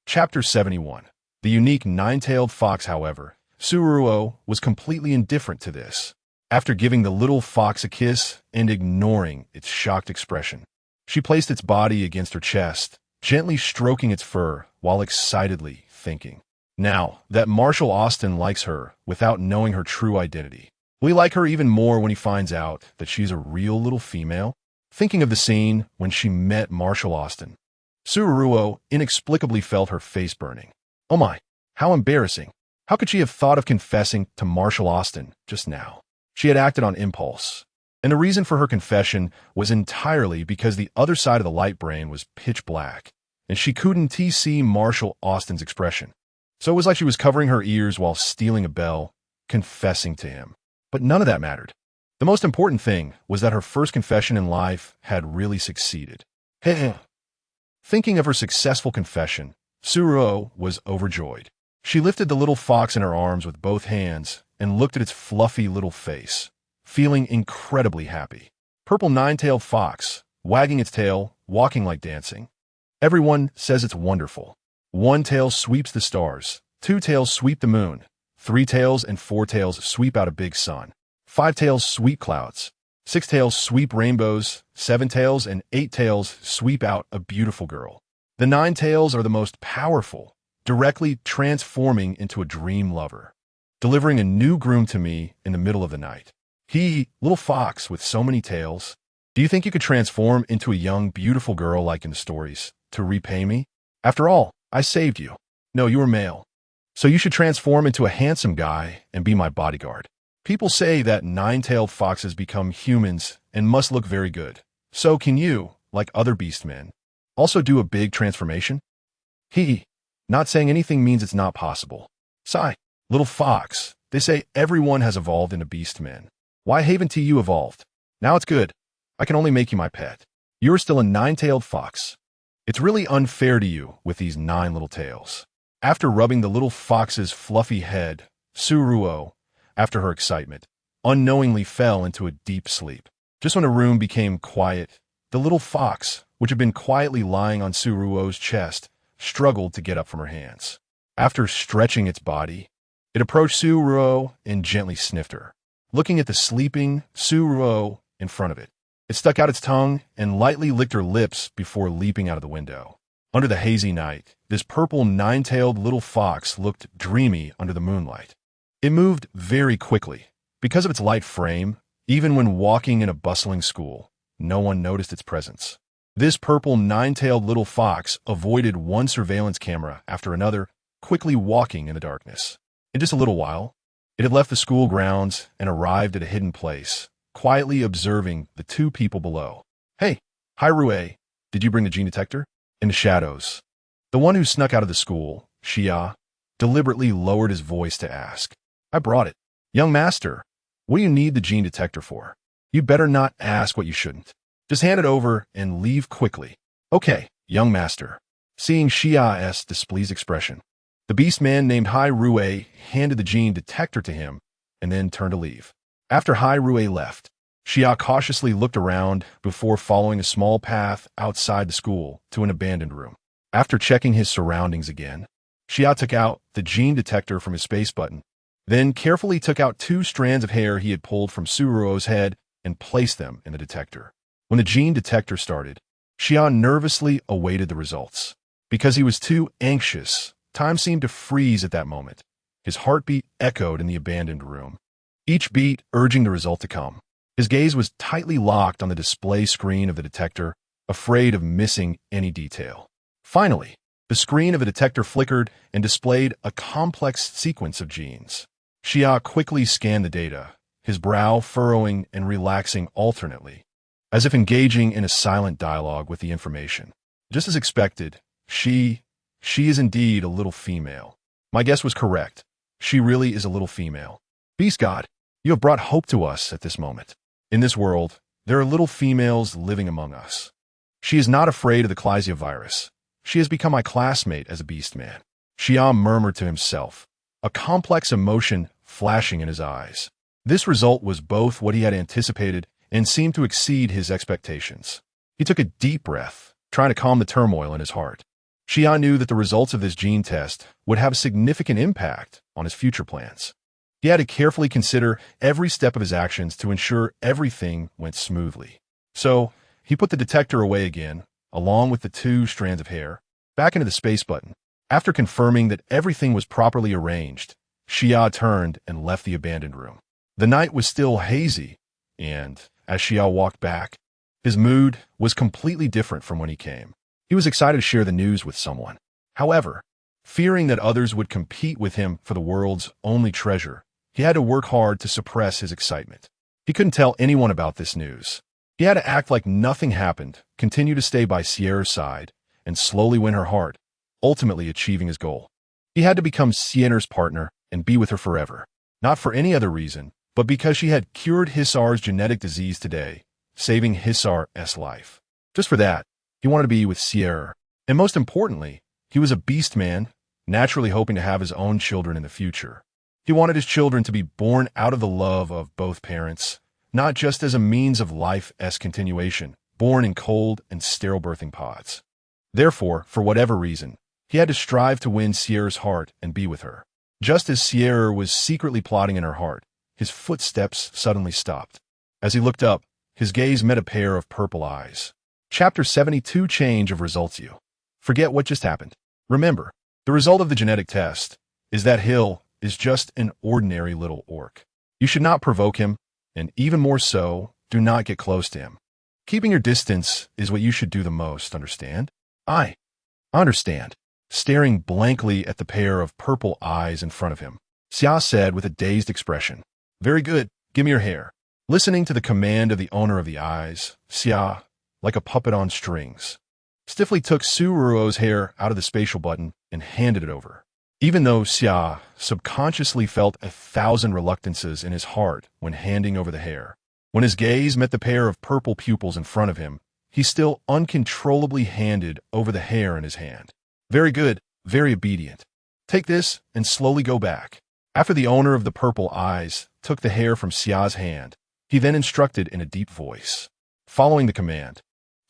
[SPEAKER 1] Chapter 71. The unique nine-tailed fox, however, Ruo was completely indifferent to this. After giving the little fox a kiss and ignoring its shocked expression, she placed its body against her chest, gently stroking its fur while excitedly thinking, now that Marshall Austin likes her without knowing her true identity, will he like her even more when he finds out that she's a real little female? Thinking of the scene when she met Marshall Austin, Ruo inexplicably felt her face burning. Oh my, how embarrassing. How could she have thought of confessing to Marshall Austin just now? She had acted on impulse, and the reason for her confession was entirely because the other side of the light brain was pitch black, and she couldn't see Marshall Austin's expression. So it was like she was covering her ears while stealing a bell, confessing to him. But none of that mattered. The most important thing was that her first confession in life had really succeeded. Thinking of her successful confession, Ruo was overjoyed. She lifted the little fox in her arms with both hands and looked at its fluffy little face, feeling incredibly happy. Purple nine-tailed fox, wagging its tail, walking like dancing. Everyone says it's wonderful. One tail sweeps the stars, two tails sweep the moon, three tails and four tails sweep out a big sun, five tails sweep clouds, six tails sweep rainbows, seven tails and eight tails sweep out a beautiful girl. The nine tails are the most powerful, directly transforming into a dream lover, delivering a new groom to me in the middle of the night. Little fox with so many tails, do you think you could transform into a young, beautiful girl like in the stories to repay me? After all, I saved you. No, you were male. So you should transform into a handsome guy and be my bodyguard. People say that nine-tailed foxes become humans and must look very good. So can you, like other beast men, also do a big transformation? Not saying anything means it's not possible. Sigh, little fox, they say everyone has evolved into beast men. Why haven't you evolved? Now it's good. I can only make you my pet. You're still a nine-tailed fox. It's really unfair to you with these 9 little tails. After rubbing the little fox's fluffy head, Ruo, after her excitement, unknowingly fell into a deep sleep. Just when the room became quiet, the little fox, which had been quietly lying on Ruo's chest, struggled to get up from her hands. After stretching its body, it approached Ruo and gently sniffed her. Looking at the sleeping Ruo in front of it, it stuck out its tongue and lightly licked her lips before leaping out of the window. Under the hazy night, this purple nine-tailed little fox looked dreamy under the moonlight. It moved very quickly. Because of its light frame, even when walking in a bustling school, no one noticed its presence. This purple nine-tailed little fox avoided one surveillance camera after another, quickly walking in the darkness. In just a little while, it had left the school grounds and arrived at a hidden place, quietly observing the two people below. Hey, hi Ruo, did you bring the gene detector? In the shadows, the one who snuck out of the school, Xia, deliberately lowered his voice to ask. I brought it. Young master, what do you need the gene detector for? You'd better not ask what you shouldn't. Just hand it over and leave quickly. Okay, young master. Seeing Xia's displeased expression, the beast man named Hai Ruo handed the gene detector to him and then turned to leave. After Hai Ruo left, Xia cautiously looked around before following a small path outside the school to an abandoned room. After checking his surroundings again, Xia took out the gene detector from his space button, then carefully took out 2 strands of hair he had pulled from Suruo's head and placed them in the detector. When the gene detector started, Xia nervously awaited the results. Because he was too anxious, time seemed to freeze at that moment. His heartbeat echoed in the abandoned room, each beat urging the result to come. His gaze was tightly locked on the display screen of the detector, afraid of missing any detail. Finally, the screen of the detector flickered and displayed a complex sequence of genes. Xia quickly scanned the data, his brow furrowing and relaxing alternately, as if engaging in a silent dialogue with the information. Just as expected, she is indeed a little female. My guess was correct. She really is a little female. Beast God, you have brought hope to us at this moment. In this world, there are little females living among us. She is not afraid of the Klesia virus. She has become my classmate as a beast man. Xia murmured to himself, a complex emotion flashing in his eyes. This result was both what he had anticipated and seemed to exceed his expectations. He took a deep breath, trying to calm the turmoil in his heart. Xia knew that the results of this gene test would have a significant impact on his future plans. He had to carefully consider every step of his actions to ensure everything went smoothly. So, he put the detector away again, along with the 2 strands of hair, back into the space button. After confirming that everything was properly arranged, Xia turned and left the abandoned room. The night was still hazy, and as Xia walked back, his mood was completely different from when he came. He was excited to share the news with someone. However, fearing that others would compete with him for the world's only treasure, he had to work hard to suppress his excitement. He couldn't tell anyone about this news. He had to act like nothing happened, continue to stay by Sierra's side, and slowly win her heart, ultimately achieving his goal. He had to become Sierra's partner and be with her forever, not for any other reason, but because she had cured Hisar's genetic disease today, saving Hisar's life. Just for that, he wanted to be with Sierra. And most importantly, he was a beast man, naturally hoping to have his own children in the future. He wanted his children to be born out of the love of both parents, not just as a means of life's continuation, born in cold and sterile birthing pods. Therefore, for whatever reason, he had to strive to win Sierra's heart and be with her. Just as Sierra was secretly plotting in her heart, his footsteps suddenly stopped. As he looked up, his gaze met a pair of purple eyes. Chapter 72 Change of Results You. Forget what just happened. Remember, the result of the genetic test is that Hill is just an ordinary little orc. You should not provoke him, and even more so, do not get close to him. Keeping your distance is what you should do the most, understand? I understand. Staring blankly at the pair of purple eyes in front of him, Xia said with a dazed expression, Very good, give me your hair. Listening to the command of the owner of the eyes, Xia, like a puppet on strings, stiffly took Suruo's hair out of the spatial button and handed it over. Even though Xia subconsciously felt 1,000 reluctances in his heart when handing over the hair, when his gaze met the pair of purple pupils in front of him, he still uncontrollably handed over the hair in his hand. Very good, very obedient. Take this and slowly go back. After the owner of the purple eyes took the hair from Xia's hand, he then instructed in a deep voice. Following the command,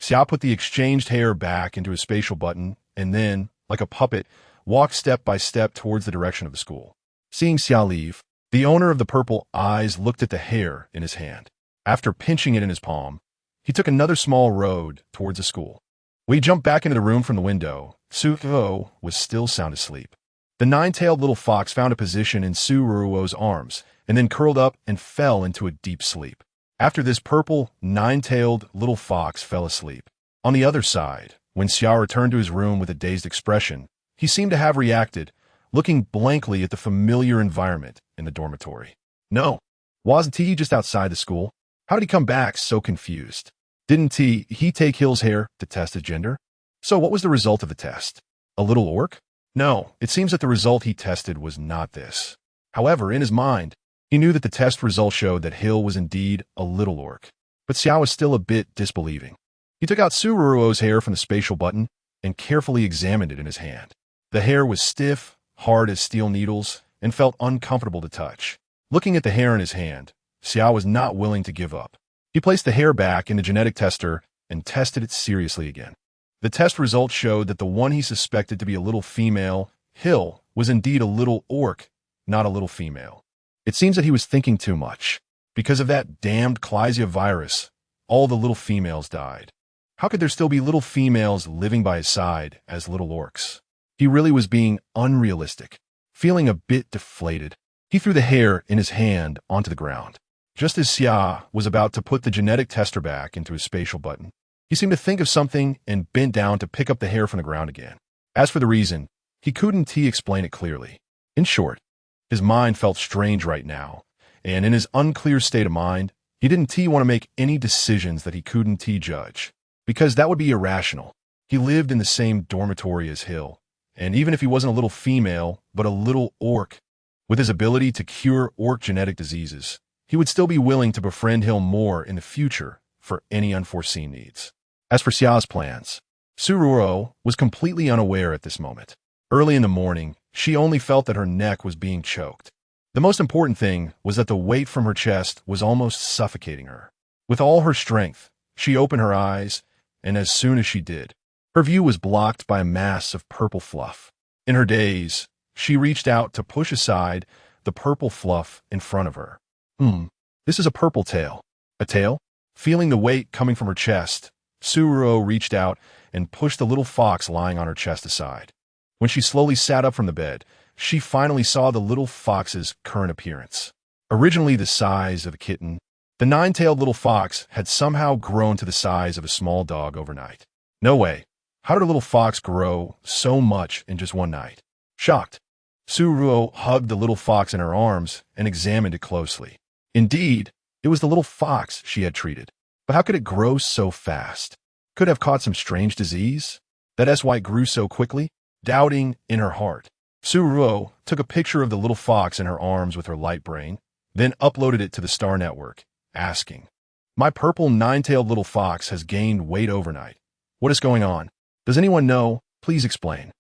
[SPEAKER 1] Xia put the exchanged hair back into his spatial button and then, like a puppet, walked step by step towards the direction of the school. Seeing Xia leave, the owner of the purple eyes looked at the hair in his hand. After pinching it in his palm, he took another small road towards the school. When he jumped back into the room from the window, Suruo was still sound asleep. The 9-tailed little fox found a position in Suruo's arms and then curled up and fell into a deep sleep. After this purple, 9-tailed little fox fell asleep. On the other side, when Xiao returned to his room with a dazed expression, he seemed to have reacted, looking blankly at the familiar environment in the dormitory. No, wasn't he just outside the school? How did he come back so confused? Didn't he take Hill's hair to test his gender? So what was the result of the test? A little orc? No, it seems that the result he tested was not this. However, in his mind, he knew that the test result showed that Hill was indeed a little orc. But Xiao was still a bit disbelieving. He took out Suruo's hair from the spatial button and carefully examined it in his hand. The hair was stiff, hard as steel needles, and felt uncomfortable to touch. Looking at the hair in his hand, Xiao was not willing to give up. He placed the hair back in the genetic tester and tested it seriously again. The test results showed that the one he suspected to be a little female, Hill, was indeed a little orc, not a little female. It seems that he was thinking too much. Because of that damned Klesia virus, all the little females died. How could there still be little females living by his side as little orcs? He really was being unrealistic. Feeling a bit deflated, he threw the hair in his hand onto the ground. Just as Xia was about to put the genetic tester back into his spatial button, he seemed to think of something and bent down to pick up the hair from the ground again. As for the reason, he couldn't explain it clearly. In short, his mind felt strange right now, and in his unclear state of mind, he didn't want to make any decisions that he couldn't judge, because that would be irrational. He lived in the same dormitory as Hill, and even if he wasn't a little female, but a little orc, with his ability to cure orc genetic diseases, he would still be willing to befriend Hill more in the future for any unforeseen needs. As for Xiao's plans, Suruo was completely unaware at this moment. Early in the morning, she only felt that her neck was being choked. The most important thing was that the weight from her chest was almost suffocating her. With all her strength, she opened her eyes, and as soon as she did, her view was blocked by a mass of purple fluff. In her daze, she reached out to push aside the purple fluff in front of her. This is a purple tail. A tail? Feeling the weight coming from her chest, Suruo reached out and pushed the little fox lying on her chest aside. When she slowly sat up from the bed, she finally saw the little fox's current appearance. Originally the size of a kitten, the nine-tailed little fox had somehow grown to the size of a small dog overnight. No way. How did a little fox grow so much in just one night? Shocked, Suruo hugged the little fox in her arms and examined it closely. Indeed, it was the little fox she had treated. But how could it grow so fast? Could it have caught some strange disease? That's why it grew so quickly? Doubting in her heart, Suruo took a picture of the little fox in her arms with her light brain, then uploaded it to the Star Network, asking, "My purple nine-tailed little fox has gained weight overnight. What is going on? Does anyone know? Please explain."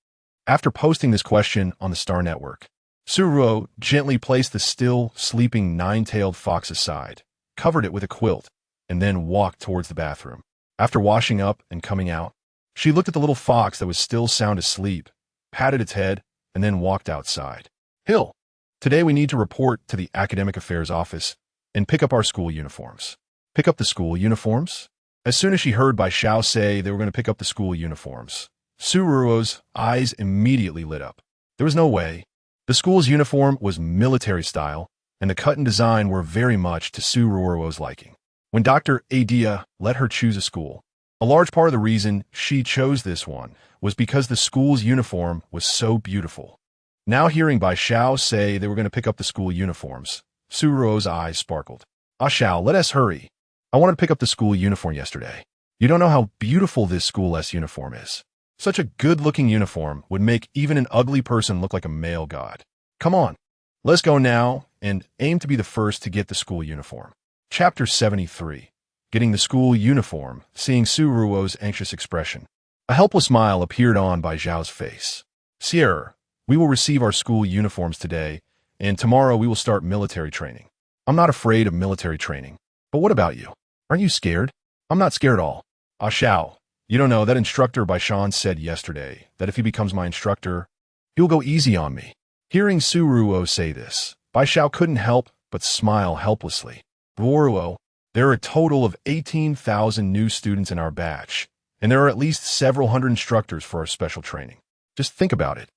[SPEAKER 1] After posting this question on the Star Network, Suruo gently placed the still sleeping nine-tailed fox aside, covered it with a quilt, and then walked towards the bathroom. After washing up and coming out, she looked at the little fox that was still sound asleep, patted its head, and then walked outside. "Hill, today we need to report to the Academic Affairs Office and pick up our school uniforms." Pick up the school uniforms? As soon as she heard Bai Xiao say they were going to pick up the school uniforms, Suruo's eyes immediately lit up. There was no way. The school's uniform was military style, and the cut and design were very much to Suruo's liking. When Dr. Adia let her choose a school, a large part of the reason she chose this one was because the school's uniform was so beautiful. Now hearing Bai Xiao say they were going to pick up the school uniforms, Suruo's eyes sparkled. "Ah Xiao, let us hurry. I wanted to pick up the school uniform yesterday. You don't know how beautiful this school-less uniform is. Such a good-looking uniform would make even an ugly person look like a male god. Come on, let's go now and aim to be the first to get the school uniform." Chapter 73. Getting the school uniform, seeing Suruo's anxious expression. A helpless smile appeared on Bai Xiao's face. "Sire, we will receive our school uniforms today, and tomorrow we will start military training. I'm not afraid of military training. But what about you? Aren't you scared?" "I'm not scared at all." "Ah Xiao, you don't know, that instructor Bai Shan said yesterday that if he becomes my instructor, he'll go easy on me." Hearing Suruo say this, Bai Xiao couldn't help but smile helplessly. "Ruo Ruo, there are a total of 18,000 new students in our batch, and there are at least several hundred instructors for our special training. Just think about it.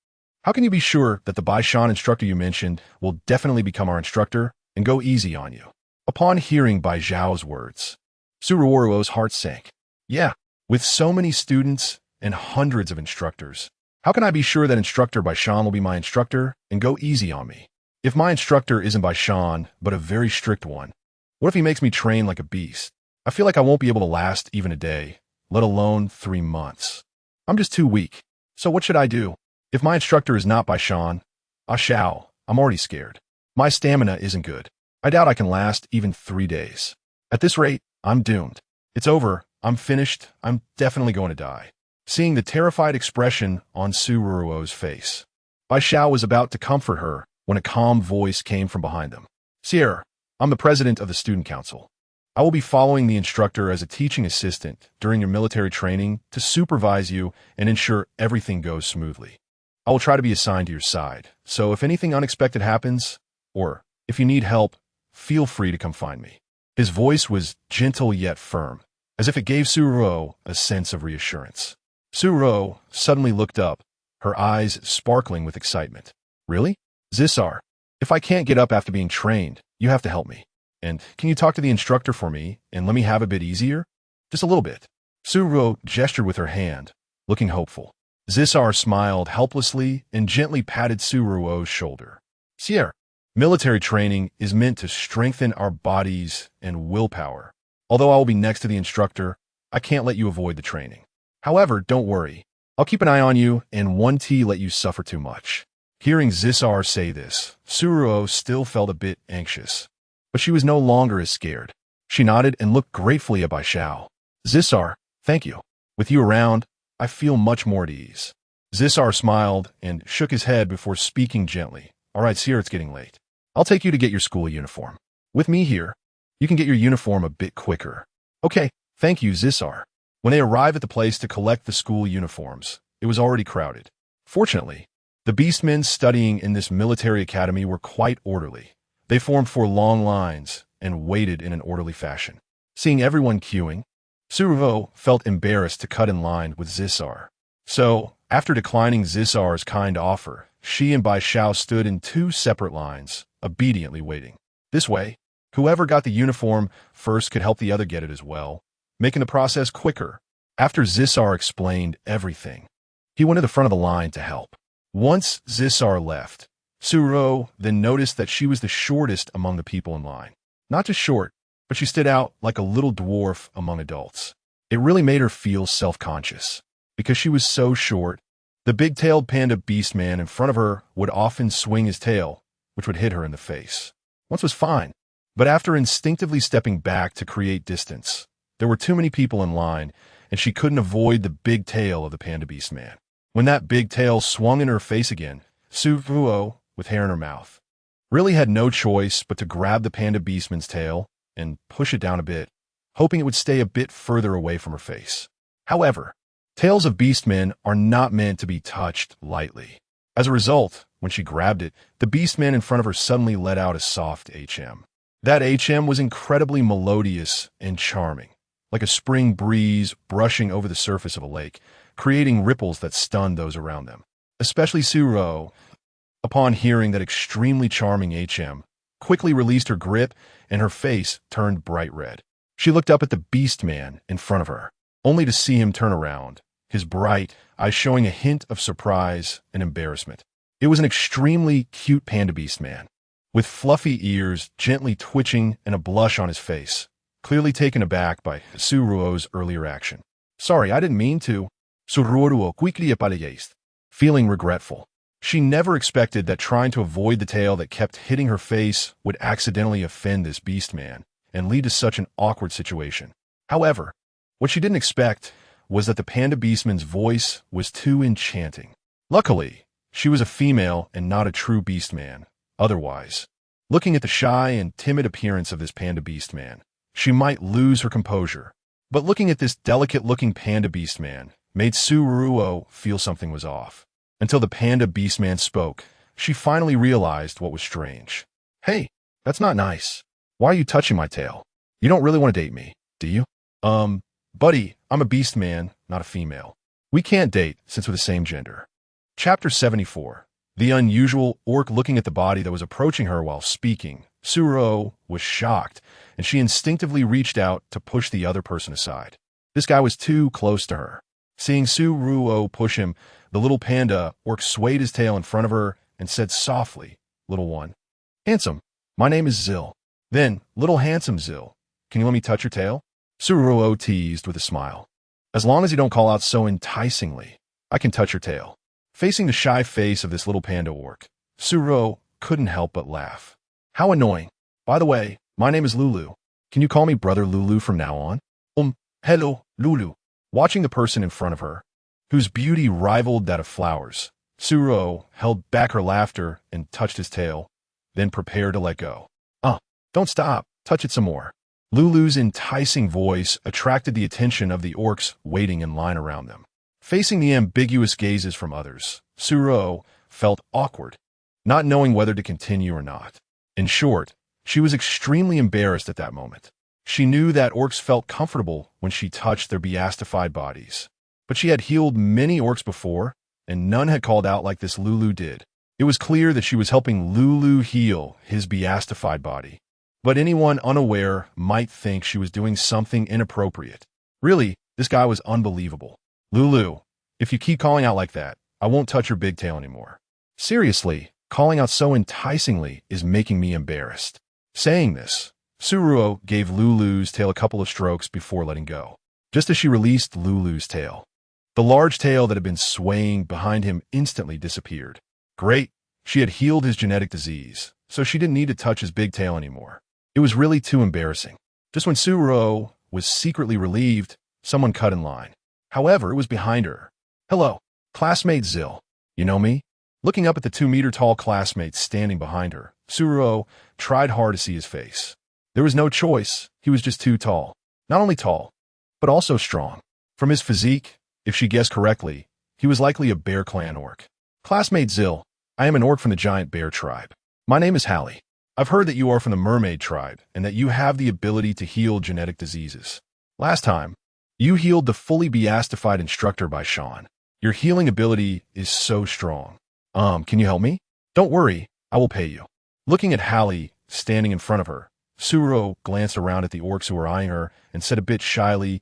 [SPEAKER 1] How can you be sure that the Bai Shan instructor you mentioned will definitely become our instructor and go easy on you?" Upon hearing Bai Xiao's words, Suruo's heart sank. "Yeah, With so many students and hundreds of instructors, how can I be sure that instructor by Sean will be my instructor and go easy on me? If my instructor isn't by Sean, but a very strict one, what if he makes me train like a beast? I feel like I won't be able to last even a day, let alone 3 months. I'm just too weak. So what should I do? If my instructor is not by Sean, I'm already scared. My stamina isn't good. I doubt I can last even 3 days. At this rate, I'm doomed. It's over. I'm finished. I'm definitely going to die. Seeing the terrified expression on Ruo Ruo's face, Bai Xiao was about to comfort her when a calm voice came from behind them. Sierra, I'm the president of the student council. I will be following the instructor as a teaching assistant during your military training to supervise you and ensure everything goes smoothly. I will try to be assigned to your side, so if anything unexpected happens, or if you need help, feel free to come find me. His voice was gentle yet firm, as if it gave Ruo Ruo a sense of reassurance. Ruo Ruo suddenly looked up, her eyes sparkling with excitement. Really? Zissar, if I can't get up after being trained, you have to help me. And can you talk to the instructor for me and let me have a bit easier? Just a little bit. Ruo Ruo gestured with her hand, looking hopeful. Zissar smiled helplessly and gently patted Ruo Ruo's shoulder. Sierra, military training is meant to strengthen our bodies and willpower. Although I will be next to the instructor, I can't let you avoid the training. However, don't worry. I'll keep an eye on you and won't let you suffer too much. Hearing Zissar say this, Ruo Ruo still felt a bit anxious. But she was no longer as scared. She nodded and looked gratefully at Bai Xiao. Zissar, thank you. With you around, I feel much more at ease. Zissar smiled and shook his head before speaking gently. All right, Sierra, it's getting late. I'll take you to get your school uniform. With me here, you can get your uniform a bit quicker. Okay, thank you, Zissar. When they arrived at the place to collect the school uniforms, it was already crowded. Fortunately, the beastmen studying in this military academy were quite orderly. They formed 4 long lines and waited in an orderly fashion. Seeing everyone queuing, Ruo Ruo felt embarrassed to cut in line with Zissar. So, after declining Zissar's kind offer, she and Bai Xiao stood in 2 separate lines, obediently waiting. This way, whoever got the uniform first could help the other get it as well, making the process quicker. After Zissar explained everything, he went to the front of the line to help. Once Zissar left, Ruo Ruo then noticed that she was the shortest among the people in line. Not just short, but she stood out like a little dwarf among adults. It really made her feel self-conscious. Because she was so short, the big-tailed panda beast man in front of her would often swing his tail, which would hit her in the face. Once was fine, but after instinctively stepping back to create distance, there were too many people in line, and she couldn't avoid the big tail of the panda beast man. When that big tail swung in her face again, Ruo Ruo, with hair in her mouth, really had no choice but to grab the panda beastman's tail and push it down a bit, hoping it would stay a bit further away from her face. However, tails of beastmen are not meant to be touched lightly. As a result, when she grabbed it, the beastman in front of her suddenly let out a soft HM. That HM was incredibly melodious and charming, like a spring breeze brushing over the surface of a lake, creating ripples that stunned those around them. Especially Ruo Ruo, upon hearing that extremely charming HM, quickly released her grip and her face turned bright red. She looked up at the beast man in front of her, only to see him turn around, his bright eyes showing a hint of surprise and embarrassment. It was an extremely cute panda beast man, with fluffy ears gently twitching and a blush on his face, clearly taken aback by Ruo Ruo's earlier action. Sorry, I didn't mean to. Ruo Ruo quickly apologized, feeling regretful. She never expected that trying to avoid the tail that kept hitting her face would accidentally offend this beast man and lead to such an awkward situation. However, what she didn't expect was that the panda beastman's voice was too enchanting. Luckily, she was a female and not a true beast man. Otherwise, looking at the shy and timid appearance of this panda beast man, she might lose her composure. But looking at this delicate-looking panda beast man made Ruo Ruo feel something was off. Until the panda beast man spoke, she finally realized what was strange. Hey, that's not nice. Why are you touching my tail? You don't really want to date me, do you? Buddy, I'm a beast man, not a female. We can't date since we're the same gender. Chapter 74. The unusual orc looking at the body that was approaching her while speaking. Ruo Ruo was shocked, and she instinctively reached out to push the other person aside. This guy was too close to her. Seeing Ruo Ruo push him, the little panda orc swayed his tail in front of her and said softly, "Little one." "Handsome, my name is Zil." Then, "Little handsome Zil, can you let me touch your tail?" Ruo Ruo teased with a smile. "As long as you don't call out so enticingly, I can touch your tail." Facing the shy face of this little panda orc, Ruo couldn't help but laugh. "How annoying. By the way, my name is Lulu. Can you call me Brother Lulu from now on?" Hello, Lulu." Watching the person in front of her, whose beauty rivaled that of flowers, Ruo held back her laughter and touched his tail, then prepared to let go. Don't stop. Touch it some more." Lulu's enticing voice attracted the attention of the orcs waiting in line around them. Facing the ambiguous gazes from others, Ruo felt awkward, not knowing whether to continue or not. In short, she was extremely embarrassed at that moment. She knew that orcs felt comfortable when she touched their beastified bodies. But she had healed many orcs before, and none had called out like this Lulu did. It was clear that she was helping Lulu heal his beastified body. But anyone unaware might think she was doing something inappropriate. Really, this guy was unbelievable. "Lulu, if you keep calling out like that, I won't touch your big tail anymore. Seriously, calling out so enticingly is making me embarrassed." Saying this, Ruo gave Lulu's tail a couple of strokes before letting go. Just as she released Lulu's tail, the large tail that had been swaying behind him instantly disappeared. Great, she had healed his genetic disease, so she didn't need to touch his big tail anymore. It was really too embarrassing. Just when Ruo was secretly relieved, someone cut in line. However, it was behind her. "Hello, classmate Zil. You know me?" Looking up at the 2-meter-tall classmate standing behind her, Ruo tried hard to see his face. There was no choice. He was just too tall. Not only tall, but also strong. From his physique, if she guessed correctly, he was likely a Bear Clan orc. "Classmate Zil, I am an orc from the giant bear tribe. My name is Hallie. I've heard that you are from the mermaid tribe and that you have the ability to heal genetic diseases. Last time, you healed the fully beastified instructor by Sean. Your healing ability is so strong. Can you help me? Don't worry, I will pay you." Looking at Hallie standing in front of her, Ruo glanced around at the orcs who were eyeing her and said a bit shyly,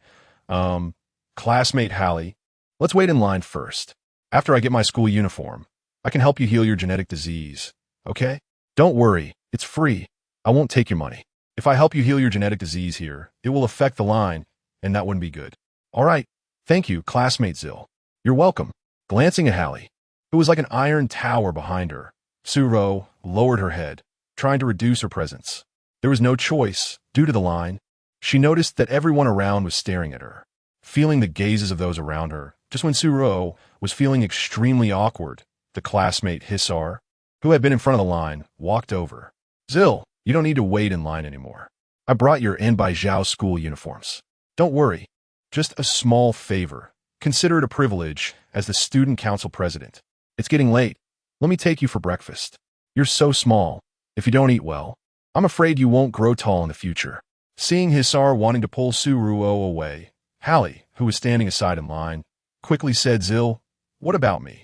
[SPEAKER 1] "Classmate Hallie, let's wait in line first. After I get my school uniform, I can help you heal your genetic disease, okay? Don't worry, it's free. I won't take your money. If I help you heal your genetic disease here, it will affect the line, and that wouldn't be good." "All right, thank you, classmate Zil. You're welcome." Glancing at Hallie, who was like an iron tower behind her, Ruo lowered her head, trying to reduce her presence. There was no choice, due to the line. She noticed that everyone around was staring at her. Feeling the gazes of those around her, just when Ruo was feeling extremely awkward, the classmate Hissar, who had been in front of the line, walked over. "Zil, you don't need to wait in line anymore. I brought your Anbai Zhao school uniforms. Don't worry. Just a small favor. Consider it a privilege as the student council president. It's getting late. Let me take you for breakfast. You're so small. If you don't eat well, I'm afraid you won't grow tall in the future." Seeing Hissar wanting to pull Ruo away, Hallie, who was standing aside in line, quickly said, "Zil, what about me?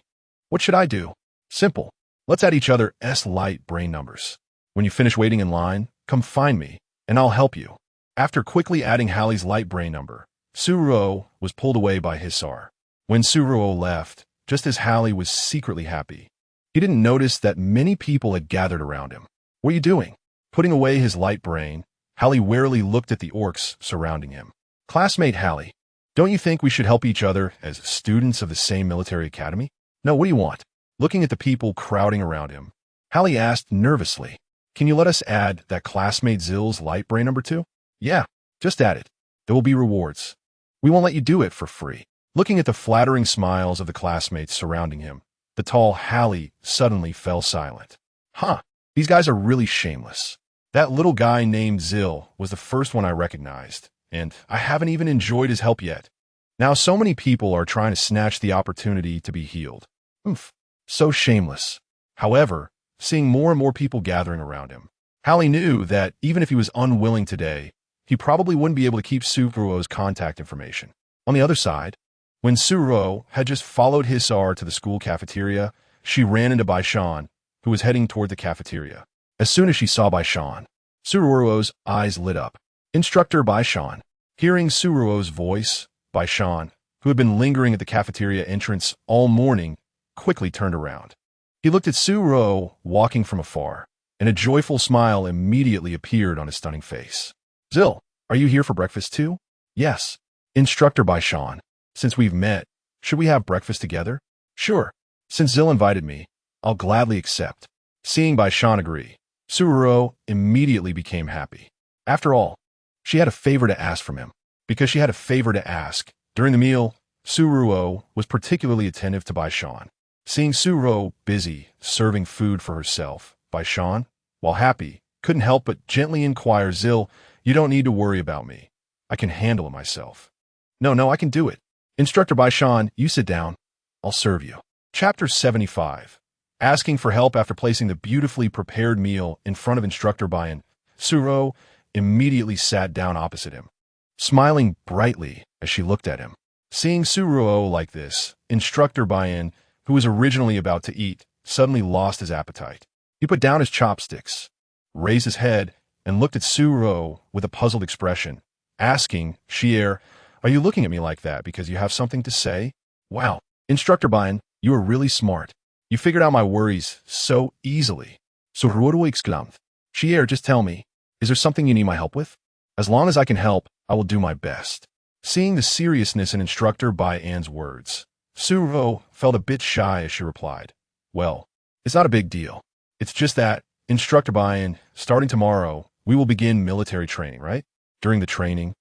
[SPEAKER 1] What should I do? Simple. Let's add each other's light brain numbers. When you finish waiting in line, come find me, and I'll help you." After quickly adding Hallie's light brain number, Ruo was pulled away by Hissar. When Ruo left, just as Hallie was secretly happy, he didn't notice that many people had gathered around him. "What are you doing?" Putting away his light brain, Hallie warily looked at the orcs surrounding him. "Classmate Hallie, don't you think we should help each other as students of the same military academy?" "No, what do you want?" Looking at the people crowding around him, Hallie asked nervously, "Can you let us add that classmate Zil's light brain number too?" "Yeah, just add it. There will be rewards. We won't let you do it for free." Looking at the flattering smiles of the classmates surrounding him, the tall Hallie suddenly fell silent. These guys are really shameless. That little guy named Zil was the first one I recognized, and I haven't even enjoyed his help yet. Now so many people are trying to snatch the opportunity to be healed. So shameless. However, seeing more and more people gathering around him, Hallie knew that even if he was unwilling today, he probably wouldn't be able to keep Ruo's contact information. On the other side, when Ruo had just followed Hissar to the school cafeteria, she ran into Baishan, who was heading toward the cafeteria. As soon as she saw Baishan, Ruo's eyes lit up. "Instructor Baishan." Hearing Ruo's voice, By Sean, who had been lingering at the cafeteria entrance all morning, quickly turned around. He looked at Ruo Ruo walking from afar, and a joyful smile immediately appeared on his stunning face. Zil, are you here for breakfast too? Yes. Instructor By Sean, since we've met, should we have breakfast together? Sure. Since Zil invited me, I'll gladly accept. Seeing By Sean agree, Ruo Ruo immediately became happy. After all, she had a favor to ask from him. Because she had a favor to ask, during the meal, Ruo Ruo was particularly attentive to By Sean. Seeing Ruo Ruo busy serving food for herself, By Sean, while happy, couldn't help but gently inquire, Zil, you don't need to worry about me. I can handle it myself. No, I can do it. Instructor By Sean, you sit down. I'll serve you. Chapter 75. Asking for help after placing the beautifully prepared meal in front of Instructor Ruo Ruo immediately sat down opposite him, smiling brightly as she looked at him. Seeing Ruo Ruo like this, Instructor Ruo, who was originally about to eat, suddenly lost his appetite. He put down his chopsticks, raised his head, and looked at Ruo Ruo with a puzzled expression, asking, Shier, are you looking at me like that because you have something to say? Wow, Instructor Ruo, you are really smart. You figured out my worries so easily. So Ruo Ruo exclaimed, Shier, just tell me, is there something you need my help with? As long as I can help, I will do my best. Seeing the seriousness in Instructor Ruo's words, Ruo Ruo felt a bit shy as she replied, well, it's not a big deal. It's just that, Instructor Ruo, starting tomorrow, we will begin military training, right? During the training,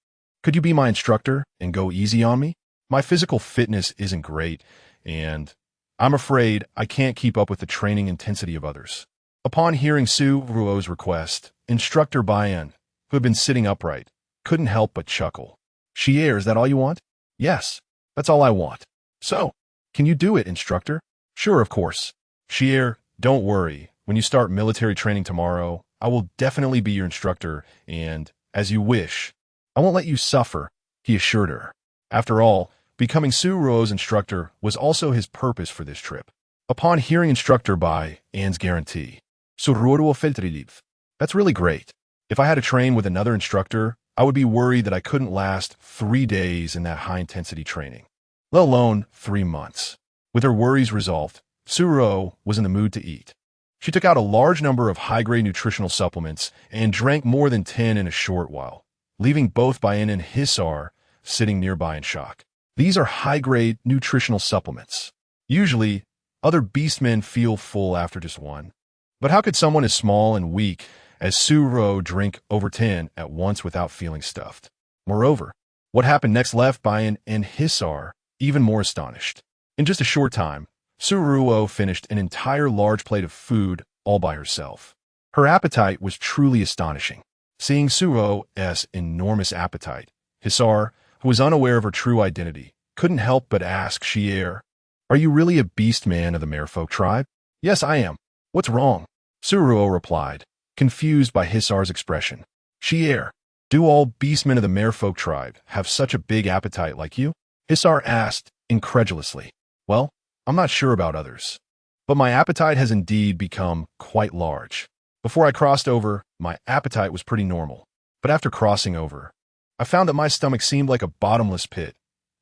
[SPEAKER 1] could you be my instructor and go easy on me? My physical fitness isn't great, and I'm afraid I can't keep up with the training intensity of others. Upon hearing Ruo Ruo's request, Instructor Ruo, who had been sitting upright, couldn't help but chuckle. Shier, is that all you want? Yes, that's all I want. So, can you do it, Instructor? Sure, of course. Shier, don't worry. When you start military training tomorrow, I will definitely be your instructor, and, as you wish, I won't let you suffer, he assured her. After all, becoming Ruo Ruo's instructor was also his purpose for this trip. Upon hearing Instructor Ruo's guarantee, Ruo Ruo felt relief. That's really great. If I had to train with another instructor, I would be worried that I couldn't last 3 days in that high-intensity training, let alone 3 months. With her worries resolved, Ruo Ruo was in the mood to eat. She took out a large number of high-grade nutritional supplements and drank more than 10 in a short while, leaving both Bayan and Hisar sitting nearby in shock. These are high-grade nutritional supplements. Usually, other beastmen feel full after just one. But how could someone as small and weak as Ruo Ruo drink over 10 at once without feeling stuffed? Moreover, what happened next left Bayan and Hisar even more astonished. In just a short time, Ruo Ruo finished an entire large plate of food all by herself. Her appetite was truly astonishing. Seeing Ruo Ruo's enormous appetite, Hisar, who was unaware of her true identity, couldn't help but ask Shier, are you really a beast man of the merfolk tribe? Yes, I am. What's wrong? Ruo Ruo replied, confused by Hisar's expression. Shier, do all beastmen of the merfolk tribe have such a big appetite like you? Hisar asked, incredulously. Well, I'm not sure about others, but my appetite has indeed become quite large. Before I crossed over, my appetite was pretty normal, but after crossing over, I found that my stomach seemed like a bottomless pit.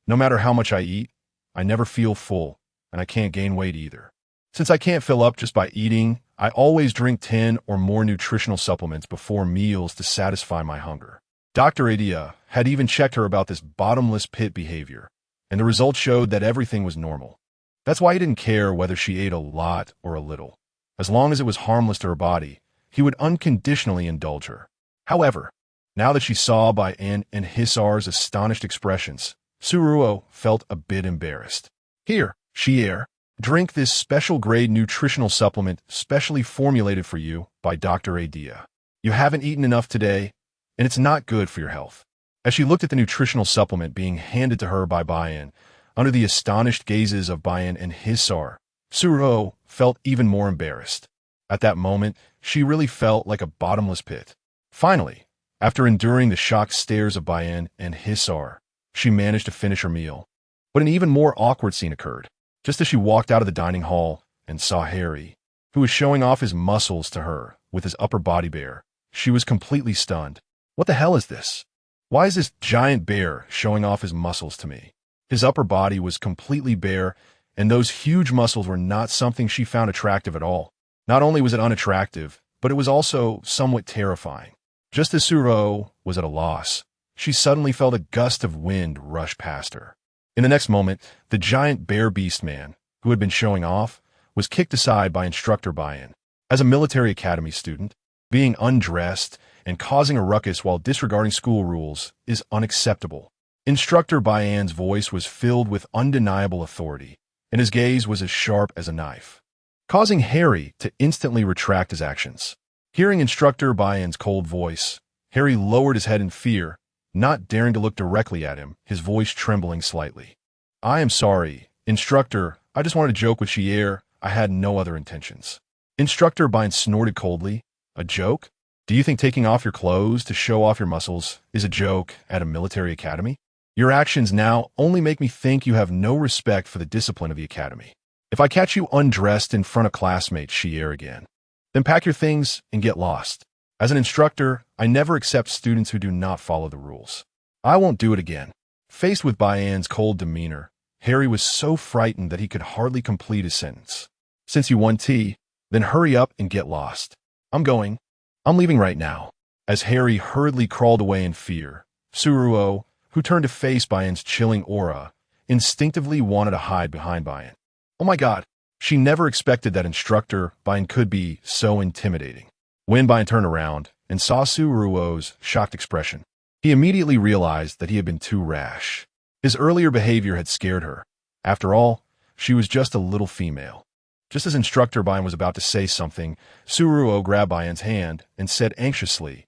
[SPEAKER 1] No matter how much I eat, I never feel full, and I can't gain weight either. Since I can't fill up just by eating, I always drink 10 or more nutritional supplements before meals to satisfy my hunger. Dr. Atleia had even checked her about this bottomless pit behavior, and the results showed that everything was normal. That's why he didn't care whether she ate a lot or a little. As long as it was harmless to her body, he would unconditionally indulge her. However, now that she saw Bayan and Hisar's astonished expressions, Ruo Ruo felt a bit embarrassed. Here, Shier, drink this special-grade nutritional supplement specially formulated for you by Dr. Atleia. You haven't eaten enough today, and it's not good for your health. As she looked at the nutritional supplement being handed to her by Bayan, under the astonished gazes of Bayan and Hisar, Ruo Ruo felt even more embarrassed. At that moment, she really felt like a bottomless pit. Finally, after enduring the shocked stares of Bayan and Hisar, she managed to finish her meal. But an even more awkward scene occurred, just as she walked out of the dining hall and saw Harry, who was showing off his muscles to her with his upper body bare. She was completely stunned. What the hell is this? Why is this giant bear showing off his muscles to me? His upper body was completely bare, and those huge muscles were not something she found attractive at all. Not only was it unattractive, but it was also somewhat terrifying. Just as Suro was at a loss, she suddenly felt a gust of wind rush past her. In the next moment, the giant bear beast man, who had been showing off, was kicked aside by Instructor Bayan. As a military academy student, being undressed and causing a ruckus while disregarding school rules is unacceptable. Instructor Bayan's voice was filled with undeniable authority, and his gaze was as sharp as a knife, causing Harry to instantly retract his actions. Hearing Instructor Bayan's cold voice, Harry lowered his head in fear, not daring to look directly at him, his voice trembling slightly. "I am sorry, Instructor. I just wanted to joke with Shier. I had no other intentions." Instructor Bayan snorted coldly. "A joke? Do you think taking off your clothes to show off your muscles is a joke at a military academy? Your actions now only make me think you have no respect for the discipline of the academy. If I catch you undressed in front of classmates Shier again, then pack your things and get lost. As an instructor, I never accept students who do not follow the rules. I won't do it again." Faced with Bayan's cold demeanor, Harry was so frightened that he could hardly complete his sentence. "Since you want tea, then hurry up and get lost. I'm going. I'm leaving right now." As Harry hurriedly crawled away in fear, Suruo, who turned to face Bayan's chilling aura, instinctively wanted to hide behind Bayan. Oh my god, she never expected that Instructor Bayan could be so intimidating. When Bayan turned around and saw Suruo's shocked expression, he immediately realized that he had been too rash. His earlier behavior had scared her. After all, she was just a little female. Just as Instructor Bayan was about to say something, Suruo grabbed Bayan's hand and said anxiously,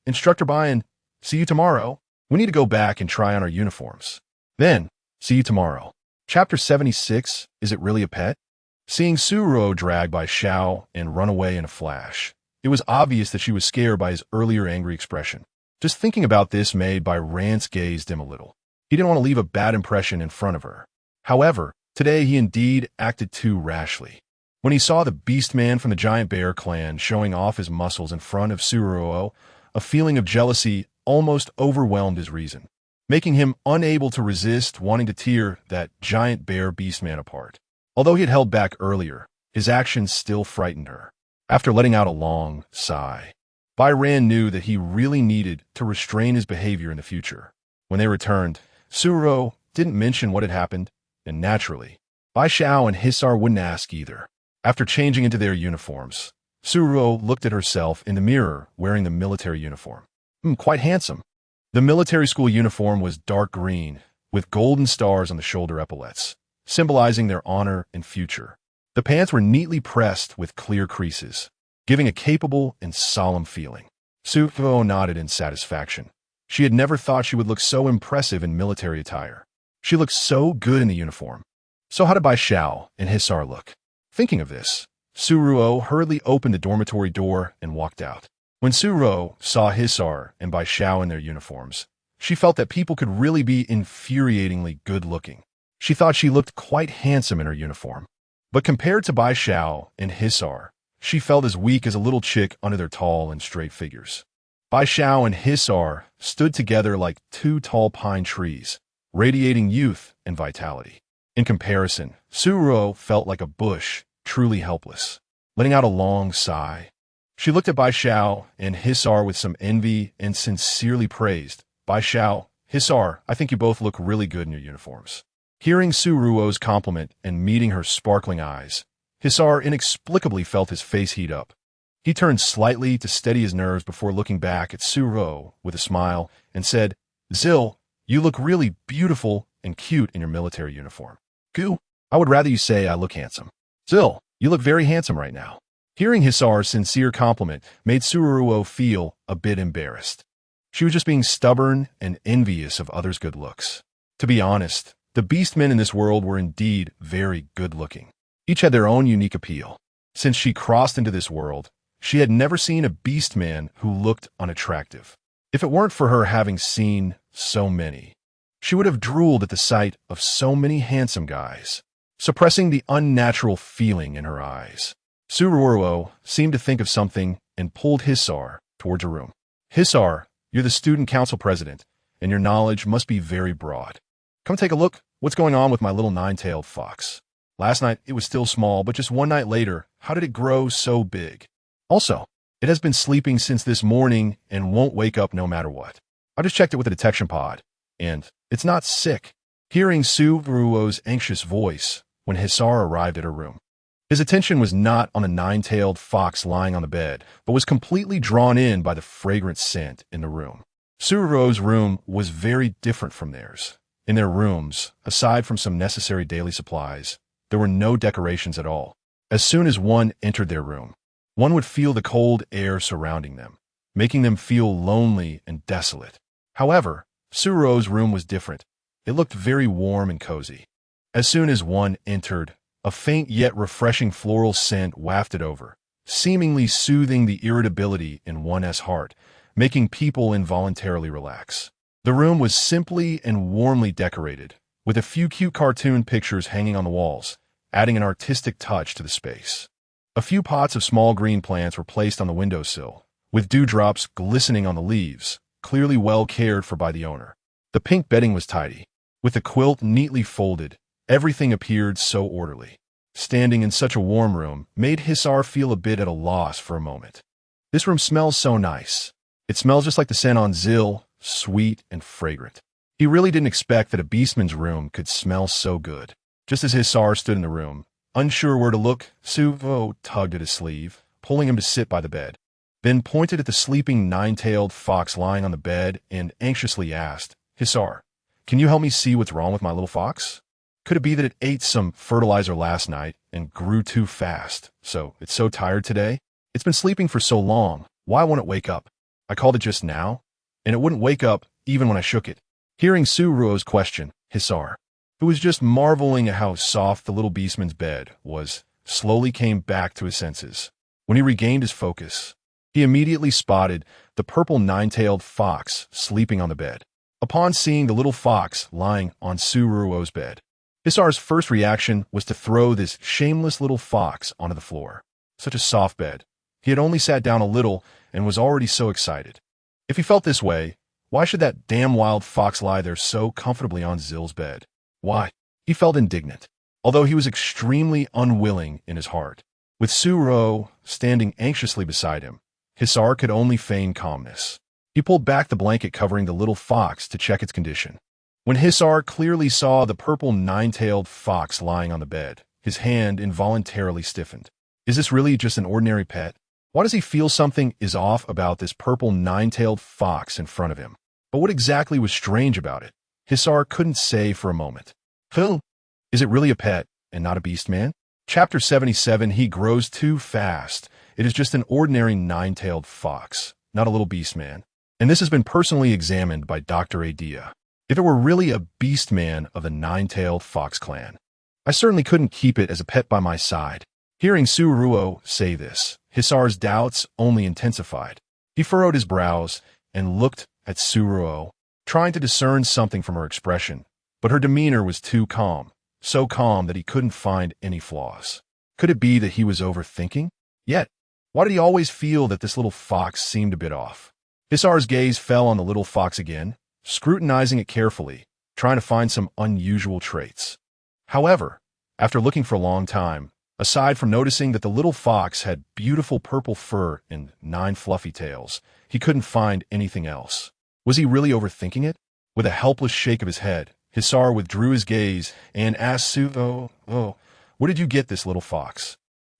[SPEAKER 1] Instructor Bayan, see you tomorrow. We need to go back and try on our uniforms. Then, see you tomorrow." Chapter 76, Is It Really a Pet? Seeing Suruo dragged by Xiao and run away in a flash, it was obvious that she was scared by his earlier angry expression. Just thinking about this made Rant's gaze dim a little. He didn't want to leave a bad impression in front of her. However, today he indeed acted too rashly. When he saw the beast man from the giant bear clan showing off his muscles in front of Suruo, a feeling of jealousy almost overwhelmed his reason, making him unable to resist wanting to tear that giant bear beast man apart. Although he had held back earlier, his actions still frightened her. After letting out a long sigh, Rant knew that he really needed to restrain his behavior in the future. When they returned, Suruo didn't mention what had happened, and naturally, Bai Xiao and Hisar wouldn't ask either. After changing into their uniforms, Suruo looked at herself in the mirror wearing the military uniform. Quite handsome. The military school uniform was dark green, with golden stars on the shoulder epaulets, symbolizing their honor and future. The pants were neatly pressed with clear creases, giving a capable and solemn feeling. Suruo nodded in satisfaction. She had never thought she would look so impressive in military attire. She looked so good in the uniform. So how did Bai Xiao and Hisar look? Thinking of this, Suruo hurriedly opened the dormitory door and walked out. When Suruo saw Hisar and Bai Xiao in their uniforms, she felt that people could really be infuriatingly good-looking. She thought she looked quite handsome in her uniform. But compared to Bai Xiao and Hisar, she felt as weak as a little chick under their tall and straight figures. Bai Xiao and Hisar stood together like two tall pine trees, radiating youth and vitality. In comparison, Suruo felt like a bush, truly helpless. Letting out a long sigh, she looked at Bai Xiao and Hisar with some envy and sincerely praised. "Bai Xiao, Hisar, I think you both look really good in your uniforms." Hearing Suruo's compliment and meeting her sparkling eyes, Hisar inexplicably felt his face heat up. He turned slightly to steady his nerves before looking back at Suruo with a smile and said, "Zil, you look really beautiful and cute in your military uniform." "Goo, I would rather you say I look handsome." "Zil, you look very handsome right now." Hearing Hisar's sincere compliment made Suruo feel a bit embarrassed. She was just being stubborn and envious of others' good looks. To be honest, the beastmen in this world were indeed very good-looking. Each had their own unique appeal. Since she crossed into this world, she had never seen a beastman who looked unattractive. If it weren't for her having seen so many, she would have drooled at the sight of so many handsome guys, suppressing the unnatural feeling in her eyes. Suruo seemed to think of something and pulled Hisar towards a room. "Hisar, You're the student council president, and your knowledge must be very broad. Come take a look. What's going on with my little nine-tailed fox? Last night, it was still small, but just one night later, how did it grow so big? Also, it has been sleeping since this morning and won't wake up no matter what. I just checked it with a detection pod, and it's not sick. Hearing Suruo's anxious voice when Hisar arrived at her room. His attention was not on the nine-tailed fox lying on the bed, but was completely drawn in by the fragrant scent in the room. Suruo's room was very different from theirs. In their rooms, aside from some necessary daily supplies, there were no decorations at all. As soon as one entered their room, one would feel the cold air surrounding them, making them feel lonely and desolate. However, Suruo's room was different. It looked very warm and cozy. As soon as one entered, a faint yet refreshing floral scent wafted over, seemingly soothing the irritability in one's heart, making people involuntarily relax. The room was simply and warmly decorated, with a few cute cartoon pictures hanging on the walls, adding an artistic touch to the space. A few pots of small green plants were placed on the windowsill, with dewdrops glistening on the leaves, clearly well cared for by the owner. The pink bedding was tidy, with the quilt neatly folded. Everything appeared so orderly. Standing in such a warm room made Hisar feel a bit at a loss for a moment. This room smells so nice. It smells just like the scent on Zil, sweet and fragrant. He really didn't expect that a beastman's room could smell so good. Just as Hisar stood in the room, unsure where to look, Suruo tugged at his sleeve, pulling him to sit by the bed, then pointed at the sleeping nine-tailed fox lying on the bed and anxiously asked, "Hisar, can you help me see what's wrong with my little fox? Could it be that it ate some fertilizer last night and grew too fast, so it's so tired today? It's been sleeping for so long, why won't it wake up? I called it just now, and it wouldn't wake up even when I shook it." Hearing Suruo's question, Hisar, who was just marveling at how soft the little beastman's bed was, slowly came back to his senses. When he regained his focus, he immediately spotted the purple nine-tailed fox sleeping on the bed. Upon seeing the little fox lying on Suruo's bed, Hisar's first reaction was to throw this shameless little fox onto the floor. Such a soft bed. He had only sat down a little and was already so excited. If he felt this way, why should that damn wild fox lie there so comfortably on Zil's bed? Why? He felt indignant, although he was extremely unwilling in his heart. With Suruo standing anxiously beside him, Hisar could only feign calmness. He pulled back the blanket covering the little fox to check its condition. When Hisar clearly saw the purple nine-tailed fox lying on the bed, his hand involuntarily stiffened. Is this really just an ordinary pet? Why does he feel something is off about this purple nine-tailed fox in front of him? But what exactly was strange about it? Hisar couldn't say for a moment. Phil, is it really a pet and not a beast man? Chapter 77, He grows too fast. It is just an ordinary nine-tailed fox, not a little beast man. And this has been personally examined by Dr. Atleia. If it were really a beast man of the nine-tailed fox clan, I certainly couldn't keep it as a pet by my side. Hearing Suruo say this, Hisar's doubts only intensified. He furrowed his brows and looked at Suruo, trying to discern something from her expression, but her demeanor was too calm, so calm that he couldn't find any flaws. Could it be that he was overthinking? Yet, why did he always feel that this little fox seemed a bit off? Hisar's gaze fell on the little fox again, scrutinizing it carefully, trying to find some unusual traits. However, after looking for a long time, aside from noticing that the little fox had beautiful purple fur and 9 fluffy tails, he couldn't find anything else. Was he really overthinking it? With a helpless shake of his head, Hisar withdrew his gaze and asked Suruo, "Where did you get this little fox?"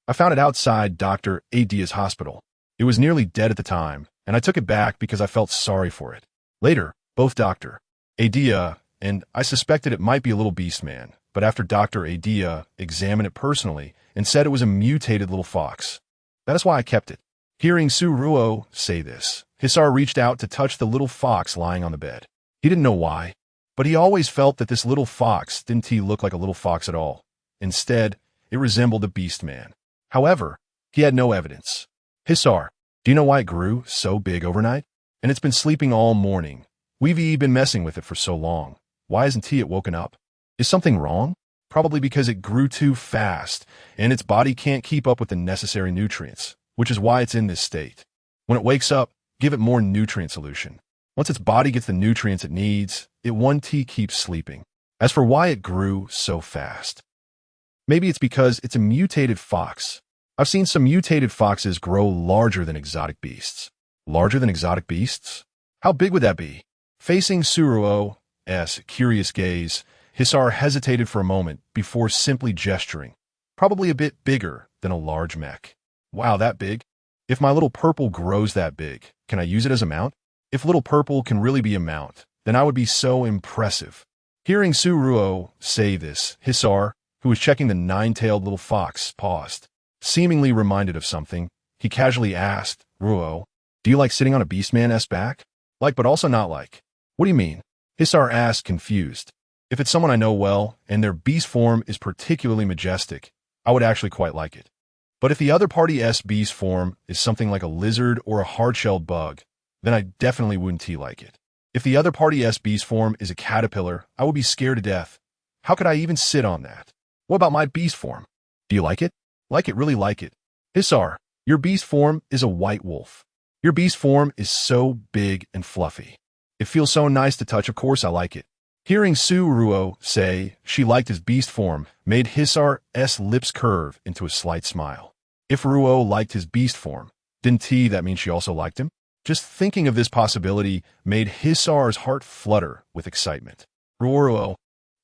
[SPEAKER 1] "I found it outside Dr. Atleia's hospital. It was nearly dead at the time, and I took it back because I felt sorry for it. Later, both Dr. Atleia and I suspected it might be a little beast man, but after Dr. Atleia examined it personally and said it was a mutated little fox. That is why I kept it." Hearing Suruo say this, Hisar reached out to touch the little fox lying on the bed. He didn't know why, but he always felt that this little fox didn't look like a little fox at all. Instead, it resembled a beast man. However, he had no evidence. "Hisar, do you know why it grew so big overnight? And it's been sleeping all morning. We've been messing with it for so long. Why hasn't it woken up? Is something wrong? Probably because it grew too fast, and its body can't keep up with the necessary nutrients, which is why it's in this state. When it wakes up, give it more nutrient solution. Once its body gets the nutrients it needs, it 1T keeps sleeping. As for why it grew so fast, maybe it's because it's a mutated fox. I've seen some mutated foxes grow larger than exotic beasts. Larger than exotic beasts? How big would that be? Facing Suruo's curious gaze, Hisar hesitated for a moment before simply gesturing. Probably a bit bigger than a large mech. Wow, that big? If my little purple grows that big, can I use it as a mount? If little purple can really be a mount, then I would be so impressive. Hearing Suruo say this, Hisar, who was checking the nine-tailed little fox, paused. Seemingly reminded of something, he casually asked, Ruo, do you like sitting on a beastman's back? Like but also not like. What do you mean? Hisar asked, confused. If it's someone I know well, and their beast form is particularly majestic, I would actually quite like it. But if the other party's beast form is something like a lizard or a hard-shelled bug, then I definitely wouldn't like it. If the other party's beast form is a caterpillar, I would be scared to death. How could I even sit on that? What about my beast form? Do you like it? Like it, really like it. Hisar, your beast form is a white wolf. Your beast form is so big and fluffy. It feels so nice to touch, of course I like it. Hearing Suruo say she liked his beast form made Hisar's lips curve into a slight smile. If Ruo liked his beast form, didn't that mean she also liked him? Just thinking of this possibility made Hisar's heart flutter with excitement. Ruo,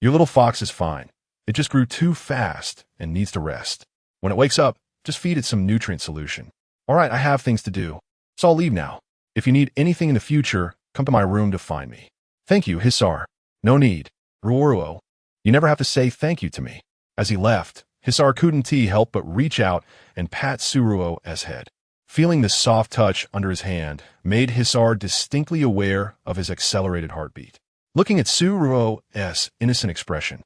[SPEAKER 1] your little fox is fine. It just grew too fast and needs to rest. When it wakes up, just feed it some nutrient solution. All right, I have things to do, so I'll leave now. If you need anything in the future, come to my room to find me. Thank you, Hisar. No need. Ruo, you never have to say thank you to me. As he left, Hisar couldn't help but reach out and pat Suruo's head. Feeling the soft touch under his hand made Hisar distinctly aware of his accelerated heartbeat. Looking at Suruo's innocent expression,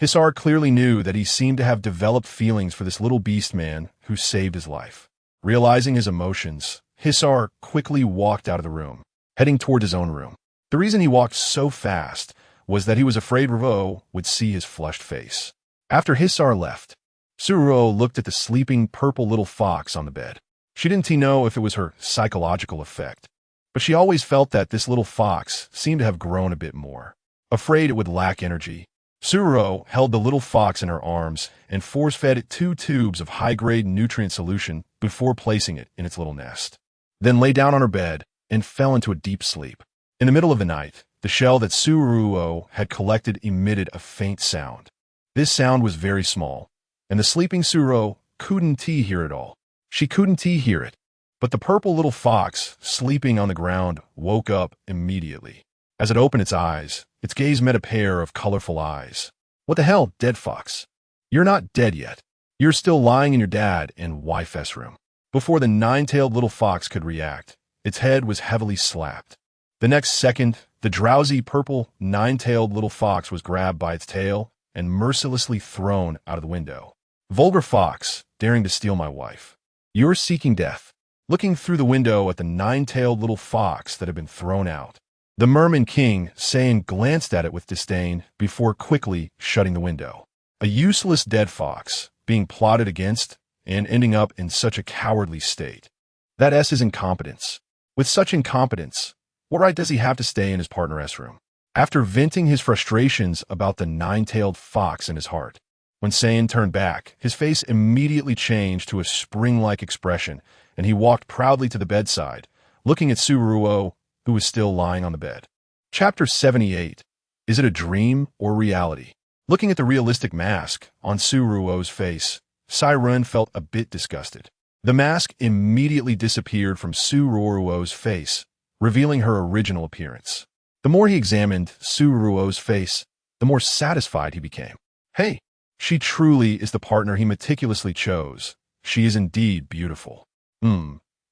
[SPEAKER 1] Hisar clearly knew that he seemed to have developed feelings for this little beast man who saved his life. Realizing his emotions, Hisar quickly walked out of the room, heading toward his own room. The reason he walked so fast was that he was afraid Ruo would see his flushed face. After Hisar left, Suruo looked at the sleeping purple little fox on the bed. She didn't know if it was her psychological effect, but she always felt that this little fox seemed to have grown a bit more. Afraid it would lack energy, Suruo held the little fox in her arms and force-fed it 2 tubes of high-grade nutrient solution before placing it in its little nest. Then lay down on her bed and fell into a deep sleep. In the middle of the night, the shell that Suruo had collected emitted a faint sound. This sound was very small, and the sleeping Suruo couldn't hear it all. She couldn't hear it, but the purple little fox, sleeping on the ground, woke up immediately. As it opened its eyes, its gaze met a pair of colorful eyes. What the hell, dead fox? You're not dead yet. You're still lying in your dad and wife's room. Before the nine-tailed little fox could react, its head was heavily slapped. The next second, the drowsy purple nine-tailed little fox was grabbed by its tail and mercilessly thrown out of the window. Vulgar fox, daring to steal my wife. You're seeking death. Looking through the window at the nine-tailed little fox that had been thrown out, the Merman King, saying, glanced at it with disdain before quickly shutting the window. A useless dead fox, being plotted against and ending up in such a cowardly state. That is incompetence. With such incompetence, what right does he have to stay in his partner's room? After venting his frustrations about the nine-tailed fox in his heart, when Saiyan turned back, his face immediately changed to a spring-like expression, and he walked proudly to the bedside, looking at Suruo, who was still lying on the bed. Chapter 78. Is it a dream or reality? Looking at the realistic mask on Suruo's face, Sai-Run felt a bit disgusted. The mask immediately disappeared from Suruo's face, revealing her original appearance. The more he examined Suruo's face, the more satisfied he became. Hey, she truly is the partner he meticulously chose. She is indeed beautiful.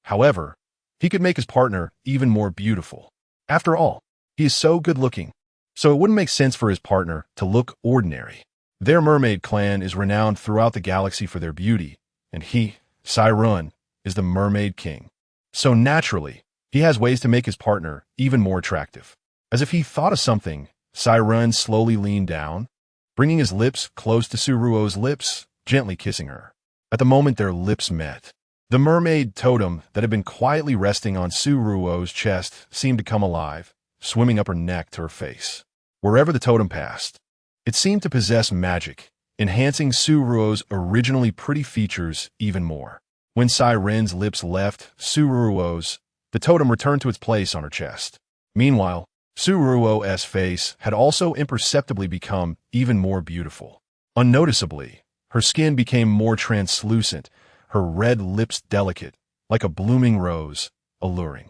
[SPEAKER 1] However, he could make his partner even more beautiful. After all, he is so good-looking, so it wouldn't make sense for his partner to look ordinary. Their mermaid clan is renowned throughout the galaxy for their beauty, and he, Sai-Run, is the Mermaid King. So naturally, he has ways to make his partner even more attractive. As if he thought of something, Sai-Run slowly leaned down, bringing his lips close to Suruo's lips, gently kissing her. At the moment their lips met, the mermaid totem that had been quietly resting on Suruo's chest seemed to come alive, swimming up her neck to her face. Wherever the totem passed, it seemed to possess magic, enhancing Ruo Ruo's originally pretty features even more. When Siren's lips left Ruo Ruo's, the totem returned to its place on her chest. Meanwhile, Ruo Ruo's face had also imperceptibly become even more beautiful. Unnoticeably, her skin became more translucent, her red lips delicate, like a blooming rose, alluring.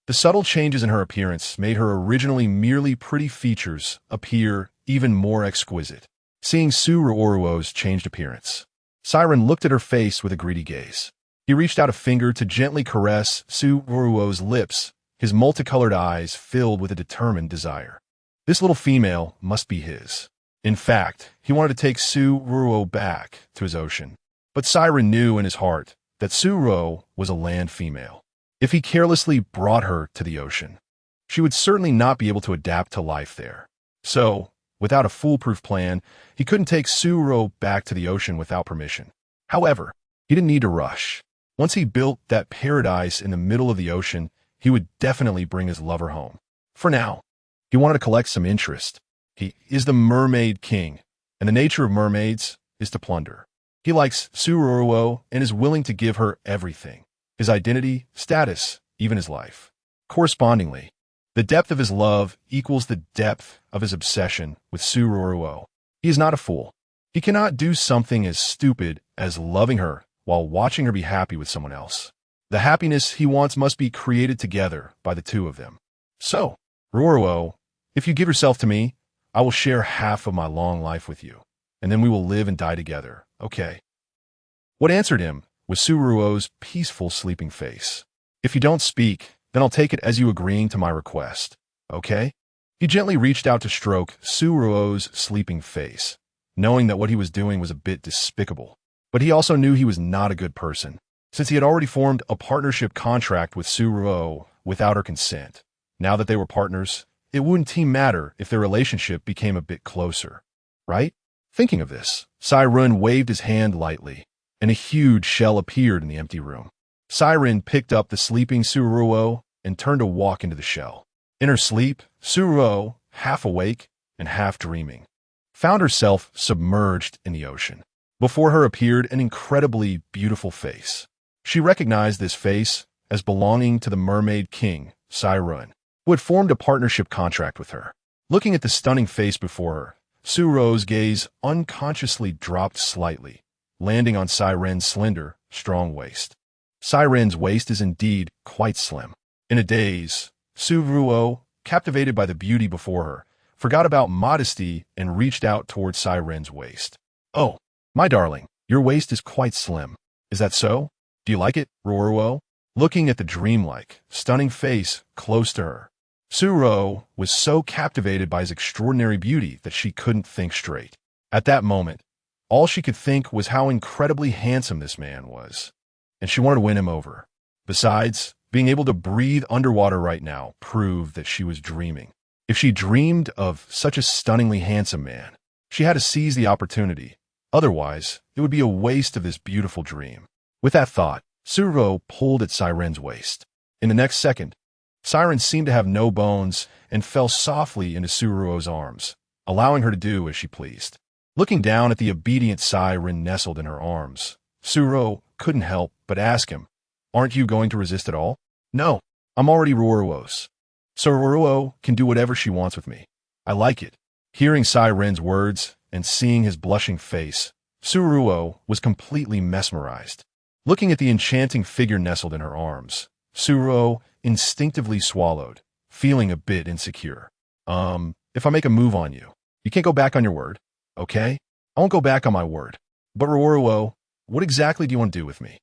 [SPEAKER 1] The subtle changes in her appearance made her originally merely pretty features appear even more exquisite. Seeing Ruo Ruo's changed appearance, Siren looked at her face with a greedy gaze. He reached out a finger to gently caress Ruo Ruo's lips, his multicolored eyes filled with a determined desire. This little female must be his. In fact, he wanted to take Ruo Ruo back to his ocean. But Siren knew in his heart that Ruo Ruo was a land female. If he carelessly brought her to the ocean, she would certainly not be able to adapt to life there. So, without a foolproof plan, he couldn't take Ruo Ruo back to the ocean without permission. However, he didn't need to rush. Once he built that paradise in the middle of the ocean, he would definitely bring his lover home. For now, he wanted to collect some interest. He is the mermaid king, and the nature of mermaids is to plunder. He likes Ruo Ruo and is willing to give her everything. His identity, status, even his life. Correspondingly, the depth of his love equals the depth of his obsession with Ruo Ruo. He is not a fool. He cannot do something as stupid as loving her while watching her be happy with someone else. The happiness he wants must be created together by the two of them. So, Ruo Ruo, if you give yourself to me, I will share half of my long life with you, and then we will live and die together, okay? What answered him was Ruo Ruo's peaceful sleeping face. If you don't speak, then I'll take it as you agreeing to my request, okay? He gently reached out to stroke Ruo Ruo's sleeping face, knowing that what he was doing was a bit despicable. But he also knew he was not a good person, since he had already formed a partnership contract with Ruo Ruo without her consent. Now that they were partners, it wouldn't matter if their relationship became a bit closer, right? Thinking of this, Siren waved his hand lightly, and a huge shell appeared in the empty room. Siren picked up the sleeping Ruo Ruo and turned to walk into the shell. In her sleep, Ruo Ruo, half awake and half dreaming, found herself submerged in the ocean. Before her appeared an incredibly beautiful face. She recognized this face as belonging to the mermaid king, Siren, who had formed a partnership contract with her. Looking at the stunning face before her, Ruo Ruo's gaze unconsciously dropped slightly, landing on Siren's slender, strong waist. Siren's waist is indeed quite slim. In a daze, Ruo Ruo, captivated by the beauty before her, forgot about modesty and reached out towards Siren's waist. Oh, my darling, your waist is quite slim. Is that so? Do you like it, Ruo Ruo? Looking at the dreamlike, stunning face close to her, Ruo Ruo was so captivated by his extraordinary beauty that she couldn't think straight. At that moment, all she could think was how incredibly handsome this man was, and she wanted to win him over. Besides, being able to breathe underwater right now proved that she was dreaming. If she dreamed of such a stunningly handsome man, she had to seize the opportunity. Otherwise, it would be a waste of this beautiful dream. With that thought, Ruo Ruo pulled at Siren's waist. In the next second, Siren seemed to have no bones and fell softly into Ruo Ruo's arms, allowing her to do as she pleased. Looking down at the obedient Siren nestled in her arms, Ruo Ruo couldn't help but ask him, "Aren't you going to resist at all?" "No, I'm already Ruo Ruo's. So Ruo Ruo can do whatever she wants with me. I like it." Hearing Siren's words and seeing his blushing face, Ruo Ruo was completely mesmerized. Looking at the enchanting figure nestled in her arms, Ruo Ruo instinctively swallowed, feeling a bit insecure. If I make a move on you, you can't go back on your word, okay? I won't go back on my word. But Ruo Ruo, what exactly do you want to do with me?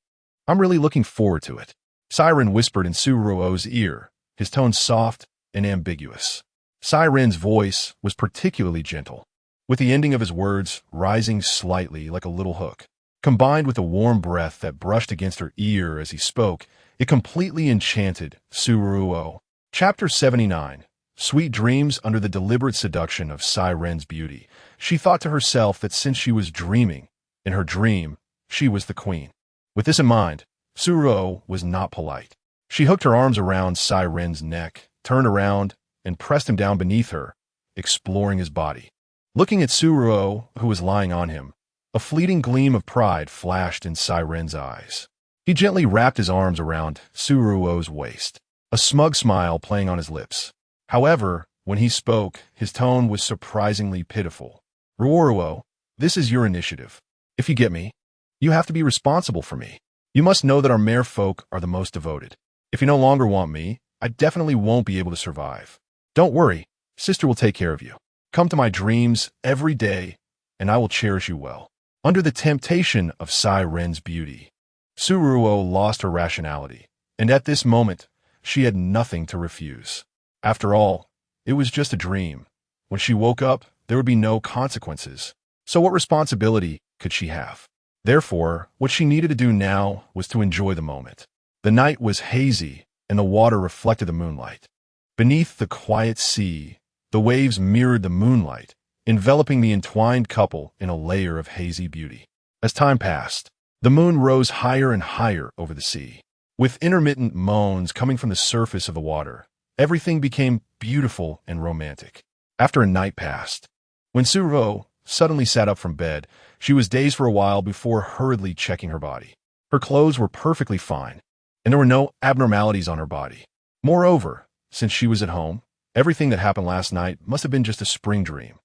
[SPEAKER 1] I'm really looking forward to it. Siren whispered in Ruo Ruo's ear, his tone soft and ambiguous. Siren's voice was particularly gentle, with the ending of his words rising slightly like a little hook. Combined with the warm breath that brushed against her ear as he spoke, it completely enchanted Ruo Ruo. Chapter 79. Sweet dreams under the deliberate seduction of Siren's beauty. She thought to herself that since she was dreaming, in her dream, she was the queen. With this in mind, Ruo Ruo was not polite. She hooked her arms around Siren's neck, turned around, and pressed him down beneath her, exploring his body. Looking at Ruo, who was lying on him, a fleeting gleam of pride flashed in Siren's eyes. He gently wrapped his arms around Ruo's waist, a smug smile playing on his lips. However, when he spoke, his tone was surprisingly pitiful. Ruo Ruo, this is your initiative. If you get me, you have to be responsible for me. You must know that our mare folk are the most devoted. If you no longer want me, I definitely won't be able to survive. Don't worry, sister will take care of you. Come to my dreams every day, and I will cherish you well. Under the temptation of Siren's beauty, Ruo lost her rationality, and at this moment, she had nothing to refuse. After all, it was just a dream. When she woke up, there would be no consequences. So what responsibility could she have? Therefore, what she needed to do now was to enjoy the moment. The night was hazy, and the water reflected the moonlight. Beneath the quiet sea, the waves mirrored the moonlight, enveloping the entwined couple in a layer of hazy beauty. As time passed, the moon rose higher and higher over the sea. With intermittent moans coming from the surface of the water, everything became beautiful and romantic. After a night passed, when Ruo suddenly sat up from bed, she was dazed for a while before hurriedly checking her body. Her clothes were perfectly fine, and there were no abnormalities on her body. Moreover, since she was at home, everything that happened last night must have been just a spring dream,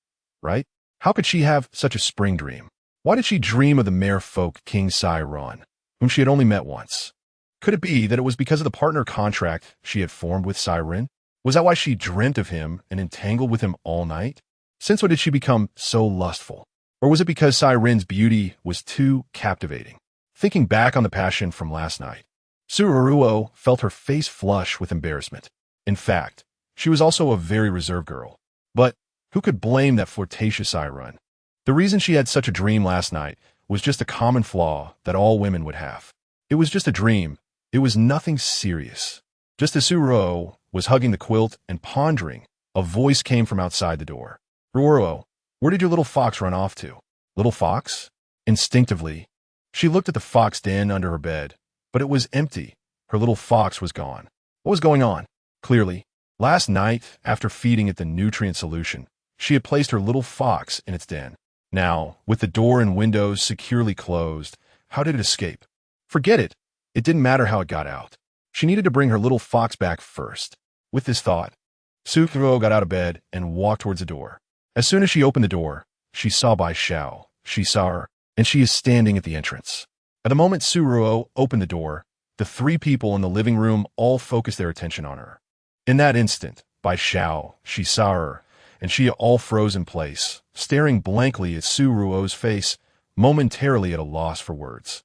[SPEAKER 1] right? How could she have such a spring dream? Why did she dream of the mare folk King Siren, whom she had only met once? Could it be that it was because of the partner contract she had formed with Siren? Was that why she dreamt of him and entangled with him all night? Since when did she become so lustful? Or was it because Siren's beauty was too captivating? Thinking back on the passion from last night, Ruo felt her face flush with embarrassment. In fact, she was also a very reserved girl. But who could blame that flirtatious Siren? The reason she had such a dream last night was just a common flaw that all women would have. It was just a dream. It was nothing serious. Just as Ruo was hugging the quilt and pondering, a voice came from outside the door. Ruo, where did your little fox run off to? Little fox? Instinctively, she looked at the fox den under her bed, but it was empty. Her little fox was gone. What was going on? Clearly, last night, after feeding it the nutrient solution, she had placed her little fox in its den. Now, with the door and windows securely closed, how did it escape? Forget it. It didn't matter how it got out. She needed to bring her little fox back first. With this thought, Ruo got out of bed and walked towards the door. As soon as she opened the door, she saw Bai Xiao. She saw her, and she is standing at the entrance. At the moment Ruo opened the door, the three people in the living room all focused their attention on her. In that instant, Bai Xiao, she saw her, and she all froze in place, staring blankly at Ruo's face, momentarily at a loss for words.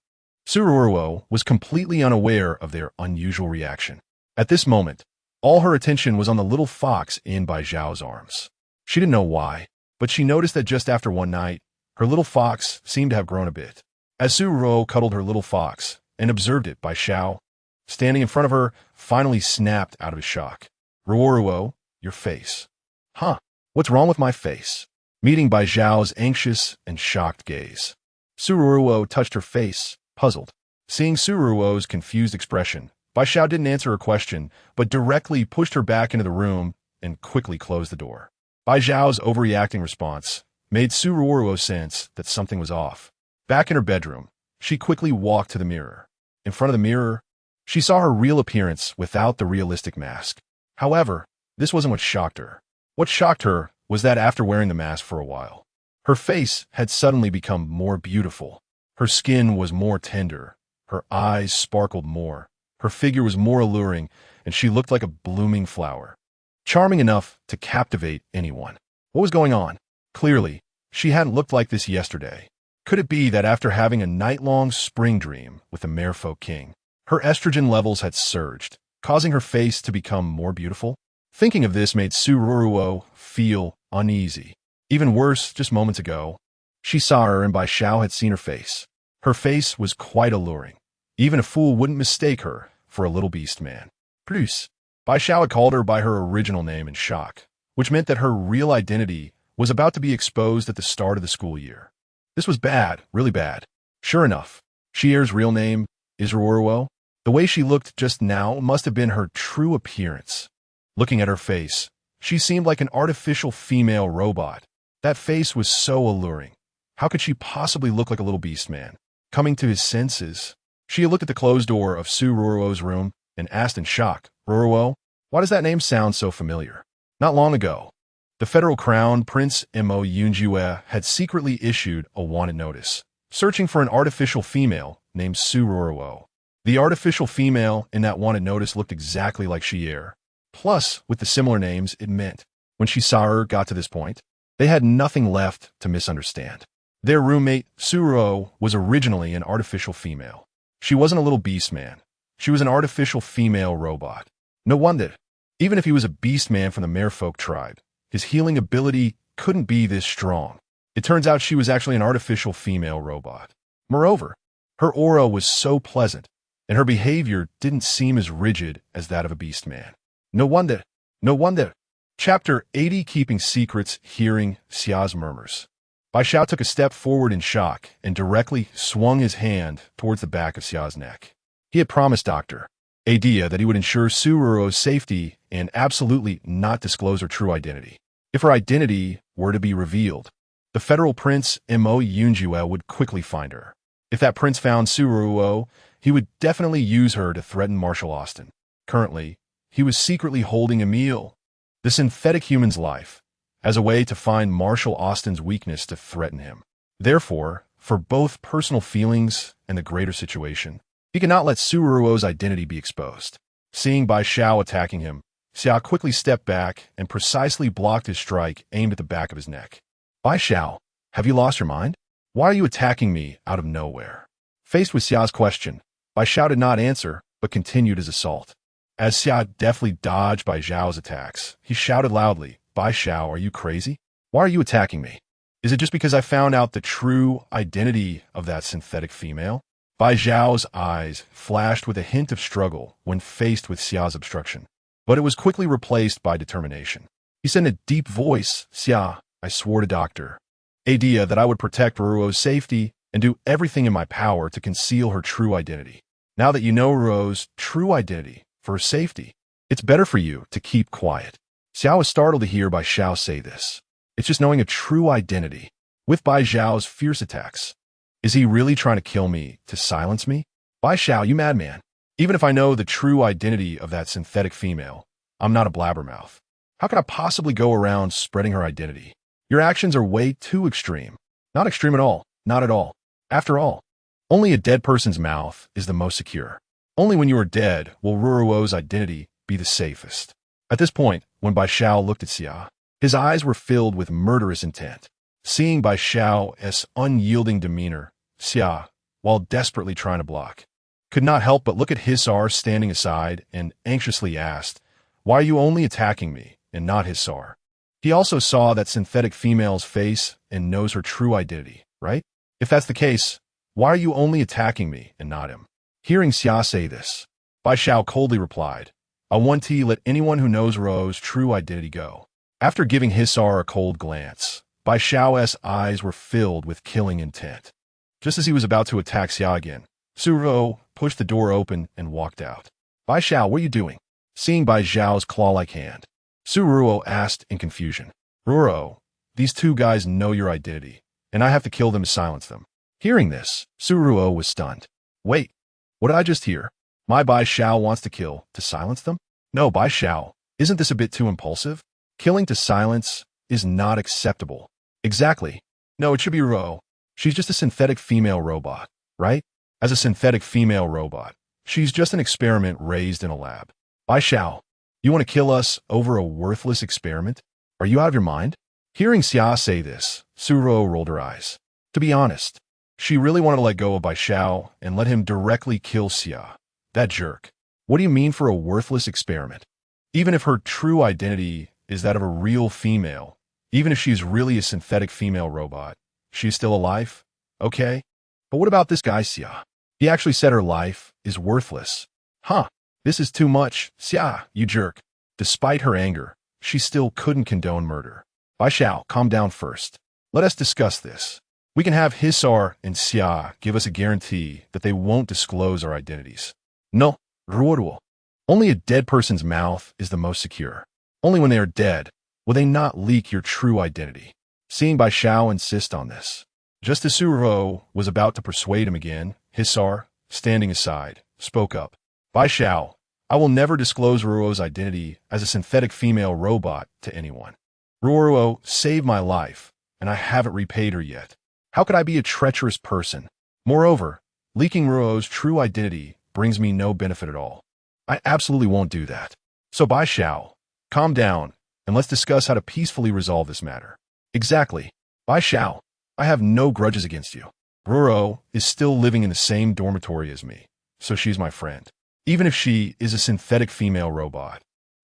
[SPEAKER 1] Ruo was completely unaware of their unusual reaction. At this moment, all her attention was on the little fox in Bai Xiao's arms. She didn't know why, but she noticed that just after one night, her little fox seemed to have grown a bit. As Ruo cuddled her little fox and observed it, Bai Xiao, standing in front of her, finally snapped out of his shock. Ruo, your face. Huh, what's wrong with my face? Meeting Bai Xiao's anxious and shocked gaze, Ruo touched her face, puzzled. Seeing Ruo's confused expression, Bai Xiao didn't answer her question, but directly pushed her back into the room and quickly closed the door. Bai Xiao's overreacting response made Ruo sense that something was off. Back in her bedroom, she quickly walked to the mirror. In front of the mirror, she saw her real appearance without the realistic mask. However, this wasn't what shocked her. What shocked her was that after wearing the mask for a while, her face had suddenly become more beautiful. Her skin was more tender, her eyes sparkled more, her figure was more alluring, and she looked like a blooming flower, charming enough to captivate anyone. What was going on? Clearly, she hadn't looked like this yesterday. Could it be that after having a night-long spring dream with the Merfolk King, her estrogen levels had surged, causing her face to become more beautiful? Thinking of this made Ruo feel uneasy. Even worse, just moments ago, she saw her and Bai Xiao had seen her face. Her face was quite alluring. Even a fool wouldn't mistake her for a little beast man. Plus, Bai Xiao had called her by her original name in shock, which meant that her real identity was about to be exposed at the start of the school year. This was bad, really bad. Sure enough, Xier's real name is Ruo. The way she looked just now must have been her true appearance. Looking at her face, She seemed like an artificial female robot. That face was so alluring. How could she possibly look like a little beast man? Coming to his senses, she looked at the closed door of Ruo Ruo's room and asked in shock, Ruo Ruo, why does that name sound so familiar? Not long ago, the federal crown Prince Mo Yunjue had secretly issued a wanted notice, searching for an artificial female named Ruo Ruo. The artificial female in that wanted notice looked exactly like Xier. Plus, with the similar names, it meant, when she saw her got to this point, they had nothing left to misunderstand. Their roommate, Ruo, was originally an artificial female. She wasn't a little beast man. She was an artificial female robot. No wonder. Even if he was a beast man from the merfolk tribe, his healing ability couldn't be this strong. It turns out she was actually an artificial female robot. Moreover, her aura was so pleasant, and her behavior didn't seem as rigid as that of a beast man. No wonder. No wonder. Chapter 80, Keeping Secrets, Hearing Xia's Murmurs. Bai Xiao took a step forward in shock and directly swung his hand towards the back of Xia's neck. He had promised Dr. Atleia that he would ensure Ruo's safety and absolutely not disclose her true identity. If her identity were to be revealed, the federal prince Mo Yunjue would quickly find her. If that prince found Ruo, he would definitely use her to threaten Marshal Austin. Currently, he was secretly holding Emile, the synthetic human's life, as a way to find Marshal Austin's weakness to threaten him. Therefore, for both personal feelings and the greater situation, he could not let Ruo's identity be exposed. Seeing Bai Xiao attacking him, Xia quickly stepped back and precisely blocked his strike aimed at the back of his neck. Bai Xiao, have you lost your mind? Why are you attacking me out of nowhere? Faced with Xia's question, Bai Xiao did not answer, but continued his assault. As Xia deftly dodged Bai Xiao's attacks, he shouted loudly, Bai Xiao, are you crazy? Why are you attacking me? Is it just because I found out the true identity of that synthetic female? Bai Xiao's eyes flashed with a hint of struggle when faced with Xia's obstruction, but it was quickly replaced by determination. He said in a deep voice, Xia, I swore to Dr. Atleia that I would protect Ruo's safety and do everything in my power to conceal her true identity. Now that you know Ruo's true identity, for her safety, it's better for you to keep quiet. Xiao was startled to hear Bai Xiao say this. It's just knowing a true identity. With Bai Xiao's fierce attacks, is he really trying to kill me to silence me? Bai Xiao, you madman. Even if I know the true identity of that synthetic female, I'm not a blabbermouth. How can I possibly go around spreading her identity? Your actions are way too extreme. Not extreme at all. Not at all. After all, only a dead person's mouth is the most secure. Only when you are dead will Ruo's identity be the safest. At this point, when Bai Xiao looked at Xia, his eyes were filled with murderous intent. Seeing Bai Xiao's unyielding demeanor, Xia, while desperately trying to block, could not help but look at Hisar standing aside and anxiously asked, Why are you only attacking me and not Hisar? He also saw that synthetic female's face and knows her true identity, right? If that's the case, why are you only attacking me and not him? Hearing Xia say this, Bai Xiao coldly replied, I want to let anyone who knows Ruo's true identity go. After giving Hisar a cold glance, Bai Xiao's eyes were filled with killing intent. Just as he was about to attack Xia again, Ruo pushed the door open and walked out. Bai Xiao, what are you doing? Seeing Bai Xiao's claw-like hand, Ruo asked in confusion. Ruo, these two guys know your identity, and I have to kill them to silence them. Hearing this, Ruo was stunned. Wait, what did I just hear? My Bai Xiao wants to kill to silence them? No, Bai Xiao, isn't this a bit too impulsive? Killing to silence is not acceptable. Exactly. No, it should be Ruo. She's just a synthetic female robot, right? As a synthetic female robot, she's just an experiment raised in a lab. Bai Xiao, you want to kill us over a worthless experiment? Are you out of your mind? Hearing Xia say this, Ruo rolled her eyes. To be honest, she really wanted to let go of Bai Xiao and let him directly kill Xia. That jerk. What do you mean for a worthless experiment? Even if her true identity is that of a real female, even if she's really a synthetic female robot, she's still alive? Okay. But what about this guy, Xia? He actually said her life is worthless. Huh. This is too much. Xia, you jerk. Despite her anger, she still couldn't condone murder. Bai Xiao, calm down first. Let us discuss this. We can have Hisar and Xia give us a guarantee that they won't disclose our identities. No, Ruo Ruo. Only a dead person's mouth is the most secure. Only when they are dead will they not leak your true identity? Seeing Bai Xiao insist on this. Just as Ruo was about to persuade him again, Hisar, standing aside, spoke up. Bai Xiao, I will never disclose Ruo's identity as a synthetic female robot to anyone. Ruo saved my life, and I haven't repaid her yet. How could I be a treacherous person? Moreover, leaking Ruo's true identity brings me no benefit at all. I absolutely won't do that. So Bai Xiao, calm down, and let's discuss how to peacefully resolve this matter. Exactly. Bai Xiao, I have no grudges against you. Ruo is still living in the same dormitory as me, so she's my friend. Even if she is a synthetic female robot,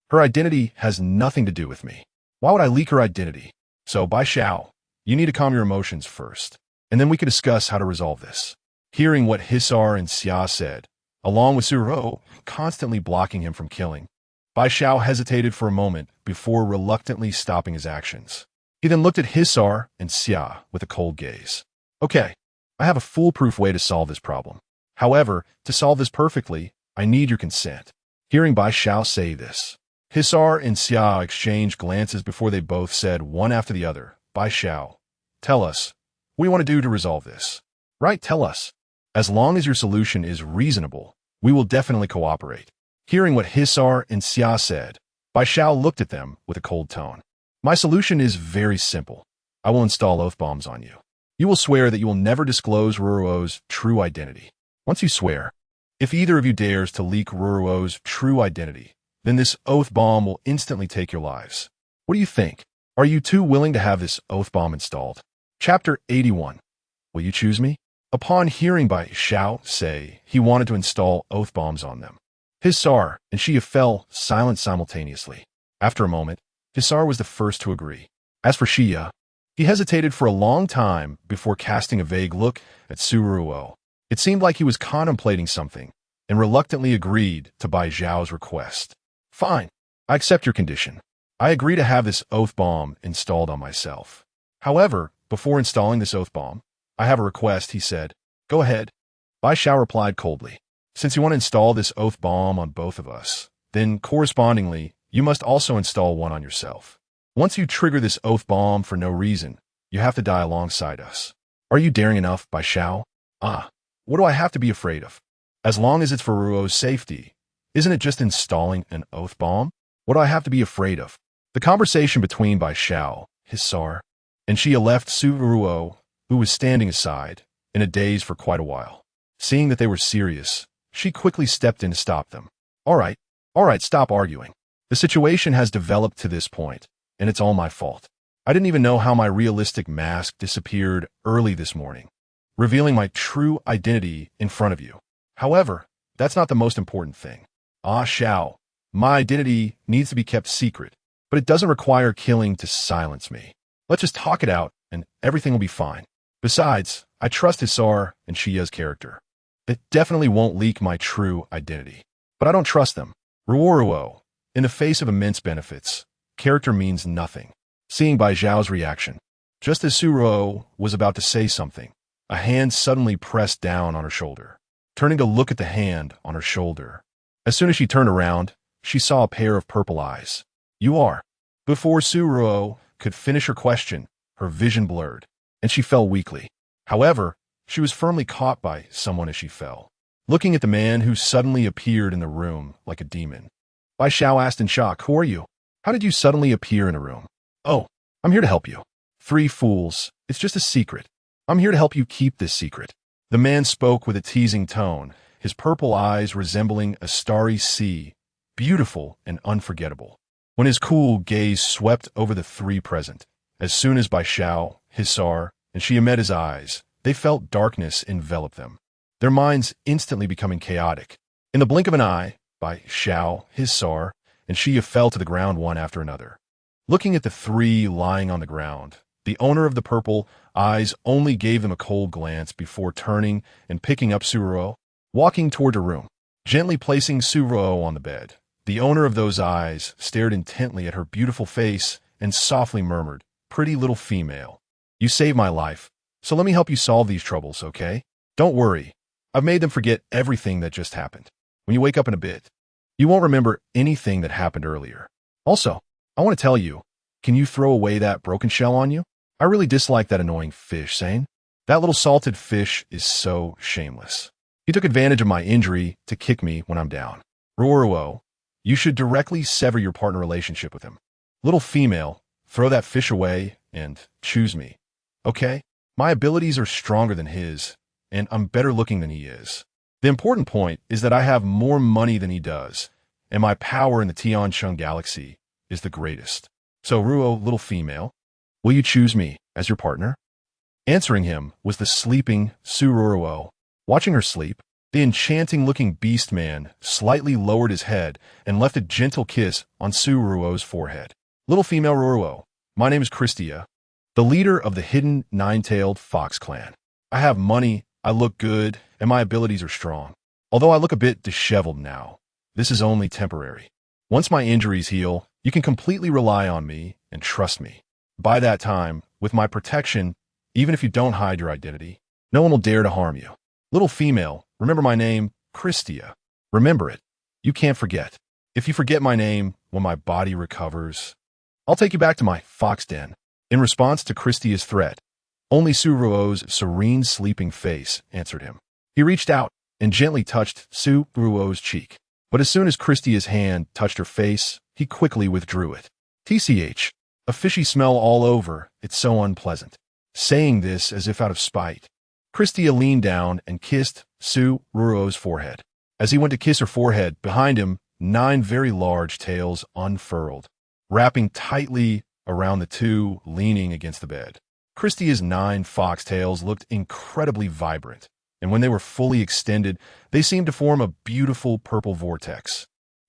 [SPEAKER 1] her identity has nothing to do with me. Why would I leak her identity? So Bai Xiao, you need to calm your emotions first, and then we can discuss how to resolve this. Hearing what Hisar and Xia said, along with Ruo constantly blocking him from killing, Bai Xiao hesitated for a moment before reluctantly stopping his actions. He then looked at Hisar and Xia with a cold gaze. Okay, I have a foolproof way to solve this problem. However, to solve this perfectly, I need your consent. Hearing Bai Xiao say this, Hisar and Xia exchanged glances before they both said one after the other, Bai Xiao, tell us, what do you want to do to resolve this? Right, tell us. As long as your solution is reasonable, we will definitely cooperate. Hearing what Hisar and Xia said, Bai Xiao looked at them with a cold tone. My solution is very simple. I will install oath bombs on you. You will swear that you will never disclose Ruo's true identity. Once you swear, if either of you dares to leak Ruo's true identity, then this oath bomb will instantly take your lives. What do you think? Are you two willing to have this oath bomb installed? Chapter 81. Will you choose me? Upon hearing Bai Xiao say he wanted to install oath bombs on them, Hisar and Xia fell silent simultaneously. After a moment, Hisar was the first to agree. As for Xia, he hesitated for a long time before casting a vague look at Ruo. It seemed like he was contemplating something, and reluctantly agreed to Bai Xiao's request. Fine, I accept your condition. I agree to have this oath bomb installed on myself. However, before installing this oath bomb, I have a request, he said. Go ahead. Bai Xiao replied coldly. Since you want to install this oath bomb on both of us, then correspondingly, you must also install one on yourself. Once you trigger this oath bomb for no reason, you have to die alongside us. Are you daring enough, Bai Xiao? What do I have to be afraid of? As long as it's for Ruo's safety, isn't it just installing an oath bomb? What do I have to be afraid of? The conversation between Bai Xiao, Hisar, and Xia left Ruo, who was standing aside, in a daze for quite a while. Seeing that they were serious, she quickly stepped in to stop them. All right, stop arguing. The situation has developed to this point, and it's all my fault. I didn't even know how my realistic mask disappeared early this morning, revealing my true identity in front of you. However, that's not the most important thing. Xiao, my identity needs to be kept secret, but it doesn't require killing to silence me. Let's just talk it out, and everything will be fine. Besides, I trust Hisar and Xia's character. It definitely won't leak my true identity. But I don't trust them. Ruo Ruo, in the face of immense benefits, character means nothing. Seeing Bai Xiao's reaction, just as Ruo was about to say something, a hand suddenly pressed down on her shoulder. Turning to look at the hand on her shoulder, as soon as she turned around, she saw a pair of purple eyes. You are. Before Ruo could finish her question, her vision blurred, and she fell weakly. However, she was firmly caught by someone as she fell, looking at the man who suddenly appeared in the room like a demon. Bai Xiao asked in shock, who are you? How did you suddenly appear in a room? Oh, I'm here to help you. 3 fools, it's just a secret. I'm here to help you keep this secret. The man spoke with a teasing tone, his purple eyes resembling a starry sea, beautiful and unforgettable. When his cool gaze swept over the 3 present, as soon as Bai Xiao, Hisar, and Xia met his eyes, they felt darkness envelop them, their minds instantly becoming chaotic. In the blink of an eye, Bai Xiao, Hisar, and Xia fell to the ground one after another. Looking at the 3 lying on the ground, the owner of the purple eyes only gave them a cold glance before turning and picking up Ruo, walking toward her room. Gently placing Ruo on the bed, the owner of those eyes stared intently at her beautiful face and softly murmured, pretty little female. You saved my life, so let me help you solve these troubles, okay? Don't worry, I've made them forget everything that just happened. When you wake up in a bit, you won't remember anything that happened earlier. Also, I want to tell you, Can you throw away that broken shell on you? I really dislike that annoying fish, saying. That little salted fish is so shameless. He took advantage of my injury to kick me when I'm down. Ruo Ruo, you should directly sever your partner relationship with him. Little female, throw that fish away and choose me. Okay? My abilities are stronger than his, and I'm better looking than he is. The important point is that I have more money than he does, and my power in the Tiansheng galaxy is the greatest. So Ruo, little female, will you choose me as your partner? Answering him was the sleeping Su Ruo. Watching her sleep, the enchanting-looking beast man slightly lowered his head and left a gentle kiss on Su Ruo's forehead. Little female Ruo, my name is Klesia, the leader of the hidden nine-tailed fox clan. I have money, I look good, and my abilities are strong. Although I look a bit disheveled now, this is only temporary. Once my injuries heal, you can completely rely on me and trust me. By that time, with my protection, even if you don't hide your identity, no one will dare to harm you. Little female, remember my name, Klesia. Remember it. You can't forget. If you forget my name when my body recovers, I'll take you back to my fox den. In response to Klesia's threat, only Su Ruo's serene sleeping face answered him. He reached out and gently touched Su Ruo's cheek. But as soon as Klesia's hand touched her face, he quickly withdrew it. TCH, a fishy smell all over, it's so unpleasant. Saying this as if out of spite, Klesia leaned down and kissed Su Ruo's forehead. As he went to kiss her forehead, behind him, 9 very large tails unfurled, wrapping tightly around the two leaning against the bed. Klesia's 9 fox tails looked incredibly vibrant, and when they were fully extended, they seemed to form a beautiful purple vortex,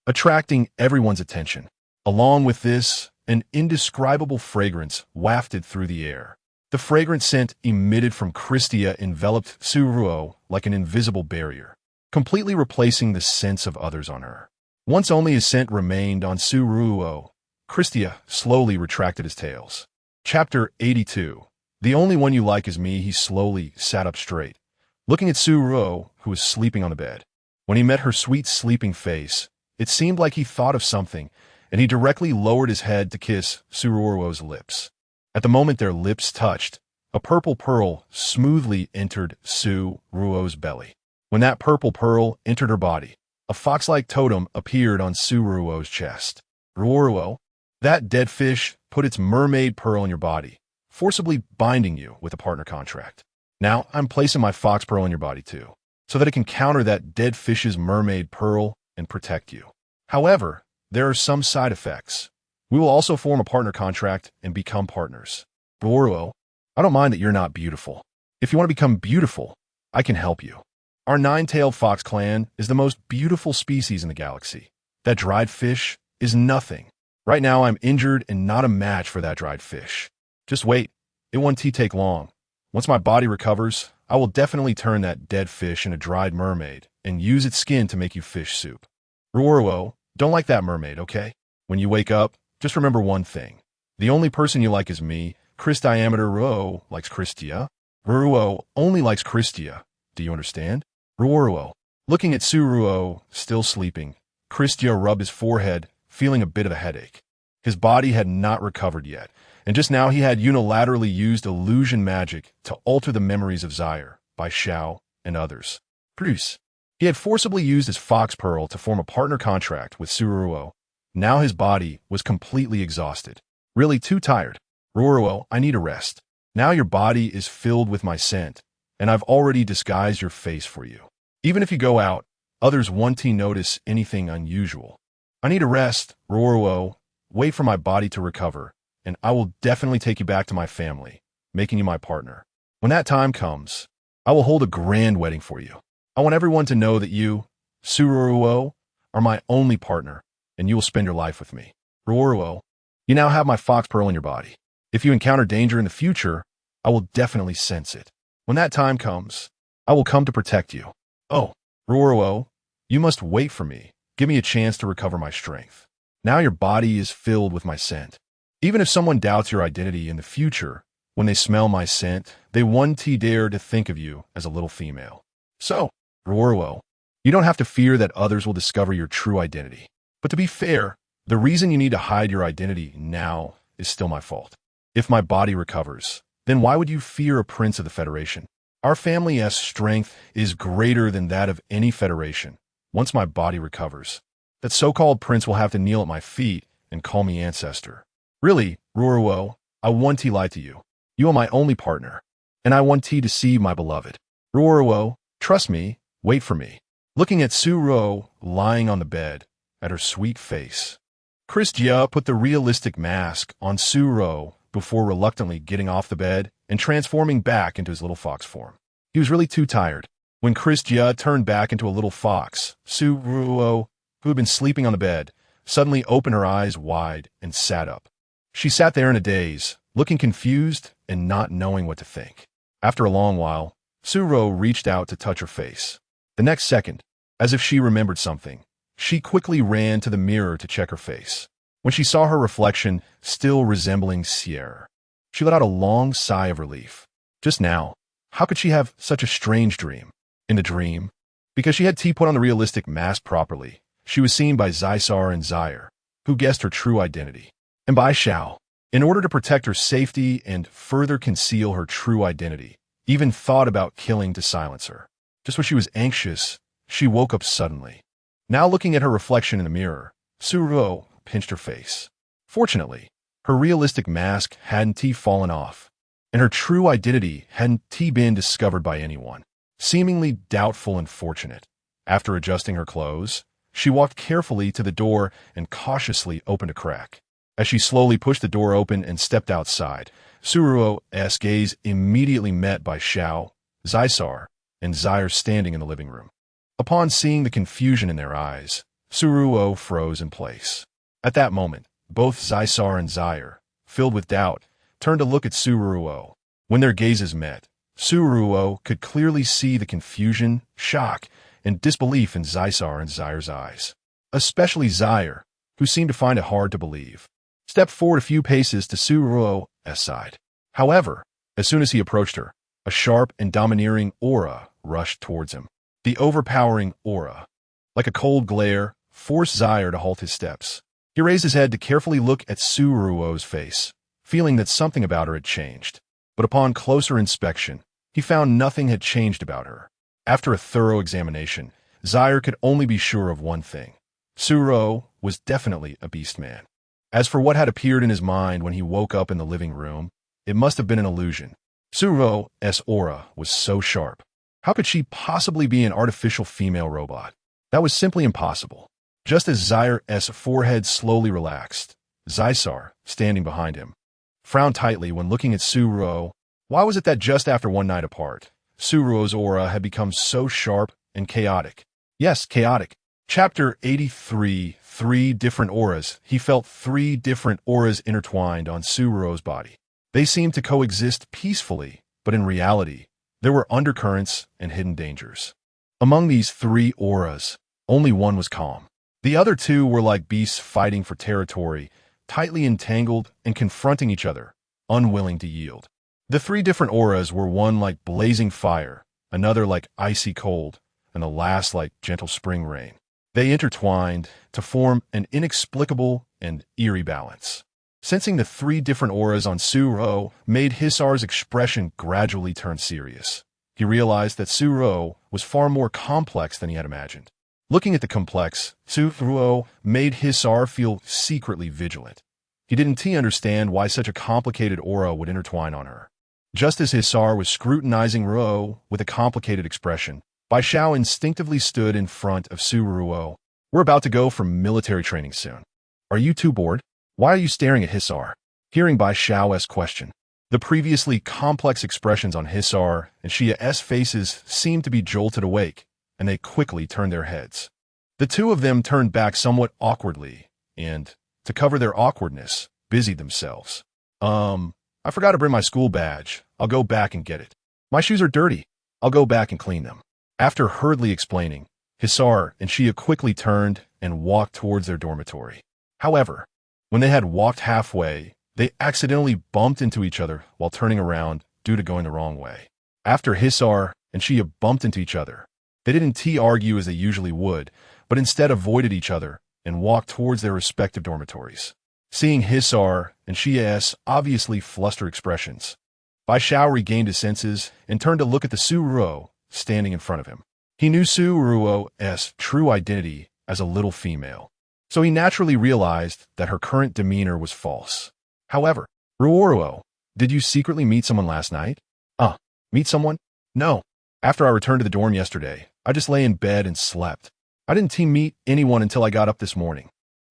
[SPEAKER 1] attracting everyone's attention. Along with this, an indescribable fragrance wafted through the air. The fragrant scent emitted from Klesia enveloped Su Ruo like an invisible barrier, completely replacing the scents of others on her. Once only his scent remained on Su Ruo, Klesia slowly retracted his tails. Chapter 82. The only one you like is me. He slowly sat up straight, looking at Su Ruo, who was sleeping on the bed. When he met her sweet sleeping face, it seemed like he thought of something, and he directly lowered his head to kiss Su Ruo's lips. At the moment their lips touched, a purple pearl smoothly entered Su Ruo's belly. When that purple pearl entered her body, a fox-like totem appeared on Su Ruo's chest. Ruo Ruo, that dead fish put its mermaid pearl in your body, forcibly binding you with a partner contract. Now I'm placing my fox pearl in your body too, so that it can counter that dead fish's mermaid pearl and protect you. However, there are some side effects. We will also form a partner contract and become partners. Ruo Ruo, I don't mind that you're not beautiful. If you want to become beautiful, I can help you. Our 9-tailed fox clan is the most beautiful species in the galaxy. That dried fish is nothing. Right now I'm injured and not a match for that dried fish. Just wait. It won't take long. Once my body recovers, I will definitely turn that dead fish into a dried mermaid and use its skin to make you fish soup. Ruo Ruo, don't like that mermaid, okay? When you wake up, just remember one thing. The only person you like is me. Chris Diameter Ruo likes Klesia. Ruo only likes Klesia. Do you understand? Ruo Ruo. Looking at Su Ruo, still sleeping, Klesia rubbed his forehead, feeling a bit of a headache. His body had not recovered yet, and just now he had unilaterally used illusion magic to alter the memories of Zaire by Xiao and others. Plus, he had forcibly used his fox pearl to form a partner contract with Su Ruo. Now his body was completely exhausted, really too tired. Ruo Ruo, I need a rest. Now your body is filled with my scent, and I've already disguised your face for you. Even if you go out, others won't notice anything unusual. I need a rest, Ruo Ruo. Wait for my body to recover, and I will definitely take you back to my family, making you my partner. When that time comes, I will hold a grand wedding for you. I want everyone to know that you, Su Ruo, are my only partner, and you will spend your life with me. Ruo Ruo, you now have my fox pearl in your body. If you encounter danger in the future, I will definitely sense it. When that time comes, I will come to protect you. Oh, Ruo Ruo, you must wait for me. Give me a chance to recover my strength. Now your body is filled with my scent. Even if someone doubts your identity in the future, when they smell my scent, they won't dare to think of you as a little female. So, Ruo Ruo, you don't have to fear that others will discover your true identity. But to be fair, the reason you need to hide your identity now is still my fault. If my body recovers, then why would you fear a prince of the Federation? Our family's strength is greater than that of any Federation. Once my body recovers, that so-called prince will have to kneel at my feet and call me ancestor. Really, Ruo Ruo, I want to lie to you. You are my only partner, and I want to deceive my beloved. Ruo Ruo, trust me, wait for me. Looking at Su Ruo lying on the bed, at her sweet face, Klesia put the realistic mask on Su Ruo before reluctantly getting off the bed and transforming back into his little fox form. He was really too tired. When Klesia turned back into a little fox, Su Ruo, who had been sleeping on the bed, suddenly opened her eyes wide and sat up. She sat there in a daze, looking confused and not knowing what to think. After a long while, Su Ruo reached out to touch her face. The next second, as if she remembered something, she quickly ran to the mirror to check her face. When she saw her reflection still resembling Sierra, she let out a long sigh of relief. Just now, how could she have such a strange dream? In the dream, because she had put on the realistic mask properly, she was seen by Zysar and Zaire, who guessed her true identity, and by Xiao, in order to protect her safety and further conceal her true identity, even thought about killing to silence her. Just when she was anxious, she woke up suddenly. Now looking at her reflection in the mirror, Su Ruo pinched her face. Fortunately, her realistic mask hadn't fallen off, and her true identity hadn't been discovered by anyone. Seemingly doubtful and fortunate, after adjusting her clothes, she walked carefully to the door and cautiously opened a crack. As she slowly pushed the door open and stepped outside, Su Ruo's gaze immediately met by Xiao, Zysar, and Zaire standing in the living room. Upon seeing the confusion in their eyes, Su Ruo froze in place. At that moment, both Zysar and Zaire, filled with doubt, turned to look at Su Ruo. When their gazes met, Su Ruo could clearly see the confusion, shock, and disbelief in Zysar and Zaire's eyes. Especially Zaire, who seemed to find it hard to believe, stepped forward a few paces to Su Ruo's side. However, as soon as he approached her, a sharp and domineering aura rushed towards him. The overpowering aura, like a cold glare, forced Zaire to halt his steps. He raised his head to carefully look at Su Ruo's face, feeling that something about her had changed. But upon closer inspection, he found nothing had changed about her. After a thorough examination, Zaire could only be sure of one thing. Su Ruo was definitely a beast man. As for what had appeared in his mind when he woke up in the living room, it must have been an illusion. Su Ruo's aura was so sharp. How could she possibly be an artificial female robot? That was simply impossible. Just as Zaire's forehead slowly relaxed, Zysar, standing behind him, frowned tightly when looking at Su Ruo. Why was it that just after one night apart, Su Ruo's aura had become so sharp and chaotic? Yes, chaotic. Chapter 83, 3 different auras. He felt 3 different auras intertwined on Su Ruo's body. They seemed to coexist peacefully, but in reality, there were undercurrents and hidden dangers. Among these 3 auras, only one was calm. The other 2 were like beasts fighting for territory, tightly entangled and confronting each other, unwilling to yield. The 3 different auras were one like blazing fire, another like icy cold, and the last like gentle spring rain. They intertwined to form an inexplicable and eerie balance. Sensing the 3 different auras on Su Ruo made Hisar's expression gradually turn serious. He realized that Su Ruo was far more complex than he had imagined. Looking at the complex, Su Ruo made Hisar feel secretly vigilant. He didn't understand why such a complicated aura would intertwine on her. Just as Hisar was scrutinizing Ruo with a complicated expression, Bai Xiao instinctively stood in front of Su Ruo. We're about to go for military training soon. Are you 2 bored? Why are you staring at Hisar? Hearing Bai Xiao's question, the previously complex expressions on Hisar and Xia's faces seemed to be jolted awake, and they quickly turned their heads. The 2 of them turned back somewhat awkwardly, and, to cover their awkwardness, busied themselves. I forgot to bring my school badge. I'll go back and get it. My shoes are dirty. I'll go back and clean them. After hurriedly explaining, Hisar and Xia quickly turned and walked towards their dormitory. However, when they had walked halfway, they accidentally bumped into each other while turning around due to going the wrong way. After Hisar and Xia bumped into each other, they didn't argue as they usually would, but instead avoided each other and walked towards their respective dormitories. seeing Hissar and Shia's obviously flustered expressions. Bai Xiao regained his senses and turned to look at the Su Ruo standing in front of him. He knew Su Ruo's true identity as a little female, so he naturally realized that her current demeanor was false. However, Ruo Ruo, did you secretly meet someone last night? Meet someone? No. After I returned to the dorm yesterday, I just lay in bed and slept. I didn't meet anyone until I got up this morning.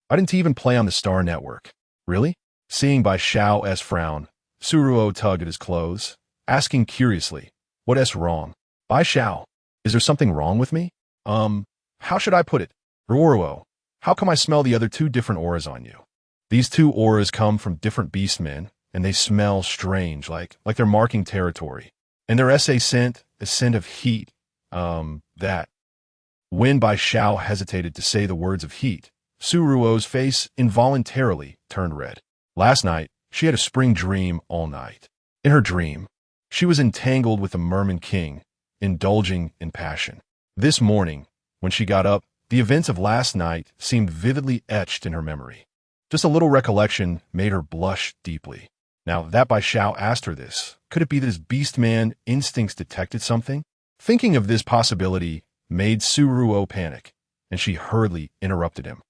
[SPEAKER 1] I didn't even play on the Star Network. Really? Seeing Bai Xiao's frown, Su Ruo tugged at his clothes, asking curiously, "What's wrong? Bai Xiao, is there something wrong with me? How should I put it? Ruo Ruo, how come I smell the other two different auras on you? These two auras come from different beastmen, and they smell strange, like they're marking territory. And their scent, a scent of heat, that." When Bai Xiao hesitated to say the words of heat, Su Ruo's face involuntarily turned red. Last night, she had a spring dream all night. In her dream, she was entangled with the Merman King, indulging in passion. This morning, when she got up, the events of last night seemed vividly etched in her memory. Just a little recollection made her blush deeply. Now that Bai Xiao asked her this, could it be that his beastman instincts detected something? Thinking of this possibility made Su Ruo panic, and she hurriedly interrupted him.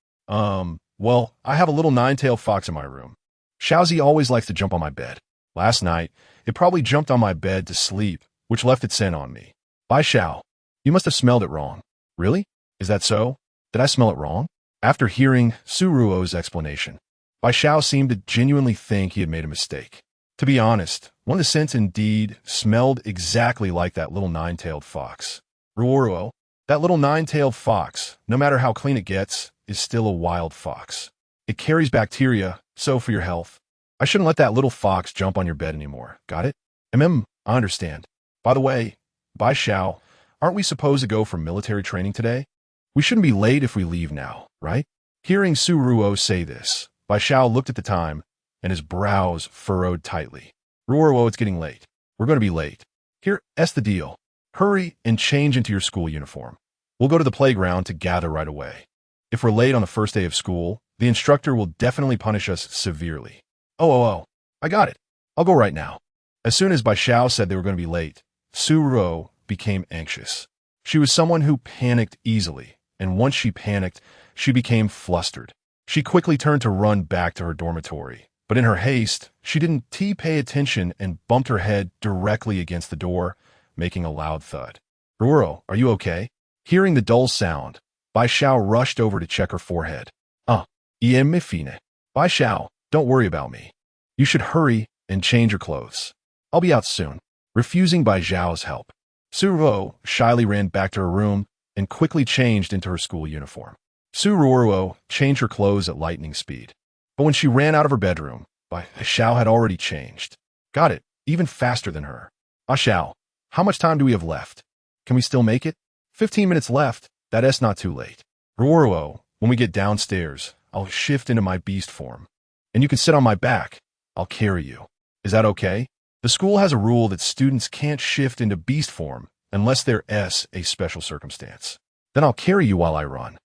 [SPEAKER 1] Well, I have a little nine-tailed fox in my room. Xiaozi always likes to jump on my bed. Last night, it probably jumped on my bed to sleep, which left its scent on me. Bai Xiao, you must have smelled it wrong. Really? Is that so? Did I smell it wrong? After hearing Su Ruo's explanation, Bai Xiao seemed to genuinely think he had made a mistake. To be honest, one of the scents indeed smelled exactly like that little nine-tailed fox. Ruo Ruo, that little nine-tailed fox, no matter how clean it gets, is still a wild fox. It carries bacteria, so for your health, I shouldn't let that little fox jump on your bed anymore. Got it? I understand. By the way, Bai Xiao, aren't we supposed to go for military training today? We shouldn't be late if we leave now, right? Hearing Su Ruo say this, Bai Xiao looked at the time, and his brows furrowed tightly. Ruo Ruo, it's getting late. We're going to be late. Here's the deal. Hurry and change into your school uniform. We'll go to the playground to gather right away. If we're late on the first day of school, the instructor will definitely punish us severely. Oh, I got it. I'll go right now. As soon as Bai Xiao said they were going to be late, Su Ruo became anxious. She was someone who panicked easily, and once she panicked, she became flustered. She quickly turned to run back to her dormitory, but in her haste, she didn't pay attention and bumped her head directly against the door, making a loud thud. Ruo, are you okay? Hearing the dull sound, Bai Xiao rushed over to check her forehead. Me fine. Bai Xiao, don't worry about me. You should hurry and change your clothes. I'll be out soon. Refusing Bai Xiao's help, Su Ruo shyly ran back to her room and quickly changed into her school uniform. Su Ruo changed her clothes at lightning speed. But when she ran out of her bedroom, Bai Xiao had already changed. Got it, even faster than her. Bai Xiao, how much time do we have left? Can we still make it? 15 minutes left. That's not too late. Ruo Ruo, when we get downstairs, I'll shift into my beast form. And you can sit on my back. I'll carry you. Is that okay? The school has a rule that students can't shift into beast form unless there's a special circumstance. Then I'll carry you while I run.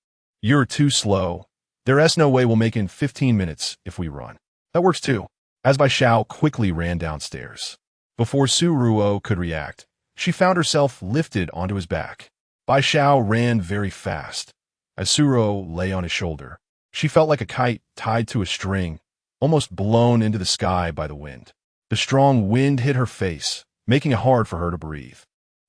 [SPEAKER 1] You're too slow. There's no way we'll make it in 15 minutes if we run. That works too. As Bai Xiao quickly ran downstairs. Before Su Ruo could react, she found herself lifted onto his back. Bai Xiao ran very fast. As Su Ruo lay on his shoulder, she felt like a kite tied to a string, almost blown into the sky by the wind. The strong wind hit her face, making it hard for her to breathe.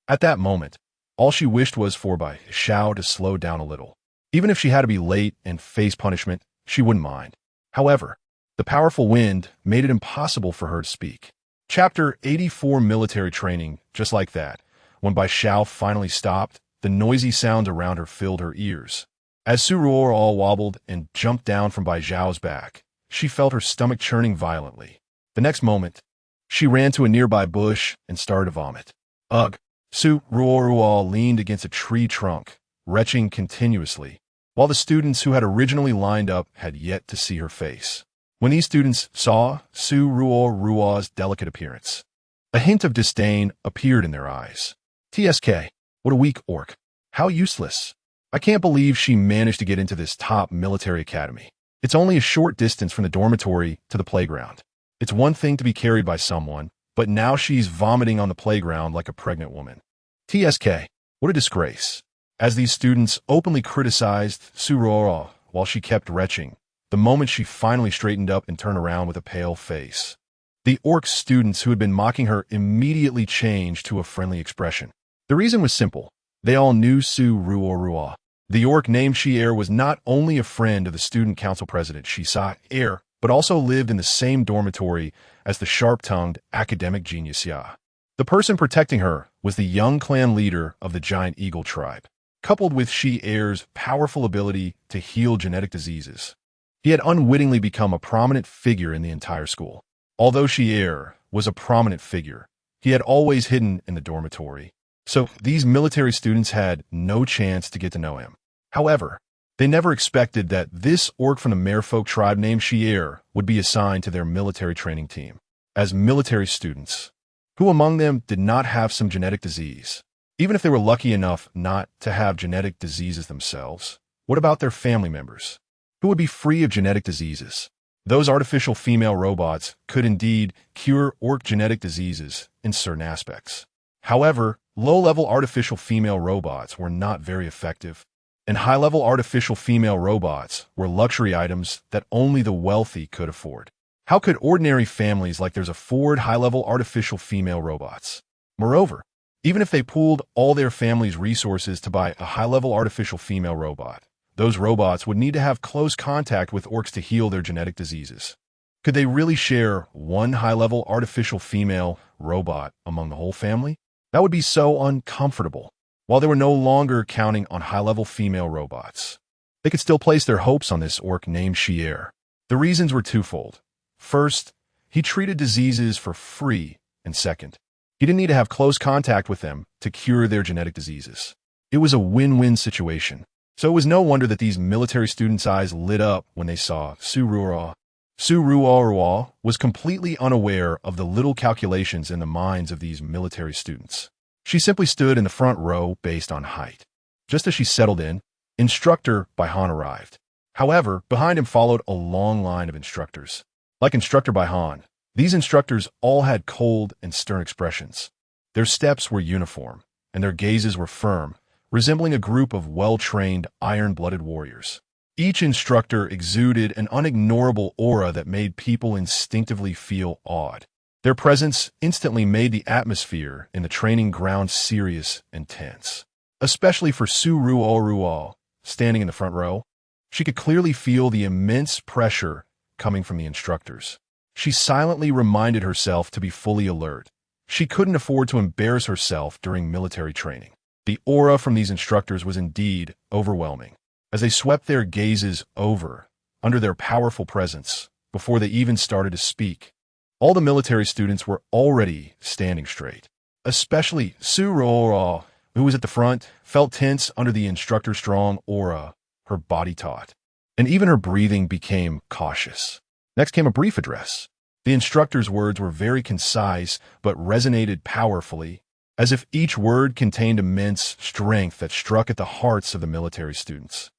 [SPEAKER 1] At that moment, all she wished was for Bai Xiao to slow down a little. Even if she had to be late and face punishment, she wouldn't mind. However, the powerful wind made it impossible for her to speak. Chapter 84 Military Training, just like that. When Bai Xiao finally stopped, the noisy sounds around her filled her ears. As Su Ruo all wobbled and jumped down from Bai Xiao's back, she felt her stomach churning violently. The next moment, she ran to a nearby bush and started to vomit. Ugh! Su Ruo leaned against a tree trunk, retching continuously, while the students who had originally lined up had yet to see her face. When these students saw Su Ruo's delicate appearance, a hint of disdain appeared in their eyes. TSK, what a weak orc. How useless. I can't believe she managed to get into this top military academy. It's only a short distance from the dormitory to the playground. It's one thing to be carried by someone, but now she's vomiting on the playground like a pregnant woman. TSK, what a disgrace. As these students openly criticized Ruo while she kept retching, the moment she finally straightened up and turned around with a pale face. The orc students who had been mocking her immediately changed to a friendly expression. The reason was simple. They all knew Ruo Ruo. The orc named Shi-Er was not only a friend of the student council president Shi-Er, but also lived in the same dormitory as the sharp-tongued academic genius Ya. The person protecting her was the young clan leader of the giant eagle tribe. Coupled with Shi-Er's powerful ability to heal genetic diseases, he had unwittingly become a prominent figure in the entire school. Although Shi-Er was a prominent figure, he had always hidden in the dormitory, so these military students had no chance to get to know him. However, they never expected that this orc from the merfolk tribe named Shi-Er would be assigned to their military training team. As military students, who among them did not have some genetic disease? Even if they were lucky enough not to have genetic diseases themselves, what about their family members, who would be free of genetic diseases? Those artificial female robots could indeed cure orc genetic diseases in certain aspects. However, low-level artificial female robots were not very effective, and high-level artificial female robots were luxury items that only the wealthy could afford. How could ordinary families like theirs afford high-level artificial female robots? Moreover, even if they pooled all their family's resources to buy a high-level artificial female robot, those robots would need to have close contact with orcs to heal their genetic diseases. Could they really share one high-level artificial female robot among the whole family? That would be so uncomfortable. While they were no longer counting on high-level female robots, they could still place their hopes on this orc named Shi-Er. The reasons were twofold. First, he treated diseases for free, and second, he didn't need to have close contact with them to cure their genetic diseases. It was a win-win situation. So it was no wonder that these military students' eyes lit up when they saw Ruo Ruo was completely unaware of the little calculations in the minds of these military students. She simply stood in the front row based on height. Just as she settled in, Instructor Baihan arrived. However, behind him followed a long line of instructors. Like Instructor Baihan, these instructors all had cold and stern expressions. Their steps were uniform, and their gazes were firm, resembling a group of well-trained, iron-blooded warriors. Each instructor exuded an unignorable aura that made people instinctively feel awed. Their presence instantly made the atmosphere in the training ground serious and tense. Especially for Ruo Ruo, standing in the front row, she could clearly feel the immense pressure coming from the instructors. She silently reminded herself to be fully alert. She couldn't afford to embarrass herself during military training. The aura from these instructors was indeed overwhelming, as they swept their gazes under their powerful presence, before they even started to speak. All the military students were already standing straight. Especially Ruo, who was at the front, felt tense under the instructor's strong aura, her body taut, and even her breathing became cautious. Next came a brief address. The instructor's words were very concise, but resonated powerfully, as if each word contained immense strength that struck at the hearts of the military students.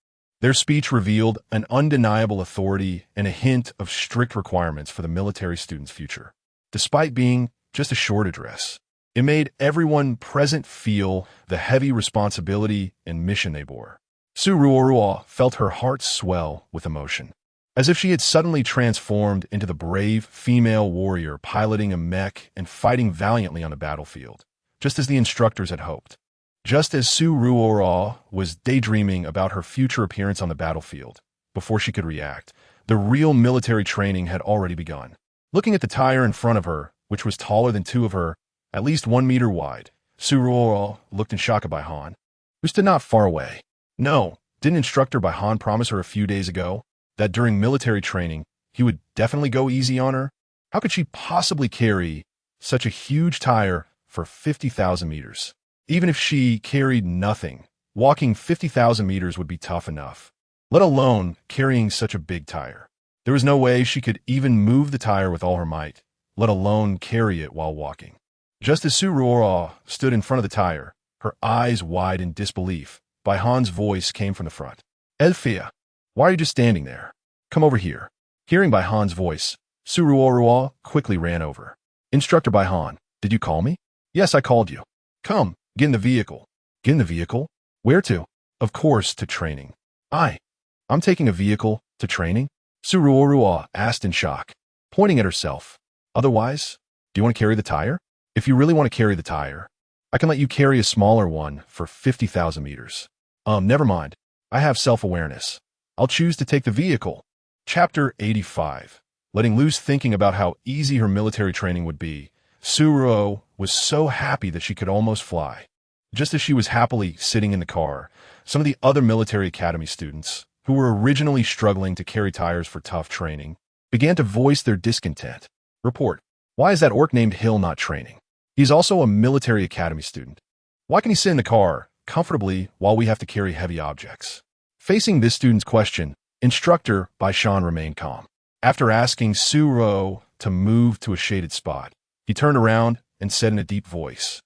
[SPEAKER 1] Their speech revealed an undeniable authority and a hint of strict requirements for the military students' future. Despite being just a short address, it made everyone present feel the heavy responsibility and mission they bore. Ruo Ruo felt her heart swell with emotion, as if she had suddenly transformed into the brave female warrior piloting a mech and fighting valiantly on the battlefield, just as the instructors had hoped. Just as Ruo Ruo was daydreaming about her future appearance on the battlefield, before she could react, the real military training had already begun. Looking at the tire in front of her, which was taller than two of her, at least 1 meter wide, Ruo Ruo looked in shock at Baihan, who stood not far away. No, didn't Instructor Baihan promise her a few days ago that during military training, he would definitely go easy on her? How could she possibly carry such a huge tire for 50,000 meters? Even if she carried nothing, walking 50,000 meters would be tough enough, let alone carrying such a big tire. There was no way she could even move the tire with all her might, let alone carry it while walking. Just as Ruo Ruo stood in front of the tire, her eyes wide in disbelief, Baihan's voice came from the front. Elfia, why are you just standing there? Come over here. Hearing by Han's voice, Ruo Ruo quickly ran over. Instructor by Han, did you call me? Yes, I called you. Come, get in the vehicle. Get in the vehicle? Where to? Of course, to training. I'm taking a vehicle to training? Ruo Ruo asked in shock, pointing at herself. Otherwise, do you want to carry the tire? If you really want to carry the tire, I can let you carry a smaller one for 50,000 meters. Never mind. I have self-awareness. I'll choose to take the vehicle. Chapter 85. Letting loose, thinking about how easy her military training would be, Ruo was so happy that she could almost fly. Just as she was happily sitting in the car, some of the other military academy students, who were originally struggling to carry tires for tough training, began to voice their discontent. Report. Why is that orc named Hill not training? He's also a military academy student. Why can he sit in the car comfortably while we have to carry heavy objects? Facing this student's question, Instructor by Sean remained calm. After asking Ruo to move to a shaded spot, he turned around and said in a deep voice,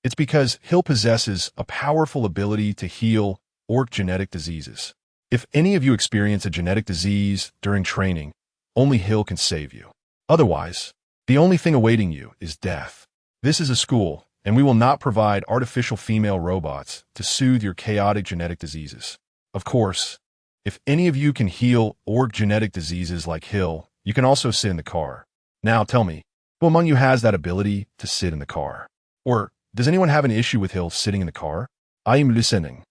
[SPEAKER 1] "It's because Hill possesses a powerful ability to heal orc genetic diseases. If any of you experience a genetic disease during training, only Hill can save you. Otherwise, the only thing awaiting you is death. This is a school, and we will not provide artificial female robots to soothe your chaotic genetic diseases. Of course, if any of you can heal orc genetic diseases like Hill, you can also sit in the car. Now tell me, who among you has that ability to sit in the car? Or does anyone have an issue with Hill sitting in the car? I am listening."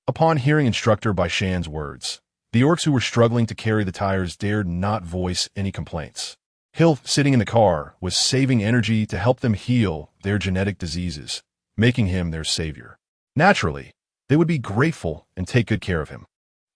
[SPEAKER 1] Upon hearing Instructor by Shan's words, the orcs who were struggling to carry the tires dared not voice any complaints. Hill sitting in the car was saving energy to help them heal their genetic diseases, making him their savior. Naturally, they would be grateful and take good care of him.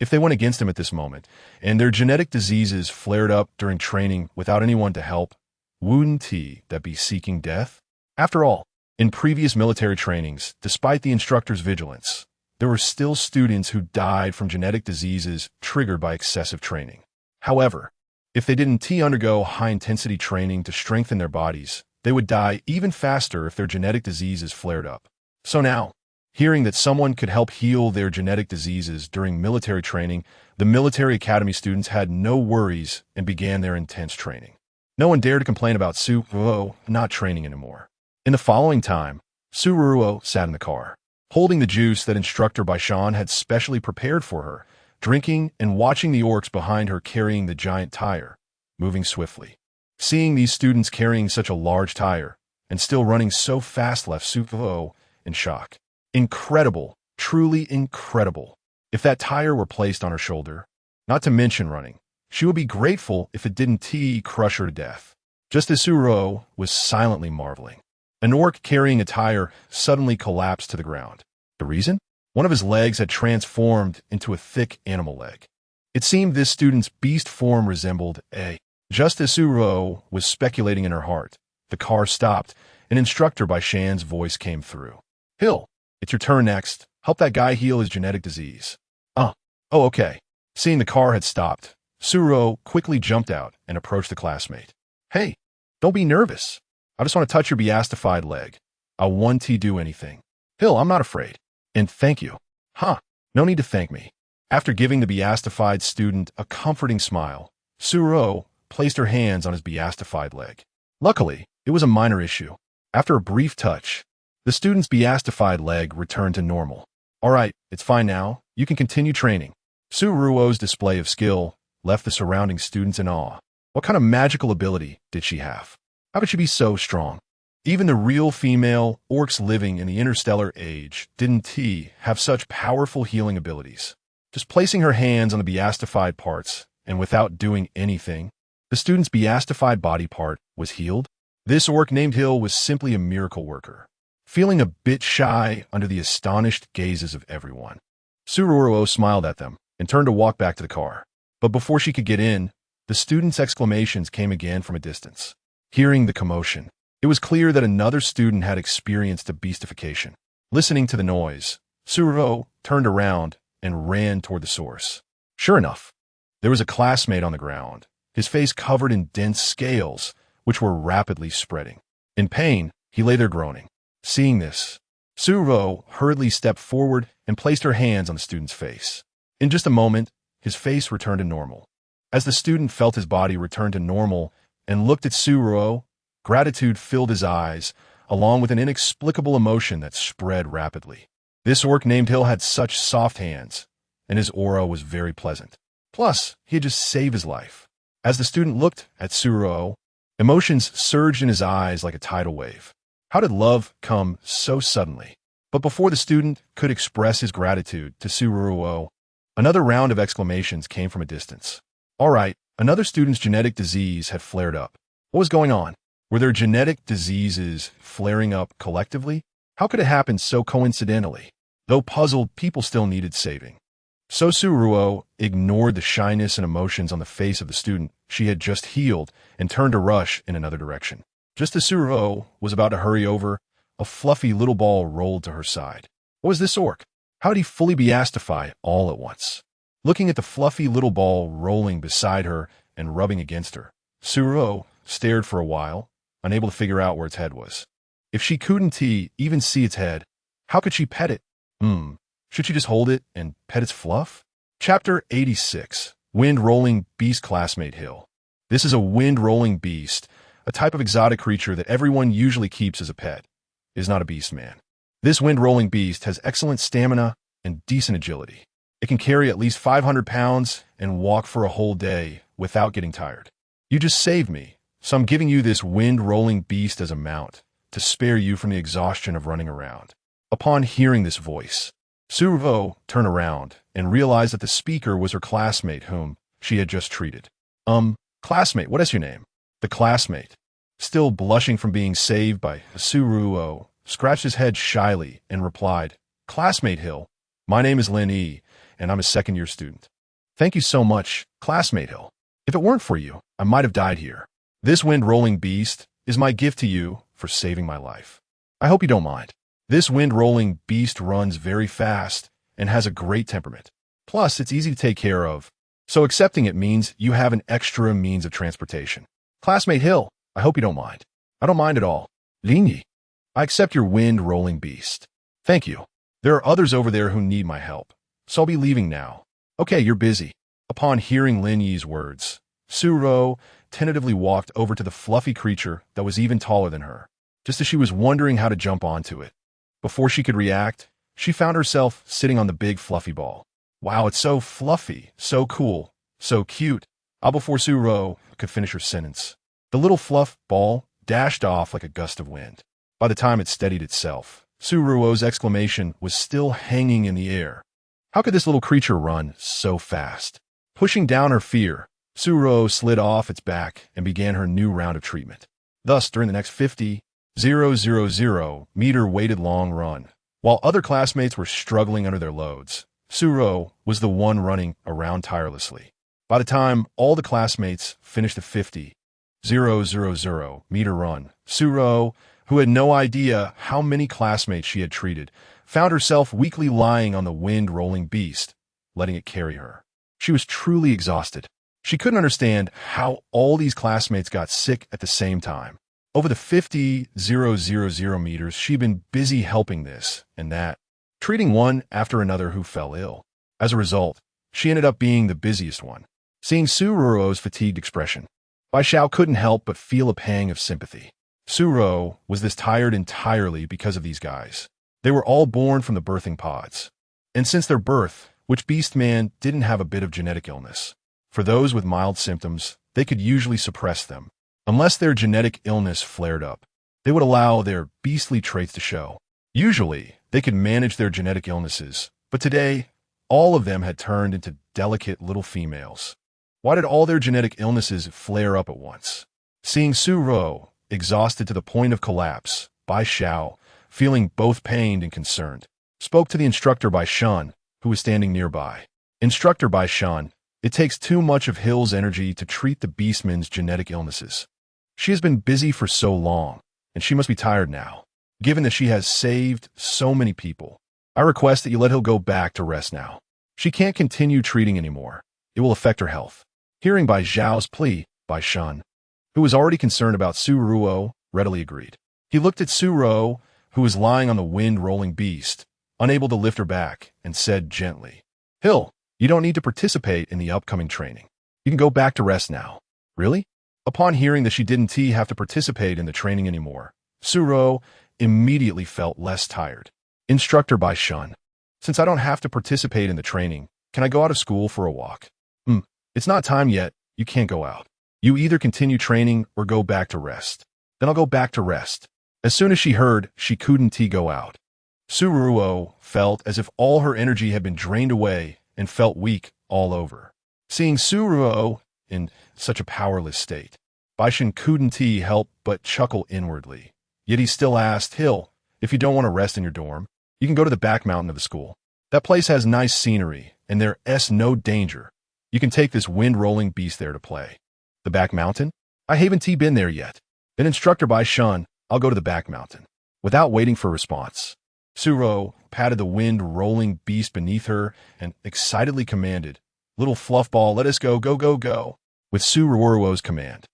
[SPEAKER 1] If they went against him at this moment, and their genetic diseases flared up during training without anyone to help, wouldn't he that be seeking death? After all, in previous military trainings, despite the instructor's vigilance, there were still students who died from genetic diseases triggered by excessive training. However, if they didn't undergo high-intensity training to strengthen their bodies, they would die even faster if their genetic diseases flared up. So now, hearing that someone could help heal their genetic diseases during military training, the military academy students had no worries and began their intense training. No one dared to complain about Ruo not training anymore. In the following time, Ruo sat in the car, holding the juice that Instructor by Sean had specially prepared for her, drinking and watching the orcs behind her carrying the giant tire, moving swiftly. Seeing these students carrying such a large tire and still running so fast left Ruo in shock. Incredible, truly incredible. If that tire were placed on her shoulder, not to mention running, she would be grateful if it didn't crush her to death. Just as Ruo was silently marveling, an orc carrying a tire suddenly collapsed to the ground. The reason? One of his legs had transformed into a thick animal leg. It seemed this student's beast form resembled a. Just as Ruo was speculating in her heart, the car stopped, and Instructor by Shan's voice came through. "Hill, it's your turn next. Help that guy heal his genetic disease." Oh, okay." Seeing the car had stopped, Ruo quickly jumped out and approached the classmate. "Hey, don't be nervous. I just want to touch your beastified leg. I want to do anything. Hill, I'm not afraid. And thank you." No need to thank me." After giving the beastified student a comforting smile, Ruo placed her hands on his beastified leg. Luckily, it was a minor issue. After a brief touch, the student's beastified leg returned to normal. "All right, it's fine now. You can continue training." Ruo's display of skill left the surrounding students in awe. What kind of magical ability did she have? How could she be so strong? Even the real female orcs living in the interstellar age didn't have such powerful healing abilities. Just placing her hands on the beastified parts, and without doing anything, the student's beastified body part was healed. This orc named Hill was simply a miracle worker. Feeling a bit shy under the astonished gazes of everyone, Ruo smiled at them and turned to walk back to the car. But before she could get in, the students' exclamations came again from a distance. Hearing the commotion, it was clear that another student had experienced a beastification. Listening to the noise, Ruo turned around and ran toward the source. Sure enough, there was a classmate on the ground, his face covered in dense scales, which were rapidly spreading. In pain, he lay there groaning. Seeing this, Ruo hurriedly stepped forward and placed her hands on the student's face. In just a moment, his face returned to normal. As the student felt his body return to normal and looked at Ruo, gratitude filled his eyes, along with an inexplicable emotion that spread rapidly. This orc named Hill had such soft hands, and his aura was very pleasant. Plus, he had just saved his life. As the student looked at Ruo, emotions surged in his eyes like a tidal wave. How did love come so suddenly? But before the student could express his gratitude to Ruo, another round of exclamations came from a distance. All right, another student's genetic disease had flared up. What was going on? Were their genetic diseases flaring up collectively? How could it happen so coincidentally? Though puzzled, people still needed saving. So Ruo ignored the shyness and emotions on the face of the student she had just healed and turned to rush in another direction. Just as Ruo was about to hurry over, a fluffy little ball rolled to her side. What was this orc? How did he fully beastify all at once? Looking at the fluffy little ball rolling beside her and rubbing against her, Ruo stared for a while, unable to figure out where its head was. If she couldn't even see its head, how could she pet it? Should she just hold it and pet its fluff? Chapter 86. Wind-Rolling Beast Classmate Hill. This is a wind-rolling beast, a type of exotic creature that everyone usually keeps as a pet. It is not a beast man. This wind-rolling beast has excellent stamina and decent agility. It can carry at least 500 pounds and walk for a whole day without getting tired. You just saved me, so I'm giving you this wind-rolling beast as a mount to spare you from the exhaustion of running around. Upon hearing this voice, Ruo turned around and realized that the speaker was her classmate whom she had just treated. Classmate, what is your name? The classmate, still blushing from being saved by Ruo, scratched his head shyly and replied, Classmate Hill, my name is Lin E, and I'm a second-year student. Thank you so much, Classmate Hill. If it weren't for you, I might have died here. This wind-rolling beast is my gift to you for saving my life. I hope you don't mind. This wind-rolling beast runs very fast and has a great temperament. Plus, it's easy to take care of, so accepting it means you have an extra means of transportation. Classmate Hill, I hope you don't mind. I don't mind at all. Linyi, I accept your wind-rolling beast. Thank you. There are others over there who need my help, so I'll be leaving now. Okay, you're busy. Upon hearing Lin Yi's words, Ruo tentatively walked over to the fluffy creature that was even taller than her, just as she was wondering how to jump onto it. Before she could react, she found herself sitting on the big fluffy ball. Wow, it's so fluffy, so cool, so cute. Before Ruo could finish her sentence, the little fluff ball dashed off like a gust of wind. By the time it steadied itself, Ruo's exclamation was still hanging in the air. How could this little creature run so fast? Pushing down her fear, Ruo slid off its back and began her new round of treatment. Thus, during the next 50,000-meter weighted long run, while other classmates were struggling under their loads, Ruo was the one running around tirelessly. By the time all the classmates finished the 50,000-meter run, Ruo, who had no idea how many classmates she had treated, found herself weakly lying on the wind-rolling beast, letting it carry her. She was truly exhausted. She couldn't understand how all these classmates got sick at the same time. Over the 50,000 meters, she'd been busy helping this and that, treating one after another who fell ill. As a result, she ended up being the busiest one. Seeing Ruo's fatigued expression, Bai Xiao couldn't help but feel a pang of sympathy. Ruo was this tired entirely because of these guys. They were all born from the birthing pods. And since their birth, which Beastman didn't have a bit of genetic illness. For those with mild symptoms, they could usually suppress them. Unless their genetic illness flared up, they would allow their beastly traits to show. Usually, they could manage their genetic illnesses, but today, all of them had turned into delicate little females. Why did all their genetic illnesses flare up at once? Seeing Ruo, exhausted to the point of collapse, Bai Xiao, feeling both pained and concerned, spoke to the instructor Bai Shan, who was standing nearby. Instructor Bai Shan, it takes too much of Hill's energy to treat the beastman's genetic illnesses. She has been busy for so long, and she must be tired now. Given that she has saved so many people, I request that you let Hill go back to rest now. She can't continue treating anymore. It will affect her health. Hearing Bai Xiao's plea, Bai Shan, who was already concerned about Ruo, readily agreed. He looked at Ruo, who was lying on the wind-rolling beast, unable to lift her back, and said gently, Hill, you don't need to participate in the upcoming training. You can go back to rest now. Really? Upon hearing that she didn't have to participate in the training anymore, Ruo immediately felt less tired. Instructor by Shun. Since I don't have to participate in the training, can I go out of school for a walk? It's not time yet. You can't go out. You either continue training or go back to rest. Then I'll go back to rest. As soon as she heard, she couldn't go out. Ruo felt as if all her energy had been drained away and felt weak all over. Seeing Ruo in such a powerless state, Baishan couldn't help but chuckle inwardly. Yet he still asked, Hill, if you don't want to rest in your dorm, you can go to the back mountain of the school. That place has nice scenery, and there's no danger. You can take this wind-rolling beast there to play. The back mountain? I haven't been there yet. Then instructor by Shun, I'll go to the back mountain. Without waiting for a response, Ruo patted the wind-rolling beast beneath her and excitedly commanded, Little fluffball, let us go, go, go, go. With Ruo's command,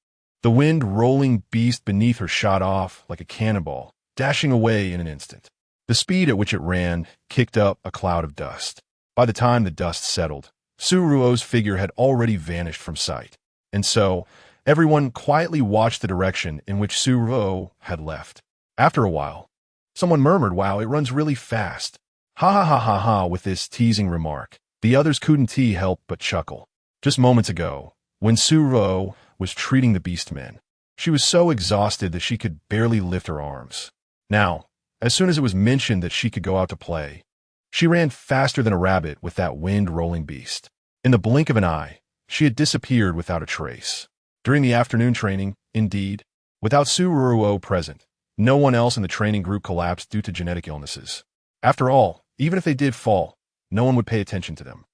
[SPEAKER 1] the wind-rolling beast beneath her shot off like a cannonball, dashing away in an instant. The speed at which it ran kicked up a cloud of dust. By the time the dust settled, Ruo's figure had already vanished from sight. And so, everyone quietly watched the direction in which Ruo had left. After a while, someone murmured, Wow, it runs really fast. Ha ha ha ha ha. With this teasing remark, the others couldn't help but chuckle. Just moments ago, when Ruo was treating the beastmen, she was so exhausted that she could barely lift her arms. Now, as soon as it was mentioned that she could go out to play, she ran faster than a rabbit with that wind-rolling beast. In the blink of an eye, she had disappeared without a trace. During the afternoon training, indeed, without Ruo present, no one else in the training group collapsed due to genetic illnesses. After all, even if they did fall, no one would pay attention to them.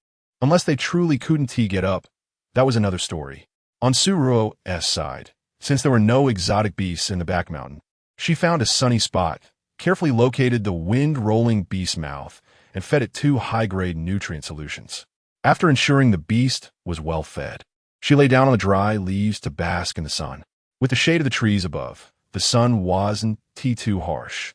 [SPEAKER 1] Unless they truly couldn't get up, that was another story. On Ruo's side, since there were no exotic beasts in the back mountain, she found a sunny spot, carefully located the wind-rolling beast's mouth, and fed it 2 high-grade nutrient solutions. After ensuring the beast was well fed, she lay down on the dry leaves to bask in the sun. With the shade of the trees above, the sun wasn't too harsh.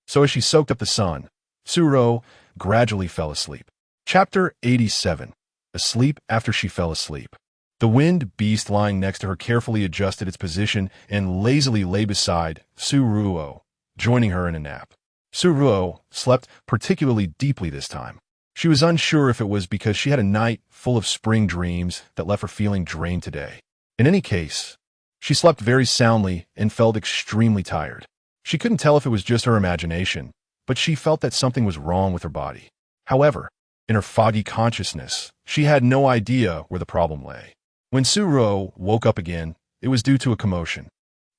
[SPEAKER 1] So as she soaked up the sun, Ruo gradually fell asleep. Chapter 87. Asleep after she fell asleep. The wind beast lying next to her carefully adjusted its position and lazily lay beside Ruo, joining her in a nap. Ruo slept particularly deeply this time. She was unsure if it was because she had a night full of spring dreams that left her feeling drained today. In any case, she slept very soundly and felt extremely tired. She couldn't tell if it was just her imagination, but she felt that something was wrong with her body. However, in her foggy consciousness, she had no idea where the problem lay. When Ruo woke up again, it was due to a commotion.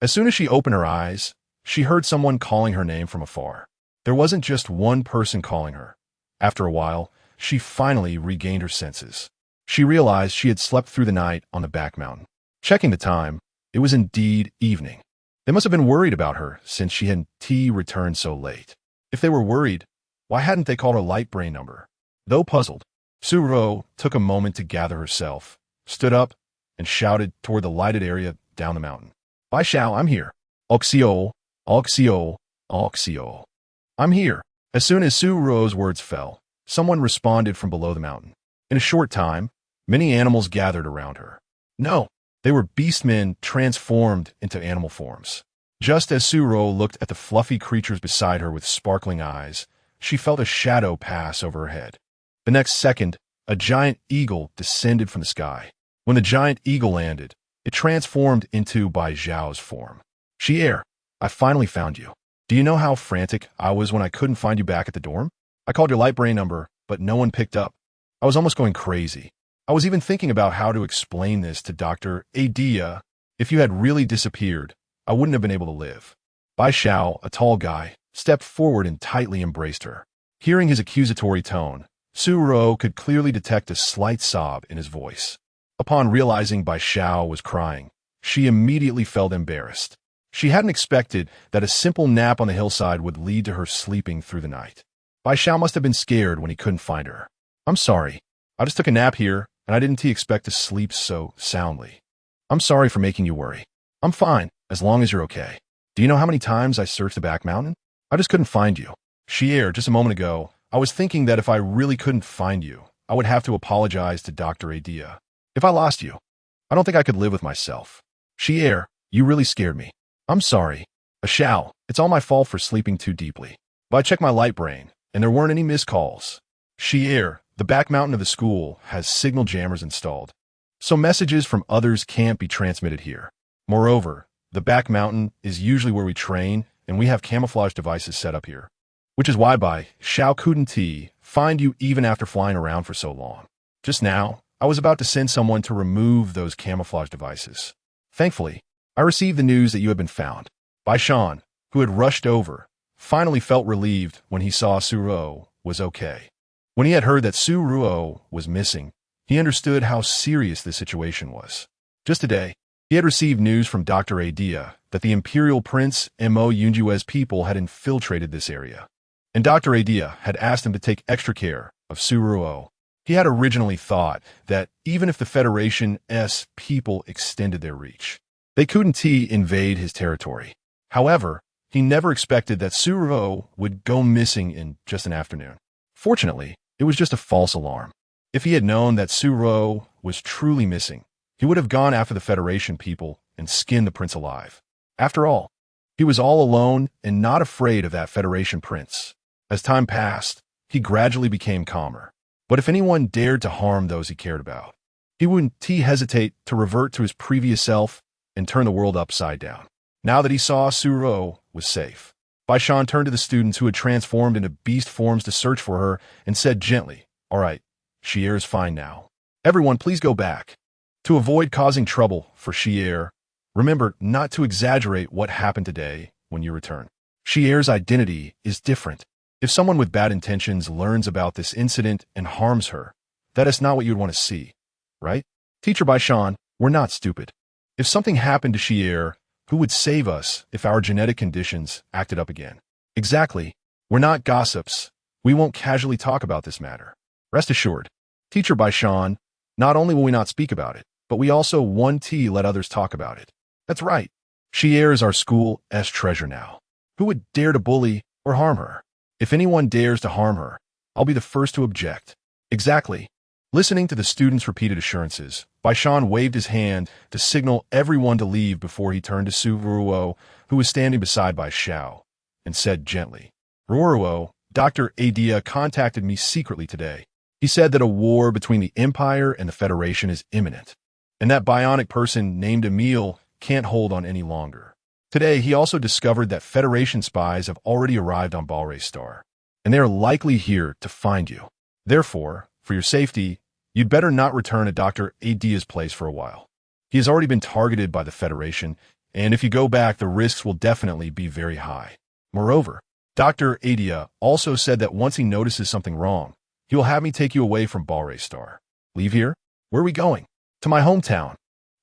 [SPEAKER 1] As soon as she opened her eyes, she heard someone calling her name from afar. There wasn't just one person calling her. After a while, she finally regained her senses. She realized she had slept through the night on the back mountain. Checking the time, it was indeed evening. They must have been worried about her since she had returned so late. If they were worried, why hadn't they called her light brain number? Though puzzled, Ruo took a moment to gather herself, stood up, and shouted toward the lighted area down the mountain. Bai Xiao, I'm here. Oxiol, Oxiol, Oxiol. I'm here. As soon as Ruo's words fell, someone responded from below the mountain. In a short time, many animals gathered around her. No, they were beastmen transformed into animal forms. Just as Ruo looked at the fluffy creatures beside her with sparkling eyes, she felt a shadow pass over her head. The next second, a giant eagle descended from the sky. When the giant eagle landed, it transformed into Bai Zhao's form. Xier, I finally found you. Do you know how frantic I was when I couldn't find you back at the dorm? I called your light brain number, but no one picked up. I was almost going crazy. I was even thinking about how to explain this to Dr. Atleia. If you had really disappeared, I wouldn't have been able to live. Bai Xiao, a tall guy, stepped forward and tightly embraced her. Hearing his accusatory tone, Ruo could clearly detect a slight sob in his voice. Upon realizing Bai Xiao was crying, she immediately felt embarrassed. She hadn't expected that a simple nap on the hillside would lead to her sleeping through the night. Bai Xiao must have been scared when he couldn't find her. I'm sorry. I just took a nap here, and I didn't expect to sleep so soundly. I'm sorry for making you worry. I'm fine, as long as you're okay. Do you know how many times I searched the back mountain? I just couldn't find you. Xier, just a moment ago, I was thinking that if I really couldn't find you, I would have to apologize to Dr. Atleia. If I lost you, I don't think I could live with myself. Xier, you really scared me. I'm sorry. Xiao, it's all my fault for sleeping too deeply. But I checked my light brain, and there weren't any missed calls. Xier, the back mountain of the school has signal jammers installed, so messages from others can't be transmitted here. Moreover, the back mountain is usually where we train, and we have camouflage devices set up here. Which is why by Xiao couldn't find you even after flying around for so long. Just now, I was about to send someone to remove those camouflage devices. Thankfully, I received the news that you had been found. Bai Shan, who had rushed over, finally felt relieved when he saw Su Ruo was okay. When he had heard that Su Ruo was missing, he understood how serious the situation was. Just today, he had received news from Dr. Atleia that the Imperial Prince Mo Yunjue's people had infiltrated this area. And Dr. Atleia had asked him to take extra care of Su Ruo. He had originally thought that even if the Federation's people extended their reach, they couldn't invade his territory. However, he never expected that Su Ruo would go missing in just an afternoon. Fortunately, it was just a false alarm. If he had known that Su Ruo was truly missing, he would have gone after the Federation people and skinned the prince alive. After all, he was all alone and not afraid of that Federation prince. As time passed, he gradually became calmer. But if anyone dared to harm those he cared about, he wouldn't hesitate to revert to his previous self and turn the world upside down. Now that he saw Su Ruo was safe, Bai Shan turned to the students who had transformed into beast forms to search for her and said gently, "All right, Xier is fine now. Everyone, please go back." To avoid causing trouble for Xier, remember not to exaggerate what happened today when you return. Xier's identity is different. If someone with bad intentions learns about this incident and harms her, that is not what you'd want to see, right? Teacher Bai Shan, we're not stupid. If something happened to Xier, who would save us if our genetic conditions acted up again? Exactly. We're not gossips. We won't casually talk about this matter. Rest assured, Teacher Bai Shan, not only will we not speak about it, but we also won't let others talk about it. That's right. Xier is our school's treasure now. Who would dare to bully or harm her? If anyone dares to harm her, I'll be the first to object. Exactly. Listening to the students' repeated assurances, Bai Shan waved his hand to signal everyone to leave before he turned to Su Ruo, who was standing beside Bai Xiao, and said gently, "Ruo Ruo, Dr. Atleia contacted me secretly today. He said that a war between the Empire and the Federation is imminent, and that bionic person named Emil can't hold on any longer. Today, he also discovered that Federation spies have already arrived on Balray Star, and they are likely here to find you. Therefore, for your safety, you'd better not return to Dr. Atleia's place for a while. He has already been targeted by the Federation, and if you go back, the risks will definitely be very high. Moreover, Dr. Atleia also said that once he notices something wrong, he will have me take you away from Balray Star. Leave here? Where are we going? To my hometown.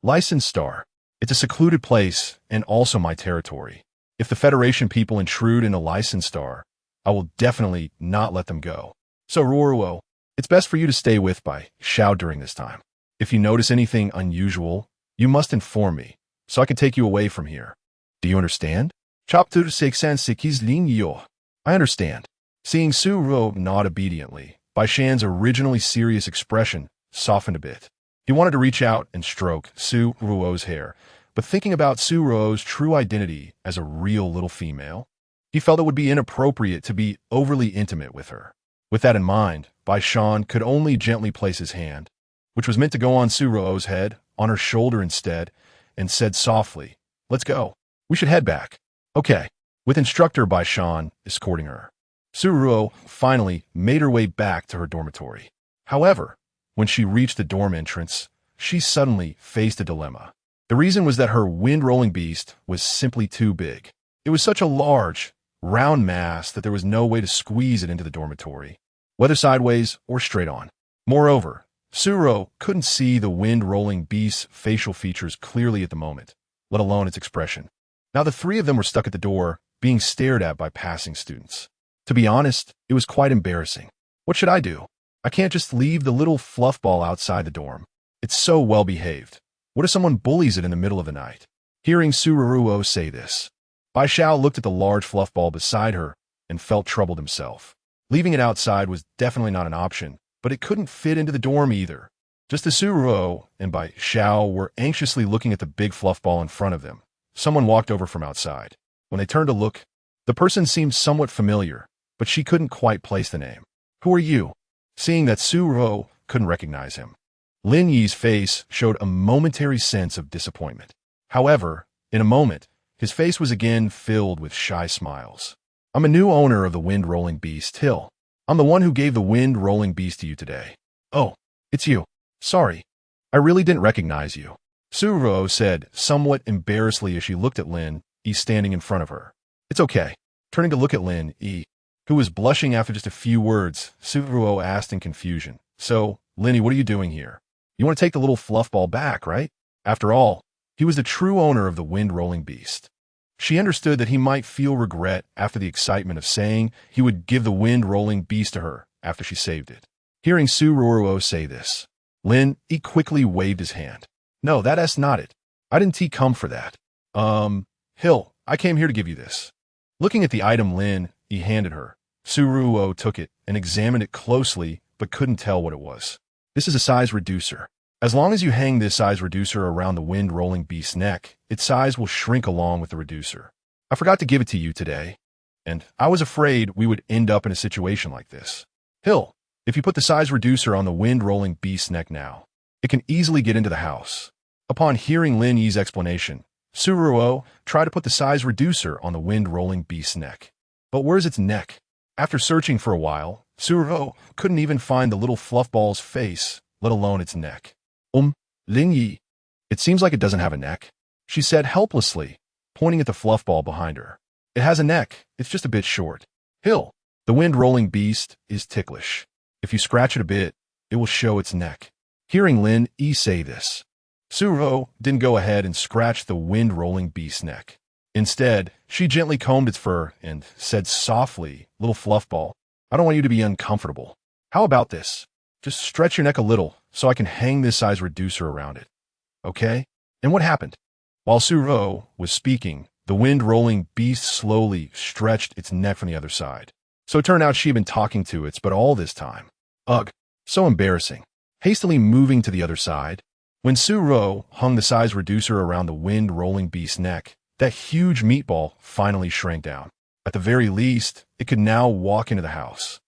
[SPEAKER 1] Licensed Star. It's a secluded place and also my territory. If the Federation people intrude into Licensed Star, I will definitely not let them go. So Ruo Ruo, it's best for you to stay with Bai Xiao during this time. If you notice anything unusual, you must inform me, so I can take you away from here. Do you understand?" Chapter 6 Ling Yo. I understand. Seeing Su Ruo nod obediently, Bai Shan's originally serious expression softened a bit. He wanted to reach out and stroke Su Ruo's hair, but thinking about Su Ruo's true identity as a real little female, he felt it would be inappropriate to be overly intimate with her. With that in mind, Bai Shan could only gently place his hand, which was meant to go on Su Ruo's head, on her shoulder instead, and said softly, "Let's go. We should head back." Okay, with instructor Bai Shan escorting her. Su Ruo finally made her way back to her dormitory. However, when she reached the dorm entrance, she suddenly faced a dilemma. The reason was that her wind-rolling beast was simply too big. It was such a large, round mass that there was no way to squeeze it into the dormitory, whether sideways or straight on. Moreover, Su Ruo couldn't see the wind-rolling beast's facial features clearly at the moment, let alone its expression. Now the three of them were stuck at the door, being stared at by passing students. To be honest, it was quite embarrassing. What should I do? I can't just leave the little fluff ball outside the dorm. It's so well behaved. What if someone bullies it in the middle of the night? Hearing Su Ruo say this, Bai Xiao looked at the large fluff ball beside her and felt troubled himself. Leaving it outside was definitely not an option, but it couldn't fit into the dorm either. Just as Su Ruo and Bai Xiao were anxiously looking at the big fluff ball in front of them, someone walked over from outside. When they turned to look, the person seemed somewhat familiar, but she couldn't quite place the name. "Who are you?" Seeing that Su Ruo couldn't recognize him, Lin Yi's face showed a momentary sense of disappointment. However, in a moment, his face was again filled with shy smiles. "I'm a new owner of the wind-rolling beast, Hill. I'm the one who gave the wind-rolling beast to you today." "Oh, it's you. Sorry. I really didn't recognize you," Su Ruo said somewhat embarrassedly as she looked at Lin Yi standing in front of her. "It's okay." Turning to look at Lin Yi, who was blushing after just a few words, Su Ruo asked in confusion, "So, Lin Yi, what are you doing here? You want to take the little fluff ball back, right?" After all, he was the true owner of the wind-rolling beast. She understood that he might feel regret after the excitement of saying he would give the wind-rolling beast to her after she saved it. Hearing Su Ruo say this, Lin Yi quickly waved his hand. "No, that's not it. I didn't come for that. Hill, I came here to give you this." Looking at the item Lin Yi handed her, Su Ruo took it and examined it closely but couldn't tell what it was. "This is a size reducer. As long as you hang this size reducer around the wind-rolling beast's neck, its size will shrink along with the reducer. I forgot to give it to you today, and I was afraid we would end up in a situation like this. Hill, if you put the size reducer on the wind-rolling beast's neck now, it can easily get into the house." Upon hearing Lin Yi's explanation, Su Ruo tried to put the size reducer on the wind-rolling beast's neck. But where's its neck? After searching for a while, Su Ruo couldn't even find the little fluff ball's face, let alone its neck. Lin Yi, it seems like it doesn't have a neck," she said helplessly, pointing at the fluff ball behind her. "It has a neck, it's just a bit short. Hill, the wind-rolling beast is ticklish. If you scratch it a bit, it will show its neck." Hearing Lin Yi say this, Su Ruo didn't go ahead and scratch the wind-rolling beast's neck. Instead, she gently combed its fur and said softly, "Little fluff ball, I don't want you to be uncomfortable. How about this? Just stretch your neck a little so I can hang this size reducer around it. Okay?" And what happened? While Su Ruo was speaking, the wind-rolling beast slowly stretched its neck from the other side. So it turned out she'd been talking to it, but all this time. Ugh, so embarrassing. Hastily moving to the other side, when Su Ruo hung the size reducer around the wind-rolling beast's neck, that huge meatball finally shrank down. At the very least, it could now walk into the house.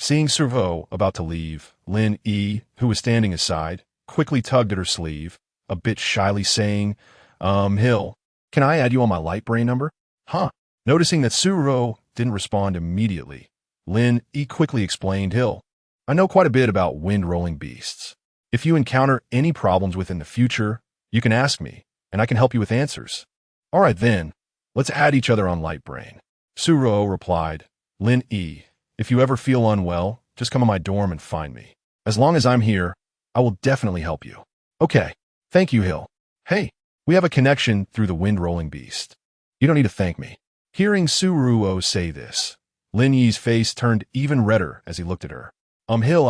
[SPEAKER 1] Seeing Su Ruo about to leave, Lin Yi, who was standing aside, quickly tugged at her sleeve, a bit shyly saying, Hill, can I add you on my light brain number?" "Huh." Noticing that Su Ruo didn't respond immediately, Lin Yi quickly explained, "Hill, I know quite a bit about wind-rolling beasts. If you encounter any problems within the future, you can ask me, and I can help you with answers." "All right then, let's add each other on light brain." Su Ruo replied, "Lin Yi, if you ever feel unwell, just come to my dorm and find me. As long as I'm here, I will definitely help you." "Okay, thank you, Hill. Hey, we have a connection through the wind-rolling beast. You don't need to thank me." Hearing Su Ruo say this, Lin Yi's face turned even redder as he looked at her. Hill,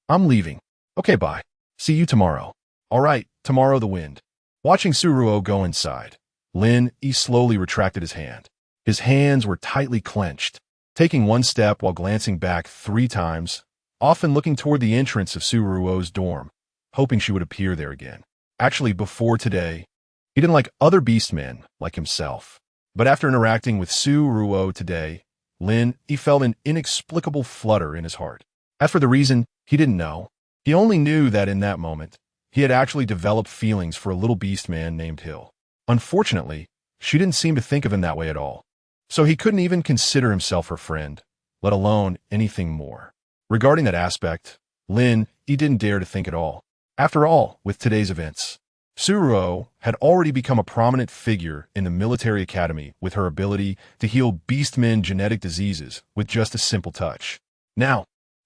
[SPEAKER 1] I'm leaving. Okay, bye. See you tomorrow." "All right, tomorrow the wind." Watching Su Ruo go inside, Lin Yi slowly retracted his hand. His hands were tightly clenched, taking one step while glancing back 3 times, often looking toward the entrance of Su Ruo's dorm, hoping she would appear there again. Actually, before today, he didn't like other beastmen like himself. But after interacting with Su Ruo today, Lin Yi felt an inexplicable flutter in his heart. As for the reason, he didn't know. He only knew that in that moment, he had actually developed feelings for a little beast man named Hill. Unfortunately, she didn't seem to think of him that way at all. So he couldn't even consider himself her friend, let alone anything more. Regarding that aspect, Lin Yi didn't dare to think at all. After all, with today's events, Su Ruo had already become a prominent figure in the military academy with her ability to heal beastmen genetic diseases with just a simple touch. Now,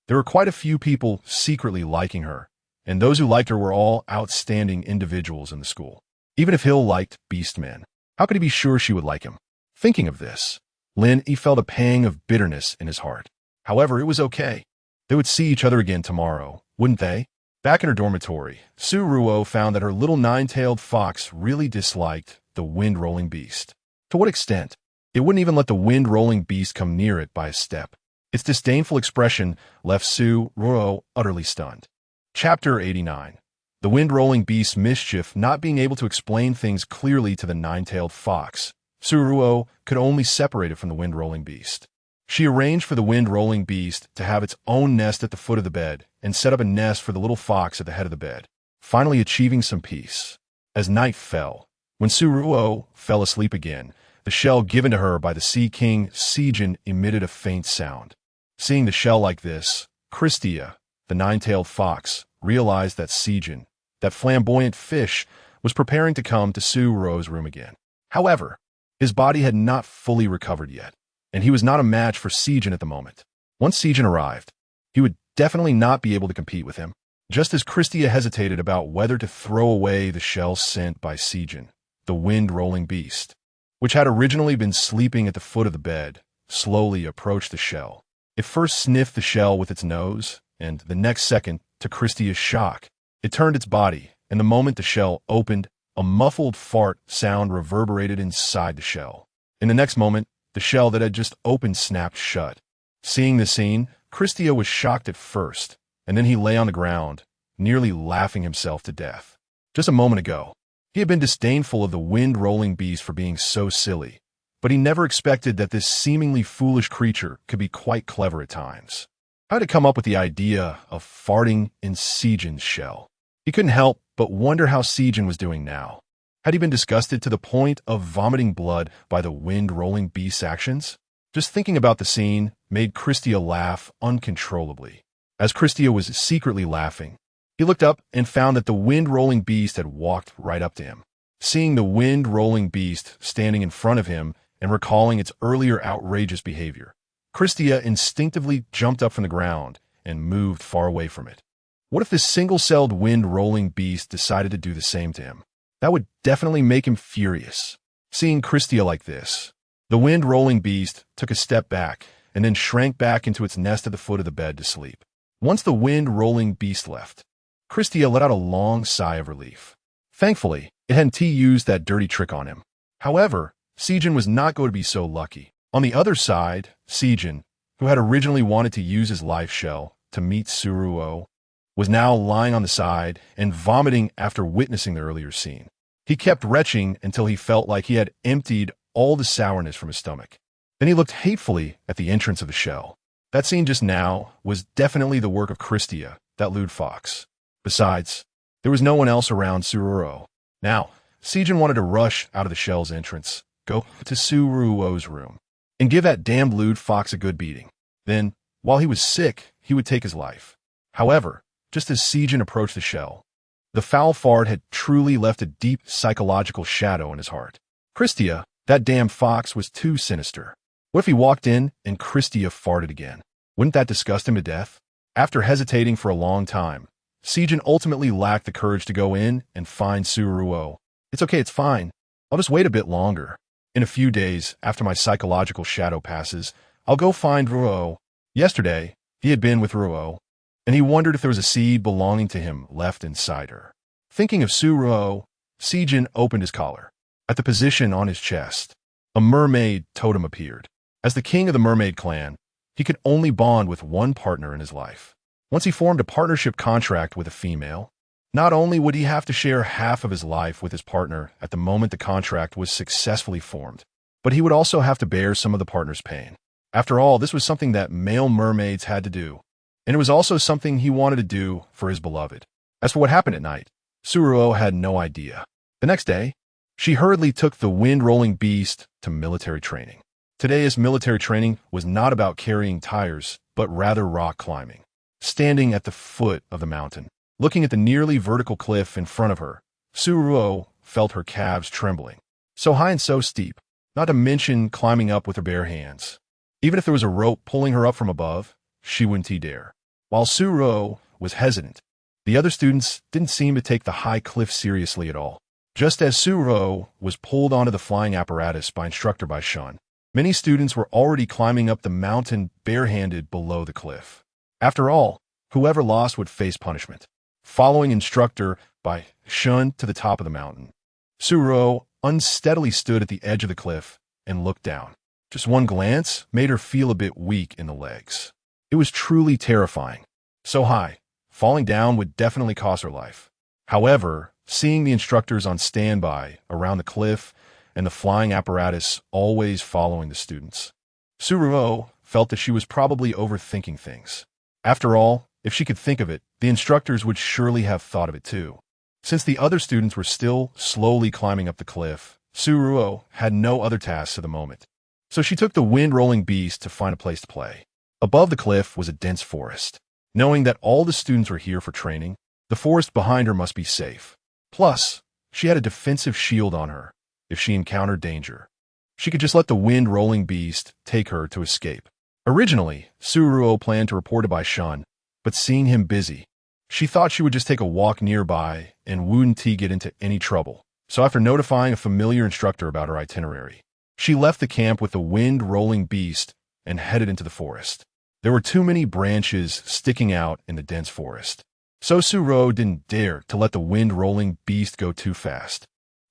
[SPEAKER 1] there were quite a few people secretly liking her, and those who liked her were all outstanding individuals in the school. Even if Hill liked beastmen, how could he be sure she would like him? Thinking of this, Lin Yi felt a pang of bitterness in his heart. However, it was okay. They would see each other again tomorrow, wouldn't they? Back in her dormitory, Su Ruo found that her little 9-tailed fox really disliked the wind-rolling beast. To what extent? It wouldn't even let the wind-rolling beast come near it by a step. Its disdainful expression left Su Ruo utterly stunned. Chapter 89. the wind-rolling beast's mischief not being able to explain things clearly to the nine-tailed fox. Ruo could only separate it from the wind-rolling beast. She arranged for the wind-rolling beast to have its own nest at the foot of the bed and set up a nest for the little fox at the head of the bed, finally achieving some peace. As night fell, when Ruo fell asleep again, the shell given to her by the Sea King Sejin emitted a faint sound. Seeing the shell like this, Klesia, the nine-tailed fox, realized that Sejin, that flamboyant fish, was preparing to come to Ruo's room again. However, his body had not fully recovered yet, and he was not a match for Sejin at the moment. Once Sejin arrived, he would definitely not be able to compete with him. Just as Klesia hesitated about whether to throw away the shell sent by Sejin, the wind-rolling beast, which had originally been sleeping at the foot of the bed, slowly approached the shell. It first sniffed the shell with its nose, and the next second, to Klesia's shock, it turned its body, and the moment the shell opened, a muffled fart sound reverberated inside the shell. In the next moment, the shell that had just opened snapped shut. Seeing the scene, Klesia was shocked at first, and then he lay on the ground, nearly laughing himself to death. Just a moment ago, he had been disdainful of the wind-rolling beast for being so silly, but he never expected that this seemingly foolish creature could be quite clever at times. How had it come up with the idea of farting in Sejin's shell? He couldn't help but wonder how Sejin was doing now. Had he been disgusted to the point of vomiting blood by the wind-rolling beast's actions? Just thinking about the scene made Klesia laugh uncontrollably. As Klesia was secretly laughing, he looked up and found that the wind-rolling beast had walked right up to him. Seeing the wind-rolling beast standing in front of him and recalling its earlier outrageous behavior, Klesia instinctively jumped up from the ground and moved far away from it. What if this single-celled wind-rolling beast decided to do the same to him? That would definitely make him furious. Seeing Klesia like this, the wind-rolling beast took a step back and then shrank back into its nest at the foot of the bed to sleep. Once the wind-rolling beast left, Klesia let out a long sigh of relief. Thankfully, it hadn't used that dirty trick on him. However, Sejin was not going to be so lucky. On the other side, Sejin, who had originally wanted to use his life shell to meet Ruo, was now lying on the side and vomiting after witnessing the earlier scene. He kept retching until he felt like he had emptied all the sourness from his stomach. Then he looked hatefully at the entrance of the shell. That scene just now was definitely the work of Klesia, that lewd fox. Besides, there was no one else around Ruo. Now, Sejin wanted to rush out of the shell's entrance, go to Ruo's room, and give that damned lewd fox a good beating. Then, while he was sick, he would take his life. However, just as Sejin approached the shell, the foul fart had truly left a deep psychological shadow in his heart. Klesia, that damn fox, was too sinister. What if he walked in and Klesia farted again? Wouldn't that disgust him to death? After hesitating for a long time, Sejin ultimately lacked the courage to go in and find Ruo. It's okay, it's fine. I'll just wait a bit longer. In a few days, after my psychological shadow passes, I'll go find Ruo. Yesterday, he had been with Ruo, and he wondered if there was a seed belonging to him left inside her. Thinking of Ruo, Sejin opened his collar. At the position on his chest, a mermaid totem appeared. As the king of the mermaid clan, he could only bond with one partner in his life. Once he formed a partnership contract with a female, not only would he have to share half of his life with his partner at the moment the contract was successfully formed, but he would also have to bear some of the partner's pain. After all, this was something that male mermaids had to do, and it was also something he wanted to do for his beloved. As for what happened at night, Ruo had no idea. The next day, she hurriedly took the wind-rolling beast to military training. Today's military training was not about carrying tires, but rather rock climbing. Standing at the foot of the mountain, looking at the nearly vertical cliff in front of her, Ruo felt her calves trembling. So high and so steep, not to mention climbing up with her bare hands. Even if there was a rope pulling her up from above, she wouldn't dare. While Ruo was hesitant, the other students didn't seem to take the high cliff seriously at all. Just as Ruo was pulled onto the flying apparatus by instructor by Shun, many students were already climbing up the mountain barehanded below the cliff. After all, whoever lost would face punishment. Following instructor by Shun to the top of the mountain, Ruo unsteadily stood at the edge of the cliff and looked down. Just one glance made her feel a bit weak in the legs. It was truly terrifying. So high, falling down would definitely cost her life. However, seeing the instructors on standby around the cliff and the flying apparatus always following the students, Ruo felt that she was probably overthinking things. After all, if she could think of it, the instructors would surely have thought of it too. Since the other students were still slowly climbing up the cliff, Ruo had no other tasks at the moment. So she took the wind-rolling beast to find a place to play. Above the cliff was a dense forest. Knowing that all the students were here for training, the forest behind her must be safe. Plus, she had a defensive shield on her if she encountered danger. She could just let the wind-rolling beast take her to escape. Originally, Ruo planned to report to Bai Shun, but seeing him busy, she thought she would just take a walk nearby and wouldn't get into any trouble. So after notifying a familiar instructor about her itinerary, she left the camp with the wind-rolling beast and headed into the forest. There were too many branches sticking out in the dense forest, so Ruo didn't dare to let the wind-rolling beast go too fast.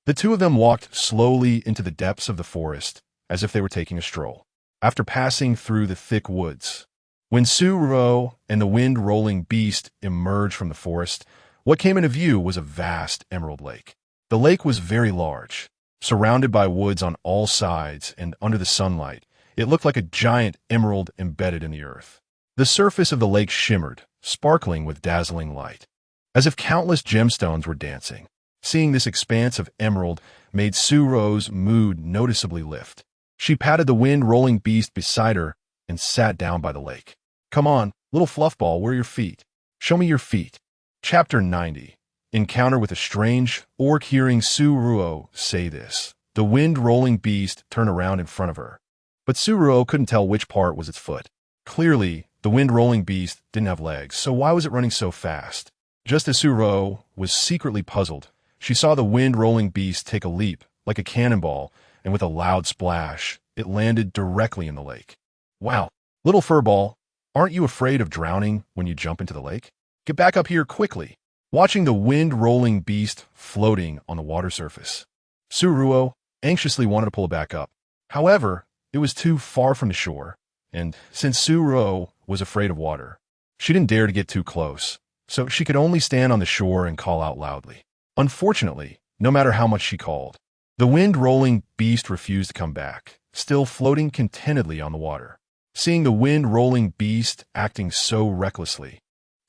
[SPEAKER 1] The two of them walked slowly into the depths of the forest as if they were taking a stroll. After passing through the thick woods, when Ruo and the wind-rolling beast emerged from the forest, what came into view was a vast emerald lake. The lake was very large, surrounded by woods on all sides, and under the sunlight, it looked like a giant emerald embedded in the earth. The surface of the lake shimmered, sparkling with dazzling light, as if countless gemstones were dancing. Seeing this expanse of emerald made Ruo's mood noticeably lift. She patted the wind-rolling beast beside her and sat down by the lake. "Come on, little fluffball, where are your feet? Show me your feet." Chapter 90. Encounter with a strange orc. Hearing Ruo say this, the wind-rolling beast turned around in front of her. But Ruo couldn't tell which part was its foot. Clearly, the wind-rolling beast didn't have legs, so why was it running so fast? Just as Ruo was secretly puzzled, she saw the wind-rolling beast take a leap, like a cannonball, and with a loud splash, it landed directly in the lake. "Wow, little furball, aren't you afraid of drowning when you jump into the lake? Get back up here quickly." Watching the wind-rolling beast floating on the water surface, Ruo anxiously wanted to pull it back up. However, it was too far from the shore, and since Ruo was afraid of water, she didn't dare to get too close, so she could only stand on the shore and call out loudly. Unfortunately, no matter how much she called, the wind-rolling beast refused to come back, still floating contentedly on the water. Seeing the wind-rolling beast acting so recklessly,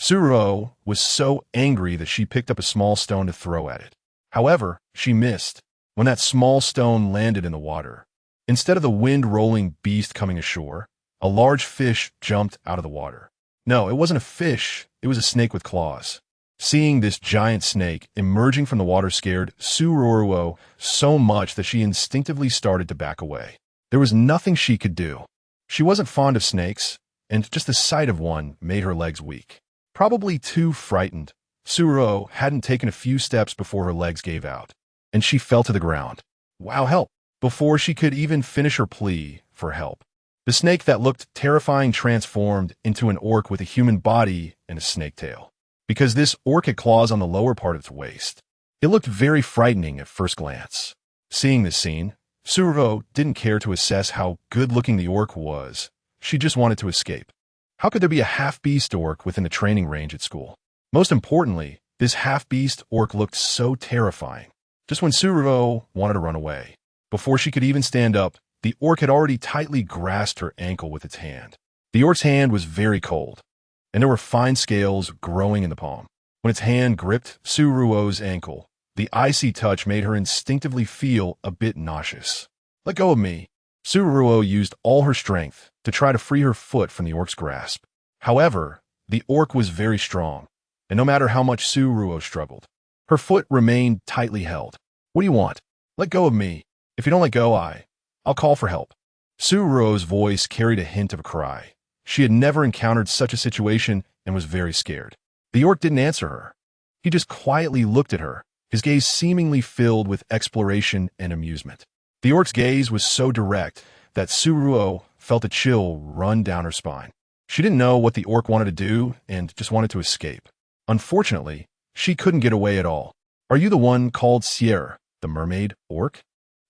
[SPEAKER 1] Ruo was so angry that she picked up a small stone to throw at it. However, she missed when that small stone landed in the water. Instead of the wind-rolling beast coming ashore, a large fish jumped out of the water. No, it wasn't a fish, it was a snake with claws. Seeing this giant snake emerging from the water scared Ruo so much that she instinctively started to back away. There was nothing she could do. She wasn't fond of snakes, and just the sight of one made her legs weak. Probably too frightened, Ruo hadn't taken a few steps before her legs gave out, and she fell to the ground. "Wow, help!" Before she could even finish her plea for help, the snake that looked terrifying transformed into an orc with a human body and a snake tail. Because this orc had claws on the lower part of its waist, it looked very frightening at first glance. Seeing this scene, Ruo didn't care to assess how good-looking the orc was. She just wanted to escape. How could there be a half-beast orc within the training range at school? Most importantly, this half-beast orc looked so terrifying. Just when Ruo wanted to run away, before she could even stand up, the orc had already tightly grasped her ankle with its hand. The orc's hand was very cold, and there were fine scales growing in the palm. When its hand gripped Ruo's ankle, the icy touch made her instinctively feel a bit nauseous. "Let go of me." Ruo used all her strength to try to free her foot from the orc's grasp. However, the orc was very strong, and no matter how much Ruo struggled, her foot remained tightly held. "What do you want? Let go of me. If you don't let go, I'll call for help." Ruo's voice carried a hint of a cry. She had never encountered such a situation and was very scared. The orc didn't answer her. He just quietly looked at her, his gaze seemingly filled with exploration and amusement. The orc's gaze was so direct that Ruo felt a chill run down her spine. She didn't know what the orc wanted to do and just wanted to escape. Unfortunately, she couldn't get away at all. "Are you the one called Sierra, the mermaid orc?"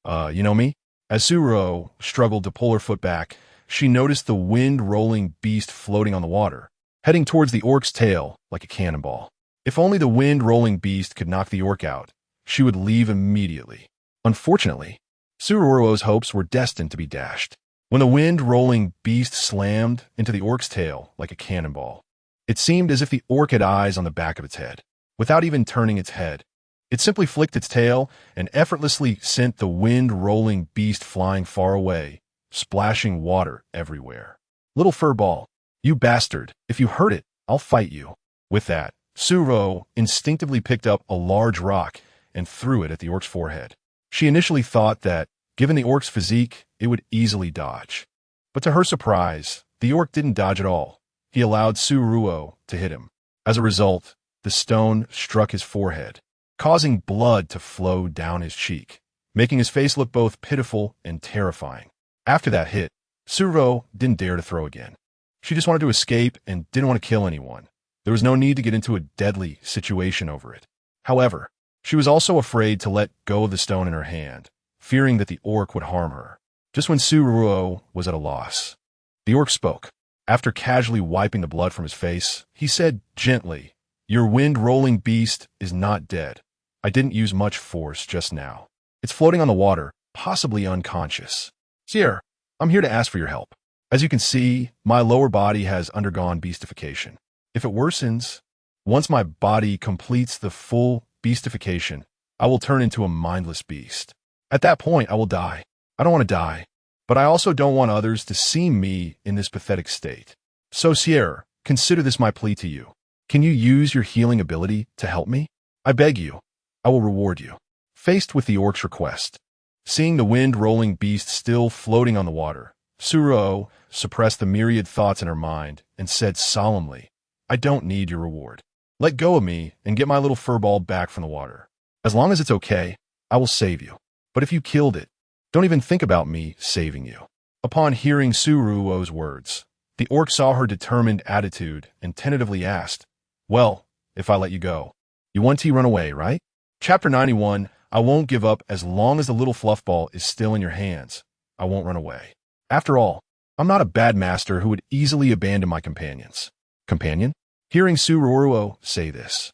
[SPEAKER 1] You know me?" As Ruo struggled to pull her foot back, she noticed the wind-rolling beast floating on the water, heading towards the orc's tail like a cannonball. If only the wind-rolling beast could knock the orc out, she would leave immediately. Unfortunately, Ruo's hopes were destined to be dashed. When the wind-rolling beast slammed into the orc's tail like a cannonball, it seemed as if the orc had eyes on the back of its head. Without even turning its head, it simply flicked its tail and effortlessly sent the wind-rolling beast flying far away, splashing water everywhere. Little furball, you bastard, if you hurt it, I'll fight you. With that, Ruo instinctively picked up a large rock and threw it at the orc's forehead. She initially thought that, given the orc's physique, it would easily dodge. But to her surprise, the orc didn't dodge at all. He allowed Ruo to hit him. As a result, the stone struck his forehead, causing blood to flow down his cheek, making his face look both pitiful and terrifying. After that hit, Ruo didn't dare to throw again. She just wanted to escape and didn't want to kill anyone. There was no need to get into a deadly situation over it. However, she was also afraid to let go of the stone in her hand, fearing that the orc would harm her. Just when Ruo was at a loss, the orc spoke. After casually wiping the blood from his face, he said gently, "Your wind-rolling beast is not dead. I didn't use much force just now. It's floating on the water, possibly unconscious. Sierra, I'm here to ask for your help. As you can see, my lower body has undergone beastification. If it worsens, once my body completes the full beastification, I will turn into a mindless beast. At that point, I will die. I don't want to die, but I also don't want others to see me in this pathetic state. So, Sierra, consider this my plea to you. Can you use your healing ability to help me? I beg you. I will reward you." Faced with the orc's request, seeing the wind-rolling beast still floating on the water, Ruo suppressed the myriad thoughts in her mind and said solemnly, "I don't need your reward. Let go of me and get my little furball back from the water. As long as it's okay, I will save you. But if you killed it, don't even think about me saving you." Upon hearing Ruo's words, the orc saw her determined attitude and tentatively asked, "Well, if I let you go, you want to run away, right?" Chapter 91, I won't give up as long as the little fluffball is still in your hands. I won't run away. After all, I'm not a bad master who would easily abandon my companions. Companion? Hearing Ruo say this,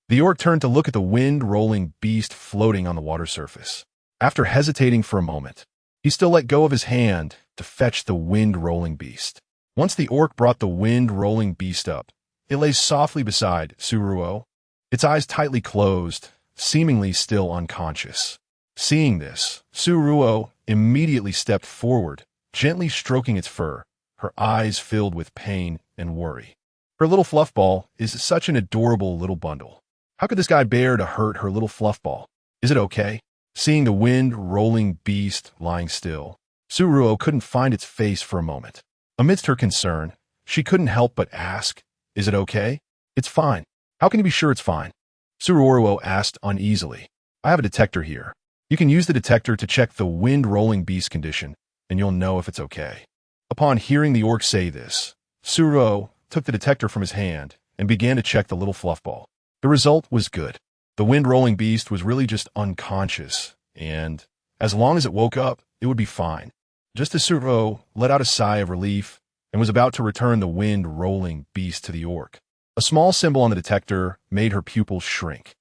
[SPEAKER 1] the orc turned to look at the wind-rolling beast floating on the water surface. After hesitating for a moment, he still let go of his hand to fetch the wind-rolling beast. Once the orc brought the wind-rolling beast up, it lay softly beside Ruo, its eyes tightly closed, seemingly still unconscious. Seeing this, Ruo immediately stepped forward, gently stroking its fur, her eyes filled with pain and worry. Her little fluffball is such an adorable little bundle. How could this guy bear to hurt her little fluffball? Is it okay? Seeing the wind-rolling beast lying still, Ruo couldn't find its face for a moment. Amidst her concern, she couldn't help but ask, "Is it okay?" "It's fine." "How can you be sure it's fine?" Ruo asked uneasily. "I have a detector here. You can use the detector to check the wind-rolling beast condition, and you'll know if it's okay." Upon hearing the orc say this, Ruo took the detector from his hand and began to check the little fluffball. The result was good. The wind-rolling beast was really just unconscious, and as long as it woke up, it would be fine. Just as Ruo let out a sigh of relief and was about to return the wind-rolling beast to the orc, a small symbol on the detector made her pupils shrink.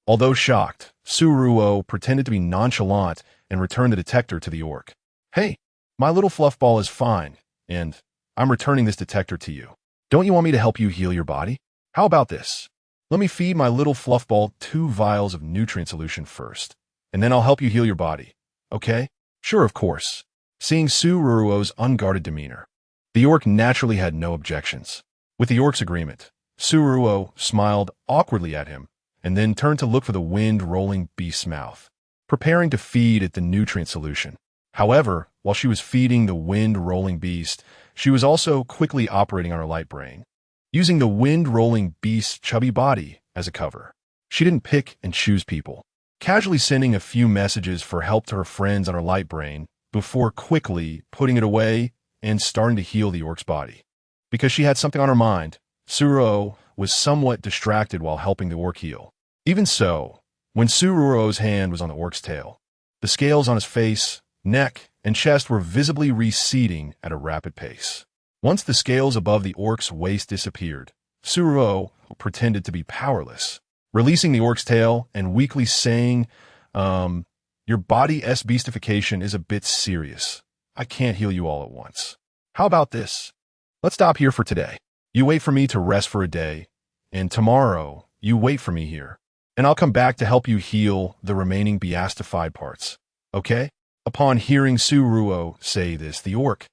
[SPEAKER 1] Although shocked, Ruo pretended to be nonchalant and returned the detector to the orc. "Hey, my little fluffball is fine, and I'm returning this detector to you. Don't you want me to help you heal your body? How about this? Let me feed my little fluffball 2 vials of nutrient solution first, and then I'll help you heal your body. Okay?" "Sure, of course." Seeing Ruo's unguarded demeanor, the orc naturally had no objections. With the orc's agreement, Ruo smiled awkwardly at him and then turned to look for the wind-rolling beast's mouth, preparing to feed it the nutrient solution. However, while she was feeding the wind-rolling beast, she was also quickly operating on her light brain, using the wind-rolling beast's chubby body as a cover. She didn't pick and choose people, casually sending a few messages for help to her friends on her light brain before quickly putting it away and starting to heal the orc's body. Because she had something on her mind, Ruo was somewhat distracted while helping the orc heal. Even so, when Ruo's hand was on the orc's tail, the scales on his face, neck, and chest were visibly receding at a rapid pace. Once the scales above the orc's waist disappeared, Ruo pretended to be powerless, releasing the orc's tail and weakly saying, your body's beastification is a bit serious. I can't heal you all at once. How about this? Let's stop here for today. You wait for me to rest for a day, and tomorrow you wait for me here, and I'll come back to help you heal the remaining beastified parts. Okay? Upon hearing Ruo say this, the orc,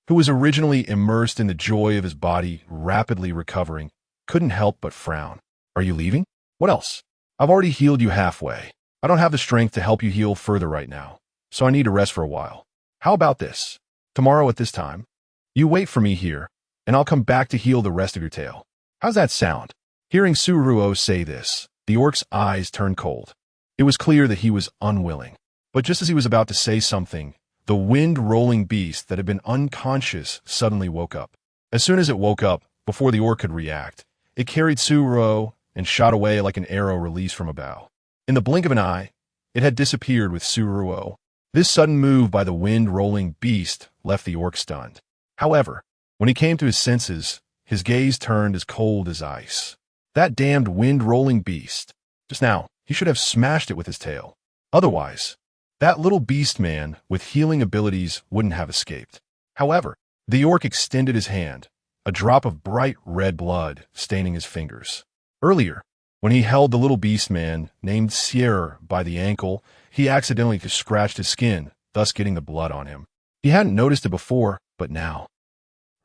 [SPEAKER 1] who was originally immersed in the joy of his body rapidly recovering, couldn't help but frown. Are you leaving? What else? I've already healed you halfway. I don't have the strength to help you heal further right now, so I need to rest for a while. How about this? Tomorrow at this time, you wait for me here, and I'll come back to heal the rest of your tail. How's that sound? Hearing Ruo say this, the orc's eyes turned cold. It was clear that he was unwilling. But just as he was about to say something, the wind-rolling beast that had been unconscious suddenly woke up. As soon as it woke up, before the orc could react, it carried Ruo and shot away like an arrow released from a bow. In the blink of an eye, it had disappeared with Ruo. This sudden move by the wind-rolling beast left the orc stunned. However, when he came to his senses, his gaze turned as cold as ice. That damned wind-rolling beast. Just now, he should have smashed it with his tail. Otherwise, that little beast man with healing abilities wouldn't have escaped. However, the orc extended his hand, a drop of bright red blood staining his fingers. Earlier, when he held the little beast man named Sierra by the ankle, he accidentally scratched his skin, thus getting the blood on him. He hadn't noticed it before, but now.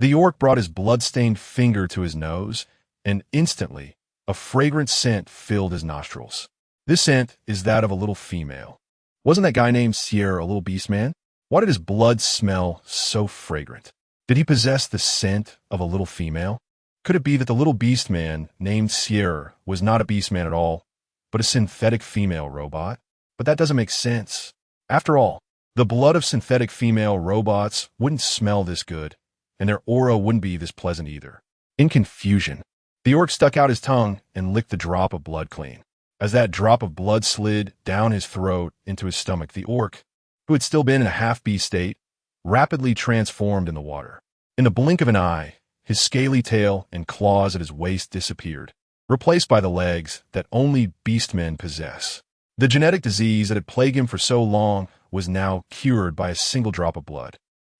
[SPEAKER 1] The orc brought his blood-stained finger to his nose, and instantly, a fragrant scent filled his nostrils. This scent is that of a little female. Wasn't that guy named Sierra a little beast man? Why did his blood smell so fragrant? Did he possess the scent of a little female? Could it be that the little beast man named Sierra was not a beast man at all, but a synthetic female robot? But that doesn't make sense. After all, the blood of synthetic female robots wouldn't smell this good, and their aura wouldn't be this pleasant either. In confusion, the orc stuck out his tongue and licked the drop of blood clean. As that drop of blood slid down his throat into his stomach, the orc, who had still been in a half-beast state, rapidly transformed in the water. In the blink of an eye, his scaly tail and claws at his waist disappeared, replaced by the legs that only beastmen possess. The genetic disease that had plagued him for so long was now cured by a single drop of blood.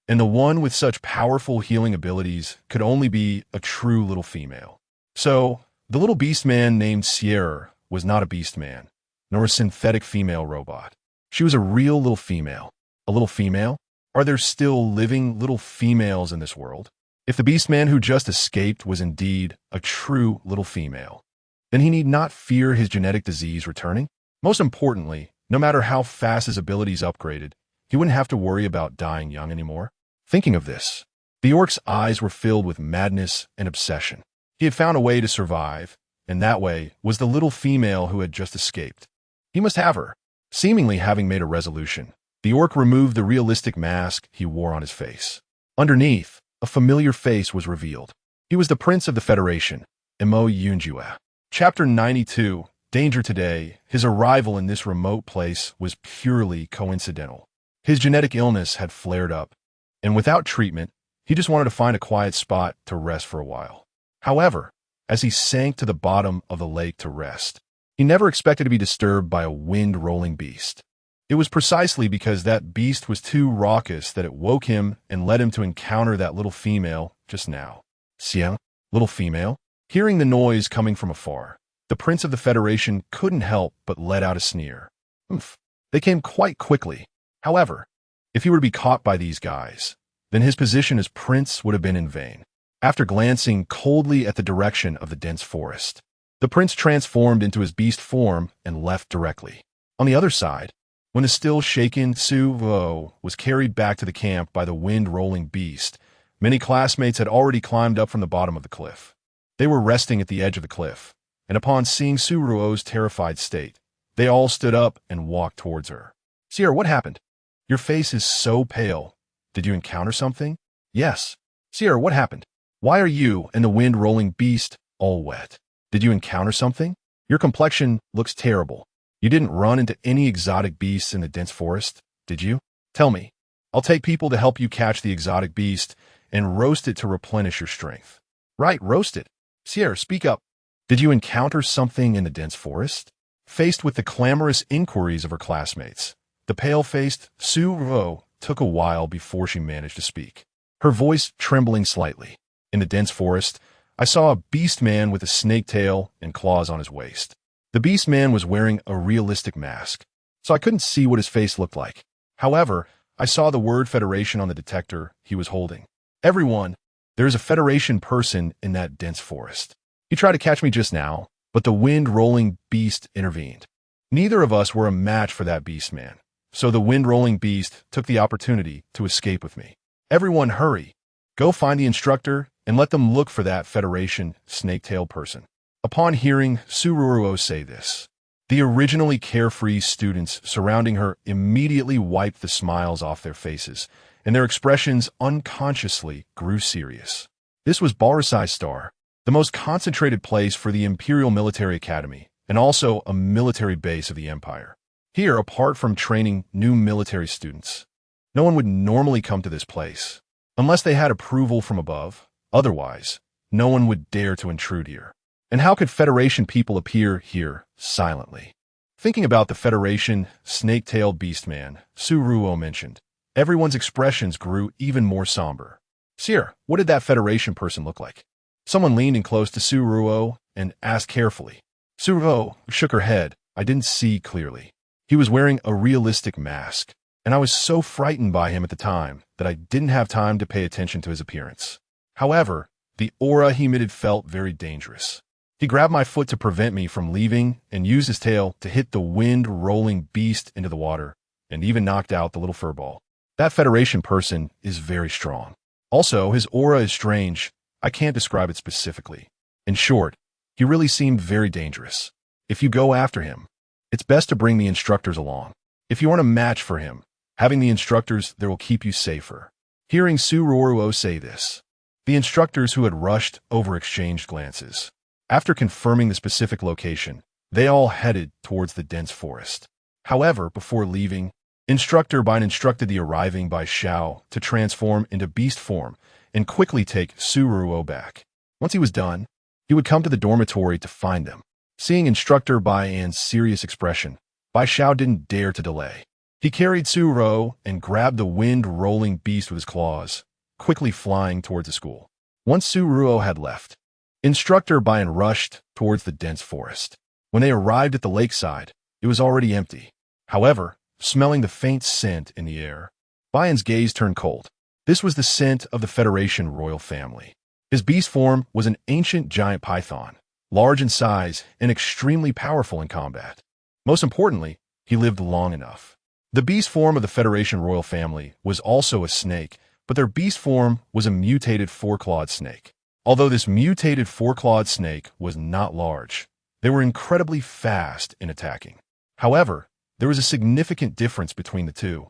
[SPEAKER 1] And the one with such powerful healing abilities could only be a true little female. So, the little beast man named Sierra was not a beast man, nor a synthetic female robot. She was a real little female. A little female? Are there still living little females in this world? If the beast man who just escaped was indeed a true little female, then he need not fear his genetic disease returning. Most importantly, no matter how fast his abilities upgraded, he wouldn't have to worry about dying young anymore. Thinking of this, the orc's eyes were filled with madness and obsession. He had found a way to survive, and that way was the little female who had just escaped. He must have her. Seemingly having made a resolution, the orc removed the realistic mask he wore on his face. Underneath, a familiar face was revealed. He was the Prince of the Federation, Emo Yunjue. Chapter 92, Danger Today. His arrival in this remote place was purely coincidental. His genetic illness had flared up, and without treatment, he just wanted to find a quiet spot to rest for a while. However, as he sank to the bottom of the lake to rest, he never expected to be disturbed by a wind-rolling beast. It was precisely because that beast was too raucous that it woke him and led him to encounter that little female just now. Xiang, little female? Hearing the noise coming from afar, the Prince of the Federation couldn't help but let out a sneer. Oomph. They came quite quickly. However, if he were to be caught by these guys, then his position as prince would have been in vain. After glancing coldly at the direction of the dense forest, the prince transformed into his beast form and left directly. On the other side, when the still shaken Ruo was carried back to the camp by the wind-rolling beast, many classmates had already climbed up from the bottom of the cliff. They were resting at the edge of the cliff, and upon seeing Ruo's terrified state, they all stood up and walked towards her. Sierra, what happened? Your face is so pale. Did you encounter something? Yes. Sierra, what happened? Why are you and the wind-rolling beast all wet? Did you encounter something? Your complexion looks terrible. You didn't run into any exotic beasts in the dense forest, did you? Tell me. I'll take people to help you catch the exotic beast and roast it to replenish your strength. Right, roast it. Sierra, speak up. Did you encounter something in the dense forest? Faced with the clamorous inquiries of her classmates, the pale-faced Ruo Ruo took a while before she managed to speak, her voice trembling slightly. In the dense forest, I saw a beast man with a snake tail and claws on his waist. The beast man was wearing a realistic mask, so I couldn't see what his face looked like. However, I saw the word Federation on the detector he was holding. Everyone, there is a Federation person in that dense forest. He tried to catch me just now, but the wind-rolling beast intervened. Neither of us were a match for that beast man, so the wind-rolling beast took the opportunity to escape with me. Everyone hurry. Go find the instructor and let them look for that Federation snake-tailed person. Upon hearing Ruo Ruo say this, the originally carefree students surrounding her immediately wiped the smiles off their faces, and their expressions unconsciously grew serious. This was Barasai Star, the most concentrated place for the Imperial Military Academy, and also a military base of the Empire. Here, apart from training new military students, no one would normally come to this place, unless they had approval from above. Otherwise, no one would dare to intrude here. And how could Federation people appear here silently? Thinking about the Federation snake-tailed beastman, Ruo Ruo mentioned, everyone's expressions grew even more somber. Sir, what did that Federation person look like? Someone leaned in close to Ruo Ruo and asked carefully. Ruo Ruo shook her head. I didn't see clearly. He was wearing a realistic mask, and I was so frightened by him at the time that I didn't have time to pay attention to his appearance. However, the aura he emitted felt very dangerous. He grabbed my foot to prevent me from leaving and used his tail to hit the wind-rolling beast into the water and even knocked out the little furball. That Federation person is very strong. Also, his aura is strange. I can't describe it specifically. In short, he really seemed very dangerous. If you go after him, it's best to bring the instructors along. If you aren't a match for him, having the instructors there will keep you safer. Hearing Ruo Ruo say this, the instructors who had rushed over exchanged glances. After confirming the specific location, they all headed towards the dense forest. However, before leaving, Instructor Bine instructed the arriving by Xiao to transform into beast form and quickly take Ruo Ruo back. Once he was done, he would come to the dormitory to find them. Seeing Instructor Bai An's serious expression, Bai Xiao didn't dare to delay. He carried Ruo Ruo and grabbed the wind-rolling beast with his claws, quickly flying towards the school. Once Ruo Ruo had left, Instructor Bai rushed towards the dense forest. When they arrived at the lakeside, it was already empty. However, smelling the faint scent in the air, Bai's gaze turned cold. This was the scent of the Federation royal family. His beast form was an ancient giant python, large in size and extremely powerful in combat. Most importantly, he lived long enough. The beast form of the Federation royal family was also a snake, but their beast form was a mutated four-clawed snake. Although this mutated four-clawed snake was not large, they were incredibly fast in attacking. However, there was a significant difference between the two.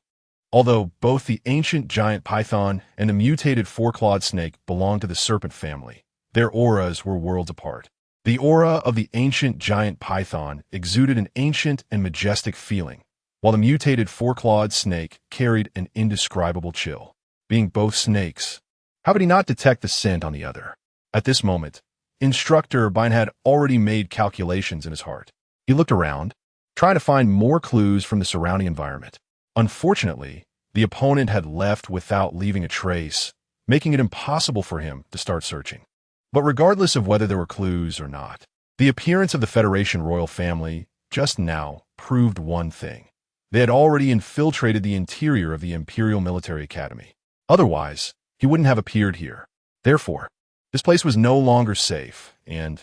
[SPEAKER 1] Although both the ancient giant python and the mutated four-clawed snake belonged to the serpent family, their auras were worlds apart. The aura of the ancient giant python exuded an ancient and majestic feeling, while the mutated four-clawed snake carried an indescribable chill. Being both snakes, how could he not detect the scent on the other? At this moment, Instructor Bine had already made calculations in his heart. He looked around, trying to find more clues from the surrounding environment. Unfortunately, the opponent had left without leaving a trace, making it impossible for him to start searching. But regardless of whether there were clues or not, the appearance of the Federation royal family just now proved one thing. They had already infiltrated the interior of the Imperial Military Academy. Otherwise, he wouldn't have appeared here. Therefore, this place was no longer safe, and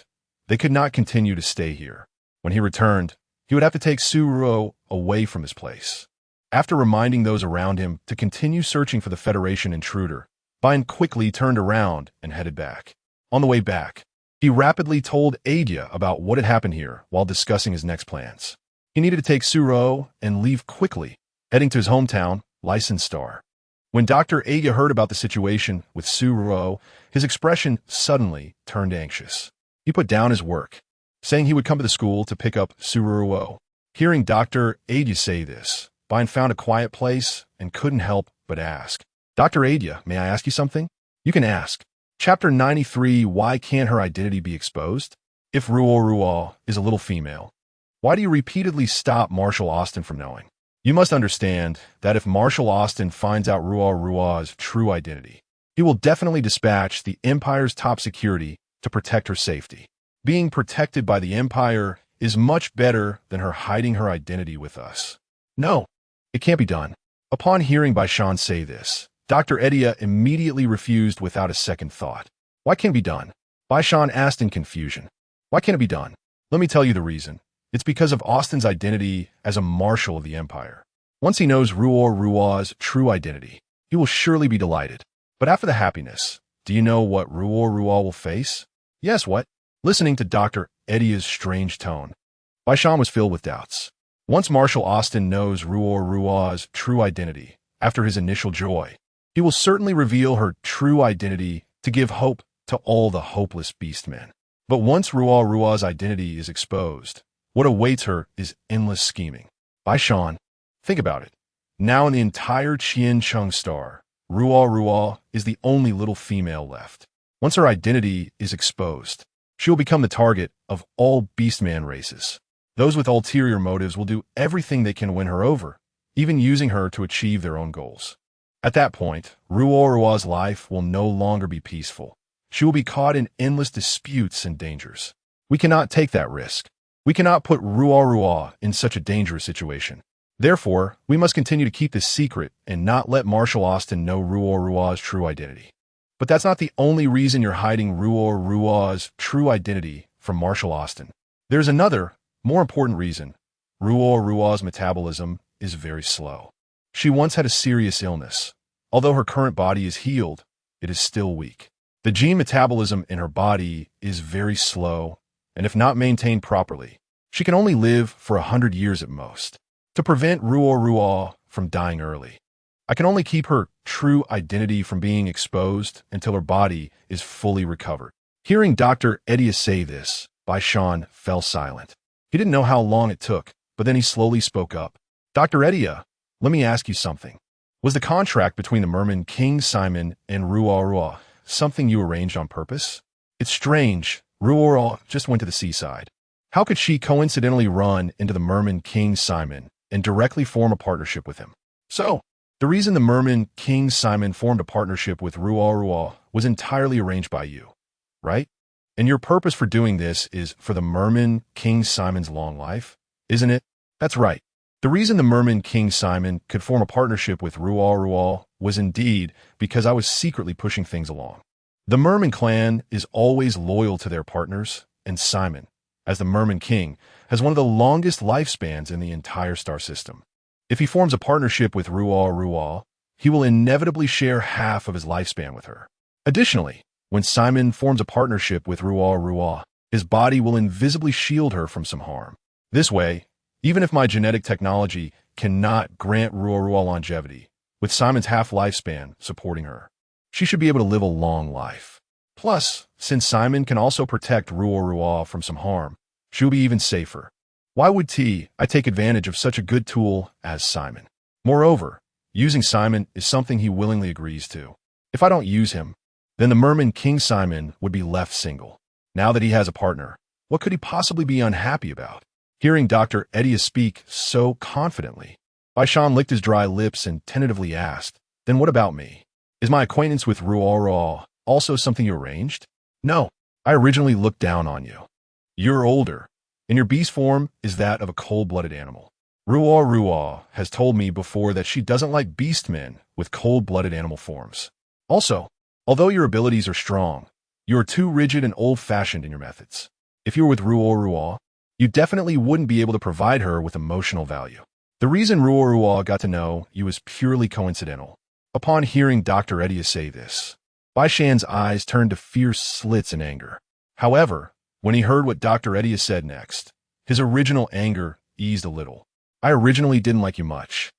[SPEAKER 1] they could not continue to stay here. When he returned, he would have to take Ruo Ruo away from his place. After reminding those around him to continue searching for the Federation intruder, Bine quickly turned around and headed back. On the way back, he rapidly told Adia about what had happened here while discussing his next plans. He needed to take Ruo Ruo and leave quickly, heading to his hometown, Licensed Star. When Dr. Adia heard about the situation with Ruo Ruo, his expression suddenly turned anxious. He put down his work, saying he would come to the school to pick up Ruo Ruo. Hearing Dr. Adia say this, Bine found a quiet place and couldn't help but ask, Dr. Adia, may I ask you something? You can ask. Chapter 93, Why Can't Her Identity Be Exposed? If Ruo Ruo is a little female, why do you repeatedly stop Marshall Austin from knowing? You must understand that if Marshall Austin finds out Ruo Ruo's true identity, he will definitely dispatch the Empire's top security to protect her safety. Being protected by the Empire is much better than her hiding her identity with us. No, it can't be done. Upon hearing Baishan say this, Dr. Atleia immediately refused without a second thought. Why can't it be done? Baishan asked in confusion. Why can't it be done? Let me tell you the reason. It's because of Austin's identity as a marshal of the Empire. Once he knows Ruo Ruo's true identity, he will surely be delighted. But after the happiness, do you know what Ruo Ruo will face? Yes, what? Listening to Dr. Atleia's strange tone, Baishan was filled with doubts. Once Marshal Austin knows Ruo Ruo's true identity, after his initial joy, he will certainly reveal her true identity to give hope to all the hopeless beastmen. But once Ruo Ruo's identity is exposed, what awaits her is endless scheming. Baishan, think about it. Now in the entire Qian Chung Star, Ruo Ruo is the only little female left. Once her identity is exposed, she will become the target of all beastman races. Those with ulterior motives will do everything they can win her over, even using her to achieve their own goals. At that point, Ruo Ruo's life will no longer be peaceful. She will be caught in endless disputes and dangers. We cannot take that risk. We cannot put Ruo Ruo in such a dangerous situation. Therefore, we must continue to keep this secret and not let Marshal Austin know Ruo Ruo's true identity. But that's not the only reason you're hiding Ruo Ruo's true identity from Marshal Austin. There's another, more important reason. Ruo Ruo's metabolism is very slow. She once had a serious illness. Although her current body is healed, it is still weak. The gene metabolism in her body is very slow, and if not maintained properly, she can only live for 100 years at most. To prevent Ruo Ruo from dying early, I can only keep her true identity from being exposed until her body is fully recovered. Hearing Dr. Atleia say this, Baishan fell silent. He didn't know how long it took, but then he slowly spoke up. Dr. Atleia, let me ask you something. Was the contract between the merman King Simon and Ruo Ruo something you arranged on purpose? It's strange. Ruo Ruo just went to the seaside. How could she coincidentally run into the merman King Simon and directly form a partnership with him? So, the reason the merman King Simon formed a partnership with Ruo Ruo was entirely arranged by you, right? And your purpose for doing this is for the merman King Simon's long life, isn't it? That's right. The reason the merman King Simon could form a partnership with Ruo Ruo was indeed because I was secretly pushing things along. The merman clan is always loyal to their partners, and Simon, as the merman king, has one of the longest lifespans in the entire star system. If he forms a partnership with Ruo Ruo, he will inevitably share half of his lifespan with her. Additionally, when Simon forms a partnership with Ruo Ruo, his body will invisibly shield her from some harm. This way, even if my genetic technology cannot grant Ruo Ruo longevity, with Simon's half lifespan supporting her, she should be able to live a long life. Plus, since Simon can also protect Ruo Ruo from some harm, she will be even safer. Why would I take advantage of such a good tool as Simon? Moreover, using Simon is something he willingly agrees to. If I don't use him, then the merman King Simon would be left single. Now that he has a partner, what could he possibly be unhappy about? Hearing Dr. Atleia speak so confidently, Baishan licked his dry lips and tentatively asked, Then what about me? Is my acquaintance with Ruo Ruo also something you arranged? No, I originally looked down on you. You're older, and your beast form is that of a cold-blooded animal. Ruo Ruo has told me before that she doesn't like beastmen with cold-blooded animal forms. Also, although your abilities are strong, you are too rigid and old-fashioned in your methods. If you were with Ruo Ruo, you definitely wouldn't be able to provide her with emotional value. The reason Ruo Ruo got to know you is purely coincidental. Upon hearing Dr. Atleia say this, Baishan's eyes turned to fierce slits in anger. However, when he heard what Dr. Atleia said next, his original anger eased a little. I originally didn't like you much,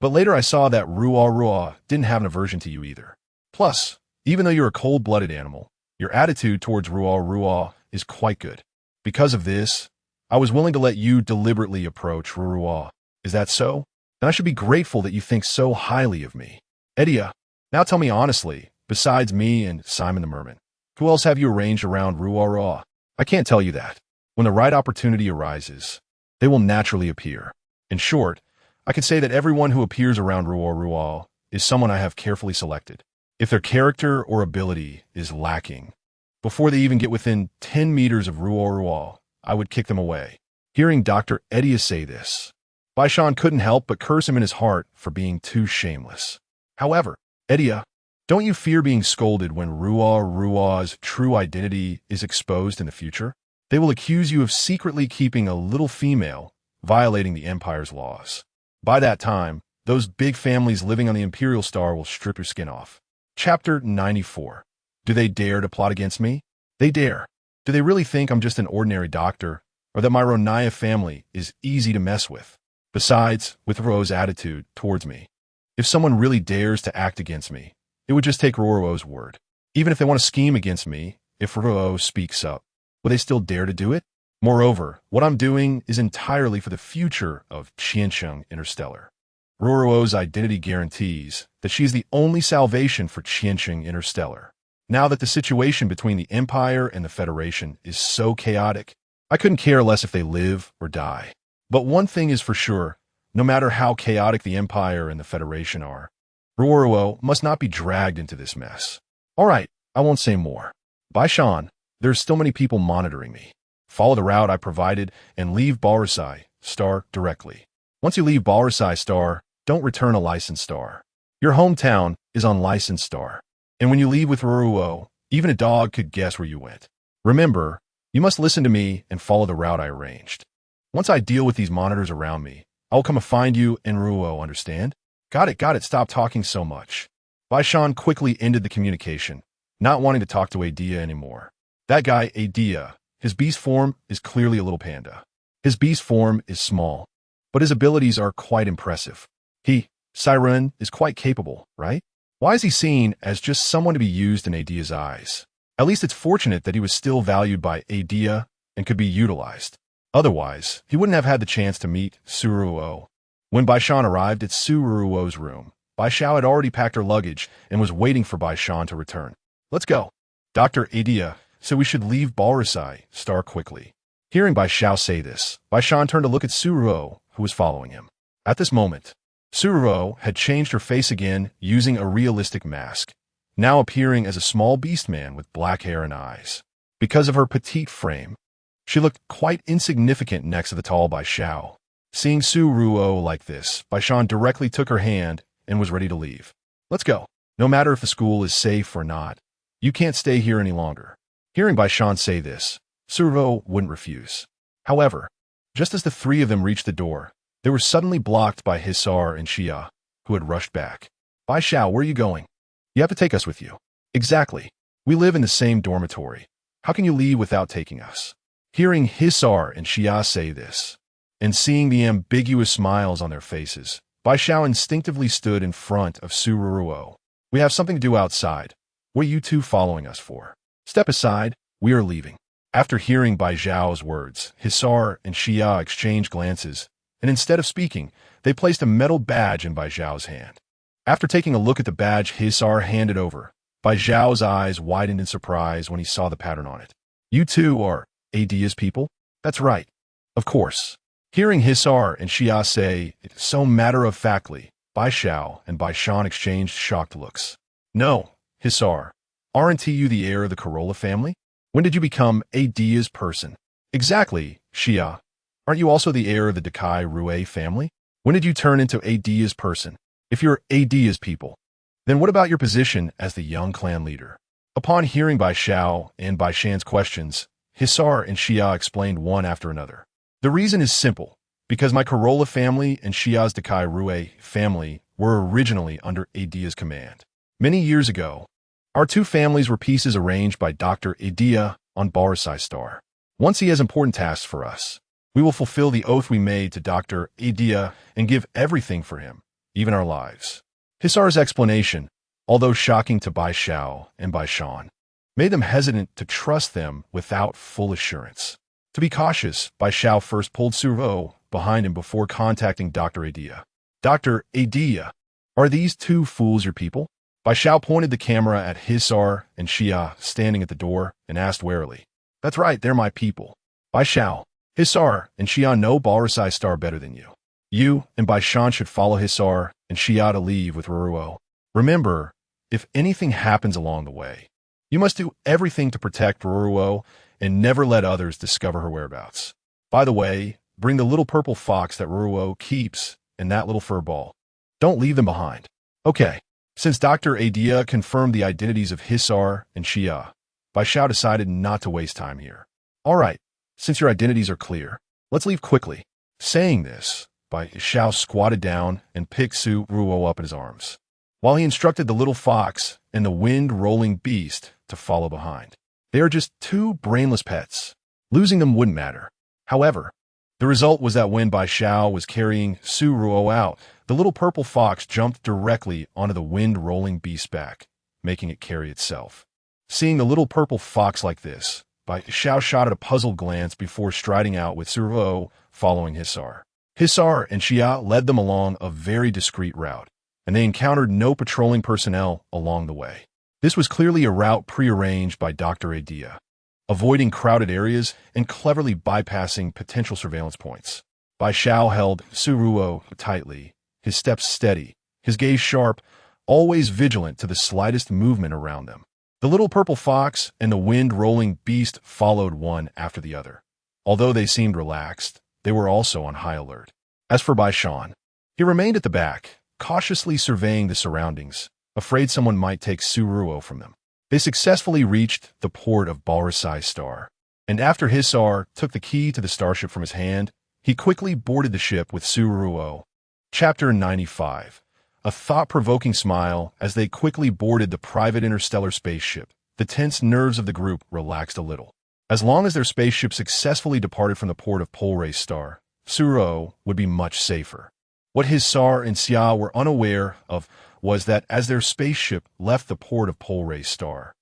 [SPEAKER 1] but later I saw that Ruo Ruo didn't have an aversion to you either. Plus, even though you're a cold-blooded animal, your attitude towards Ruo Ruo is quite good. Because of this, I was willing to let you deliberately approach Ruo Ruo. Is that so? Then I should be grateful that you think so highly of me. Atleia, now tell me honestly, besides me and Simon the Merman, Who else have you arranged around Ruo Ruo? I can't tell you that. When the right opportunity arises, they will naturally appear. In short, I can say that everyone who appears around Ruo Ruo is someone I have carefully selected. If their character or ability is lacking, before they even get within 10 meters of Ruo Ruo, I would kick them away. Hearing Dr. Atleia say this, Baishan couldn't help but curse him in his heart for being too shameless. However, Atleia, don't you fear being scolded when Ruo Ruo's true identity is exposed in the future? They will accuse you of secretly keeping a little female, violating the Empire's laws. By that time, those big families living on the Imperial Star will strip your skin off. Chapter 94. Do they dare to plot against me? They dare. Do they really think I'm just an ordinary doctor, or that my Ronaya family is easy to mess with? Besides, with Ruo's attitude towards me, if someone really dares to act against me, it would just take Ruo's word. Even if they want to scheme against me, if Ruo speaks up, will they still dare to do it? Moreover, what I'm doing is entirely for the future of Qiansheng Interstellar. Ruo's identity guarantees that she is the only salvation for Qiansheng Interstellar. Now that the situation between the Empire and the Federation is so chaotic, I couldn't care less if they live or die. But one thing is for sure, no matter how chaotic the Empire and the Federation are, Ruo Ruo must not be dragged into this mess. All right, I won't say more. Baishan, there's still many people monitoring me. Follow the route I provided and leave Balrasai Star directly. Once you leave Balrasai Star, don't return a licensed star. Your hometown is on licensed star. And when you leave with Ruo Ruo, even a dog could guess where you went. Remember, you must listen to me and follow the route I arranged. Once I deal with these monitors around me, I will come and find you and Ruo, understand? Got it, stop talking so much. Baishan quickly ended the communication, not wanting to talk to Atleia anymore. That guy, Atleia, his beast form is clearly a little panda. His beast form is small, but his abilities are quite impressive. Siren, is quite capable, right? Why is he seen as just someone to be used in Atleia's eyes? At least it's fortunate that he was still valued by Atleia and could be utilized. Otherwise, he wouldn't have had the chance to meet Ruo. When Baishan arrived at Ruo's room, Baishao had already packed her luggage and was waiting for Baishan to return. Let's go. Dr. Atleia said we should leave Balrasai Star quickly. Hearing Baishao say this, Baishan turned to look at Ruo, who was following him. At this moment, Ruo had changed her face again using a realistic mask, now appearing as a small beast man with black hair and eyes. Because of her petite frame, she looked quite insignificant next to the tall Baishao. Seeing Ruo like this, Baishan directly took her hand and was ready to leave. Let's go. No matter if the school is safe or not, you can't stay here any longer. Hearing Baishan say this, Ruo wouldn't refuse. However, just as the three of them reached the door, they were suddenly blocked by Hisar and Xia, who had rushed back. Baishao, where are you going? You have to take us with you. Exactly. We live in the same dormitory. How can you leave without taking us? Hearing Hisar and Xia say this, and seeing the ambiguous smiles on their faces, Baishao instinctively stood in front of Ruo. We have something to do outside. What are you two following us for? Step aside, we are leaving. After hearing Baijiao's words, Hisar and Xia exchanged glances, and instead of speaking, they placed a metal badge in Baijiao's hand. After taking a look at the badge Hisar handed over, Baijiao's eyes widened in surprise when he saw the pattern on it. You two are Atleia's people? That's right. Of course. Hearing Hisar and Xia say it so matter-of-factly, Baishao and Baishan exchanged shocked looks. No, Hisar, aren't you the heir of the Corolla family? When did you become Atleia's person? Exactly, Xia. Aren't you also the heir of the Dakai Rue family? When did you turn into Atleia's person? If you're Atleia's people, then what about your position as the young clan leader? Upon hearing Baishao and Baishan's questions, Hisar and Xia explained one after another. The reason is simple, because my Corolla family and Xia's Dakai Rue family were originally under Atleia's command. Many years ago, our two families were pieces arranged by Dr. Atleia on Balrasai Star. Once he has important tasks for us, we will fulfill the oath we made to Dr. Atleia and give everything for him, even our lives. Hisar's explanation, although shocking to Baishao and Baishan, made them hesitant to trust them without full assurance. To be cautious, Baishao first pulled Ruo behind him before contacting Dr. Atleia. Dr. Atleia, are these two fools your people? Bai Xiao pointed the camera at Hisar and Xia standing at the door and asked warily, "That's right, they're my people. Bai Xiao, Hisar and Xia know Balrasai Star better than you. You and Bai Shan should follow Hisar and Xia to leave with Ruo Ruo. Remember, if anything happens along the way, you must do everything to protect Ruo Ruo and never let others discover her whereabouts. By the way, bring the little purple fox that Ruo Ruo keeps and that little fur ball. Don't leave them behind." Okay. Since Dr. Atleia confirmed the identities of Hisar and Xia, Bai Xiao decided not to waste time here. "All right, since your identities are clear, let's leave quickly." Saying this, Bai Xiao squatted down and picked Su Ruo up in his arms, while he instructed the little fox and the wind-rolling beast to follow behind. They are just two brainless pets. Losing them wouldn't matter. However, the result was that when Bai Xiao was carrying Su Ruo out, the little purple fox jumped directly onto the wind-rolling beast's back, making it carry itself. Seeing the little purple fox like this, Bai Xiao shot at a puzzled glance before striding out with Su Ruo following Hisar. Hisar and Xia led them along a very discreet route, and they encountered no patrolling personnel along the way. This was clearly a route prearranged by Dr. Atleia, avoiding crowded areas and cleverly bypassing potential surveillance points. Bai Xiao held Su Ruo tightly, his steps steady, his gaze sharp, always vigilant to the slightest movement around them. The little purple fox and the wind-rolling beast followed one after the other. Although they seemed relaxed, they were also on high alert. As for Bai Shan, he remained at the back, cautiously surveying the surroundings, afraid someone might take Su Ruo from them. They successfully reached the port of Balrasai Star, and after Hisar took the key to the starship from his hand, he quickly boarded the ship with Su Ruo. Chapter 95. A thought-provoking smile as they quickly boarded the private interstellar spaceship. The tense nerves of the group relaxed a little. As long as their spaceship successfully departed from the port of Polrace Star, Su Ruo would be much safer. What Hisar and Xia were unaware of was that as their spaceship left the port of Polrace Star,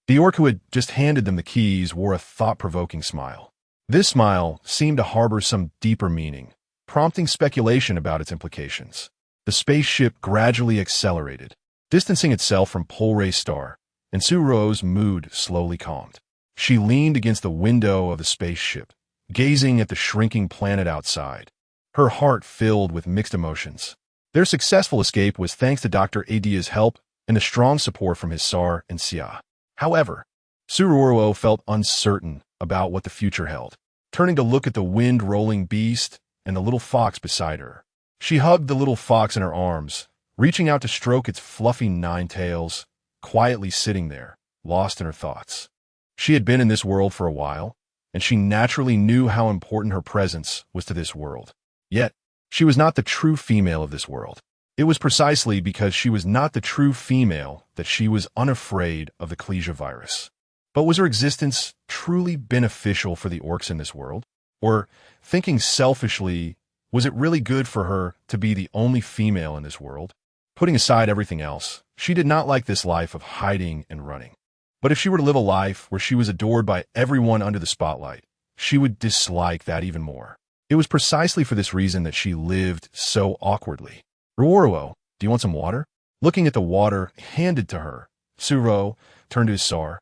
[SPEAKER 1] the orc who had just handed them the keys wore a thought-provoking smile. This smile seemed to harbor some deeper meaning, prompting speculation about its implications. The spaceship gradually accelerated, distancing itself from Polrace Star, and Su Ruo's mood slowly calmed. She leaned against the window of the spaceship, gazing at the shrinking planet outside, her heart filled with mixed emotions. Their successful escape was thanks to Dr. Atleia's help and the strong support from Hisar and Xia. However, Su Ruo felt uncertain about what the future held. Turning to look at the wind-rolling beast and the little fox beside her, she hugged the little fox in her arms, reaching out to stroke its fluffy 9 tails, quietly sitting there, lost in her thoughts. She had been in this world for a while, and she naturally knew how important her presence was to this world. Yet, she was not the true female of this world. It was precisely because she was not the true female that she was unafraid of the Klesia virus. But was her existence truly beneficial for the orcs in this world? Or, thinking selfishly, was it really good for her to be the only female in this world? Putting aside everything else, she did not like this life of hiding and running. But if she were to live a life where she was adored by everyone under the spotlight, she would dislike that even more. It was precisely for this reason that she lived so awkwardly. Ruo Ruo, do you want some water? Looking at the water handed to her, Su Ruo turned to Hisar,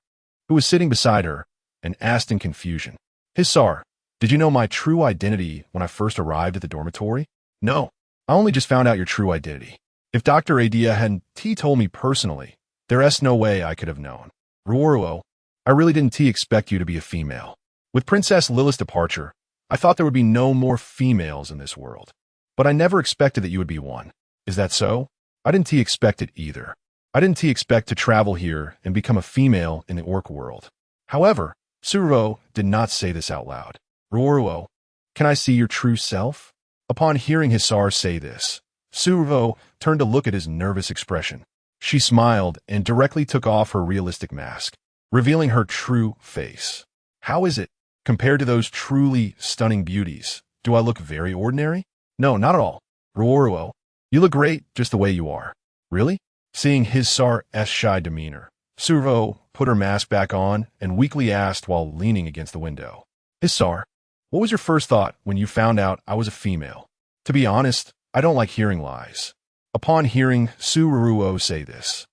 [SPEAKER 1] who was sitting beside her, and asked in confusion, "Hisar, did you know my true identity when I first arrived at the dormitory?" "No, I only just found out your true identity. If Dr. Atleia hadn't told me personally, there's no way I could have known. Ruo Ruo, I really didn't expect you to be a female. With Princess Lilith's departure, I thought there would be no more females in this world. But I never expected that you would be one. Is that so? I didn't expect it either. I didn't expect to travel here and become a female in the orc world." However, Su Ruo did not say this out loud. "Ruo Ruo, can I see your true self?" Upon hearing Hisar say this, Su Ruo turned to look at his nervous expression. She smiled and directly took off her realistic mask, revealing her true face. "How is it? Compared to those truly stunning beauties, do I look very ordinary?" "No, not at all. Ruo Ruo, you look great just the way you are." "Really?" Seeing Hisar's shy demeanor, Su Ruo put her mask back on and weakly asked while leaning against the window, "Hisar, what was your first thought when you found out I was a female?" "To be honest, I don't like hearing lies." Upon hearing Su Ruo say this,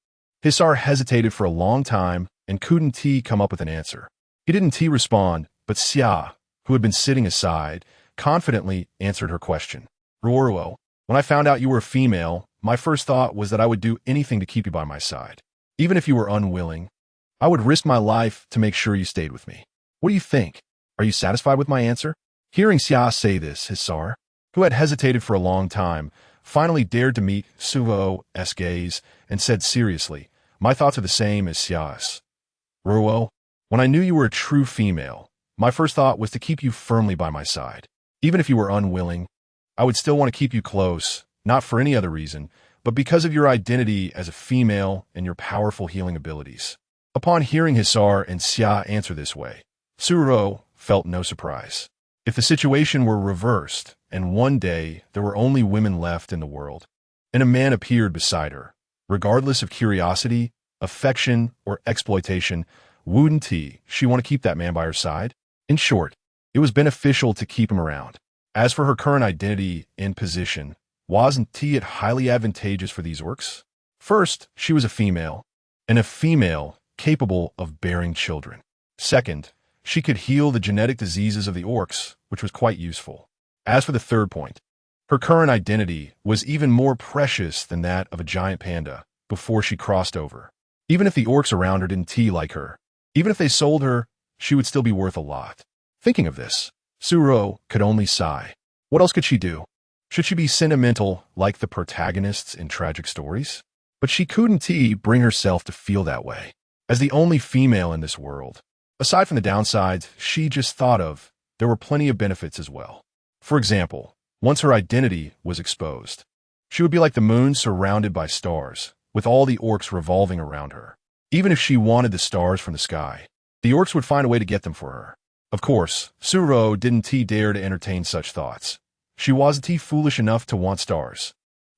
[SPEAKER 1] Hisar hesitated for a long time and couldn't come up with an answer. He didn't respond, but Xia, who had been sitting aside, confidently answered her question. Ruo Ruo, when I found out you were a female, my first thought was that I would do anything to keep you by my side. Even if you were unwilling, I would risk my life to make sure you stayed with me. What do you think? Are you satisfied with my answer? Hearing Xia say this, Hisar, who had hesitated for a long time, finally dared to meet Suo's gaze and said seriously, my thoughts are the same as Xia's. Ruo, when I knew you were a true female, my first thought was to keep you firmly by my side. Even if you were unwilling, I would still want to keep you close, not for any other reason, but because of your identity as a female and your powerful healing abilities. Upon hearing Hisar and Xia answer this way, Suo felt no surprise. If the situation were reversed, and one day there were only women left in the world, and a man appeared beside her, regardless of curiosity, affection, or exploitation, wouldn't she want to keep that man by her side? In short, it was beneficial to keep him around. As for her current identity and position, wasn't it highly advantageous for these orcs? First, she was a female, and a female capable of bearing children. Second, she could heal the genetic diseases of the orcs, which was quite useful. As for the third point, her current identity was even more precious than that of a giant panda before she crossed over. Even if the orcs around her didn't like her, even if they sold her, she would still be worth a lot. Thinking of this, Suo could only sigh. What else could she do? Should she be sentimental like the protagonists in tragic stories? But she couldn't bring herself to feel that way. As the only female in this world, aside from the downsides she just thought of, there were plenty of benefits as well. For example, once her identity was exposed, she would be like the moon surrounded by stars, with all the orcs revolving around her. Even if she wanted the stars from the sky, the orcs would find a way to get them for her. Of course, Suo didn't dare to entertain such thoughts. She wasn't foolish enough to want stars.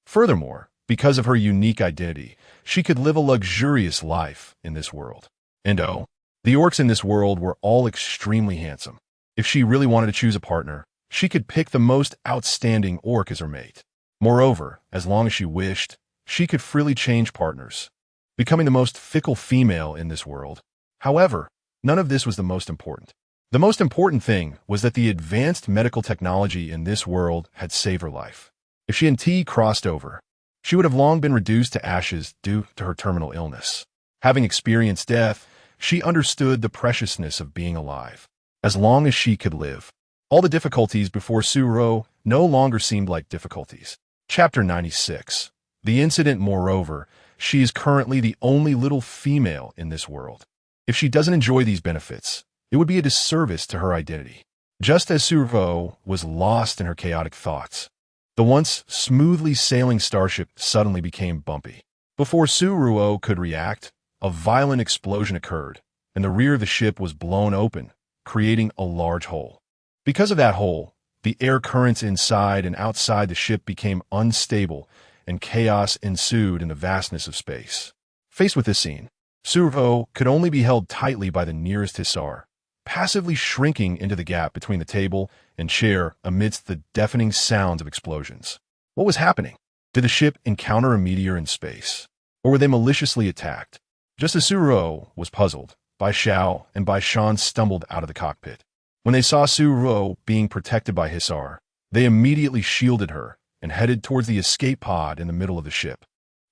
[SPEAKER 1] Furthermore, because of her unique identity, she could live a luxurious life in this world. And the orcs in this world were all extremely handsome. If she really wanted to choose a partner, she could pick the most outstanding orc as her mate. Moreover, as long as she wished, she could freely change partners, becoming the most fickle female in this world. However, none of this was the most important. The most important thing was that the advanced medical technology in this world had saved her life. If she hadn't crossed over, she would have long been reduced to ashes due to her terminal illness. Having experienced death, she understood the preciousness of being alive. As long as she could live, all the difficulties before Suo no longer seemed like difficulties. Chapter 96. The incident, moreover, she is currently the only little female in this world. If she doesn't enjoy these benefits, it would be a disservice to her identity. Just as Suo was lost in her chaotic thoughts, the once smoothly sailing starship suddenly became bumpy. Before Suo could react, a violent explosion occurred, and the rear of the ship was blown open, creating a large hole. Because of that hole, the air currents inside and outside the ship became unstable, and chaos ensued in the vastness of space. Faced with this scene, Suo could only be held tightly by the nearest Hisar, passively shrinking into the gap between the table and chair amidst the deafening sounds of explosions. What was happening? Did the ship encounter a meteor in space? Or were they maliciously attacked? Just as Suo was puzzled, Bai Xiao and Bai Shan stumbled out of the cockpit. When they saw Suo being protected by Hisar, they immediately shielded her and headed towards the escape pod in the middle of the ship.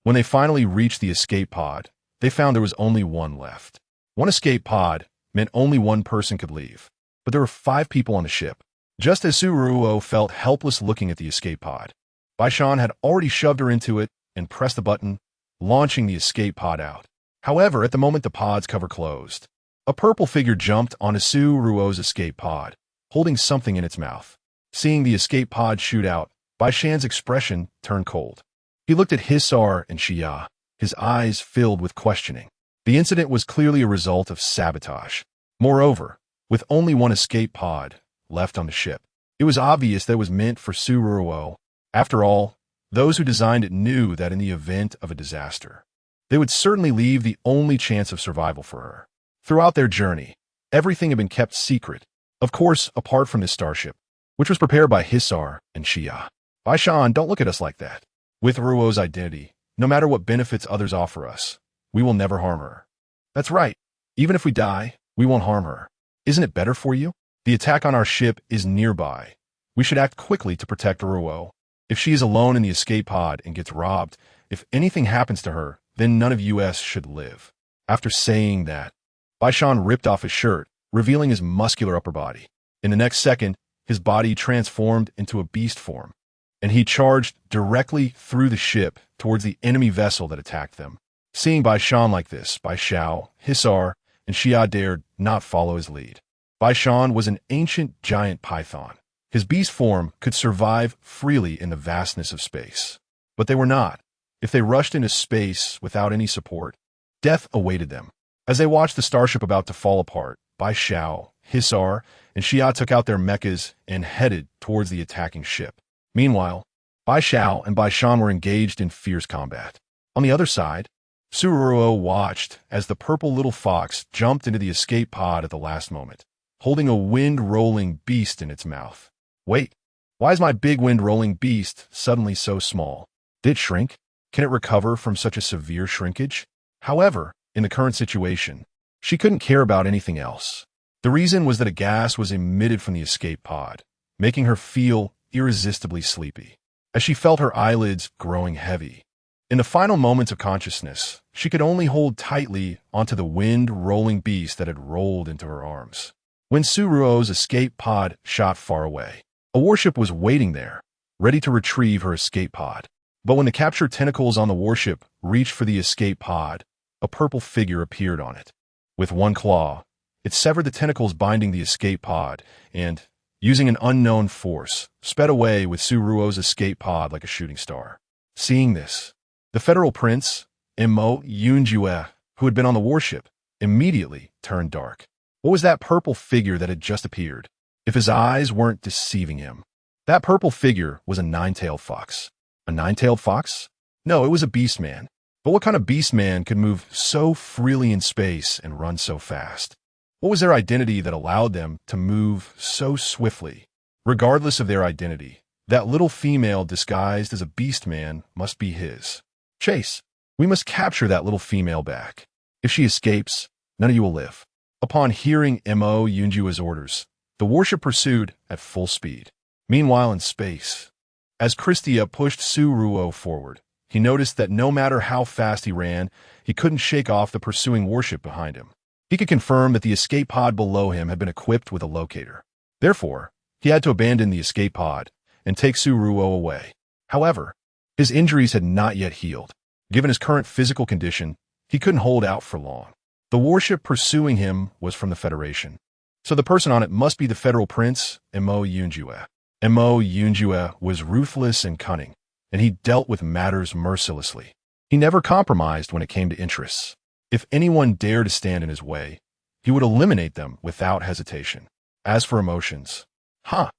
[SPEAKER 1] When they finally reached the escape pod, they found there was only one left. One escape pod meant only one person could leave, but there were 5 people on the ship. Just as Suo felt helpless looking at the escape pod, Bai Shan had already shoved her into it and pressed the button, launching the escape pod out. However, at the moment the pod's cover closed, a purple figure jumped onto Suo's escape pod, holding something in its mouth. Seeing the escape pod shoot out, Bai Shan's expression turned cold. He looked at Hisar and Xia, his eyes filled with questioning. The incident was clearly a result of sabotage. Moreover, with only one escape pod left on the ship, it was obvious that it was meant for Suo. After all, those who designed it knew that in the event of a disaster, they would certainly leave the only chance of survival for her. Throughout their journey, everything had been kept secret, of course, apart from this starship, which was prepared by Hisar and Xia. Bai Shan, don't look at us like that. With Ruo's identity, no matter what benefits others offer us, we will never harm her. That's right. Even if we die, we won't harm her. Isn't it better for you? The attack on our ship is nearby. We should act quickly to protect Ruo Ruo. If she is alone in the escape pod and gets robbed, if anything happens to her, then none of us should live. After saying that, Baishan ripped off his shirt, revealing his muscular upper body. In the next second, his body transformed into a beast form, and he charged directly through the ship towards the enemy vessel that attacked them. Seeing Baishan like this, Baishao, Hisar, and Xia dared not follow his lead. Baishan was an ancient giant python. His beast form could survive freely in the vastness of space. But they were not. If they rushed into space without any support, death awaited them. As they watched the starship about to fall apart, Baishao, Hisar, and Xia took out their mechas and headed towards the attacking ship. Meanwhile, Baishao and Baishan were engaged in fierce combat. On the other side, Ruo watched as the purple little fox jumped into the escape pod at the last moment, holding a wind-rolling beast in its mouth. Wait, why is my big wind-rolling beast suddenly so small? Did it shrink? Can it recover from such a severe shrinkage? However, in the current situation, she couldn't care about anything else. The reason was that a gas was emitted from the escape pod, making her feel irresistibly sleepy, as she felt her eyelids growing heavy. In the final moments of consciousness, she could only hold tightly onto the wind-rolling beast that had rolled into her arms. When Ruo's escape pod shot far away, a warship was waiting there, ready to retrieve her escape pod. But when the captured tentacles on the warship reached for the escape pod, a purple figure appeared on it. With one claw, it severed the tentacles binding the escape pod and, using an unknown force, sped away with Ruo's escape pod like a shooting star. Seeing this, the federal prince, Mo Yunjue, who had been on the warship, immediately turned dark. What was that purple figure that had just appeared? If his eyes weren't deceiving him, that purple figure was a nine-tailed fox. A nine-tailed fox? No, it was a beast man. But what kind of beast man could move so freely in space and run so fast? What was their identity that allowed them to move so swiftly? Regardless of their identity, that little female disguised as a beast man must be his. Chase, we must capture that little female back. If she escapes, none of you will live. Upon hearing Mo Yunjue's orders, the warship pursued at full speed. Meanwhile in space, as Klesia pushed Ruo forward, he noticed that no matter how fast he ran, he couldn't shake off the pursuing warship behind him. He could confirm that the escape pod below him had been equipped with a locator. Therefore, he had to abandon the escape pod and take Ruo away. However, his injuries had not yet healed. Given his current physical condition, he couldn't hold out for long. The warship pursuing him was from the Federation, so the person on it must be the federal prince, Mo Yunjue. Mo Yunjue was ruthless and cunning, and he dealt with matters mercilessly. He never compromised when it came to interests. If anyone dared to stand in his way, he would eliminate them without hesitation. As for emotions, that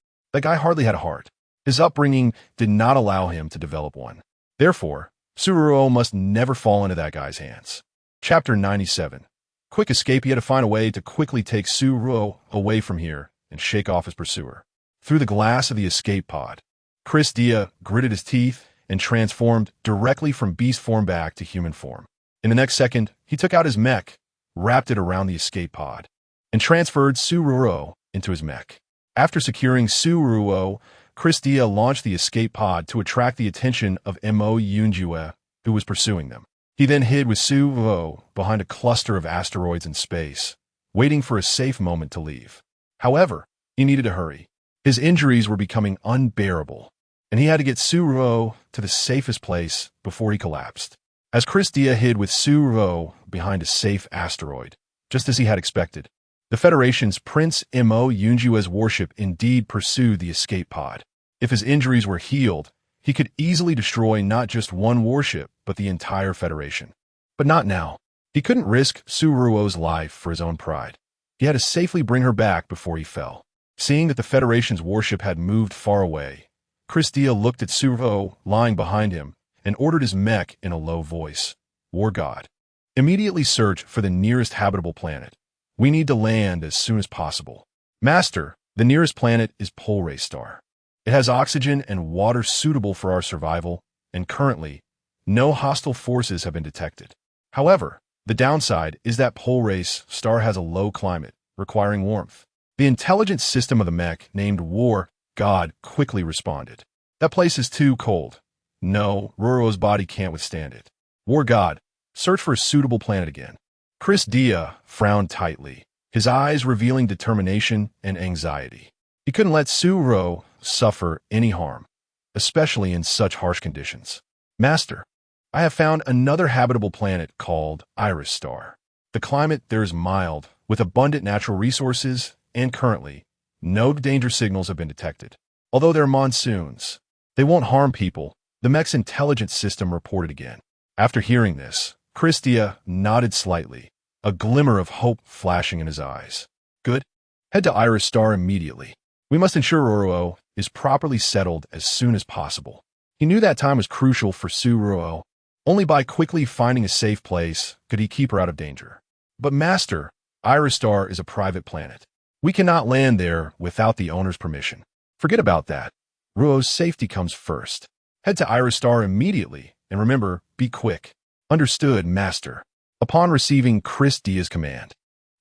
[SPEAKER 1] guy hardly had a heart. His upbringing did not allow him to develop one. Therefore, Ruo must never fall into that guy's hands. Chapter 97. Quick escape. He had to find a way to quickly take Ruo away from here and shake off his pursuer. Through the glass of the escape pod, Klesia gritted his teeth and transformed directly from beast form back to human form. In the next second, he took out his mech, wrapped it around the escape pod, and transferred Ruo into his mech. After securing Ruo, Klesia launched the escape pod to attract the attention of Mo Yunjue, who was pursuing them. He then hid with Ruo behind a cluster of asteroids in space, waiting for a safe moment to leave. However, he needed to hurry. His injuries were becoming unbearable, and he had to get Ruo to the safest place before he collapsed. As Klesia hid with Ruo behind a safe asteroid, just as he had expected, the Federation's Prince Mo Yunjue's warship indeed pursued the escape pod. If his injuries were healed, he could easily destroy not just one warship, but the entire Federation. But not now. He couldn't risk Ruo's life for his own pride. He had to safely bring her back before he fell. Seeing that the Federation's warship had moved far away, Klesia looked at Ruo lying behind him and ordered his mech in a low voice. War God, immediately search for the nearest habitable planet. We need to land as soon as possible. Master, the nearest planet is Polray Star. It has oxygen and water suitable for our survival, and currently, no hostile forces have been detected. However, the downside is that Pole Race star has a low climate, requiring warmth. The intelligence system of the mech, named War God, quickly responded. That place is too cold. No, Ruo Ruo's body can't withstand it. War God, search for a suitable planet again. Chris Dia frowned tightly, his eyes revealing determination and anxiety. He couldn't let Ruo suffer any harm, especially in such harsh conditions. Master, I have found another habitable planet called Iris Star. The climate there is mild, with abundant natural resources, and currently, no danger signals have been detected. Although there are monsoons, they won't harm people, the mech's intelligence system reported again. After hearing this, Christia nodded slightly, a glimmer of hope flashing in his eyes. Good. Head to Iris Star immediately. We must ensure Ruo Ruo is properly settled as soon as possible. He knew that time was crucial for Ruo Ruo. Only by quickly finding a safe place could he keep her out of danger. But Master, Iris Star is a private planet. We cannot land there without the owner's permission. Forget about that. Ruo's safety comes first. Head to Iris Star immediately, and remember, be quick. Understood, Master. Upon receiving Chris Dia's command,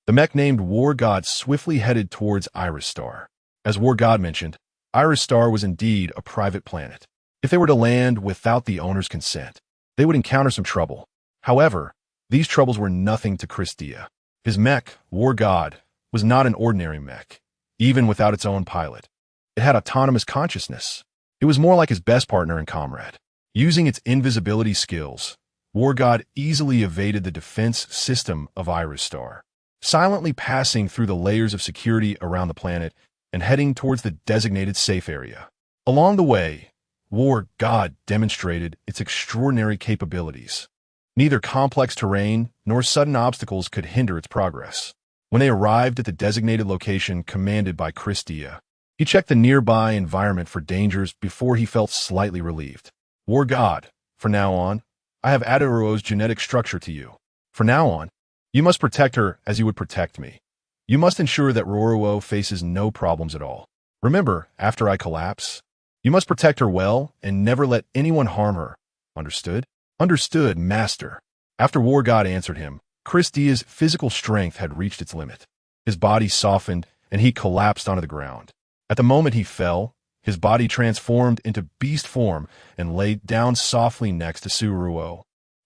[SPEAKER 1] the mech named War God swiftly headed towards Iris Star. As War God mentioned, Iris Star was indeed a private planet. If they were to land without the owner's consent, they would encounter some trouble. However, these troubles were nothing to Chris Dia. His mech, War God, was not an ordinary mech, even without its own pilot. It had autonomous consciousness. It was more like his best partner and comrade. Using its invisibility skills, War God easily evaded the defense system of Iris Star, silently passing through the layers of security around the planet and heading towards the designated safe area. Along the way, War God demonstrated its extraordinary capabilities. Neither complex terrain nor sudden obstacles could hinder its progress. When they arrived at the designated location commanded by Chris Dia, he checked the nearby environment for dangers before he felt slightly relieved. War God, from now on, I have added Ruo's genetic structure to you. From now on, you must protect her as you would protect me. You must ensure that Ruo Ruo faces no problems at all. Remember, after I collapse, you must protect her well and never let anyone harm her. Understood? Understood, Master. After War God answered him, Chris Dia's physical strength had reached its limit. His body softened and he collapsed onto the ground. At the moment he fell, his body transformed into beast form and laid down softly next to Ruo Ruo.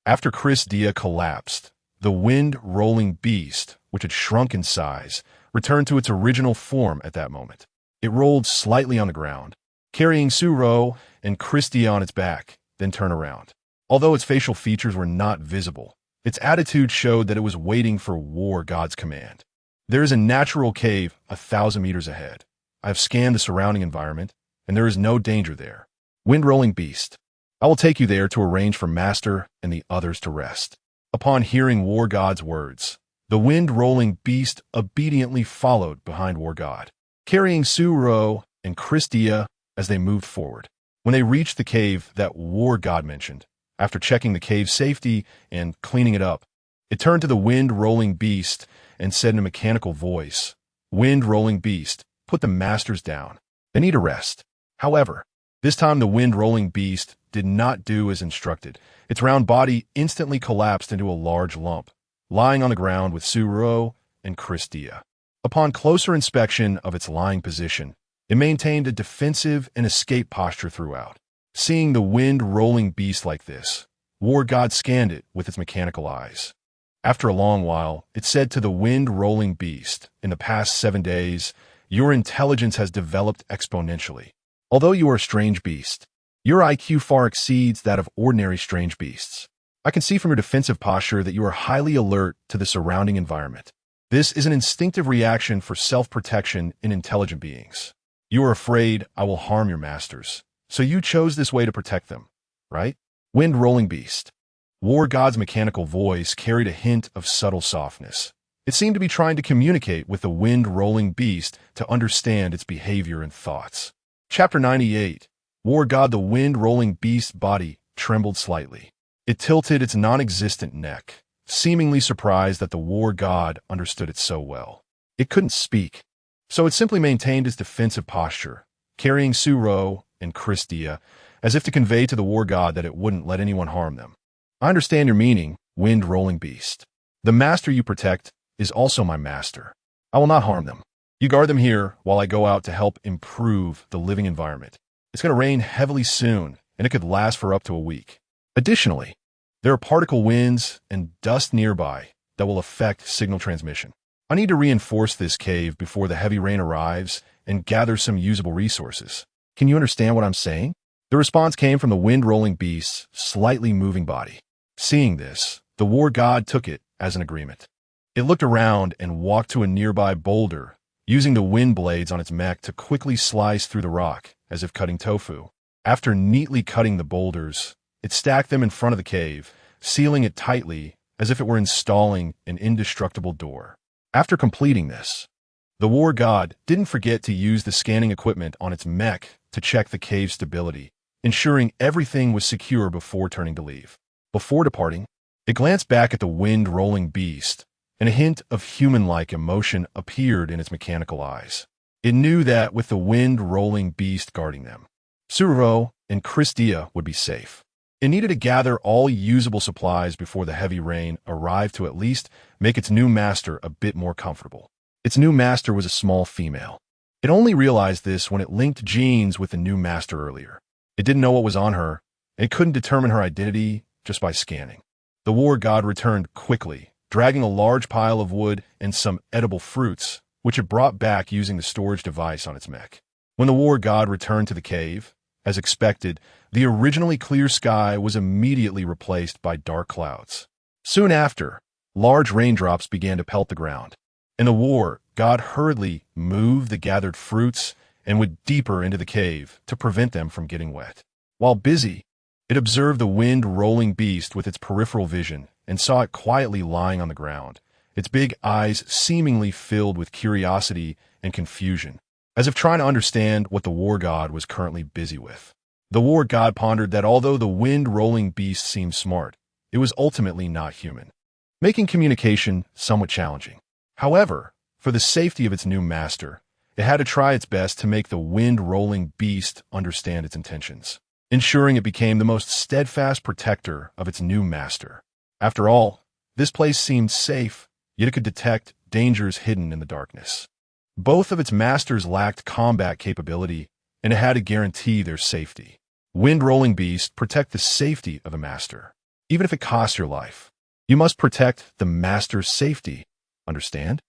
[SPEAKER 1] After Chris Dia collapsed, the wind-rolling beast, which had shrunk in size, returned to its original form at that moment. It rolled slightly on the ground, carrying Ruo Ruo and Chris Dia on its back, then turned around. Although its facial features were not visible, its attitude showed that it was waiting for War God's command. There is a natural cave 1,000 meters ahead. I have scanned the surrounding environment, and there is no danger there. Wind-rolling beast, I will take you there to arrange for Master and the others to rest. Upon hearing War God's words, the wind-rolling beast obediently followed behind War God, carrying Ruo Ruo and Chris Dia as they moved forward. When they reached the cave that War God mentioned, after checking the cave's safety and cleaning it up, it turned to the wind-rolling beast and said in a mechanical voice, Wind-rolling beast, put the masters down. They need a rest. However, this time the wind-rolling beast did not do as instructed. Its round body instantly collapsed into a large lump, lying on the ground with Ruo Ruo and Chris Dia. Upon closer inspection of its lying position, it maintained a defensive and escape posture throughout. Seeing the wind-rolling beast like this, War God scanned it with its mechanical eyes. After a long while, it said to the wind-rolling beast, in the past 7 days, your intelligence has developed exponentially. Although you are a strange beast, your IQ far exceeds that of ordinary strange beasts. I can see from your defensive posture that you are highly alert to the surrounding environment. This is an instinctive reaction for self-protection in intelligent beings. You are afraid I will harm your masters, so you chose this way to protect them, right? Wind-rolling beast. War God's mechanical voice carried a hint of subtle softness. It seemed to be trying to communicate with the wind-rolling beast to understand its behavior and thoughts. Chapter 98. War God the wind-rolling beast's body trembled slightly. It tilted its non-existent neck, seemingly surprised that the War God understood it so well. It couldn't speak, so it simply maintained its defensive posture, carrying Ruo Ruo and Chris Dia, as if to convey to the War God that it wouldn't let anyone harm them. I understand your meaning, wind-rolling beast. The master you protect is also my master. I will not harm them. You guard them here while I go out to help improve the living environment. It's going to rain heavily soon, and it could last for up to a week. Additionally, there are particle winds and dust nearby that will affect signal transmission. I need to reinforce this cave before the heavy rain arrives and gather some usable resources. Can you understand what I'm saying? The response came from the wind-rolling beast's slightly moving body. Seeing this, the war god took it as an agreement. It looked around and walked to a nearby boulder, using the wind blades on its mech to quickly slice through the rock, as if cutting tofu. After neatly cutting the boulders, it stacked them in front of the cave, sealing it tightly as if it were installing an indestructible door. After completing this, the war god didn't forget to use the scanning equipment on its mech to check the cave's stability, ensuring everything was secure before turning to leave. Before departing, it glanced back at the wind-rolling beast, and a hint of human-like emotion appeared in its mechanical eyes. It knew that with the wind-rolling beast guarding them, Ruo and Klesia would be safe. It needed to gather all usable supplies before the heavy rain arrived to at least make its new master a bit more comfortable. Its new master was a small female. It only realized this when it linked genes with the new master earlier. It didn't know what was on her, and it couldn't determine her identity just by scanning. The war god returned quickly, dragging a large pile of wood and some edible fruits, which it brought back using the storage device on its mech. When the war god returned to the cave, as expected, the originally clear sky was immediately replaced by dark clouds. Soon after, large raindrops began to pelt the ground, and the war god hurriedly moved the gathered fruits and went deeper into the cave to prevent them from getting wet. While busy, it observed the wind-rolling beast with its peripheral vision and saw it quietly lying on the ground, its big eyes seemingly filled with curiosity and confusion, as if trying to understand what the war god was currently busy with. The war god pondered that although the wind-rolling beast seemed smart, it was ultimately not human, making communication somewhat challenging. However, for the safety of its new master, it had to try its best to make the wind-rolling beast understand its intentions, ensuring it became the most steadfast protector of its new master. After all, this place seemed safe, yet it could detect dangers hidden in the darkness. Both of its masters lacked combat capability, and it had to guarantee their safety. Wind-rolling beast, protect the safety of a master, even if it costs your life. You must protect the master's safety, understand?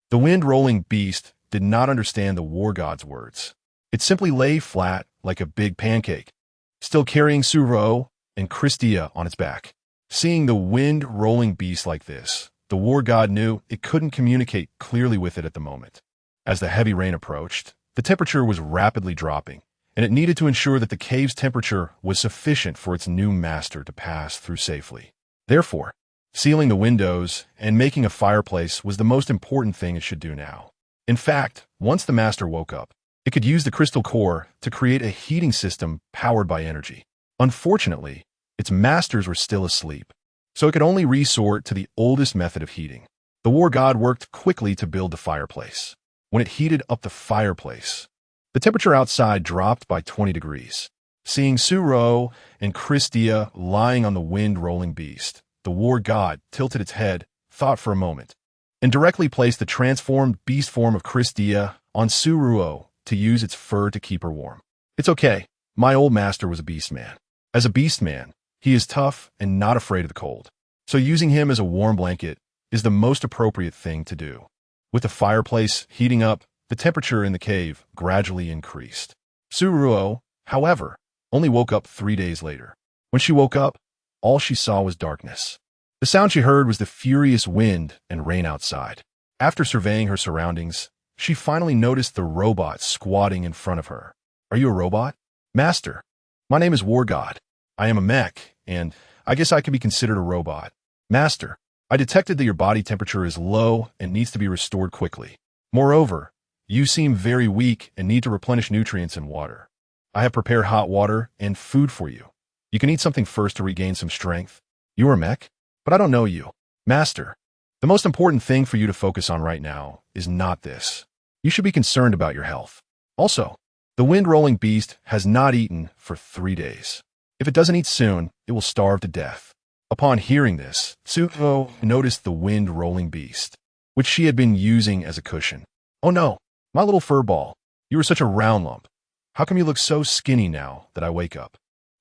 [SPEAKER 1] The wind-rolling beast did not understand the war god's words. It simply lay flat like a big pancake, still carrying Ruo and Klesia on its back. Seeing the wind-rolling beast like this, the war god knew it couldn't communicate clearly with it at the moment. As the heavy rain approached, the temperature was rapidly dropping, and it needed to ensure that the cave's temperature was sufficient for its new master to pass through safely. Therefore, sealing the windows and making a fireplace was the most important thing it should do now. In fact, once the master woke up, it could use the crystal core to create a heating system powered by energy. Unfortunately, its masters were still asleep, so it could only resort to the oldest method of heating. The war god worked quickly to build the fireplace. When it heated up the fireplace, the temperature outside dropped by 20 degrees. Seeing Ruo and Klesia lying on the wind-rolling beast, the war god tilted its head, thought for a moment, and directly placed the transformed beast form of Klesia on Ruo to use its fur to keep her warm. It's okay. My old master was a beast man. As a beast man, he is tough and not afraid of the cold. So using him as a warm blanket is the most appropriate thing to do. With the fireplace heating up, the temperature in the cave gradually increased. Ruo, however, only woke up 3 days later. When she woke up, all she saw was darkness. The sound she heard was the furious wind and rain outside. After surveying her surroundings, she finally noticed the robot squatting in front of her. Are you a robot? Master, my name is War God. I am a mech, and I guess I could be considered a robot. Master, I detected that your body temperature is low and needs to be restored quickly. Moreover, you seem very weak and need to replenish nutrients and water. I have prepared hot water and food for you. You can eat something first to regain some strength. You are a mech, but I don't know you. Master, the most important thing for you to focus on right now is not this. You should be concerned about your health. Also, the wind-rolling beast has not eaten for 3 days. If it doesn't eat soon, it will starve to death. Upon hearing this, Suruo noticed the wind-rolling beast, which she had been using as a cushion. "Oh no, my little fur ball. You were such a round lump. How come you look so skinny now that I wake up?"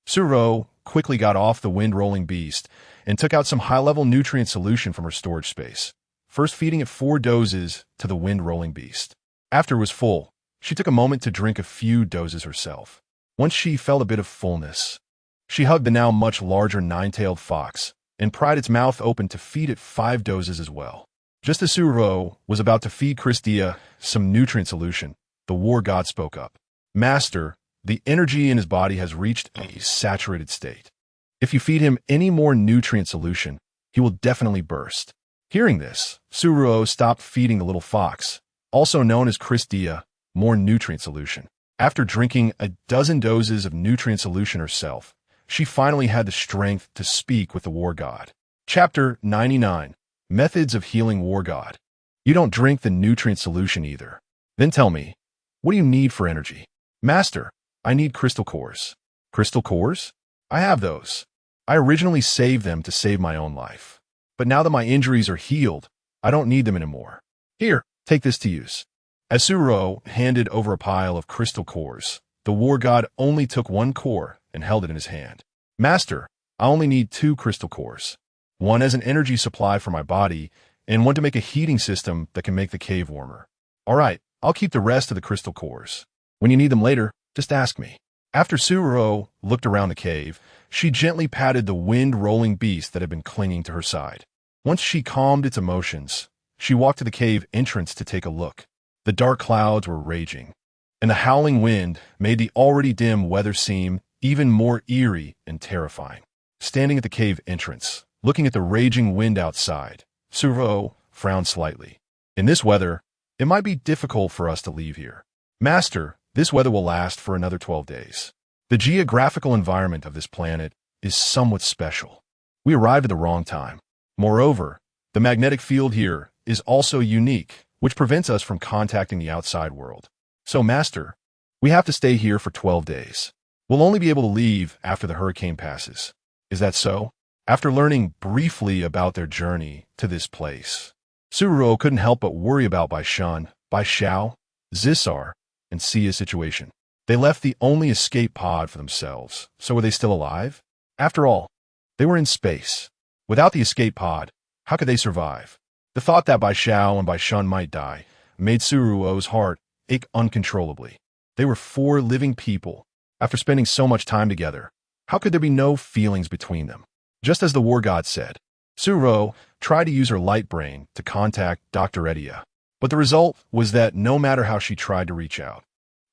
[SPEAKER 1] Suruo quickly got off the wind-rolling beast and took out some high-level nutrient solution from her storage space, first feeding it 4 doses to the wind-rolling beast. After it was full, she took a moment to drink a few doses herself. Once she felt a bit of fullness, she hugged the now much larger 9-tailed fox and pried its mouth open to feed it 5 doses as well. Just as Suruo was about to feed Klesia some nutrient solution, the war god spoke up. "Master, the energy in his body has reached a saturated state. If you feed him any more nutrient solution, he will definitely burst." Hearing this, Suruo stopped feeding the little fox, also known as Klesia, more nutrient solution. After drinking a dozen doses of nutrient solution herself, she finally had the strength to speak with the war god. Chapter 99. Methods of Healing War God. "You don't drink the nutrient solution either. Then tell me, what do you need for energy?" "Master, I need crystal cores." "Crystal cores? I have those. I originally saved them to save my own life. But now that my injuries are healed, I don't need them anymore. Here, take this to use." As Suruo handed over a pile of crystal cores, the war god only took 1 core and held it in his hand. "Master, I only need 2 crystal cores. 1 as an energy supply for my body, and 1 to make a heating system that can make the cave warmer." "All right, I'll keep the rest of the crystal cores. When you need them later, just ask me." After Suruo looked around the cave, she gently patted the wind-rolling beast that had been clinging to her side. Once she calmed its emotions, she walked to the cave entrance to take a look. The dark clouds were raging, and the howling wind made the already dim weather seem even more eerie and terrifying. Standing at the cave entrance, looking at the raging wind outside, Suruo frowned slightly. "In this weather, it might be difficult for us to leave here." "Master, this weather will last for another 12 days. The geographical environment of this planet is somewhat special. We arrived at the wrong time. Moreover, the magnetic field here is also unique, which prevents us from contacting the outside world. So, Master, we have to stay here for 12 days. We'll only be able to leave after the hurricane passes. Is that so?" After learning briefly about their journey to this place, Suruo couldn't help but worry about Bai Xiao, Zissar, and Sia's situation. They left the only escape pod for themselves, so were they still alive? After all, they were in space. Without the escape pod, how could they survive? The thought that Bai Xiao and Bai Shun might die made Suruo's heart ache uncontrollably. They were 4 living people. After spending so much time together, how could there be no feelings between them? Just as the war god said, Suruo tried to use her light brain to contact Dr. Atleia, but the result was that no matter how she tried to reach out,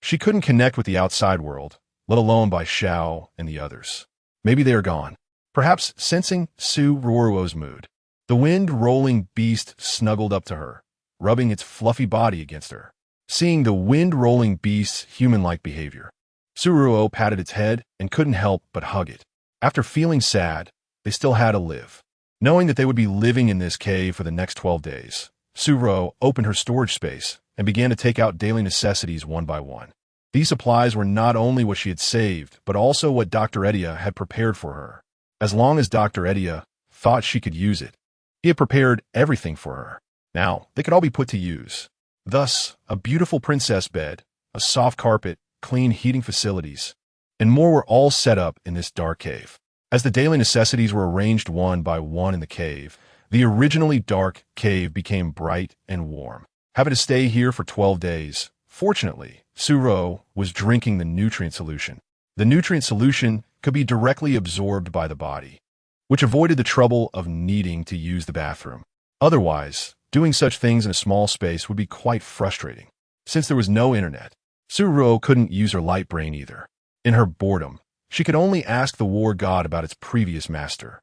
[SPEAKER 1] she couldn't connect with the outside world, let alone Bai Xiao and the others. Maybe they are gone. Perhaps sensing Suruo's mood, the wind-rolling beast snuggled up to her, rubbing its fluffy body against her. Seeing the wind-rolling beast's human-like behavior, Suruo patted its head and couldn't help but hug it. After feeling sad, they still had to live. Knowing that they would be living in this cave for the next 12 days, Suruo opened her storage space and began to take out daily necessities one by one. These supplies were not only what she had saved, but also what Dr. Atleia had prepared for her. As long as Dr. Atleia thought she could use it, he had prepared everything for her. Now, they could all be put to use. Thus, a beautiful princess bed, a soft carpet, clean heating facilities, and more were all set up in this dark cave. As the daily necessities were arranged one by one in the cave, the originally dark cave became bright and warm. Having to stay here for 12 days, fortunately, Suruo was drinking the nutrient solution. The nutrient solution could be directly absorbed by the body, which avoided the trouble of needing to use the bathroom. Otherwise, doing such things in a small space would be quite frustrating. Since there was no internet, Suruo couldn't use her light brain either. In her boredom, she could only ask the war god about its previous master.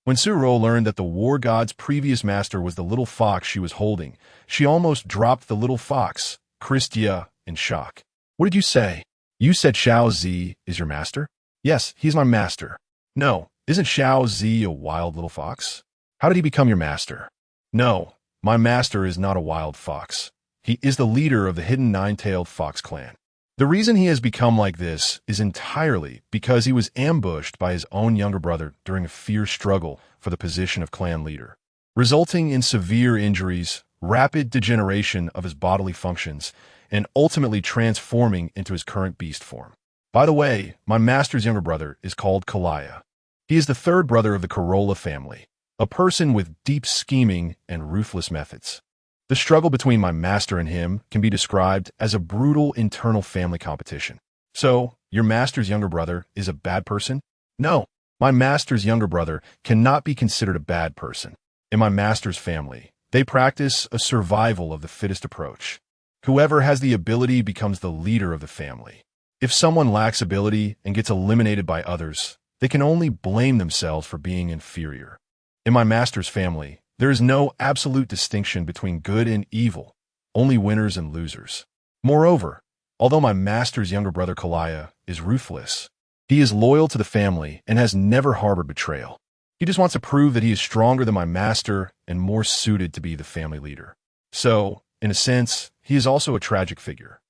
[SPEAKER 1] When Suruo learned that the war god's previous master was the little fox she was holding, she almost dropped the little fox, Klesia, in shock. "What did you say? You said Xiao Zi is your master?" "Yes, he's my master." "No, isn't Xiao Zi a wild little fox? How did he become your master?" "No, my master is not a wild fox. He is the leader of the hidden 9-tailed fox clan. The reason he has become like this is entirely because he was ambushed by his own younger brother during a fierce struggle for the position of clan leader, resulting in severe injuries, rapid degeneration of his bodily functions, and ultimately transforming into his current beast form. By the way, my master's younger brother is called Klesia. He is the third brother of the Corolla family, a person with deep scheming and ruthless methods. The struggle between my master and him can be described as a brutal internal family competition. So, your master's younger brother is a bad person? No, my master's younger brother cannot be considered a bad person. In my master's family, they practice a survival of the fittest approach. Whoever has the ability becomes the leader of the family. If someone lacks ability and gets eliminated by others, they can only blame themselves for being inferior. In my master's family, there is no absolute distinction between good and evil, only winners and losers. Moreover, although my master's younger brother Klesia is ruthless, he is loyal to the family and has never harbored betrayal. He just wants to prove that he is stronger than my master and more suited to be the family leader. So, in a sense, he is also a tragic figure.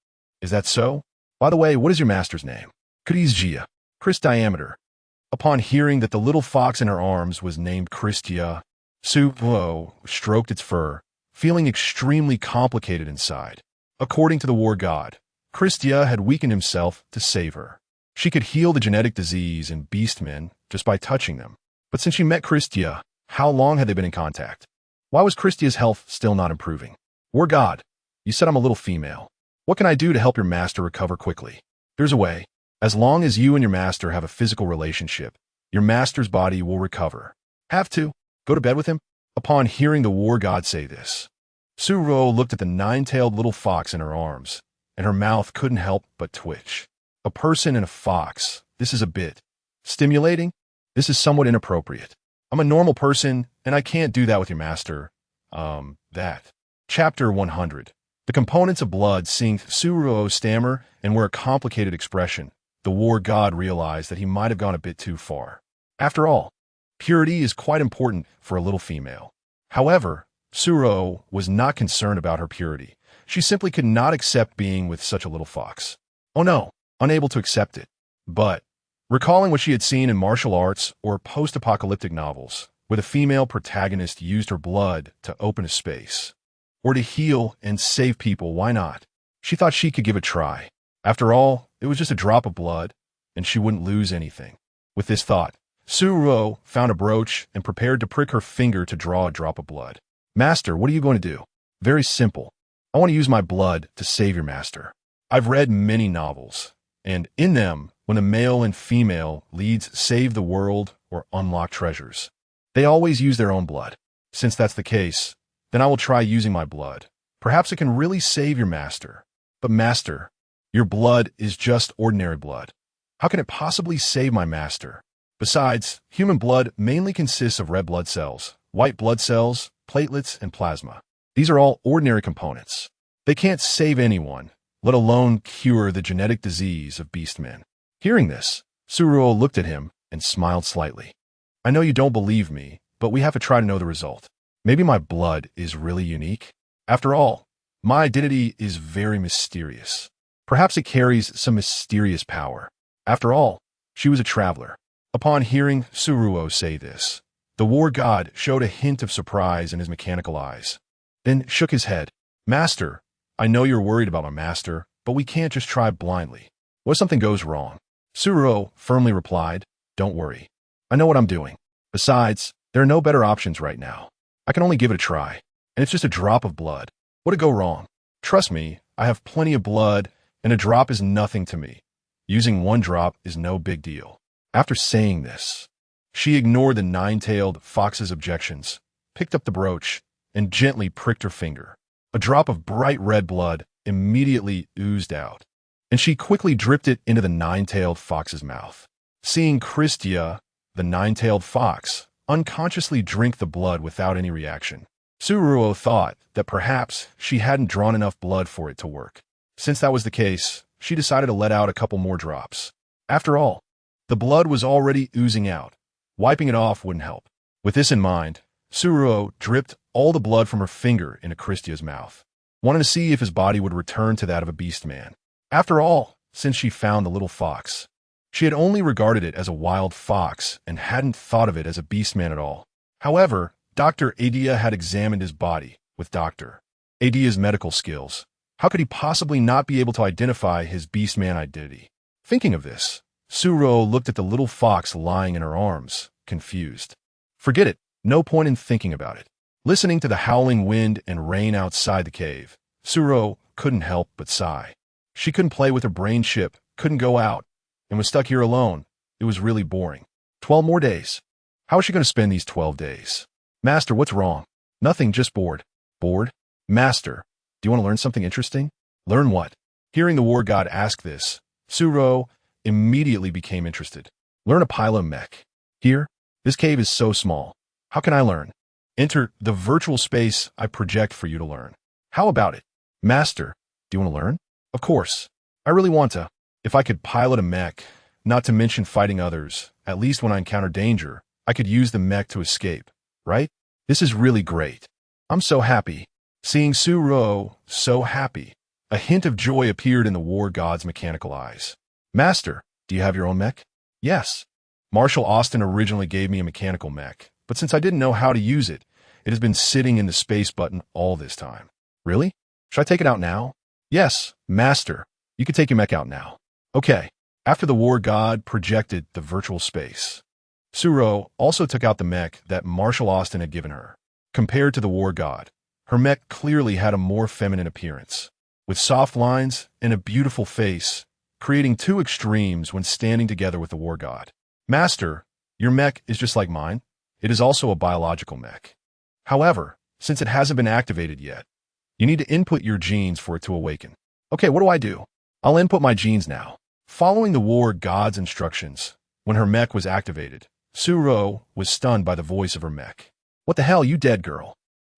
[SPEAKER 1] Is that so? By the way, what is your master's name? Klesia. Chris Diameter. Upon hearing that the little fox in her arms was named Klesia, Ruo Ruo stroked its fur, feeling extremely complicated inside. According to the war god, Klesia had weakened himself to save her. She could heal the genetic disease in beastmen just by touching them. But since she met Klesia, how long had they been in contact? Why was Klesia's health still not improving? War god, you said I'm a little female. What can I do to help your master recover quickly? There's a way. As long as you and your master have a physical relationship, your master's body will recover. Have to? Go to bed with him? Upon hearing the war god say this, Ruo Ruo looked at the nine-tailed little fox in her arms, and her mouth couldn't help but twitch. A person and a fox, this is a bit stimulating. This is somewhat inappropriate. I'm a normal person, and I can't do that with your master. Chapter 100. The components of blood. Seeing Ruo Ruo stammer and wear a complicated expression, the war god realized that he might have gone a bit too far. After all, purity is quite important for a little female. However, Ruo Ruo was not concerned about her purity. She simply could not accept being with such a little fox. Oh no, unable to accept it. But, recalling what she had seen in martial arts or post-apocalyptic novels, where the female protagonist used her blood to open a space, or to heal and save people, why not? She thought she could give it a try. After all, it was just a drop of blood, and she wouldn't lose anything. With this thought, Ruo Ruo found a brooch and prepared to prick her finger to draw a drop of blood. Master, what are you going to do? Very simple. I want to use my blood to save your master. I've read many novels, and in them, when a male and female leads save the world or unlock treasures, they always use their own blood. Since that's the case, then I will try using my blood. Perhaps it can really save your master. But master, your blood is just ordinary blood. How can it possibly save my master? Besides, human blood mainly consists of red blood cells, white blood cells, platelets, and plasma. These are all ordinary components. They can't save anyone, let alone cure the genetic disease of beastmen. Hearing this, Ruo Ruo looked at him and smiled slightly. I know you don't believe me, but we have to try to know the result. Maybe my blood is really unique. After all, my identity is very mysterious. Perhaps it carries some mysterious power. After all, she was a traveler. Upon hearing Ruo Ruo say this, the war god showed a hint of surprise in his mechanical eyes, then shook his head. Master, I know you're worried about my master, but we can't just try blindly. What if something goes wrong? Ruo Ruo firmly replied, don't worry. I know what I'm doing. Besides, there are no better options right now. I can only give it a try, and it's just a drop of blood. What could go wrong? Trust me, I have plenty of blood, and a drop is nothing to me. Using one drop is no big deal. After saying this, she ignored the nine-tailed fox's objections, picked up the brooch, and gently pricked her finger. A drop of bright red blood immediately oozed out, and she quickly dripped it into the nine-tailed fox's mouth. Seeing Klesia, the nine-tailed fox, unconsciously drink the blood without any reaction, Ruo Ruo thought that perhaps she hadn't drawn enough blood for it to work. Since that was the case, she decided to let out a couple more drops. After all, the blood was already oozing out. Wiping it off wouldn't help. With this in mind, Ruo Ruo dripped all the blood from her finger into Klesia's mouth, wanting to see if his body would return to that of a beast man. After all, since she found the little fox, she had only regarded it as a wild fox and hadn't thought of it as a beastman at all. However, Dr. Adia had examined his body with Dr. Adia's medical skills. How could he possibly not be able to identify his beastman identity? Thinking of this, Ruo looked at the little fox lying in her arms, confused. Forget it, no point in thinking about it. Listening to the howling wind and rain outside the cave, Ruo couldn't help but sigh. She couldn't play with her brain chip, couldn't go out, and was stuck here alone. It was really boring. 12 more days. How is she going to spend these 12 days? Master, what's wrong? Nothing, just bored. Bored? Master, do you want to learn something interesting? Learn what? Hearing the war god ask this, Ruo immediately became interested. Learn a pylon mech. Here? This cave is so small. How can I learn? Enter the virtual space I project for you to learn. How about it? Master, do you want to learn? Of course. I really want to. If I could pilot a mech, not to mention fighting others, at least when I encounter danger, I could use the mech to escape, right? This is really great. I'm so happy. Seeing Ruo so happy, a hint of joy appeared in the war god's mechanical eyes. Master, do you have your own mech? Yes. Marshal Austin originally gave me a mechanical mech, but since I didn't know how to use it, it has been sitting in the space button all this time. Really? Should I take it out now? Yes, Master. You can take your mech out now. Okay. After the war god projected the virtual space, Ruo also took out the mech that Marshal Austin had given her. Compared to the war god, her mech clearly had a more feminine appearance, with soft lines and a beautiful face, creating two extremes when standing together with the war god. Master, your mech is just like mine. It is also a biological mech. However, since it hasn't been activated yet, you need to input your genes for it to awaken. Okay, what do I do? I'll input my genes now. Following the war god's instructions, when her mech was activated, Ruo was stunned by the voice of her mech. What the hell, you dead girl?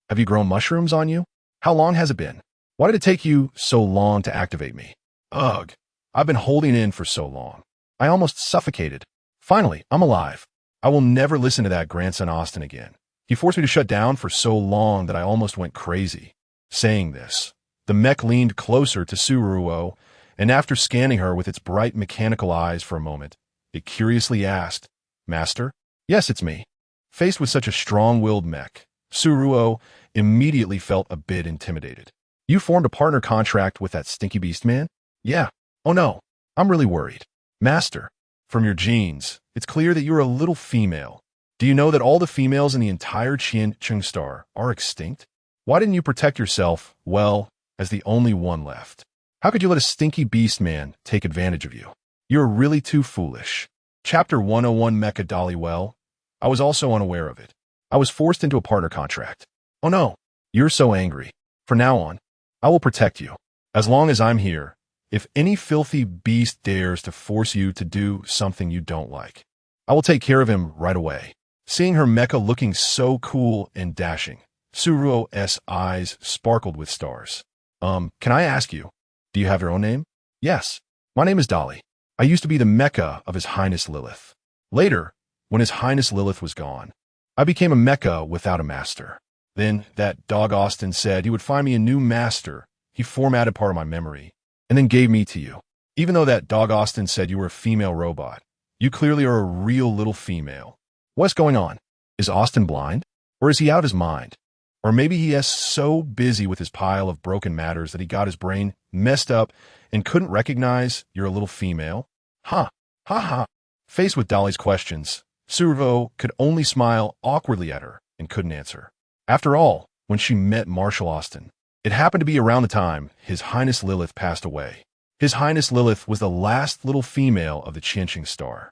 [SPEAKER 1] Have you grown mushrooms on you? How long has it been? Why did it take you so long to activate me? Ugh, I've been holding in for so long. I almost suffocated. Finally, I'm alive. I will never listen to that grandson Austin again. He forced me to shut down for so long that I almost went crazy. Saying this, the mech leaned closer to Ruo, and after scanning her with its bright mechanical eyes for a moment, it curiously asked, Master? Yes, it's me. Faced with such a strong-willed mech, Ruo immediately felt a bit intimidated. You formed a partner contract with that stinky beast man? Yeah. Oh no, I'm really worried. Master, from your genes, it's clear that you're a little female. Do you know that all the females in the entire Qiancheng star are extinct? Why didn't you protect yourself, well, as the only one left? How could you let a stinky beast man take advantage of you? You're really too foolish. Chapter 101 Mecha Dolly. Well, I was also unaware of it. I was forced into a partner contract. Oh no, you're so angry. From now on, I will protect you. As long as I'm here, if any filthy beast dares to force you to do something you don't like, I will take care of him right away. Seeing her mecha looking so cool and dashing, Ruo's eyes sparkled with stars. Can I ask you, do you have your own name? Yes. My name is Dolly. I used to be the mecha of His Highness Lilith. Later, when His Highness Lilith was gone, I became a mecha without a master. Then, that dog Austin said he would find me a new master. He formatted part of my memory, and then gave me to you. Even though that dog Austin said you were a female robot, you clearly are a real little female. What's going on? Is Austin blind? Or is he out of his mind? Or maybe he is so busy with his pile of broken matters that he got his brain messed up and couldn't recognize you're a little female? Ha ha. Faced with Dolly's questions, Ruo could only smile awkwardly at her and couldn't answer. After all, when she met Marshal Austin, it happened to be around the time His Highness Lilith passed away. His Highness Lilith was the last little female of the Qiancheng star,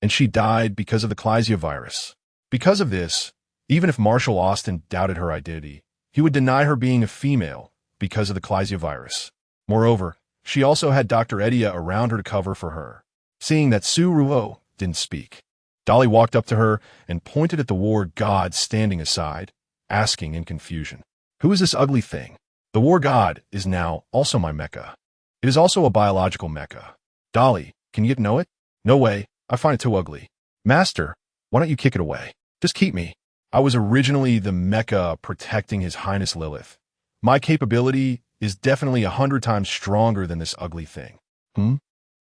[SPEAKER 1] and she died because of the Klesia virus. Because of this, even if Marshal Austin doubted her identity, he would deny her being a female because of the Klesia virus. Moreover, she also had Dr. Adia around her to cover for her. Seeing that Ruo didn't speak, Dolly walked up to her and pointed at the war god standing aside, asking in confusion, Who is this ugly thing? The war god is now also my mecha. It is also a biological mecha. Dolly, can you know it? No way, I find it too ugly. Master, why don't you kick it away? Just keep me. I was originally the mecha protecting His Highness Lilith. My capability is definitely 100 times stronger than this ugly thing. Hmm?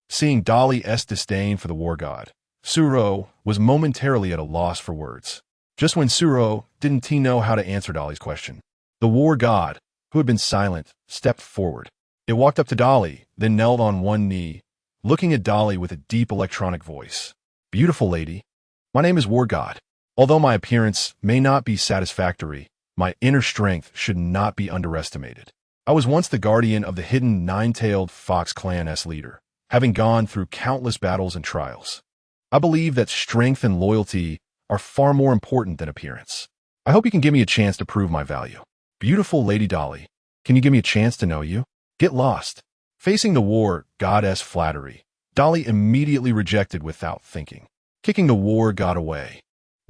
[SPEAKER 1] Seeing Dali's disdain for the war god, Suro was momentarily at a loss for words. Just when Suro didn't know how to answer Dali's question, the war god, who had been silent, stepped forward. It walked up to Dali, then knelt on one knee, looking at Dali with a deep electronic voice. Beautiful lady, my name is War God. Although my appearance may not be satisfactory, my inner strength should not be underestimated. I was once the guardian of the hidden nine-tailed fox clan's leader, having gone through countless battles and trials. I believe that strength and loyalty are far more important than appearance. I hope you can give me a chance to prove my value. Beautiful Lady Dali, can you give me a chance to know you? Get lost. Facing the war goddess flattery, Dali immediately rejected without thinking, kicking the war god away.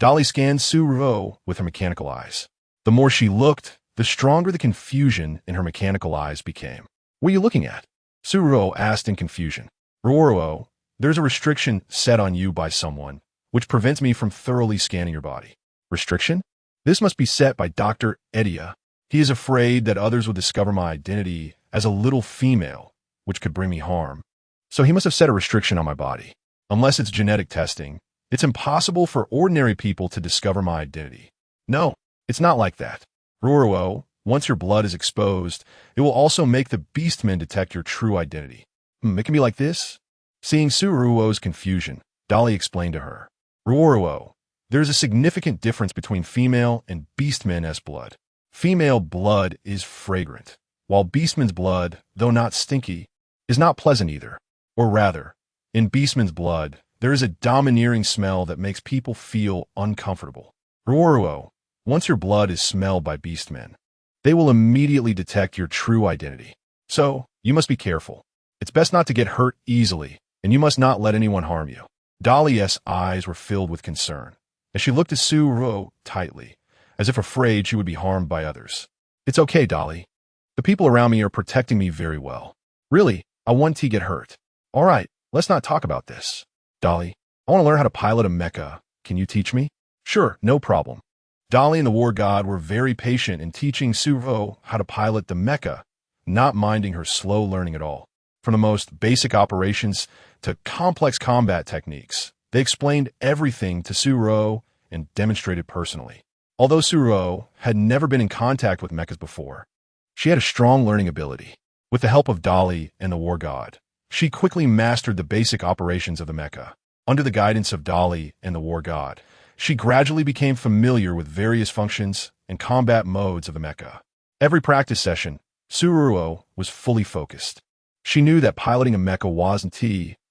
[SPEAKER 1] Dali scanned Suro with her mechanical eyes. The more she looked, the stronger the confusion in her mechanical eyes became. What are you looking at? Suro asked in confusion. Ruo Ruo, there's a restriction set on you by someone, which prevents me from thoroughly scanning your body. Restriction? This must be set by Dr. Edia. He is afraid that others will discover my identity as a little female, which could bring me harm. So he must have set a restriction on my body. Unless it's genetic testing, it's impossible for ordinary people to discover my identity. No, it's not like that. Ruo Ruo, once your blood is exposed, it will also make the beastmen detect your true identity. It can be like this? Seeing Suruo's confusion, Dali explained to her. Ruo Ruo, there's a significant difference between female and beastmen's blood. Female blood is fragrant, while beastmen's blood, though not stinky, is not pleasant either. Or rather, in beastmen's blood, there is a domineering smell that makes people feel uncomfortable. Ruo Ruo, once your blood is smelled by beastmen, they will immediately detect your true identity. So, you must be careful. It's best not to get hurt easily, and you must not let anyone harm you. Dali's eyes were filled with concern, as she looked at Suro tightly, as if afraid she would be harmed by others. It's okay, Dali. The people around me are protecting me very well. Really, I want to get hurt. All right, let's not talk about this. Dali, I want to learn how to pilot a mecha. Can you teach me? Sure, no problem. Dali and the war god were very patient in teaching Suro how to pilot the mecha, not minding her slow learning at all. From the most basic operations to complex combat techniques, they explained everything to Suro and demonstrated personally. Although Suro had never been in contact with mechas before, she had a strong learning ability. With the help of Dali and the war god, she quickly mastered the basic operations of the mecha. Under the guidance of Dali and the war god, she gradually became familiar with various functions and combat modes of the mecha. Every practice session, Suruo was fully focused. She knew that piloting a mecha wasn't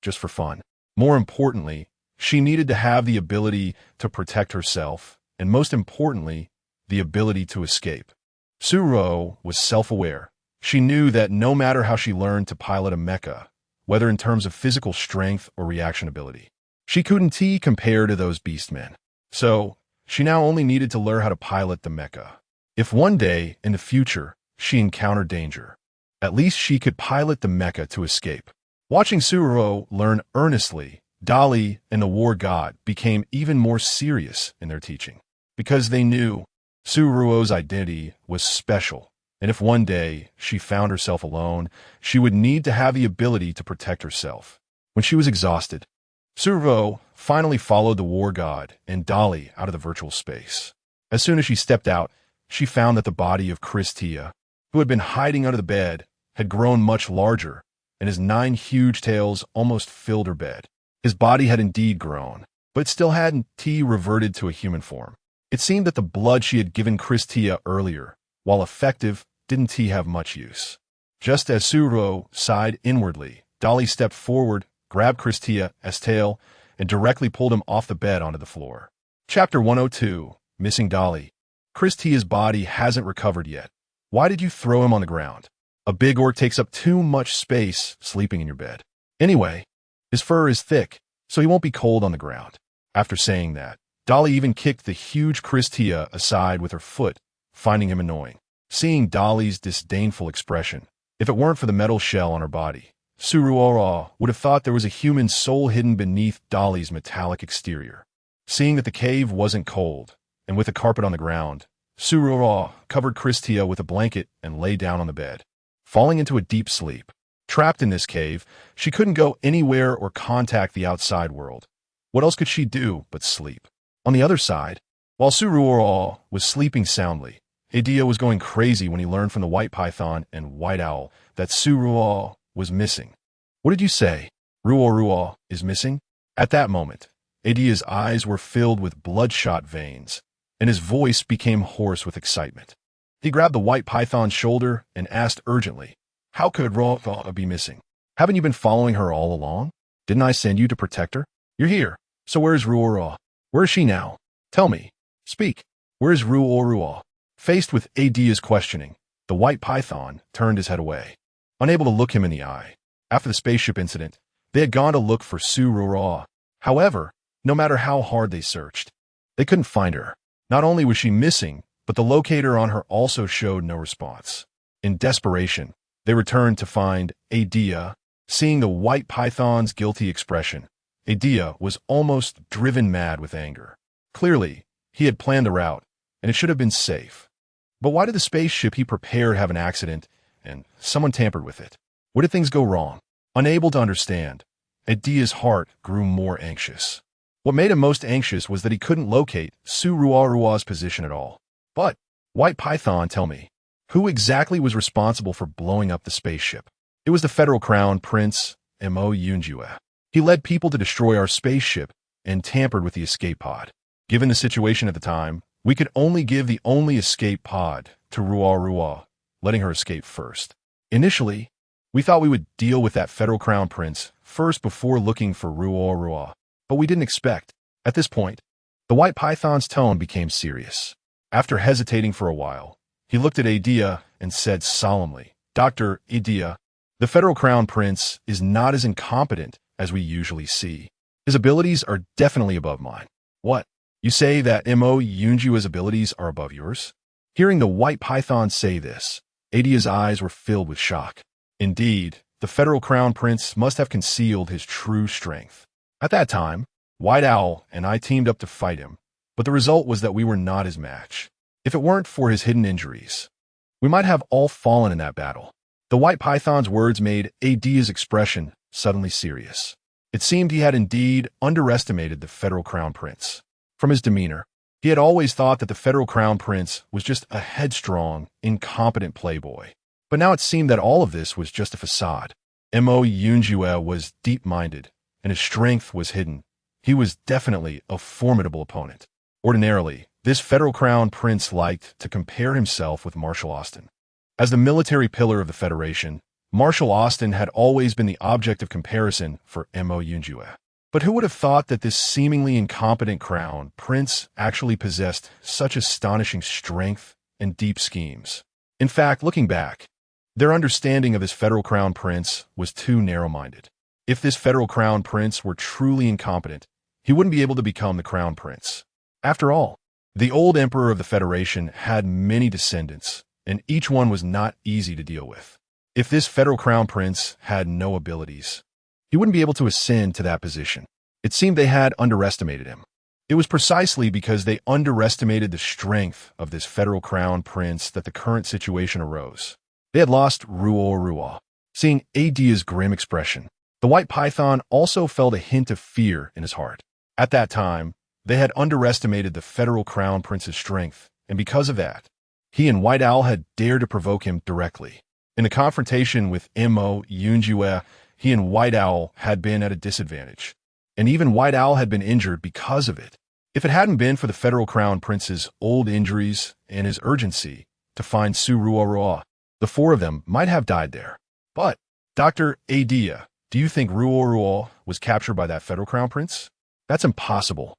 [SPEAKER 1] just for fun. More importantly, she needed to have the ability to protect herself, and most importantly, the ability to escape. Suruo was self-aware. She knew that no matter how she learned to pilot a mecha, whether in terms of physical strength or reaction ability, she couldn't compare to those beastmen. So, she now only needed to learn how to pilot the mecha. If one day, in the future, she encountered danger, at least she could pilot the mecha to escape. Watching Suro learn earnestly, Dali and the war god became even more serious in their teaching, because they knew Suruo's identity was special, and if one day she found herself alone, she would need to have the ability to protect herself. When she was exhausted, Suruo finally followed the war god and Dali out of the virtual space. As soon as she stepped out, she found that the body of Klesia, who had been hiding under the bed, had grown much larger, and his 9 huge tails almost filled her bed. His body had indeed grown, but still hadn't reverted to a human form. It seemed that the blood she had given Klesia earlier, while effective, didn't have much use. Just as Suro sighed inwardly, Dali stepped forward, grabbed Klesia's tail, and directly pulled him off the bed onto the floor. Chapter 102, Missing Dali. Klesia's body hasn't recovered yet. Why did you throw him on the ground? A big orc takes up too much space sleeping in your bed. Anyway, his fur is thick, so he won't be cold on the ground. After saying that, Dali even kicked the huge Klesia aside with her foot, finding him annoying. Seeing Dali's disdainful expression, if it weren't for the metal shell on her body, Suruo would have thought there was a human soul hidden beneath Dali's metallic exterior. Seeing that the cave wasn't cold, and with a carpet on the ground, Suruo covered Klesia with a blanket and lay down on the bed, falling into a deep sleep. Trapped in this cave, she couldn't go anywhere or contact the outside world. What else could she do but sleep? On the other side, while Ruo Ruo was sleeping soundly, Atleia was going crazy when he learned from the White Python and White Owl that Ruo was missing. What did you say? Ruo Ruo is missing? At that moment, Atleia's eyes were filled with bloodshot veins, and his voice became hoarse with excitement. He grabbed the White Python's shoulder and asked urgently, "How could Ruo Ruo be missing? Haven't you been following her all along? Didn't I send you to protect her? You're here. So where's Ruo Ruo? Where is she now? Tell me. Speak. Where's Ruo Ruo?" Faced with Atleia's questioning, the White Python turned his head away, unable to look him in the eye. After the spaceship incident, they had gone to look for Ruo Ruo. However, no matter how hard they searched, they couldn't find her. Not only was she missing, but the locator on her also showed no response. In desperation, they returned to find Atleia. Seeing the White Python's guilty expression, Atleia was almost driven mad with anger. Clearly, he had planned the route, and it should have been safe. But why did the spaceship he prepared have an accident, and someone tampered with it? What did things go wrong? Unable to understand, Atleia's heart grew more anxious. What made him most anxious was that he couldn't locate Ruo Ruo's position at all. But, White Python, tell me, who exactly was responsible for blowing up the spaceship? It was the Federal Crown Prince, Mo Yunjue. He led people to destroy our spaceship and tampered with the escape pod. Given the situation at the time, we could only give the only escape pod to Ruo Ruo, letting her escape first. Initially, we thought we would deal with that Federal Crown Prince first before looking for Ruo Ruo, but we didn't expect. At this point, the White Python's tone became serious. After hesitating for a while, he looked at Atleia and said solemnly, "Dr. Atleia, the Federal Crown Prince is not as incompetent as we usually see. His abilities are definitely above mine." "What? You say that Mo Yunjue's abilities are above yours?" Hearing the White Python say this, Atleia's eyes were filled with shock. Indeed, the Federal Crown Prince must have concealed his true strength. At that time, White Owl and I teamed up to fight him, but the result was that we were not his match. If it weren't for his hidden injuries, we might have all fallen in that battle. The White Python's words made Atleia's expression suddenly serious. It seemed he had indeed underestimated the Federal Crown Prince. From his demeanor, he had always thought that the Federal Crown Prince was just a headstrong, incompetent playboy. But now it seemed that all of this was just a facade. Mo Yunjue was deep-minded, and his strength was hidden. He was definitely a formidable opponent. Ordinarily, this Federal Crown Prince liked to compare himself with Marshal Austin. As the military pillar of the Federation, Marshal Austin had always been the object of comparison for Mo Yunjue. But who would have thought that this seemingly incompetent crown prince actually possessed such astonishing strength and deep schemes? In fact, looking back, their understanding of this Federal Crown Prince was too narrow-minded. If this Federal Crown Prince were truly incompetent, he wouldn't be able to become the Crown Prince. After all, the old Emperor of the Federation had many descendants, and each one was not easy to deal with. If this Federal Crown Prince had no abilities, he wouldn't be able to ascend to that position. It seemed they had underestimated him. It was precisely because they underestimated the strength of this Federal Crown Prince that the current situation arose. They had lost Ruo Ruo. Seeing Atleia's grim expression, the White Python also felt a hint of fear in his heart. At that time, they had underestimated the Federal Crown Prince's strength, and because of that, he and White Owl had dared to provoke him directly. In the confrontation with Mo Yunjue, he and White Owl had been at a disadvantage, and even White Owl had been injured because of it. If it hadn't been for the Federal Crown Prince's old injuries and his urgency to find Ruo Ruo, the four of them might have died there. But, Dr. Atleia, do you think Ruo Ruo was captured by that Federal Crown Prince? That's impossible.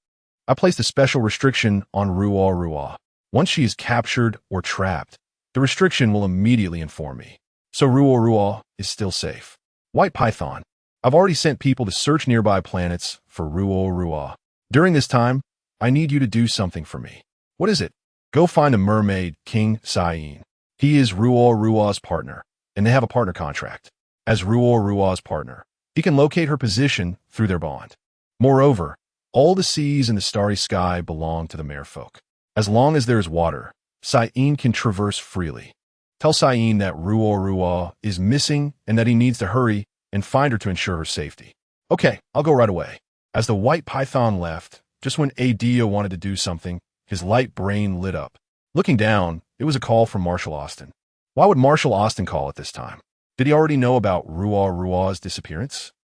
[SPEAKER 1] I placed a special restriction on Ruo Ruo. Once she is captured or trapped, the restriction will immediately inform me. So Ruo Ruo is still safe. White Python, I've already sent people to search nearby planets for Ruo Ruo. During this time, I need you to do something for me. What is it? Go find the mermaid, King Cyan. He is Ruo Ruo's partner, and they have a partner contract. As Ruo Ruo's partner, he can locate her position through their bond. Moreover, all the seas and the starry sky belong to the merfolk. As long as there is water, Cyan can traverse freely. Tell Cyan that Ruo Ruo is missing and that he needs to hurry and find her to ensure her safety. Okay, I'll go right away. As the white python left, just when Adeo wanted to do something, his light brain lit up. Looking down, it was a call from Marshal Austin. Why would Marshal Austin call at this time? Did he already know about Ruo Ruo's disappearance?